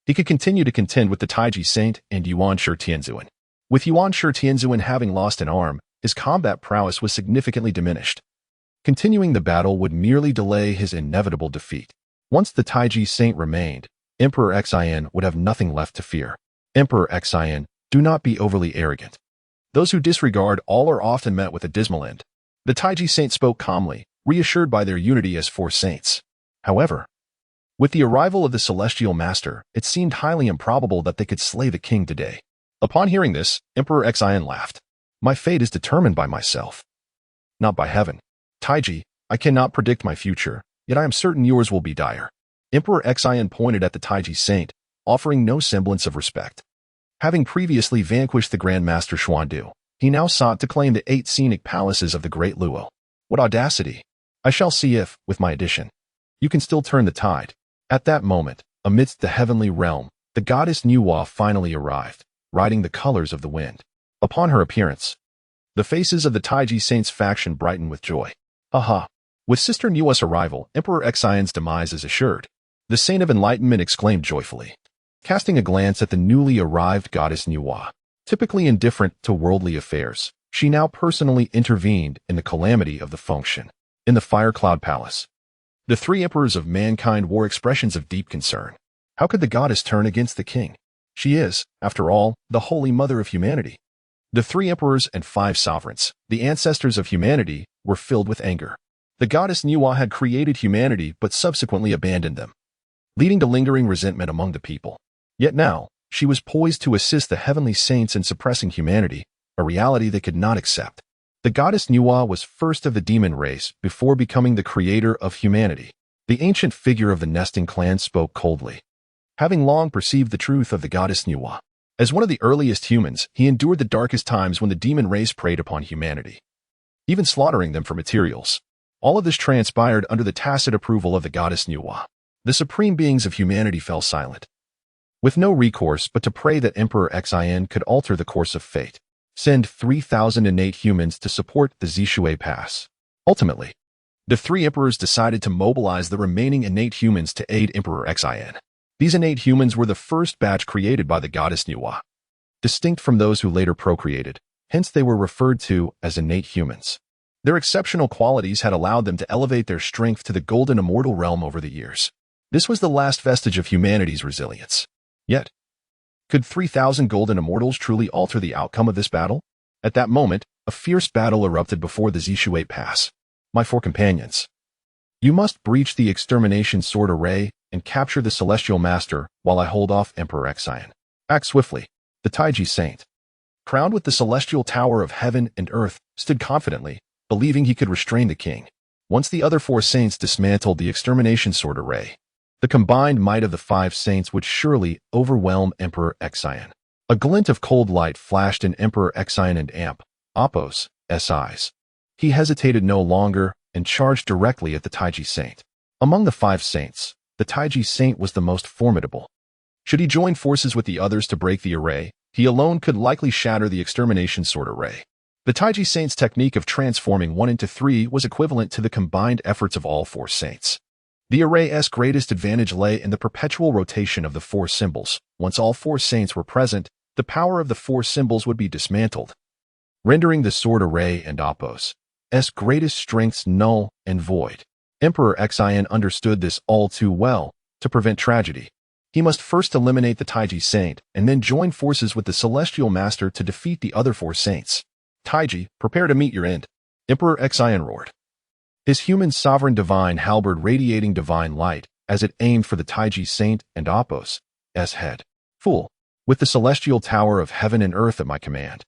he could continue to contend with the Taiji Saint and Yuan Shi Tianzuan. With Yuan Shi Tianzuan having lost an arm, his combat prowess was significantly diminished. Continuing the battle would merely delay his inevitable defeat. Once the Taiji Saint remained, Emperor Xin would have nothing left to fear. Emperor Xin, do not be overly arrogant. Those who disregard all are often met with a dismal end. The Taiji Saint spoke calmly, reassured by their unity as four saints. However, with the arrival of the Celestial Master, it seemed highly improbable that they could slay the king today. Upon hearing this, Emperor Xin laughed. My fate is determined by myself, not by heaven. Taiji, I cannot predict my future, yet I am certain yours will be dire. Emperor Xin pointed at the Taiji Saint, offering no semblance of respect. Having previously vanquished the Grand Master Xuandu, he now sought to claim the 8 scenic palaces of the Great Luo. What audacity! I shall see if, with my addition, you can still turn the tide. At that moment, amidst the heavenly realm, the goddess Nuwa finally arrived, riding the colors of the wind. Upon her appearance, the faces of the Taiji Saints faction brightened with joy. Aha! With Sister Nuwa's arrival, Emperor Xion's demise is assured. The Saint of Enlightenment exclaimed joyfully, casting a glance at the newly arrived goddess Nuwa. Typically indifferent to worldly affairs, she now personally intervened in the calamity of the function. In the Fire Cloud Palace, the three emperors of mankind wore expressions of deep concern. How could the goddess turn against the king? She is, after all, the Holy Mother of humanity. The three emperors and 5 sovereigns, the ancestors of humanity, were filled with anger. The goddess Nuwa had created humanity but subsequently abandoned them, leading to lingering resentment among the people. Yet now, she was poised to assist the heavenly saints in suppressing humanity, a reality they could not accept. The goddess Nuwa was first of the demon race before becoming the creator of humanity. The ancient figure of the nesting clan spoke coldly, having long perceived the truth of the goddess Nuwa. As one of the earliest humans, he endured the darkest times when the demon race preyed upon humanity, even slaughtering them for materials. All of this transpired under the tacit approval of the goddess Nuwa. The supreme beings of humanity fell silent, with no recourse but to pray that Emperor Xin could alter the course of fate. Send 3,008 humans to support the Zishui Pass. Ultimately, the three emperors decided to mobilize the remaining innate humans to aid Emperor Xin. These innate humans were the first batch created by the goddess Nuwa, distinct from those who later procreated, hence they were referred to as innate humans. Their exceptional qualities had allowed them to elevate their strength to the golden immortal realm over the years. This was the last vestige of humanity's resilience. Yet, could 3,000 golden immortals truly alter the outcome of this battle? At that moment, a fierce battle erupted before the Zishui Pass. My 4 companions, you must breach the extermination sword array and capture the celestial master while I hold off Emperor Xin. Act swiftly. The Taiji Saint, crowned with the celestial tower of heaven and earth, stood confidently, believing he could restrain the king. Once the other 4 saints dismantled the extermination sword array, the combined might of the 5 saints would surely overwhelm Emperor Xin. A glint of cold light flashed in Emperor Xin and Apos' eyes. He hesitated no longer and charged directly at the Taiji Saint. Among the 5 saints, the Taiji Saint was the most formidable. Should he join forces with the others to break the array, he alone could likely shatter the extermination sword array. The Taiji Saint's technique of transforming 1 into 3 was equivalent to the combined efforts of all 4 saints. The array's greatest advantage lay in the perpetual rotation of the 4 symbols. Once all 4 saints were present, the power of the 4 symbols would be dismantled, rendering the sword array and Apos' greatest strengths null and void. Emperor Xin understood this all too well. To prevent tragedy, he must first eliminate the Taiji Saint and then join forces with the Celestial Master to defeat the other 4 saints. Taiji, prepare to meet your end. Emperor Xin roared, his human sovereign divine halberd radiating divine light as it aimed for the Taiji Saint and Apos' head. Fool, with the celestial tower of heaven and earth at my command,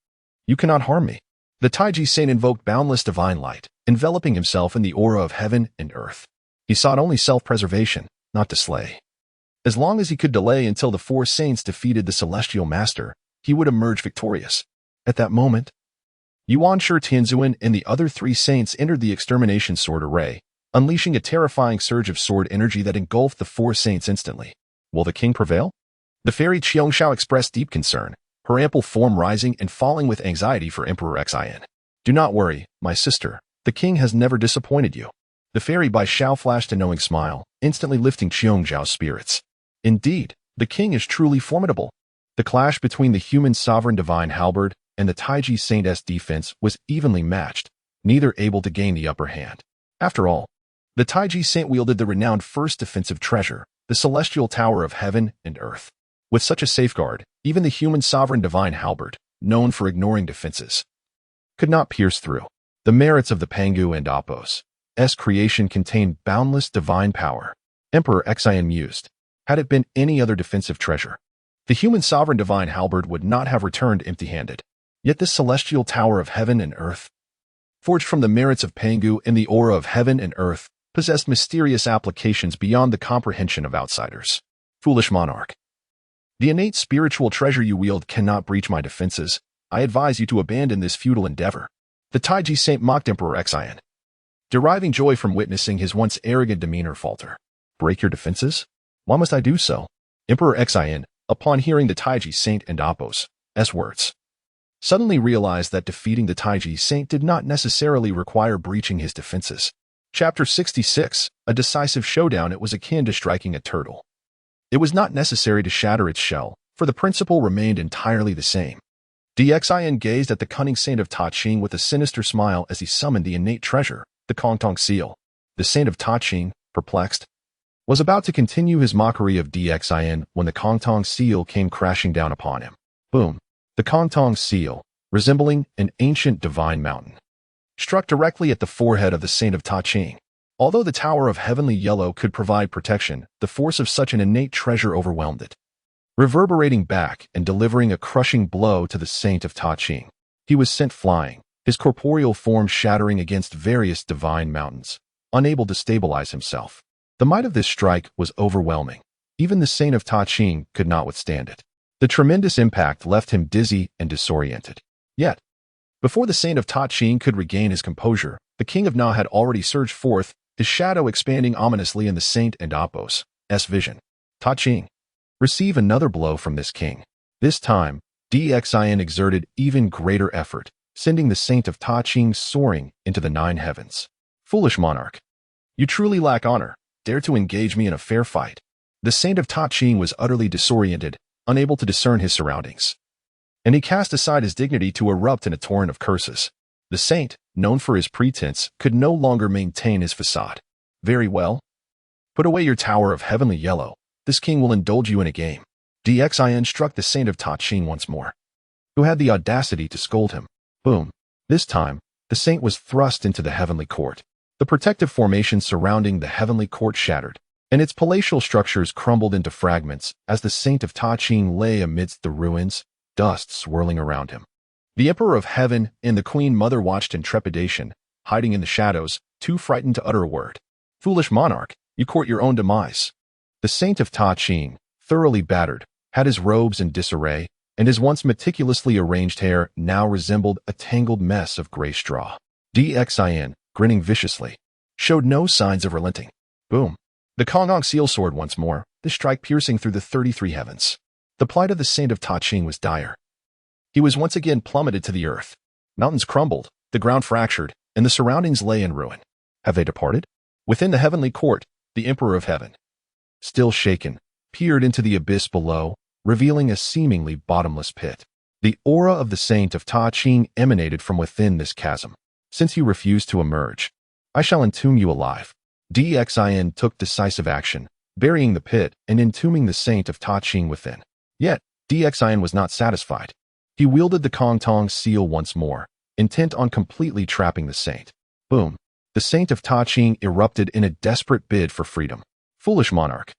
you cannot harm me. The Taiji Saint invoked boundless divine light, enveloping himself in the aura of heaven and earth. He sought only self-preservation, not to slay. As long as he could delay until the 4 saints defeated the Celestial Master, he would emerge victorious. At that moment, Yuan Shi Tianzuan and the other 3 saints entered the extermination sword array, unleashing a terrifying surge of sword energy that engulfed the 4 saints instantly. Will the king prevail? The fairy Qiongxiao expressed deep concern, her ample form rising and falling with anxiety for Emperor Xin. Do not worry, my sister. The king has never disappointed you. The fairy Bai Xiao flashed a knowing smile, instantly lifting Qiongxiao's spirits. Indeed, the king is truly formidable. The clash between the human sovereign divine halberd and the Taiji Saint's defense was evenly matched, neither able to gain the upper hand. After all, the Taiji Saint wielded the renowned first defensive treasure, the celestial tower of heaven and earth. With such a safeguard, even the human sovereign divine halberd, known for ignoring defenses, could not pierce through. The merits of the Pangu and Apos' creation contained boundless divine power. Emperor Xin mused, had it been any other defensive treasure, the human sovereign divine halberd would not have returned empty-handed. Yet this celestial tower of heaven and earth, forged from the merits of Pangu in the aura of heaven and earth, possessed mysterious applications beyond the comprehension of outsiders. Foolish monarch, the innate spiritual treasure you wield cannot breach my defenses. I advise you to abandon this futile endeavor. The Taiji Saint mocked Emperor Xin, deriving joy from witnessing his once arrogant demeanor falter. Break your defenses? Why must I do so? Emperor Xin, upon hearing the Taiji Saint and Apos' words, suddenly realized that defeating the Taiji Saint did not necessarily require breaching his defenses. Chapter 66. A decisive showdown. It was akin to striking a turtle. It was not necessary to shatter its shell, for the principle remained entirely the same. Xin gazed at the cunning saint of Ta Ching with a sinister smile as he summoned the innate treasure, the Kongtong seal. The saint of Ta Ching, perplexed, was about to continue his mockery of Xin when the Kongtong seal came crashing down upon him. Boom! The Kongtong seal, resembling an ancient divine mountain, struck directly at the forehead of the saint of Ta Ching. Although the Tower of Heavenly Yellow could provide protection, the force of such an innate treasure overwhelmed it, reverberating back and delivering a crushing blow to the saint of Ta Ching. He was sent flying, his corporeal form shattering against various divine mountains, unable to stabilize himself. The might of this strike was overwhelming. Even the saint of Ta Ching could not withstand it. The tremendous impact left him dizzy and disoriented. Yet, before the saint of Ta Ching could regain his composure, the king of Na had already surged forth, his shadow expanding ominously in the saint and Apos' vision. Ta Ching, receive another blow from this king. This time, Xin exerted even greater effort, sending the saint of Ta Ching soaring into the 9 heavens. Foolish monarch, you truly lack honor. Dare to engage me in a fair fight. The saint of Ta Ching was utterly disoriented, unable to discern his surroundings, and he cast aside his dignity to erupt in a torrent of curses. The saint, known for his pretense, could no longer maintain his facade. Very well. Put away your Tower of Heavenly Yellow. This king will indulge you in a game. Xin struck the saint of Ta Ching once more, who had the audacity to scold him. Boom! This time, the saint was thrust into the heavenly court. The protective formation surrounding the heavenly court shattered, and its palatial structures crumbled into fragments as the saint of Ta Ching lay amidst the ruins, dust swirling around him. The Emperor of Heaven and the Queen Mother watched in trepidation, hiding in the shadows, too frightened to utter a word. Foolish monarch, you court your own demise. The saint of Ta Ching, thoroughly battered, had his robes in disarray, and his once meticulously arranged hair now resembled a tangled mess of gray straw. Xin, grinning viciously, showed no signs of relenting. Boom! The Kongtong seal soared once more, the strike piercing through the 33 heavens. The plight of the saint of Ta Ching was dire. He was once again plummeted to the earth. Mountains crumbled, the ground fractured, and the surroundings lay in ruin. Have they departed? Within the heavenly court, the Emperor of Heaven, still shaken, peered into the abyss below, revealing a seemingly bottomless pit. The aura of the saint of Ta Ching emanated from within this chasm. Since you refuse to emerge, I shall entomb you alive. Xin took decisive action, burying the pit and entombing the saint of Ta Ching within. Yet, Xin was not satisfied. He wielded the Kongtong seal once more, intent on completely trapping the saint. Boom! The saint of Ta Ching erupted in a desperate bid for freedom. Foolish monarch,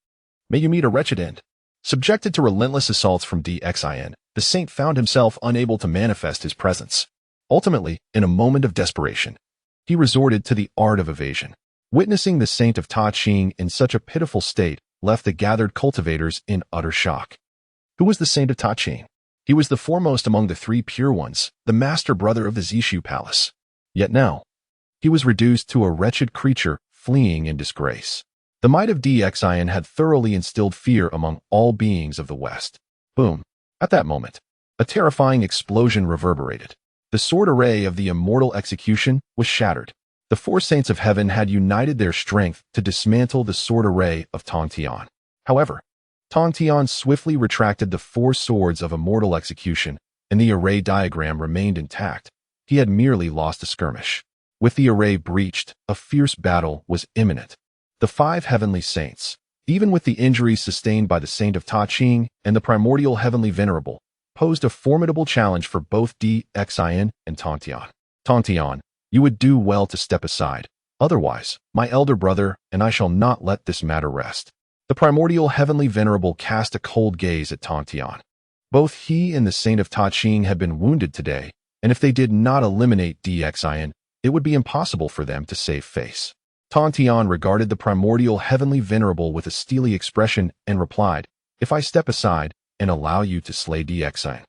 may you meet a wretched end. Subjected to relentless assaults from Xin, the saint found himself unable to manifest his presence. Ultimately, in a moment of desperation, he resorted to the art of evasion. Witnessing the saint of Ta Ching in such a pitiful state left the gathered cultivators in utter shock. Who was the saint of Ta Ching? He was the foremost among the 3 pure ones, the master brother of the Zishu Palace. Yet now, he was reduced to a wretched creature fleeing in disgrace. The might of Xin had thoroughly instilled fear among all beings of the West. Boom! At that moment, a terrifying explosion reverberated. The sword array of the immortal execution was shattered. The 4 saints of heaven had united their strength to dismantle the sword array of Tong Tian. However, Tong Tian swiftly retracted the 4 swords of immortal execution, and the array diagram remained intact. He had merely lost a skirmish. With the array breached, a fierce battle was imminent. The 5 heavenly saints, even with the injuries sustained by the saint of Ta Ching and the primordial heavenly venerable, posed a formidable challenge for both Xin and Tong Tian. Tong Tian, you would do well to step aside. Otherwise, my elder brother and I shall not let this matter rest. The primordial heavenly venerable cast a cold gaze at Tong Tian. Both he and the saint of Ta Ching had been wounded today, and if they did not eliminate Xin, it would be impossible for them to save face. Tong Tian regarded the primordial heavenly venerable with a steely expression and replied, if I step aside and allow you to slay Xin,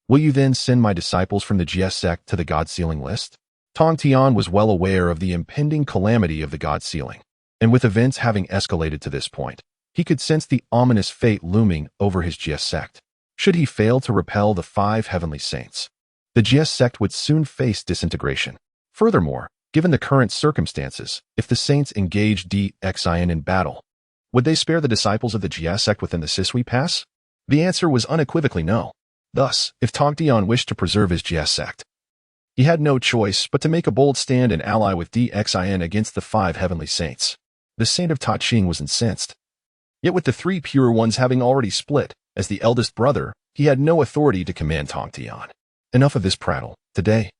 will you then send my disciples from the Jie sect to the God-sealing list? Tong Tian was well aware of the impending calamity of the God-sealing, and with events having escalated to this point, he could sense the ominous fate looming over his Jie sect. Should he fail to repel the 5 heavenly saints, the Jie sect would soon face disintegration. Furthermore, Given the current circumstances, if the saints engaged Xin in battle, would they spare the disciples of the Jia sect within the Sisui Pass? The answer was unequivocally no. Thus, if Tong Tian wished to preserve his Jia sect, he had no choice but to make a bold stand and ally with Xin against the 5 heavenly saints. The saint of Ta Ching was incensed. Yet with the 3 pure ones having already split, as the eldest brother, he had no authority to command Tong Tian. Enough of this prattle. Today,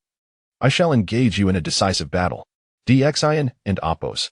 I shall engage you in a decisive battle. Xin and Apos'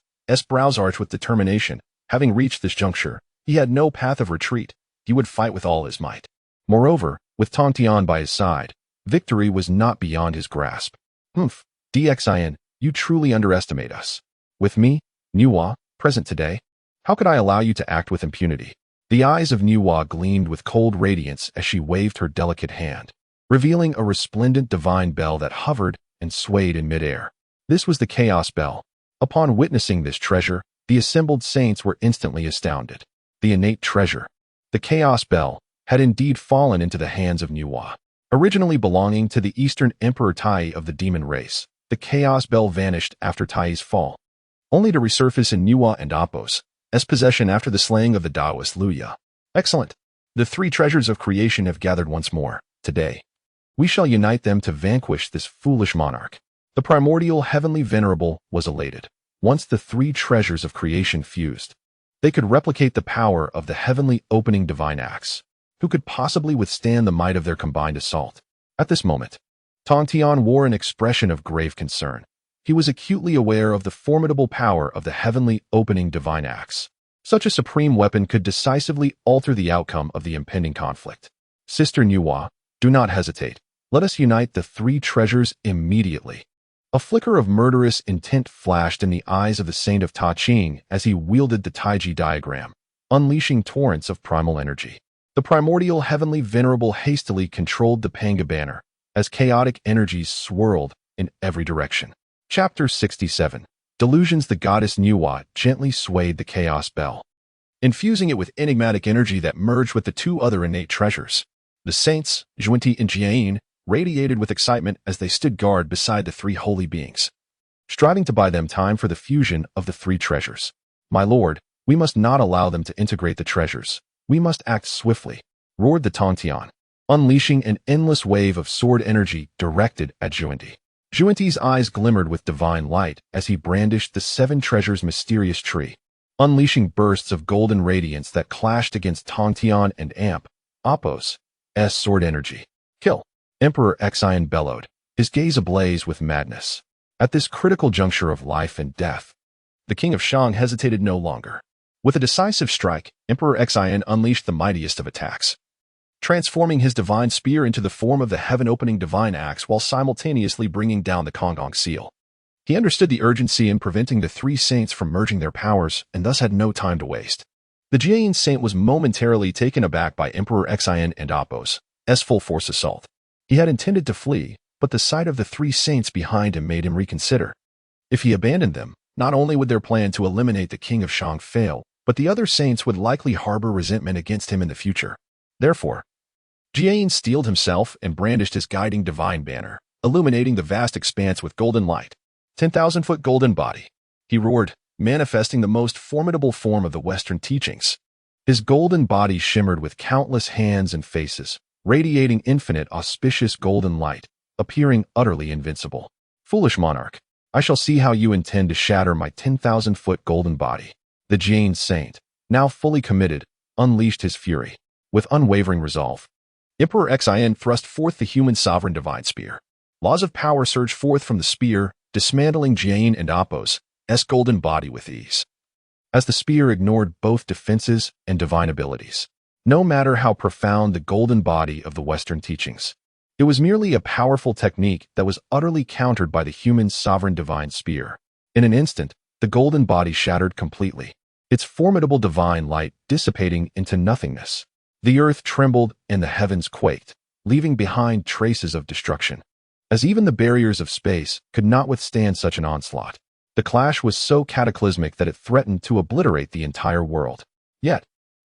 brows arched with determination. Having reached this juncture, he had no path of retreat. He would fight with all his might. Moreover, with Tong Tian by his side, victory was not beyond his grasp. Humph, Xin, you truly underestimate us. With me, Nuwa, present today, how could I allow you to act with impunity? The eyes of Nuwa gleamed with cold radiance as she waved her delicate hand, revealing a resplendent divine bell that hovered and swayed in midair. This was the Chaos Bell. Upon witnessing this treasure, the assembled saints were instantly astounded. The innate treasure, the Chaos Bell, had indeed fallen into the hands of Nuwa. Originally belonging to the Eastern Emperor Tai of the demon race, the Chaos Bell vanished after Tai's fall, only to resurface in Nuwa and Apos' possession after the slaying of the Taoist Luya. Excellent. The 3 treasures of creation have gathered once more. Today, we shall unite them to vanquish this foolish monarch. The primordial heavenly venerable was elated. Once the 3 treasures of creation fused, they could replicate the power of the heavenly opening divine axe. Who could possibly withstand the might of their combined assault? At this moment, Tong Tian wore an expression of grave concern. He was acutely aware of the formidable power of the heavenly opening divine axe. Such a supreme weapon could decisively alter the outcome of the impending conflict. Sister Nuwa, do not hesitate. Let us unite the 3 treasures immediately. A flicker of murderous intent flashed in the eyes of the Saint of Ta Ching as he wielded the Taiji diagram, unleashing torrents of primal energy. The primordial heavenly venerable hastily controlled the Panga banner as chaotic energies swirled in every direction. Chapter 67. Delusions. The goddess Nuwa gently swayed the Chaos Bell, infusing it with enigmatic energy that merged with the 2 other innate treasures. The saints, Zhuanti and Jiayin, radiated with excitement as they stood guard beside the 3 holy beings, striving to buy them time for the fusion of the 3 treasures. My lord, we must not allow them to integrate the treasures. We must act swiftly, roared the Tong Tian, unleashing an endless wave of sword energy directed at Zhuanti. Zhuanti's eyes glimmered with divine light as he brandished the 7 treasures' mysterious tree, unleashing bursts of golden radiance that clashed against Tong Tian and Apos' sword energy. Kill! Emperor Xin bellowed, his gaze ablaze with madness. At this critical juncture of life and death, the king of Shang hesitated no longer. With a decisive strike, Emperor Xin unleashed the mightiest of attacks, transforming his divine spear into the form of the heaven-opening divine axe while simultaneously bringing down the Honghuang seal. He understood the urgency in preventing the 3 saints from merging their powers and thus had no time to waste. The Jiayin saint was momentarily taken aback by Emperor Xin and Apos' full-force assault. He had intended to flee, but the sight of the 3 saints behind him made him reconsider. If he abandoned them, not only would their plan to eliminate the king of Shang fail, but the other saints would likely harbor resentment against him in the future. Therefore, Jiayin steeled himself and brandished his guiding divine banner, illuminating the vast expanse with golden light. 10,000-foot golden body, he roared, manifesting the most formidable form of the Western teachings. His golden body shimmered with countless hands and faces, radiating infinite auspicious golden light, appearing utterly invincible. Foolish monarch, I shall see how you intend to shatter my 10,000-foot golden body. The Jiayin saint, now fully committed, unleashed his fury. With unwavering resolve, Emperor Xin thrust forth the human sovereign divine spear. Laws of power surged forth from the spear, dismantling Jiayin and Apos' golden body with ease. As the spear ignored both defenses and divine abilities, no matter how profound the golden body of the Western teachings, it was merely a powerful technique that was utterly countered by the human sovereign divine spear. In an instant, the golden body shattered completely, its formidable divine light dissipating into nothingness. The earth trembled and the heavens quaked, leaving behind traces of destruction. As even the barriers of space could not withstand such an onslaught, the clash was so cataclysmic that it threatened to obliterate the entire world. Yet,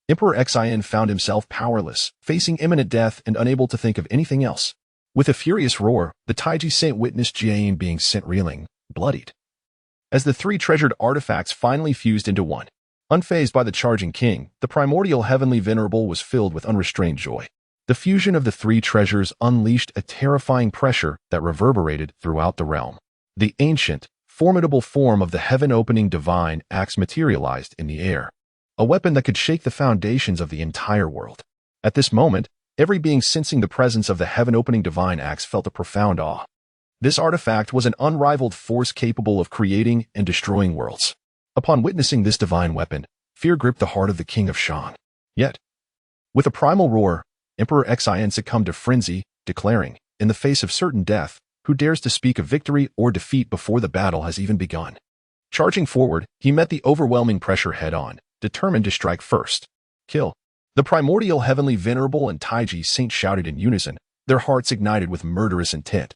Emperor Xin found himself powerless, facing imminent death and unable to think of anything else. With a furious roar, the Taiji saint witnessed Jiayin being sent reeling, bloodied, As the three treasured artifacts finally fused into one, unfazed by the charging king, the primordial heavenly venerable was filled with unrestrained joy. The fusion of the three treasures unleashed a terrifying pressure that reverberated throughout the realm. The ancient, formidable form of the heaven-opening divine axe materialized in the air, a weapon that could shake the foundations of the entire world. At this moment, every being sensing the presence of the heaven-opening divine axe felt a profound awe. This artifact was an unrivaled force capable of creating and destroying worlds. Upon witnessing this divine weapon, fear gripped the heart of the king of Shang. Yet, with a primal roar, Emperor Xin succumbed to frenzy, declaring, in the face of certain death, who dares to speak of victory or defeat before the battle has even begun? Charging forward, he met the overwhelming pressure head-on, determined to strike first. Kill. The primordial heavenly venerable and Taiji saint shouted in unison, their hearts ignited with murderous intent.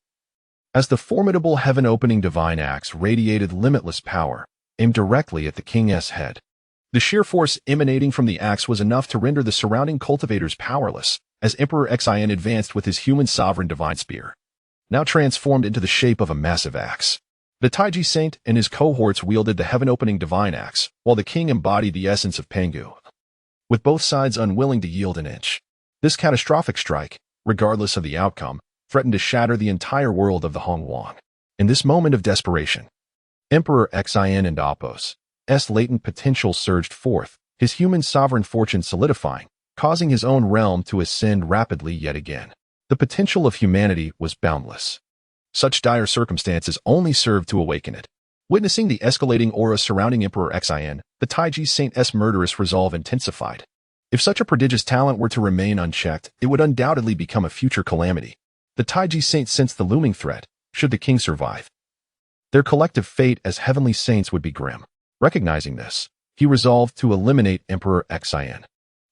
As the formidable heaven-opening divine axe radiated limitless power, aimed directly at the king's head. The sheer force emanating from the axe was enough to render the surrounding cultivators powerless, as Emperor Xin advanced with his human sovereign divine spear, now transformed into the shape of a massive axe. The Taiji saint and his cohorts wielded the heaven-opening divine axe, while the king embodied the essence of Pangu, with both sides unwilling to yield an inch. This catastrophic strike, regardless of the outcome, threatened to shatter the entire world of the Honghuang. In this moment of desperation, Emperor Xin and Apos' latent potential surged forth, his human sovereign fortune solidifying, causing his own realm to ascend rapidly yet again. The potential of humanity was boundless. Such dire circumstances only served to awaken it. Witnessing the escalating aura surrounding Emperor Xin, the Taiji saint's murderous resolve intensified. If such a prodigious talent were to remain unchecked, it would undoubtedly become a future calamity. The Taiji saint sensed the looming threat, should the king survive. Their collective fate as heavenly saints would be grim. Recognizing this, he resolved to eliminate Emperor Xin.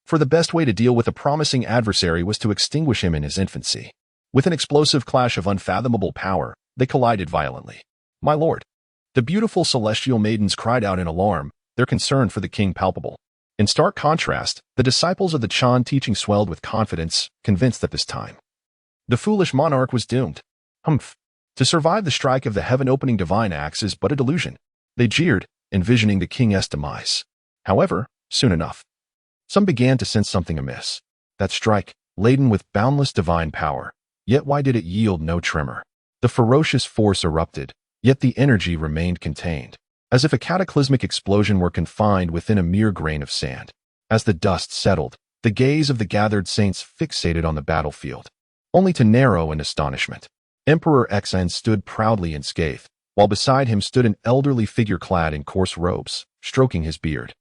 For the best way to deal with a promising adversary was to extinguish him in his infancy. With an explosive clash of unfathomable power, they collided violently. "My lord!" The beautiful celestial maidens cried out in alarm, their concern for the king palpable. In stark contrast, the disciples of the Chan teaching swelled with confidence, convinced that this time the foolish monarch was doomed. To survive the strike of the heaven-opening divine axe is but a delusion. They jeered, envisioning the king's demise. However, soon enough, some began to sense something amiss. That strike, laden with boundless divine power, yet why did it yield no tremor? The ferocious force erupted, yet the energy remained contained, as if a cataclysmic explosion were confined within a mere grain of sand. As the dust settled, the gaze of the gathered saints fixated on the battlefield, only to narrow in astonishment. Emperor Xin stood proudly unscathed, while beside him stood an elderly figure clad in coarse robes, stroking his beard.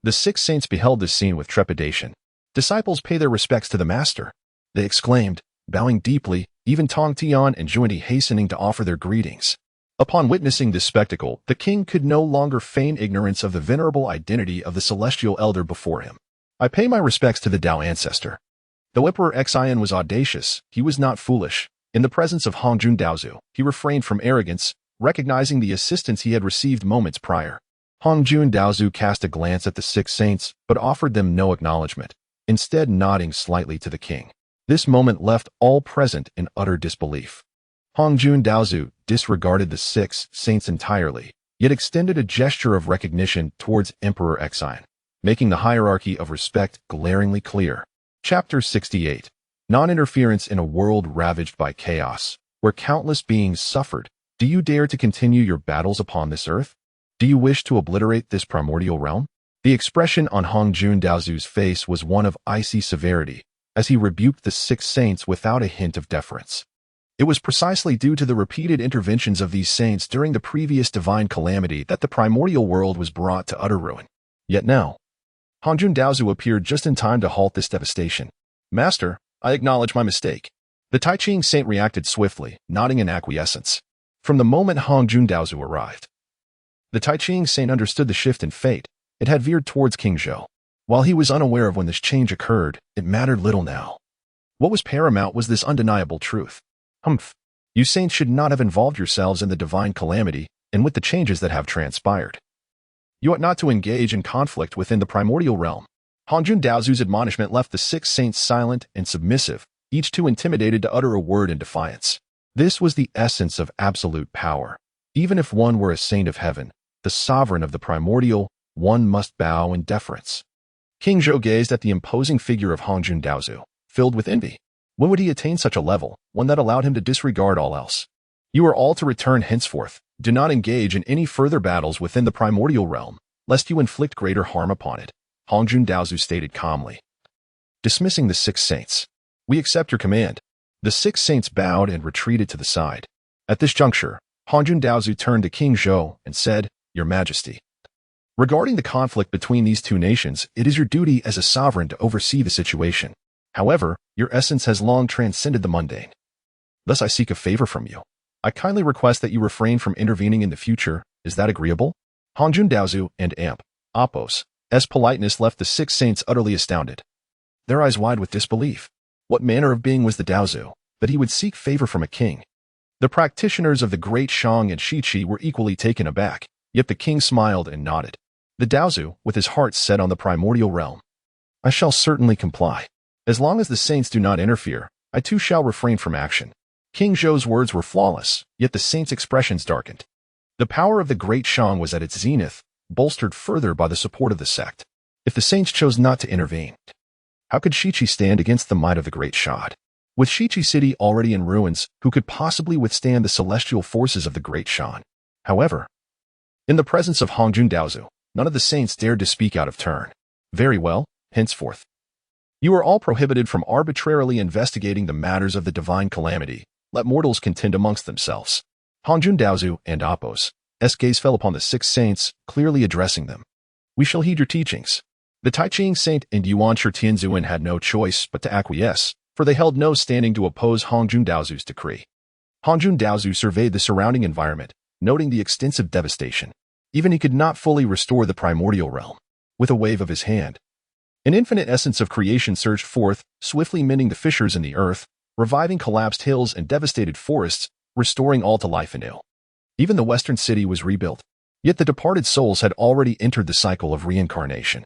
The six saints beheld this scene with trepidation. Disciples pay their respects to the master, they exclaimed, bowing deeply, even Tong Tian and Zhundi hastening to offer their greetings. Upon witnessing this spectacle, the king could no longer feign ignorance of the venerable identity of the celestial elder before him. "I pay my respects to the Tao ancestor." Though Emperor Xin was audacious, he was not foolish. In the presence of Hongjun Daozu, he refrained from arrogance, recognizing the assistance he had received moments prior. Hongjun Daozu cast a glance at the six saints, but offered them no acknowledgement, instead nodding slightly to the king. This moment left all present in utter disbelief. Hongjun Daozu disregarded the six saints entirely, yet extended a gesture of recognition towards Emperor Xin, making the hierarchy of respect glaringly clear. Chapter 68. Non-interference in a world ravaged by chaos, where countless beings suffered. Do you dare to continue your battles upon this earth? Do you wish to obliterate this primordial realm? The expression on Hongjun Daozu's face was one of icy severity, as he rebuked the six saints without a hint of deference. It was precisely due to the repeated interventions of these saints during the previous divine calamity that the primordial world was brought to utter ruin. Yet now, Hongjun Daozu appeared just in time to halt this devastation. "Master, I acknowledge my mistake." The Taiching saint reacted swiftly, nodding in acquiescence. From the moment Hongjun Daozu arrived, the Taiching saint understood the shift in fate. It had veered towards King Zhou. While he was unaware of when this change occurred, it mattered little now. What was paramount was this undeniable truth. You saints should not have involved yourselves in the divine calamity and with the changes that have transpired. You ought not to engage in conflict within the primordial realm. Hongjun Daozu's admonishment left the six saints silent and submissive, each too intimidated to utter a word in defiance. This was the essence of absolute power. Even if one were a saint of heaven, the sovereign of the primordial, one must bow in deference. King Zhou gazed at the imposing figure of Honghuang Daozu, filled with envy. When would he attain such a level, one that allowed him to disregard all else? You are all to return henceforth. Do not engage in any further battles within the primordial realm, lest you inflict greater harm upon it, Honghuang Daozu stated calmly. Dismissing the 6 saints. We accept your command. The 6 saints bowed and retreated to the side. At this juncture, Honghuang Daozu turned to King Zhou and said, Your Majesty. Regarding the conflict between these 2 nations, it is your duty as a sovereign to oversee the situation. However, your essence has long transcended the mundane. Thus I seek a favor from you. I kindly request that you refrain from intervening in the future. Is that agreeable? Honghuang Daozu and Apos' politeness left the 6 saints utterly astounded. Their eyes wide with disbelief. What manner of being was the Daozu, that he would seek favor from a king? The practitioners of the great Shang and Shiqi were equally taken aback, yet the king smiled and nodded. The Daozu, with his heart set on the primordial realm. I shall certainly comply. As long as the saints do not interfere, I too shall refrain from action. King Zhou's words were flawless, yet the saints' expressions darkened. The power of the great Shang was at its zenith, bolstered further by the support of the sect. If the saints chose not to intervene, how could Shiqi stand against the might of the great Shad? With Shiqi city already in ruins, who could possibly withstand the celestial forces of the great Shan? However, in the presence of Honghuang Daozu, none of the saints dared to speak out of turn. Very well, henceforth. You are all prohibited from arbitrarily investigating the matters of the divine calamity. Let mortals contend amongst themselves. Honghuang Daozu and Apos' gaze fell upon the 6 saints, clearly addressing them. We shall heed your teachings. The Taiching Saint and Yuan Shi Tianzuan had no choice but to acquiesce, for they held no standing to oppose Honghuang Daozu's decree. Honghuang Daozu surveyed the surrounding environment, noting the extensive devastation. Even he could not fully restore the primordial realm. With a wave of his hand, an infinite essence of creation surged forth, swiftly mending the fissures in the earth, reviving collapsed hills and devastated forests, restoring all to life anew. Even the western city was rebuilt. Yet the departed souls had already entered the cycle of reincarnation.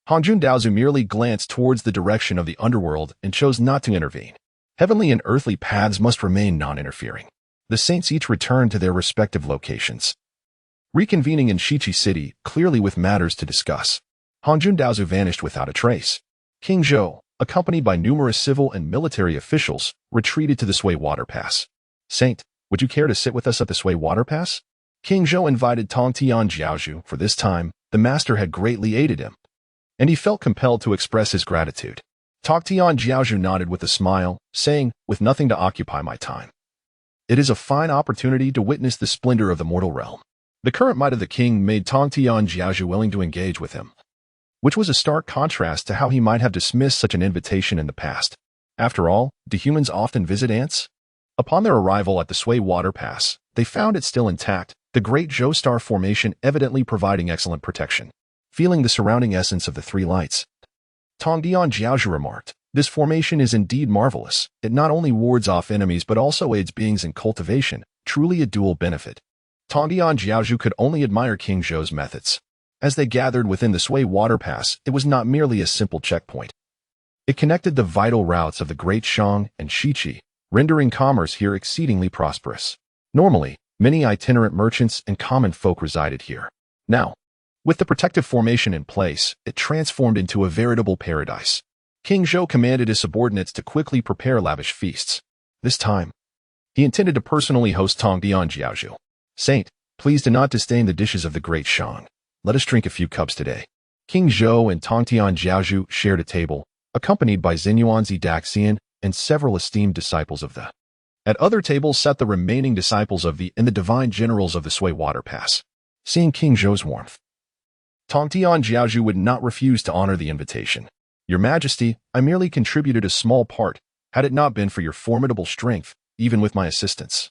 Honghuang Daozu merely glanced towards the direction of the underworld and chose not to intervene. Heavenly and earthly paths must remain non-interfering. The saints each returned to their respective locations. Reconvening in Shiqi city, clearly with matters to discuss, Honghuang Daozu vanished without a trace. King Zhou, accompanied by numerous civil and military officials, retreated to the Sui Water Pass. Saint, would you care to sit with us at the Sui Water Pass? King Zhou invited Tong Tian Jiaozhu. For this time, the master had greatly aided him, and he felt compelled to express his gratitude. Tong Tian Jiaozhu nodded with a smile, saying, with nothing to occupy my time. It is a fine opportunity to witness the splendor of the mortal realm. The current might of the king made Tong Tian Jiaozhu willing to engage with him, which was a stark contrast to how he might have dismissed such an invitation in the past. After all, do humans often visit ants? Upon their arrival at the Sui Water Pass, they found it still intact, the great Zhou Star formation evidently providing excellent protection. Feeling the surrounding essence of the 3 lights, Tong Tian Jiaozhu remarked, this formation is indeed marvelous. It not only wards off enemies but also aids beings in cultivation, truly a dual benefit. Tong Tian Jiaozhu could only admire King Zhou's methods. As they gathered within the Sui Water Pass, it was not merely a simple checkpoint. It connected the vital routes of the great Shang and Shiqi, rendering commerce here exceedingly prosperous. Normally, many itinerant merchants and common folk resided here. Now, with the protective formation in place, it transformed into a veritable paradise. King Zhou commanded his subordinates to quickly prepare lavish feasts. This time, he intended to personally host Tong Tian Jiaozhu. Saint, please do not disdain the dishes of the great Shang. Let us drink a few cups today. King Zhou and Tong Tian Jiaozhu shared a table, accompanied by Xinyuan Zhou Di Xin and several esteemed disciples of the. At other tables sat the remaining disciples of the divine generals of the Sui Water Pass. Seeing King Zhou's warmth, Tong Tian Jiaozhu would not refuse to honor the invitation. Your Majesty, I merely contributed a small part. Had it not been for your formidable strength, even with my assistance,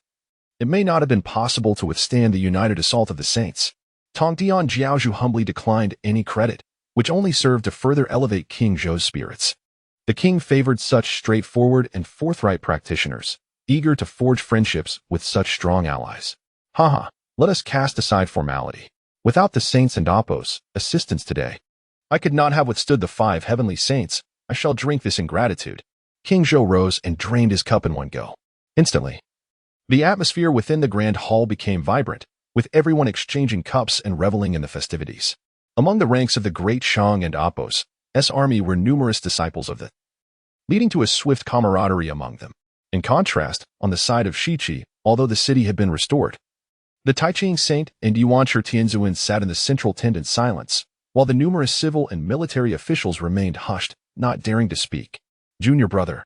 it may not have been possible to withstand the united assault of the saints. Tong Tian Jiaozhu humbly declined any credit, which only served to further elevate King Zhou's spirits. The king favored such straightforward and forthright practitioners, eager to forge friendships with such strong allies. Haha, let us cast aside formality. Without the saints and Apos' assistance today, I could not have withstood the 5 heavenly saints. I shall drink this in gratitude. King Zhou rose and drained his cup in one go. Instantly, the atmosphere within the grand hall became vibrant, with everyone exchanging cups and reveling in the festivities. Among the ranks of the great Shang and Apos' army were numerous disciples of the, leading to a swift camaraderie among them. In contrast, on the side of Shiqi, although the city had been restored, the Taiqing Saint and Yuan Shi Tianzuan sat in the central tent in silence, while the numerous civil and military officials remained hushed, not daring to speak. Junior brother,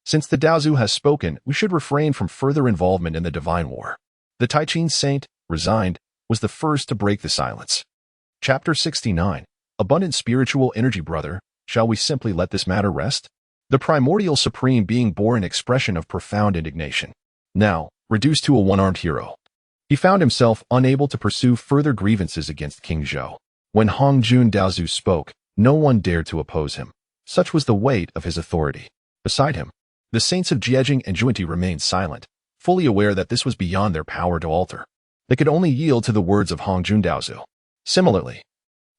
since the Daozu has spoken, we should refrain from further involvement in the divine war. The Taiqing Saint, resigned, was the first to break the silence. Chapter 69. Abundant spiritual energy, brother. Shall we simply let this matter rest? The primordial supreme being bore an expression of profound indignation. Now, reduced to a one-armed hero, he found himself unable to pursue further grievances against King Zhou. When Hongjun Daozu spoke, no one dared to oppose him. Such was the weight of his authority. Beside him, the saints of Jiejing and Zhuanti remained silent, fully aware that this was beyond their power to alter. They could only yield to the words of Hongjun Daozu. Similarly,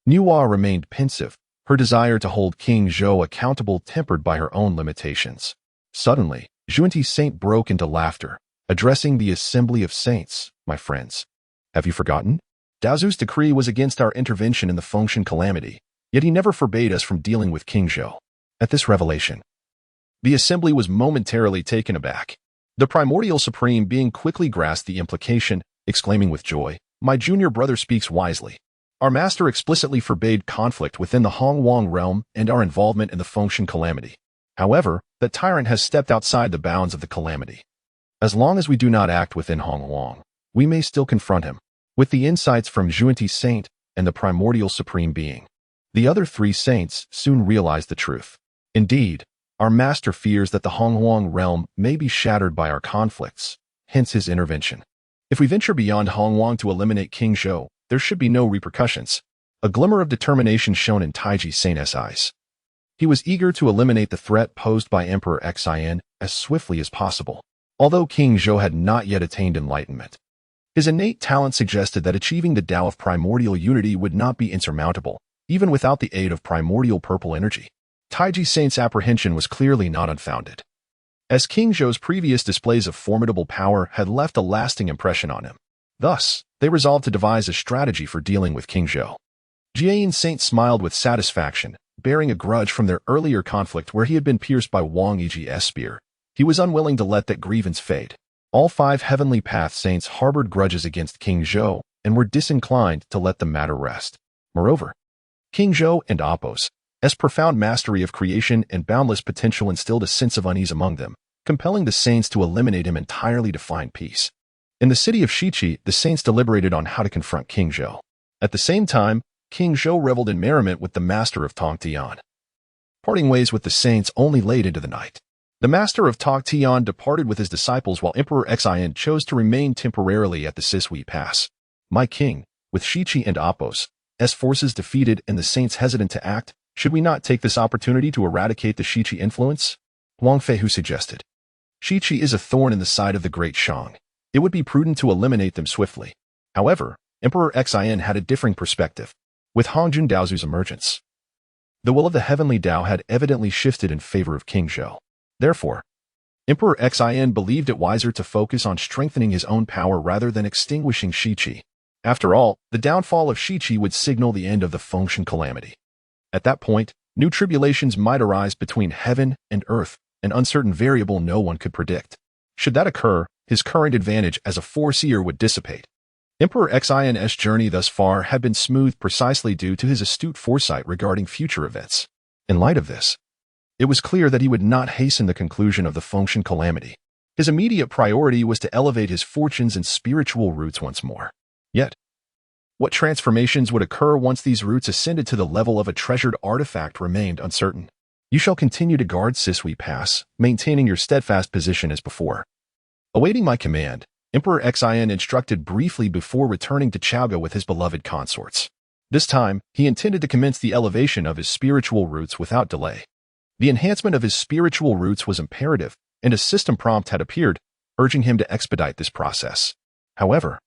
Nuwa remained pensive, her desire to hold King Zhou accountable tempered by her own limitations. Suddenly, Zhuanti's saint broke into laughter, addressing the assembly of saints. My friends, have you forgotten? Daozu's decree was against our intervention in the Fengshen calamity, yet he never forbade us from dealing with King Zhou. At this revelation, the assembly was momentarily taken aback. The primordial supreme being quickly grasped the implication, exclaiming with joy, my junior brother speaks wisely. Our master explicitly forbade conflict within the Honghuang realm and our involvement in the Fengshen calamity. However, the tyrant has stepped outside the bounds of the calamity. As long as we do not act within Honghuang, we may still confront him. With the insights from Zhuanti's saint and the primordial supreme being, the other three saints soon realized the truth. Indeed, our master fears that the Honghuang realm may be shattered by our conflicts, hence his intervention. If we venture beyond Honghuang to eliminate King Zhou, there should be no repercussions. A glimmer of determination shone in Taiji Saint's eyes. He was eager to eliminate the threat posed by Emperor Xin as swiftly as possible. Although King Zhou had not yet attained enlightenment, his innate talent suggested that achieving the Tao of primordial unity would not be insurmountable, even without the aid of primordial purple energy. Taiji Saint's apprehension was clearly not unfounded, as King Zhou's previous displays of formidable power had left a lasting impression on him. Thus, they resolved to devise a strategy for dealing with King Zhou. Jian Saint smiled with satisfaction, bearing a grudge from their earlier conflict where he had been pierced by Wang Yiji's spear. He was unwilling to let that grievance fade. All 5 Heavenly Path Saints harbored grudges against King Zhou and were disinclined to let the matter rest. Moreover, King Zhou and Apos' profound mastery of creation and boundless potential instilled a sense of unease among them, compelling the saints to eliminate him entirely to find peace. In the city of Shiqi, the saints deliberated on how to confront King Zhou. At the same time, King Zhou reveled in merriment with the master of Tongtian. Parting ways with the saints only late into the night. The master of Tongtian departed with his disciples while Emperor Xin chose to remain temporarily at the Sisui Pass. My king, with Shiqi and Apos' forces defeated and the saints hesitant to act, should we not take this opportunity to eradicate the Shiqi influence? Wang Feihu suggested. Shiqi is a thorn in the side of the great Shang. It would be prudent to eliminate them swiftly. However, Emperor Xin had a differing perspective. With Hongjun Daozu's emergence, the will of the heavenly Tao had evidently shifted in favor of King Zhou. Therefore, Emperor Xin believed it wiser to focus on strengthening his own power rather than extinguishing Shiqi. After all, the downfall of Shiqi would signal the end of the Fengshen calamity. At that point, new tribulations might arise between heaven and earth, an uncertain variable no one could predict. Should that occur, his current advantage as a foreseer would dissipate. Emperor Xin's journey thus far had been smooth precisely due to his astute foresight regarding future events. In light of this, it was clear that he would not hasten the conclusion of the Fengshen calamity. His immediate priority was to elevate his fortunes and spiritual roots once more. Yet, what transformations would occur once these roots ascended to the level of a treasured artifact remained uncertain. You shall continue to guard Sisui Pass, maintaining your steadfast position as before. Awaiting my command, Emperor Xin instructed briefly before returning to Chaoga with his beloved consorts. This time, he intended to commence the elevation of his spiritual roots without delay. The enhancement of his spiritual roots was imperative, and a system prompt had appeared, urging him to expedite this process. However,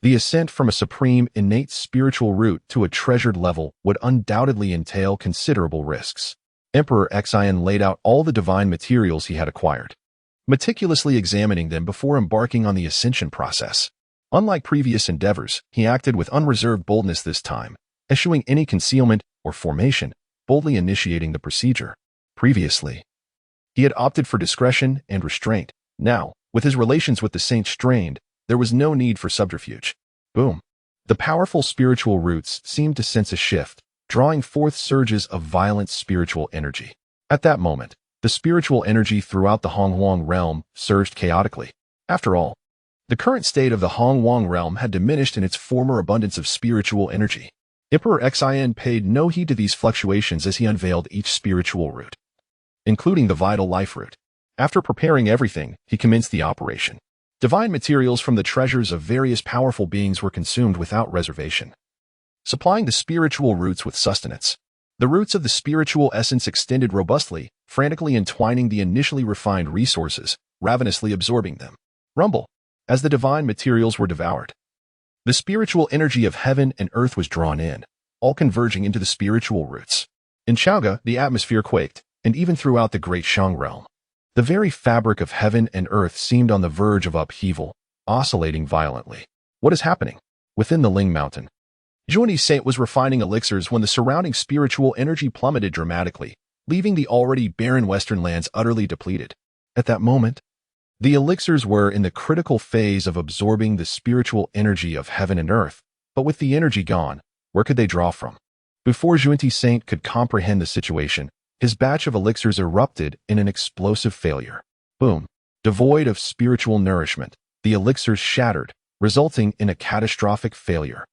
the ascent from a supreme innate spiritual root to a treasured level would undoubtedly entail considerable risks. Emperor Xin laid out all the divine materials he had acquired, meticulously examining them before embarking on the ascension process. Unlike previous endeavors, he acted with unreserved boldness this time, eschewing any concealment or formation, boldly initiating the procedure. Previously, he had opted for discretion and restraint. Now, with his relations with the saint strained, there was no need for subterfuge. Boom. The powerful spiritual roots seemed to sense a shift, drawing forth surges of violent spiritual energy. At that moment, the spiritual energy throughout the Honghuang realm surged chaotically. After all, the current state of the Honghuang realm had diminished in its former abundance of spiritual energy. Emperor Xin paid no heed to these fluctuations as he unveiled each spiritual root, including the vital life root. After preparing everything, he commenced the operation. Divine materials from the treasures of various powerful beings were consumed without reservation, supplying the spiritual roots with sustenance. The roots of the spiritual essence extended robustly, frantically entwining the initially refined resources, ravenously absorbing them. Rumble. As the divine materials were devoured, the spiritual energy of heaven and earth was drawn in, all converging into the spiritual roots. In Chaoga, the atmosphere quaked, and even throughout the great Shang realm, the very fabric of heaven and earth seemed on the verge of upheaval, oscillating violently. What is happening? Within the Ling Mountain, Zhou Di Xin was refining elixirs when the surrounding spiritual energy plummeted dramatically, leaving the already barren western lands utterly depleted. At that moment, the elixirs were in the critical phase of absorbing the spiritual energy of heaven and earth, but with the energy gone, where could they draw from? Before Zhou Di Xin could comprehend the situation, his batch of elixirs erupted in an explosive failure. Boom. Devoid of spiritual nourishment, the elixirs shattered, resulting in a catastrophic failure.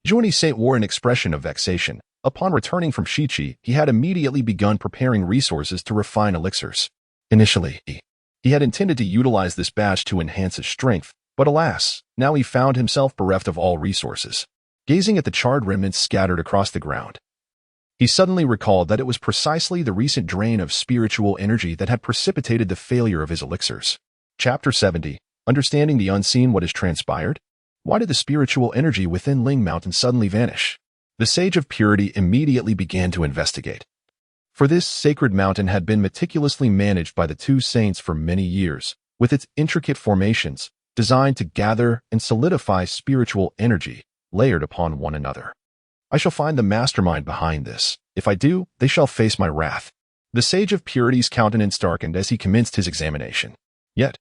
Zhou Di Xin wore an expression of vexation. Upon returning from Shiqi, he had immediately begun preparing resources to refine elixirs. Initially, he had intended to utilize this batch to enhance his strength, but alas, now he found himself bereft of all resources. Gazing at the charred remnants scattered across the ground, he suddenly recalled that it was precisely the recent drain of spiritual energy that had precipitated the failure of his elixirs. Chapter 70. Understanding the unseen. What has transpired? Why did the spiritual energy within Ling Mountain suddenly vanish? The Sage of Purity immediately began to investigate. For this sacred mountain had been meticulously managed by the two saints for many years, with its intricate formations, designed to gather and solidify spiritual energy, layered upon one another. I shall find the mastermind behind this. If I do, they shall face my wrath. The Sage of Purity's countenance darkened as he commenced his examination. Yet,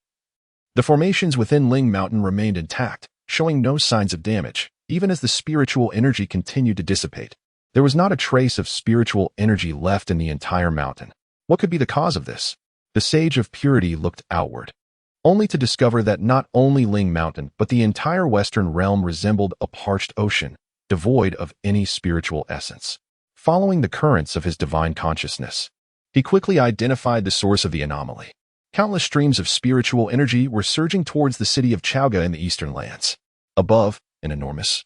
the formations within Ling Mountain remained intact, showing no signs of damage, even as the spiritual energy continued to dissipate. There was not a trace of spiritual energy left in the entire mountain. What could be the cause of this? The Sage of Purity looked outward, only to discover that not only Ling Mountain but the entire western realm resembled a parched ocean, devoid of any spiritual essence. Following the currents of his divine consciousness, he quickly identified the source of the anomaly. Countless streams of spiritual energy were surging towards the city of Chaoga in the eastern lands. Above, an enormous,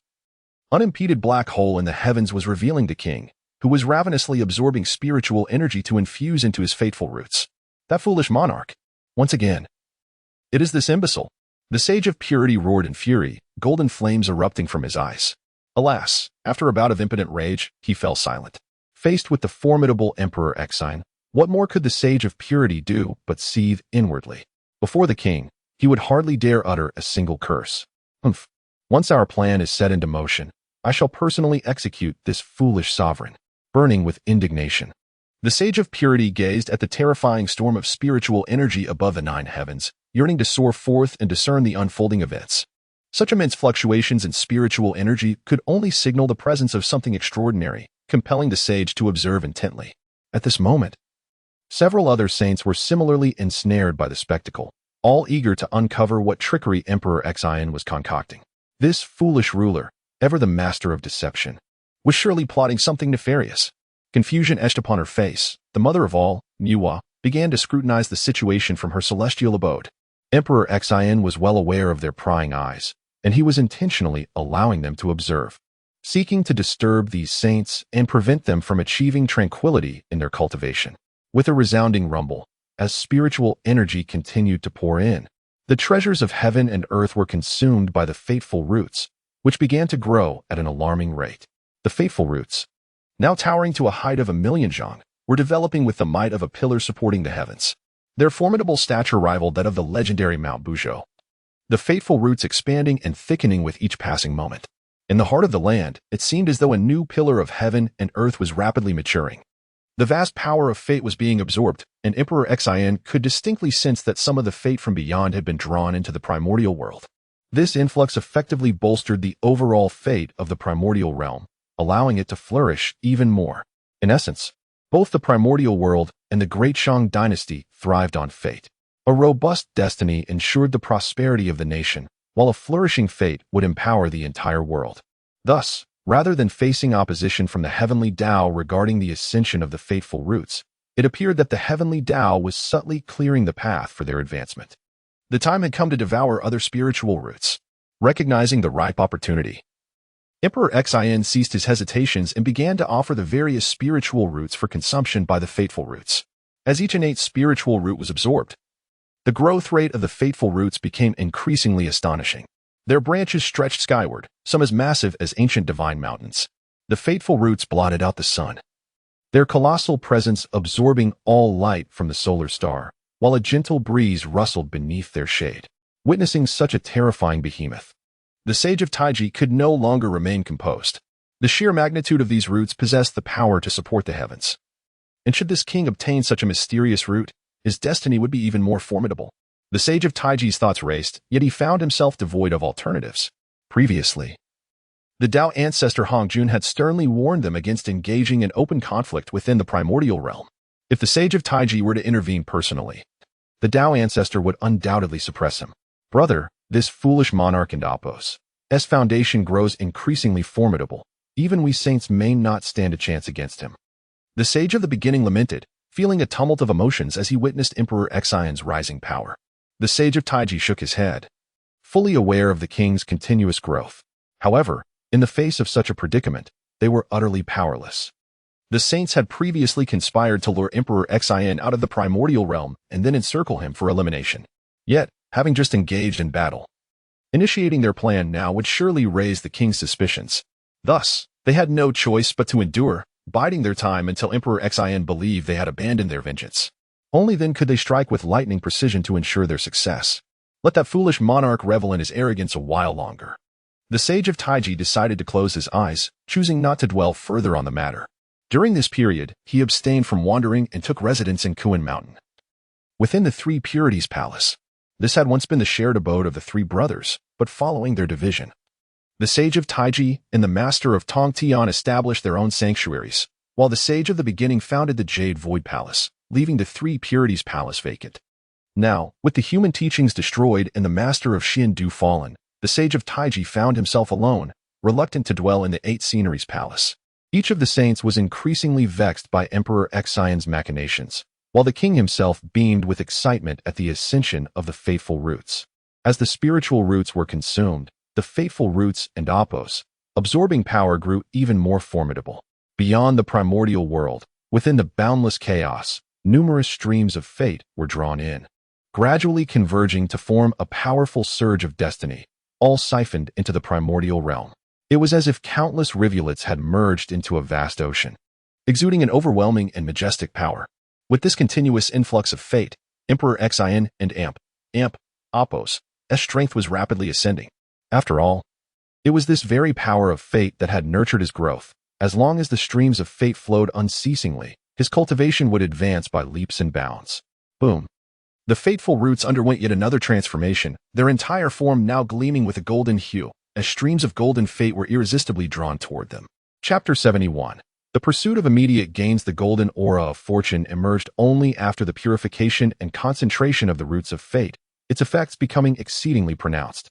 unimpeded black hole in the heavens was revealing the king, who was ravenously absorbing spiritual energy to infuse into his fateful roots. That foolish monarch. Once again, it is this imbecile. The Sage of Purity roared in fury, golden flames erupting from his eyes. Alas, after a bout of impotent rage, he fell silent. Faced with the formidable Emperor Xin, what more could the Sage of Purity do but seethe inwardly? Before the king, he would hardly dare utter a single curse. Humph. Once our plan is set into motion, I shall personally execute this foolish sovereign. Burning with indignation, the Sage of Purity gazed at the terrifying storm of spiritual energy above the nine heavens, yearning to soar forth and discern the unfolding events. Such immense fluctuations in spiritual energy could only signal the presence of something extraordinary, compelling the sage to observe intently. At this moment, several other saints were similarly ensnared by the spectacle, all eager to uncover what trickery Emperor Xin was concocting. This foolish ruler, ever the master of deception, was surely plotting something nefarious. Confusion etched upon her face. The mother of all, Niwa, began to scrutinize the situation from her celestial abode. Emperor Xin was well aware of their prying eyes, and he was intentionally allowing them to observe, seeking to disturb these saints and prevent them from achieving tranquility in their cultivation. With a resounding rumble, as spiritual energy continued to pour in, the treasures of heaven and earth were consumed by the fateful roots, which began to grow at an alarming rate. The fateful roots, now towering to a height of 1,000,000 zhang, were developing with the might of a pillar supporting the heavens. Their formidable stature rivaled that of the legendary Mount Buzhou. the fateful roots expanding and thickening with each passing moment. In the heart of the land, it seemed as though a new pillar of heaven and earth was rapidly maturing. The vast power of fate was being absorbed, and Emperor Xin could distinctly sense that some of the fate from beyond had been drawn into the primordial world. This influx effectively bolstered the overall fate of the primordial realm, allowing it to flourish even more. In essence, both the primordial world and the great Shang Dynasty thrived on fate. A robust destiny ensured the prosperity of the nation, while a flourishing fate would empower the entire world. Thus, rather than facing opposition from the heavenly Tao regarding the ascension of the fateful roots, it appeared that the heavenly Tao was subtly clearing the path for their advancement. The time had come to devour other spiritual roots. Recognizing the ripe opportunity, Emperor Xin ceased his hesitations and began to offer the various spiritual roots for consumption by the fateful roots. As each innate spiritual root was absorbed, the growth rate of the fateful roots became increasingly astonishing. Their branches stretched skyward, some as massive as ancient divine mountains. The fateful roots blotted out the sun, their colossal presence absorbing all light from the solar star, while a gentle breeze rustled beneath their shade. Witnessing such a terrifying behemoth, the sage of Taiji could no longer remain composed. The sheer magnitude of these roots possessed the power to support the heavens. And should this king obtain such a mysterious root, his destiny would be even more formidable. The sage of Taiji's thoughts raced, yet he found himself devoid of alternatives. Previously, the Tao ancestor Honghuang had sternly warned them against engaging in open conflict within the primordial realm. If the sage of Taiji were to intervene personally, the Tao ancestor would undoubtedly suppress him. Brother, this foolish monarch and Apos' foundation grows increasingly formidable. Even we saints may not stand a chance against him. The sage of the beginning lamented, feeling a tumult of emotions as he witnessed Emperor Xin's rising power. The sage of Taiji shook his head, fully aware of the king's continuous growth. However, in the face of such a predicament, they were utterly powerless. The saints had previously conspired to lure Emperor Xin out of the primordial realm and then encircle him for elimination. Yet, having just engaged in battle, initiating their plan now would surely raise the king's suspicions. Thus, they had no choice but to endure, biding their time until Emperor Xin believed they had abandoned their vengeance. Only then could they strike with lightning precision to ensure their success. Let that foolish monarch revel in his arrogance a while longer. The sage of Taiji decided to close his eyes, choosing not to dwell further on the matter. During this period, he abstained from wandering and took residence in Kuan Mountain, within the Three Purities Palace. This had once been the shared abode of the three brothers, but following their division, the sage of Taiji and the master of Tongtian established their own sanctuaries, while the sage of the beginning founded the Jade Void Palace, leaving the Three Purities Palace vacant. Now, with the human teachings destroyed and the master of Xiandu fallen, the sage of Taiji found himself alone, reluctant to dwell in the Eight Sceneries Palace. Each of the saints was increasingly vexed by Emperor Xin's machinations, while the king himself beamed with excitement at the ascension of the fateful roots. As the spiritual roots were consumed, the fateful roots and Apos' absorbing power grew even more formidable. Beyond the primordial world, within the boundless chaos, numerous streams of fate were drawn in, gradually converging to form a powerful surge of destiny, all siphoned into the primordial realm. It was as if countless rivulets had merged into a vast ocean, exuding an overwhelming and majestic power. With this continuous influx of fate, Emperor Xin and Apos' strength was rapidly ascending. After all, it was this very power of fate that had nurtured his growth. As long as the streams of fate flowed unceasingly, his cultivation would advance by leaps and bounds. Boom. The fateful roots underwent yet another transformation, their entire form now gleaming with a golden hue, as streams of golden fate were irresistibly drawn toward them. Chapter 71. The pursuit of immediate gains. The golden aura of fortune emerged only after the purification and concentration of the roots of fate, its effects becoming exceedingly pronounced.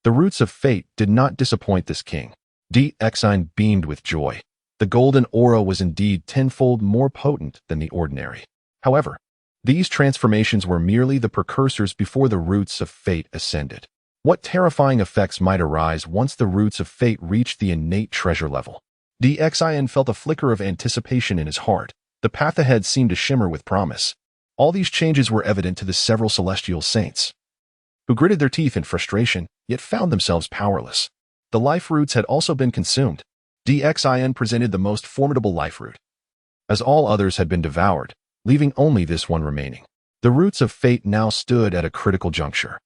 The roots of fate did not disappoint this king. Xin beamed with joy. The golden aura was indeed tenfold more potent than the ordinary. However, these transformations were merely the precursors before the roots of fate ascended. What terrifying effects might arise once the roots of fate reached the innate treasure level? Xin felt a flicker of anticipation in his heart. The path ahead seemed to shimmer with promise. All these changes were evident to the several celestial saints, who gritted their teeth in frustration, yet found themselves powerless. The life roots had also been consumed. Xin presented the most formidable life root, as all others had been devoured, leaving only this one remaining. The roots of fate now stood at a critical juncture.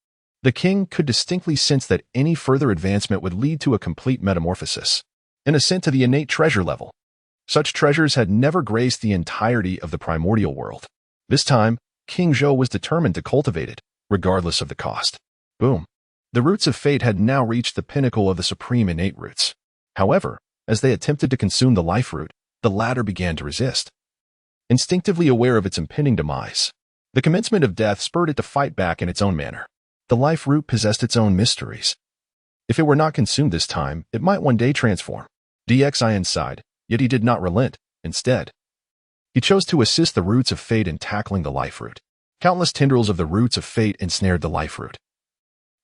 The king could distinctly sense that any further advancement would lead to a complete metamorphosis, an ascent to the innate treasure level. Such treasures had never graced the entirety of the primordial world. This time, King Zhou was determined to cultivate it, regardless of the cost. Boom. The roots of fate had now reached the pinnacle of the supreme innate roots. However, as they attempted to consume the life root, the latter began to resist. Instinctively aware of its impending demise, the commencement of death spurred it to fight back in its own manner. The life root possessed its own mysteries. If it were not consumed this time, it might one day transform. Xin sighed, yet he did not relent. Instead, he chose to assist the roots of fate in tackling the life root. Countless tendrils of the roots of fate ensnared the life root,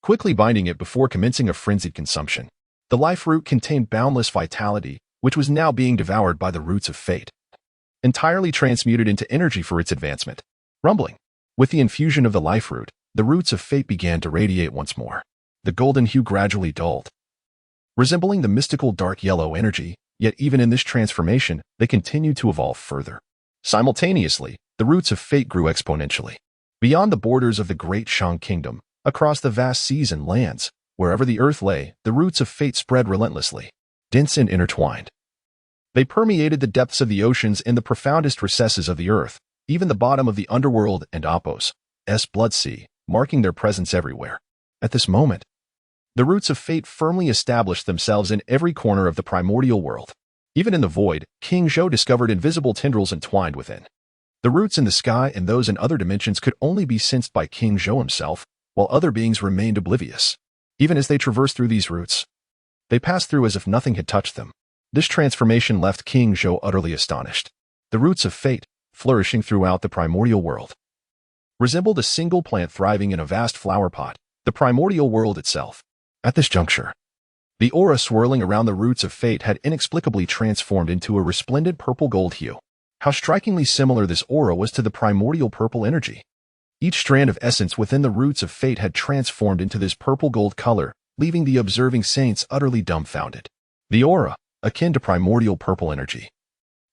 quickly binding it before commencing a frenzied consumption. The life root contained boundless vitality, which was now being devoured by the roots of fate, entirely transmuted into energy for its advancement. Rumbling. With the infusion of the life root, the roots of fate began to radiate once more. The golden hue gradually dulled, resembling the mystical dark yellow energy, yet even in this transformation, they continued to evolve further. Simultaneously, the roots of fate grew exponentially. Beyond the borders of the great Shang kingdom, across the vast seas and lands, wherever the earth lay, the roots of fate spread relentlessly, dense and intertwined. They permeated the depths of the oceans and the profoundest recesses of the earth, even the bottom of the underworld and Apos' blood sea, marking their presence everywhere. At this moment, the roots of fate firmly established themselves in every corner of the primordial world. Even in the void, King Zhou discovered invisible tendrils entwined within. The roots in the sky and those in other dimensions could only be sensed by King Zhou himself, while other beings remained oblivious. Even as they traversed through these roots, they passed through as if nothing had touched them. This transformation left King Zhou utterly astonished. The roots of fate, flourishing throughout the primordial world, resembled a single plant thriving in a vast flower pot, the primordial world itself. At this juncture, the aura swirling around the roots of fate had inexplicably transformed into a resplendent purple-gold hue. How strikingly similar this aura was to the primordial purple energy. Each strand of essence within the roots of fate had transformed into this purple-gold color, leaving the observing saints utterly dumbfounded. The aura, akin to primordial purple energy,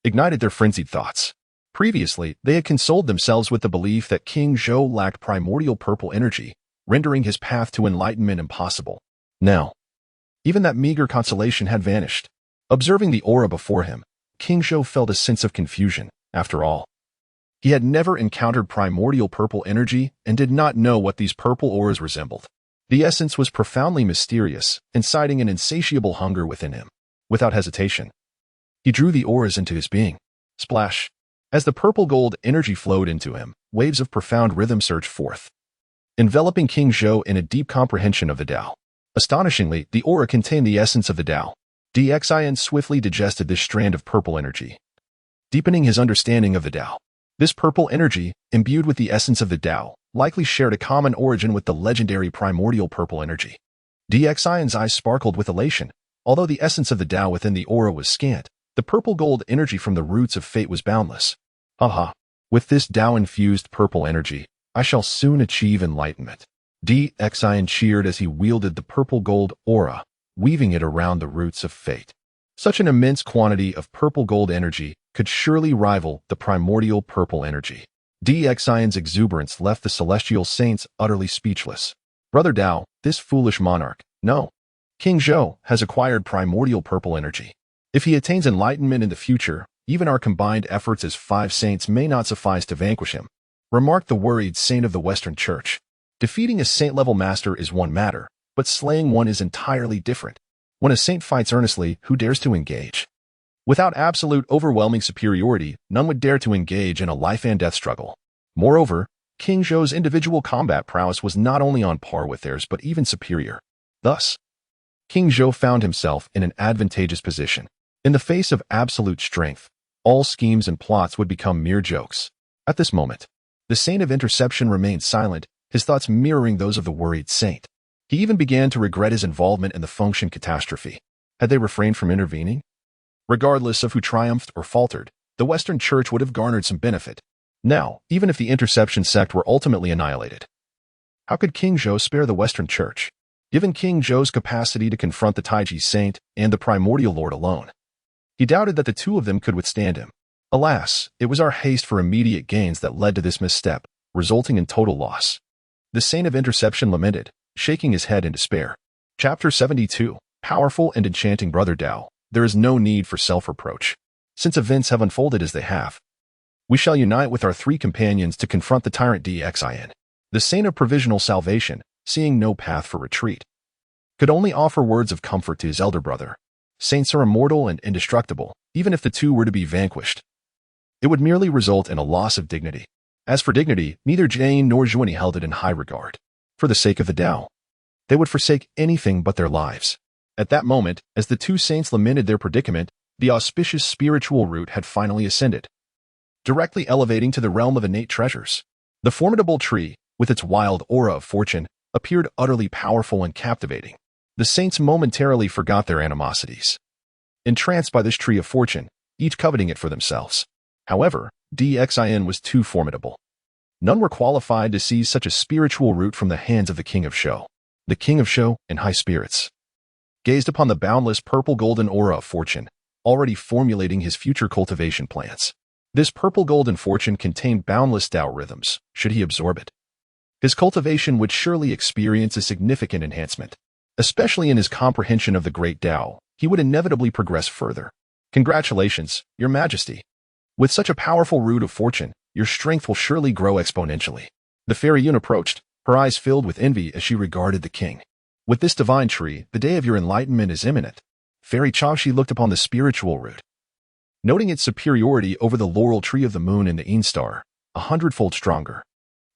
ignited their frenzied thoughts. Previously, they had consoled themselves with the belief that King Zhou lacked primordial purple energy, rendering his path to enlightenment impossible. Now, even that meager consolation had vanished. Observing the aura before him, King Zhou felt a sense of confusion. After all, he had never encountered primordial purple energy and did not know what these purple auras resembled. The essence was profoundly mysterious, inciting an insatiable hunger within him. Without hesitation, he drew the auras into his being. Splash! As the purple-gold energy flowed into him, waves of profound rhythm surged forth, enveloping King Zhou in a deep comprehension of the Tao. Astonishingly, the aura contained the essence of the Tao. Xin swiftly digested this strand of purple energy, deepening his understanding of the Tao. This purple energy, imbued with the essence of the Tao, likely shared a common origin with the legendary primordial purple energy. Xin's eyes sparkled with elation. Although the essence of the Tao within the aura was scant, the purple-gold energy from the roots of fate was boundless. Aha! With this Tao-infused purple energy, I shall soon achieve enlightenment. Xin cheered as he wielded the purple-gold aura, weaving it around the roots of fate. Such an immense quantity of purple-gold energy could surely rival the primordial purple energy. Xin's exuberance left the celestial saints utterly speechless. Brother Tao, this foolish monarch, no. King Zhou has acquired primordial purple energy. If he attains enlightenment in the future, even our combined efforts as 5 saints may not suffice to vanquish him, remarked the worried saint of the Western Church. Defeating a saint-level master is one matter, but slaying one is entirely different. When a saint fights earnestly, who dares to engage? Without absolute overwhelming superiority, none would dare to engage in a life-and-death struggle. Moreover, King Zhou's individual combat prowess was not only on par with theirs but even superior. Thus, King Zhou found himself in an advantageous position. In the face of absolute strength, all schemes and plots would become mere jokes. At this moment, the Saint of Interception remained silent, his thoughts mirroring those of the worried saint. He even began to regret his involvement in the Fengshan catastrophe. Had they refrained from intervening? Regardless of who triumphed or faltered, the Western Church would have garnered some benefit. Now, even if the Interception sect were ultimately annihilated, how could King Zhou spare the Western Church? Given King Zhou's capacity to confront the Taiji Saint and the Primordial Lord alone, he doubted that the two of them could withstand him. Alas, it was our haste for immediate gains that led to this misstep, resulting in total loss. The Saint of Interception lamented, shaking his head in despair. Chapter 72. Powerful and enchanting Brother Dao. There is no need for self-reproach. Since events have unfolded as they have, we shall unite with our 3 companions to confront the tyrant Xin. The saint of provisional salvation, seeing no path for retreat, could only offer words of comfort to his elder brother. Saints are immortal and indestructible, even if the two were to be vanquished. It would merely result in a loss of dignity. As for dignity, neither Jane nor Zhuani held it in high regard. For the sake of the Tao, they would forsake anything but their lives. At that moment, as the 2 saints lamented their predicament, the auspicious spiritual root had finally ascended, directly elevating to the realm of innate treasures. The formidable tree, with its wild aura of fortune, appeared utterly powerful and captivating. The saints momentarily forgot their animosities, entranced by this tree of fortune, each coveting it for themselves. However, Xin was too formidable. None were qualified to seize such a spiritual root from the hands of the King of Shou. The King of Shou, in high spirits, gazed upon the boundless purple-golden aura of fortune, already formulating his future cultivation plans. This purple-golden fortune contained boundless Tao rhythms. Should he absorb it, his cultivation would surely experience a significant enhancement. Especially in his comprehension of the great Tao, he would inevitably progress further. Congratulations, Your Majesty. With such a powerful root of fortune, your strength will surely grow exponentially. The fairy Yun approached, her eyes filled with envy as she regarded the king. With this divine tree, the day of your enlightenment is imminent. Fairy Chaoshi looked upon the spiritual root, noting its superiority over the laurel tree of the moon and the Yin star, 100-fold stronger.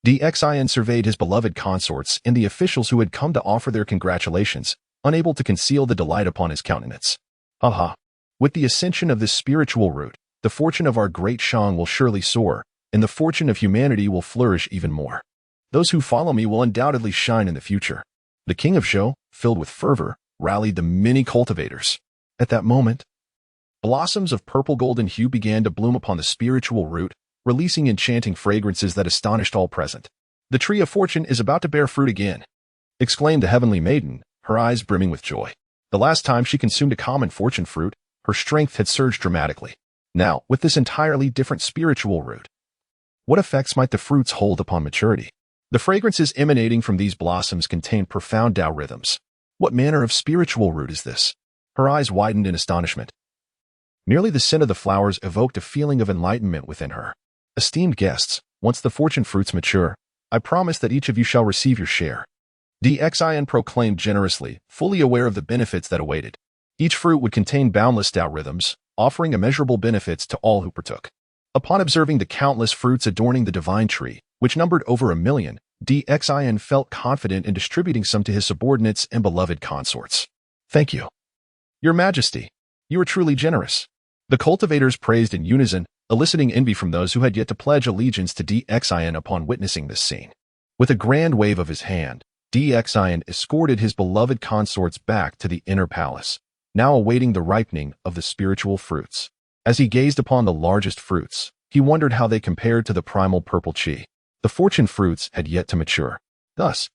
Xin surveyed his beloved consorts and the officials who had come to offer their congratulations, unable to conceal the delight upon his countenance. Aha! With the ascension of this spiritual root, the fortune of our great Shang will surely soar, and the fortune of humanity will flourish even more. Those who follow me will undoubtedly shine in the future. The King of Shou, filled with fervor, rallied the many cultivators. At that moment, blossoms of purple-golden hue began to bloom upon the spiritual root, releasing enchanting fragrances that astonished all present. The tree of fortune is about to bear fruit again, exclaimed the heavenly maiden, her eyes brimming with joy. The last time she consumed a common fortune fruit, her strength had surged dramatically. Now, with this entirely different spiritual root, what effects might the fruits hold upon maturity? The fragrances emanating from these blossoms contained profound Tao rhythms. What manner of spiritual root is this? Her eyes widened in astonishment. Merely the scent of the flowers evoked a feeling of enlightenment within her. Esteemed guests, once the fortune fruits mature, I promise that each of you shall receive your share. Xin proclaimed generously, fully aware of the benefits that awaited. Each fruit would contain boundless Tao rhythms, offering immeasurable benefits to all who partook. Upon observing the countless fruits adorning the divine tree, which numbered over 1 million, Xin felt confident in distributing some to his subordinates and beloved consorts. Thank you, Your Majesty. You are truly generous. The cultivators praised in unison, eliciting envy from those who had yet to pledge allegiance to Xin upon witnessing this scene. With a grand wave of his hand, Xin escorted his beloved consorts back to the inner palace, now awaiting the ripening of the spiritual fruits. As he gazed upon the largest fruits, he wondered how they compared to the primal purple chi. The fortune fruits had yet to mature. Thus,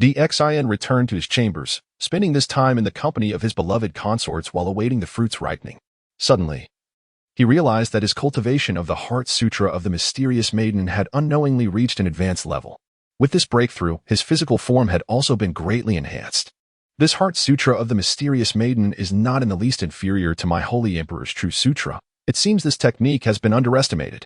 Xin returned to his chambers, spending this time in the company of his beloved consorts while awaiting the fruits ripening. Suddenly, he realized that his cultivation of the Heart Sutra of the mysterious maiden had unknowingly reached an advanced level. With this breakthrough, his physical form had also been greatly enhanced. This Heart Sutra of the mysterious maiden is not in the least inferior to my Holy Emperor's True Sutra. It seems this technique has been underestimated.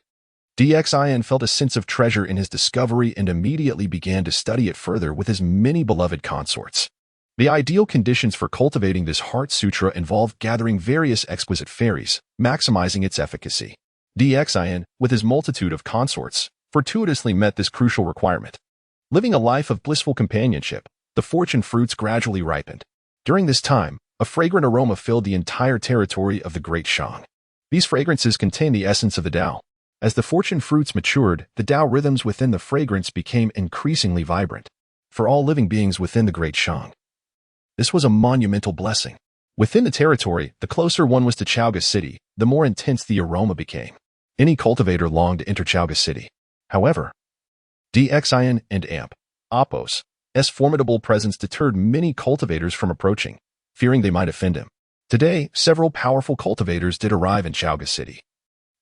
Xin felt a sense of treasure in his discovery and immediately began to study it further with his many beloved consorts. The ideal conditions for cultivating this Heart Sutra involve gathering various exquisite fairies, maximizing its efficacy. Xin, with his multitude of consorts, fortuitously met this crucial requirement. Living a life of blissful companionship, the fortune fruits gradually ripened. During this time, a fragrant aroma filled the entire territory of the Great Shang. These fragrances contain the essence of the Tao. As the fortune fruits matured, the Tao rhythms within the fragrance became increasingly vibrant. For all living beings within the Great Shang, this was a monumental blessing. Within the territory, the closer one was to Chaoga City, the more intense the aroma became. Any cultivator longed to enter Chaoga City. However, Xin and Apos' formidable presence deterred many cultivators from approaching, fearing they might offend him. Today, several powerful cultivators did arrive in Chaoga City,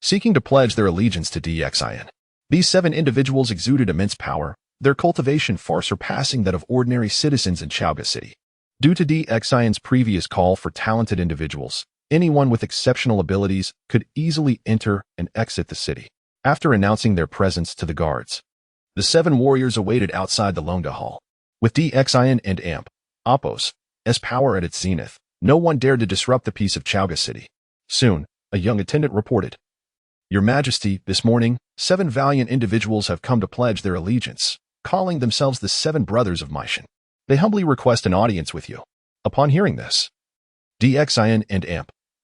seeking to pledge their allegiance to Xin. These 7 individuals exuded immense power, their cultivation far surpassing that of ordinary citizens in Chaoga City. Due to DXIN's previous call for talented individuals, anyone with exceptional abilities could easily enter and exit the city. After announcing their presence to the guards, the 7 warriors awaited outside the Longda Hall. With DXIN and Apos as power at its zenith, no one dared to disrupt the peace of Chaoga City. Soon, a young attendant reported, "Your Majesty, this morning, 7 valiant individuals have come to pledge their allegiance, calling themselves the 7 Brothers of Maishan. They humbly request an audience with you." Upon hearing this, DXIN and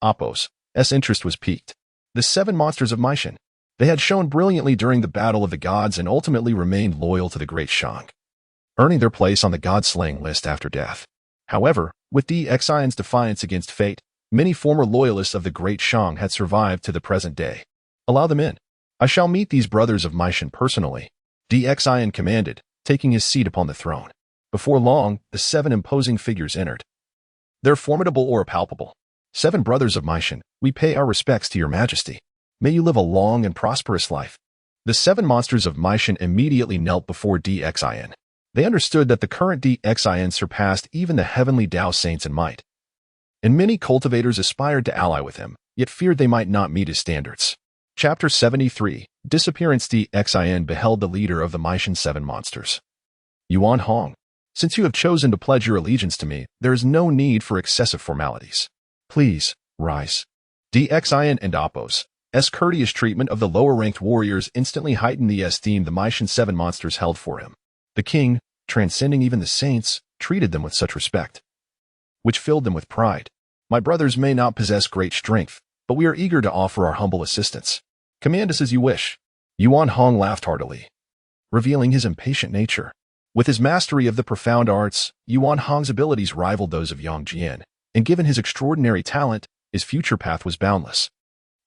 Apos' interest was piqued. The 7 monsters of Maishan. They had shown brilliantly during the Battle of the Gods and ultimately remained loyal to the Great Shang, earning their place on the God-slaying list after death. However, with DXIN's defiance against fate, many former loyalists of the Great Shang had survived to the present day. "Allow them in. I shall meet these brothers of Maishan personally," DXIN commanded, taking his seat upon the throne. Before long, the 7 imposing figures entered. They're formidable or palpable. "7 brothers of Maishan, we pay our respects to your Majesty. May you live a long and prosperous life." The 7 monsters of Maishan immediately knelt before DXIN. They understood that the current DXIN surpassed even the heavenly Dao saints in might, and many cultivators aspired to ally with him, yet feared they might not meet his standards. Chapter 73, Disappearance. DXIN beheld the leader of the Maishan 7 monsters. "Yuan Hong, since you have chosen to pledge your allegiance to me, there is no need for excessive formalities. Please, rise." DXIN and Apos' courteous treatment of the lower-ranked warriors instantly heightened the esteem the Maishan 7 monsters held for him. The king, transcending even the saints, treated them with such respect, which filled them with pride. "My brothers may not possess great strength, but we are eager to offer our humble assistance. Command us as you wish." Yuan Hong laughed heartily, revealing his impatient nature. With his mastery of the profound arts, Yuan Hong's abilities rivaled those of Yang Jian, and given his extraordinary talent, his future path was boundless.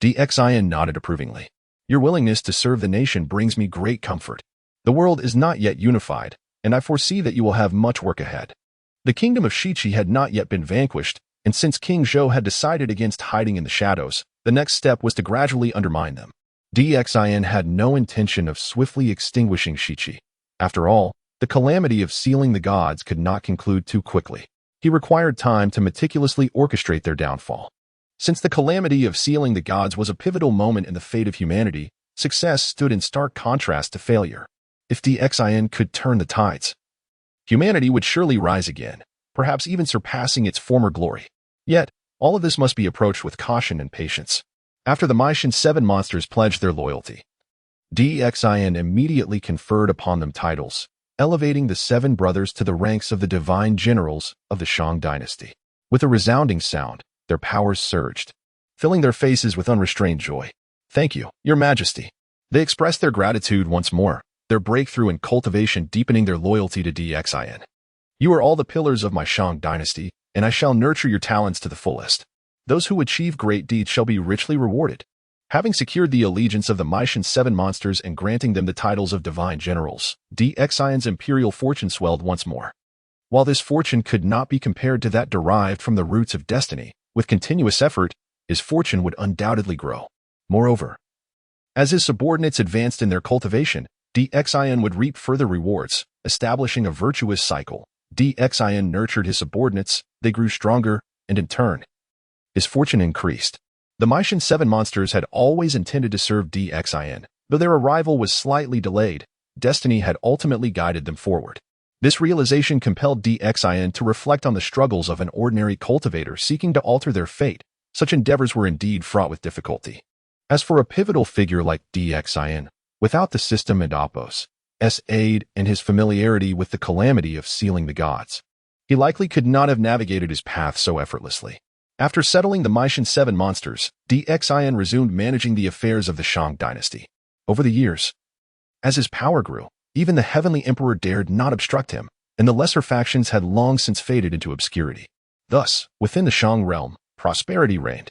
DXIN nodded approvingly. "Your willingness to serve the nation brings me great comfort. The world is not yet unified, and I foresee that you will have much work ahead." The kingdom of Shiqi had not yet been vanquished, and since King Zhou had decided against hiding in the shadows, the next step was to gradually undermine them. DXIN had no intention of swiftly extinguishing Shiqi. After all, the calamity of sealing the gods could not conclude too quickly. He required time to meticulously orchestrate their downfall. Since the calamity of sealing the gods was a pivotal moment in the fate of humanity, success stood in stark contrast to failure. If DXIN could turn the tides, humanity would surely rise again, perhaps even surpassing its former glory. Yet, all of this must be approached with caution and patience. After the Maishan 7 monsters pledged their loyalty, DXIN immediately conferred upon them titles, elevating the 7 brothers to the ranks of the divine generals of the Shang Dynasty. With a resounding sound, their powers surged, filling their faces with unrestrained joy. "Thank you, Your Majesty." They expressed their gratitude once more, their breakthrough in cultivation deepening their loyalty to DXIN. "You are all the pillars of my Shang Dynasty, and I shall nurture your talents to the fullest. Those who achieve great deeds shall be richly rewarded." Having secured the allegiance of the Maishan 7 monsters and granting them the titles of divine generals, DXIN's imperial fortune swelled once more. While this fortune could not be compared to that derived from the roots of destiny, with continuous effort, his fortune would undoubtedly grow. Moreover, as his subordinates advanced in their cultivation, DXIN would reap further rewards, establishing a virtuous cycle. DXIN nurtured his subordinates, they grew stronger, and in turn, his fortune increased. The Maishan 7 monsters had always intended to serve DXIN, though their arrival was slightly delayed. Destiny had ultimately guided them forward. This realization compelled DXIN to reflect on the struggles of an ordinary cultivator seeking to alter their fate. Such endeavors were indeed fraught with difficulty. As for a pivotal figure like DXIN, without the system and Apos' aid and his familiarity with the calamity of sealing the gods, he likely could not have navigated his path so effortlessly. After settling the Maishan 7 monsters, DXIN resumed managing the affairs of the Shang Dynasty. Over the years, as his power grew, even the Heavenly Emperor dared not obstruct him, and the lesser factions had long since faded into obscurity. Thus, within the Shang realm, prosperity reigned,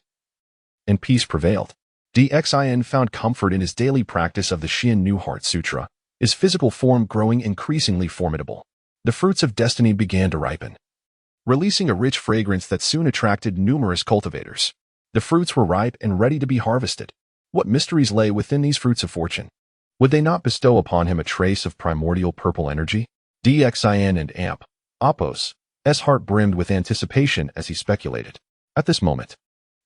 and peace prevailed. DXIN found comfort in his daily practice of the Xian New Heart Sutra, his physical form growing increasingly formidable. The fruits of destiny began to ripen, releasing a rich fragrance that soon attracted numerous cultivators. The fruits were ripe and ready to be harvested. What mysteries lay within these fruits of fortune? Would they not bestow upon him a trace of primordial purple energy? Xin and Amp, Apos, S heart brimmed with anticipation as he speculated. At this moment,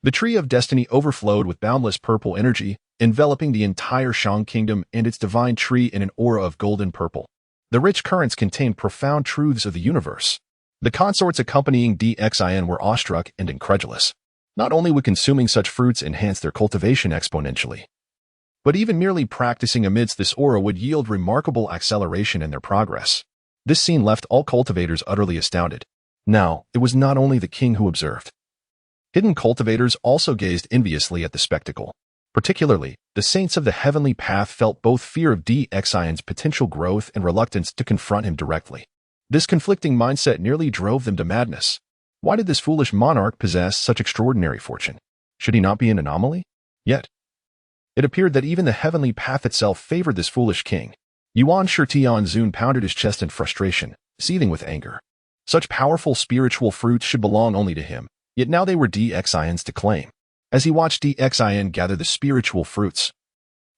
the tree of destiny overflowed with boundless purple energy, enveloping the entire Shang kingdom and its divine tree in an aura of golden purple. The rich currents contained profound truths of the universe. The consorts accompanying Xin were awestruck and incredulous. Not only would consuming such fruits enhance their cultivation exponentially, but even merely practicing amidst this aura would yield remarkable acceleration in their progress. This scene left all cultivators utterly astounded. Now, it was not only the king who observed. Hidden cultivators also gazed enviously at the spectacle. Particularly, the saints of the heavenly path felt both fear of Xion's potential growth and reluctance to confront him directly. This conflicting mindset nearly drove them to madness. Why did this foolish monarch possess such extraordinary fortune? Should he not be an anomaly? Yet, it appeared that even the heavenly path itself favored this foolish king. Yuan Shitianzun pounded his chest in frustration, seething with anger. Such powerful spiritual fruits should belong only to him, yet now they were Xion's to claim. As he watched Xion gather the spiritual fruits,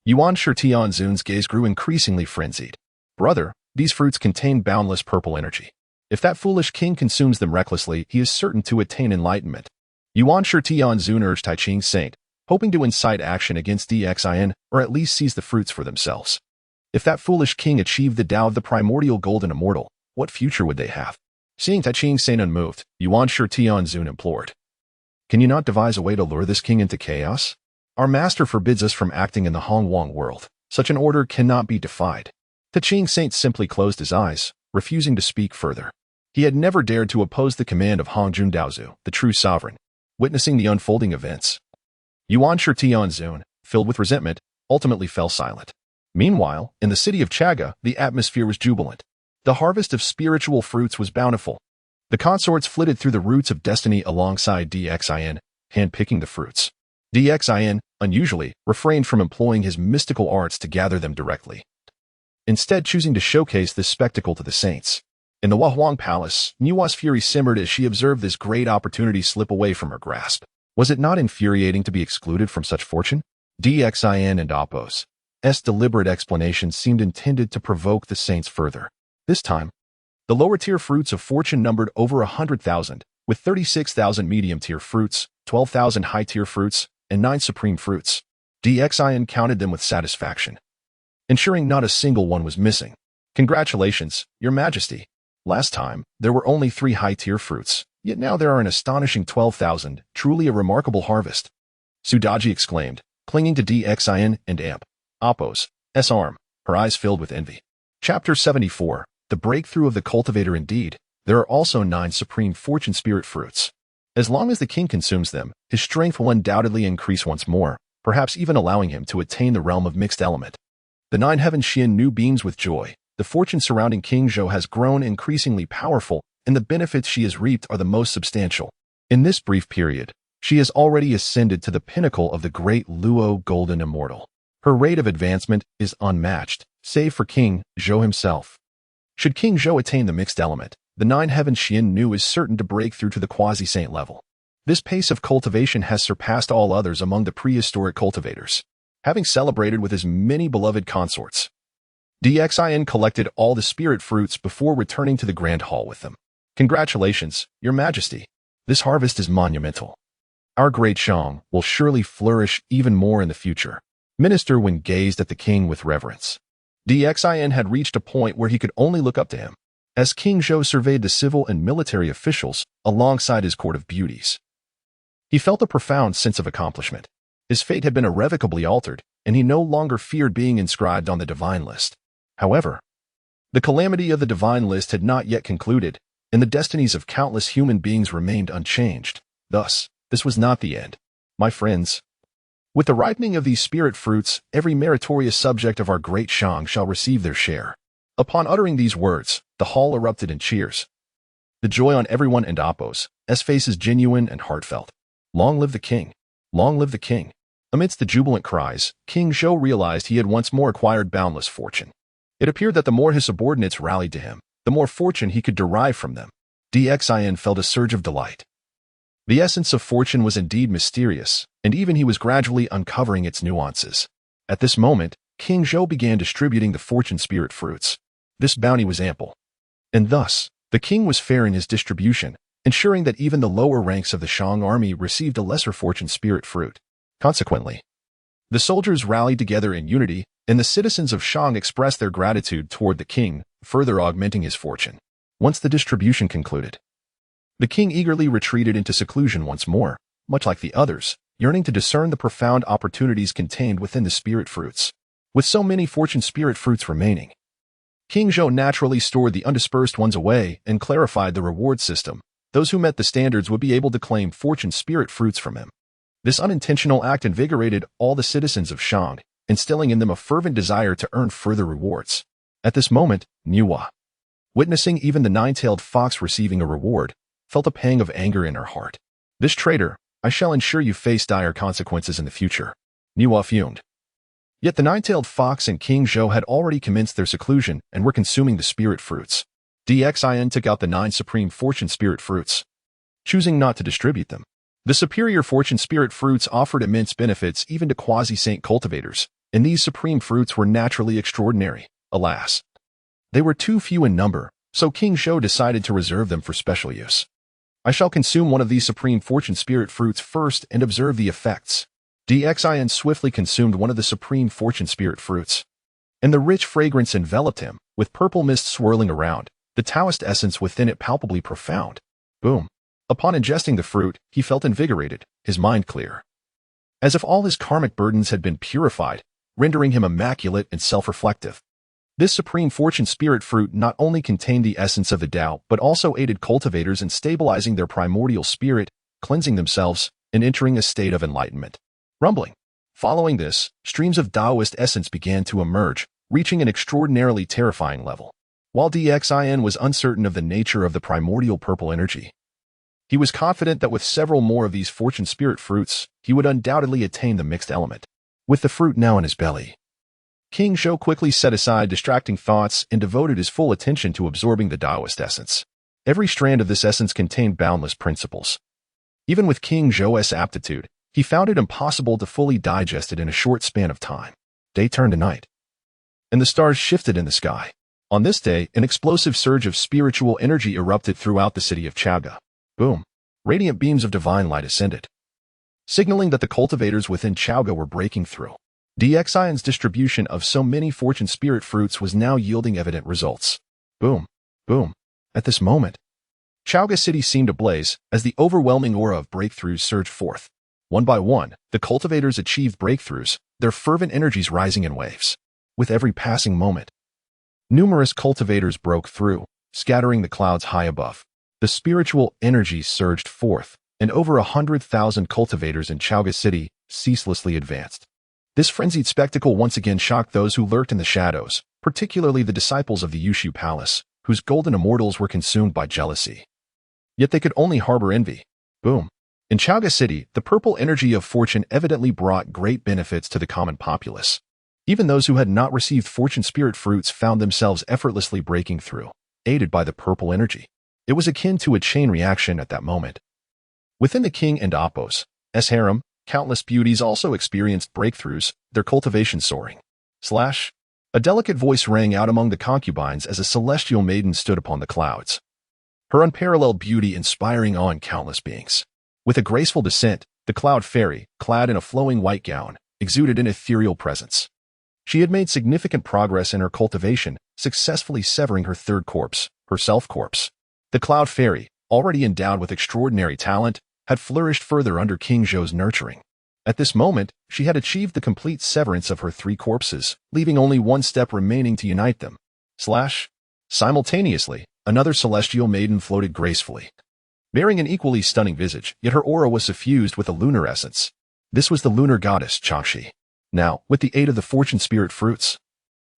Yuan Shitianzun's gaze grew increasingly frenzied. Brother, these fruits contain boundless purple energy. If that foolish king consumes them recklessly, he is certain to attain enlightenment. Yuan Shitianzun urged Taiching Saint, hoping to incite action against Xion or at least seize the fruits for themselves. If that foolish king achieved the Tao of the primordial golden immortal, what future would they have? Seeing Taiching Saint unmoved, Yuan Shitianzun implored. Can you not devise a way to lure this king into chaos? Our master forbids us from acting in the Honghuang world. Such an order cannot be defied. Taiching Saint simply closed his eyes, refusing to speak further. He had never dared to oppose the command of Hongjun Daozu, the true sovereign. Witnessing the unfolding events, Yuan Shitianzun, filled with resentment, ultimately fell silent. Meanwhile, in the city of Chaga, the atmosphere was jubilant. The harvest of spiritual fruits was bountiful. The consorts flitted through the roots of destiny alongside Xin, hand-picking the fruits. Xin, unusually, refrained from employing his mystical arts to gather them directly, instead choosing to showcase this spectacle to the saints. In the Honghuang palace, Nua's fury simmered as she observed this great opportunity slip away from her grasp. Was it not infuriating to be excluded from such fortune? Xin and Apos' deliberate explanation seemed intended to provoke the saints further. This time, the lower-tier fruits of fortune numbered over 100,000, with 36,000 medium-tier fruits, 12,000 high-tier fruits, and 9 supreme fruits. Xin counted them with satisfaction, ensuring not a single one was missing. Congratulations, Your Majesty. Last time, there were only 3 high-tier fruits, yet now there are an astonishing 12,000, truly a remarkable harvest. Sudaji exclaimed, clinging to Xin and Amp, Apos' arm, her eyes filled with envy. Chapter 74. The breakthrough of the cultivator. Indeed, there are also 9 supreme fortune spirit fruits. As long as the king consumes them, his strength will undoubtedly increase once more, perhaps even allowing him to attain the realm of mixed element. The 9 heaven Xian Nu beams with joy. The fortune surrounding King Zhou has grown increasingly powerful, and the benefits she has reaped are the most substantial. In this brief period, she has already ascended to the pinnacle of the great Luo Golden Immortal. Her rate of advancement is unmatched, save for King Zhou himself. Should King Zhou attain the mixed element, the 9 heaven Xian Nu is certain to break through to the quasi-saint level. This pace of cultivation has surpassed all others among the prehistoric cultivators. Having celebrated with his many beloved consorts, Xin collected all the spirit fruits before returning to the Grand Hall with them. Congratulations, Your Majesty. This harvest is monumental. Our great Shang will surely flourish even more in the future. Minister Wen gazed at the king with reverence. Xin had reached a point where he could only look up to him, as King Zhou surveyed the civil and military officials alongside his court of beauties. He felt a profound sense of accomplishment. His fate had been irrevocably altered, and he no longer feared being inscribed on the divine list. However, the calamity of the divine list had not yet concluded, and the destinies of countless human beings remained unchanged. Thus, this was not the end. My friends, with the ripening of these spirit fruits, every meritorious subject of our great Shang shall receive their share. Upon uttering these words, the hall erupted in cheers. The joy on everyone and Apos' faces genuine and heartfelt. Long live the king! Long live the king! Amidst the jubilant cries, King Zhou realized he had once more acquired boundless fortune. It appeared that the more his subordinates rallied to him, the more fortune he could derive from them. Xin felt a surge of delight. The essence of fortune was indeed mysterious, and even he was gradually uncovering its nuances. At this moment, King Zhou began distributing the fortune spirit fruits. This bounty was ample, and thus, the king was fair in his distribution, ensuring that even the lower ranks of the Shang army received a lesser fortune spirit fruit. Consequently, the soldiers rallied together in unity, and the citizens of Shang expressed their gratitude toward the king, further augmenting his fortune. Once the distribution concluded, the king eagerly retreated into seclusion once more, much like the others, yearning to discern the profound opportunities contained within the spirit fruits. With so many fortune spirit fruits remaining, King Zhou naturally stored the undispersed ones away and clarified the reward system. Those who met the standards would be able to claim fortune spirit fruits from him. This unintentional act invigorated all the citizens of Shang, instilling in them a fervent desire to earn further rewards. At this moment, Niwa, witnessing even the nine-tailed fox receiving a reward, felt a pang of anger in her heart. This traitor, I shall ensure you face dire consequences in the future. Niwa fumed. Yet the nine-tailed fox and King Zhou had already commenced their seclusion and were consuming the spirit fruits. Xin took out the 9 supreme fortune spirit fruits, choosing not to distribute them. The superior fortune spirit fruits offered immense benefits even to quasi-saint cultivators, and these supreme fruits were naturally extraordinary. Alas, they were too few in number, so King Zhou decided to reserve them for special use. I shall consume one of these supreme fortune spirit fruits first and observe the effects. Xin swiftly consumed one of the supreme fortune spirit fruits, and the rich fragrance enveloped him, with purple mist swirling around, the Taoist essence within it palpably profound. Boom. Upon ingesting the fruit, he felt invigorated, his mind clear, as if all his karmic burdens had been purified, rendering him immaculate and self-reflective. This supreme fortune spirit fruit not only contained the essence of the Tao, but also aided cultivators in stabilizing their primordial spirit, cleansing themselves, and entering a state of enlightenment. Rumbling. Following this, streams of Taoist essence began to emerge, reaching an extraordinarily terrifying level. While Xin was uncertain of the nature of the primordial purple energy, he was confident that with several more of these fortune spirit fruits, he would undoubtedly attain the mixed element. With the fruit now in his belly, King Zhou quickly set aside distracting thoughts and devoted his full attention to absorbing the Taoist essence. Every strand of this essence contained boundless principles. Even with King Zhou's aptitude, he found it impossible to fully digest it in a short span of time. Day turned to night, and the stars shifted in the sky. On this day, an explosive surge of spiritual energy erupted throughout the city of Chaga. Boom. Radiant beams of divine light ascended, signaling that the cultivators within Chaga were breaking through. Xin's distribution of so many fortune spirit fruits was now yielding evident results. Boom. Boom. At this moment, Chaga City seemed ablaze as the overwhelming aura of breakthroughs surged forth. One by one, the cultivators achieved breakthroughs, their fervent energies rising in waves. With every passing moment, numerous cultivators broke through, scattering the clouds high above. The spiritual energy surged forth, and over 100,000 cultivators in Chaga City ceaselessly advanced. This frenzied spectacle once again shocked those who lurked in the shadows, particularly the disciples of the Yushu Palace, whose golden immortals were consumed by jealousy. Yet they could only harbor envy. Boom. In Chaga City, the purple energy of fortune evidently brought great benefits to the common populace. Even those who had not received fortune spirit fruits found themselves effortlessly breaking through, aided by the purple energy. It was akin to a chain reaction at that moment. Within the king and Apos' harem, countless beauties also experienced breakthroughs, their cultivation soaring. A delicate voice rang out among the concubines as a celestial maiden stood upon the clouds, her unparalleled beauty inspiring awe in countless beings. With a graceful descent, the cloud fairy, clad in a flowing white gown, exuded an ethereal presence. She had made significant progress in her cultivation, successfully severing her third corpse, her self-corpse. The cloud fairy, already endowed with extraordinary talent, had flourished further under King Zhou's nurturing. At this moment, she had achieved the complete severance of her 3 corpses, leaving only one step remaining to unite them. Simultaneously, another celestial maiden floated gracefully, bearing an equally stunning visage, yet her aura was suffused with a lunar essence. This was the lunar goddess Changshi. Now, with the aid of the fortune spirit fruits,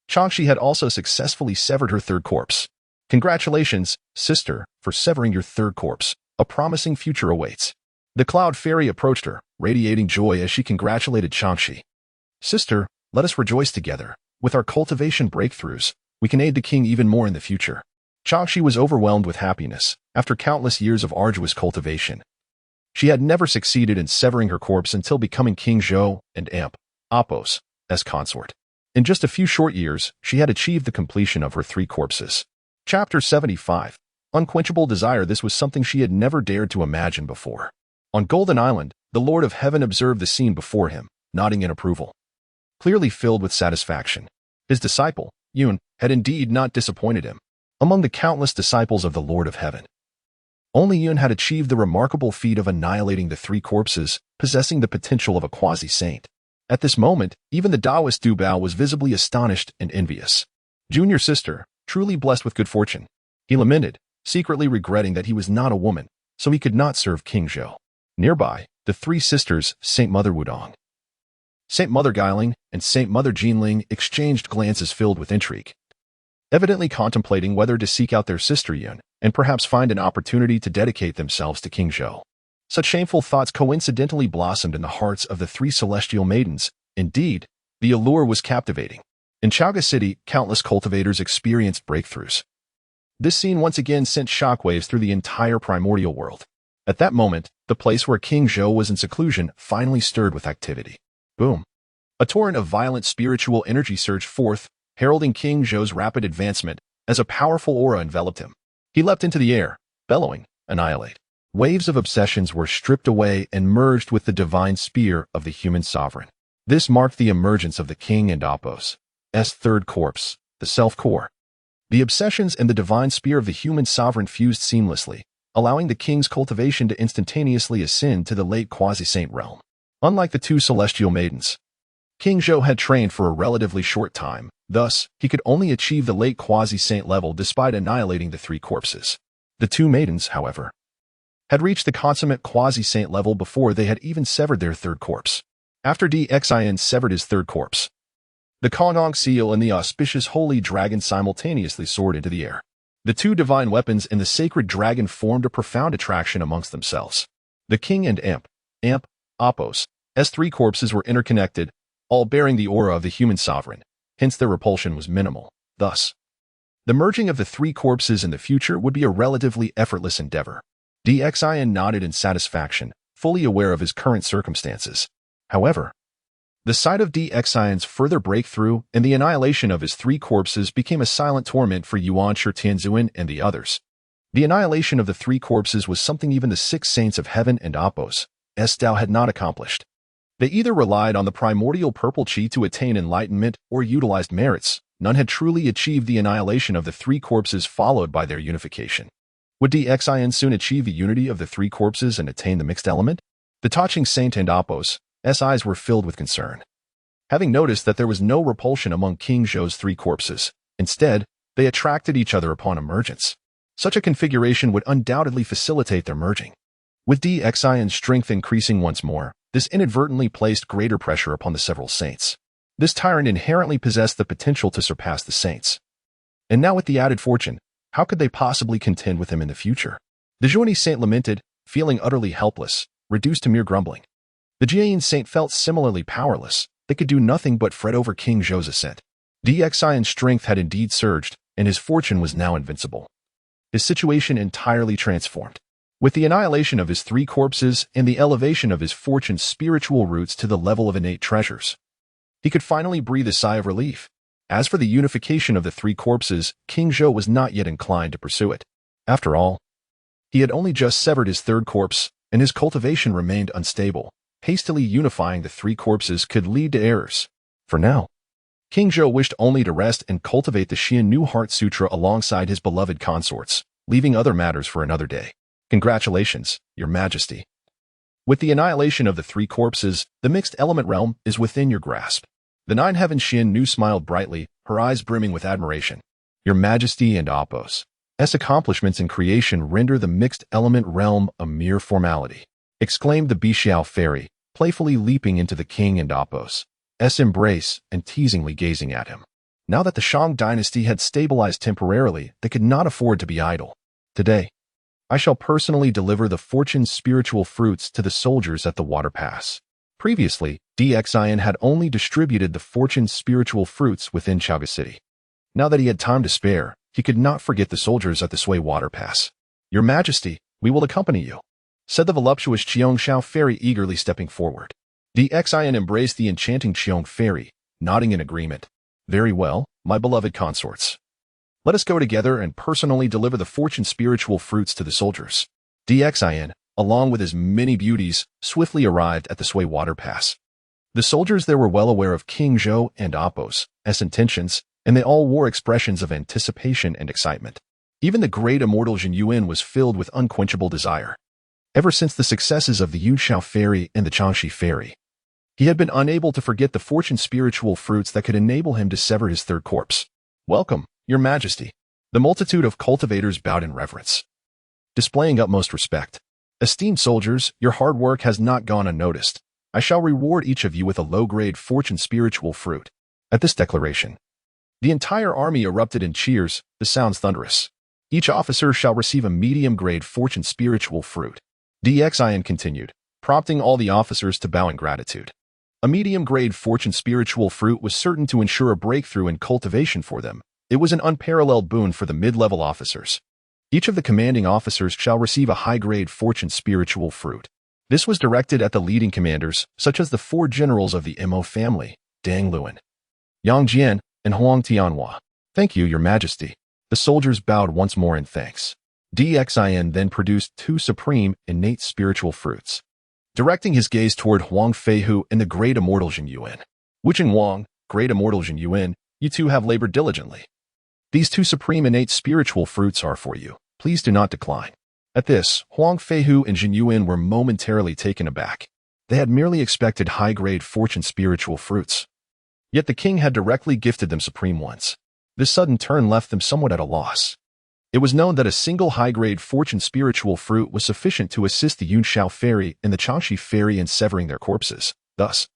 Changshi had also successfully severed her 3rd corpse. Congratulations, sister, for severing your 3rd corpse. A promising future awaits. The cloud fairy approached her, radiating joy as she congratulated Changshi. Sister, let us rejoice together. With our cultivation breakthroughs, we can aid the king even more in the future. Changshi was overwhelmed with happiness. After countless years of arduous cultivation, she had never succeeded in severing her corpse until becoming King Zhou and Apos' consort. In just a few short years, she had achieved the completion of her 3 corpses. Chapter 75. Unquenchable desire. This was something she had never dared to imagine before. On Golden Island, the Lord of Heaven observed the scene before him, nodding in approval. Clearly filled with satisfaction. His disciple, Yun, had indeed not disappointed him. Among the countless disciples of the Lord of Heaven, only Yun had achieved the remarkable feat of annihilating the 3 corpses, possessing the potential of a quasi-saint. At this moment, even the Taoist Du Bao was visibly astonished and envious. Junior sister, truly blessed with good fortune. He lamented, secretly regretting that he was not a woman, so he could not serve King Zhou. Nearby, the 3 sisters, Saint Mother Wudong, Saint Mother Guiling, and Saint Mother Jinling exchanged glances filled with intrigue, evidently contemplating whether to seek out their sister Yun and perhaps find an opportunity to dedicate themselves to King Zhou. Such shameful thoughts coincidentally blossomed in the hearts of the 3 celestial maidens. Indeed, the allure was captivating. In Chaga City, countless cultivators experienced breakthroughs. This scene once again sent shockwaves through the entire primordial world. At that moment, the place where King Zhou was in seclusion finally stirred with activity. Boom! A torrent of violent spiritual energy surged forth, heralding King Zhou's rapid advancement as a powerful aura enveloped him. He leapt into the air, bellowing, "Annihilate." Waves of obsessions were stripped away and merged with the divine spear of the human sovereign. This marked the emergence of the King and Apos' 3rd corpse, the self-core. The obsessions and the divine spear of the human sovereign fused seamlessly, allowing the king's cultivation to instantaneously ascend to the late quasi-saint realm. Unlike the 2 celestial maidens, King Zhou had trained for a relatively short time, thus, he could only achieve the late quasi-saint level despite annihilating the 3 corpses. The 2 maidens, however, had reached the consummate quasi-saint level before they had even severed their 3rd corpse. After Xin severed his 3rd corpse, the Honghuang seal and the auspicious holy dragon simultaneously soared into the air. The 2 divine weapons and the sacred dragon formed a profound attraction amongst themselves. The king and Apos' 3 corpses were interconnected, all bearing the aura of the human sovereign, hence their repulsion was minimal. Thus, the merging of the 3 corpses in the future would be a relatively effortless endeavor. Xin nodded in satisfaction, fully aware of his current circumstances. However, the sight of Xin's further breakthrough and the annihilation of his 3 corpses became a silent torment for Yuan Shi Tianzuan and the others. The annihilation of the 3 corpses was something even the 6 saints of heaven and Apos' Tao had not accomplished. They either relied on the primordial purple chi to attain enlightenment or utilized merits. None had truly achieved the annihilation of the 3 corpses followed by their unification. Would Xin soon achieve the unity of the 3 corpses and attain the mixed element? The Taching Saint and Apos' eyes were filled with concern. Having noticed that there was no repulsion among King Zhou's 3 corpses, instead, they attracted each other upon emergence. Such a configuration would undoubtedly facilitate their merging. With Xin's strength increasing once more, this inadvertently placed greater pressure upon the several saints. This tyrant inherently possessed the potential to surpass the saints. And now with the added fortune, how could they possibly contend with him in the future? The Zhuani saint lamented, feeling utterly helpless, reduced to mere grumbling. The Jiayin saint felt similarly powerless. They could do nothing but fret over King Zhou's ascent. Xin's strength had indeed surged, and his fortune was now invincible. His situation entirely transformed. With the annihilation of his 3 corpses and the elevation of his fortune's spiritual roots to the level of innate treasures, he could finally breathe a sigh of relief. As for the unification of the 3 corpses, King Zhou was not yet inclined to pursue it. After all, he had only just severed his 3rd corpse, and his cultivation remained unstable. Hastily unifying the 3 corpses could lead to errors. For now, King Zhou wished only to rest and cultivate the Xian New Heart Sutra alongside his beloved consorts, leaving other matters for another day. Congratulations, Your Majesty. With the annihilation of the 3 corpses, the mixed element realm is within your grasp. The 9 Heaven Xian Nu smiled brightly, her eyes brimming with admiration. Your Majesty and Apos' accomplishments in creation render the mixed element realm a mere formality, exclaimed the Bixiao fairy, playfully leaping into the king and Apos' embrace and teasingly gazing at him. Now that the Shang Dynasty had stabilized temporarily, they could not afford to be idle. Today, I shall personally deliver the fortune's spiritual fruits to the soldiers at the water pass. Previously, Xin had only distributed the fortune's spiritual fruits within Chaga City. Now that he had time to spare, he could not forget the soldiers at the Sui water pass. Your Majesty, we will accompany you, said the voluptuous Qiongxiao fairy eagerly stepping forward. Xin embraced the enchanting Qiong fairy, nodding in agreement. Very well, my beloved consorts. Let us go together and personally deliver the fortune spiritual fruits to the soldiers. Xin, along with his many beauties, swiftly arrived at the Sui water pass. The soldiers there were well aware of King Zhou and Appo's intentions, and they all wore expressions of anticipation and excitement. Even the great immortal Zhen Yuan was filled with unquenchable desire. Ever since the successes of the Yunxiao Ferry and the Changxi Ferry, he had been unable to forget the fortune spiritual fruits that could enable him to sever his third corpse. Welcome, Your Majesty. The multitude of cultivators bowed in reverence, displaying utmost respect. Esteemed soldiers, your hard work has not gone unnoticed. I shall reward each of you with a low-grade fortune spiritual fruit. At this declaration, the entire army erupted in cheers, the sounds thunderous. Each officer shall receive a medium-grade fortune spiritual fruit. Xin continued, prompting all the officers to bow in gratitude. A medium-grade fortune spiritual fruit was certain to ensure a breakthrough in cultivation for them. It was an unparalleled boon for the mid-level officers. Each of the commanding officers shall receive a high-grade fortune spiritual fruit. This was directed at the leading commanders, such as the 4 generals of the Mo family, Dang Luan, Yang Jian, and Huang Tianhua. Thank you, Your Majesty. The soldiers bowed once more in thanks. Xin then produced 2 supreme, innate spiritual fruits, directing his gaze toward Huang Feihu and the great immortal Zhen Yuan. Wuchen Wang, great immortal Zhen Yuan, you two have labored diligently. These 2 supreme innate spiritual fruits are for you. Please do not decline. At this, Huang Feihu and Zhen Yuan were momentarily taken aback. They had merely expected high-grade fortune spiritual fruits. Yet the king had directly gifted them supreme ones. This sudden turn left them somewhat at a loss. It was known that a single high-grade fortune spiritual fruit was sufficient to assist the Yunxiao Ferry and the Changxi Ferry in severing their corpses. Thus,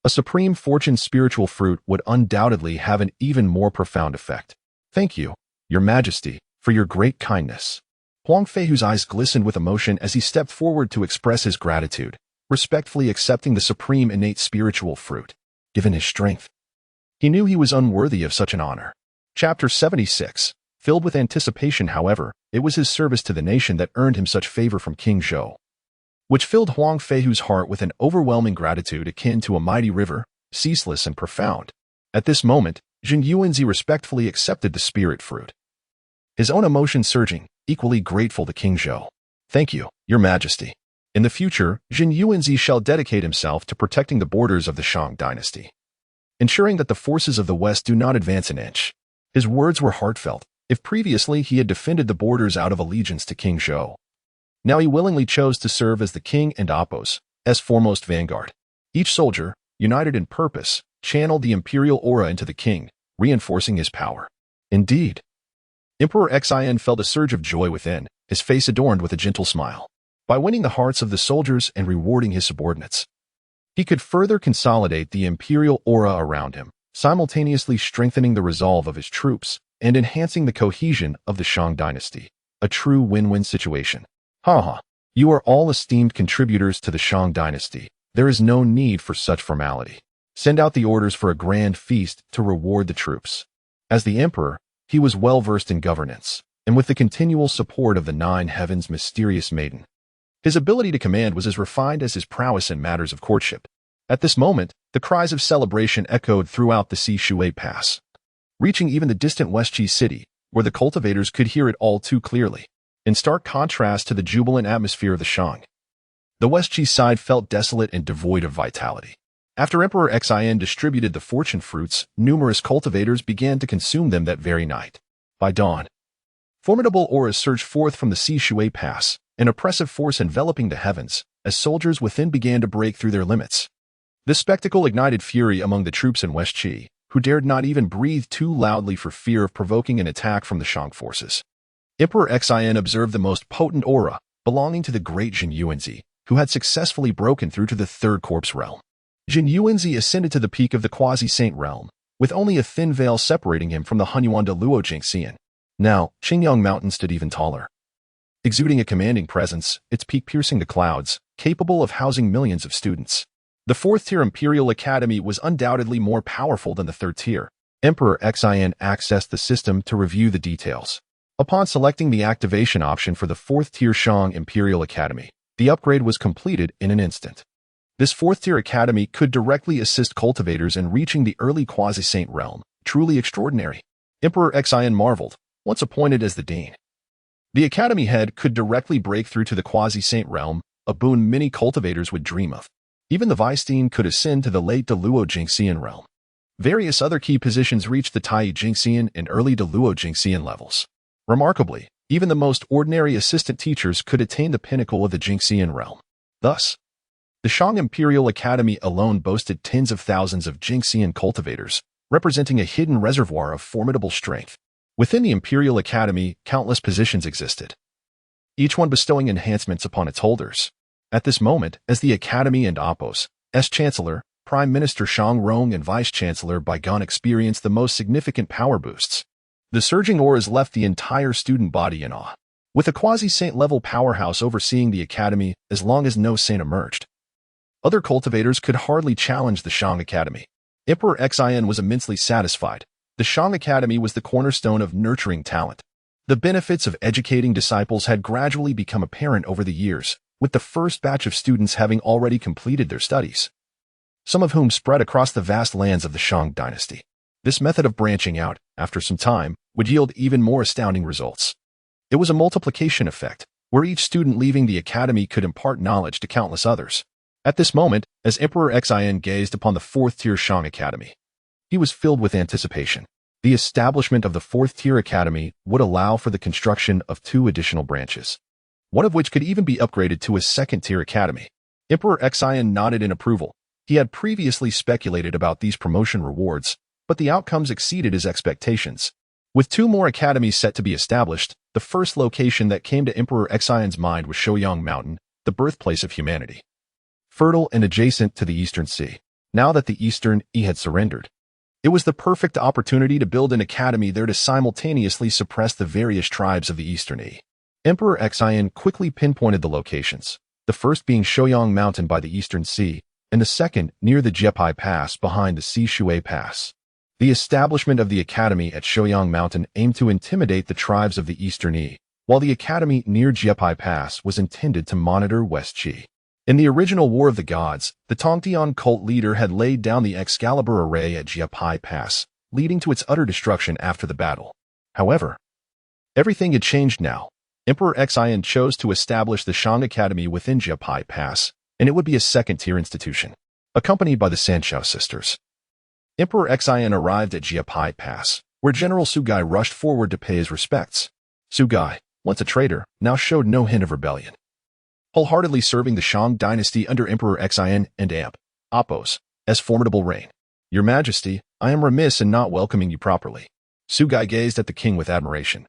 a supreme fortune spiritual fruit would undoubtedly have an even more profound effect. Thank you, Your Majesty, for your great kindness. Huang Feihu's eyes glistened with emotion as he stepped forward to express his gratitude, respectfully accepting the supreme innate spiritual fruit. Given his strength, he knew he was unworthy of such an honor. Chapter 76. Filled with anticipation, however, it was his service to the nation that earned him such favor from King Zhou, which filled Huang Feihu's heart with an overwhelming gratitude akin to a mighty river, ceaseless and profound. At this moment, Zhen Yuanzi respectfully accepted the spirit fruit, his own emotion surging, equally grateful to King Zhou. Thank you, Your Majesty. In the future, Zhen Yuanzi shall dedicate himself to protecting the borders of the Shang Dynasty, ensuring that the forces of the West do not advance an inch. His words were heartfelt. If previously he had defended the borders out of allegiance to King Zhou, now he willingly chose to serve as the king and Appo's foremost vanguard. Each soldier, united in purpose, channeled the imperial aura into the king, reinforcing his power. Indeed, Emperor Xin felt a surge of joy within, his face adorned with a gentle smile. By winning the hearts of the soldiers and rewarding his subordinates, he could further consolidate the imperial aura around him, simultaneously strengthening the resolve of his troops and enhancing the cohesion of the Shang Dynasty. A true win-win situation. Haha, you are all esteemed contributors to the Shang Dynasty. There is no need for such formality. Send out the orders for a grand feast to reward the troops. As the emperor, he was well-versed in governance, and with the continual support of the 9 heavens' mysterious maiden, his ability to command was as refined as his prowess in matters of courtship. At this moment, the cries of celebration echoed throughout the Shui Pass, reaching even the distant Westqi city, where the cultivators could hear it all too clearly. In stark contrast to the jubilant atmosphere of the Shang, the Westqi side felt desolate and devoid of vitality. After Emperor Xin distributed the fortune fruits, numerous cultivators began to consume them that very night. By dawn, formidable auras surged forth from the Shui Pass, an oppressive force enveloping the heavens, as soldiers within began to break through their limits. This spectacle ignited fury among the troops in Westqi, who dared not even breathe too loudly for fear of provoking an attack from the Shang forces. Emperor Xin observed the most potent aura, belonging to the great Zhen Yuanzi, who had successfully broken through to the third corpse realm. Zhen Yuanzi ascended to the peak of the quasi-saint realm, with only a thin veil separating him from the Honghuang de Luo Jingxian. Now, Qingyang Mountain stood even taller, exuding a commanding presence, its peak piercing the clouds, capable of housing millions of students. The 4th-tier Imperial Academy was undoubtedly more powerful than the 3rd tier. Emperor Xin accessed the system to review the details. Upon selecting the activation option for the 4th-tier Shang Imperial Academy, the upgrade was completed in an instant. This 4th-tier academy could directly assist cultivators in reaching the early quasi-saint realm, Truly extraordinary. Emperor Xian marveled, once appointed as the dean. The academy head could directly break through to the quasi-saint realm, a boon many cultivators would dream of. Even the vice dean could ascend to the late Deluo Jingxian realm. Various other key positions reached the Tai Jingxian and early Deluo Jingxian levels. Remarkably, even the most ordinary assistant teachers could attain the pinnacle of the Jingxian realm. Thus, the Shang Imperial Academy alone boasted tens of thousands of Jingxian cultivators, representing a hidden reservoir of formidable strength. Within the Imperial Academy, countless positions existed, each one bestowing enhancements upon its holders. At this moment, as the Academy and Apos, as Chancellor, Prime Minister Shang Rong and Vice-Chancellor Baigan experienced the most significant power boosts. The surging auras left the entire student body in awe. With a quasi-saint level powerhouse overseeing the academy as long as no saint emerged, other cultivators could hardly challenge the Shang Academy. Emperor Xian was immensely satisfied. The Shang Academy was the cornerstone of nurturing talent. The benefits of educating disciples had gradually become apparent over the years, with the first batch of students having already completed their studies, some of whom spread across the vast lands of the Shang Dynasty. This method of branching out, after some time, would yield even more astounding results. It was a multiplication effect, where each student leaving the academy could impart knowledge to countless others. At this moment, as Emperor Xian gazed upon the fourth-tier Shang Academy, he was filled with anticipation. The establishment of the fourth-tier academy would allow for the construction of 2 additional branches, one of which could even be upgraded to a second-tier academy. Emperor Xian nodded in approval. He had previously speculated about these promotion rewards, but the outcomes exceeded his expectations. With 2 more academies set to be established, the first location that came to Emperor Xian's mind was Honghuang Mountain, the birthplace of humanity. Fertile and adjacent to the Eastern Sea. Now that the Eastern Sea had surrendered, it was the perfect opportunity to build an academy there to simultaneously suppress the various tribes of the Eastern Sea. Emperor Xian quickly pinpointed the locations, the first being Honghuang Mountain by the Eastern Sea, and the second near the Jiepai Pass behind the Sishui Pass. The establishment of the academy at Honghuang Mountain aimed to intimidate the tribes of the Eastern Sea, while the academy near Jiepai Pass was intended to monitor West Qi. In the original War of the Gods, the Tongtian cult leader had laid down the Excalibur array at Jiepai Pass, leading to its utter destruction after the battle. However, everything had changed now. Emperor Xian chose to establish the Shang Academy within Jiepai Pass, and it would be a second-tier institution, accompanied by the Sanshao sisters. Emperor Xian arrived at Jiepai Pass, where General Sugai rushed forward to pay his respects. Sugai, once a traitor, now showed no hint of rebellion, wholeheartedly serving the Shang Dynasty under Emperor Xian and Apos as formidable reign. Your Majesty, I am remiss in not welcoming you properly. Sugai gazed at the king with admiration,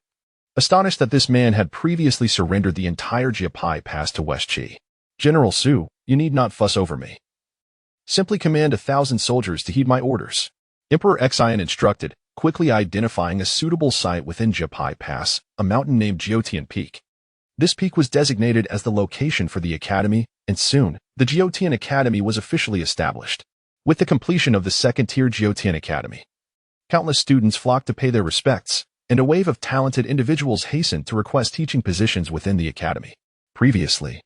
astonished that this man had previously surrendered the entire Jiepai Pass to West Qi. General Su, you need not fuss over me. Simply command 1,000 soldiers to heed my orders. Emperor Xian instructed, quickly identifying a suitable site within Jiepai Pass, a mountain named Jiutian Peak. This peak was designated as the location for the academy, and soon, the Jiutian Academy was officially established. With the completion of the second-tier Jiutian Academy, countless students flocked to pay their respects, and a wave of talented individuals hastened to request teaching positions within the academy. Previously,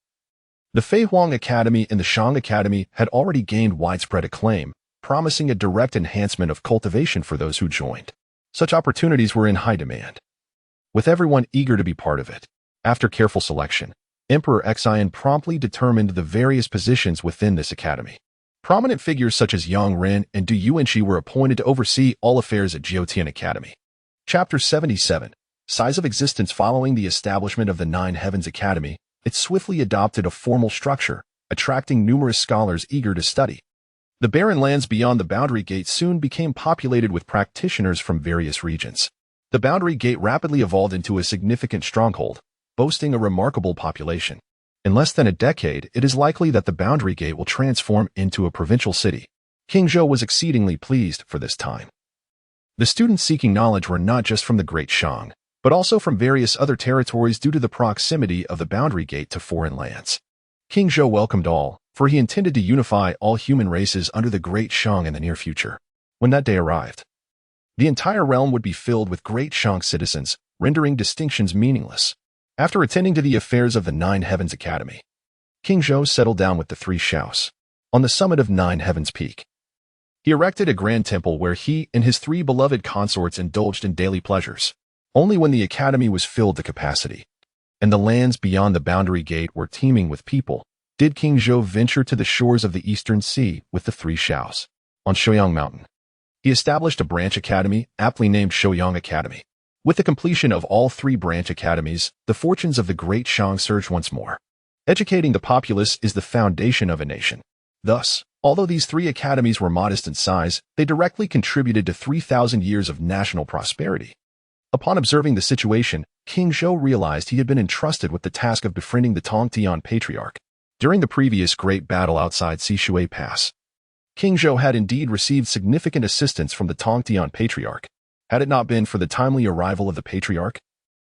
the Feihuang Academy and the Shang Academy had already gained widespread acclaim, promising a direct enhancement of cultivation for those who joined. Such opportunities were in high demand, with everyone eager to be part of it. After careful selection, Emperor Xian promptly determined the various positions within this academy. Prominent figures such as Yang Ren and Du Yuanqi were appointed to oversee all affairs at Jiutian Academy. Chapter 77. Size of Existence. Following the establishment of the Nine Heavens Academy, it swiftly adopted a formal structure, attracting numerous scholars eager to study. The barren lands beyond the Boundary Gate soon became populated with practitioners from various regions. The Boundary Gate rapidly evolved into a significant stronghold, boasting a remarkable population. In less than a decade, it is likely that the Boundary Gate will transform into a provincial city. King Zhou was exceedingly pleased for this time. The students seeking knowledge were not just from the Great Shang, but also from various other territories due to the proximity of the Boundary Gate to foreign lands. King Zhou welcomed all, for he intended to unify all human races under the Great Shang in the near future. When that day arrived, the entire realm would be filled with Great Shang citizens, rendering distinctions meaningless. After attending to the affairs of the Nine Heavens Academy, King Zhou settled down with the 3 Shaos on the summit of Nine Heavens Peak. He erected a grand temple where he and his 3 beloved consorts indulged in daily pleasures. Only when the academy was filled to capacity, and the lands beyond the boundary gate were teeming with people, did King Zhou venture to the shores of the eastern sea with the 3 Shaos. On Shouyang Mountain, he established a branch academy, aptly named Shouyang Academy. With the completion of all 3 branch academies, the fortunes of the great Shang surged once more. Educating the populace is the foundation of a nation. Thus, although these 3 academies were modest in size, they directly contributed to 3,000 years of national prosperity. Upon observing the situation, King Zhou realized he had been entrusted with the task of befriending the Tongtian Patriarch. During the previous great battle outside Sishui Pass, King Zhou had indeed received significant assistance from the Tongtian Patriarch. Had it not been for the timely arrival of the Patriarch,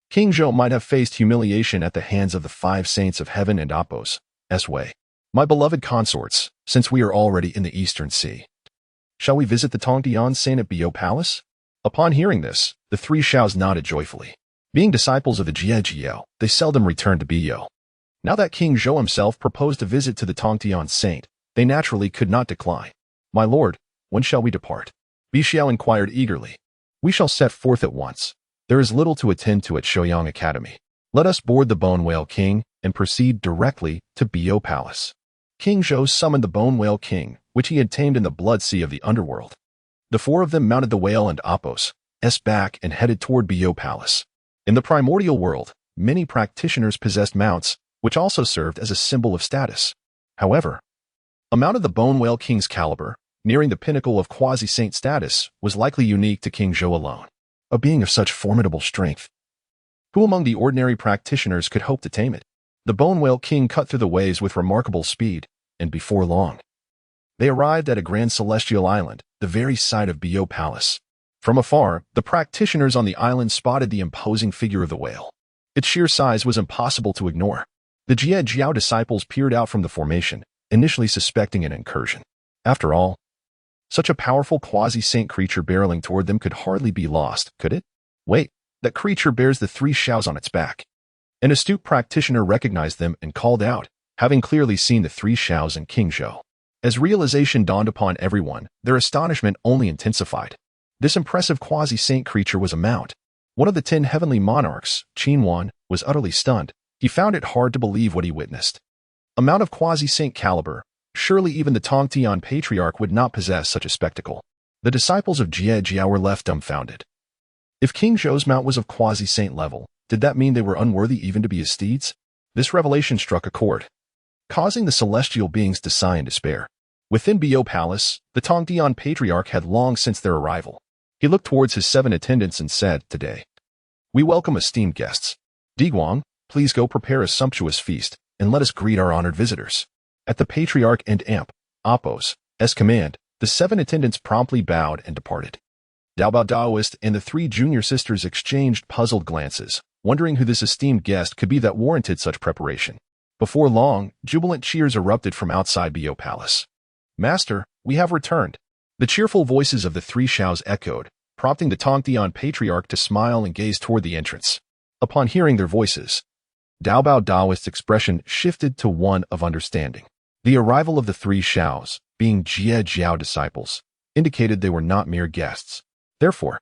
King Zhou might have faced humiliation at the hands of the 5 saints of heaven and Appos. Way. My beloved consorts, since we are already in the Eastern Sea, shall we visit the Tongtian Saint at Biao Palace? Upon hearing this, the 3 Shaos nodded joyfully. Being disciples of the Jiejiao, they seldom returned to Biao. Now that King Zhou himself proposed a visit to the Tongtian Saint, they naturally could not decline. My lord, when shall we depart? Bi Xiao inquired eagerly. We shall set forth at once. There is little to attend to at Shouyang Academy. Let us board the Bone Whale King and proceed directly to Biao Palace. King Zhou summoned the Bone Whale King, which he had tamed in the blood sea of the underworld. The 4 of them mounted the whale and Appos' back and headed toward Biao Palace. In the primordial world, many practitioners possessed mounts, which also served as a symbol of status. However, a mount of the Bone Whale King's caliber, nearing the pinnacle of quasi-saint status, was likely unique to King Zhou alone. A being of such formidable strength, who among the ordinary practitioners could hope to tame it? The Bone Whale King cut through the waves with remarkable speed, and before long, they arrived at a grand celestial island, the very site of Biao Palace. From afar, the practitioners on the island spotted the imposing figure of the whale. Its sheer size was impossible to ignore. The Jiejiao disciples peered out from the formation, initially suspecting an incursion. After all, such a powerful quasi-saint creature barreling toward them could hardly be lost, could it? Wait, that creature bears the 3 Shaos on its back. An astute practitioner recognized them and called out, having clearly seen the 3 Shaos and King Zhou. As realization dawned upon everyone, their astonishment only intensified. This impressive quasi-saint creature was a mount. One of the 10 heavenly monarchs, Qinwan, was utterly stunned. He found it hard to believe what he witnessed. A mount of quasi-saint caliber. Surely even the Tongtian Patriarch would not possess such a spectacle. The disciples of Jiejiao were left dumbfounded. If King Zhou's mount was of quasi-saint level, did that mean they were unworthy even to be his steeds? This revelation struck a chord, causing the celestial beings to sigh in despair. Within Biao Palace, the Tongtian Patriarch had long since their arrival. He looked towards his 7 attendants and said, Today, we welcome esteemed guests. Diguang, please go prepare a sumptuous feast, and let us greet our honored visitors. At the Patriarch and Appos' command, the 7 attendants promptly bowed and departed. Daobao Daoist and the 3 junior sisters exchanged puzzled glances, wondering who this esteemed guest could be that warranted such preparation. Before long, jubilant cheers erupted from outside Biao Palace. Master, we have returned. The cheerful voices of the 3 Shaos echoed, prompting the Tongtian Patriarch to smile and gaze toward the entrance. Upon hearing their voices, Daobao Daoist's expression shifted to one of understanding. The arrival of the 3 Shaos, being Jiejiao disciples, indicated they were not mere guests. Therefore,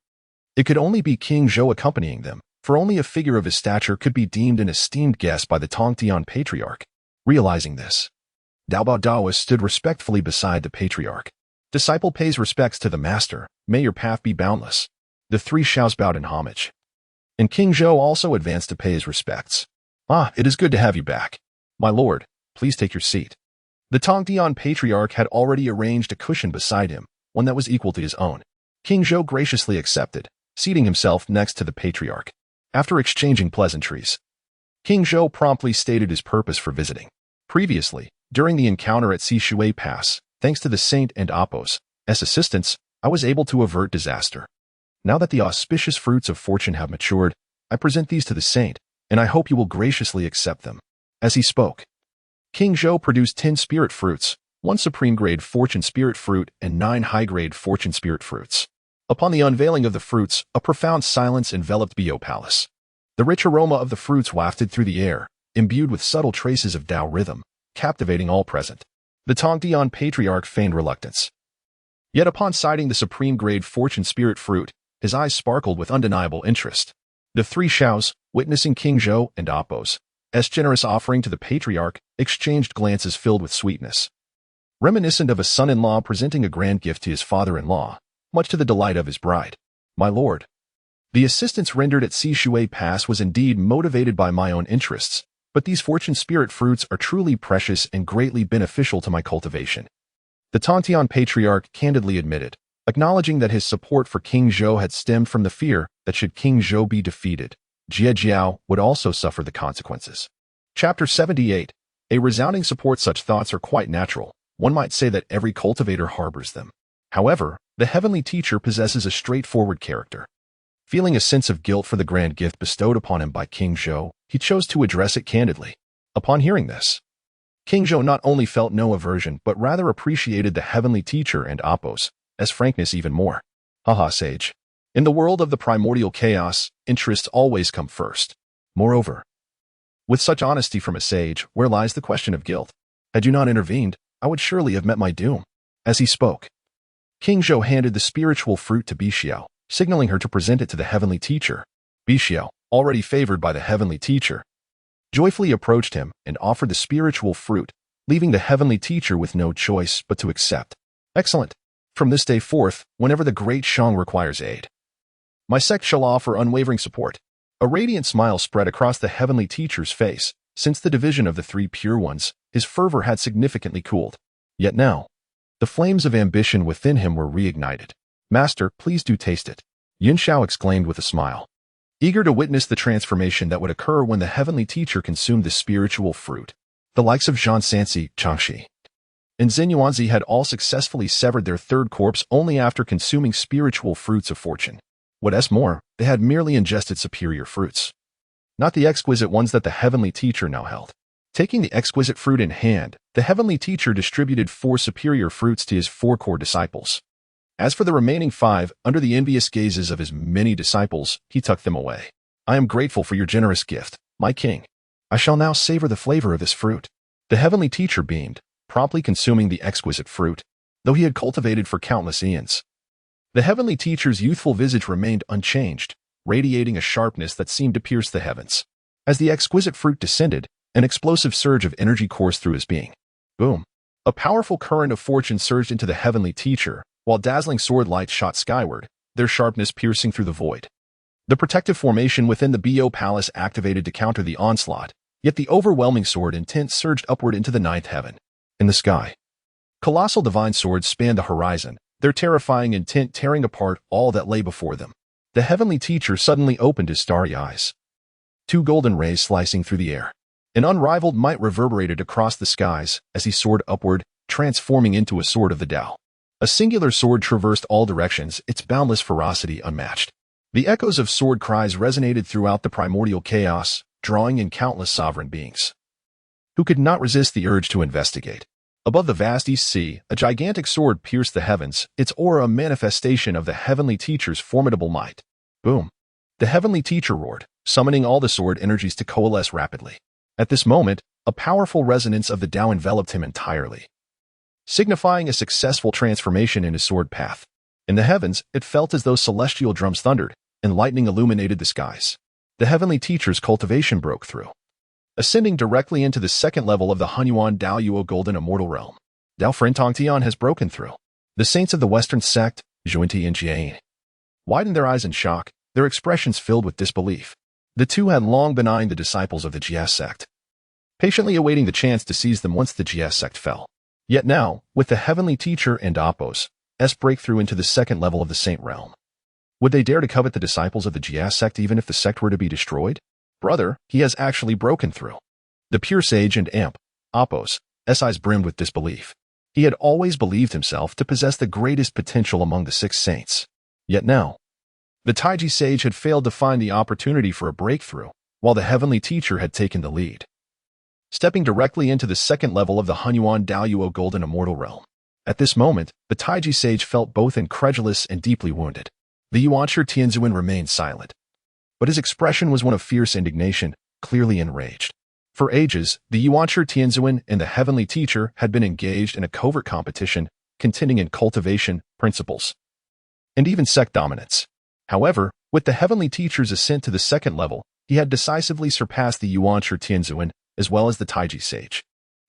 it could only be King Zhou accompanying them, for only a figure of his stature could be deemed an esteemed guest by the Tongtian Patriarch. Realizing this, Daobao Daoist stood respectfully beside the Patriarch. Disciple pays respects to the Master. May your path be boundless. The 3 Shaos bowed in homage, and King Zhou also advanced to pay his respects. It is good to have you back. My lord, please take your seat. The Tongtian Patriarch had already arranged a cushion beside him, one that was equal to his own. King Zhou graciously accepted, seating himself next to the Patriarch. After exchanging pleasantries, King Zhou promptly stated his purpose for visiting. Previously, during the encounter at Sishui Pass, thanks to the Saint and Appos' assistance, I was able to avert disaster. Now that the auspicious fruits of fortune have matured, I present these to the Saint, and I hope you will graciously accept them. As he spoke, King Zhou produced 10 spirit fruits, 1 supreme-grade fortune spirit fruit and 9 high-grade fortune spirit fruits. Upon the unveiling of the fruits, a profound silence enveloped Biao Palace. The rich aroma of the fruits wafted through the air, imbued with subtle traces of Tao rhythm, captivating all present. The Tongtian Patriarch feigned reluctance. Yet upon sighting the supreme-grade fortune spirit fruit, his eyes sparkled with undeniable interest. The three Shaos, witnessing King Zhou and Appo's generous offering to the patriarch, exchanged glances filled with sweetness. Reminiscent of a son-in-law presenting a grand gift to his father-in-law, much to the delight of his bride. My lord. The assistance rendered at Sishui Pass was indeed motivated by my own interests, but these fortune spirit fruits are truly precious and greatly beneficial to my cultivation. The Tontian patriarch candidly admitted, acknowledging that his support for King Zhou had stemmed from the fear that should King Zhou be defeated, Jie Jiao would also suffer the consequences. Chapter 78. A resounding support. Such thoughts are quite natural. One might say that every cultivator harbors them. However, the heavenly teacher possesses a straightforward character. Feeling a sense of guilt for the grand gift bestowed upon him by King Zhou, he chose to address it candidly. Upon hearing this, King Zhou not only felt no aversion but rather appreciated the heavenly teacher and Appo's frankness even more. Haha, sage. In the world of the primordial chaos, interests always come first. Moreover, with such honesty from a sage, where lies the question of guilt? Had you not intervened, I would surely have met my doom. As he spoke, King Zhou handed the spiritual fruit to Bixiao, signaling her to present it to the heavenly teacher. Bixiao, already favored by the heavenly teacher, joyfully approached him and offered the spiritual fruit, leaving the heavenly teacher with no choice but to accept. Excellent. From this day forth, whenever the great Shang requires aid, my sect shall offer unwavering support. A radiant smile spread across the heavenly teacher's face. Since the division of the three pure ones, his fervor had significantly cooled. Yet now, the flames of ambition within him were reignited. Master, please do taste it, Yin Xiao exclaimed with a smile, eager to witness the transformation that would occur when the heavenly teacher consumed the spiritual fruit. The likes of Zhang Sansi, Changxi, and Zhen Yuanzi had all successfully severed their third corpse only after consuming spiritual fruits of fortune. What's more, they had merely ingested superior fruits, not the exquisite ones that the heavenly teacher now held. Taking the exquisite fruit in hand, the heavenly teacher distributed 4 superior fruits to his 4 core disciples. As for the remaining 5, under the envious gazes of his many disciples, he tucked them away. I am grateful for your generous gift, my king. I shall now savor the flavor of this fruit. The heavenly teacher beamed, promptly consuming the exquisite fruit, though he had cultivated for countless eons. The heavenly teacher's youthful visage remained unchanged, radiating a sharpness that seemed to pierce the heavens. As the exquisite fruit descended, an explosive surge of energy coursed through his being. Boom! A powerful current of fortune surged into the heavenly teacher, while dazzling sword lights shot skyward, their sharpness piercing through the void. The protective formation within the Bo Palace activated to counter the onslaught, yet the overwhelming sword intent surged upward into the 9th heaven. In the sky, colossal divine swords spanned the horizon, their terrifying intent tearing apart all that lay before them. The heavenly teacher suddenly opened his starry eyes. 2 golden rays slicing through the air. An unrivaled might reverberated across the skies as he soared upward, transforming into a sword of the Tao. A singular sword traversed all directions, its boundless ferocity unmatched. The echoes of sword cries resonated throughout the primordial chaos, drawing in countless sovereign beings who could not resist the urge to investigate. Above the vast East Sea, a gigantic sword pierced the heavens, its aura a manifestation of the heavenly teacher's formidable might. Boom! The heavenly teacher roared, summoning all the sword energies to coalesce rapidly. At this moment, a powerful resonance of the Tao enveloped him entirely, signifying a successful transformation in his sword path. In the heavens, it felt as though celestial drums thundered, and lightning illuminated the skies. The heavenly teacher's cultivation broke through, ascending directly into the 2nd level of the Honghuang Dao Yuo Golden Immortal Realm. Dao Friend Tongtian has broken through. The saints of the Western sect, Zhuanti and Jiayin, widened their eyes in shock, their expressions filled with disbelief. The two had long been eyeing the disciples of the Jia sect, patiently awaiting the chance to seize them once the Jia sect fell. Yet now, with the heavenly teacher and Appo's breakthrough into the 2nd level of the saint realm, would they dare to covet the disciples of the Jia sect even if the sect were to be destroyed? Brother, he has actually broken through. The pure sage and Appo's eyes brimmed with disbelief. He had always believed himself to possess the greatest potential among the 6 saints. Yet now, the Taiji sage had failed to find the opportunity for a breakthrough, while the heavenly teacher had taken the lead, stepping directly into the 2nd level of the Honghuang Dao Yuo Golden Immortal Realm. At this moment, the Taiji sage felt both incredulous and deeply wounded. The Yuanshi Tianzuan remained silent, but his expression was one of fierce indignation, clearly enraged. For ages, the Yuanshi Tianzuan and the heavenly teacher had been engaged in a covert competition, contending in cultivation, principles, and even sect dominance. However, with the heavenly teacher's ascent to the second level, he had decisively surpassed the Yuanshi Tianzuan as well as the Taiji sage.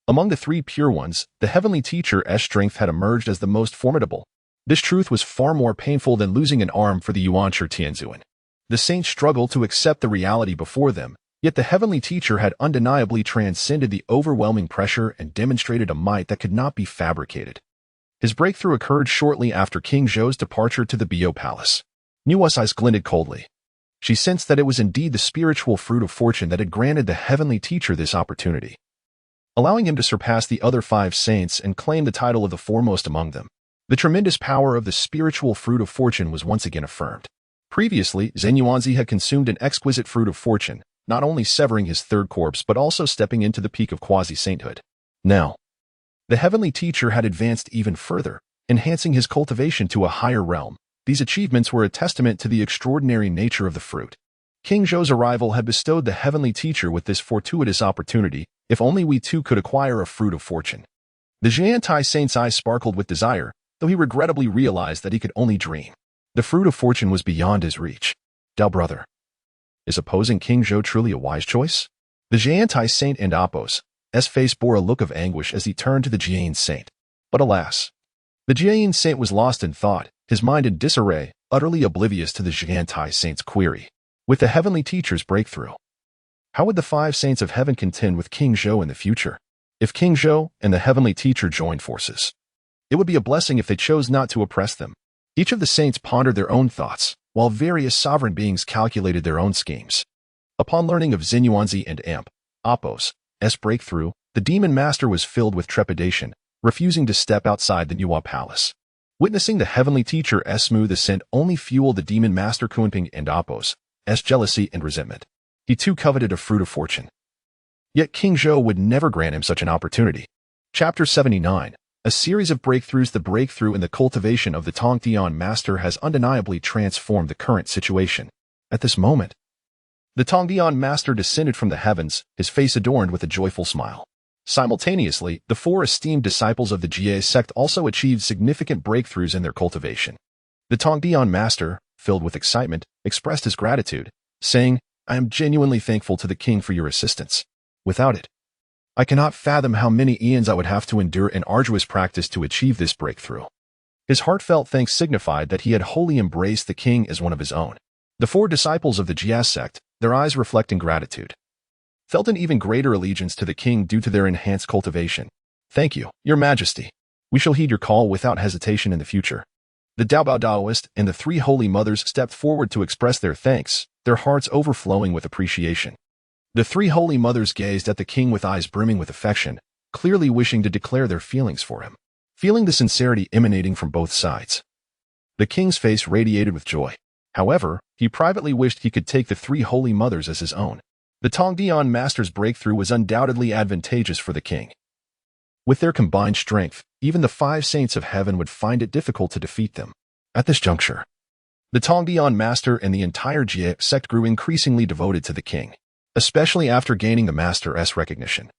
Among the three pure ones, the heavenly teacher's strength had emerged as the most formidable. This truth was far more painful than losing an arm for the Yuanshi Tianzuan. The saints struggled to accept the reality before them, yet the heavenly teacher had undeniably transcended the overwhelming pressure and demonstrated a might that could not be fabricated. His breakthrough occurred shortly after King Zhou's departure to the Bio Palace. Nua's eyes glinted coldly. She sensed that it was indeed the spiritual fruit of fortune that had granted the heavenly teacher this opportunity, allowing him to surpass the other 5 saints and claim the title of the foremost among them. The tremendous power of the spiritual fruit of fortune was once again affirmed. Previously, Zhen Yuanzi had consumed an exquisite fruit of fortune, not only severing his third corpse but also stepping into the peak of quasi-sainthood. Now, the heavenly teacher had advanced even further, enhancing his cultivation to a higher realm. These achievements were a testament to the extraordinary nature of the fruit. King Zhou's arrival had bestowed the heavenly teacher with this fortuitous opportunity. If only we too could acquire a fruit of fortune. The Jiantai saint's eyes sparkled with desire, though he regrettably realized that he could only dream. The fruit of fortune was beyond his reach. Dao brother, is opposing King Zhou truly a wise choice? The Jiantai saint and Apos' face bore a look of anguish as he turned to the Jian saint. But alas, the Jian saint was lost in thought, his mind in disarray, utterly oblivious to the Jiantai saint's query. With the heavenly teacher's breakthrough, how would the 5 saints of heaven contend with King Zhou in the future? If King Zhou and the heavenly teacher joined forces, it would be a blessing if they chose not to oppress them. Each of the saints pondered their own thoughts, while various sovereign beings calculated their own schemes. Upon learning of Zhen Yuanzi and Apos' breakthrough, the demon master was filled with trepidation, refusing to step outside the Nuwa palace. Witnessing the heavenly teacher's smooth ascent only fueled the demon master Kunping and Apos' jealousy and resentment. He too coveted a fruit of fortune. Yet King Zhou would never grant him such an opportunity. Chapter 79. A series of breakthroughs. The breakthrough in the cultivation of the Tongdian master has undeniably transformed the current situation. At this moment, the Tongdian master descended from the heavens, his face adorned with a joyful smile. Simultaneously, the 4 esteemed disciples of the Jie sect also achieved significant breakthroughs in their cultivation. The Tongdian master, filled with excitement, expressed his gratitude, saying, "I am genuinely thankful to the king for your assistance. Without it, I cannot fathom how many eons I would have to endure an arduous practice to achieve this breakthrough." His heartfelt thanks signified that he had wholly embraced the king as one of his own. The 4 disciples of the Jia sect, their eyes reflecting gratitude, felt an even greater allegiance to the king due to their enhanced cultivation. "Thank you, your majesty. We shall heed your call without hesitation in the future." The Daobao Daoist and the 3 holy mothers stepped forward to express their thanks, their hearts overflowing with appreciation. The 3 holy mothers gazed at the king with eyes brimming with affection, clearly wishing to declare their feelings for him. Feeling the sincerity emanating from both sides, the king's face radiated with joy. However, he privately wished he could take the 3 holy mothers as his own. The Tongdian master's breakthrough was undoubtedly advantageous for the king. With their combined strength, even the 5 saints of heaven would find it difficult to defeat them. At this juncture, the Tongdian master and the entire Jie sect grew increasingly devoted to the king, especially after gaining the master's recognition.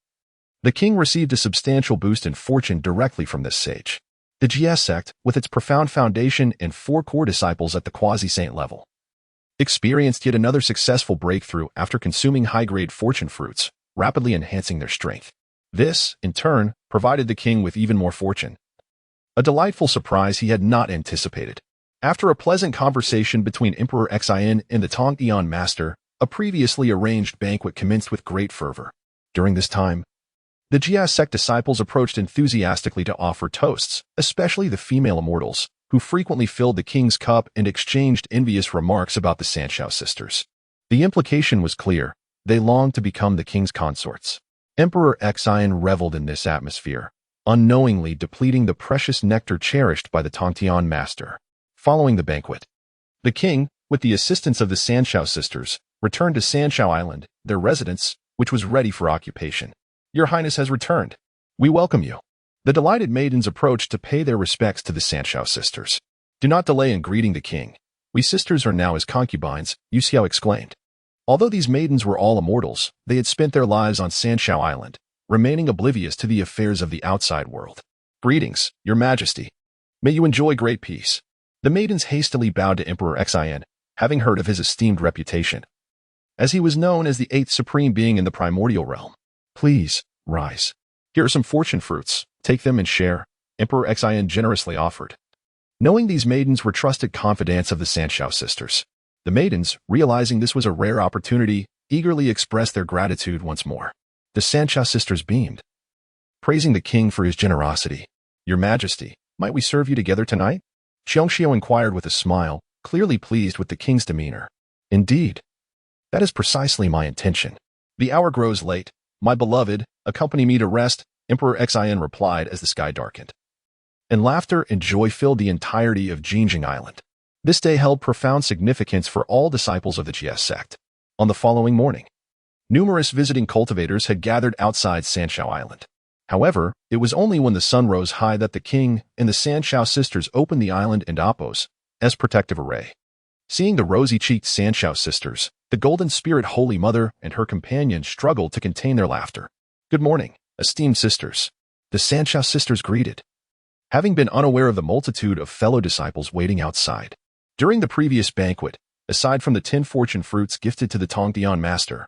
The king received a substantial boost in fortune directly from this sage. The Jie sect, with its profound foundation and 4 core disciples at the quasi-saint level, experienced yet another successful breakthrough after consuming high-grade fortune fruits, rapidly enhancing their strength. This, in turn, provided the king with even more fortune, a delightful surprise he had not anticipated. After a pleasant conversation between Emperor Xin and the Tongdian master, a previously arranged banquet commenced with great fervor. During this time, the Jia sect disciples approached enthusiastically to offer toasts, especially the female immortals, who frequently filled the king's cup and exchanged envious remarks about the Sanshao sisters. The implication was clear: they longed to become the king's consorts. Emperor Xin reveled in this atmosphere, unknowingly depleting the precious nectar cherished by the Tongtian master. Following the banquet, the king, with the assistance of the Sanshao sisters, returned to Sanshao Island, their residence, which was ready for occupation. "Your Highness has returned. We welcome you." The delighted maidens approached to pay their respects to the Sanshao sisters. "Do not delay in greeting the king. We sisters are now his concubines," Yu Xiao exclaimed. Although these maidens were all immortals, they had spent their lives on Sanshao Island, remaining oblivious to the affairs of the outside world. "Greetings, your majesty." May you enjoy great peace. The maidens hastily bowed to Emperor Xin, having heard of his esteemed reputation, as he was known as the eighth supreme being in the primordial realm. Please, rise. Here are some fortune fruits. Take them and share, Emperor Xin generously offered. Knowing these maidens were trusted confidants of the Sanshao sisters, the maidens, realizing this was a rare opportunity, eagerly expressed their gratitude once more. The Sanshao sisters beamed, praising the king for his generosity. Your Majesty, might we serve you together tonight? Xiongxiu inquired with a smile, clearly pleased with the king's demeanor. Indeed. That is precisely my intention. The hour grows late. My beloved, accompany me to rest, Emperor Xin replied as the sky darkened. And laughter and joy filled the entirety of Jinjing Island. This day held profound significance for all disciples of the Jie sect. On the following morning, numerous visiting cultivators had gathered outside Sanshao Island. However, it was only when the sun rose high that the king and the Sanshao sisters opened the island and Appos as protective array. Seeing the rosy-cheeked Sanshao sisters, the Golden Spirit Holy Mother and her companion struggled to contain their laughter. Good morning, esteemed sisters. The Sanshao sisters greeted, having been unaware of the multitude of fellow disciples waiting outside. During the previous banquet, aside from the 10 fortune fruits gifted to the Tongdian master,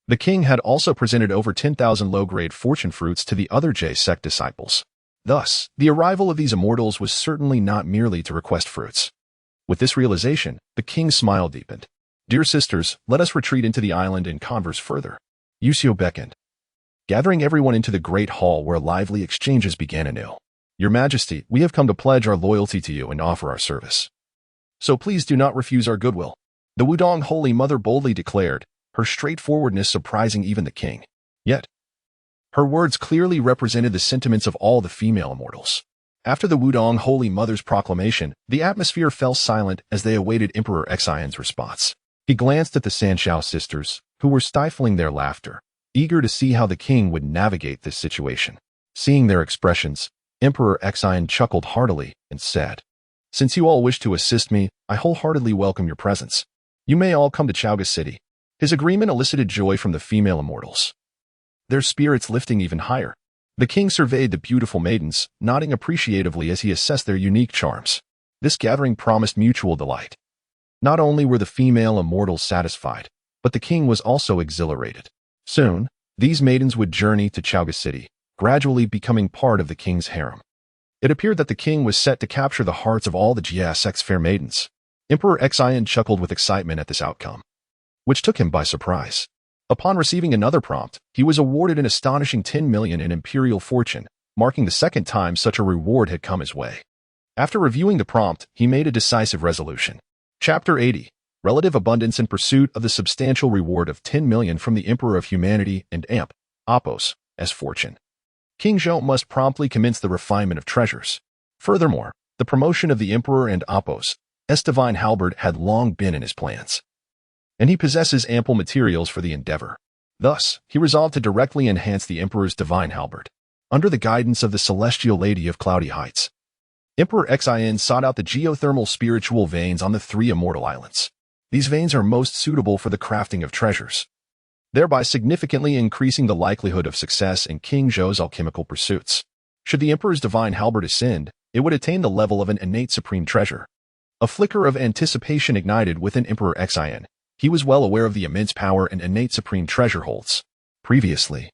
the king had also presented over 10,000 low-grade fortune fruits to the other Jie sect disciples. Thus, the arrival of these immortals was certainly not merely to request fruits. With this realization, the king's smile deepened. Dear sisters, let us retreat into the island and converse further. Yusio beckoned, gathering everyone into the great hall where lively exchanges began anew. Your Majesty, we have come to pledge our loyalty to you and offer our service. So please do not refuse our goodwill. The Wudong Holy Mother boldly declared, her straightforwardness surprising even the king. Yet, her words clearly represented the sentiments of all the female immortals. After the Wudong Holy Mother's proclamation, the atmosphere fell silent as they awaited Emperor Xion's response. He glanced at the Sanshao sisters, who were stifling their laughter, eager to see how the king would navigate this situation. Seeing their expressions, Emperor Xion chuckled heartily and said, Since you all wish to assist me, I wholeheartedly welcome your presence. You may all come to Chaoga City. His agreement elicited joy from the female immortals, their spirits lifting even higher. The king surveyed the beautiful maidens, nodding appreciatively as he assessed their unique charms. This gathering promised mutual delight. Not only were the female immortals satisfied, but the king was also exhilarated. Soon, these maidens would journey to Chaoga City, gradually becoming part of the king's harem. It appeared that the king was set to capture the hearts of all the Jie sect's fair maidens. Emperor Xion chuckled with excitement at this outcome, which took him by surprise. Upon receiving another prompt, he was awarded an astonishing 10 million in imperial fortune, marking the second time such a reward had come his way. After reviewing the prompt, he made a decisive resolution. Chapter 80. Relative Abundance in Pursuit of the Substantial Reward of 10 million from the Emperor of Humanity and Appos as fortune. King Zhou must promptly commence the refinement of treasures. Furthermore, the promotion of the Emperor and Appos as divine halberd had long been in his plans, and he possesses ample materials for the endeavor. Thus, he resolved to directly enhance the Emperor's divine halberd. Under the guidance of the Celestial Lady of Cloudy Heights, Emperor Xion sought out the geothermal spiritual veins on the 3 immortal islands. These veins are most suitable for the crafting of treasures, thereby significantly increasing the likelihood of success in King Zhou's alchemical pursuits. Should the Emperor's divine halberd ascend, it would attain the level of an innate supreme treasure. A flicker of anticipation ignited within Emperor Xion. He was well aware of the immense power an innate supreme treasure holds. Previously,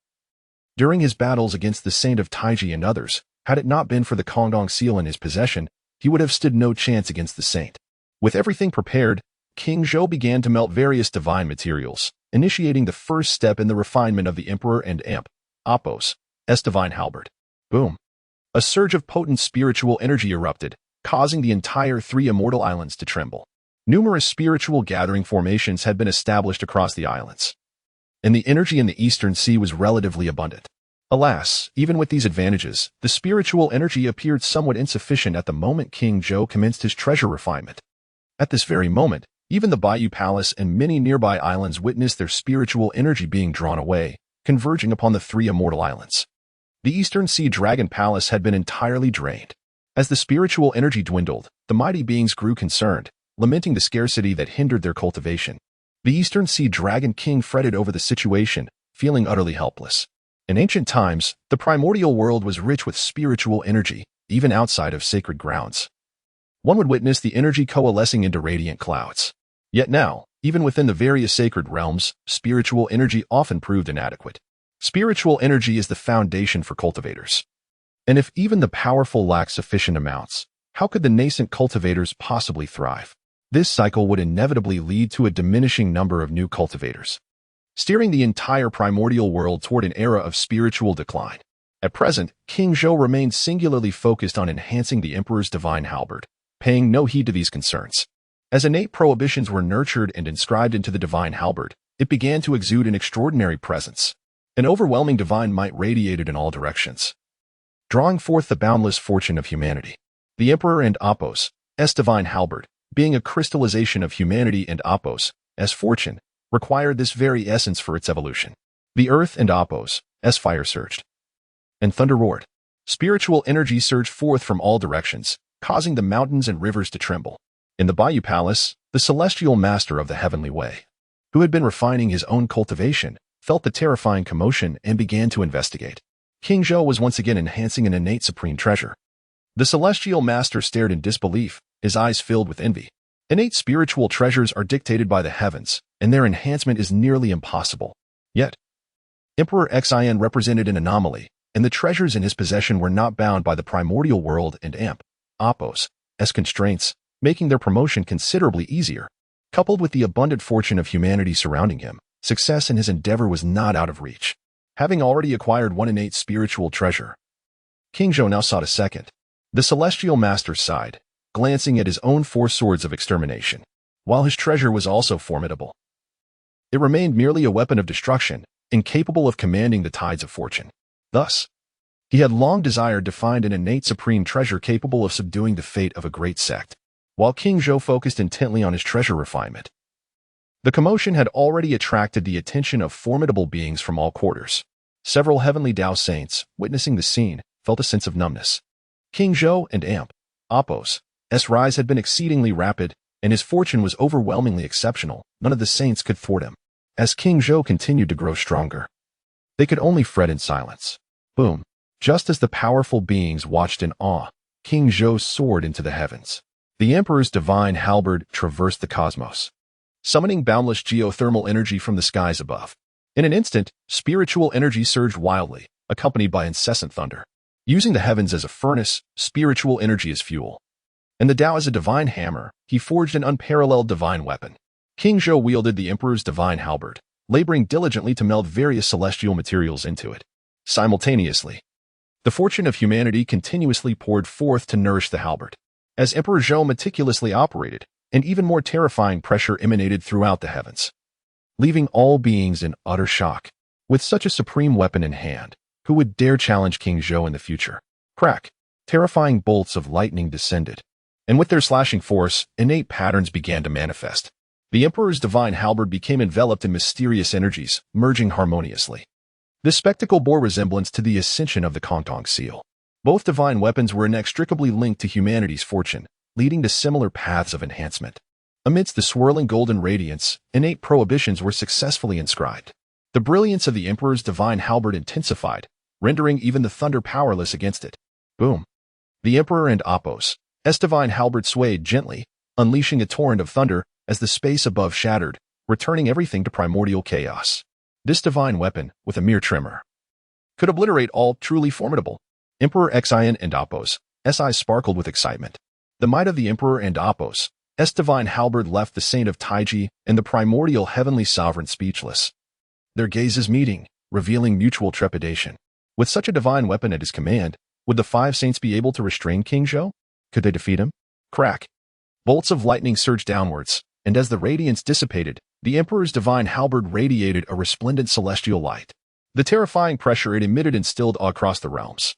during his battles against the Saint of Taiji and others, had it not been for the Kongdong seal in his possession, he would have stood no chance against the saint. With everything prepared, King Zhou began to melt various divine materials, initiating the first step in the refinement of the Emperor and Appos as divine halberd. Boom! A surge of potent spiritual energy erupted, causing the entire 3 immortal islands to tremble. Numerous spiritual gathering formations had been established across the islands, and the energy in the Eastern Sea was relatively abundant. Alas, even with these advantages, the spiritual energy appeared somewhat insufficient at the moment King Zhou commenced his treasure refinement. At this very moment, even the Bayou Palace and many nearby islands witnessed their spiritual energy being drawn away, converging upon the 3 immortal islands. The Eastern Sea Dragon Palace had been entirely drained. As the spiritual energy dwindled, the mighty beings grew concerned, lamenting the scarcity that hindered their cultivation. The Eastern Sea Dragon King fretted over the situation, feeling utterly helpless. In ancient times, the primordial world was rich with spiritual energy, even outside of sacred grounds. One would witness the energy coalescing into radiant clouds. Yet now, even within the various sacred realms, spiritual energy often proved inadequate. Spiritual energy is the foundation for cultivators. And if even the powerful lack sufficient amounts, how could the nascent cultivators possibly thrive? This cycle would inevitably lead to a diminishing number of new cultivators, steering the entire primordial world toward an era of spiritual decline. At present, King Zhou remained singularly focused on enhancing the Emperor's divine halberd, paying no heed to these concerns. As innate prohibitions were nurtured and inscribed into the divine halberd, it began to exude an extraordinary presence. An overwhelming divine might radiated in all directions, drawing forth the boundless fortune of humanity. The Emperor and Apos' divine halberd, being a crystallization of humanity and Apos' fortune, required this very essence for its evolution. The earth and Apos' fire surged, and thunder roared. Spiritual energy surged forth from all directions, causing the mountains and rivers to tremble. In the Bayou Palace, the celestial master of the heavenly way, who had been refining his own cultivation, felt the terrifying commotion and began to investigate. King Zhou was once again enhancing an innate supreme treasure. The celestial master stared in disbelief, his eyes filled with envy. Innate spiritual treasures are dictated by the heavens, and their enhancement is nearly impossible. Yet, Emperor Xin represented an anomaly, and the treasures in his possession were not bound by the primordial world and Apos' constraints, making their promotion considerably easier. Coupled with the abundant fortune of humanity surrounding him, success in his endeavor was not out of reach. Having already acquired one innate spiritual treasure, King Zhou now sought a second. The celestial master sighed, glancing at his own 4 swords of extermination. While his treasure was also formidable, it remained merely a weapon of destruction, incapable of commanding the tides of fortune. Thus, he had long desired to find an innate supreme treasure capable of subduing the fate of a great sect. While King Zhou focused intently on his treasure refinement, the commotion had already attracted the attention of formidable beings from all quarters. Several heavenly Dao saints, witnessing the scene, felt a sense of numbness. King Zhou and Apos' rise had been exceedingly rapid, and his fortune was overwhelmingly exceptional. None of the saints could thwart him. As King Zhou continued to grow stronger, they could only fret in silence. Boom! Just as the powerful beings watched in awe, King Zhou soared into the heavens. The Emperor's divine halberd traversed the cosmos, summoning boundless geothermal energy from the skies above. In an instant, spiritual energy surged wildly, accompanied by incessant thunder. Using the heavens as a furnace, spiritual energy as fuel, and the Tao as a divine hammer, he forged an unparalleled divine weapon. King Zhou wielded the Emperor's divine halberd, laboring diligently to meld various celestial materials into it. Simultaneously, the fortune of humanity continuously poured forth to nourish the halberd. As Emperor Zhou meticulously operated, an even more terrifying pressure emanated throughout the heavens, leaving all beings in utter shock. With such a supreme weapon in hand, who would dare challenge King Zhou in the future? Crack! Terrifying bolts of lightning descended, and with their slashing force, innate patterns began to manifest. The Emperor's divine halberd became enveloped in mysterious energies, merging harmoniously. This spectacle bore resemblance to the ascension of the Honghuang seal. Both divine weapons were inextricably linked to humanity's fortune, leading to similar paths of enhancement. Amidst the swirling golden radiance, innate prohibitions were successfully inscribed. The brilliance of the Emperor's divine halberd intensified, rendering even the thunder powerless against it. Boom! The Emperor and Apos' divine halberd swayed gently, unleashing a torrent of thunder as the space above shattered, returning everything to primordial chaos. This divine weapon, with a mere tremor, could obliterate all truly formidable. Emperor Xin and Apos' eyes sparkled with excitement. The might of the Emperor and Apos' divine halberd left the Saint of Taiji and the primordial heavenly sovereign speechless. Their gazes meeting, revealing mutual trepidation. With such a divine weapon at his command, would the 5 saints be able to restrain King Zhou? Could they defeat him? Crack! Bolts of lightning surged downwards, and as the radiance dissipated, the Emperor's divine halberd radiated a resplendent celestial light. The terrifying pressure it emitted instilled awe across the realms.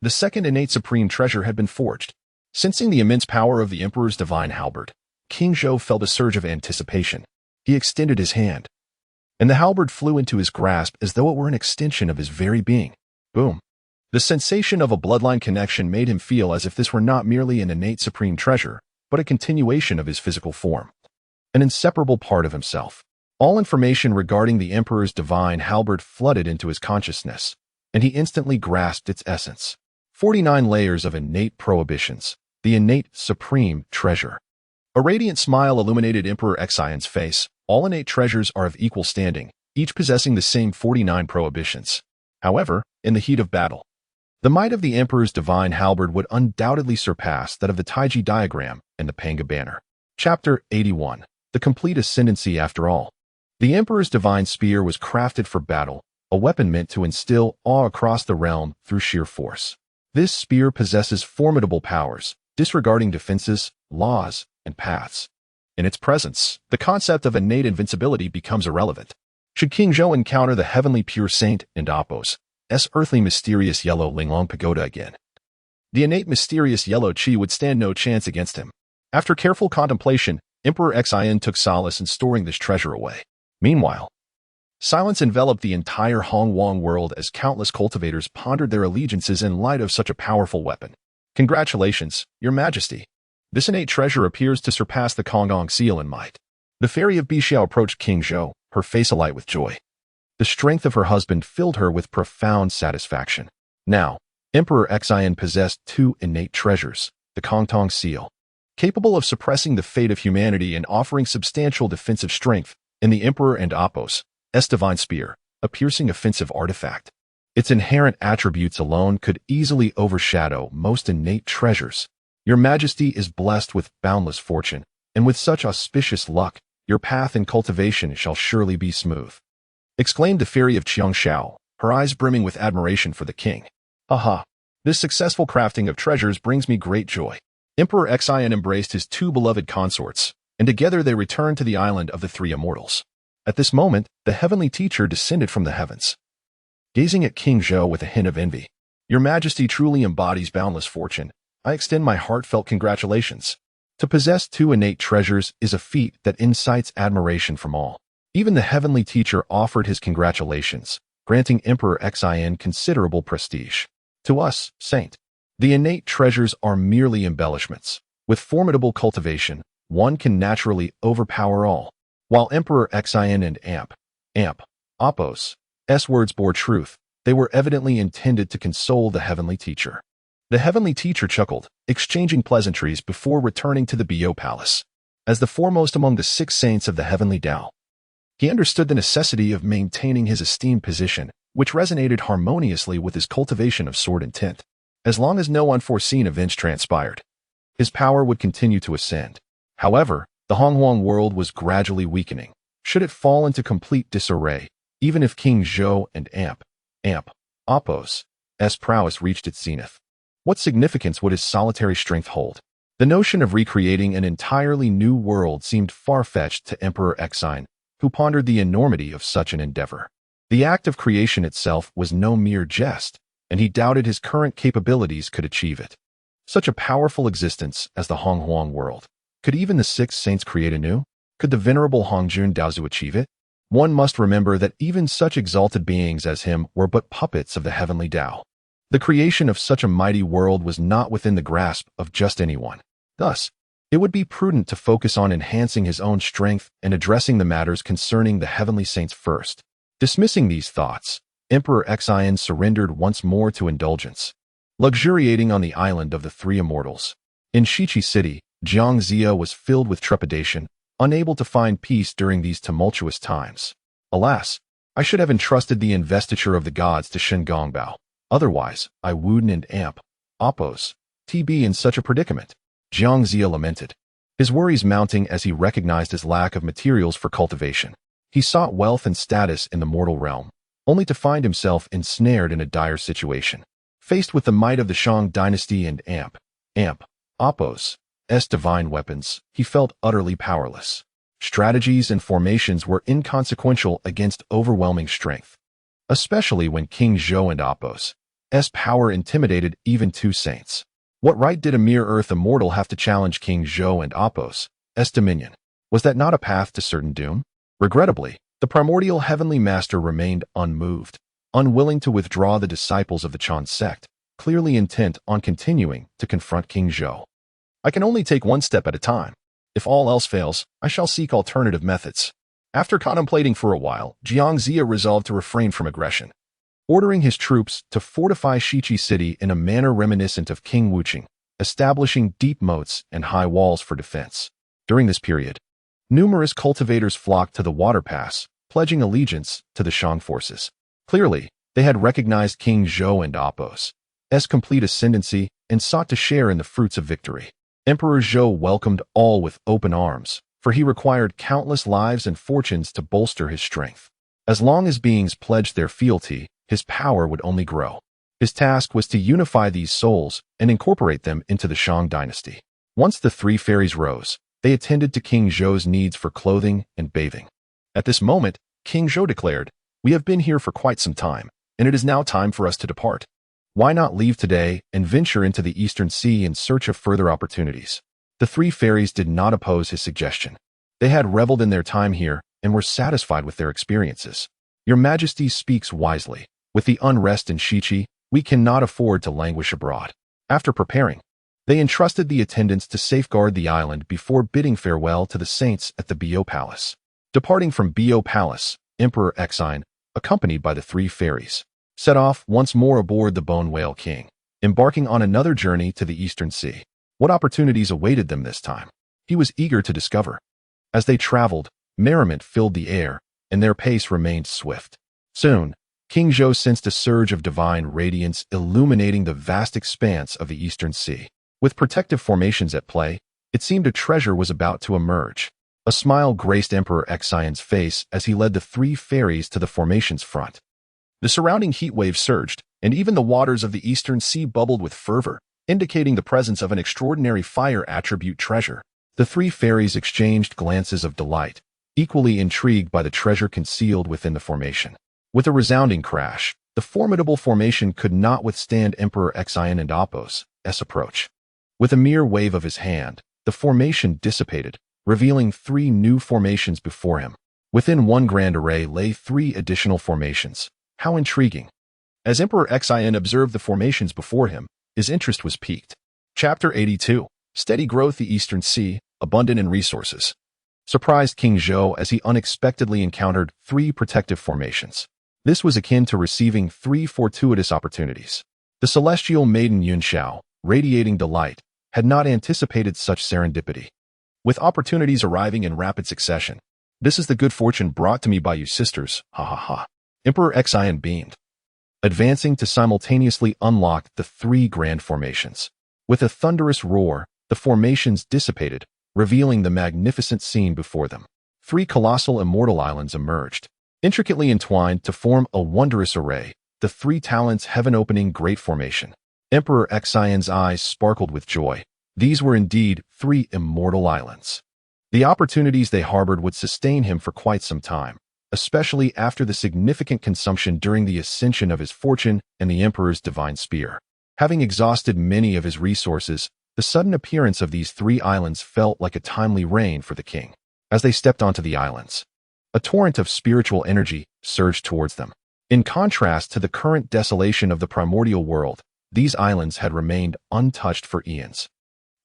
The second innate supreme treasure had been forged. Sensing the immense power of the Emperor's divine halberd, King Zhou felt a surge of anticipation. He extended his hand, and the halberd flew into his grasp as though it were an extension of his very being. Boom! The sensation of a bloodline connection made him feel as if this were not merely an innate supreme treasure, but a continuation of his physical form, an inseparable part of himself. All information regarding the Emperor's divine halberd flooded into his consciousness, and he instantly grasped its essence. 49 layers of innate prohibitions, the innate supreme treasure. A radiant smile illuminated Emperor Xion's face. All innate treasures are of equal standing, each possessing the same 49 prohibitions. However, in the heat of battle, the might of the Emperor's divine halberd would undoubtedly surpass that of the Taiji diagram and the Panga banner. Chapter 81. The complete ascendancy after all. The Emperor's divine spear was crafted for battle, a weapon meant to instill awe across the realm through sheer force. This spear possesses formidable powers, disregarding defenses, laws, and paths. In its presence, the concept of innate invincibility becomes irrelevant. Should King Zhou encounter the heavenly pure saint and Apos' earthly mysterious yellow Linglong pagoda again, the innate mysterious yellow chi would stand no chance against him. After careful contemplation, Emperor Xian took solace in storing this treasure away. Meanwhile, silence enveloped the entire Honghuang world as countless cultivators pondered their allegiances in light of such a powerful weapon. Congratulations, Your Majesty. This innate treasure appears to surpass the Honghuang seal in might. The fairy of Bixiao approached King Zhou, her face alight with joy. The strength of her husband filled her with profound satisfaction. Now, Emperor Xian possessed two innate treasures, the Honghuang seal, capable of suppressing the fate of humanity and offering substantial defensive strength, and the Emperor and Apos' divine spear, a piercing offensive artifact. Its inherent attributes alone could easily overshadow most innate treasures. Your Majesty is blessed with boundless fortune, and with such auspicious luck, your path in cultivation shall surely be smooth. Exclaimed the fairy of Qiangshao, her eyes brimming with admiration for the king. Aha! This successful crafting of treasures brings me great joy. Emperor Xian embraced his two beloved consorts, and together they returned to the island of the three immortals. At this moment, the heavenly teacher descended from the heavens. Gazing at King Zhou with a hint of envy, Your Majesty truly embodies boundless fortune. I extend my heartfelt congratulations. To possess two innate treasures is a feat that incites admiration from all. Even the heavenly teacher offered his congratulations, granting Emperor Xian considerable prestige. To us, Saint, the innate treasures are merely embellishments. With formidable cultivation, one can naturally overpower all. While Emperor Xian and Apos' words bore truth, they were evidently intended to console the heavenly teacher. The heavenly teacher chuckled, exchanging pleasantries before returning to the Bio Palace. As the foremost among the 6 saints of the heavenly Tao, he understood the necessity of maintaining his esteemed position, which resonated harmoniously with his cultivation of sword intent. As long as no unforeseen events transpired, his power would continue to ascend. However, the Honghuang world was gradually weakening. Should it fall into complete disarray, even if King Zhou and Apos' prowess reached its zenith, what significance would his solitary strength hold? The notion of recreating an entirely new world seemed far-fetched to Emperor Xian, who pondered the enormity of such an endeavor. The act of creation itself was no mere jest, and he doubted his current capabilities could achieve it. Such a powerful existence as the Honghuang world. Could even the 6 saints create anew? Could the venerable Hongjun Daozu achieve it? One must remember that even such exalted beings as him were but puppets of the heavenly Tao. The creation of such a mighty world was not within the grasp of just anyone. Thus, it would be prudent to focus on enhancing his own strength and addressing the matters concerning the heavenly saints first. Dismissing these thoughts, Emperor Xian surrendered once more to indulgence, luxuriating on the island of the three immortals. In Shiqi City, Jiangxia was filled with trepidation, unable to find peace during these tumultuous times. Alas, I should have entrusted the investiture of the gods to Shen Gongbao. Otherwise, I wouldn't and Apos' be in such a predicament. Jiangxia lamented, his worries mounting as he recognized his lack of materials for cultivation. He sought wealth and status in the mortal realm, only to find himself ensnared in a dire situation. Faced with the might of the Shang Dynasty and Apos' divine weapons, he felt utterly powerless. Strategies and formations were inconsequential against overwhelming strength, especially when King Zhou and Apos' power intimidated even 2 saints. What right did a mere earth immortal have to challenge King Zhou and Apos' dominion? Was that not a path to certain doom? Regrettably, the primordial heavenly master remained unmoved, unwilling to withdraw the disciples of the Chan sect, clearly intent on continuing to confront King Zhou. I can only take one step at a time. If all else fails, I shall seek alternative methods. After contemplating for a while, Jiangxia resolved to refrain from aggression. ordering his troops to fortify Shiqi City in a manner reminiscent of King Wuqing, establishing deep moats and high walls for defense. During this period, numerous cultivators flocked to the water pass, pledging allegiance to the Shang forces. Clearly, they had recognized King Zhou and Apos' complete ascendancy and sought to share in the fruits of victory. Emperor Zhou welcomed all with open arms, for he required countless lives and fortunes to bolster his strength. As long as beings pledged their fealty, his power would only grow. His task was to unify these souls and incorporate them into the Shang Dynasty. Once the three fairies rose, they attended to King Zhou's needs for clothing and bathing. At this moment, King Zhou declared, "We have been here for quite some time, and it is now time for us to depart. Why not leave today and venture into the Eastern Sea in search of further opportunities?" The three fairies did not oppose his suggestion. They had reveled in their time here and were satisfied with their experiences. "Your Majesty speaks wisely. With the unrest in Shiqi, we cannot afford to languish abroad." After preparing, they entrusted the attendants to safeguard the island before bidding farewell to the saints at the Bo Palace. Departing from Bo Palace, Emperor Xin, accompanied by the three fairies, set off once more aboard the Bone Whale King, embarking on another journey to the Eastern Sea. What opportunities awaited them this time? He was eager to discover. As they traveled, merriment filled the air, and their pace remained swift. Soon, King Zhou sensed a surge of divine radiance illuminating the vast expanse of the Eastern Sea. With protective formations at play, it seemed a treasure was about to emerge. A smile graced Emperor Xion's face as he led the three fairies to the formation's front. The surrounding heat wave surged, and even the waters of the Eastern Sea bubbled with fervor, indicating the presence of an extraordinary fire attribute treasure. The three fairies exchanged glances of delight, equally intrigued by the treasure concealed within the formation. With a resounding crash, the formidable formation could not withstand Emperor Xion and Apos' approach. With a mere wave of his hand, the formation dissipated, revealing three new formations before him. Within one grand array lay three additional formations. How intriguing! As Emperor Xion observed the formations before him, his interest was piqued. Chapter 82. Steady growth. The Eastern Sea, abundant in resources, surprised King Zhou as he unexpectedly encountered three protective formations. This was akin to receiving three fortuitous opportunities. The celestial maiden Yunxiao, radiating delight, had not anticipated such serendipity. With opportunities arriving in rapid succession, "This is the good fortune brought to me by you sisters, ha ha ha." Emperor Xion beamed, advancing to simultaneously unlock the three grand formations. With a thunderous roar, the formations dissipated, revealing the magnificent scene before them. Three colossal immortal islands emerged, intricately entwined to form a wondrous array, the three talents heaven-opening great formation. Emperor Xion's eyes sparkled with joy. These were indeed three immortal islands. The opportunities they harbored would sustain him for quite some time, especially after the significant consumption during the ascension of his fortune and the Emperor's divine spear. Having exhausted many of his resources, the sudden appearance of these three islands felt like a timely rain for the king. As they stepped onto the islands, a torrent of spiritual energy surged towards them. In contrast to the current desolation of the primordial world, these islands had remained untouched for eons.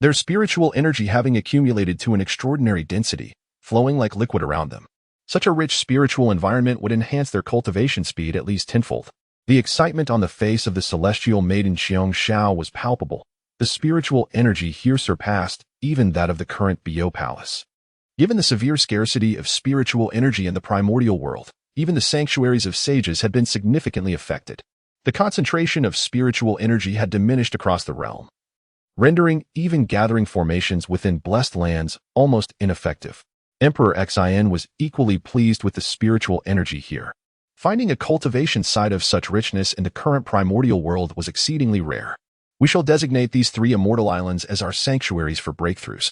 Their spiritual energy having accumulated to an extraordinary density, flowing like liquid around them. Such a rich spiritual environment would enhance their cultivation speed at least tenfold. The excitement on the face of the celestial maiden Xiong Xiao was palpable. The spiritual energy here surpassed even that of the current Bo Palace. Given the severe scarcity of spiritual energy in the primordial world, even the sanctuaries of sages had been significantly affected. The concentration of spiritual energy had diminished across the realm, rendering even gathering formations within blessed lands almost ineffective. Emperor Xion was equally pleased with the spiritual energy here. Finding a cultivation site of such richness in the current primordial world was exceedingly rare. We shall designate these three immortal islands as our sanctuaries for breakthroughs,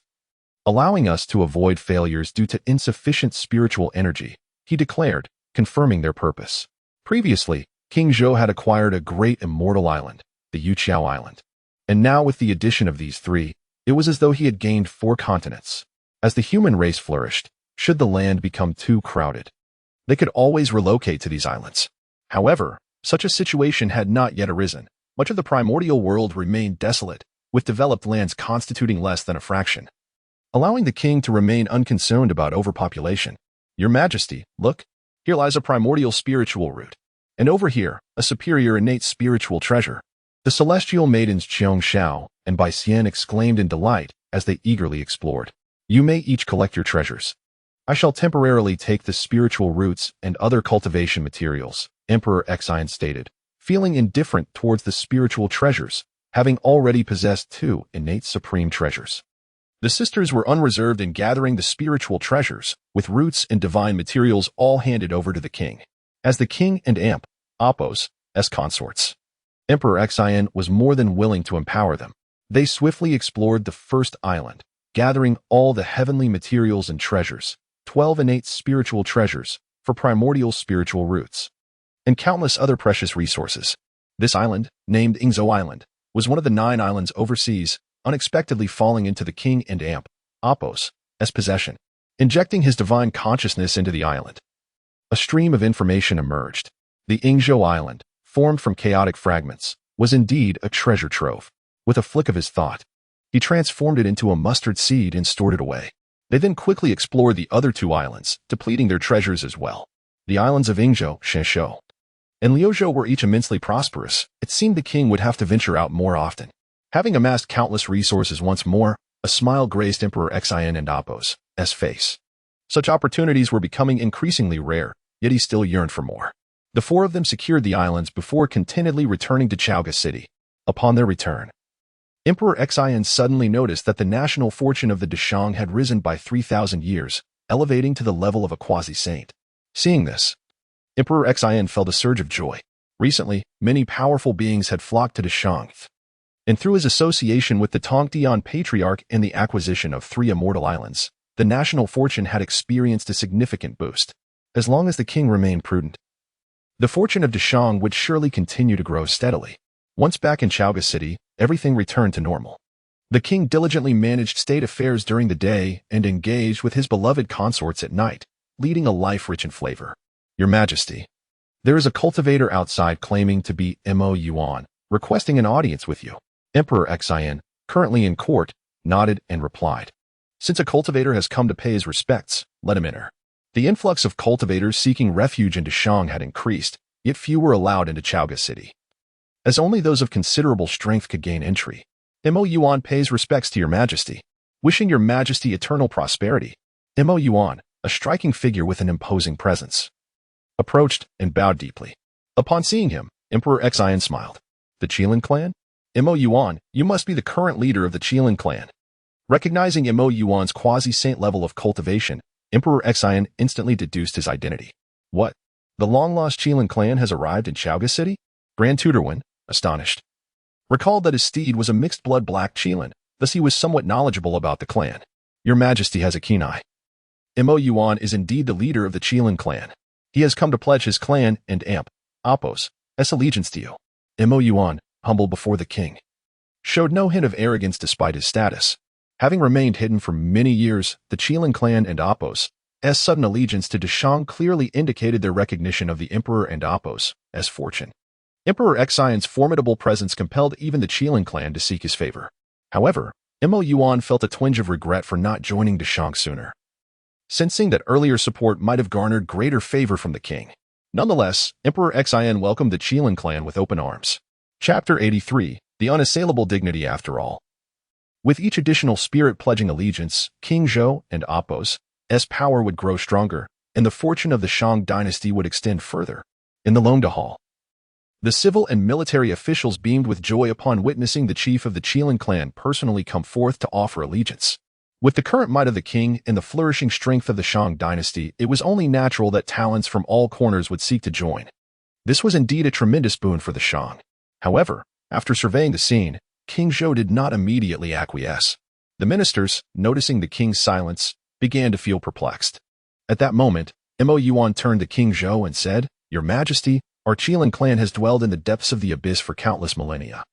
allowing us to avoid failures due to insufficient spiritual energy, he declared, confirming their purpose. Previously, King Zhou had acquired a great immortal island, the Yuqiao Island. And now with the addition of these three, it was as though he had gained 4 continents. As the human race flourished, should the land become too crowded, they could always relocate to these islands. However, such a situation had not yet arisen. Much of the primordial world remained desolate, with developed lands constituting less than a fraction, allowing the king to remain unconcerned about overpopulation. "Your Majesty, look, here lies a primordial spiritual root." And over here, a superior innate spiritual treasure. The celestial maidens Qiong Xiao and Bai Xian exclaimed in delight as they eagerly explored. You may each collect your treasures. I shall temporarily take the spiritual roots and other cultivation materials, Emperor Xian stated, feeling indifferent towards the spiritual treasures, having already possessed 2 innate supreme treasures. The sisters were unreserved in gathering the spiritual treasures, with roots and divine materials all handed over to the king. As the king and Apos, as consorts, Emperor Xian was more than willing to empower them. They swiftly explored the first island, gathering all the heavenly materials and treasures, 12 innate spiritual treasures for primordial spiritual roots, and countless other precious resources. This island, named Yingzhou Island, was one of the 9 islands overseas, unexpectedly falling into the king and Apos' possession, injecting his divine consciousness into the island. A stream of information emerged. The Yingzhou Island, formed from chaotic fragments, was indeed a treasure trove. With a flick of his thought, he transformed it into a mustard seed and stored it away. They then quickly explored the other 2 islands, depleting their treasures as well. The islands of Yingzhou, Shenzhou, and Liuzhou were each immensely prosperous. It seemed the king would have to venture out more often. Having amassed countless resources once more, a smile graced Emperor Xian and Apos' face. Such opportunities were becoming increasingly rare, yet he still yearned for more. The 4 of them secured the islands before contentedly returning to Chaoga City. Upon their return, Emperor Xian suddenly noticed that the national fortune of the Deshang had risen by 3,000 years, elevating to the level of a quasi-saint. Seeing this, Emperor Xian felt a surge of joy. Recently, many powerful beings had flocked to Deshang, and through his association with the Tongdian Patriarch and the acquisition of 3 immortal islands, the national fortune had experienced a significant boost. As long as the king remained prudent, the fortune of Deshang would surely continue to grow steadily. Once back in Chaoga City, everything returned to normal. The king diligently managed state affairs during the day and engaged with his beloved consorts at night, leading a life rich in flavor. Your Majesty, there is a cultivator outside claiming to be Mo Yuan, requesting an audience with you. Emperor Xian, currently in court, nodded and replied. Since a cultivator has come to pay his respects, let him enter. The influx of cultivators seeking refuge in Deshang had increased, yet few were allowed into Chaoga City, as only those of considerable strength could gain entry. Mo Yuan pays respects to your Majesty, wishing your Majesty eternal prosperity. Mo Yuan, a striking figure with an imposing presence, approached and bowed deeply. Upon seeing him, Emperor Xian smiled. The Qilin clan? Mo Yuan, you must be the current leader of the Qilin clan. Recognizing Mo Yuan's quasi-saint level of cultivation, Emperor Xian instantly deduced his identity. What? The long-lost Qilin clan has arrived in Chaoga City? Grand Tutorwin, astonished, recalled that his steed was a mixed-blood black Qilin, thus he was somewhat knowledgeable about the clan. Your Majesty has a keen eye. Mo Yuan is indeed the leader of the Qilin clan. He has come to pledge his clan and Apos' allegiance to you. Mo Yuan, humble before the king, showed no hint of arrogance despite his status. Having remained hidden for many years, the Qilin clan and Apos' sudden allegiance to Deshang clearly indicated their recognition of the Emperor and Apos' fortune. Emperor Xian's formidable presence compelled even the Qilin clan to seek his favor. However, Mo Yuan felt a twinge of regret for not joining Deshang sooner, sensing that earlier support might have garnered greater favor from the king. Nonetheless, Emperor Xian welcomed the Qilin clan with open arms. Chapter 83, The Unassailable Dignity After All. With each additional spirit pledging allegiance, King Zhou and Apos' power would grow stronger, and the fortune of the Shang Dynasty would extend further. In the Longda Hall, the civil and military officials beamed with joy upon witnessing the chief of the Qilin clan personally come forth to offer allegiance. With the current might of the king and the flourishing strength of the Shang Dynasty, it was only natural that talents from all corners would seek to join. This was indeed a tremendous boon for the Shang. However, after surveying the scene, King Zhou did not immediately acquiesce. The ministers, noticing the king's silence, began to feel perplexed. At that moment, Mo Yuan turned to King Zhou and said, Your Majesty, our Qilin clan has dwelled in the depths of the abyss for countless millennia.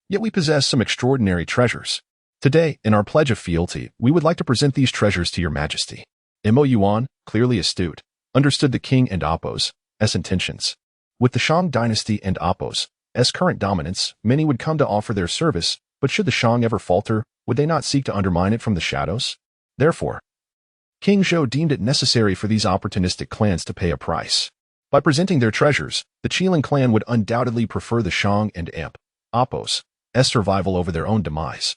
Yet we possess some extraordinary treasures. Today, in our pledge of fealty, we would like to present these treasures to your Majesty. Mo Yuan, clearly astute, understood the king and Apos' intentions. With the Shang Dynasty and Apos' current dominance, many would come to offer their service, but should the Shang ever falter, would they not seek to undermine it from the shadows? Therefore, King Zhou deemed it necessary for these opportunistic clans to pay a price. By presenting their treasures, the Qilin clan would undoubtedly prefer the Shang and Apos' survival over their own demise.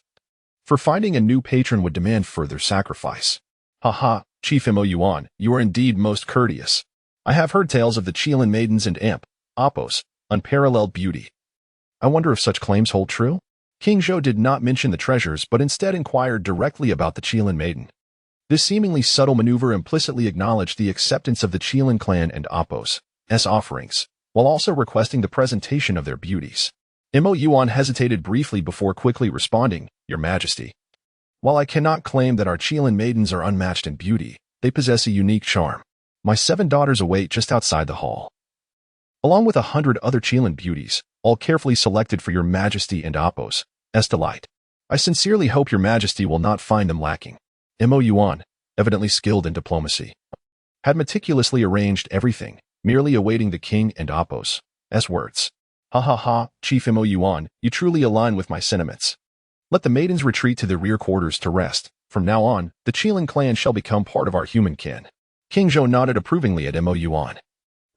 For finding a new patron would demand further sacrifice. Haha, Chief Mo Yuan, you are indeed most courteous. I have heard tales of the Qilin maidens and Apos' unparalleled beauty. I wonder if such claims hold true? King Zhou did not mention the treasures but instead inquired directly about the Qilin maiden. This seemingly subtle maneuver implicitly acknowledged the acceptance of the Qilin clan and Apos' offerings, while also requesting the presentation of their beauties. Mo Yuan hesitated briefly before quickly responding, Your Majesty. While I cannot claim that our Qilin maidens are unmatched in beauty, they possess a unique charm. My 7 daughters await just outside the hall. Along with 100 other Qilin beauties, all carefully selected for Your Majesty and Apos' delight. I sincerely hope Your Majesty will not find them lacking. Mo Yuan, evidently skilled in diplomacy, had meticulously arranged everything, merely awaiting the king and Apos' words. Ha ha ha, Chief Mo Yuan, you truly align with my sentiments. Let the maidens retreat to their rear quarters to rest. From now on, the Qilin clan shall become part of our human kin. King Zhou nodded approvingly at Mo Yuan,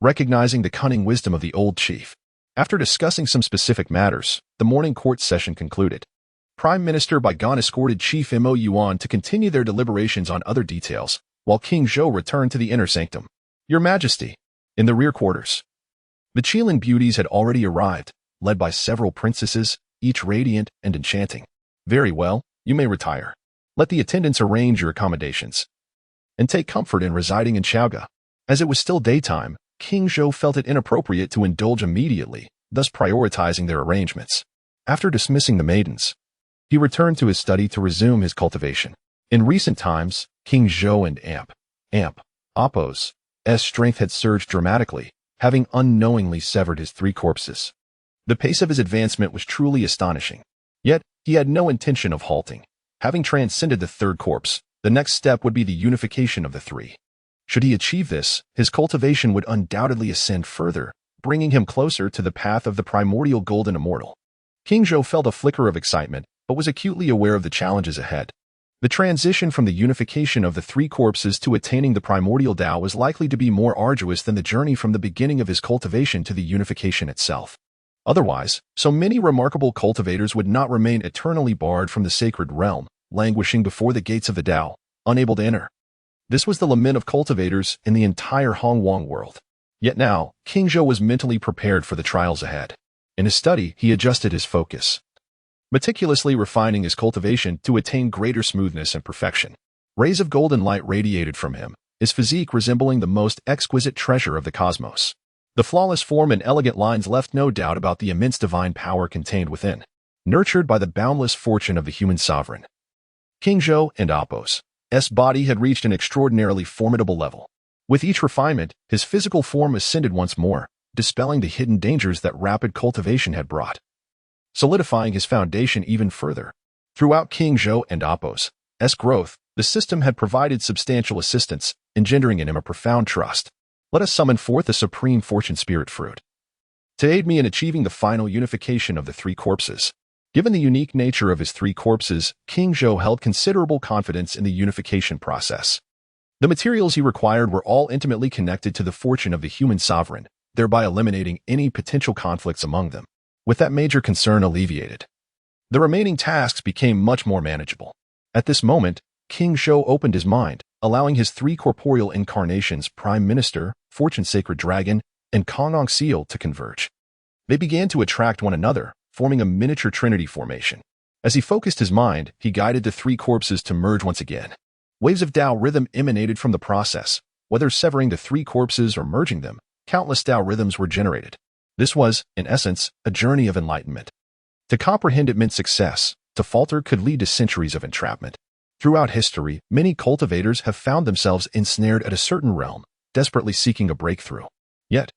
recognizing the cunning wisdom of the old chief. After discussing some specific matters, the morning court session concluded. Prime Minister Baigan escorted Chief Mo Yuan to continue their deliberations on other details, while King Zhou returned to the inner sanctum. Your Majesty, in the rear quarters. The Qilin beauties had already arrived, led by several princesses, each radiant and enchanting. Very well, you may retire. Let the attendants arrange your accommodations. And take comfort in residing in Chaoga. As it was still daytime, King Zhou felt it inappropriate to indulge immediately, thus prioritizing their arrangements. After dismissing the maidens, he returned to his study to resume his cultivation. In recent times, King Zhou and Apos' strength had surged dramatically, having unknowingly severed his 3 corpses. The pace of his advancement was truly astonishing. Yet, he had no intention of halting. Having transcended the 3rd corpse, the next step would be the unification of the 3. Should he achieve this, his cultivation would undoubtedly ascend further, bringing him closer to the path of the primordial golden immortal. King Zhou felt a flicker of excitement, but was acutely aware of the challenges ahead. The transition from the unification of the 3 corpses to attaining the primordial Tao was likely to be more arduous than the journey from the beginning of his cultivation to the unification itself. Otherwise, so many remarkable cultivators would not remain eternally barred from the sacred realm, languishing before the gates of the Tao, unable to enter. This was the lament of cultivators in the entire Honghuang world. Yet now, King Zhou was mentally prepared for the trials ahead. In his study, he adjusted his focus, meticulously refining his cultivation to attain greater smoothness and perfection. Rays of golden light radiated from him, his physique resembling the most exquisite treasure of the cosmos. The flawless form and elegant lines left no doubt about the immense divine power contained within, nurtured by the boundless fortune of the human sovereign. King Zhou and Apos' body had reached an extraordinarily formidable level. With each refinement, his physical form ascended once more, dispelling the hidden dangers that rapid cultivation had brought, solidifying his foundation even further. Throughout King Zhou and Apos' growth, the system had provided substantial assistance, engendering in him a profound trust. Let us summon forth the supreme fortune spirit fruit to aid me in achieving the final unification of the 3 corpses. Given the unique nature of his 3 corpses, King Zhou held considerable confidence in the unification process. The materials he required were all intimately connected to the fortune of the human sovereign, thereby eliminating any potential conflicts among them. With that major concern alleviated, the remaining tasks became much more manageable. At this moment, King Zhou opened his mind, allowing his 3 corporeal incarnations, Prime Minister, Fortune Sacred Dragon, and Honghuang Seal, to converge. They began to attract one another, forming a miniature trinity formation. As he focused his mind, he guided the 3 corpses to merge once again. Waves of Tao rhythm emanated from the process. Whether severing the 3 corpses or merging them, countless Tao rhythms were generated. This was, in essence, a journey of enlightenment. To comprehend it meant success. To falter could lead to centuries of entrapment. Throughout history, many cultivators have found themselves ensnared at a certain realm, desperately seeking a breakthrough. Yet,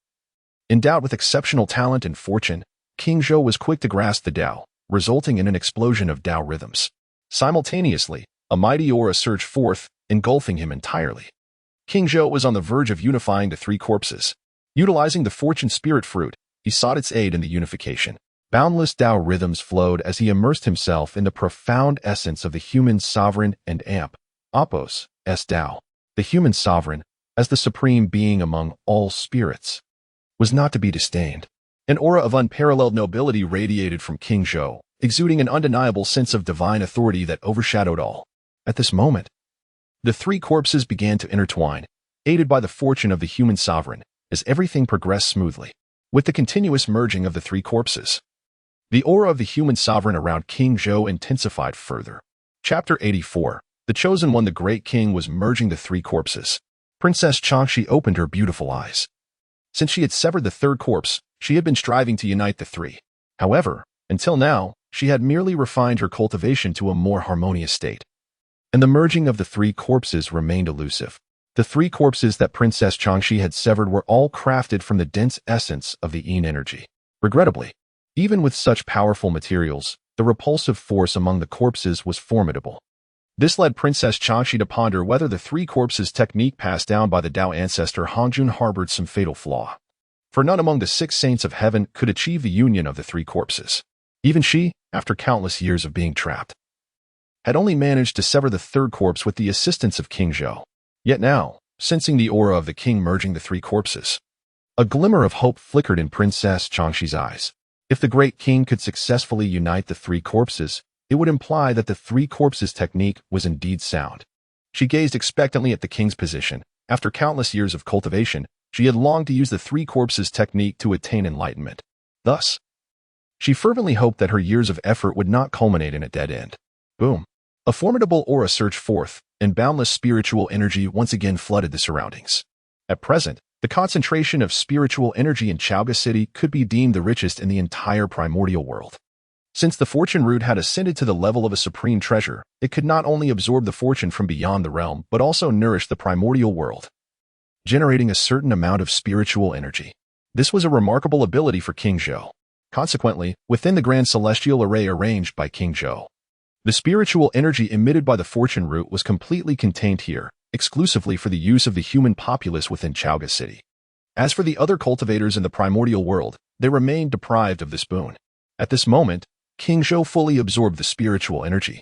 endowed with exceptional talent and fortune, King Zhou was quick to grasp the Tao, resulting in an explosion of Tao rhythms. Simultaneously, a mighty aura surged forth, engulfing him entirely. King Zhou was on the verge of unifying the 3 corpses. Utilizing the fortune spirit fruit, he sought its aid in the unification. Boundless Tao rhythms flowed as he immersed himself in the profound essence of the human sovereign and Apos' Tao. The human sovereign, as the supreme being among all spirits, was not to be disdained. An aura of unparalleled nobility radiated from King Zhou, exuding an undeniable sense of divine authority that overshadowed all. At this moment, the three corpses began to intertwine, aided by the fortune of the human sovereign, as everything progressed smoothly. With the continuous merging of the three corpses, the aura of the human sovereign around King Zhou intensified further. Chapter 84. The Chosen One. The great king was merging the three corpses. Princess Changxi opened her beautiful eyes. Since she had severed the third corpse, she had been striving to unite the three. However, until now, she had merely refined her cultivation to a more harmonious state. And the merging of the three corpses remained elusive. The three corpses that Princess Changxi had severed were all crafted from the dense essence of the Yin energy. Regrettably, even with such powerful materials, the repulsive force among the corpses was formidable. This led Princess Changxi to ponder whether the three corpses technique passed down by the Dao ancestor Honghuang harbored some fatal flaw. For none among the 6 saints of heaven could achieve the union of the three corpses. Even she, after countless years of being trapped, had only managed to sever the third corpse with the assistance of King Zhou. Yet now, sensing the aura of the king merging the three corpses, a glimmer of hope flickered in Princess Changxi's eyes. If the great king could successfully unite the three corpses, it would imply that the three corpses technique was indeed sound. She gazed expectantly at the king's position. After countless years of cultivation, she had longed to use the three corpses technique to attain enlightenment. Thus, she fervently hoped that her years of effort would not culminate in a dead end. Boom. A formidable aura surged forth, and boundless spiritual energy once again flooded the surroundings. At present, the concentration of spiritual energy in Chaoga City could be deemed the richest in the entire primordial world. Since the fortune root had ascended to the level of a supreme treasure, it could not only absorb the fortune from beyond the realm, but also nourish the primordial world, generating a certain amount of spiritual energy. This was a remarkable ability for King Zhou. Consequently, within the grand celestial array arranged by King Zhou, the spiritual energy emitted by the fortune root was completely contained here, exclusively for the use of the human populace within Chaoga City. As for the other cultivators in the primordial world, they remained deprived of this boon. At this moment, King Zhou fully absorbed the spiritual energy,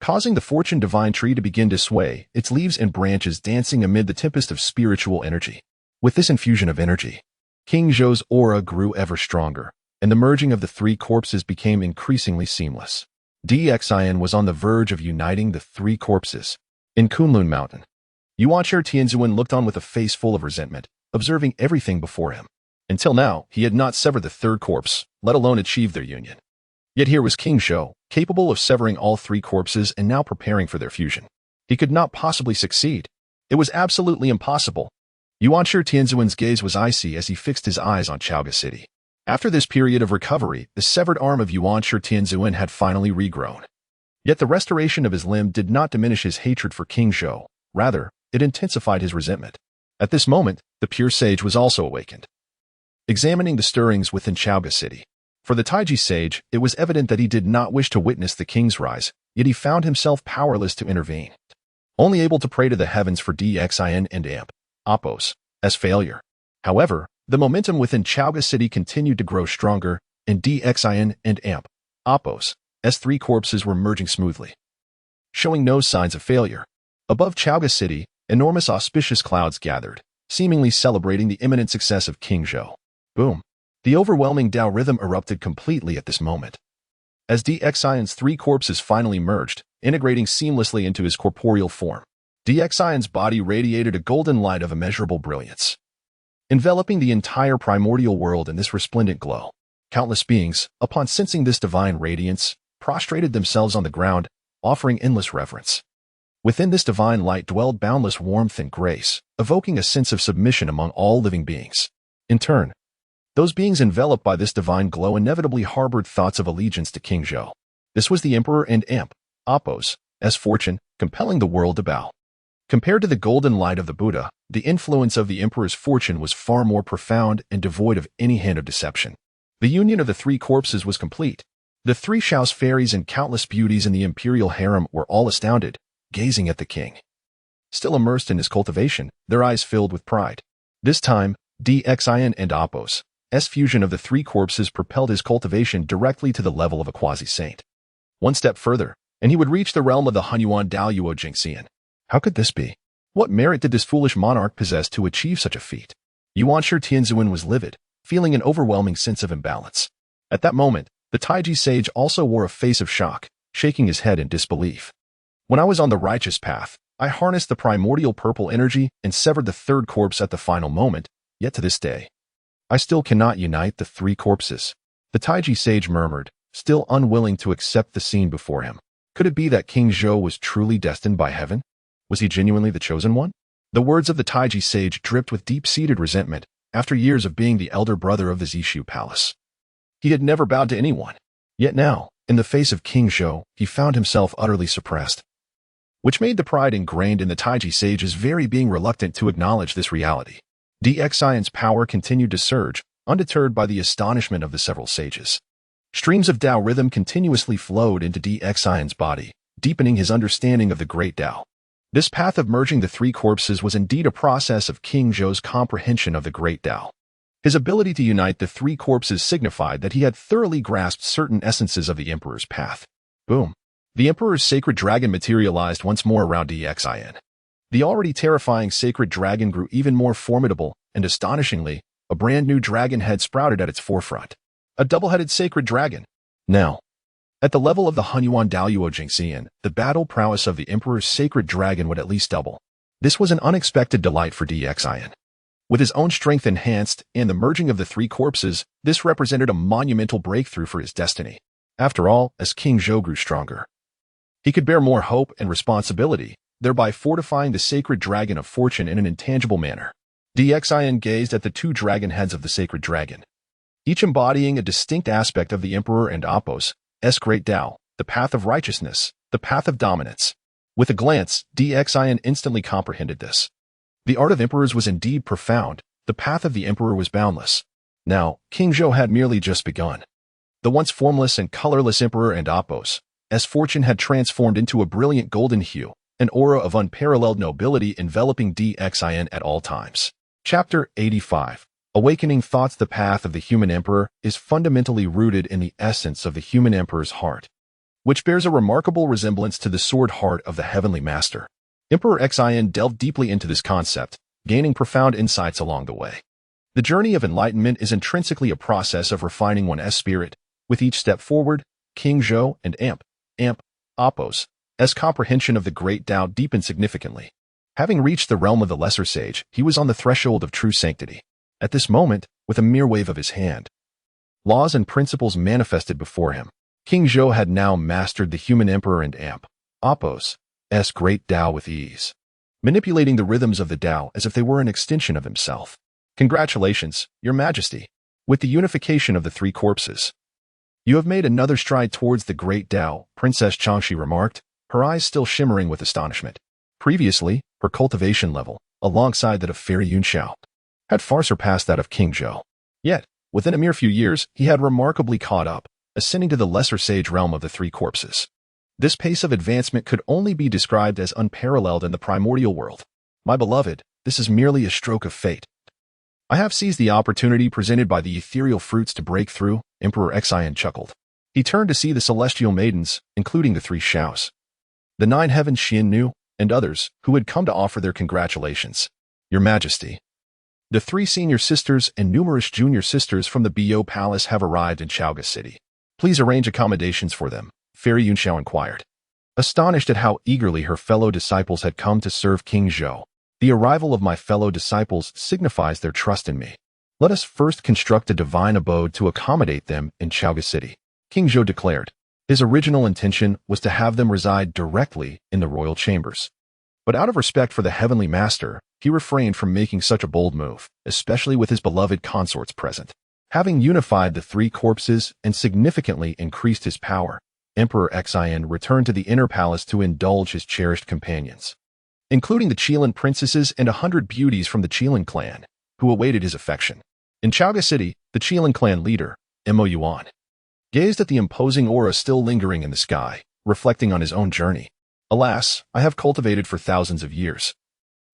causing the fortune divine tree to begin to sway, its leaves and branches dancing amid the tempest of spiritual energy. With this infusion of energy, King Zhou's aura grew ever stronger, and the merging of the three corpses became increasingly seamless. Xin was on the verge of uniting the three corpses. In Kunlun Mountain, Yuanshi Tianzuan looked on with a face full of resentment, observing everything before him. Until now, he had not severed the third corpse, let alone achieved their union. Yet here was King Zhou, capable of severing all three corpses and now preparing for their fusion. He could not possibly succeed. It was absolutely impossible. Yuanshi Tianzuan's gaze was icy as he fixed his eyes on Chaoga City. After this period of recovery, the severed arm of Yuanshi Tianzuan had finally regrown. Yet the restoration of his limb did not diminish his hatred for King Zhou. Rather, it intensified his resentment. At this moment, the pure sage was also awakened, examining the stirrings within Chaoga City. For the Taiji sage, it was evident that he did not wish to witness the king's rise, yet he found himself powerless to intervene, only able to pray to the heavens for Xin and Appos as failure. However, the momentum within Chaoga City continued to grow stronger, and Xin and Appos as three corpses were merging smoothly, showing no signs of failure. Above Chaoga City, enormous auspicious clouds gathered, seemingly celebrating the imminent success of King Zhou. Boom. The overwhelming Dao rhythm erupted completely at this moment. As Xion's three corpses finally merged, integrating seamlessly into his corporeal form, Xion's body radiated a golden light of immeasurable brilliance, enveloping the entire primordial world in this resplendent glow. Countless beings, upon sensing this divine radiance, prostrated themselves on the ground, offering endless reverence. Within this divine light dwelled boundless warmth and grace, evoking a sense of submission among all living beings. In turn, those beings enveloped by this divine glow inevitably harbored thoughts of allegiance to King Zhou. This was the Emperor and Appos as fortune, compelling the world to bow. Compared to the golden light of the Buddha, the influence of the Emperor's fortune was far more profound and devoid of any hint of deception. The union of the three corpses was complete. The three Shao's fairies and countless beauties in the imperial harem were all astounded, gazing at the king. Still immersed in his cultivation, their eyes filled with pride. This time, Xin and Appos' fusion of the three corpses propelled his cultivation directly to the level of a quasi-saint. One step further, and he would reach the realm of the Honghuang Daoyuo Jingxian. How could this be? What merit did this foolish monarch possess to achieve such a feat? Yuan Shi Tianzuan was livid, feeling an overwhelming sense of imbalance. At that moment, the Taiji sage also wore a face of shock, shaking his head in disbelief. When I was on the righteous path, I harnessed the primordial purple energy and severed the third corpse at the final moment, yet to this day, I still cannot unite the three corpses. The Taiji sage murmured, still unwilling to accept the scene before him. Could it be that King Zhou was truly destined by heaven? Was he genuinely the chosen one? The words of the Taiji sage dripped with deep-seated resentment after years of being the elder brother of the Zishu palace. He had never bowed to anyone. Yet now, in the face of King Zhou, he found himself utterly suppressed, which made the pride ingrained in the Taiji sage's very being reluctant to acknowledge this reality. DXIN's power continued to surge, undeterred by the astonishment of the several sages. Streams of Tao rhythm continuously flowed into DXIN's body, deepening his understanding of the great Tao. This path of merging the three corpses was indeed a process of King Zhou's comprehension of the great Tao. His ability to unite the three corpses signified that he had thoroughly grasped certain essences of the Emperor's path. Boom. The Emperor's sacred dragon materialized once more around DXIN. The already terrifying sacred dragon grew even more formidable, and astonishingly, a brand new dragon head sprouted at its forefront. A double-headed sacred dragon. Now, at the level of the Honghuang Daluo Jingxian, the battle prowess of the Emperor's sacred dragon would at least double. This was an unexpected delight for DXIN. With his own strength enhanced and the merging of the three corpses, this represented a monumental breakthrough for his destiny. After all, as King Zhou grew stronger, he could bear more hope and responsibility, thereby fortifying the sacred dragon of fortune in an intangible manner. DXIN gazed at the two dragon heads of the sacred dragon, each embodying a distinct aspect of the Emperor and Apos' great Tao, the path of righteousness, the path of dominance. With a glance, DXIN instantly comprehended this. The art of emperors was indeed profound, the path of the Emperor was boundless. Now, King Zhou had merely just begun. The once formless and colorless Emperor and Apos' fortune had transformed into a brilliant golden hue, an aura of unparalleled nobility enveloping DXIN at all times. Chapter 85. Awakening Thoughts. The path of the human emperor is fundamentally rooted in the essence of the human emperor's heart, which bears a remarkable resemblance to the sword heart of the heavenly master. Emperor Xin delved deeply into this concept, gaining profound insights along the way. The journey of enlightenment is intrinsically a process of refining one's spirit. With each step forward, King Zhou and Apos' comprehension of the great Tao deepened significantly. Having reached the realm of the lesser sage, he was on the threshold of true sanctity. At this moment, with a mere wave of his hand, laws and principles manifested before him. King Zhou had now mastered the human emperor and Apos' great Tao with ease, manipulating the rhythms of the Tao as if they were an extension of himself. Congratulations, Your Majesty. With the unification of the three corpses, you have made another stride towards the great Tao, Princess Changshi remarked, her eyes still shimmering with astonishment. Previously, her cultivation level, alongside that of Fairy Yunxiao, had far surpassed that of King Zhou. Yet, within a mere few years, he had remarkably caught up, ascending to the lesser sage realm of the three corpses. This pace of advancement could only be described as unparalleled in the primordial world. My beloved, this is merely a stroke of fate. I have seized the opportunity presented by the ethereal fruits to break through, Emperor Xin chuckled. He turned to see the celestial maidens, including the three Shaos, the 9 heavens Xian Nu, and others, who had come to offer their congratulations. Your Majesty, the 3 senior sisters and numerous junior sisters from the Bo Palace have arrived in Chaoga City. Please arrange accommodations for them, Fairy Yunxiao inquired. Astonished at how eagerly her fellow disciples had come to serve King Zhou, the arrival of my fellow disciples signifies their trust in me. Let us first construct a divine abode to accommodate them in Chaoga City, King Zhou declared. His original intention was to have them reside directly in the royal chambers. But out of respect for the heavenly master, he refrained from making such a bold move, especially with his beloved consorts present. Having unified the three corpses and significantly increased his power, Emperor Xin returned to the inner palace to indulge his cherished companions, including the Qilin princesses and 100 beauties from the Qilin clan, who awaited his affection. In Chaoga City, the Qilin clan leader, Mo Yuan, gazed at the imposing aura still lingering in the sky, reflecting on his own journey. Alas, I have cultivated for thousands of years.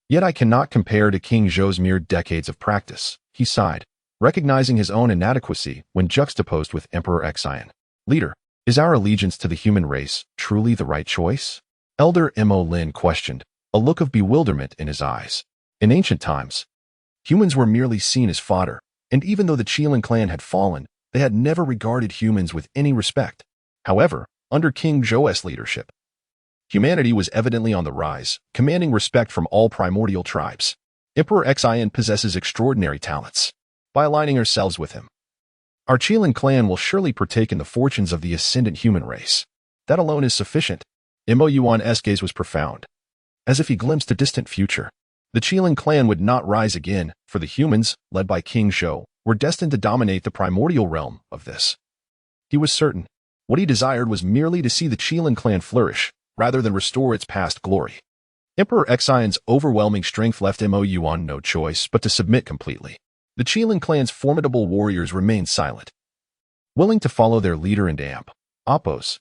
Yet I cannot compare to King Zhou's mere decades of practice, he sighed, recognizing his own inadequacy when juxtaposed with Emperor Xin. Leader, is our allegiance to the human race truly the right choice? Elder Mo Lin questioned, a look of bewilderment in his eyes. In ancient times, Humans were merely seen as fodder, and even though the Qilin clan had fallen, they had never regarded humans with any respect. However, under King Zhou's leadership, humanity was evidently on the rise, commanding respect from all primordial tribes. Emperor Xian possesses extraordinary talents. By aligning ourselves with him, our Qilin clan will surely partake in the fortunes of the ascendant human race. That alone is sufficient. Mo Yuan's gaze was profound, as if he glimpsed a distant future. The Qilin clan would not rise again, for the humans, led by King Zhou, were destined to dominate the primordial realm of this. He was certain. What he desired was merely to see the Qilin clan flourish, rather than restore its past glory. Emperor Xian's overwhelming strength left Mo Yuan no choice but to submit completely. The Qilin clan's formidable warriors remained silent, willing to follow their leader and Apos'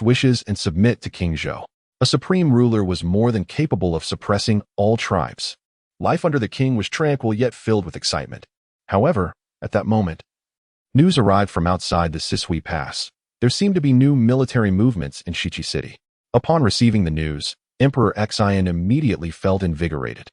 wishes and submit to King Zhou. A supreme ruler was more than capable of suppressing all tribes. Life under the king was tranquil yet filled with excitement. However, at that moment, news arrived from outside the Sisui Pass. There seemed to be new military movements in Shichi City. Upon receiving the news, Emperor Xian immediately felt invigorated.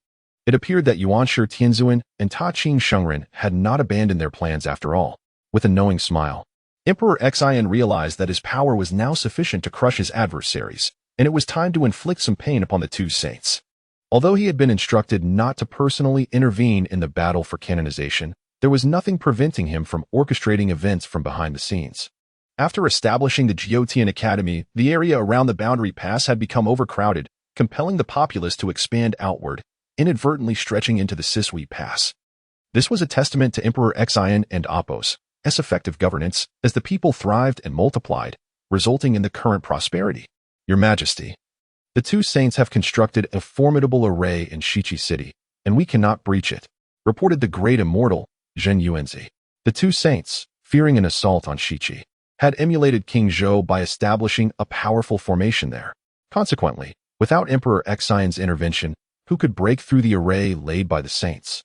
It appeared that Yuanshi Tianzuan and Ta Qing Shengren had not abandoned their plans after all. With a knowing smile, Emperor Xian realized that his power was now sufficient to crush his adversaries, and it was time to inflict some pain upon the two saints. Although he had been instructed not to personally intervene in the battle for canonization, there was nothing preventing him from orchestrating events from behind the scenes. After establishing the Jiutian Academy, the area around the boundary pass had become overcrowded, compelling the populace to expand outward, inadvertently stretching into the Sisui Pass. This was a testament to Emperor Xian and Apos' effective governance, as the people thrived and multiplied, resulting in the current prosperity. Your Majesty, the two saints have constructed a formidable array in Shichi City, and we cannot breach it, reported the great immortal, Zhen Yuanzi. The two saints, fearing an assault on Shichi, had emulated King Zhou by establishing a powerful formation there. Consequently, without Emperor Xian's intervention, who could break through the array laid by the saints?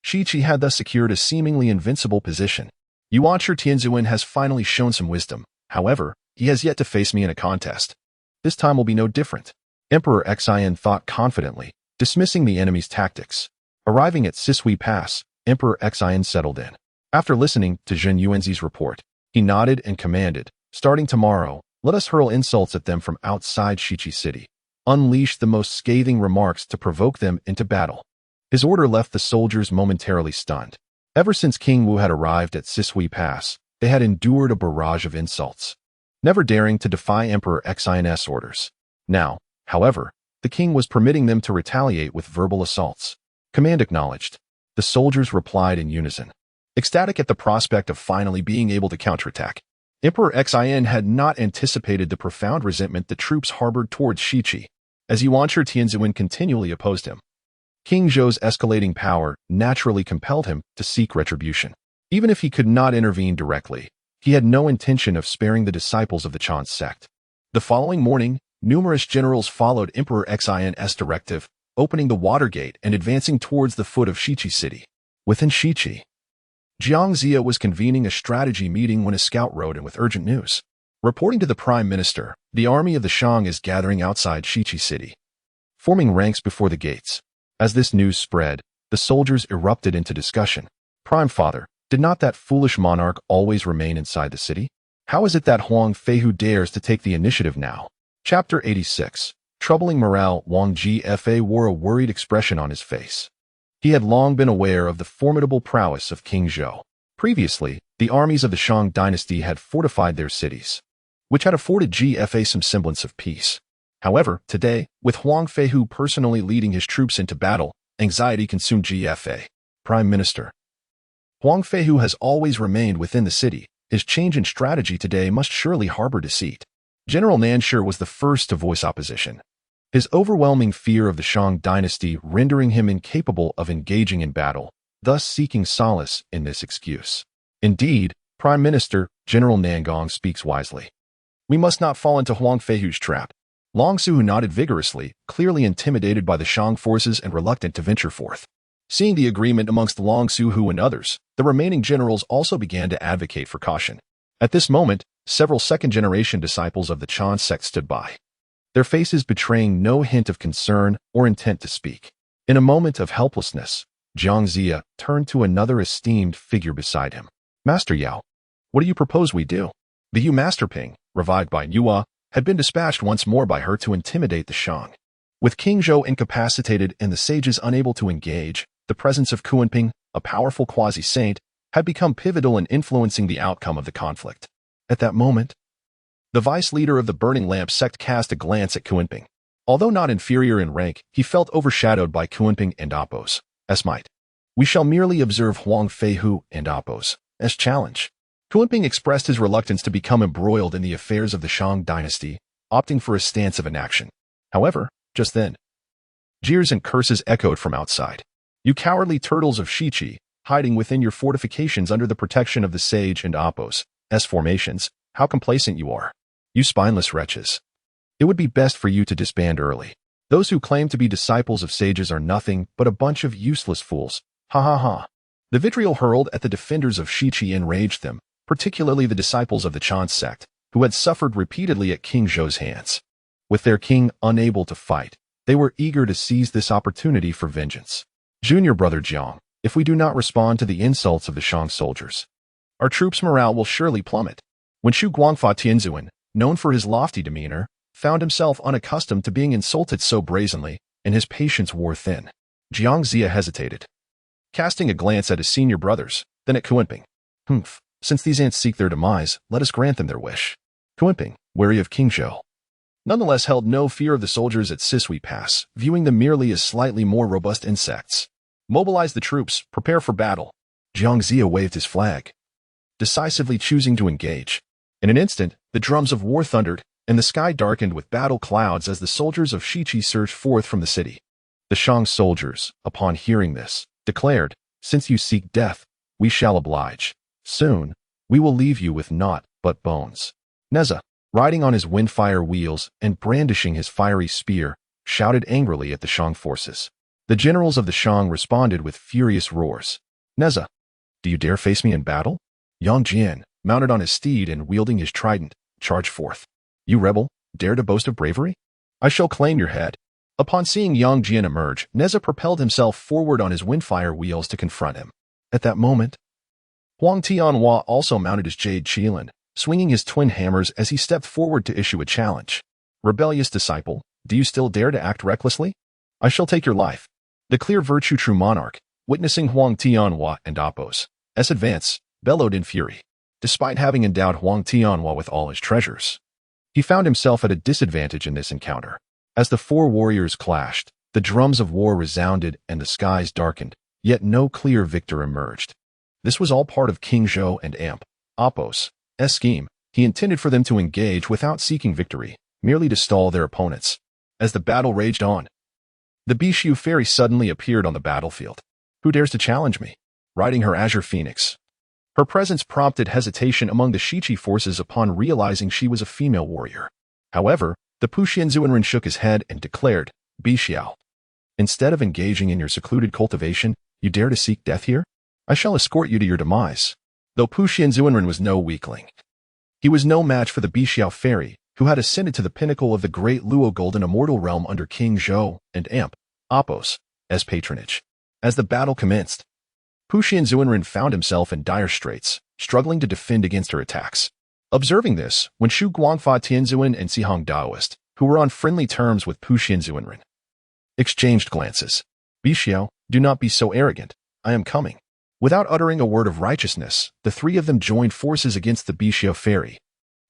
Shichi had thus secured a seemingly invincible position. Yuanshi Tianzuan has finally shown some wisdom. However, he has yet to face me in a contest. This time will be no different. Emperor Xian thought confidently, dismissing the enemy's tactics. Arriving at Sisui Pass, Emperor Xian settled in. After listening to Zhen Yuanzi's report, he nodded and commanded, starting tomorrow, let us hurl insults at them from outside Shichi City. Unleash the most scathing remarks to provoke them into battle. His order left the soldiers momentarily stunned. Ever since King Wu had arrived at Sisui Pass, they had endured a barrage of insults, never daring to defy Emperor Xian's orders. Now, however, the king was permitting them to retaliate with verbal assaults. Command acknowledged. The soldiers replied in unison, ecstatic at the prospect of finally being able to counterattack. Emperor Xian had not anticipated the profound resentment the troops harbored towards Shichi, as Yuanshi Tianzuan continually opposed him. King Zhou's escalating power naturally compelled him to seek retribution. Even if he could not intervene directly, he had no intention of sparing the disciples of the Chan sect. The following morning, numerous generals followed Emperor Xian's directive, opening the water gate and advancing towards the foot of Shichi City. Within Shichi, Jiang Zia was convening a strategy meeting when a scout rode in with urgent news. Reporting to the Prime Minister, the army of the Shang is gathering outside Shichi City, forming ranks before the gates. As this news spread, the soldiers erupted into discussion. Prime Father, did not that foolish monarch always remain inside the city? How is it that Huang Feihu dares to take the initiative now? Chapter 86. Troubling morale. Wang Gfa wore a worried expression on his face. He had long been aware of the formidable prowess of King Zhou. Previously, the armies of the Shang Dynasty had fortified their cities, which had afforded Gfa some semblance of peace. However, today, with Huang Feihu personally leading his troops into battle, anxiety consumed Gfa. Prime Minister, Huang Feihu has always remained within the city. His change in strategy today must surely harbor deceit. General Nanshi was the first to voice opposition, his overwhelming fear of the Shang Dynasty rendering him incapable of engaging in battle, thus seeking solace in this excuse. Indeed, Prime Minister, General Nangong speaks wisely. We must not fall into Huang Feihu's trap. Long Su nodded vigorously, clearly intimidated by the Shang forces and reluctant to venture forth. Seeing the agreement amongst Long Su and others, the remaining generals also began to advocate for caution. At this moment, several second-generation disciples of the Chan sect stood by, their faces betraying no hint of concern or intent to speak. In a moment of helplessness, Jiang Zia turned to another esteemed figure beside him. Master Yao, what do you propose we do? The Yu Master Ping, revived by Yua, had been dispatched once more by her to intimidate the Shang. With King Zhou incapacitated and the sages unable to engage, the presence of Kunping, a powerful quasi-saint, had become pivotal in influencing the outcome of the conflict. At that moment, the vice-leader of the Burning Lamp sect cast a glance at Kunping. Although not inferior in rank, he felt overshadowed by Kunping and Apos. As might. We shall merely observe Huang Feihu and Apos as challenge. Kunping expressed his reluctance to become embroiled in the affairs of the Shang Dynasty, opting for a stance of inaction. However, just then, jeers and curses echoed from outside. You cowardly turtles of Shichi, hiding within your fortifications under the protection of the Sage and Apos S formations, how complacent you are. You spineless wretches. It would be best for you to disband early. Those who claim to be disciples of sages are nothing but a bunch of useless fools. Ha ha ha. The vitriol hurled at the defenders of Shichi enraged them, particularly the disciples of the Chan sect, who had suffered repeatedly at King Zhou's hands. With their king unable to fight, they were eager to seize this opportunity for vengeance. Junior brother Jiang, if we do not respond to the insults of the Shang soldiers, our troops' morale will surely plummet. When Shu Guangfa Tianzuan, known for his lofty demeanor, found himself unaccustomed to being insulted so brazenly, and his patience wore thin, Jiang Zia hesitated, casting a glance at his senior brothers, then at Kunping. Humph, since these ants seek their demise, let us grant them their wish. Kunping, wary of King Zhou, nonetheless held no fear of the soldiers at Sisui Pass, viewing them merely as slightly more robust insects. Mobilize the troops, prepare for battle. Jiang Zia waved his flag, decisively choosing to engage. In an instant, the drums of war thundered, and the sky darkened with battle clouds as the soldiers of Shichi surged forth from the city. The Shang soldiers, upon hearing this, declared, since you seek death, we shall oblige. Soon, we will leave you with naught but bones. Neza, riding on his windfire wheels and brandishing his fiery spear, shouted angrily at the Shang forces. The generals of the Shang responded with furious roars. Neza, do you dare face me in battle? Yang Jian, mounted on his steed and wielding his trident, charged forth. You rebel, dare to boast of bravery? I shall claim your head. Upon seeing Yang Jian emerge, Neza propelled himself forward on his windfire wheels to confront him. At that moment, Huang Tianhua also mounted his jade qilin, swinging his twin hammers as he stepped forward to issue a challenge. Rebellious disciple, do you still dare to act recklessly? I shall take your life. The clear virtue true monarch, witnessing Huang Tianhua and Apos S advance, bellowed in fury. Despite having endowed Huang Tianhua with all his treasures, he found himself at a disadvantage in this encounter. As the four warriors clashed, the drums of war resounded and the skies darkened, yet no clear victor emerged. This was all part of King Zhou and Apos' scheme. He intended for them to engage without seeking victory, merely to stall their opponents. As the battle raged on, the Bishu fairy suddenly appeared on the battlefield. Who dares to challenge me? Riding her azure phoenix. Her presence prompted hesitation among the Shichi forces upon realizing she was a female warrior. However, the Puxian Zuanren shook his head and declared, Bixiao, instead of engaging in your secluded cultivation, you dare to seek death here? I shall escort you to your demise. Though Puxian Zuanren was no weakling, he was no match for the Bixiao fairy, who had ascended to the pinnacle of the great Luo Golden Immortal Realm under King Zhou and Apos as patronage. As the battle commenced, Puxian Zuanren found himself in dire straits, struggling to defend against her attacks. Observing this, when Shu Guangfa Tianzuan and Sihong Daoist, who were on friendly terms with Puxian Zuanren, exchanged glances. Bixiao, do not be so arrogant. I am coming. Without uttering a word of righteousness, the three of them joined forces against the Bixiao fairy,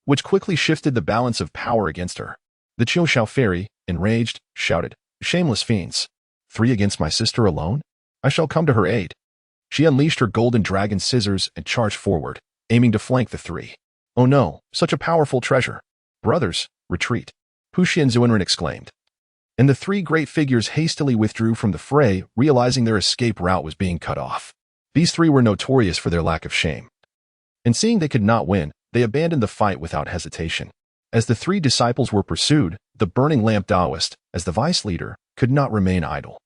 which quickly shifted the balance of power against her. The Qiuxiao fairy, enraged, shouted, shameless fiends. 3 against my sister alone? I shall come to her aid. She unleashed her golden dragon scissors and charged forward, aiming to flank the 3. Oh no, such a powerful treasure. Brothers, retreat. Puxian Zuanren exclaimed. And the 3 great figures hastily withdrew from the fray, realizing their escape route was being cut off. These 3 were notorious for their lack of shame. And seeing they could not win, they abandoned the fight without hesitation. As the 3 disciples were pursued, the Burning Lamp Daoist, as the vice leader, could not remain idle.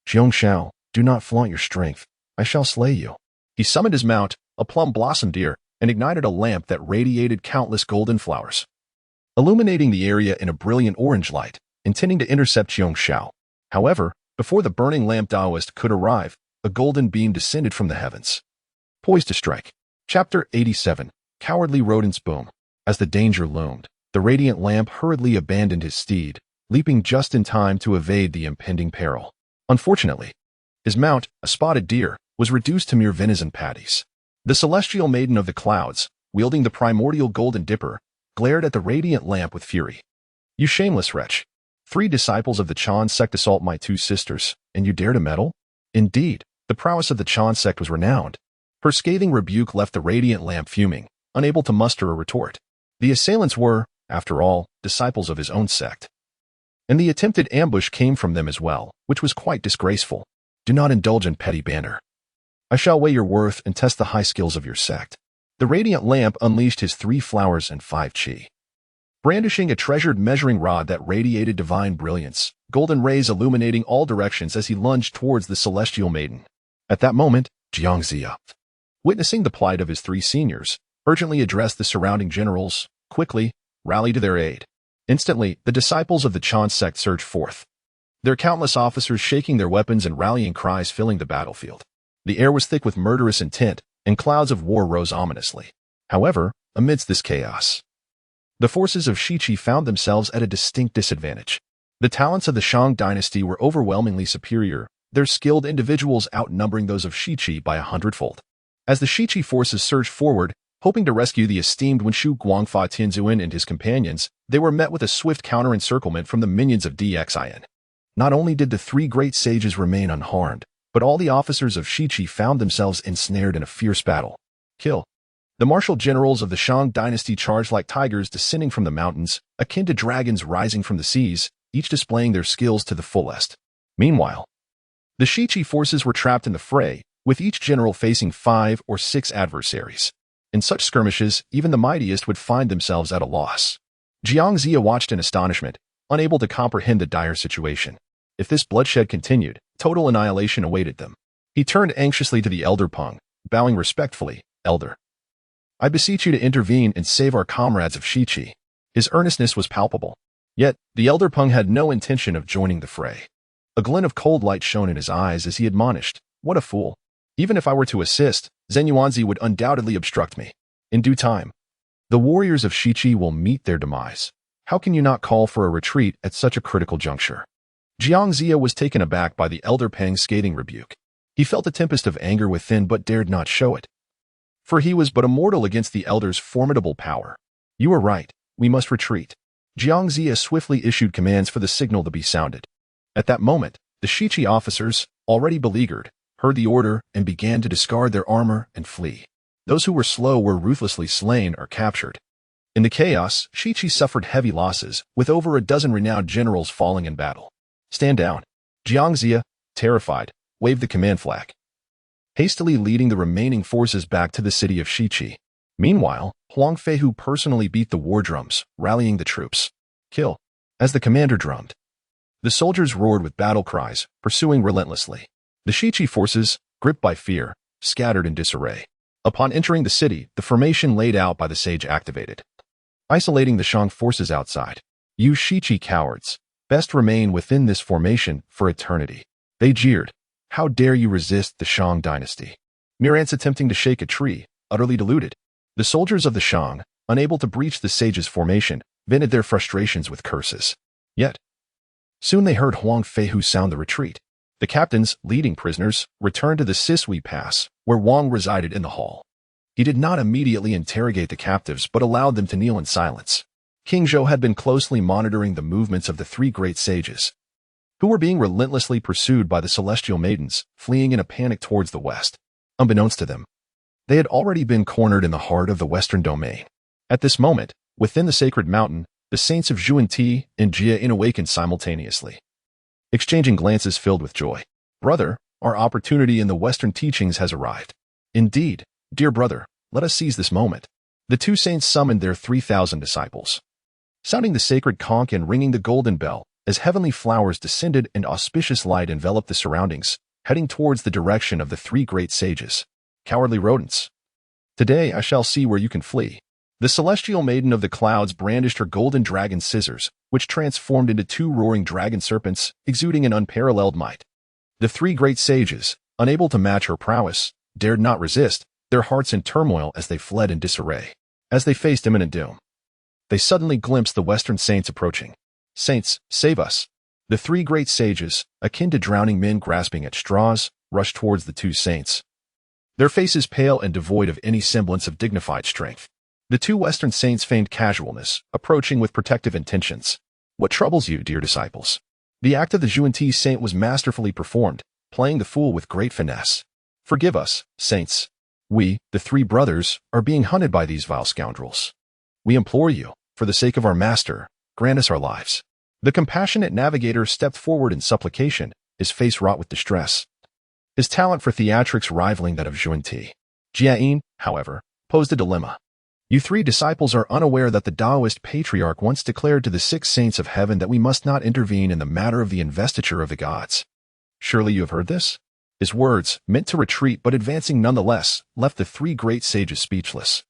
Xiongxiao, do not flaunt your strength. I shall slay you. He summoned his mount, a plum blossom deer, and ignited a lamp that radiated countless golden flowers, illuminating the area in a brilliant orange light, intending to intercept Xiongxiao. However, before the Burning Lamp Daoist could arrive, a golden beam descended from the heavens, poised to strike. Chapter 87. Cowardly Rodents. Boom. As the danger loomed, the radiant lamp hurriedly abandoned his steed, leaping just in time to evade the impending peril. Unfortunately, his mount, a spotted deer, was reduced to mere venison patties. The celestial maiden of the clouds, wielding the primordial golden dipper, glared at the radiant lamp with fury. "You shameless wretch! 3 disciples of the Chan sect assault my 2 sisters, and you dare to meddle?" Indeed, the prowess of the Chan sect was renowned. Her scathing rebuke left the radiant lamp fuming, unable to muster a retort. The assailants were, after all, disciples of his own sect. And the attempted ambush came from them as well, which was quite disgraceful. Do not indulge in petty banter. I shall weigh your worth and test the high skills of your sect. The radiant lamp unleashed his 3 flowers and 5 chi. Brandishing a treasured measuring rod that radiated divine brilliance, golden rays illuminating all directions as he lunged towards the celestial maiden. At that moment, Jiang Zia, witnessing the plight of his 3 seniors, urgently addressed the surrounding generals, quickly, rally to their aid. Instantly, the disciples of the Chan sect surged forth, their countless officers shaking their weapons and rallying cries filling the battlefield. The air was thick with murderous intent, and clouds of war rose ominously. However, amidst this chaos, the forces of Shiqi found themselves at a distinct disadvantage. The talents of the Shang Dynasty were overwhelmingly superior, their skilled individuals outnumbering those of Shiqi by 100-fold. As the Shiqi forces surged forward, hoping to rescue the esteemed Wenshu Guangfa Tianzuan and his companions, they were met with a swift counter-encirclement from the minions of DXIN. Not only did the 3 great sages remain unharmed, but all the officers of Shiqi found themselves ensnared in a fierce battle. Kill. The martial generals of the Shang Dynasty charged like tigers descending from the mountains, akin to dragons rising from the seas, each displaying their skills to the fullest. Meanwhile, the Shiqi forces were trapped in the fray, with each general facing 5 or 6 adversaries. In such skirmishes, even the mightiest would find themselves at a loss. Jiang Zia watched in astonishment, unable to comprehend the dire situation. If this bloodshed continued, total annihilation awaited them. He turned anxiously to the Elder Peng, bowing respectfully, "Elder, I beseech you to intervene and save our comrades of Shiqi." His earnestness was palpable. Yet, the Elder Peng had no intention of joining the fray. A glint of cold light shone in his eyes as he admonished, "What a fool. Even if I were to assist, Zhen Yuanzi would undoubtedly obstruct me. In due time, the warriors of Shiqi will meet their demise. How can you not call for a retreat at such a critical juncture?" Jiang Zia was taken aback by the Elder Peng's scathing rebuke. He felt a tempest of anger within but dared not show it. For he was but a mortal against the Elder's formidable power. "You are right, we must retreat." Jiang Zia swiftly issued commands for the signal to be sounded. At that moment, the Shiqi officers, already beleaguered, heard the order and began to discard their armor and flee. Those who were slow were ruthlessly slain or captured. In the chaos, Shiqi suffered heavy losses, with over a dozen renowned generals falling in battle. "Stand down." Jiang Zia, terrified, waved the command flag, hastily leading the remaining forces back to the city of Shiqi. Meanwhile, Huang Feihu personally beat the war drums, rallying the troops. "Kill." As the commander drummed, the soldiers roared with battle cries, pursuing relentlessly. The Shiqi forces, gripped by fear, scattered in disarray. Upon entering the city, the formation laid out by the sage activated, isolating the Shang forces outside. "You Shiqi cowards, best remain within this formation for eternity." They jeered. "How dare you resist the Shang Dynasty? Mere ants attempting to shake a tree, utterly deluded." The soldiers of the Shang, unable to breach the sage's formation, vented their frustrations with curses. Yet, soon they heard Huang Feihu sound the retreat. The captains, leading prisoners, returned to the Sisui Pass, where Wang resided in the hall. He did not immediately interrogate the captives but allowed them to kneel in silence. King Zhou had been closely monitoring the movements of the 3 great sages, who were being relentlessly pursued by the celestial maidens, fleeing in a panic towards the west. Unbeknownst to them, they had already been cornered in the heart of the western domain. At this moment, within the sacred mountain, the saints of Zhuan and Jia awakened simultaneously, exchanging glances filled with joy. "Brother, our opportunity in the Western teachings has arrived." "Indeed, dear brother, let us seize this moment." The 2 saints summoned their 3,000 disciples, sounding the sacred conch and ringing the golden bell, as heavenly flowers descended and auspicious light enveloped the surroundings, heading towards the direction of the 3 great sages. "Cowardly rodents, today I shall see where you can flee." The celestial maiden of the clouds brandished her golden dragon scissors, which transformed into 2 roaring dragon serpents, exuding an unparalleled might. The 3 great sages, unable to match her prowess, dared not resist, their hearts in turmoil as they fled in disarray. As they faced imminent doom, they suddenly glimpsed the Western saints approaching. "Saints, save us!" The three great sages, akin to drowning men grasping at straws, rushed towards the two saints, their faces pale and devoid of any semblance of dignified strength. The two Western saints feigned casualness, approaching with protective intentions. "What troubles you, dear disciples?" The act of the Zhou Di saint was masterfully performed, playing the fool with great finesse. "Forgive us, saints. We, the three brothers, are being hunted by these vile scoundrels. We implore you, for the sake of our master, grant us our lives." The compassionate navigator stepped forward in supplication, his face wrought with distress, his talent for theatrics rivaling that of Zhou Di. Jiayin, however, posed a dilemma. "You three disciples are unaware that the Taoist patriarch once declared to the 6 saints of heaven that we must not intervene in the matter of the investiture of the gods. Surely you have heard this?" His words, meant to retreat but advancing nonetheless, left the three great sages speechless.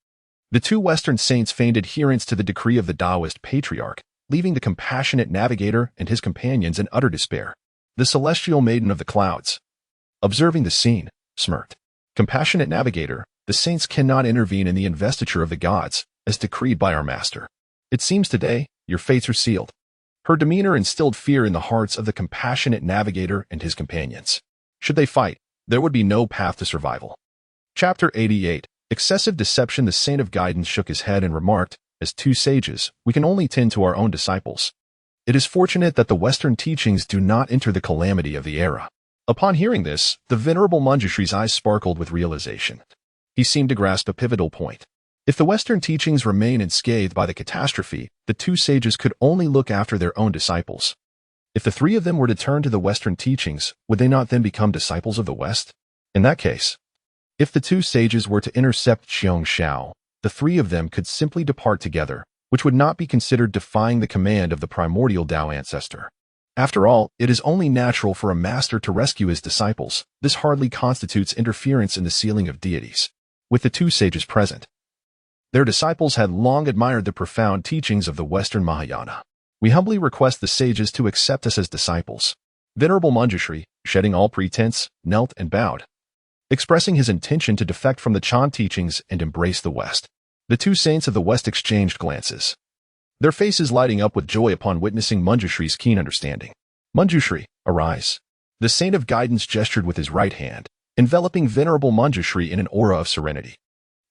The two Western saints feigned adherence to the decree of the Taoist patriarch, leaving the compassionate navigator and his companions in utter despair. The celestial maiden of the clouds, observing the scene, smirked. "Compassionate navigator, the saints cannot intervene in the investiture of the gods, as decreed by our master. It seems today, your fates are sealed." Her demeanor instilled fear in the hearts of the compassionate navigator and his companions. Should they fight, there would be no path to survival. Chapter 88. Excessive Deception. The Saint of Guidance shook his head and remarked, "As two sages, we can only tend to our own disciples. It is fortunate that the Western teachings do not enter the calamity of the era." Upon hearing this, the venerable Manjushri's eyes sparkled with realization. He seemed to grasp a pivotal point. If the Western teachings remain unscathed by the catastrophe, the two sages could only look after their own disciples. If the three of them were to turn to the Western teachings, would they not then become disciples of the West? In that case, if the two sages were to intercept Xiong Shao, the three of them could simply depart together, which would not be considered defying the command of the primordial Tao ancestor. After all, it is only natural for a master to rescue his disciples. This hardly constitutes interference in the sealing of deities. With the two sages present, their disciples had long admired the profound teachings of the Western Mahayana. "We humbly request the sages to accept us as disciples." Venerable Manjushri, shedding all pretense, knelt and bowed, expressing his intention to defect from the Chan teachings and embrace the West. The two saints of the West exchanged glances, their faces lighting up with joy upon witnessing Manjushri's keen understanding. "Manjushri, arise." The Saint of Guidance gestured with his right hand, enveloping Venerable Manjushri in an aura of serenity.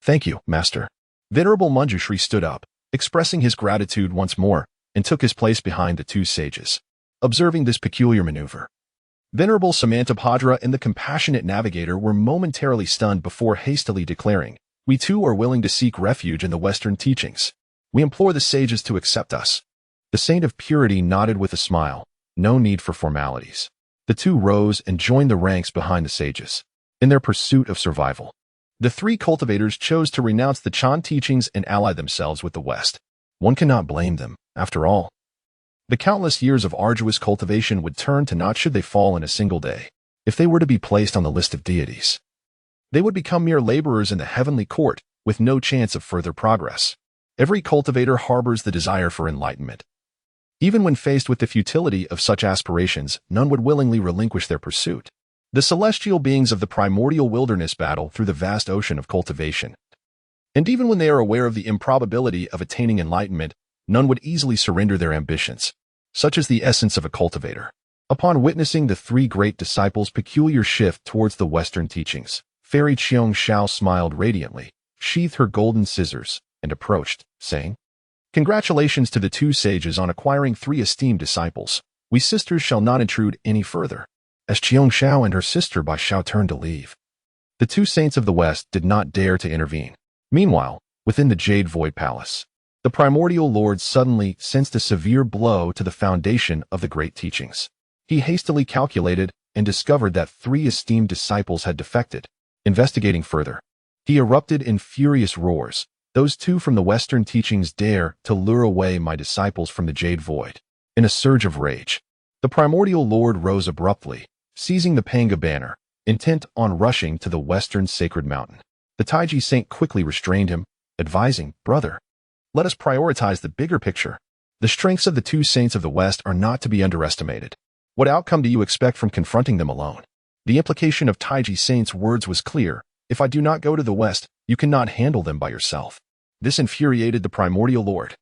"Thank you, Master." Venerable Manjushri stood up, expressing his gratitude once more, and took his place behind the two sages. Observing this peculiar maneuver, Venerable Samantabhadra and the compassionate navigator were momentarily stunned before hastily declaring, "We too are willing to seek refuge in the Western teachings. We implore the sages to accept us." The Saint of Purity nodded with a smile. No need for formalities. The two rose and joined the ranks behind the sages. In their pursuit of survival, the three cultivators chose to renounce the Chan teachings and ally themselves with the West. One cannot blame them, after all. The countless years of arduous cultivation would turn to naught should they fall in a single day. If they were to be placed on the list of deities, they would become mere laborers in the heavenly court, with no chance of further progress. Every cultivator harbors the desire for enlightenment. Even when faced with the futility of such aspirations, none would willingly relinquish their pursuit. The celestial beings of the primordial wilderness battle through the vast ocean of cultivation. And even when they are aware of the improbability of attaining enlightenment, none would easily surrender their ambitions. Such is the essence of a cultivator. Upon witnessing the three great disciples' peculiar shift towards the Western teachings, Fairy Qiong Shao smiled radiantly, sheathed her golden scissors, and approached, saying, "Congratulations to the two sages on acquiring 3 esteemed disciples. We sisters shall not intrude any further." As Qiong Shao and her sister Bai Shao turned to leave, the two saints of the West did not dare to intervene. Meanwhile, within the Jade Void Palace, the primordial lord suddenly sensed a severe blow to the foundation of the great teachings. He hastily calculated and discovered that 3 esteemed disciples had defected. Investigating further, he erupted in furious roars. "Those two from the Western teachings dare to lure away my disciples from the Jade Void." In a surge of rage, the primordial lord rose abruptly, seizing the Panga banner, intent on rushing to the Western sacred mountain. The Taiji saint quickly restrained him, advising, "Brother, let us prioritize the bigger picture. The strengths of the two saints of the West are not to be underestimated. What outcome do you expect from confronting them alone?" The implication of Taiji Saint's words was clear. If I do not go to the west, you cannot handle them by yourself. This infuriated the primordial lord.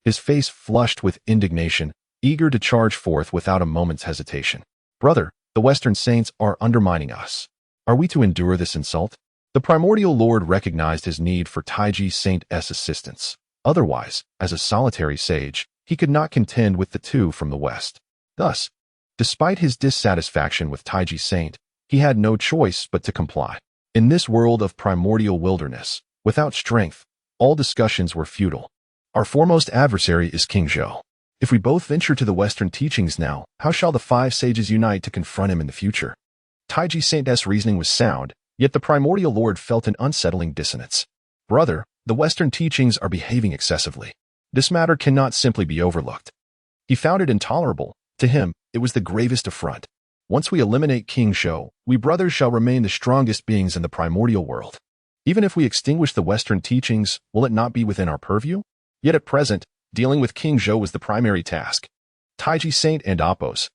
His face flushed with indignation, eager to charge forth without a moment's hesitation. Brother, the Western Saints are undermining us. Are we to endure this insult? The primordial lord recognized his need for Taiji Saint's assistance. Otherwise, as a solitary sage, he could not contend with the two from the west. Thus, despite his dissatisfaction with Taiji Saint, he had no choice but to comply. In this world of primordial wilderness, without strength, all discussions were futile. Our foremost adversary is King Zhou. If we both venture to the Western teachings now, how shall the five sages unite to confront him in the future? Taiji Saint's reasoning was sound, yet the primordial lord felt an unsettling dissonance. Brother, the Western teachings are behaving excessively. This matter cannot simply be overlooked. He found it intolerable. To him, it was the gravest affront. Once we eliminate King Zhou, we brothers shall remain the strongest beings in the primordial world. Even if we extinguish the Western teachings, will it not be within our purview? Yet at present, dealing with King Zhou was the primary task. Taiji Saint and Appo's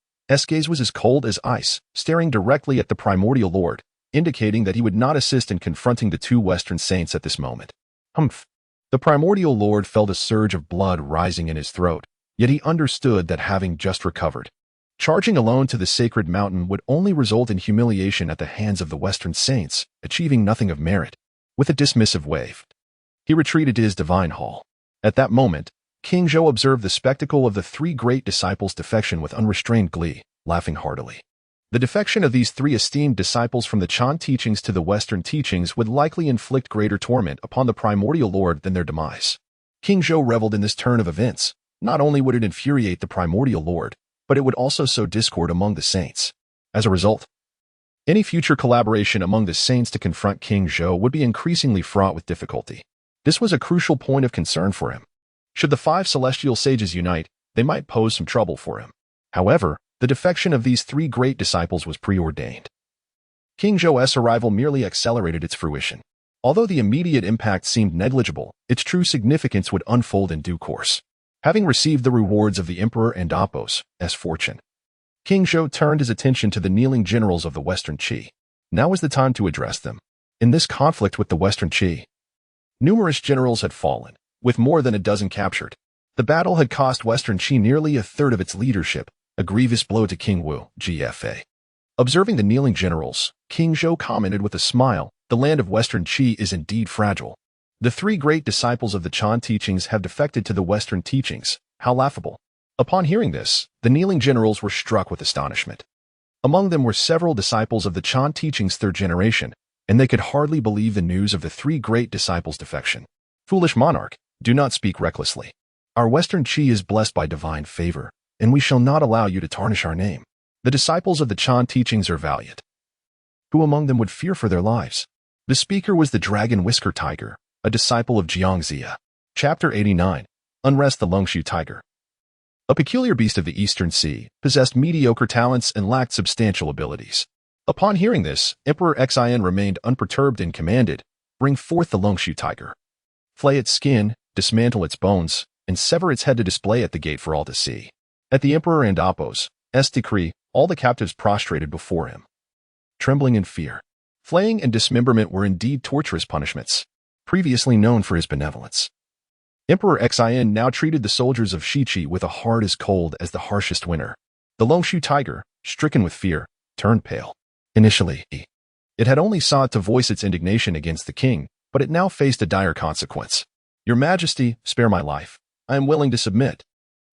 gaze was as cold as ice, staring directly at the primordial lord, indicating that he would not assist in confronting the two Western saints at this moment. Humph. The primordial lord felt a surge of blood rising in his throat, yet he understood that having just recovered, charging alone to the sacred mountain would only result in humiliation at the hands of the Western saints, achieving nothing of merit. With a dismissive wave, he retreated to his divine hall. At that moment, King Zhou observed the spectacle of the three great disciples' defection with unrestrained glee, laughing heartily. The defection of these three esteemed disciples from the Chan teachings to the Western teachings would likely inflict greater torment upon the primordial lord than their demise. King Zhou reveled in this turn of events. Not only would it infuriate the primordial lord, but it would also sow discord among the saints. As a result, any future collaboration among the saints to confront King Zhou would be increasingly fraught with difficulty. This was a crucial point of concern for him. Should the five celestial sages unite, they might pose some trouble for him. However, the defection of these three great disciples was preordained. King Zhou's arrival merely accelerated its fruition. Although the immediate impact seemed negligible, its true significance would unfold in due course. Having received the rewards of the Emperor and Appo's fortune, King Zhou turned his attention to the kneeling generals of the Western Qi. Now was the time to address them. In this conflict with the Western Qi, numerous generals had fallen, with more than a dozen captured. The battle had cost Western Qi nearly a third of its leadership, a grievous blow to King Wu, GFA. Observing the kneeling generals, King Zhou commented with a smile, "The land of Western Qi is indeed fragile. The three great disciples of the Chan teachings have defected to the Western teachings. How laughable." Upon hearing this, the kneeling generals were struck with astonishment. Among them were several disciples of the Chan teachings' third generation, and they could hardly believe the news of the three great disciples' defection. "Foolish monarch, do not speak recklessly. Our Western Qi is blessed by divine favor, and we shall not allow you to tarnish our name. The disciples of the Chan teachings are valiant. Who among them would fear for their lives?" The speaker was the Dragon Whisker Tiger, a disciple of Jiangxia. Chapter 89. Unrest. The Longshu Tiger, a peculiar beast of the Eastern Sea, possessed mediocre talents and lacked substantial abilities. Upon hearing this, Emperor Xin remained unperturbed and commanded, "Bring forth the Longshu Tiger. Flay its skin, dismantle its bones, and sever its head to display at the gate for all to see." At the Emperor and Appo's decree, all the captives prostrated before him, trembling in fear. Flaying and dismemberment were indeed torturous punishments, previously known for his benevolence. Emperor Xin now treated the soldiers of Shiqi with a heart as cold as the harshest winter. The Longshu Tiger, stricken with fear, turned pale. Initially, it had only sought to voice its indignation against the king, but it now faced a dire consequence. "Your Majesty, spare my life. I am willing to submit."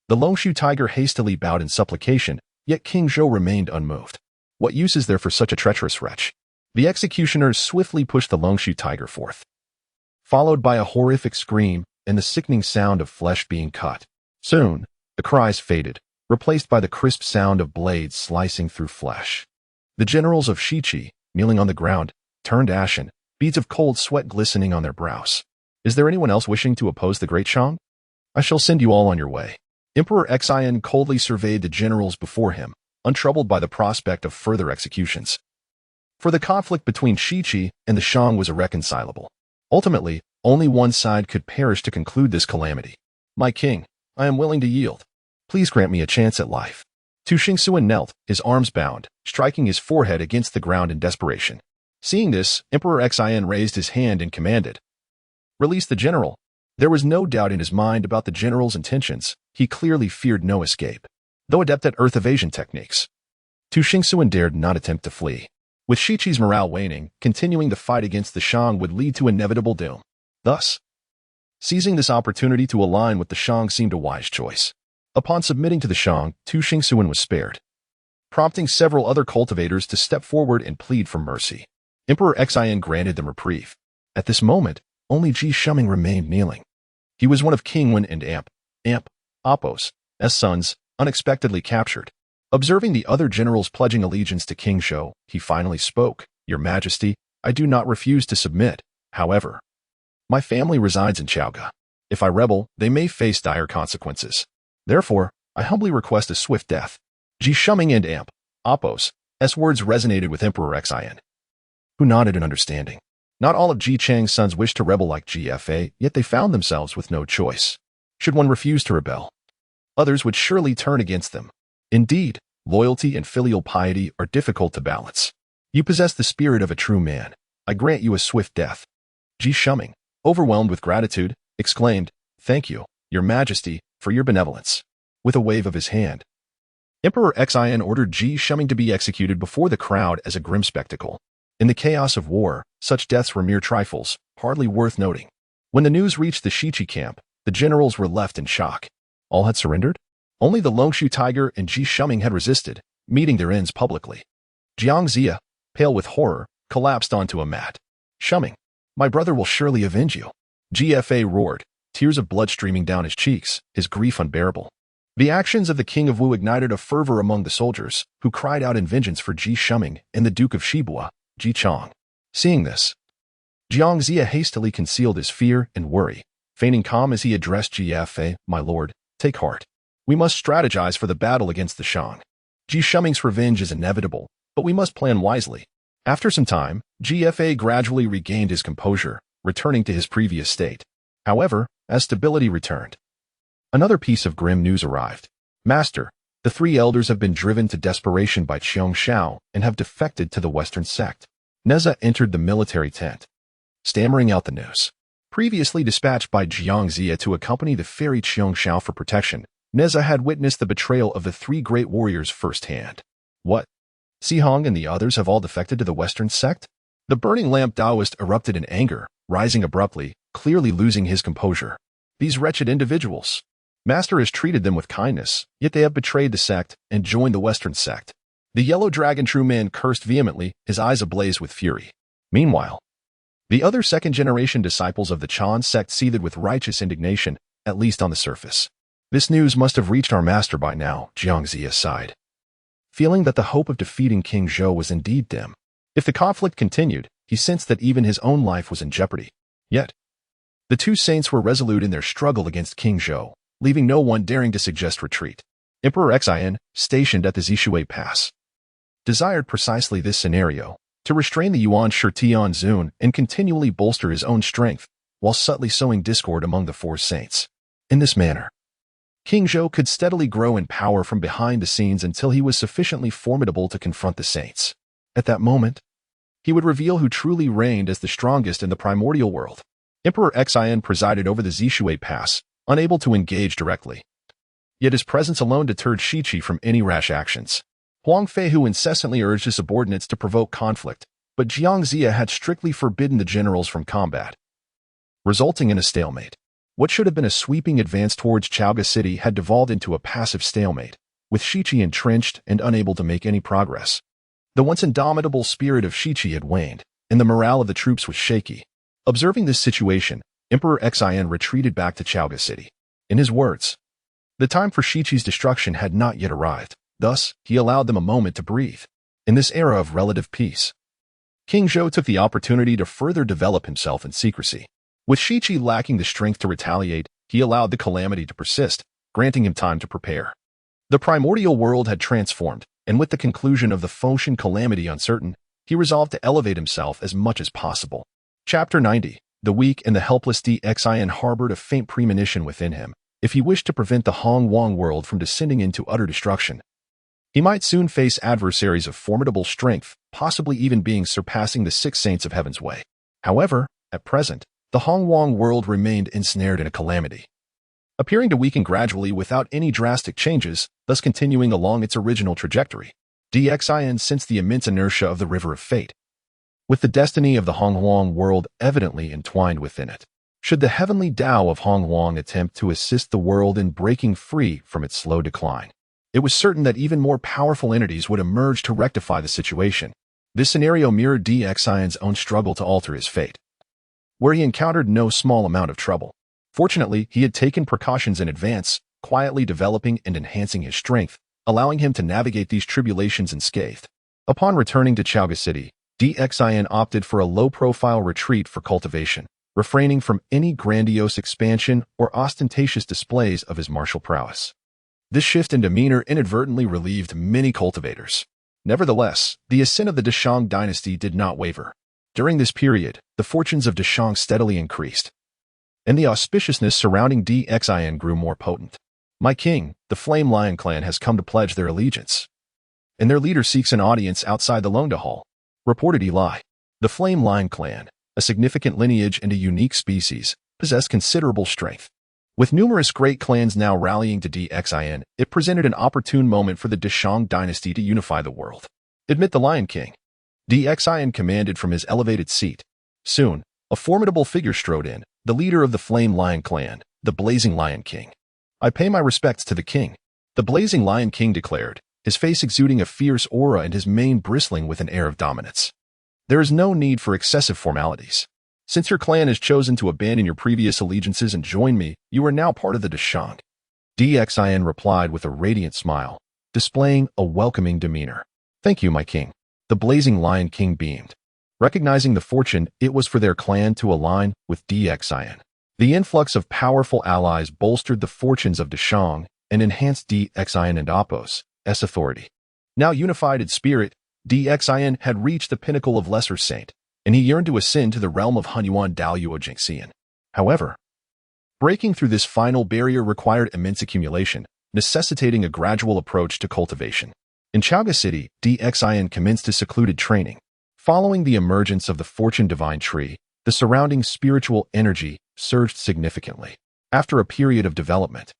The Longshu Tiger hastily bowed in supplication, yet King Zhou remained unmoved. What use is there for such a treacherous wretch? The executioners swiftly pushed the Longshu Tiger forth, followed by a horrific scream and the sickening sound of flesh being cut. Soon, the cries faded, replaced by the crisp sound of blades slicing through flesh. The generals of Shiqi, kneeling on the ground, turned ashen, beads of cold sweat glistening on their brows. "Is there anyone else wishing to oppose the great Shang? I shall send you all on your way." Emperor Xin coldly surveyed the generals before him, untroubled by the prospect of further executions. For the conflict between Shiqi and the Shang was irreconcilable. Ultimately, only one side could perish to conclude this calamity. "My king, I am willing to yield. Please grant me a chance at life." Tu Xingsuan knelt, his arms bound, striking his forehead against the ground in desperation. Seeing this, Emperor Xian raised his hand and commanded, "Release the general." There was no doubt in his mind about the general's intentions. He clearly feared no escape. Though adept at earth evasion techniques, Tu Xingsuan dared not attempt to flee. With Shiqi's morale waning, continuing the fight against the Shang would lead to inevitable doom. Thus, seizing this opportunity to align with the Shang seemed a wise choice. Upon submitting to the Shang, Tu Xingsuan was spared, prompting several other cultivators to step forward and plead for mercy. Emperor Xian granted them reprieve. At this moment, only Ji Shuming remained kneeling. He was one of King Wen and Appo's sons, unexpectedly captured. Observing the other generals pledging allegiance to King Zhou, he finally spoke, "Your Majesty, I do not refuse to submit. However, my family resides in Chaoga. If I rebel, they may face dire consequences. Therefore, I humbly request a swift death." Ji Shuming and Appo's words resonated with Emperor Xian, who nodded in understanding. Not all of Ji Chang's sons wished to rebel like GFA, yet they found themselves with no choice. Should one refuse to rebel, others would surely turn against them. Indeed, loyalty and filial piety are difficult to balance. You possess the spirit of a true man. I grant you a swift death. Ji Shuming, overwhelmed with gratitude, exclaimed, "Thank you, Your Majesty, for your benevolence." With a wave of his hand, Emperor Xian ordered Ji Shuming to be executed before the crowd as a grim spectacle. In the chaos of war, such deaths were mere trifles, hardly worth noting. When the news reached the Shiqi camp, the generals were left in shock. All had surrendered? Only the Longshu Tiger and Ji Shuming had resisted, meeting their ends publicly. Jiang Zia, pale with horror, collapsed onto a mat. "Shuming, my brother will surely avenge you." GFA roared, tears of blood streaming down his cheeks, his grief unbearable. The actions of the King of Wu ignited a fervor among the soldiers, who cried out in vengeance for Ji Shuming and the Duke of Shibua, Ji Chong. Seeing this, Jiang Zia hastily concealed his fear and worry, feigning calm as he addressed GFA, "My lord, take heart. We must strategize for the battle against the Shang. Ji Shuming's revenge is inevitable, but we must plan wisely." After some time, GFA gradually regained his composure, returning to his previous state. However, as stability returned, another piece of grim news arrived. "Master, the three elders have been driven to desperation by Qiong Shao and have defected to the Western sect." Neza entered the military tent, stammering out the news. Previously dispatched by Jiang Zia to accompany the fairy Qiong Shao for protection, Neza had witnessed the betrayal of the three great warriors firsthand. What? Si Hong and the others have all defected to the Western sect? The burning lamp Taoist erupted in anger, rising abruptly, clearly losing his composure. These wretched individuals. Master has treated them with kindness, yet they have betrayed the sect and joined the Western sect. The yellow dragon true man cursed vehemently, his eyes ablaze with fury. Meanwhile, the other second-generation disciples of the Chan sect seethed with righteous indignation, at least on the surface. "This news must have reached our master by now," Jiang Zia sighed, feeling that the hope of defeating King Zhou was indeed dim. If the conflict continued, he sensed that even his own life was in jeopardy. Yet, the two saints were resolute in their struggle against King Zhou, leaving no one daring to suggest retreat. Emperor Xian, stationed at the Zishui Pass, desired precisely this scenario, to restrain the Yuan Shirtian Zun and continually bolster his own strength, while subtly sowing discord among the four saints. In this manner, King Zhou could steadily grow in power from behind the scenes until he was sufficiently formidable to confront the saints. At that moment, he would reveal who truly reigned as the strongest in the primordial world. Emperor Xian presided over the Zishui Pass, unable to engage directly. Yet his presence alone deterred Shiqi from any rash actions. Huang Feihu incessantly urged his subordinates to provoke conflict, but Jiang Zia had strictly forbidden the generals from combat, resulting in a stalemate. What should have been a sweeping advance towards Chaoga City had devolved into a passive stalemate, with Shiqi entrenched and unable to make any progress. The once indomitable spirit of Shiqi had waned, and the morale of the troops was shaky. Observing this situation, Emperor Xian retreated back to Chaoga City. In his words, the time for Shiqi's destruction had not yet arrived. Thus, he allowed them a moment to breathe. In this era of relative peace, King Zhou took the opportunity to further develop himself in secrecy. With Shiqi lacking the strength to retaliate, he allowed the calamity to persist, granting him time to prepare. The primordial world had transformed, and with the conclusion of the Foshan calamity uncertain, he resolved to elevate himself as much as possible. Chapter 90. The weak and the helpless Xian harbored a faint premonition within him. If he wished to prevent the Honghuang world from descending into utter destruction, He might soon face adversaries of formidable strength, possibly even being surpassing the six saints of Heaven's Way. However, at present, the Honghuang world remained ensnared in a calamity, appearing to weaken gradually without any drastic changes, thus continuing along its original trajectory. DXIN sensed the immense inertia of the River of Fate, with the destiny of the Honghuang world evidently entwined within it. Should the heavenly Tao of Honghuang attempt to assist the world in breaking free from its slow decline, it was certain that even more powerful entities would emerge to rectify the situation. This scenario mirrored DXIN's own struggle to alter his fate, where he encountered no small amount of trouble. Fortunately, he had taken precautions in advance, quietly developing and enhancing his strength, allowing him to navigate these tribulations unscathed. Upon returning to Chaoga City, DXIN opted for a low-profile retreat for cultivation, refraining from any grandiose expansion or ostentatious displays of his martial prowess. This shift in demeanor inadvertently relieved many cultivators. Nevertheless, the ascent of the Shang Dynasty did not waver. During this period, the fortunes of Shang steadily increased, and the auspiciousness surrounding DXIN grew more potent. My king, the Flame Lion clan has come to pledge their allegiance, and their leader seeks an audience outside the Longda Hall, reported Eli. The Flame Lion clan, a significant lineage and a unique species, possessed considerable strength. With numerous great clans now rallying to DXIN, it presented an opportune moment for the Shang Dynasty to unify the world. Admit the Lion King. DXIN commanded from his elevated seat. Soon, a formidable figure strode in, the leader of the Flame Lion clan, the Blazing Lion King. I pay my respects to the king, the Blazing Lion King declared, his face exuding a fierce aura and his mane bristling with an air of dominance. There is no need for excessive formalities. Since your clan has chosen to abandon your previous allegiances and join me, you are now part of the Deshang. DXIN replied with a radiant smile, displaying a welcoming demeanor. Thank you, my king. The Blazing Lion King beamed. Recognizing the fortune it was for their clan to align with DXIN. The influx of powerful allies bolstered the fortunes of Deshang and enhanced DXIN and Apos' authority. Now unified in spirit, DXIN had reached the pinnacle of Lesser Saint, and he yearned to ascend to the realm of Honghuang Daoyuo Jingxian. However, breaking through this final barrier required immense accumulation, necessitating a gradual approach to cultivation. In Chaoga City, DXIN commenced his secluded training. Following the emergence of the Fortune Divine Tree, the surrounding spiritual energy surged significantly. After a period of development,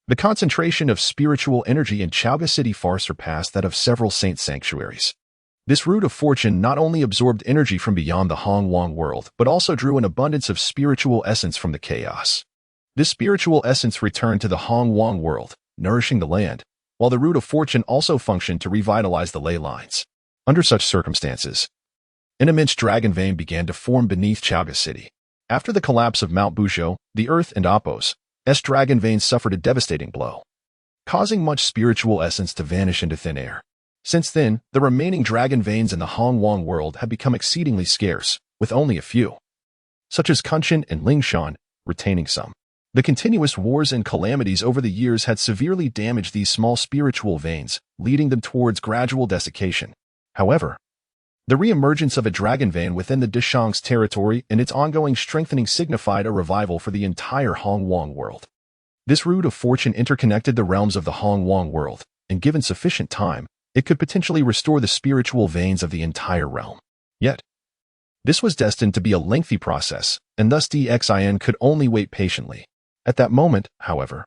the concentration of spiritual energy in Chaoga City far surpassed that of several saint sanctuaries. This root of fortune not only absorbed energy from beyond the Honghuang world, but also drew an abundance of spiritual essence from the chaos. This spiritual essence returned to the Honghuang world, nourishing the land, while the root of fortune also functioned to revitalize the ley lines. Under such circumstances, an immense dragon vein began to form beneath Chaoga City. After the collapse of Mount Buzhou, the earth and Apos' dragon vein suffered a devastating blow, causing much spiritual essence to vanish into thin air. Since then, the remaining dragon veins in the Honghuang world have become exceedingly scarce, with only a few, such as Kunshan and Lingshan, retaining some. The continuous wars and calamities over the years had severely damaged these small spiritual veins, leading them towards gradual desiccation. However, the re-emergence of a dragon vein within the Deshang's territory and its ongoing strengthening signified a revival for the entire Honghuang world. This root of fortune interconnected the realms of the Honghuang world, and given sufficient time, it could potentially restore the spiritual veins of the entire realm. Yet, this was destined to be a lengthy process, and thus DXIN could only wait patiently. At that moment, however,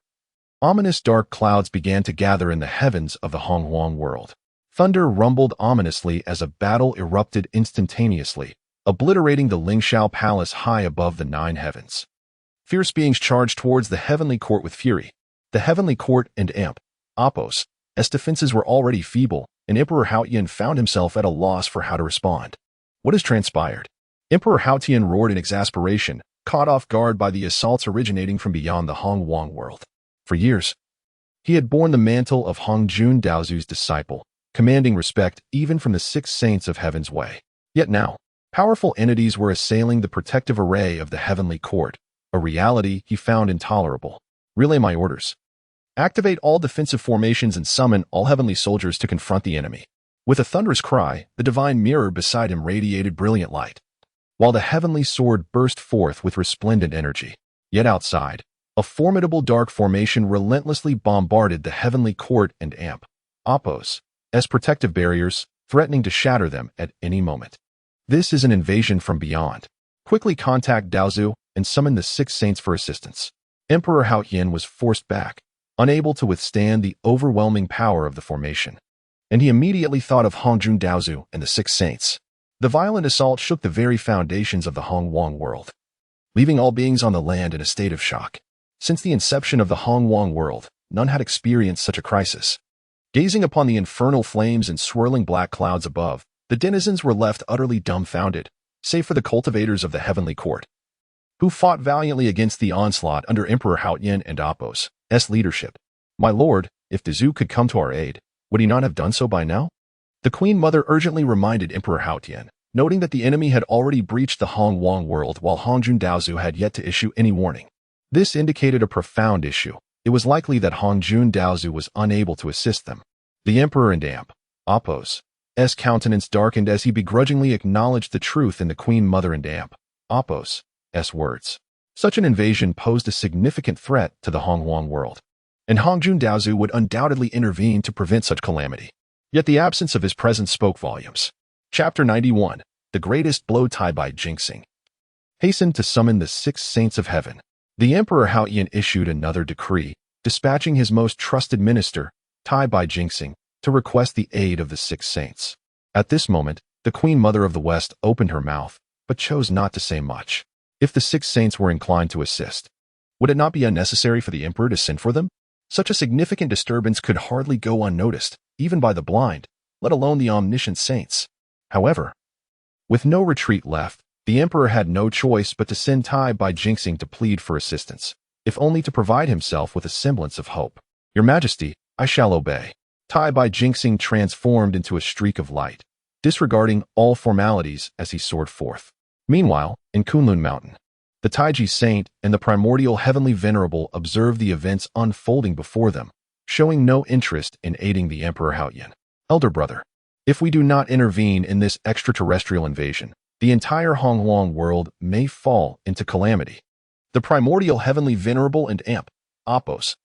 ominous dark clouds began to gather in the heavens of the Honghuang world. Thunder rumbled ominously as a battle erupted instantaneously, obliterating the Lingshao Palace high above the 9 heavens. Fierce beings charged towards the heavenly court with fury. The heavenly court and Apos' defenses were already feeble, and Emperor Haotian found himself at a loss for how to respond. What has transpired? Emperor Haotian roared in exasperation, caught off guard by the assaults originating from beyond the Honghuang world. For years, he had borne the mantle of Hongjun Daozu's disciple, commanding respect even from the 6 saints of Heaven's Way. Yet now, powerful entities were assailing the protective array of the heavenly court, a reality he found intolerable. Relay my orders. Activate all defensive formations and summon all heavenly soldiers to confront the enemy. With a thunderous cry, the divine mirror beside him radiated brilliant light, while the heavenly sword burst forth with resplendent energy. Yet outside, a formidable dark formation relentlessly bombarded the heavenly court and Apos' as protective barriers, threatening to shatter them at any moment. This is an invasion from beyond. Quickly contact Daozu and summon the 6 saints for assistance. Emperor Haotian was forced back, unable to withstand the overwhelming power of the formation. And he immediately thought of Hongzhun Daozu and the 6 saints. The violent assault shook the very foundations of the Honghuang world, leaving all beings on the land in a state of shock. Since the inception of the Honghuang world, none had experienced such a crisis. Gazing upon the infernal flames and swirling black clouds above, the denizens were left utterly dumbfounded, save for the cultivators of the heavenly court, who fought valiantly against the onslaught under Emperor Haotian and Apos' leadership. My lord, if Dazhu could come to our aid, would he not have done so by now? The Queen Mother urgently reminded Emperor Haotian, noting that the enemy had already breached the Honghuang world while Hongzhun Daozu had yet to issue any warning. This indicated a profound issue. It was likely that Hongzhun Daozu was unable to assist them. The Emperor and Apos' countenance darkened as he begrudgingly acknowledged the truth in the Queen Mother and Apos' words. Such an invasion posed a significant threat to the Honghuang world, and Hongzhun Daozu would undoubtedly intervene to prevent such calamity. Yet the absence of his presence spoke volumes. Chapter 91. The Greatest Blow. Tai Bai Jingxing hastened to summon the 6 saints of heaven. The Emperor Haotian issued another decree, dispatching his most trusted minister, Tai Bai Jingxing, to request the aid of the 6 saints. At this moment, the Queen Mother of the West opened her mouth, but chose not to say much. If the 6 saints were inclined to assist, would it not be unnecessary for the emperor to send for them? Such a significant disturbance could hardly go unnoticed, even by the blind, let alone the omniscient saints. However, with no retreat left, the emperor had no choice but to send Tai Bai Jingxing to plead for assistance, if only to provide himself with a semblance of hope. Your Majesty, I shall obey. Tai Bai Jingxing transformed into a streak of light, disregarding all formalities as he soared forth. Meanwhile, in Kunlun Mountain, the Taiji Saint and the primordial heavenly venerable observed the events unfolding before them, showing no interest in aiding the Emperor Haotian. Elder brother, if we do not intervene in this extraterrestrial invasion, the entire Honghuang world may fall into calamity. The primordial heavenly venerable and Apos'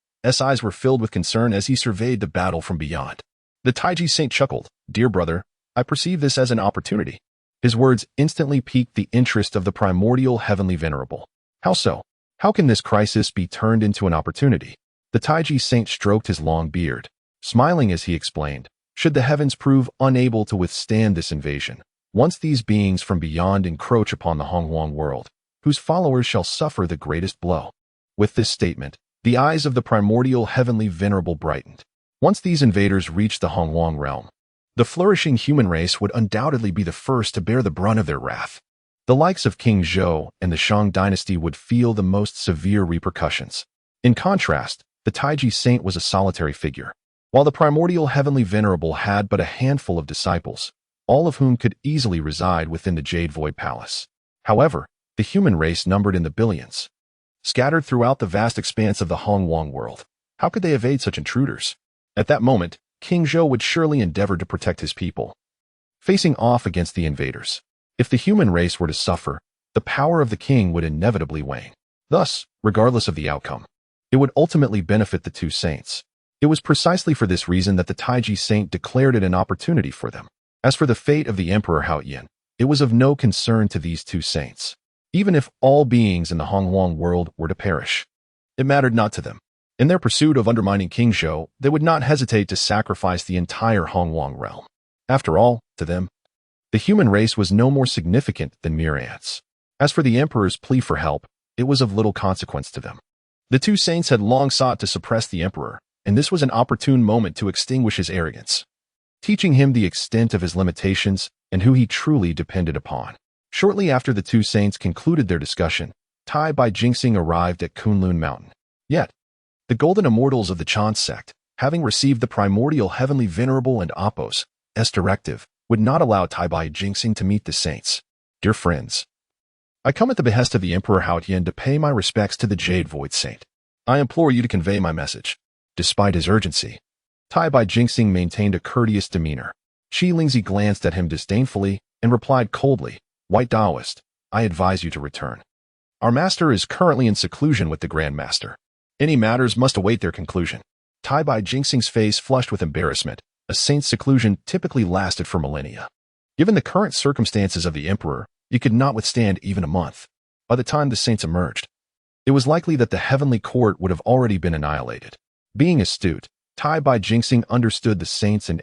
eyes were filled with concern as he surveyed the battle from beyond. The Taiji Saint chuckled. Dear brother, I perceive this as an opportunity. His words instantly piqued the interest of the primordial heavenly venerable. How so? How can this crisis be turned into an opportunity? The Taiji Saint stroked his long beard, smiling as he explained, should the heavens prove unable to withstand this invasion, once these beings from beyond encroach upon the Honghuang world, whose followers shall suffer the greatest blow. With this statement, the eyes of the primordial heavenly venerable brightened. Once these invaders reached the Honghuang realm, the flourishing human race would undoubtedly be the first to bear the brunt of their wrath. The likes of King Zhou and the Shang Dynasty would feel the most severe repercussions. In contrast, the Taiji Saint was a solitary figure, while the primordial heavenly venerable had but a handful of disciples, all of whom could easily reside within the Jade Void Palace. However, the human race numbered in the billions, scattered throughout the vast expanse of the Honghuang world. How could they evade such intruders? At that moment, King Zhou would surely endeavor to protect his people, facing off against the invaders. If the human race were to suffer, the power of the king would inevitably wane. Thus, regardless of the outcome, it would ultimately benefit the 2 saints. It was precisely for this reason that the Taiji Saint declared it an opportunity for them. As for the fate of the Emperor Haotian, it was of no concern to these 2 saints. Even if all beings in the Honghuang world were to perish, it mattered not to them. In their pursuit of undermining King Zhou, they would not hesitate to sacrifice the entire Honghuang realm. After all, to them, the human race was no more significant than mere ants. As for the emperor's plea for help, it was of little consequence to them. The 2 saints had long sought to suppress the emperor, and this was an opportune moment to extinguish his arrogance, teaching him the extent of his limitations and who he truly depended upon. Shortly after the 2 saints concluded their discussion, Tai Bai Jingxing arrived at Kunlun Mountain. Yet, the golden immortals of the Chan sect, having received the primordial heavenly venerable and Apos' directive, would not allow Tai Bai Jingxing to meet the saints. Dear friends, I come at the behest of the Emperor Haotian to pay my respects to the Jade Void Saint. I implore you to convey my message. Despite his urgency, Tai Bai Jingxing maintained a courteous demeanor. Shi Lingzi glanced at him disdainfully and replied coldly, White Taoist, I advise you to return. Our master is currently in seclusion with the Grand Master. Any matters must await their conclusion. Tai Bai Jingxing's face flushed with embarrassment, a saint's seclusion typically lasted for millennia. Given the current circumstances of the emperor, he could not withstand even a month. By the time the saints emerged, it was likely that the heavenly court would have already been annihilated. Being astute, Tai Bai Jingxing understood the saints and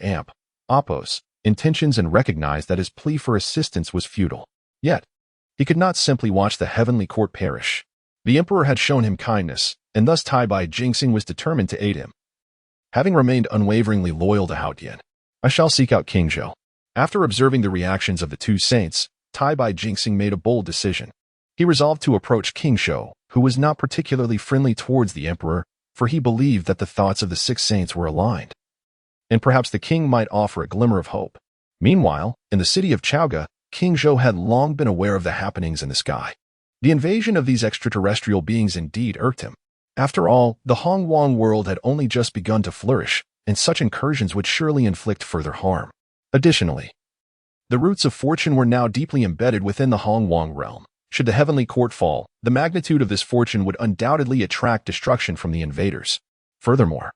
Apos intentions and recognized that his plea for assistance was futile. Yet, he could not simply watch the heavenly court perish. The emperor had shown him kindness, and thus Tai Bai Jingxing was determined to aid him. Having remained unwaveringly loyal to Hao Tian, I shall seek out King Zhou. After observing the reactions of the two saints, Tai Bai Jingxing made a bold decision. He resolved to approach King Zhou, who was not particularly friendly towards the emperor, for he believed that the thoughts of the six saints were aligned. And perhaps the king might offer a glimmer of hope. Meanwhile, in the city of Chaoga, King Zhou had long been aware of the happenings in the sky. The invasion of these extraterrestrial beings indeed irked him. After all, the Honghuang world had only just begun to flourish, and such incursions would surely inflict further harm. Additionally, the roots of fortune were now deeply embedded within the Honghuang realm. Should the heavenly court fall, the magnitude of this fortune would undoubtedly attract destruction from the invaders. Furthermore,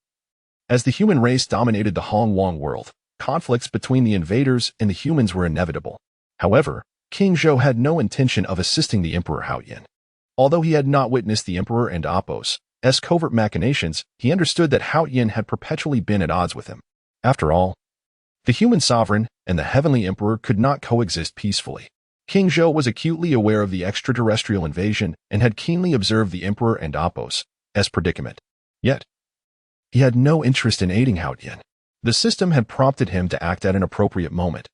as the human race dominated the Honghuang world, conflicts between the invaders and the humans were inevitable. However, King Zhou had no intention of assisting the Emperor Hao Yin. Although he had not witnessed the Emperor and Apos' covert machinations, he understood that Hao Yin had perpetually been at odds with him. After all, the human sovereign and the heavenly emperor could not coexist peacefully. King Zhou was acutely aware of the extraterrestrial invasion and had keenly observed the emperor and Apos' predicament. Yet, he had no interest in aiding Hao Yin. The system had prompted him to act at an appropriate moment,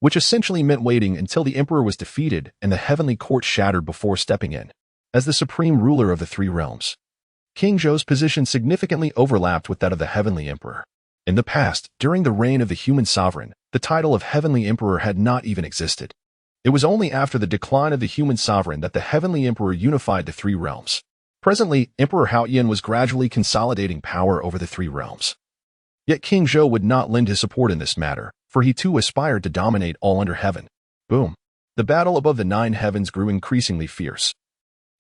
which essentially meant waiting until the emperor was defeated and the heavenly court shattered before stepping in. As the supreme ruler of the three realms, King Zhou's position significantly overlapped with that of the heavenly emperor. In the past, during the reign of the human sovereign, the title of heavenly emperor had not even existed. It was only after the decline of the human sovereign that the heavenly emperor unified the three realms. Presently, Emperor Hao Yin was gradually consolidating power over the three realms. Yet King Zhou would not lend his support in this matter, for he too aspired to dominate all under heaven. Boom. The battle above the 9 heavens grew increasingly fierce.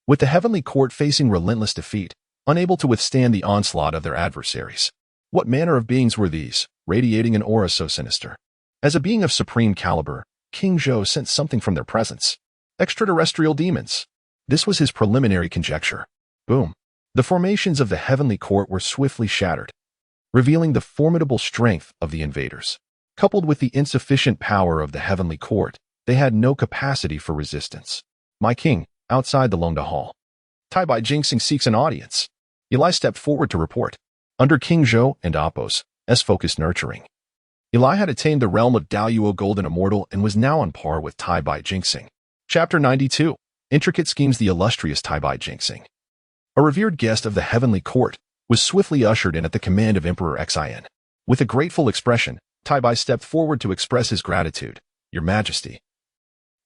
With the heavenly court facing relentless defeat, unable to withstand the onslaught of their adversaries. What manner of beings were these, radiating an aura so sinister? As a being of supreme caliber, King Zhou sensed something from their presence. Extraterrestrial demons. This was his preliminary conjecture. Boom. The formations of the heavenly court were swiftly shattered, revealing the formidable strength of the invaders. Coupled with the insufficient power of the heavenly court, they had no capacity for resistance. My king, outside the Longda Hall. Tai Bai Jingxing seeks an audience. Eli stepped forward to report. Under King Zhou and Apos' focused nurturing, Eli had attained the realm of Daoyuo Golden Immortal and was now on par with Tai Bai Jingxing. Chapter 92. Intricate Schemes. The illustrious Tai Bai Jingxing, a revered guest of the heavenly court, was swiftly ushered in at the command of Emperor Xin. With a grateful expression, Tai Bai stepped forward to express his gratitude. Your Majesty.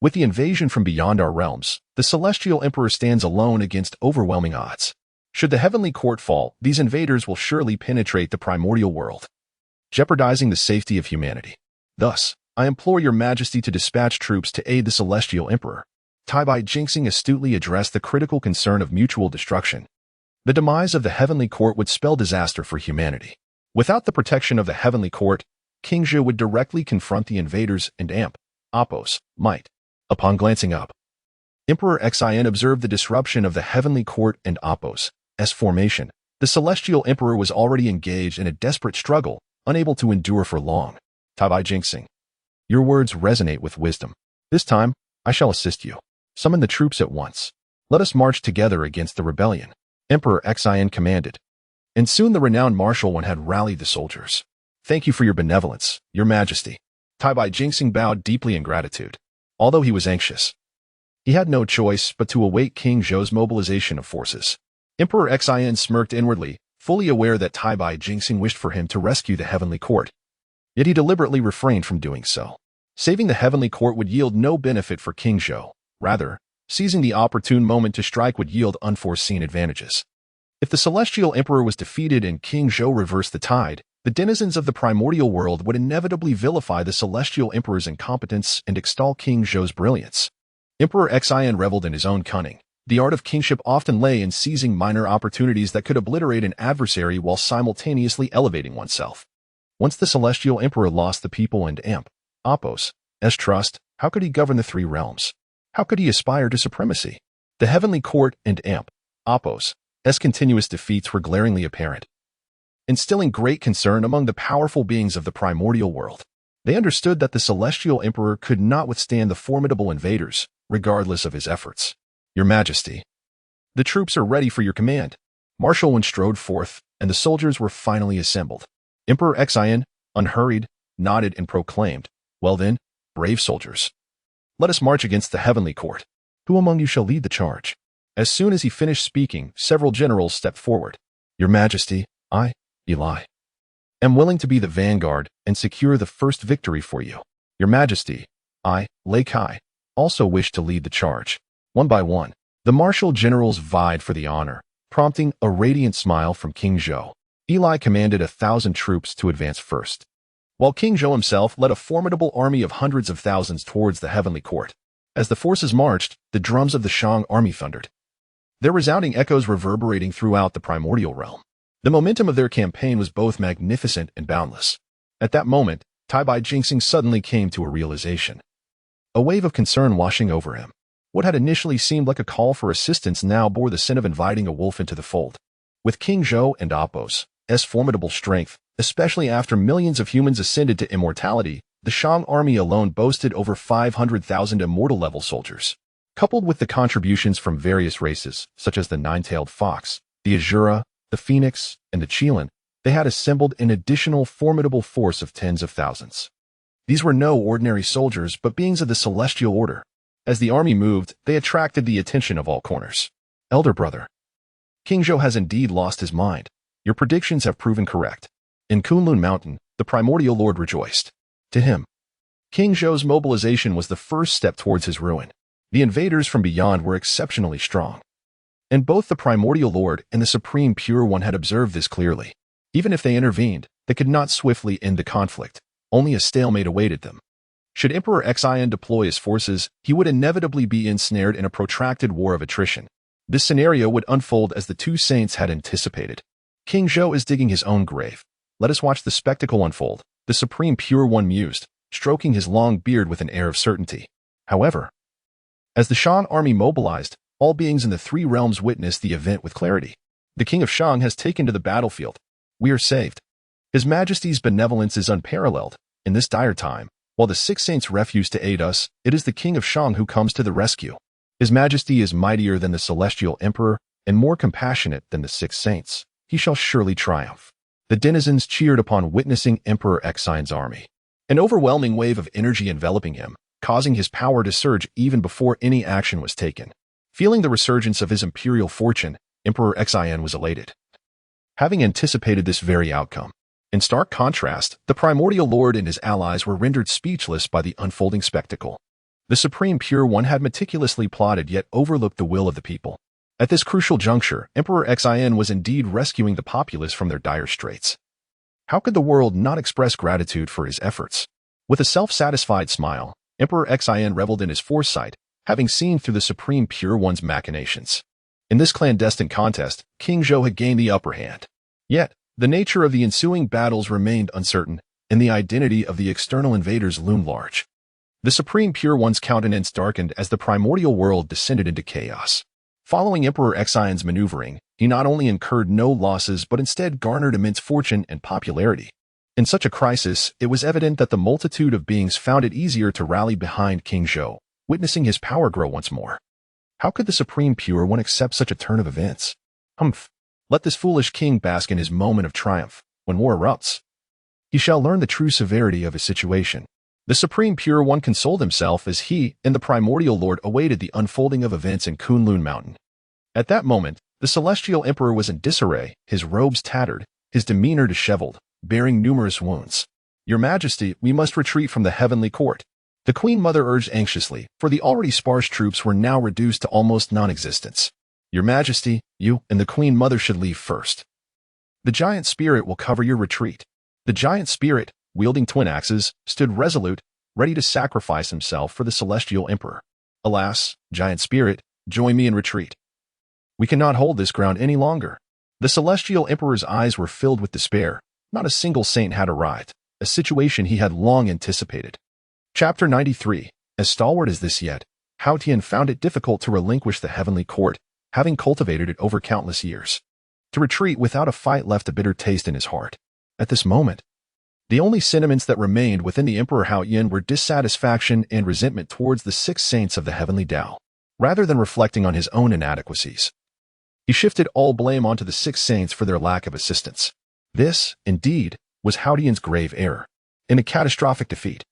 With the invasion from beyond our realms, the celestial emperor stands alone against overwhelming odds. Should the heavenly court fall, these invaders will surely penetrate the primordial world, jeopardizing the safety of humanity. Thus, I implore your Majesty to dispatch troops to aid the celestial emperor. Tai Bai Jingxing astutely addressed the critical concern of mutual destruction. The demise of the heavenly court would spell disaster for humanity. Without the protection of the heavenly court, King Zhou would directly confront the invaders and Apos' might. Upon glancing up, Emperor Xin observed the disruption of the heavenly court and Apos' formation. The celestial emperor was already engaged in a desperate struggle, unable to endure for long. Tai Bai Jingxing, your words resonate with wisdom. This time, I shall assist you. Summon the troops at once. Let us march together against the rebellion. Emperor Xin commanded. And soon the renowned martial one had rallied the soldiers. Thank you for your benevolence, your Majesty. Tai Bai Jingxing bowed deeply in gratitude. Although he was anxious, he had no choice but to await King Zhou's mobilization of forces. Emperor Xin smirked inwardly, fully aware that Tai Bai Jingxing wished for him to rescue the heavenly court. Yet he deliberately refrained from doing so. Saving the heavenly court would yield no benefit for King Zhou. Rather, seizing the opportune moment to strike would yield unforeseen advantages. If the celestial emperor was defeated and King Zhou reversed the tide, the denizens of the primordial world would inevitably vilify the celestial emperor's incompetence and extol King Zhou's brilliance. Emperor Xin reveled in his own cunning. The art of kingship often lay in seizing minor opportunities that could obliterate an adversary while simultaneously elevating oneself. Once the celestial emperor lost the people and Apos' trust, how could he govern the three realms? How could he aspire to supremacy? The heavenly court and Apos' continuous defeats were glaringly apparent, instilling great concern among the powerful beings of the primordial world. They understood that the celestial emperor could not withstand the formidable invaders, regardless of his efforts. Your Majesty, the troops are ready for your command. Marshal Wen strode forth, and the soldiers were finally assembled. Emperor Xian, unhurried, nodded and proclaimed, "Well then, brave soldiers, let us march against the heavenly court. Who among you shall lead the charge?" As soon as he finished speaking, several generals stepped forward. "Your Majesty, I, Eli, am willing to be the vanguard and secure the first victory for you. Your Majesty, I, Lei Kai, also wish to lead the charge." One by one, the martial generals vied for the honor, prompting a radiant smile from King Zhou. Eli commanded 1,000 troops to advance first, while King Zhou himself led a formidable army of hundreds of thousands towards the heavenly court. As the forces marched, the drums of the Shang army thundered, their resounding echoes reverberating throughout the primordial realm. The momentum of their campaign was both magnificent and boundless. At that moment, Tai Bai Jingxing suddenly came to a realization. A wave of concern washing over him. What had initially seemed like a call for assistance now bore the sin of inviting a wolf into the fold. With King Zhou and Apos' formidable strength, especially after millions of humans ascended to immortality, the Shang army alone boasted over 500,000 immortal-level soldiers. Coupled with the contributions from various races, such as the nine-tailed fox, the Azura, the phoenix, and the Qilin, they had assembled an additional formidable force of tens of thousands. These were no ordinary soldiers, but beings of the celestial order. As the army moved, they attracted the attention of all corners. "Elder brother, King Zhou has indeed lost his mind. Your predictions have proven correct." In Kunlun Mountain, the primordial lord rejoiced. To him, King Zhou's mobilization was the first step towards his ruin. The invaders from beyond were exceptionally strong, and both the primordial lord and the supreme pure one had observed this clearly. Even if they intervened, they could not swiftly end the conflict. Only a stalemate awaited them. Should Emperor Xian deploy his forces, he would inevitably be ensnared in a protracted war of attrition. This scenario would unfold as the two saints had anticipated. "King Zhou is digging his own grave. Let us watch the spectacle unfold," the Supreme Pure One mused, stroking his long beard with an air of certainty. However, as the Shang army mobilized, all beings in the three realms witnessed the event with clarity. The King of Shang has taken to the battlefield. We are saved. His Majesty's benevolence is unparalleled. In this dire time, while the six saints refuse to aid us, it is the King of Shang who comes to the rescue. His Majesty is mightier than the celestial emperor and more compassionate than the six saints. He shall surely triumph. The denizens cheered upon witnessing Emperor Xian's army. An overwhelming wave of energy enveloping him, causing his power to surge even before any action was taken. Feeling the resurgence of his imperial fortune, Emperor Xian was elated, having anticipated this very outcome. In stark contrast, the primordial lord and his allies were rendered speechless by the unfolding spectacle. The Supreme Pure One had meticulously plotted yet overlooked the will of the people. At this crucial juncture, Emperor Xian was indeed rescuing the populace from their dire straits. How could the world not express gratitude for his efforts? With a self-satisfied smile, Emperor Xian reveled in his foresight, having seen through the Supreme Pure One's machinations. In this clandestine contest, King Zhou had gained the upper hand. Yet, the nature of the ensuing battles remained uncertain, and the identity of the external invaders loomed large. The Supreme Pure One's countenance darkened as the primordial world descended into chaos. Following Emperor Xian's maneuvering, he not only incurred no losses but instead garnered immense fortune and popularity. In such a crisis, it was evident that the multitude of beings found it easier to rally behind King Zhou, witnessing his power grow once more. How could the Supreme Pure One accept such a turn of events? Humph! Let this foolish king bask in his moment of triumph. When war erupts, he shall learn the true severity of his situation. The Supreme Pure One consoled himself as he and the Primordial Lord awaited the unfolding of events in Kunlun Mountain. At that moment, the Celestial Emperor was in disarray, his robes tattered, his demeanor disheveled, bearing numerous wounds. "Your Majesty, we must retreat from the heavenly court," the Queen Mother urged anxiously, for the already sparse troops were now reduced to almost non-existence. "Your Majesty, you and the Queen Mother should leave first. The giant spirit will cover your retreat." The giant spirit, wielding twin axes, stood resolute, ready to sacrifice himself for the Celestial Emperor. "Alas, giant spirit, join me in retreat. We cannot hold this ground any longer." The Celestial Emperor's eyes were filled with despair, Not a single saint had arrived, a situation he had long anticipated. Chapter 93. As stalwart as this yet, Hao Tian found it difficult to relinquish the heavenly court, having cultivated it over countless years. To retreat without a fight left a bitter taste in his heart. At this moment, the only sentiments that remained within the Emperor Hao Tian were dissatisfaction and resentment towards the 6 saints of the heavenly Tao, rather than reflecting on his own inadequacies. He shifted all blame onto the 6 saints for their lack of assistance. This, indeed, was Hao Tian's grave error. In a catastrophic defeat,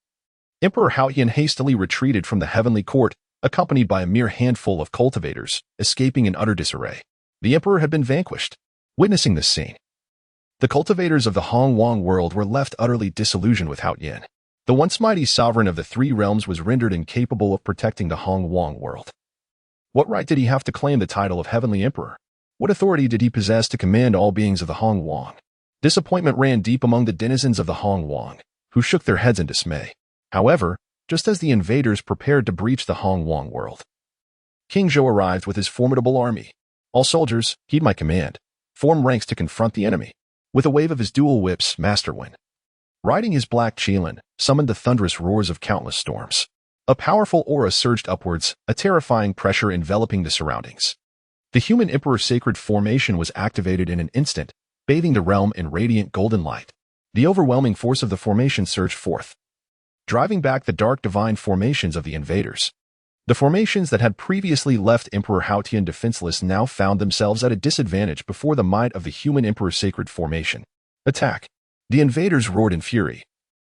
Emperor Hao Tian hastily retreated from the heavenly court, accompanied by a mere handful of cultivators, escaping in utter disarray. The emperor had been vanquished. Witnessing this scene, the cultivators of the Honghuang world were left utterly disillusioned with Hao Tian. The once mighty sovereign of the 3 realms was rendered incapable of protecting the Honghuang world. What right did he have to claim the title of Heavenly Emperor? What authority did he possess to command all beings of the Honghuang? Disappointment ran deep among the denizens of the Honghuang, who shook their heads in dismay. However, just as the invaders prepared to breach the Honghuang world, King Zhou arrived with his formidable army. All soldiers, heed my command. Form ranks to confront the enemy. With a wave of his dual whips, Master Wen, riding his black qilin, summoned the thunderous roars of countless storms. A powerful aura surged upwards, a terrifying pressure enveloping the surroundings. The human emperor's sacred formation was activated in an instant, bathing the realm in radiant golden light. The overwhelming force of the formation surged forth, driving back the dark divine formations of the invaders. The formations that had previously left Emperor Hao Tian defenseless now found themselves at a disadvantage before the might of the human emperor's sacred formation. Attack! The invaders roared in fury,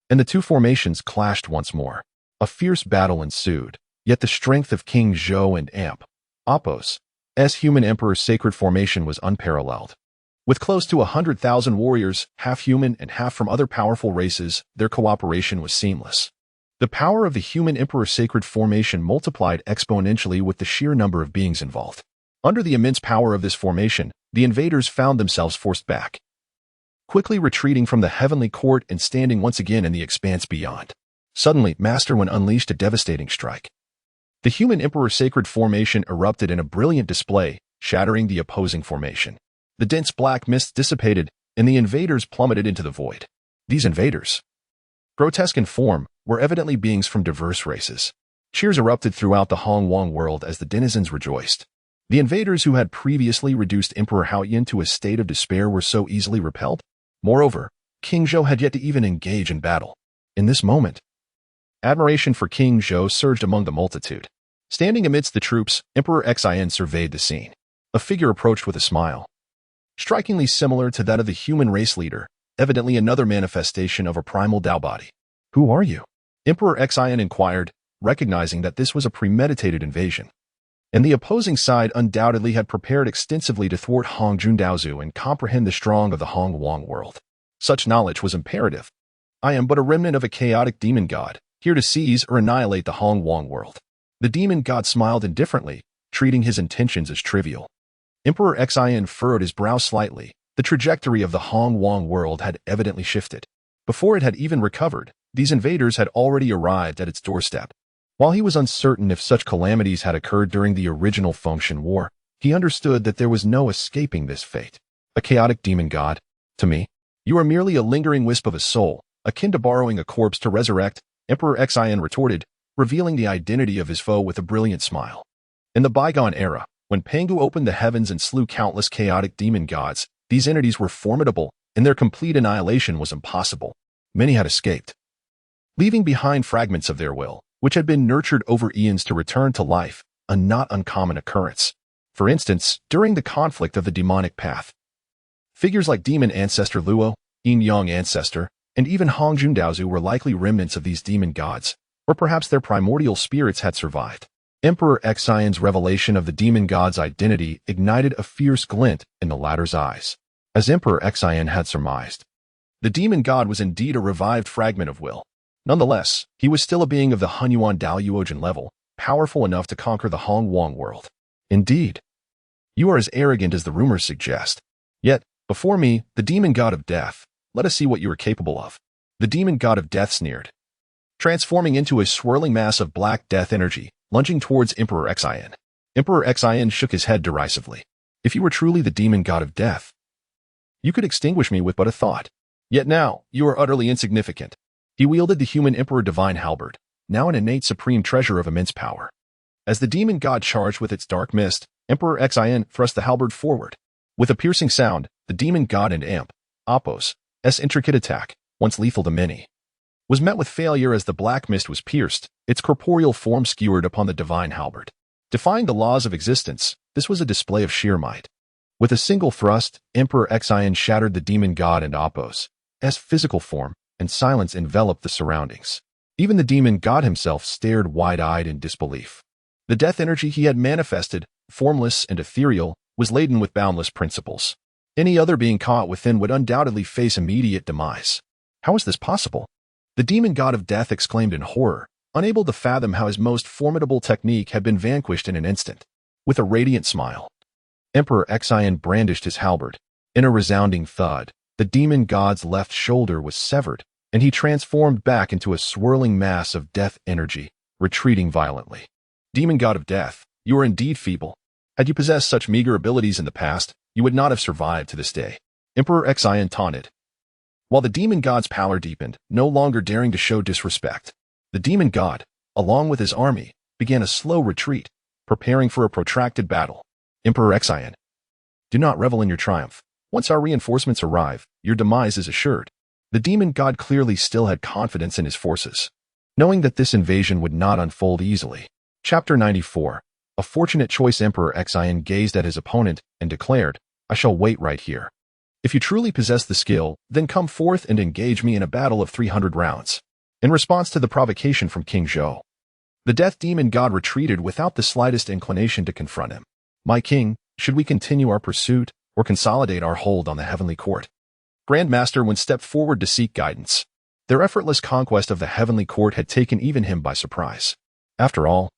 and the 2 formations clashed once more. A fierce battle ensued, yet the strength of King Zhou and Apos' human emperor's sacred formation was unparalleled. With close to 100,000 warriors, half human and half from other powerful races, their cooperation was seamless. The power of the human emperor's sacred formation multiplied exponentially with the sheer number of beings involved. Under the immense power of this formation, the invaders found themselves forced back, quickly retreating from the heavenly court and standing once again in the expanse beyond. Suddenly, Master Wen unleashed a devastating strike. The human emperor's sacred formation erupted in a brilliant display, shattering the opposing formation. The dense black mist dissipated, and the invaders plummeted into the void. These invaders, grotesque in form, were evidently beings from diverse races. Cheers erupted throughout the Honghuang world as the denizens rejoiced. The invaders who had previously reduced Emperor Hao Tian to a state of despair were so easily repelled. Moreover, King Zhou had yet to even engage in battle. In this moment, admiration for King Zhou surged among the multitude. Standing amidst the troops, Emperor Xin surveyed the scene. A figure approached with a smile, strikingly similar to that of the human race leader, evidently another manifestation of a primal Tao body. "Who are you?" Emperor Xin inquired, recognizing that this was a premeditated invasion. And the opposing side undoubtedly had prepared extensively to thwart Hongjun Daozu and comprehend the strong of the Honghuang world. Such knowledge was imperative. "I am but a remnant of a chaotic demon god, here to seize or annihilate the Honghuang world." The demon god smiled indifferently, treating his intentions as trivial. Emperor Xin furrowed his brow slightly. The trajectory of the Honghuang world had evidently shifted. Before it had even recovered, these invaders had already arrived at its doorstep. While he was uncertain if such calamities had occurred during the original Fengshan War, he understood that there was no escaping this fate. A chaotic demon god? To me, you are merely a lingering wisp of a soul, akin to borrowing a corpse to resurrect, Emperor Xin retorted, revealing the identity of his foe with a brilliant smile. In the bygone era, when Pangu opened the heavens and slew countless chaotic demon gods, these entities were formidable, and their complete annihilation was impossible. Many had escaped, leaving behind fragments of their will, which had been nurtured over eons to return to life, a not uncommon occurrence. For instance, during the conflict of the demonic path, figures like demon ancestor Luo, Yin Yang ancestor, and even Hongjun Daozu were likely remnants of these demon gods, or perhaps their primordial spirits had survived. Emperor Xion's revelation of the demon god's identity ignited a fierce glint in the latter's eyes. As Emperor Xion had surmised, the demon god was indeed a revived fragment of will. Nonetheless, he was still a being of the Hunyuan Daoyuojin level, powerful enough to conquer the Honghuang world. Indeed, you are as arrogant as the rumors suggest. Yet, before me, the demon god of death, let us see what you are capable of. The demon god of death sneered, transforming into a swirling mass of black death energy, lunging towards Emperor Xion. Emperor Xion shook his head derisively. If you were truly the demon god of death, you could extinguish me with but a thought. Yet now, you are utterly insignificant. He wielded the human emperor divine halberd, now an innate supreme treasure of immense power. As the demon god charged with its dark mist, Emperor Xin thrust the halberd forward. With a piercing sound, the demon god and imp, Apos, intricate attack, once lethal to many, was met with failure as the black mist was pierced, its corporeal form skewered upon the divine halberd. Defying the laws of existence, this was a display of sheer might. With a single thrust, Emperor Xin shattered the demon god and Apos' physical form, and silence enveloped the surroundings. Even the demon god himself stared wide-eyed in disbelief. The death energy he had manifested, formless and ethereal, was laden with boundless principles. Any other being caught within would undoubtedly face immediate demise. How is this possible? The demon god of death exclaimed in horror, unable to fathom how his most formidable technique had been vanquished in an instant. With a radiant smile, Emperor Xin brandished his halberd. In a resounding thud, the demon god's left shoulder was severed, and he transformed back into a swirling mass of death energy, retreating violently. Demon god of death, you are indeed feeble. Had you possessed such meager abilities in the past, you would not have survived to this day. Emperor Xin taunted. While the demon god's pallor deepened, no longer daring to show disrespect, the demon god, along with his army, began a slow retreat, preparing for a protracted battle. Emperor Xin, do not revel in your triumph. Once our reinforcements arrive, your demise is assured. The demon god clearly still had confidence in his forces, knowing that this invasion would not unfold easily. Chapter 94. A fortunate choice. Emperor Xin gazed at his opponent and declared, I shall wait right here. If you truly possess the skill, then come forth and engage me in a battle of 300 rounds. In response to the provocation from King Zhou, the death demon god retreated without the slightest inclination to confront him. My king, should we continue our pursuit or consolidate our hold on the heavenly court? Grandmaster Wen stepped forward to seek guidance. Their effortless conquest of the heavenly court had taken even him by surprise. After all,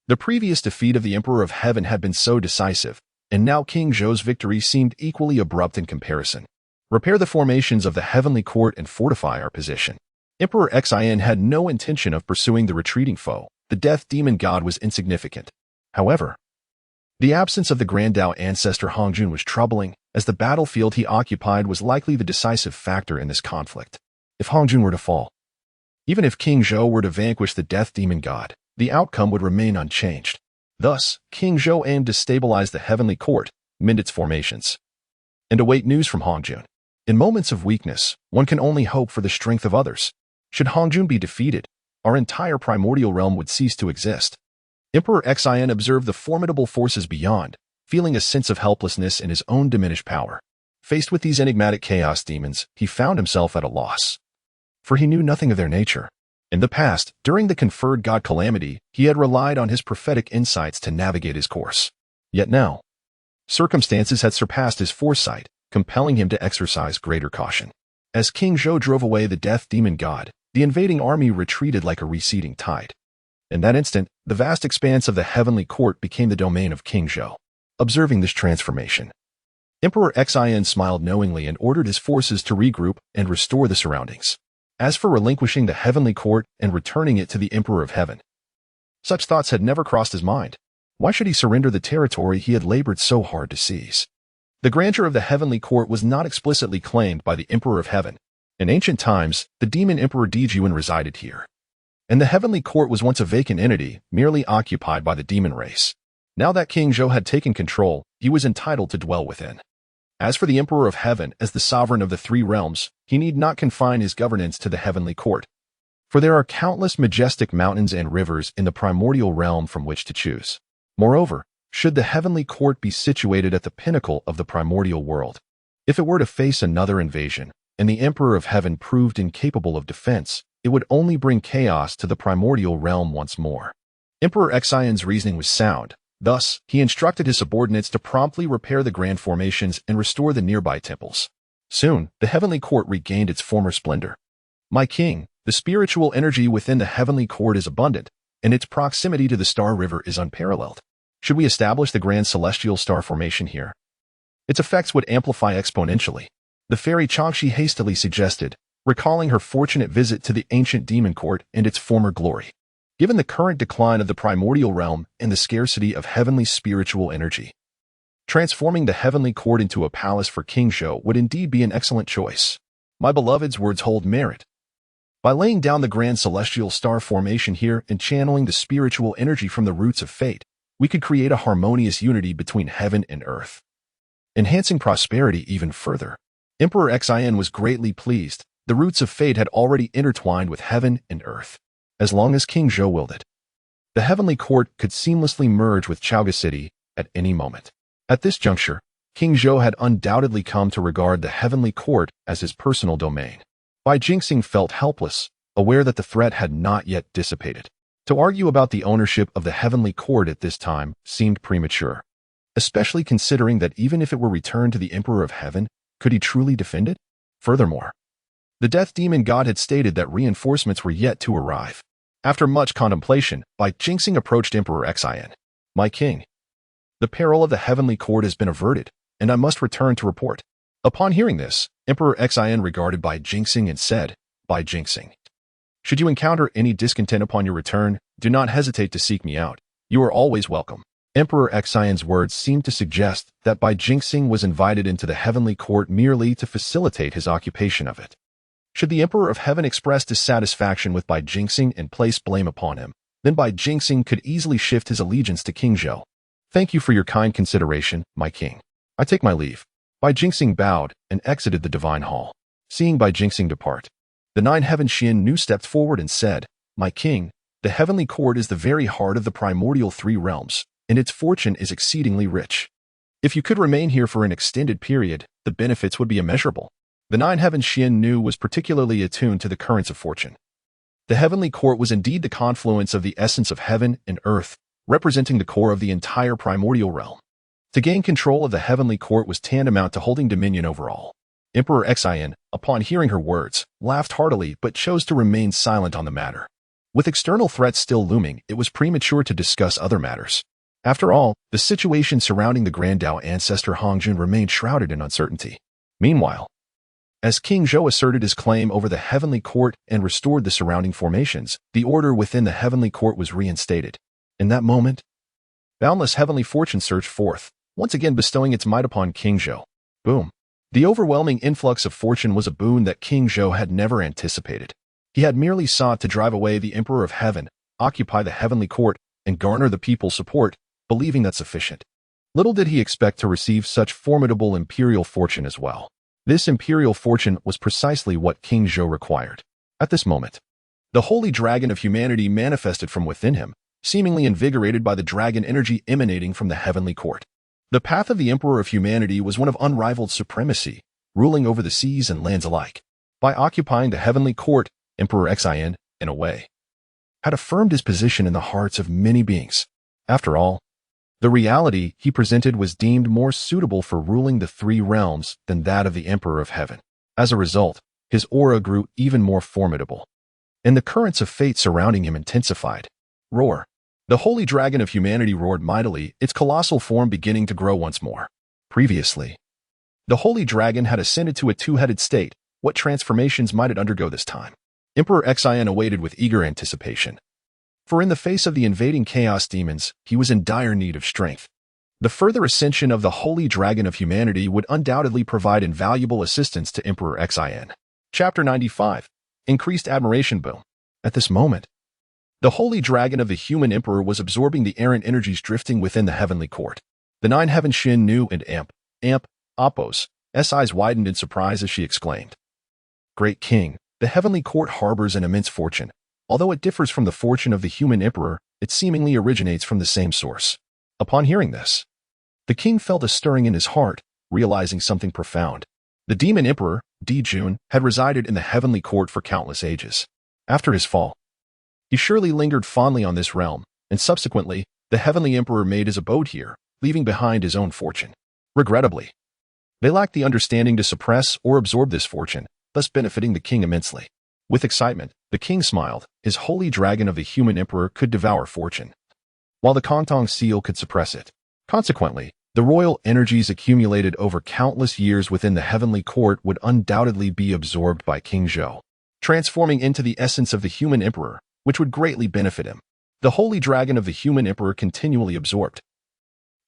the previous defeat of the Emperor of Heaven had been so decisive, and now King Zhou's victory seemed equally abrupt in comparison. Repair the formations of the heavenly court and fortify our position. Emperor Xin had no intention of pursuing the retreating foe. The death demon god was insignificant. However, the absence of the Grand Dao ancestor Honghuang was troubling, as the battlefield he occupied was likely the decisive factor in this conflict. If Honghuang were to fall, even if King Zhou were to vanquish the death demon god, the outcome would remain unchanged. Thus, King Zhou aimed to stabilize the heavenly court, mend its formations, and await news from Honghuang. In moments of weakness, one can only hope for the strength of others. Should Honghuang be defeated, our entire primordial realm would cease to exist. Emperor Xin observed the formidable forces beyond, feeling a sense of helplessness in his own diminished power. Faced with these enigmatic chaos demons, he found himself at a loss, for he knew nothing of their nature. In the past, during the conferred god calamity, he had relied on his prophetic insights to navigate his course. Yet now, circumstances had surpassed his foresight, compelling him to exercise greater caution. As King Zhou drove away the death demon god, the invading army retreated like a receding tide. In that instant, the vast expanse of the heavenly court became the domain of King Zhou. Observing this transformation, Emperor Xin smiled knowingly and ordered his forces to regroup and restore the surroundings. As for relinquishing the heavenly court and returning it to the Emperor of Heaven, such thoughts had never crossed his mind. Why should he surrender the territory he had labored so hard to seize? The grandeur of the heavenly court was not explicitly claimed by the Emperor of Heaven. In ancient times, the demon Emperor Dijuan resided here, and the heavenly court was once a vacant entity, merely occupied by the demon race. Now that King Zhou had taken control, he was entitled to dwell within. As for the Emperor of Heaven, as the sovereign of the three realms, he need not confine his governance to the heavenly court, for there are countless majestic mountains and rivers in the primordial realm from which to choose. Moreover, should the heavenly court be situated at the pinnacle of the primordial world, if it were to face another invasion, and the Emperor of Heaven proved incapable of defense, it would only bring chaos to the primordial realm once more. Emperor Xion's reasoning was sound. Thus, he instructed his subordinates to promptly repair the grand formations and restore the nearby temples. Soon, the heavenly court regained its former splendor. My king, the spiritual energy within the heavenly court is abundant, and its proximity to the Star River is unparalleled. Should we establish the grand celestial star formation here? Its effects would amplify exponentially. The fairy Changxi hastily suggested, recalling her fortunate visit to the ancient demon court and its former glory. Given the current decline of the primordial realm and the scarcity of heavenly spiritual energy, transforming the heavenly court into a palace for King Zhou would indeed be an excellent choice. My beloved's words hold merit. By laying down the grand celestial star formation here and channeling the spiritual energy from the roots of fate, we could create a harmonious unity between heaven and earth, enhancing prosperity even further. Emperor Xin was greatly pleased. The roots of fate had already intertwined with heaven and earth. As long as King Zhou willed it, the heavenly court could seamlessly merge with Chaoga City at any moment. At this juncture, King Zhou had undoubtedly come to regard the heavenly court as his personal domain. Bai Jingxing felt helpless, aware that the threat had not yet dissipated. To argue about the ownership of the heavenly court at this time seemed premature, especially considering that even if it were returned to the Emperor of Heaven, could he truly defend it? Furthermore, the death demon god had stated that reinforcements were yet to arrive. After much contemplation, Bai Jingxing approached Emperor Xin. My king, the peril of the heavenly court has been averted, and I must return to report. Upon hearing this, Emperor Xin regarded Bai Jingxing and said, Bai Jingxing, should you encounter any discontent upon your return, do not hesitate to seek me out. You are always welcome. Emperor Xion's words seemed to suggest that Bai Jingxing was invited into the heavenly court merely to facilitate his occupation of it. Should the Emperor of Heaven express dissatisfaction with Bai Jingxing and place blame upon him, then Bai Jingxing could easily shift his allegiance to King Zhou. Thank you for your kind consideration, my king. I take my leave. Bai Jingxing bowed and exited the divine hall. Seeing Bai Jingxing depart, the nine heaven Xian Nu stepped forward and said, My king, the heavenly court is the very heart of the primordial three realms, and its fortune is exceedingly rich. If you could remain here for an extended period, the benefits would be immeasurable. The nine heaven Xian Nu was particularly attuned to the currents of fortune. The heavenly court was indeed the confluence of the essence of heaven and earth, representing the core of the entire primordial realm. To gain control of the heavenly court was tantamount to holding dominion over all. Emperor Xin, upon hearing her words, laughed heartily but chose to remain silent on the matter. With external threats still looming, it was premature to discuss other matters. After all, the situation surrounding the Grand Dao ancestor Hongjun remained shrouded in uncertainty. Meanwhile, as King Zhou asserted his claim over the heavenly court and restored the surrounding formations, the order within the heavenly court was reinstated. In that moment, boundless heavenly fortune surged forth, once again bestowing its might upon King Zhou. Boom. The overwhelming influx of fortune was a boon that King Zhou had never anticipated. He had merely sought to drive away the Emperor of Heaven, occupy the heavenly court, and garner the people's support, believing that sufficient. Little did he expect to receive such formidable imperial fortune as well. This imperial fortune was precisely what King Zhou required. At this moment, the holy dragon of humanity manifested from within him, seemingly invigorated by the dragon energy emanating from the heavenly court. The path of the Emperor of Humanity was one of unrivaled supremacy, ruling over the seas and lands alike. By occupying the heavenly court, Emperor Xin, in a way, had affirmed his position in the hearts of many beings. After all, the reality he presented was deemed more suitable for ruling the three realms than that of the Emperor of Heaven. As a result, his aura grew even more formidable, and the currents of fate surrounding him intensified. Roar. The holy dragon of humanity roared mightily, its colossal form beginning to grow once more. Previously, the holy dragon had ascended to a two-headed state. What transformations might it undergo this time? Emperor Xin awaited with eager anticipation. For in the face of the invading chaos demons, he was in dire need of strength. The further ascension of the holy dragon of humanity would undoubtedly provide invaluable assistance to Emperor Xin. Chapter 95. Increased Admiration Boom. At this moment, the holy dragon of the human emperor was absorbing the errant energies drifting within the heavenly court. The nine heaven Xian Nu and Oppos, eyes widened in surprise as she exclaimed, Great King, the heavenly court harbors an immense fortune. Although it differs from the fortune of the human emperor, it seemingly originates from the same source. Upon hearing this, the king felt a stirring in his heart, realizing something profound. The demon emperor, Di Jun, had resided in the heavenly court for countless ages. After his fall, he surely lingered fondly on this realm, and subsequently, the heavenly emperor made his abode here, leaving behind his own fortune. Regrettably, they lacked the understanding to suppress or absorb this fortune, thus benefiting the king immensely. With excitement, the king smiled. His holy dragon of the human emperor could devour fortune, while the Kantong seal could suppress it. Consequently, the royal energies accumulated over countless years within the heavenly court would undoubtedly be absorbed by King Zhou, transforming into the essence of the human emperor, which would greatly benefit him. The holy dragon of the human emperor continually absorbed,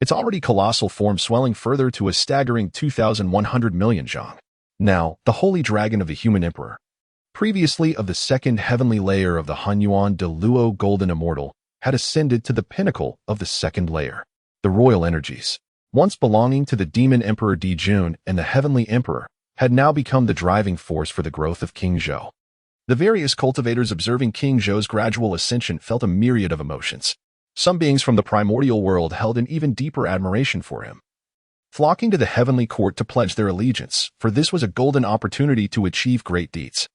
its already colossal form swelling further to a staggering 2,100 million zhang. Now, the holy dragon of the human emperor, previously of the second heavenly layer of the Honghuang de Luo golden immortal, had ascended to the pinnacle of the second layer. The royal energies, once belonging to the demon emperor Di Jun and the heavenly emperor, had now become the driving force for the growth of King Zhou. The various cultivators observing King Zhou's gradual ascension felt a myriad of emotions. Some beings from the primordial world held an even deeper admiration for him, flocking to the heavenly court to pledge their allegiance, for this was a golden opportunity to achieve great deeds.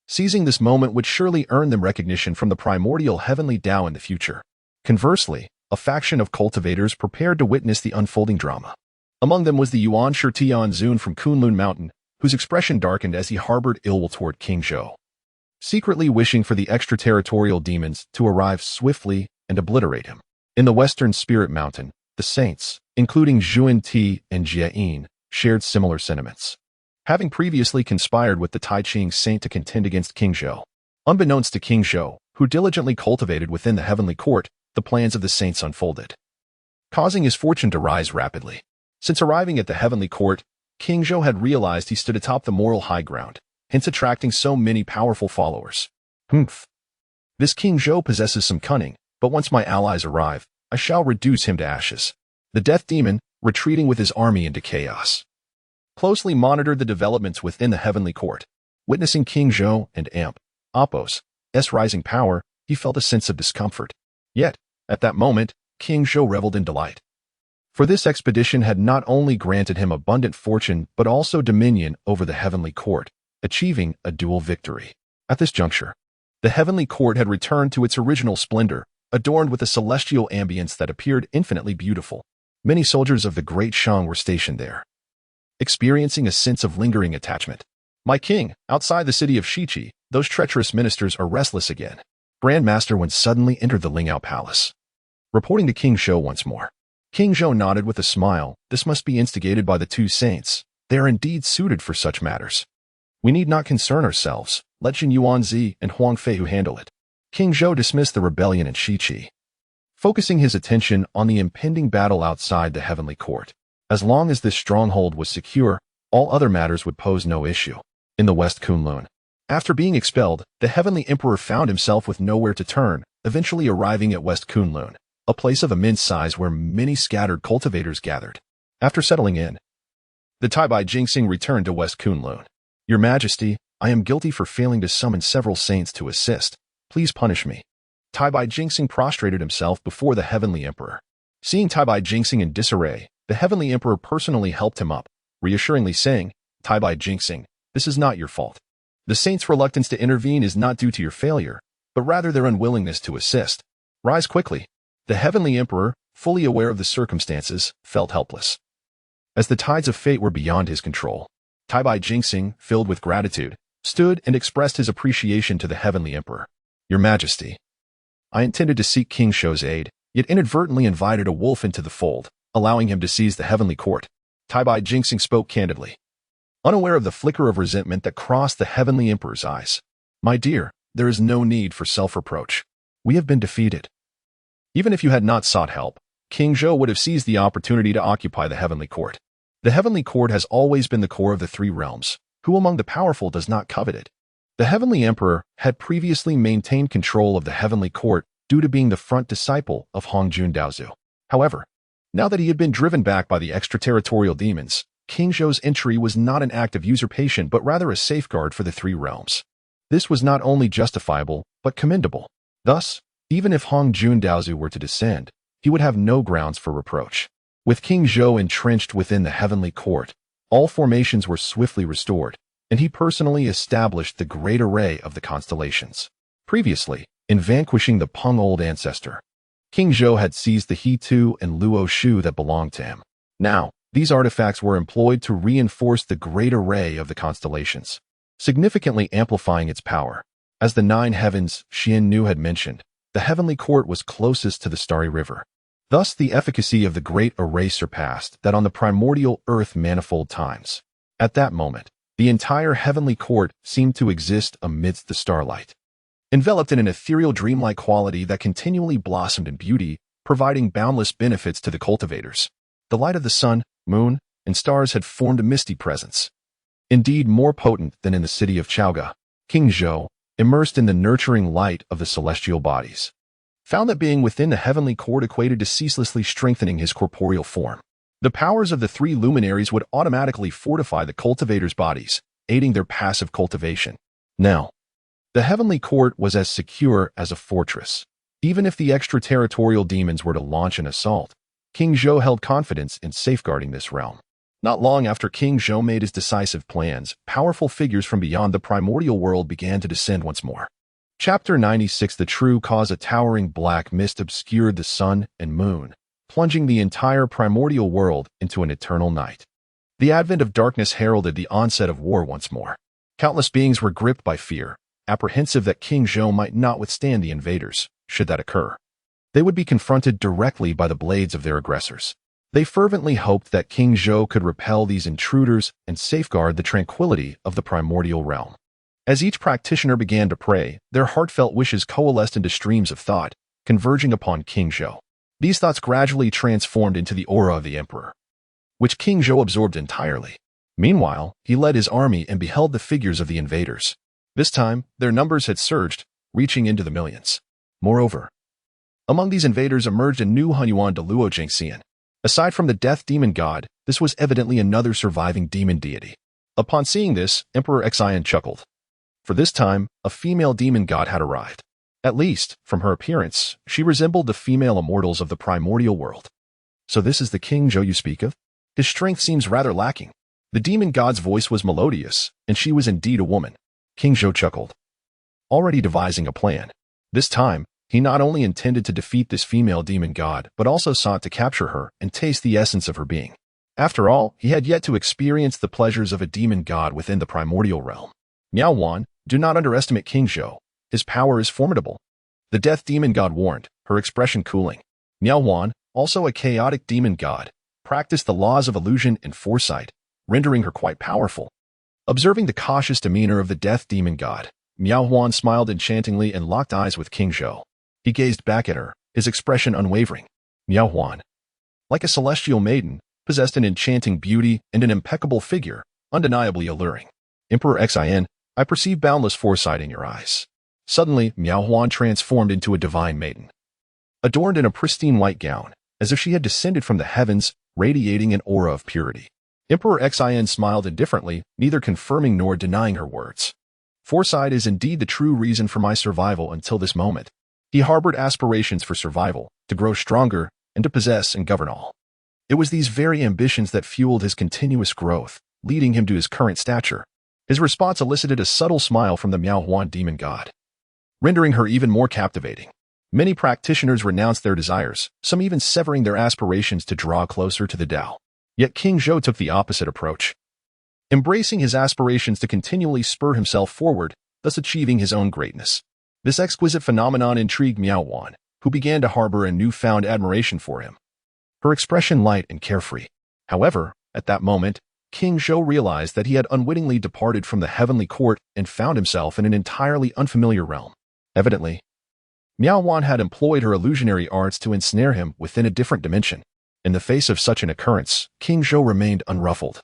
Seizing this moment would surely earn them recognition from the primordial heavenly Tao in the future. Conversely, a faction of cultivators prepared to witness the unfolding drama. Among them was the Yuan Shi Tian Zun from Kunlun Mountain, whose expression darkened as he harbored ill will toward King Zhou, secretly wishing for the extraterritorial demons to arrive swiftly and obliterate him. In the western Spirit Mountain, the saints, including Zhuan Ti and Jieyin, shared similar sentiments, having previously conspired with the Tai-Ching saint to contend against King Zhou. Unbeknownst to King Zhou, who diligently cultivated within the heavenly court, the plans of the saints unfolded, causing his fortune to rise rapidly. Since arriving at the heavenly court, King Zhou had realized he stood atop the moral high ground, hence attracting so many powerful followers. This King Zhou possesses some cunning, but once my allies arrive, I shall reduce him to ashes. The death demon, retreating with his army into chaos, closely monitored the developments within the heavenly court. Witnessing King Zhou and Appo's rising power, he felt a sense of discomfort. Yet, at that moment, King Zhou reveled in delight. For this expedition had not only granted him abundant fortune but also dominion over the heavenly court, achieving a dual victory. At this juncture, the heavenly court had returned to its original splendor, adorned with a celestial ambience that appeared infinitely beautiful. Many soldiers of the great Shang were stationed there, experiencing a sense of lingering attachment. My king, outside the city of Shiqi, those treacherous ministers are restless again. Grand Master Wen suddenly entered the Lingyao Palace, reporting to King Zhou once more. King Zhou nodded with a smile. This must be instigated by the two saints. They are indeed suited for such matters. We need not concern ourselves. Let Jin Yuanzi and Huang Fei who handle it. King Zhou dismissed the rebellion in Shiqi, focusing his attention on the impending battle outside the heavenly court. As long as this stronghold was secure, all other matters would pose no issue. In the West Kunlun, after being expelled, the heavenly emperor found himself with nowhere to turn, eventually arriving at West Kunlun, a place of immense size where many scattered cultivators gathered. After settling in, the Taibai Jingxing returned to West Kunlun. Your Majesty, I am guilty for failing to summon several saints to assist. Please punish me. Taibai Jingxing prostrated himself before the heavenly emperor. Seeing Taibai Jingxing in disarray, the heavenly emperor personally helped him up, reassuringly saying, Taibai Jingxing, this is not your fault. The saints' reluctance to intervene is not due to your failure, but rather their unwillingness to assist. Rise quickly. The heavenly emperor, fully aware of the circumstances, felt helpless, as the tides of fate were beyond his control. Taibai Jingxing, filled with gratitude, stood and expressed his appreciation to the heavenly emperor. Your Majesty, I intended to seek King Zhou's aid, yet inadvertently invited a wolf into the fold, allowing him to seize the heavenly court. Taibai Jingxing spoke candidly, unaware of the flicker of resentment that crossed the heavenly emperor's eyes. My dear, there is no need for self-reproach. We have been defeated. Even if you had not sought help, King Zhou would have seized the opportunity to occupy the heavenly court. The heavenly court has always been the core of the three realms. Who among the powerful does not covet it? The heavenly emperor had previously maintained control of the heavenly court due to being the front disciple of Hongjun Daozu. However, now that he had been driven back by the extraterritorial demons, King Zhou's entry was not an act of usurpation but rather a safeguard for the three realms. This was not only justifiable, but commendable. Thus, even if Hongjun Daozu were to descend, he would have no grounds for reproach. With King Zhou entrenched within the heavenly court, all formations were swiftly restored, and he personally established the great array of the constellations. Previously, in vanquishing the Peng Old Ancestor, King Zhou had seized the He Tu and Luo Shu that belonged to him. Now, these artifacts were employed to reinforce the great array of the constellations, significantly amplifying its power. As the nine heavens Xian Nu had mentioned, the heavenly court was closest to the starry river. Thus, the efficacy of the great array surpassed that on the primordial earth manifold times. At that moment, the entire heavenly court seemed to exist amidst the starlight, enveloped in an ethereal dreamlike quality that continually blossomed in beauty, providing boundless benefits to the cultivators. The light of the sun, moon, and stars had formed a misty presence, indeed more potent than in the city of Chaoga. King Zhou, immersed in the nurturing light of the celestial bodies, found that being within the heavenly court equated to ceaselessly strengthening his corporeal form. The powers of the three luminaries would automatically fortify the cultivators' bodies, aiding their passive cultivation. Now, the heavenly court was as secure as a fortress. Even if the extraterritorial demons were to launch an assault, King Zhou held confidence in safeguarding this realm. Not long after King Zhou made his decisive plans, powerful figures from beyond the primordial world began to descend once more. Chapter 96. The true cause. A towering black mist obscured the sun and moon, plunging the entire primordial world into an eternal night. The advent of darkness heralded the onset of war once more. Countless beings were gripped by fear, apprehensive that King Zhou might not withstand the invaders, should that occur. They would be confronted directly by the blades of their aggressors. They fervently hoped that King Zhou could repel these intruders and safeguard the tranquility of the primordial realm. As each practitioner began to pray, their heartfelt wishes coalesced into streams of thought, converging upon King Zhou. These thoughts gradually transformed into the aura of the emperor, which King Zhou absorbed entirely. Meanwhile, he led his army and beheld the figures of the invaders. This time, their numbers had surged, reaching into the millions. Moreover, among these invaders emerged a new Honghuang de Luo Jingxian. Aside from the death demon god, this was evidently another surviving demon deity. Upon seeing this, Emperor Xian chuckled. For this time, a female demon god had arrived. At least, from her appearance, she resembled the female immortals of the primordial world. So this is the King Zhou you speak of? His strength seems rather lacking. The demon god's voice was melodious, and she was indeed a woman. King Zhou chuckled, already devising a plan. This time, he not only intended to defeat this female demon god, but also sought to capture her and taste the essence of her being. After all, he had yet to experience the pleasures of a demon god within the primordial realm. Miao Wan, do not underestimate King Zhou. His power is formidable. The death demon god warned, her expression cooling. Miao Wan, also a chaotic demon god, practiced the laws of illusion and foresight, rendering her quite powerful. Observing the cautious demeanor of the death demon god, Miao Wan smiled enchantingly and locked eyes with King Zhou. He gazed back at her, his expression unwavering. Miao Wan, like a celestial maiden, possessed an enchanting beauty and an impeccable figure, undeniably alluring. Emperor Xian, I perceive boundless foresight in your eyes. Suddenly, Miao Wan transformed into a divine maiden. Adorned in a pristine white gown, as if she had descended from the heavens, radiating an aura of purity. Emperor Xian smiled indifferently, neither confirming nor denying her words. Foresight is indeed the true reason for my survival until this moment. He harbored aspirations for survival, to grow stronger, and to possess and govern all. It was these very ambitions that fueled his continuous growth, leading him to his current stature. His response elicited a subtle smile from the Miao Wan demon god, rendering her even more captivating. Many practitioners renounced their desires, some even severing their aspirations to draw closer to the Tao. Yet King Zhou took the opposite approach, embracing his aspirations to continually spur himself forward, thus achieving his own greatness. This exquisite phenomenon intrigued Miao Wan, who began to harbor a newfound admiration for him. Her expression light and carefree. However, at that moment, King Zhou realized that he had unwittingly departed from the heavenly court and found himself in an entirely unfamiliar realm. Evidently, Miao Wan had employed her illusionary arts to ensnare him within a different dimension. In the face of such an occurrence, King Zhou remained unruffled,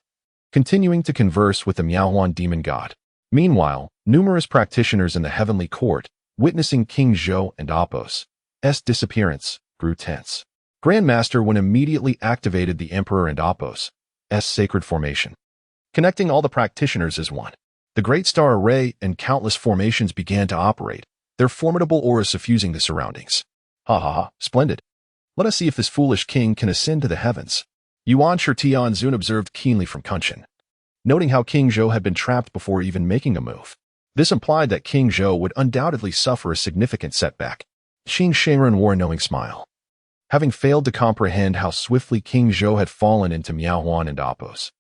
continuing to converse with the Miao Wan demon god. Meanwhile, numerous practitioners in the heavenly court, witnessing King Zhou and Apos' disappearance, grew tense. Grandmaster Wen immediately activated the Emperor and Apos' sacred formation, connecting all the practitioners as one. The Great Star Array and countless formations began to operate, their formidable aura suffusing the surroundings. Ha ha ha, splendid. Let us see if this foolish king can ascend to the heavens. Yuan Shitian observed keenly from Kunshan, noting how King Zhou had been trapped before even making a move. This implied that King Zhou would undoubtedly suffer a significant setback. Xing Shengren wore a knowing smile. Having failed to comprehend how swiftly King Zhou had fallen into Miao Wan and Apos'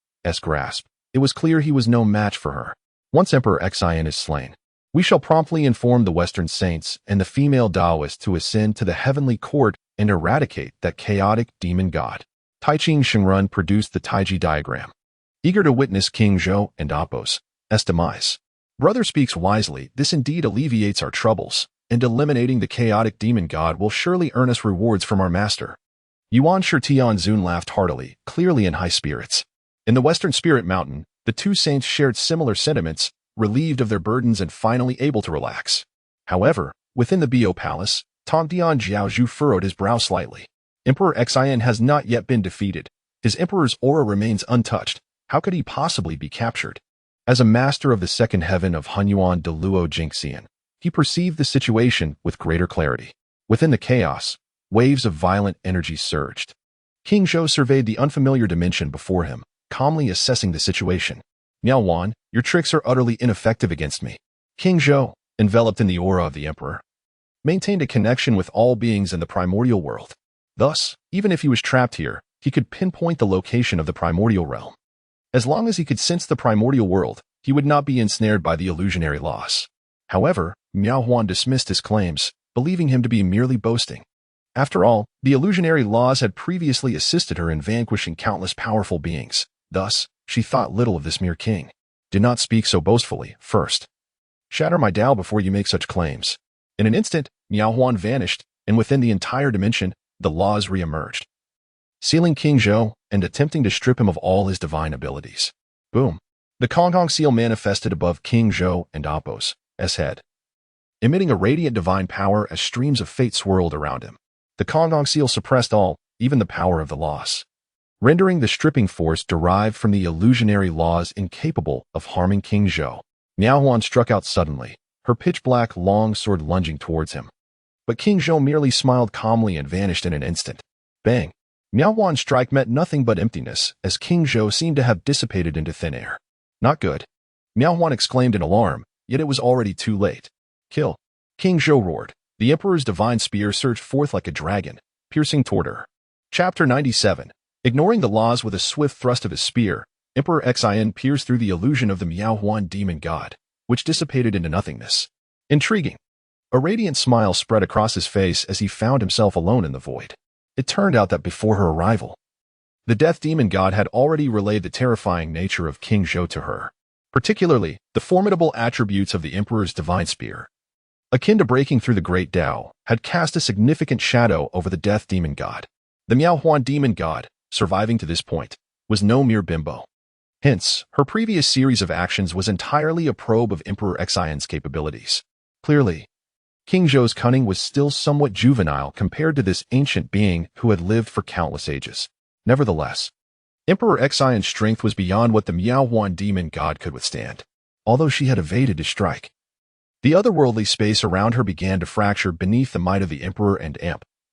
grasp, it was clear he was no match for her. Once Emperor Xian is slain, we shall promptly inform the Western saints and the female Taoists to ascend to the heavenly court and eradicate that chaotic demon god. Taijing Shengren produced the Taiji diagram, eager to witness King Zhou and Apos' demise. Brother speaks wisely. This indeed alleviates our troubles, and eliminating the chaotic demon god will surely earn us rewards from our master. Yuan Shitian laughed heartily, clearly in high spirits. In the Western Spirit Mountain, The two saints shared similar sentiments, relieved of their burdens and finally able to relax. However, within the Bo Palace, Tongdian Jiaozhu furrowed his brow slightly. Emperor Xian has not yet been defeated. His emperor's aura remains untouched. How could he possibly be captured? As a master of the second heaven of Honghuang de Luo Jingxian, he perceived the situation with greater clarity. Within the chaos, waves of violent energy surged. King Zhou surveyed the unfamiliar dimension before him, calmly assessing the situation. Miao Wan, your tricks are utterly ineffective against me. King Zhou, enveloped in the aura of the emperor, maintained a connection with all beings in the primordial world. Thus, even if he was trapped here, he could pinpoint the location of the primordial realm. As long as he could sense the primordial world, he would not be ensnared by the illusionary laws. However, Miao Huan dismissed his claims, believing him to be merely boasting. After all, the illusionary laws had previously assisted her in vanquishing countless powerful beings. Thus, she thought little of this mere king. Do not speak so boastfully, first. Shatter my Tao before you make such claims. In an instant, Miao Huan vanished, and within the entire dimension, the laws re-emerged, sealing King Zhou and attempting to strip him of all his divine abilities. Boom! The Honghuang seal manifested above King Zhou and Appo's head, emitting a radiant divine power as streams of fate swirled around him. The Honghuang seal suppressed all, even the power of the laws, rendering the stripping force derived from the illusionary laws incapable of harming King Zhou. Miao Huan struck out suddenly, her pitch-black long sword lunging towards him. But King Zhou merely smiled calmly and vanished in an instant. Bang! Miao Huan's strike met nothing but emptiness, as King Zhou seemed to have dissipated into thin air. Not good. Miao Huan exclaimed in alarm, yet it was already too late. Kill! King Zhou roared. The emperor's divine spear surged forth like a dragon, piercing toward her. Chapter 97. Ignoring the laws with a swift thrust of his spear, Emperor Xian pierced through the illusion of the Miao Huan demon god, which dissipated into nothingness. Intriguing. A radiant smile spread across his face as he found himself alone in the void. It turned out that before her arrival, the death demon god had already relayed the terrifying nature of King Zhou to her, particularly the formidable attributes of the emperor's divine spear. Akin to breaking through the great Tao, had cast a significant shadow over the death demon god. The Miao Huan demon god, surviving to this point, was no mere bimbo. Hence, her previous series of actions was entirely a probe of Emperor Xian's capabilities. Clearly, King Zhou's cunning was still somewhat juvenile compared to this ancient being who had lived for countless ages. Nevertheless, Emperor Xian's strength was beyond what the Miao Huan demon god could withstand. Although she had evaded his strike, the otherworldly space around her began to fracture beneath the might of the emperor and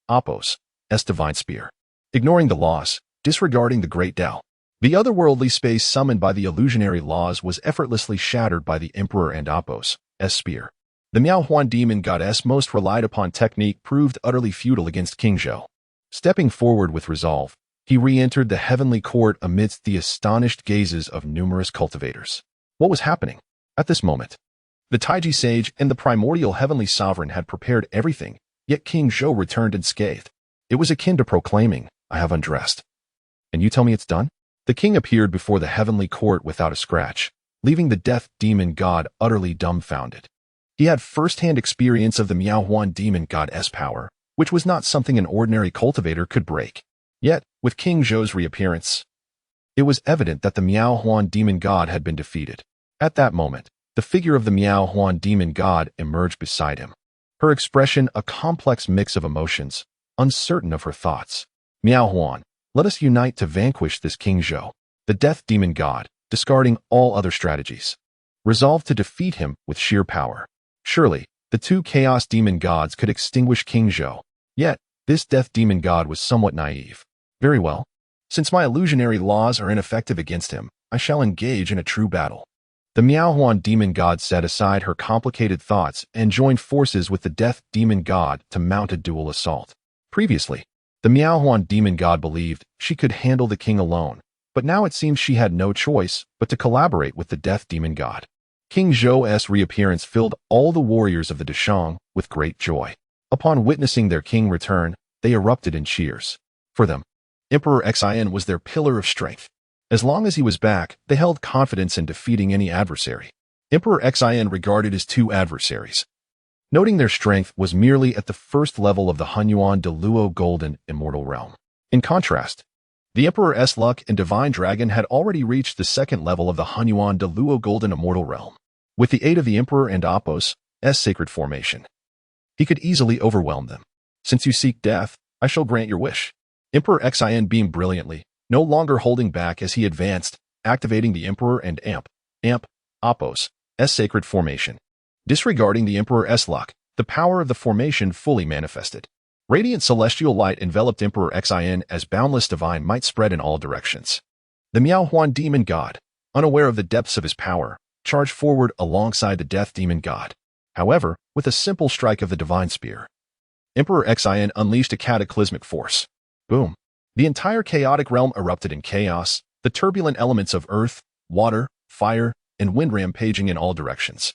Appo's divine spear. Ignoring the laws, disregarding the great Tao, the otherworldly space summoned by the illusionary laws was effortlessly shattered by the emperor and Appo's spear. The Miao Huan demon goddess most relied upon technique proved utterly futile against King Zhou. Stepping forward with resolve, he re-entered the heavenly court amidst the astonished gazes of numerous cultivators. What was happening? At this moment, the Taiji sage and the primordial heavenly sovereign had prepared everything, yet King Zhou returned unscathed. It was akin to proclaiming, I have undressed. And you tell me it's done? The king appeared before the heavenly court without a scratch, leaving the death demon god utterly dumbfounded. He had first-hand experience of the Miao Huan demon god's power, which was not something an ordinary cultivator could break. Yet, with King Zhou's reappearance, it was evident that the Miao Huan demon god had been defeated. At that moment, the figure of the Miao Huan demon god emerged beside him. Her expression a complex mix of emotions, uncertain of her thoughts. Miao Huan, let us unite to vanquish this King Zhou. The death demon god, discarding all other strategies, resolved to defeat him with sheer power. Surely, the two chaos demon gods could extinguish King Zhou. Yet, this death demon god was somewhat naive. Very well. Since my illusionary laws are ineffective against him, I shall engage in a true battle. The Miao Huan demon god set aside her complicated thoughts and joined forces with the death demon god to mount a dual assault. Previously, the Miao Huan demon god believed she could handle the king alone, but now it seems she had no choice but to collaborate with the death demon god. King Zhou's reappearance filled all the warriors of the Deshang with great joy. Upon witnessing their king return, they erupted in cheers. For them, Emperor Xian was their pillar of strength. As long as he was back, they held confidence in defeating any adversary. Emperor Xian regarded his two adversaries, noting their strength was merely at the first level of the Honghuang de Luo Golden Immortal Realm. In contrast, The Emperor's luck and Divine Dragon had already reached the second level of the Honghuang de Luo Golden Immortal Realm. With the aid of the Emperor and Apos' sacred formation, he could easily overwhelm them. Since you seek death, I shall grant your wish. Emperor Xin beamed brilliantly, no longer holding back as he advanced, activating the Emperor and Apos' sacred formation. Disregarding the Emperor's luck, the power of the formation fully manifested. Radiant celestial light enveloped Emperor Xin as boundless divine might spread in all directions. The Miaohuan demon god, unaware of the depths of his power, charged forward alongside the death demon god. However, with a simple strike of the divine spear, Emperor Xin unleashed a cataclysmic force. Boom! The entire chaotic realm erupted in chaos, the turbulent elements of earth, water, fire, and wind rampaging in all directions.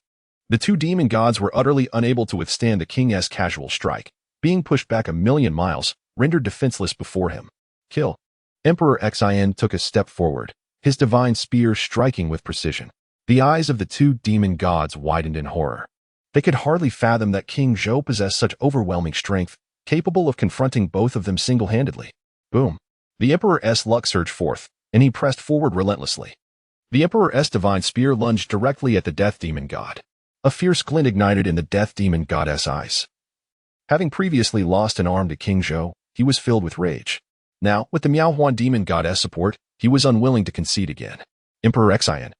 The two demon gods were utterly unable to withstand the king's casual strike, being pushed back 1,000,000 miles, rendered defenseless before him. Kill. Emperor Xin took a step forward, his divine spear striking with precision. The eyes of the two demon gods widened in horror. They could hardly fathom that King Zhou possessed such overwhelming strength, capable of confronting both of them single-handedly. Boom. The Emperor's luck surged forth, and he pressed forward relentlessly. The Emperor's divine spear lunged directly at the death demon god. A fierce glint ignited in the death demon god's eyes. Having previously lost an arm to King Zhou, he was filled with rage. Now, with the Miaohuan demon god's support, he was unwilling to concede again. Emperor Xin.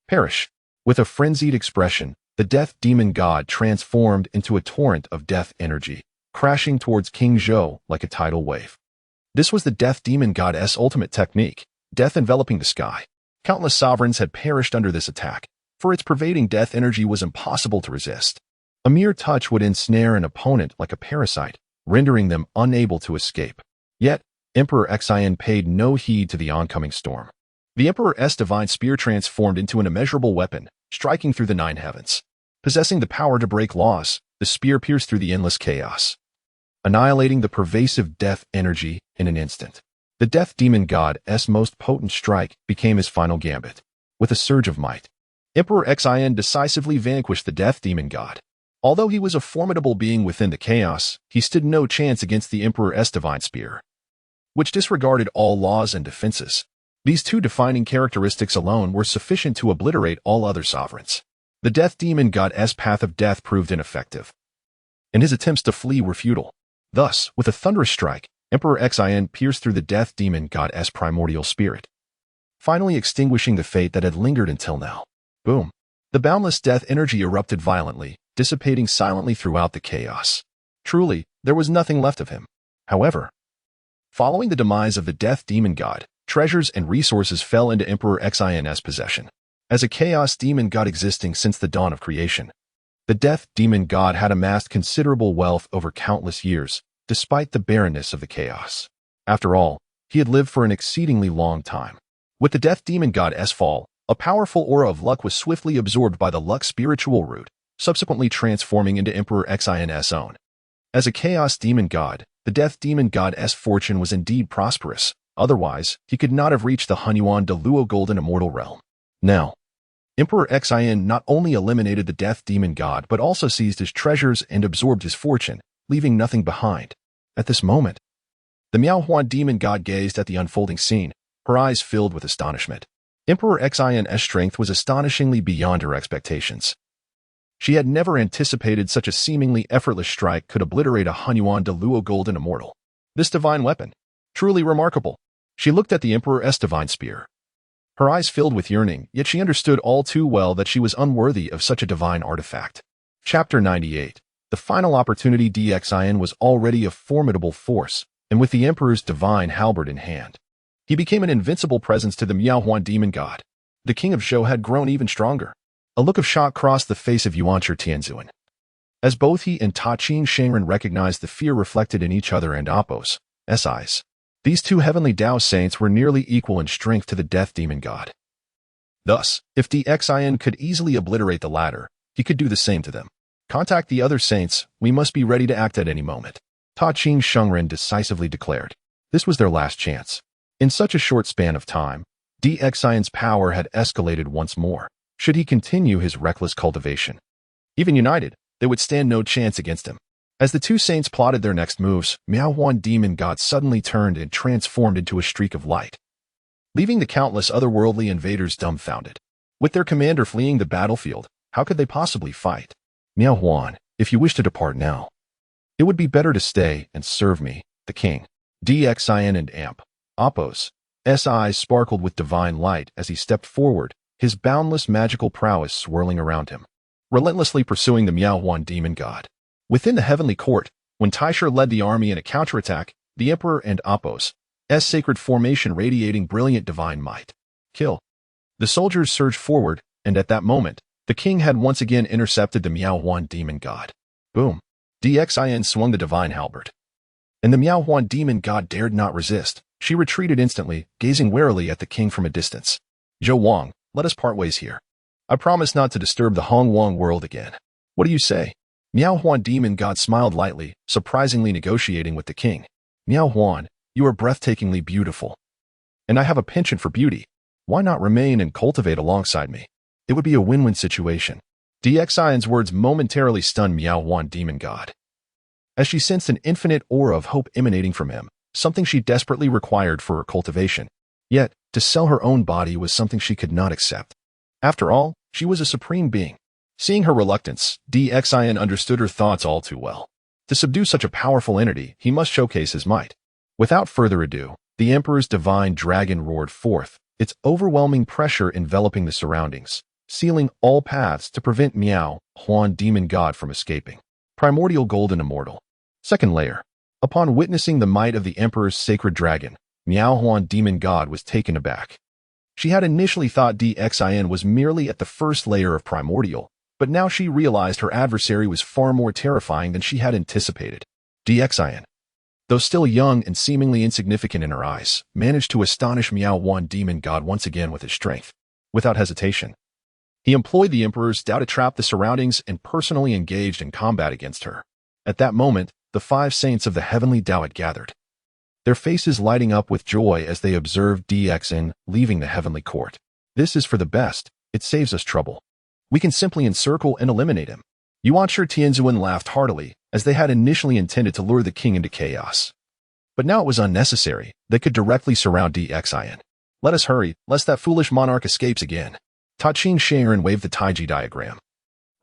Perish. With a frenzied expression, the death demon god transformed into a torrent of death energy, crashing towards King Zhou like a tidal wave. This was the death demon god's ultimate technique, death enveloping the sky. Countless sovereigns had perished under this attack, for its pervading death energy was impossible to resist. A mere touch would ensnare an opponent like a parasite, rendering them unable to escape. Yet, Emperor Xin paid no heed to the oncoming storm. The Emperor's divine spear transformed into an immeasurable weapon, striking through the 9 heavens. Possessing the power to break laws, the spear pierced through the endless chaos, annihilating the pervasive death energy in an instant. The death demon god's most potent strike became his final gambit. With a surge of might, Emperor Xin decisively vanquished the death demon god. Although he was a formidable being within the chaos, he stood no chance against the Emperor's divine spear, which disregarded all laws and defenses. These two defining characteristics alone were sufficient to obliterate all other sovereigns. The death demon god's path of death proved ineffective, and his attempts to flee were futile. Thus, with a thunderous strike, Emperor Xin pierced through the death demon god's primordial spirit, finally extinguishing the fate that had lingered until now. Boom! The boundless death energy erupted violently, dissipating silently throughout the chaos. Truly, there was nothing left of him. However, following the demise of the death demon god, treasures and resources fell into Emperor Xin's possession. As a chaos demon god existing since the dawn of creation, the death demon god had amassed considerable wealth over countless years, despite the barrenness of the chaos. After all, he had lived for an exceedingly long time. With the death demon god's fall, a powerful aura of luck was swiftly absorbed by the luck spiritual root, subsequently transforming into Emperor Xin's own. As a chaos demon god, the death demon god's fortune was indeed prosperous. Otherwise, he could not have reached the Honghuang de Luo Golden Immortal Realm. Now, Emperor Xin not only eliminated the death demon god but also seized his treasures and absorbed his fortune, leaving nothing behind. At this moment, the Miaohuan demon god gazed at the unfolding scene, her eyes filled with astonishment. Emperor Xin's strength was astonishingly beyond her expectations. She had never anticipated such a seemingly effortless strike could obliterate a Honghuang de Luo Golden Immortal. This divine weapon, truly remarkable. She looked at the Emperor's divine spear. Her eyes filled with yearning, yet she understood all too well that she was unworthy of such a divine artifact. Chapter 98. The final opportunity. Xin was already a formidable force, and with the Emperor's divine halberd in hand, he became an invincible presence to the Miaohuan demon god. The king of Zhou had grown even stronger. A look of shock crossed the face of Yuanchi Tianzuan, as both he and Ta Qin Shangren recognized the fear reflected in each other and Apos' eyes. These two heavenly Tao saints were nearly equal in strength to the death demon god. Thus, if Xin could easily obliterate the latter, he could do the same to them. Contact the other saints, we must be ready to act at any moment, Ta Qin Shangren decisively declared. This was their last chance. In such a short span of time, Xin's power had escalated once more. Should he continue his reckless cultivation, even united, they would stand no chance against him. As the two saints plotted their next moves, Miaohuan demon god suddenly turned and transformed into a streak of light, leaving the countless otherworldly invaders dumbfounded. With their commander fleeing the battlefield, how could they possibly fight? Miaohuan, if you wish to depart now, it would be better to stay and serve me, the king. Xin and Amp, Appo's eyes sparkled with divine light as he stepped forward, his boundless magical prowess swirling around him, relentlessly pursuing the Miaohuan demon god. Within the heavenly court, when Taisher led the army in a counterattack, the emperor and Appo's sacred formation radiating brilliant divine might. Kill. The soldiers surged forward, and at that moment, the king had once again intercepted the Miaohuan demon god. Boom. Xin swung the divine halberd, and the Miaohuan demon god dared not resist. She retreated instantly, gazing warily at the king from a distance. Zhou Wang, let us part ways here. I promise not to disturb the Honghuang world again. What do you say? Miaohuan demon god smiled lightly, surprisingly negotiating with the king. Miaohuan, you are breathtakingly beautiful, and I have a penchant for beauty. Why not remain and cultivate alongside me? It would be a win-win situation. Xin's words momentarily stunned Miaohuan demon god, as she sensed an infinite aura of hope emanating from him, something she desperately required for her cultivation. Yet, to sell her own body was something she could not accept. After all, she was a supreme being. Seeing her reluctance, Xin understood her thoughts all too well. To subdue such a powerful entity, he must showcase his might. Without further ado, the emperor's divine dragon roared forth, its overwhelming pressure enveloping the surroundings, sealing all paths to prevent Miaohuan demon god from escaping. Primordial golden immortal. Second layer. Upon witnessing the might of the emperor's sacred dragon, Miaohuan demon god was taken aback. She had initially thought Xin was merely at the first layer of primordial, but now she realized her adversary was far more terrifying than she had anticipated. Xin, though still young and seemingly insignificant in her eyes, managed to astonish Miaohuan demon god once again with his strength. Without hesitation, he employed the emperor's Dao to trap the surroundings and personally engaged in combat against her. At that moment, the 5 saints of the heavenly Dao had gathered, their faces lighting up with joy as they observed Xin leaving the heavenly court. This is for the best. It saves us trouble. We can simply encircle and eliminate him. Yuanshi Tianzhuan laughed heartily, as they had initially intended to lure the king into chaos. But now it was unnecessary. They could directly surround Xin. Let us hurry, lest that foolish monarch escapes again. Tachin Sharon waved the Taiji diagram,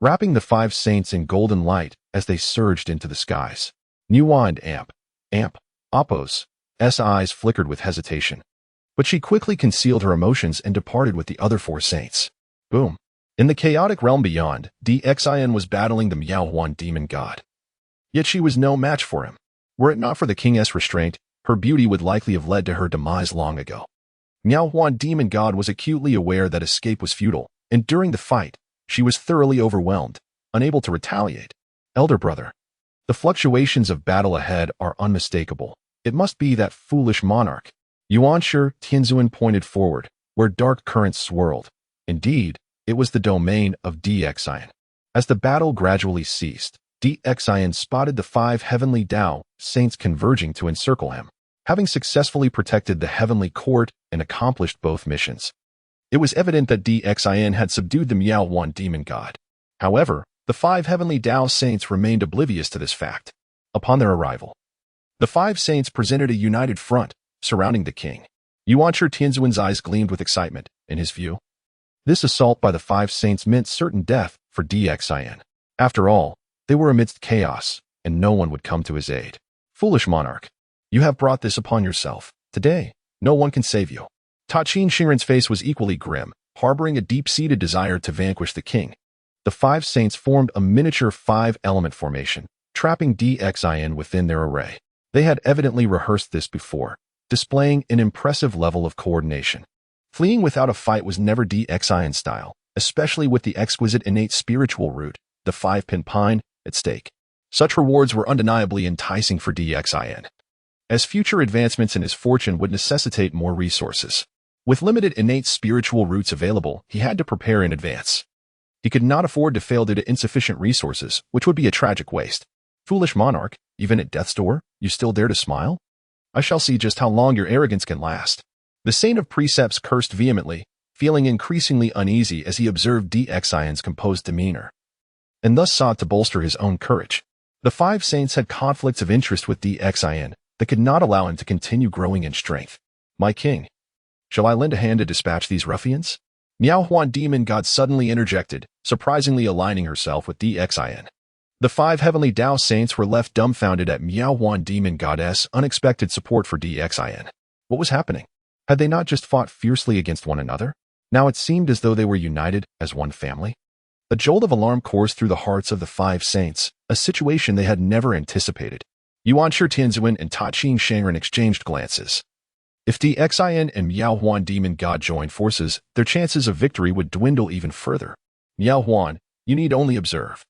wrapping the 5 saints in golden light as they surged into the skies. Nuwa and Amp, Appo's eyes flickered with hesitation, but she quickly concealed her emotions and departed with the other 4 saints. Boom. In the chaotic realm beyond, Xin was battling the Miaohuan demon god. Yet she was no match for him. Were it not for the king's restraint, her beauty would likely have led to her demise long ago. Miaohuan demon god was acutely aware that escape was futile, and during the fight, she was thoroughly overwhelmed, unable to retaliate. Elder brother, the fluctuations of battle ahead are unmistakable. It must be that foolish monarch. Yuanshi Tianzhuan pointed forward, where dark currents swirled. Indeed, it was the domain of Xin. As the battle gradually ceased, Xin spotted the 5 heavenly Dao saints converging to encircle him, having successfully protected the heavenly court and accomplished both missions. It was evident that Xin had subdued the Miaohuan demon god. However, the 5 heavenly Dao saints remained oblivious to this fact. Upon their arrival, the 5 saints presented a united front, surrounding the king. Yuanshi Tianzhuan's eyes gleamed with excitement. In his view, this assault by the 5 saints meant certain death for Xin. After all, they were amidst chaos, and no one would come to his aid. Foolish monarch, you have brought this upon yourself. Today, no one can save you. Tachin Sharon's face was equally grim, harboring a deep-seated desire to vanquish the king. The 5 saints formed a miniature 5-element formation, trapping Xin within their array. They had evidently rehearsed this before, displaying an impressive level of coordination. Fleeing without a fight was never Xion's style, especially with the exquisite innate spiritual root, the 5-pin pine, at stake. Such rewards were undeniably enticing for Xion, as future advancements in his fortune would necessitate more resources. With limited innate spiritual roots available, he had to prepare in advance. He could not afford to fail due to insufficient resources, which would be a tragic waste. Foolish monarch, even at death's door, you still dare to smile? I shall see just how long your arrogance can last. The Saint of Precepts cursed vehemently, feeling increasingly uneasy as he observed Xion's composed demeanor, and thus sought to bolster his own courage. The five saints had conflicts of interest with Xin that could not allow him to continue growing in strength. My king, shall I lend a hand to dispatch these ruffians? Miao Huan demon god suddenly interjected, surprisingly aligning herself with Xin. The five heavenly Dao saints were left dumbfounded at Miao Huan demon goddess' unexpected support for Xin. What was happening? Had they not just fought fiercely against one another? Now it seemed as though they were united as one family. A jolt of alarm coursed through the hearts of the five saints, a situation they had never anticipated. Yuan Shi Tianzuan and Ta Qing Shangren exchanged glances. If Xin and Miao Huan demon god joined forces, their chances of victory would dwindle even further. Miao Huan, you need only observe.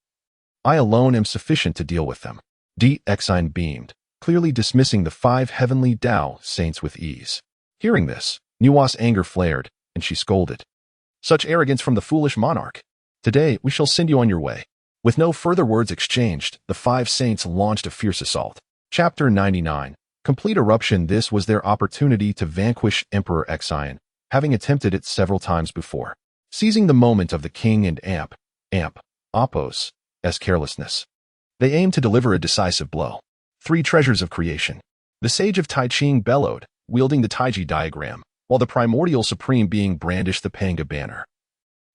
I alone am sufficient to deal with them. Xin beamed, clearly dismissing the five heavenly Dao saints with ease. Hearing this, Nua's anger flared, and she scolded. Such arrogance from the foolish monarch. Today we shall send you on your way. With no further words exchanged, the five saints launched a fierce assault. Chapter 99. Complete eruption. This was their opportunity to vanquish Emperor Xin, having attempted it several times before. Seizing the moment of the king and Oppos' carelessness, they aimed to deliver a decisive blow. Three treasures of creation. The sage of Tai Ching bellowed, wielding the Taiji diagram, while the primordial supreme being brandished the Panga banner.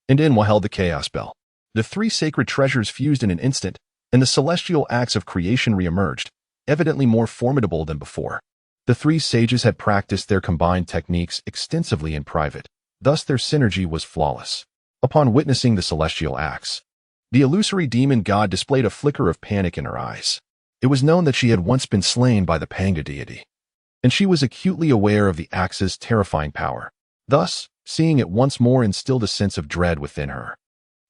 And Inwa held the chaos bell. The three sacred treasures fused in an instant, and the celestial acts of creation re-emerged, evidently more formidable than before. The three sages had practiced their combined techniques extensively in private, thus their synergy was flawless. Upon witnessing the celestial acts, the illusory demon god displayed a flicker of panic in her eyes. It was known that she had once been slain by the Panga deity, and she was acutely aware of the axe's terrifying power. Thus, seeing it once more instilled a sense of dread within her.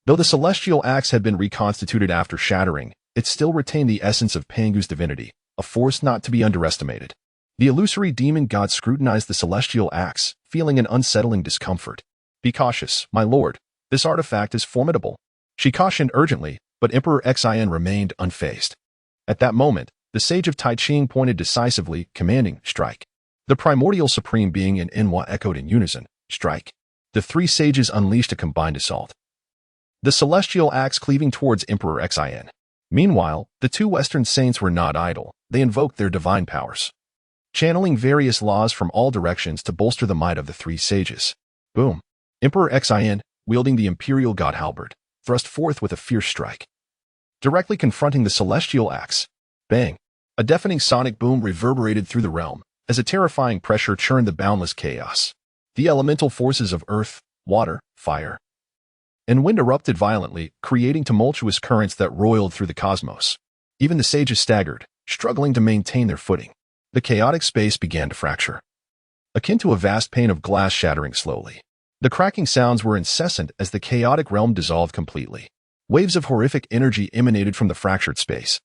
Though the celestial axe had been reconstituted after shattering, it still retained the essence of Pangu's divinity, a force not to be underestimated. The illusory demon god scrutinized the celestial axe, feeling an unsettling discomfort. Be cautious, my lord. This artifact is formidable. She cautioned urgently, but Emperor Xin remained unfazed. At that moment, the sage of Tai Ching pointed decisively, commanding, strike. The primordial supreme being and Inwa echoed in unison, strike. The three sages unleashed a combined assault, the celestial axe cleaving towards Emperor Xin. Meanwhile, the two Western saints were not idle. They invoked their divine powers, channeling various laws from all directions to bolster the might of the three sages. Boom! Emperor Xin, wielding the imperial god halberd, thrust forth with a fierce strike, directly confronting the celestial axe. Bang! A deafening sonic boom reverberated through the realm, as a terrifying pressure churned the boundless chaos. The elemental forces of earth, water, fire, and wind erupted violently, creating tumultuous currents that roiled through the cosmos. Even the sages staggered, struggling to maintain their footing. The chaotic space began to fracture, akin to a vast pane of glass shattering slowly. The cracking sounds were incessant as the chaotic realm dissolved completely. Waves of horrific energy emanated from the fractured space,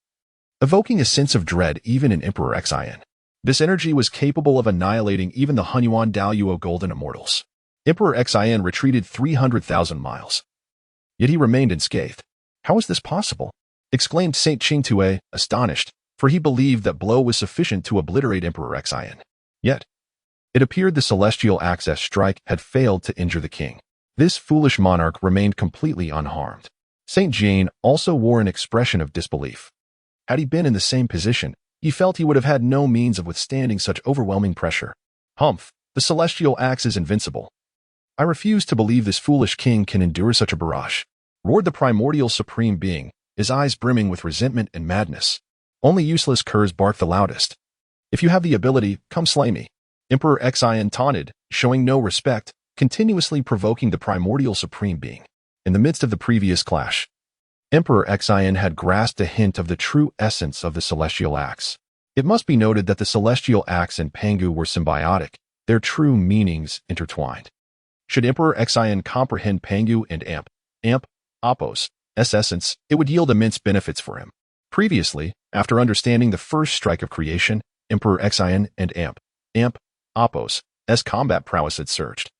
evoking a sense of dread even in Emperor Xin. This energy was capable of annihilating even the Honghuang Daoyuo golden immortals. Emperor Xin retreated 300,000 miles. Yet he remained unscathed. How is this possible? Exclaimed Saint Qingtue, astonished, for he believed that blow was sufficient to obliterate Emperor Xin. Yet, it appeared the celestial axe's strike had failed to injure the king. This foolish monarch remained completely unharmed. Saint Jane also wore an expression of disbelief. Had he been in the same position, he felt he would have had no means of withstanding such overwhelming pressure. Humph, the celestial axe is invincible. I refuse to believe this foolish king can endure such a barrage, roared the primordial supreme being, his eyes brimming with resentment and madness. Only useless curs bark the loudest. If you have the ability, come slay me. Emperor Xin taunted, showing no respect, continuously provoking the primordial supreme being. In the midst of the previous clash, Emperor Xin had grasped a hint of the true essence of the celestial axe. It must be noted that the celestial axe and Pangu were symbiotic, their true meanings intertwined. Should Emperor Xin comprehend Pangu and Oppos' essence, it would yield immense benefits for him. Previously, after understanding the first strike of creation, Emperor Xin and Oppos' combat prowess had surged.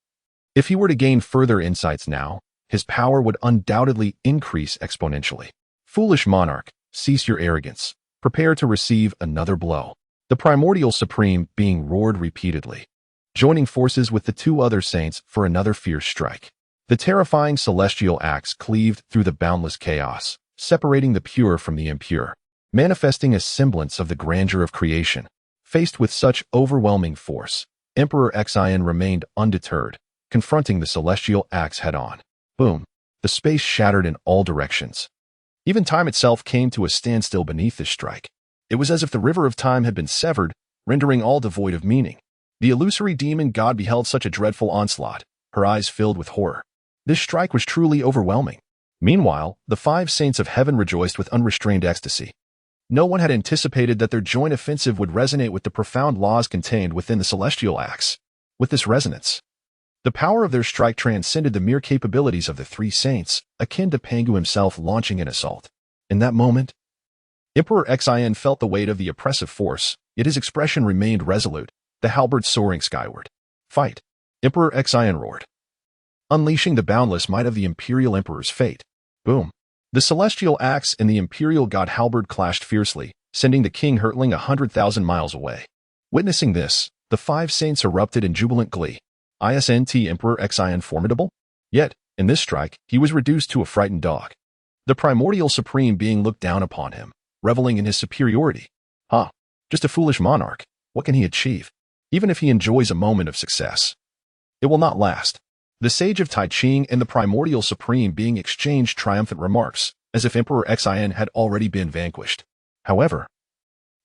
If he were to gain further insights now, his power would undoubtedly increase exponentially. Foolish monarch, cease your arrogance. Prepare to receive another blow. The primordial supreme being roared repeatedly, joining forces with the two other saints for another fierce strike. The terrifying celestial axe cleaved through the boundless chaos, separating the pure from the impure. manifesting a semblance of the grandeur of creation. Faced with such overwhelming force, Emperor Xian remained undeterred, confronting the celestial axe head-on. Boom! The space shattered in all directions. Even time itself came to a standstill beneath this strike. It was as if the river of time had been severed, rendering all devoid of meaning. The illusory demon god beheld such a dreadful onslaught, her eyes filled with horror. This strike was truly overwhelming. Meanwhile, the 5 saints of heaven rejoiced with unrestrained ecstasy. No one had anticipated that their joint offensive would resonate with the profound laws contained within the celestial axe. With this resonance, the power of their strike transcended the mere capabilities of the 3 saints, akin to Pangu himself launching an assault. In that moment, Emperor Xian felt the weight of the oppressive force, yet his expression remained resolute, the halberd soaring skyward. Fight! Emperor Xian roared, unleashing the boundless might of the Imperial Emperor's fate. Boom! The celestial axe and the Imperial god halberd clashed fiercely, sending the king hurtling 100,000 miles away. Witnessing this, the 5 saints erupted in jubilant glee. Isn't Emperor Xian formidable? Yet, in this strike, he was reduced to a frightened dog. The primordial supreme being looked down upon him, reveling in his superiority. Just a foolish monarch. What can he achieve? Even if he enjoys a moment of success, it will not last. The sage of Tai Ching and the primordial supreme being exchanged triumphant remarks, as if Emperor Xian had already been vanquished. However,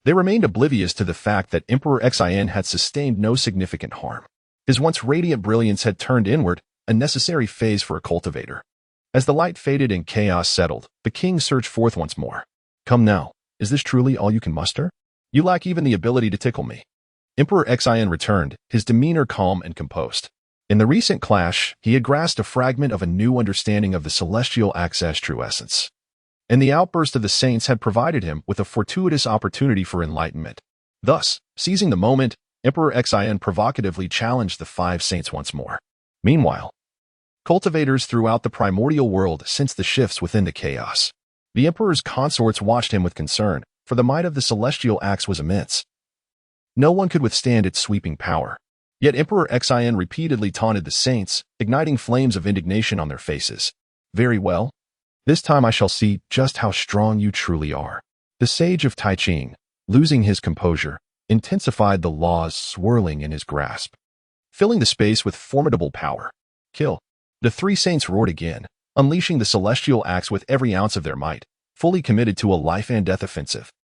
they remained oblivious to the fact that Emperor Xian had sustained no significant harm. His once radiant brilliance had turned inward, a necessary phase for a cultivator. As the light faded and chaos settled, the king surged forth once more. Come now, is this truly all you can muster? You lack even the ability to tickle me. Emperor Xian returned, his demeanor calm and composed. In the recent clash, he had grasped a fragment of a new understanding of the celestial axe's true essence. And the outburst of the saints had provided him with a fortuitous opportunity for enlightenment. Thus, seizing the moment, Emperor Xian provocatively challenged the 5 saints once more. Meanwhile, cultivators throughout the primordial world sensed the shifts within the chaos. The emperor's consorts watched him with concern, for the might of the celestial axe was immense. No one could withstand its sweeping power. Yet Emperor Xian repeatedly taunted the saints, igniting flames of indignation on their faces. Very well. This time I shall see just how strong you truly are. The sage of Tai Ching, losing his composure, intensified the laws swirling in his grasp, filling the space with formidable power. Kill! The 3 saints roared again, unleashing the celestial axe with every ounce of their might, fully committed to a life-and-death offensive.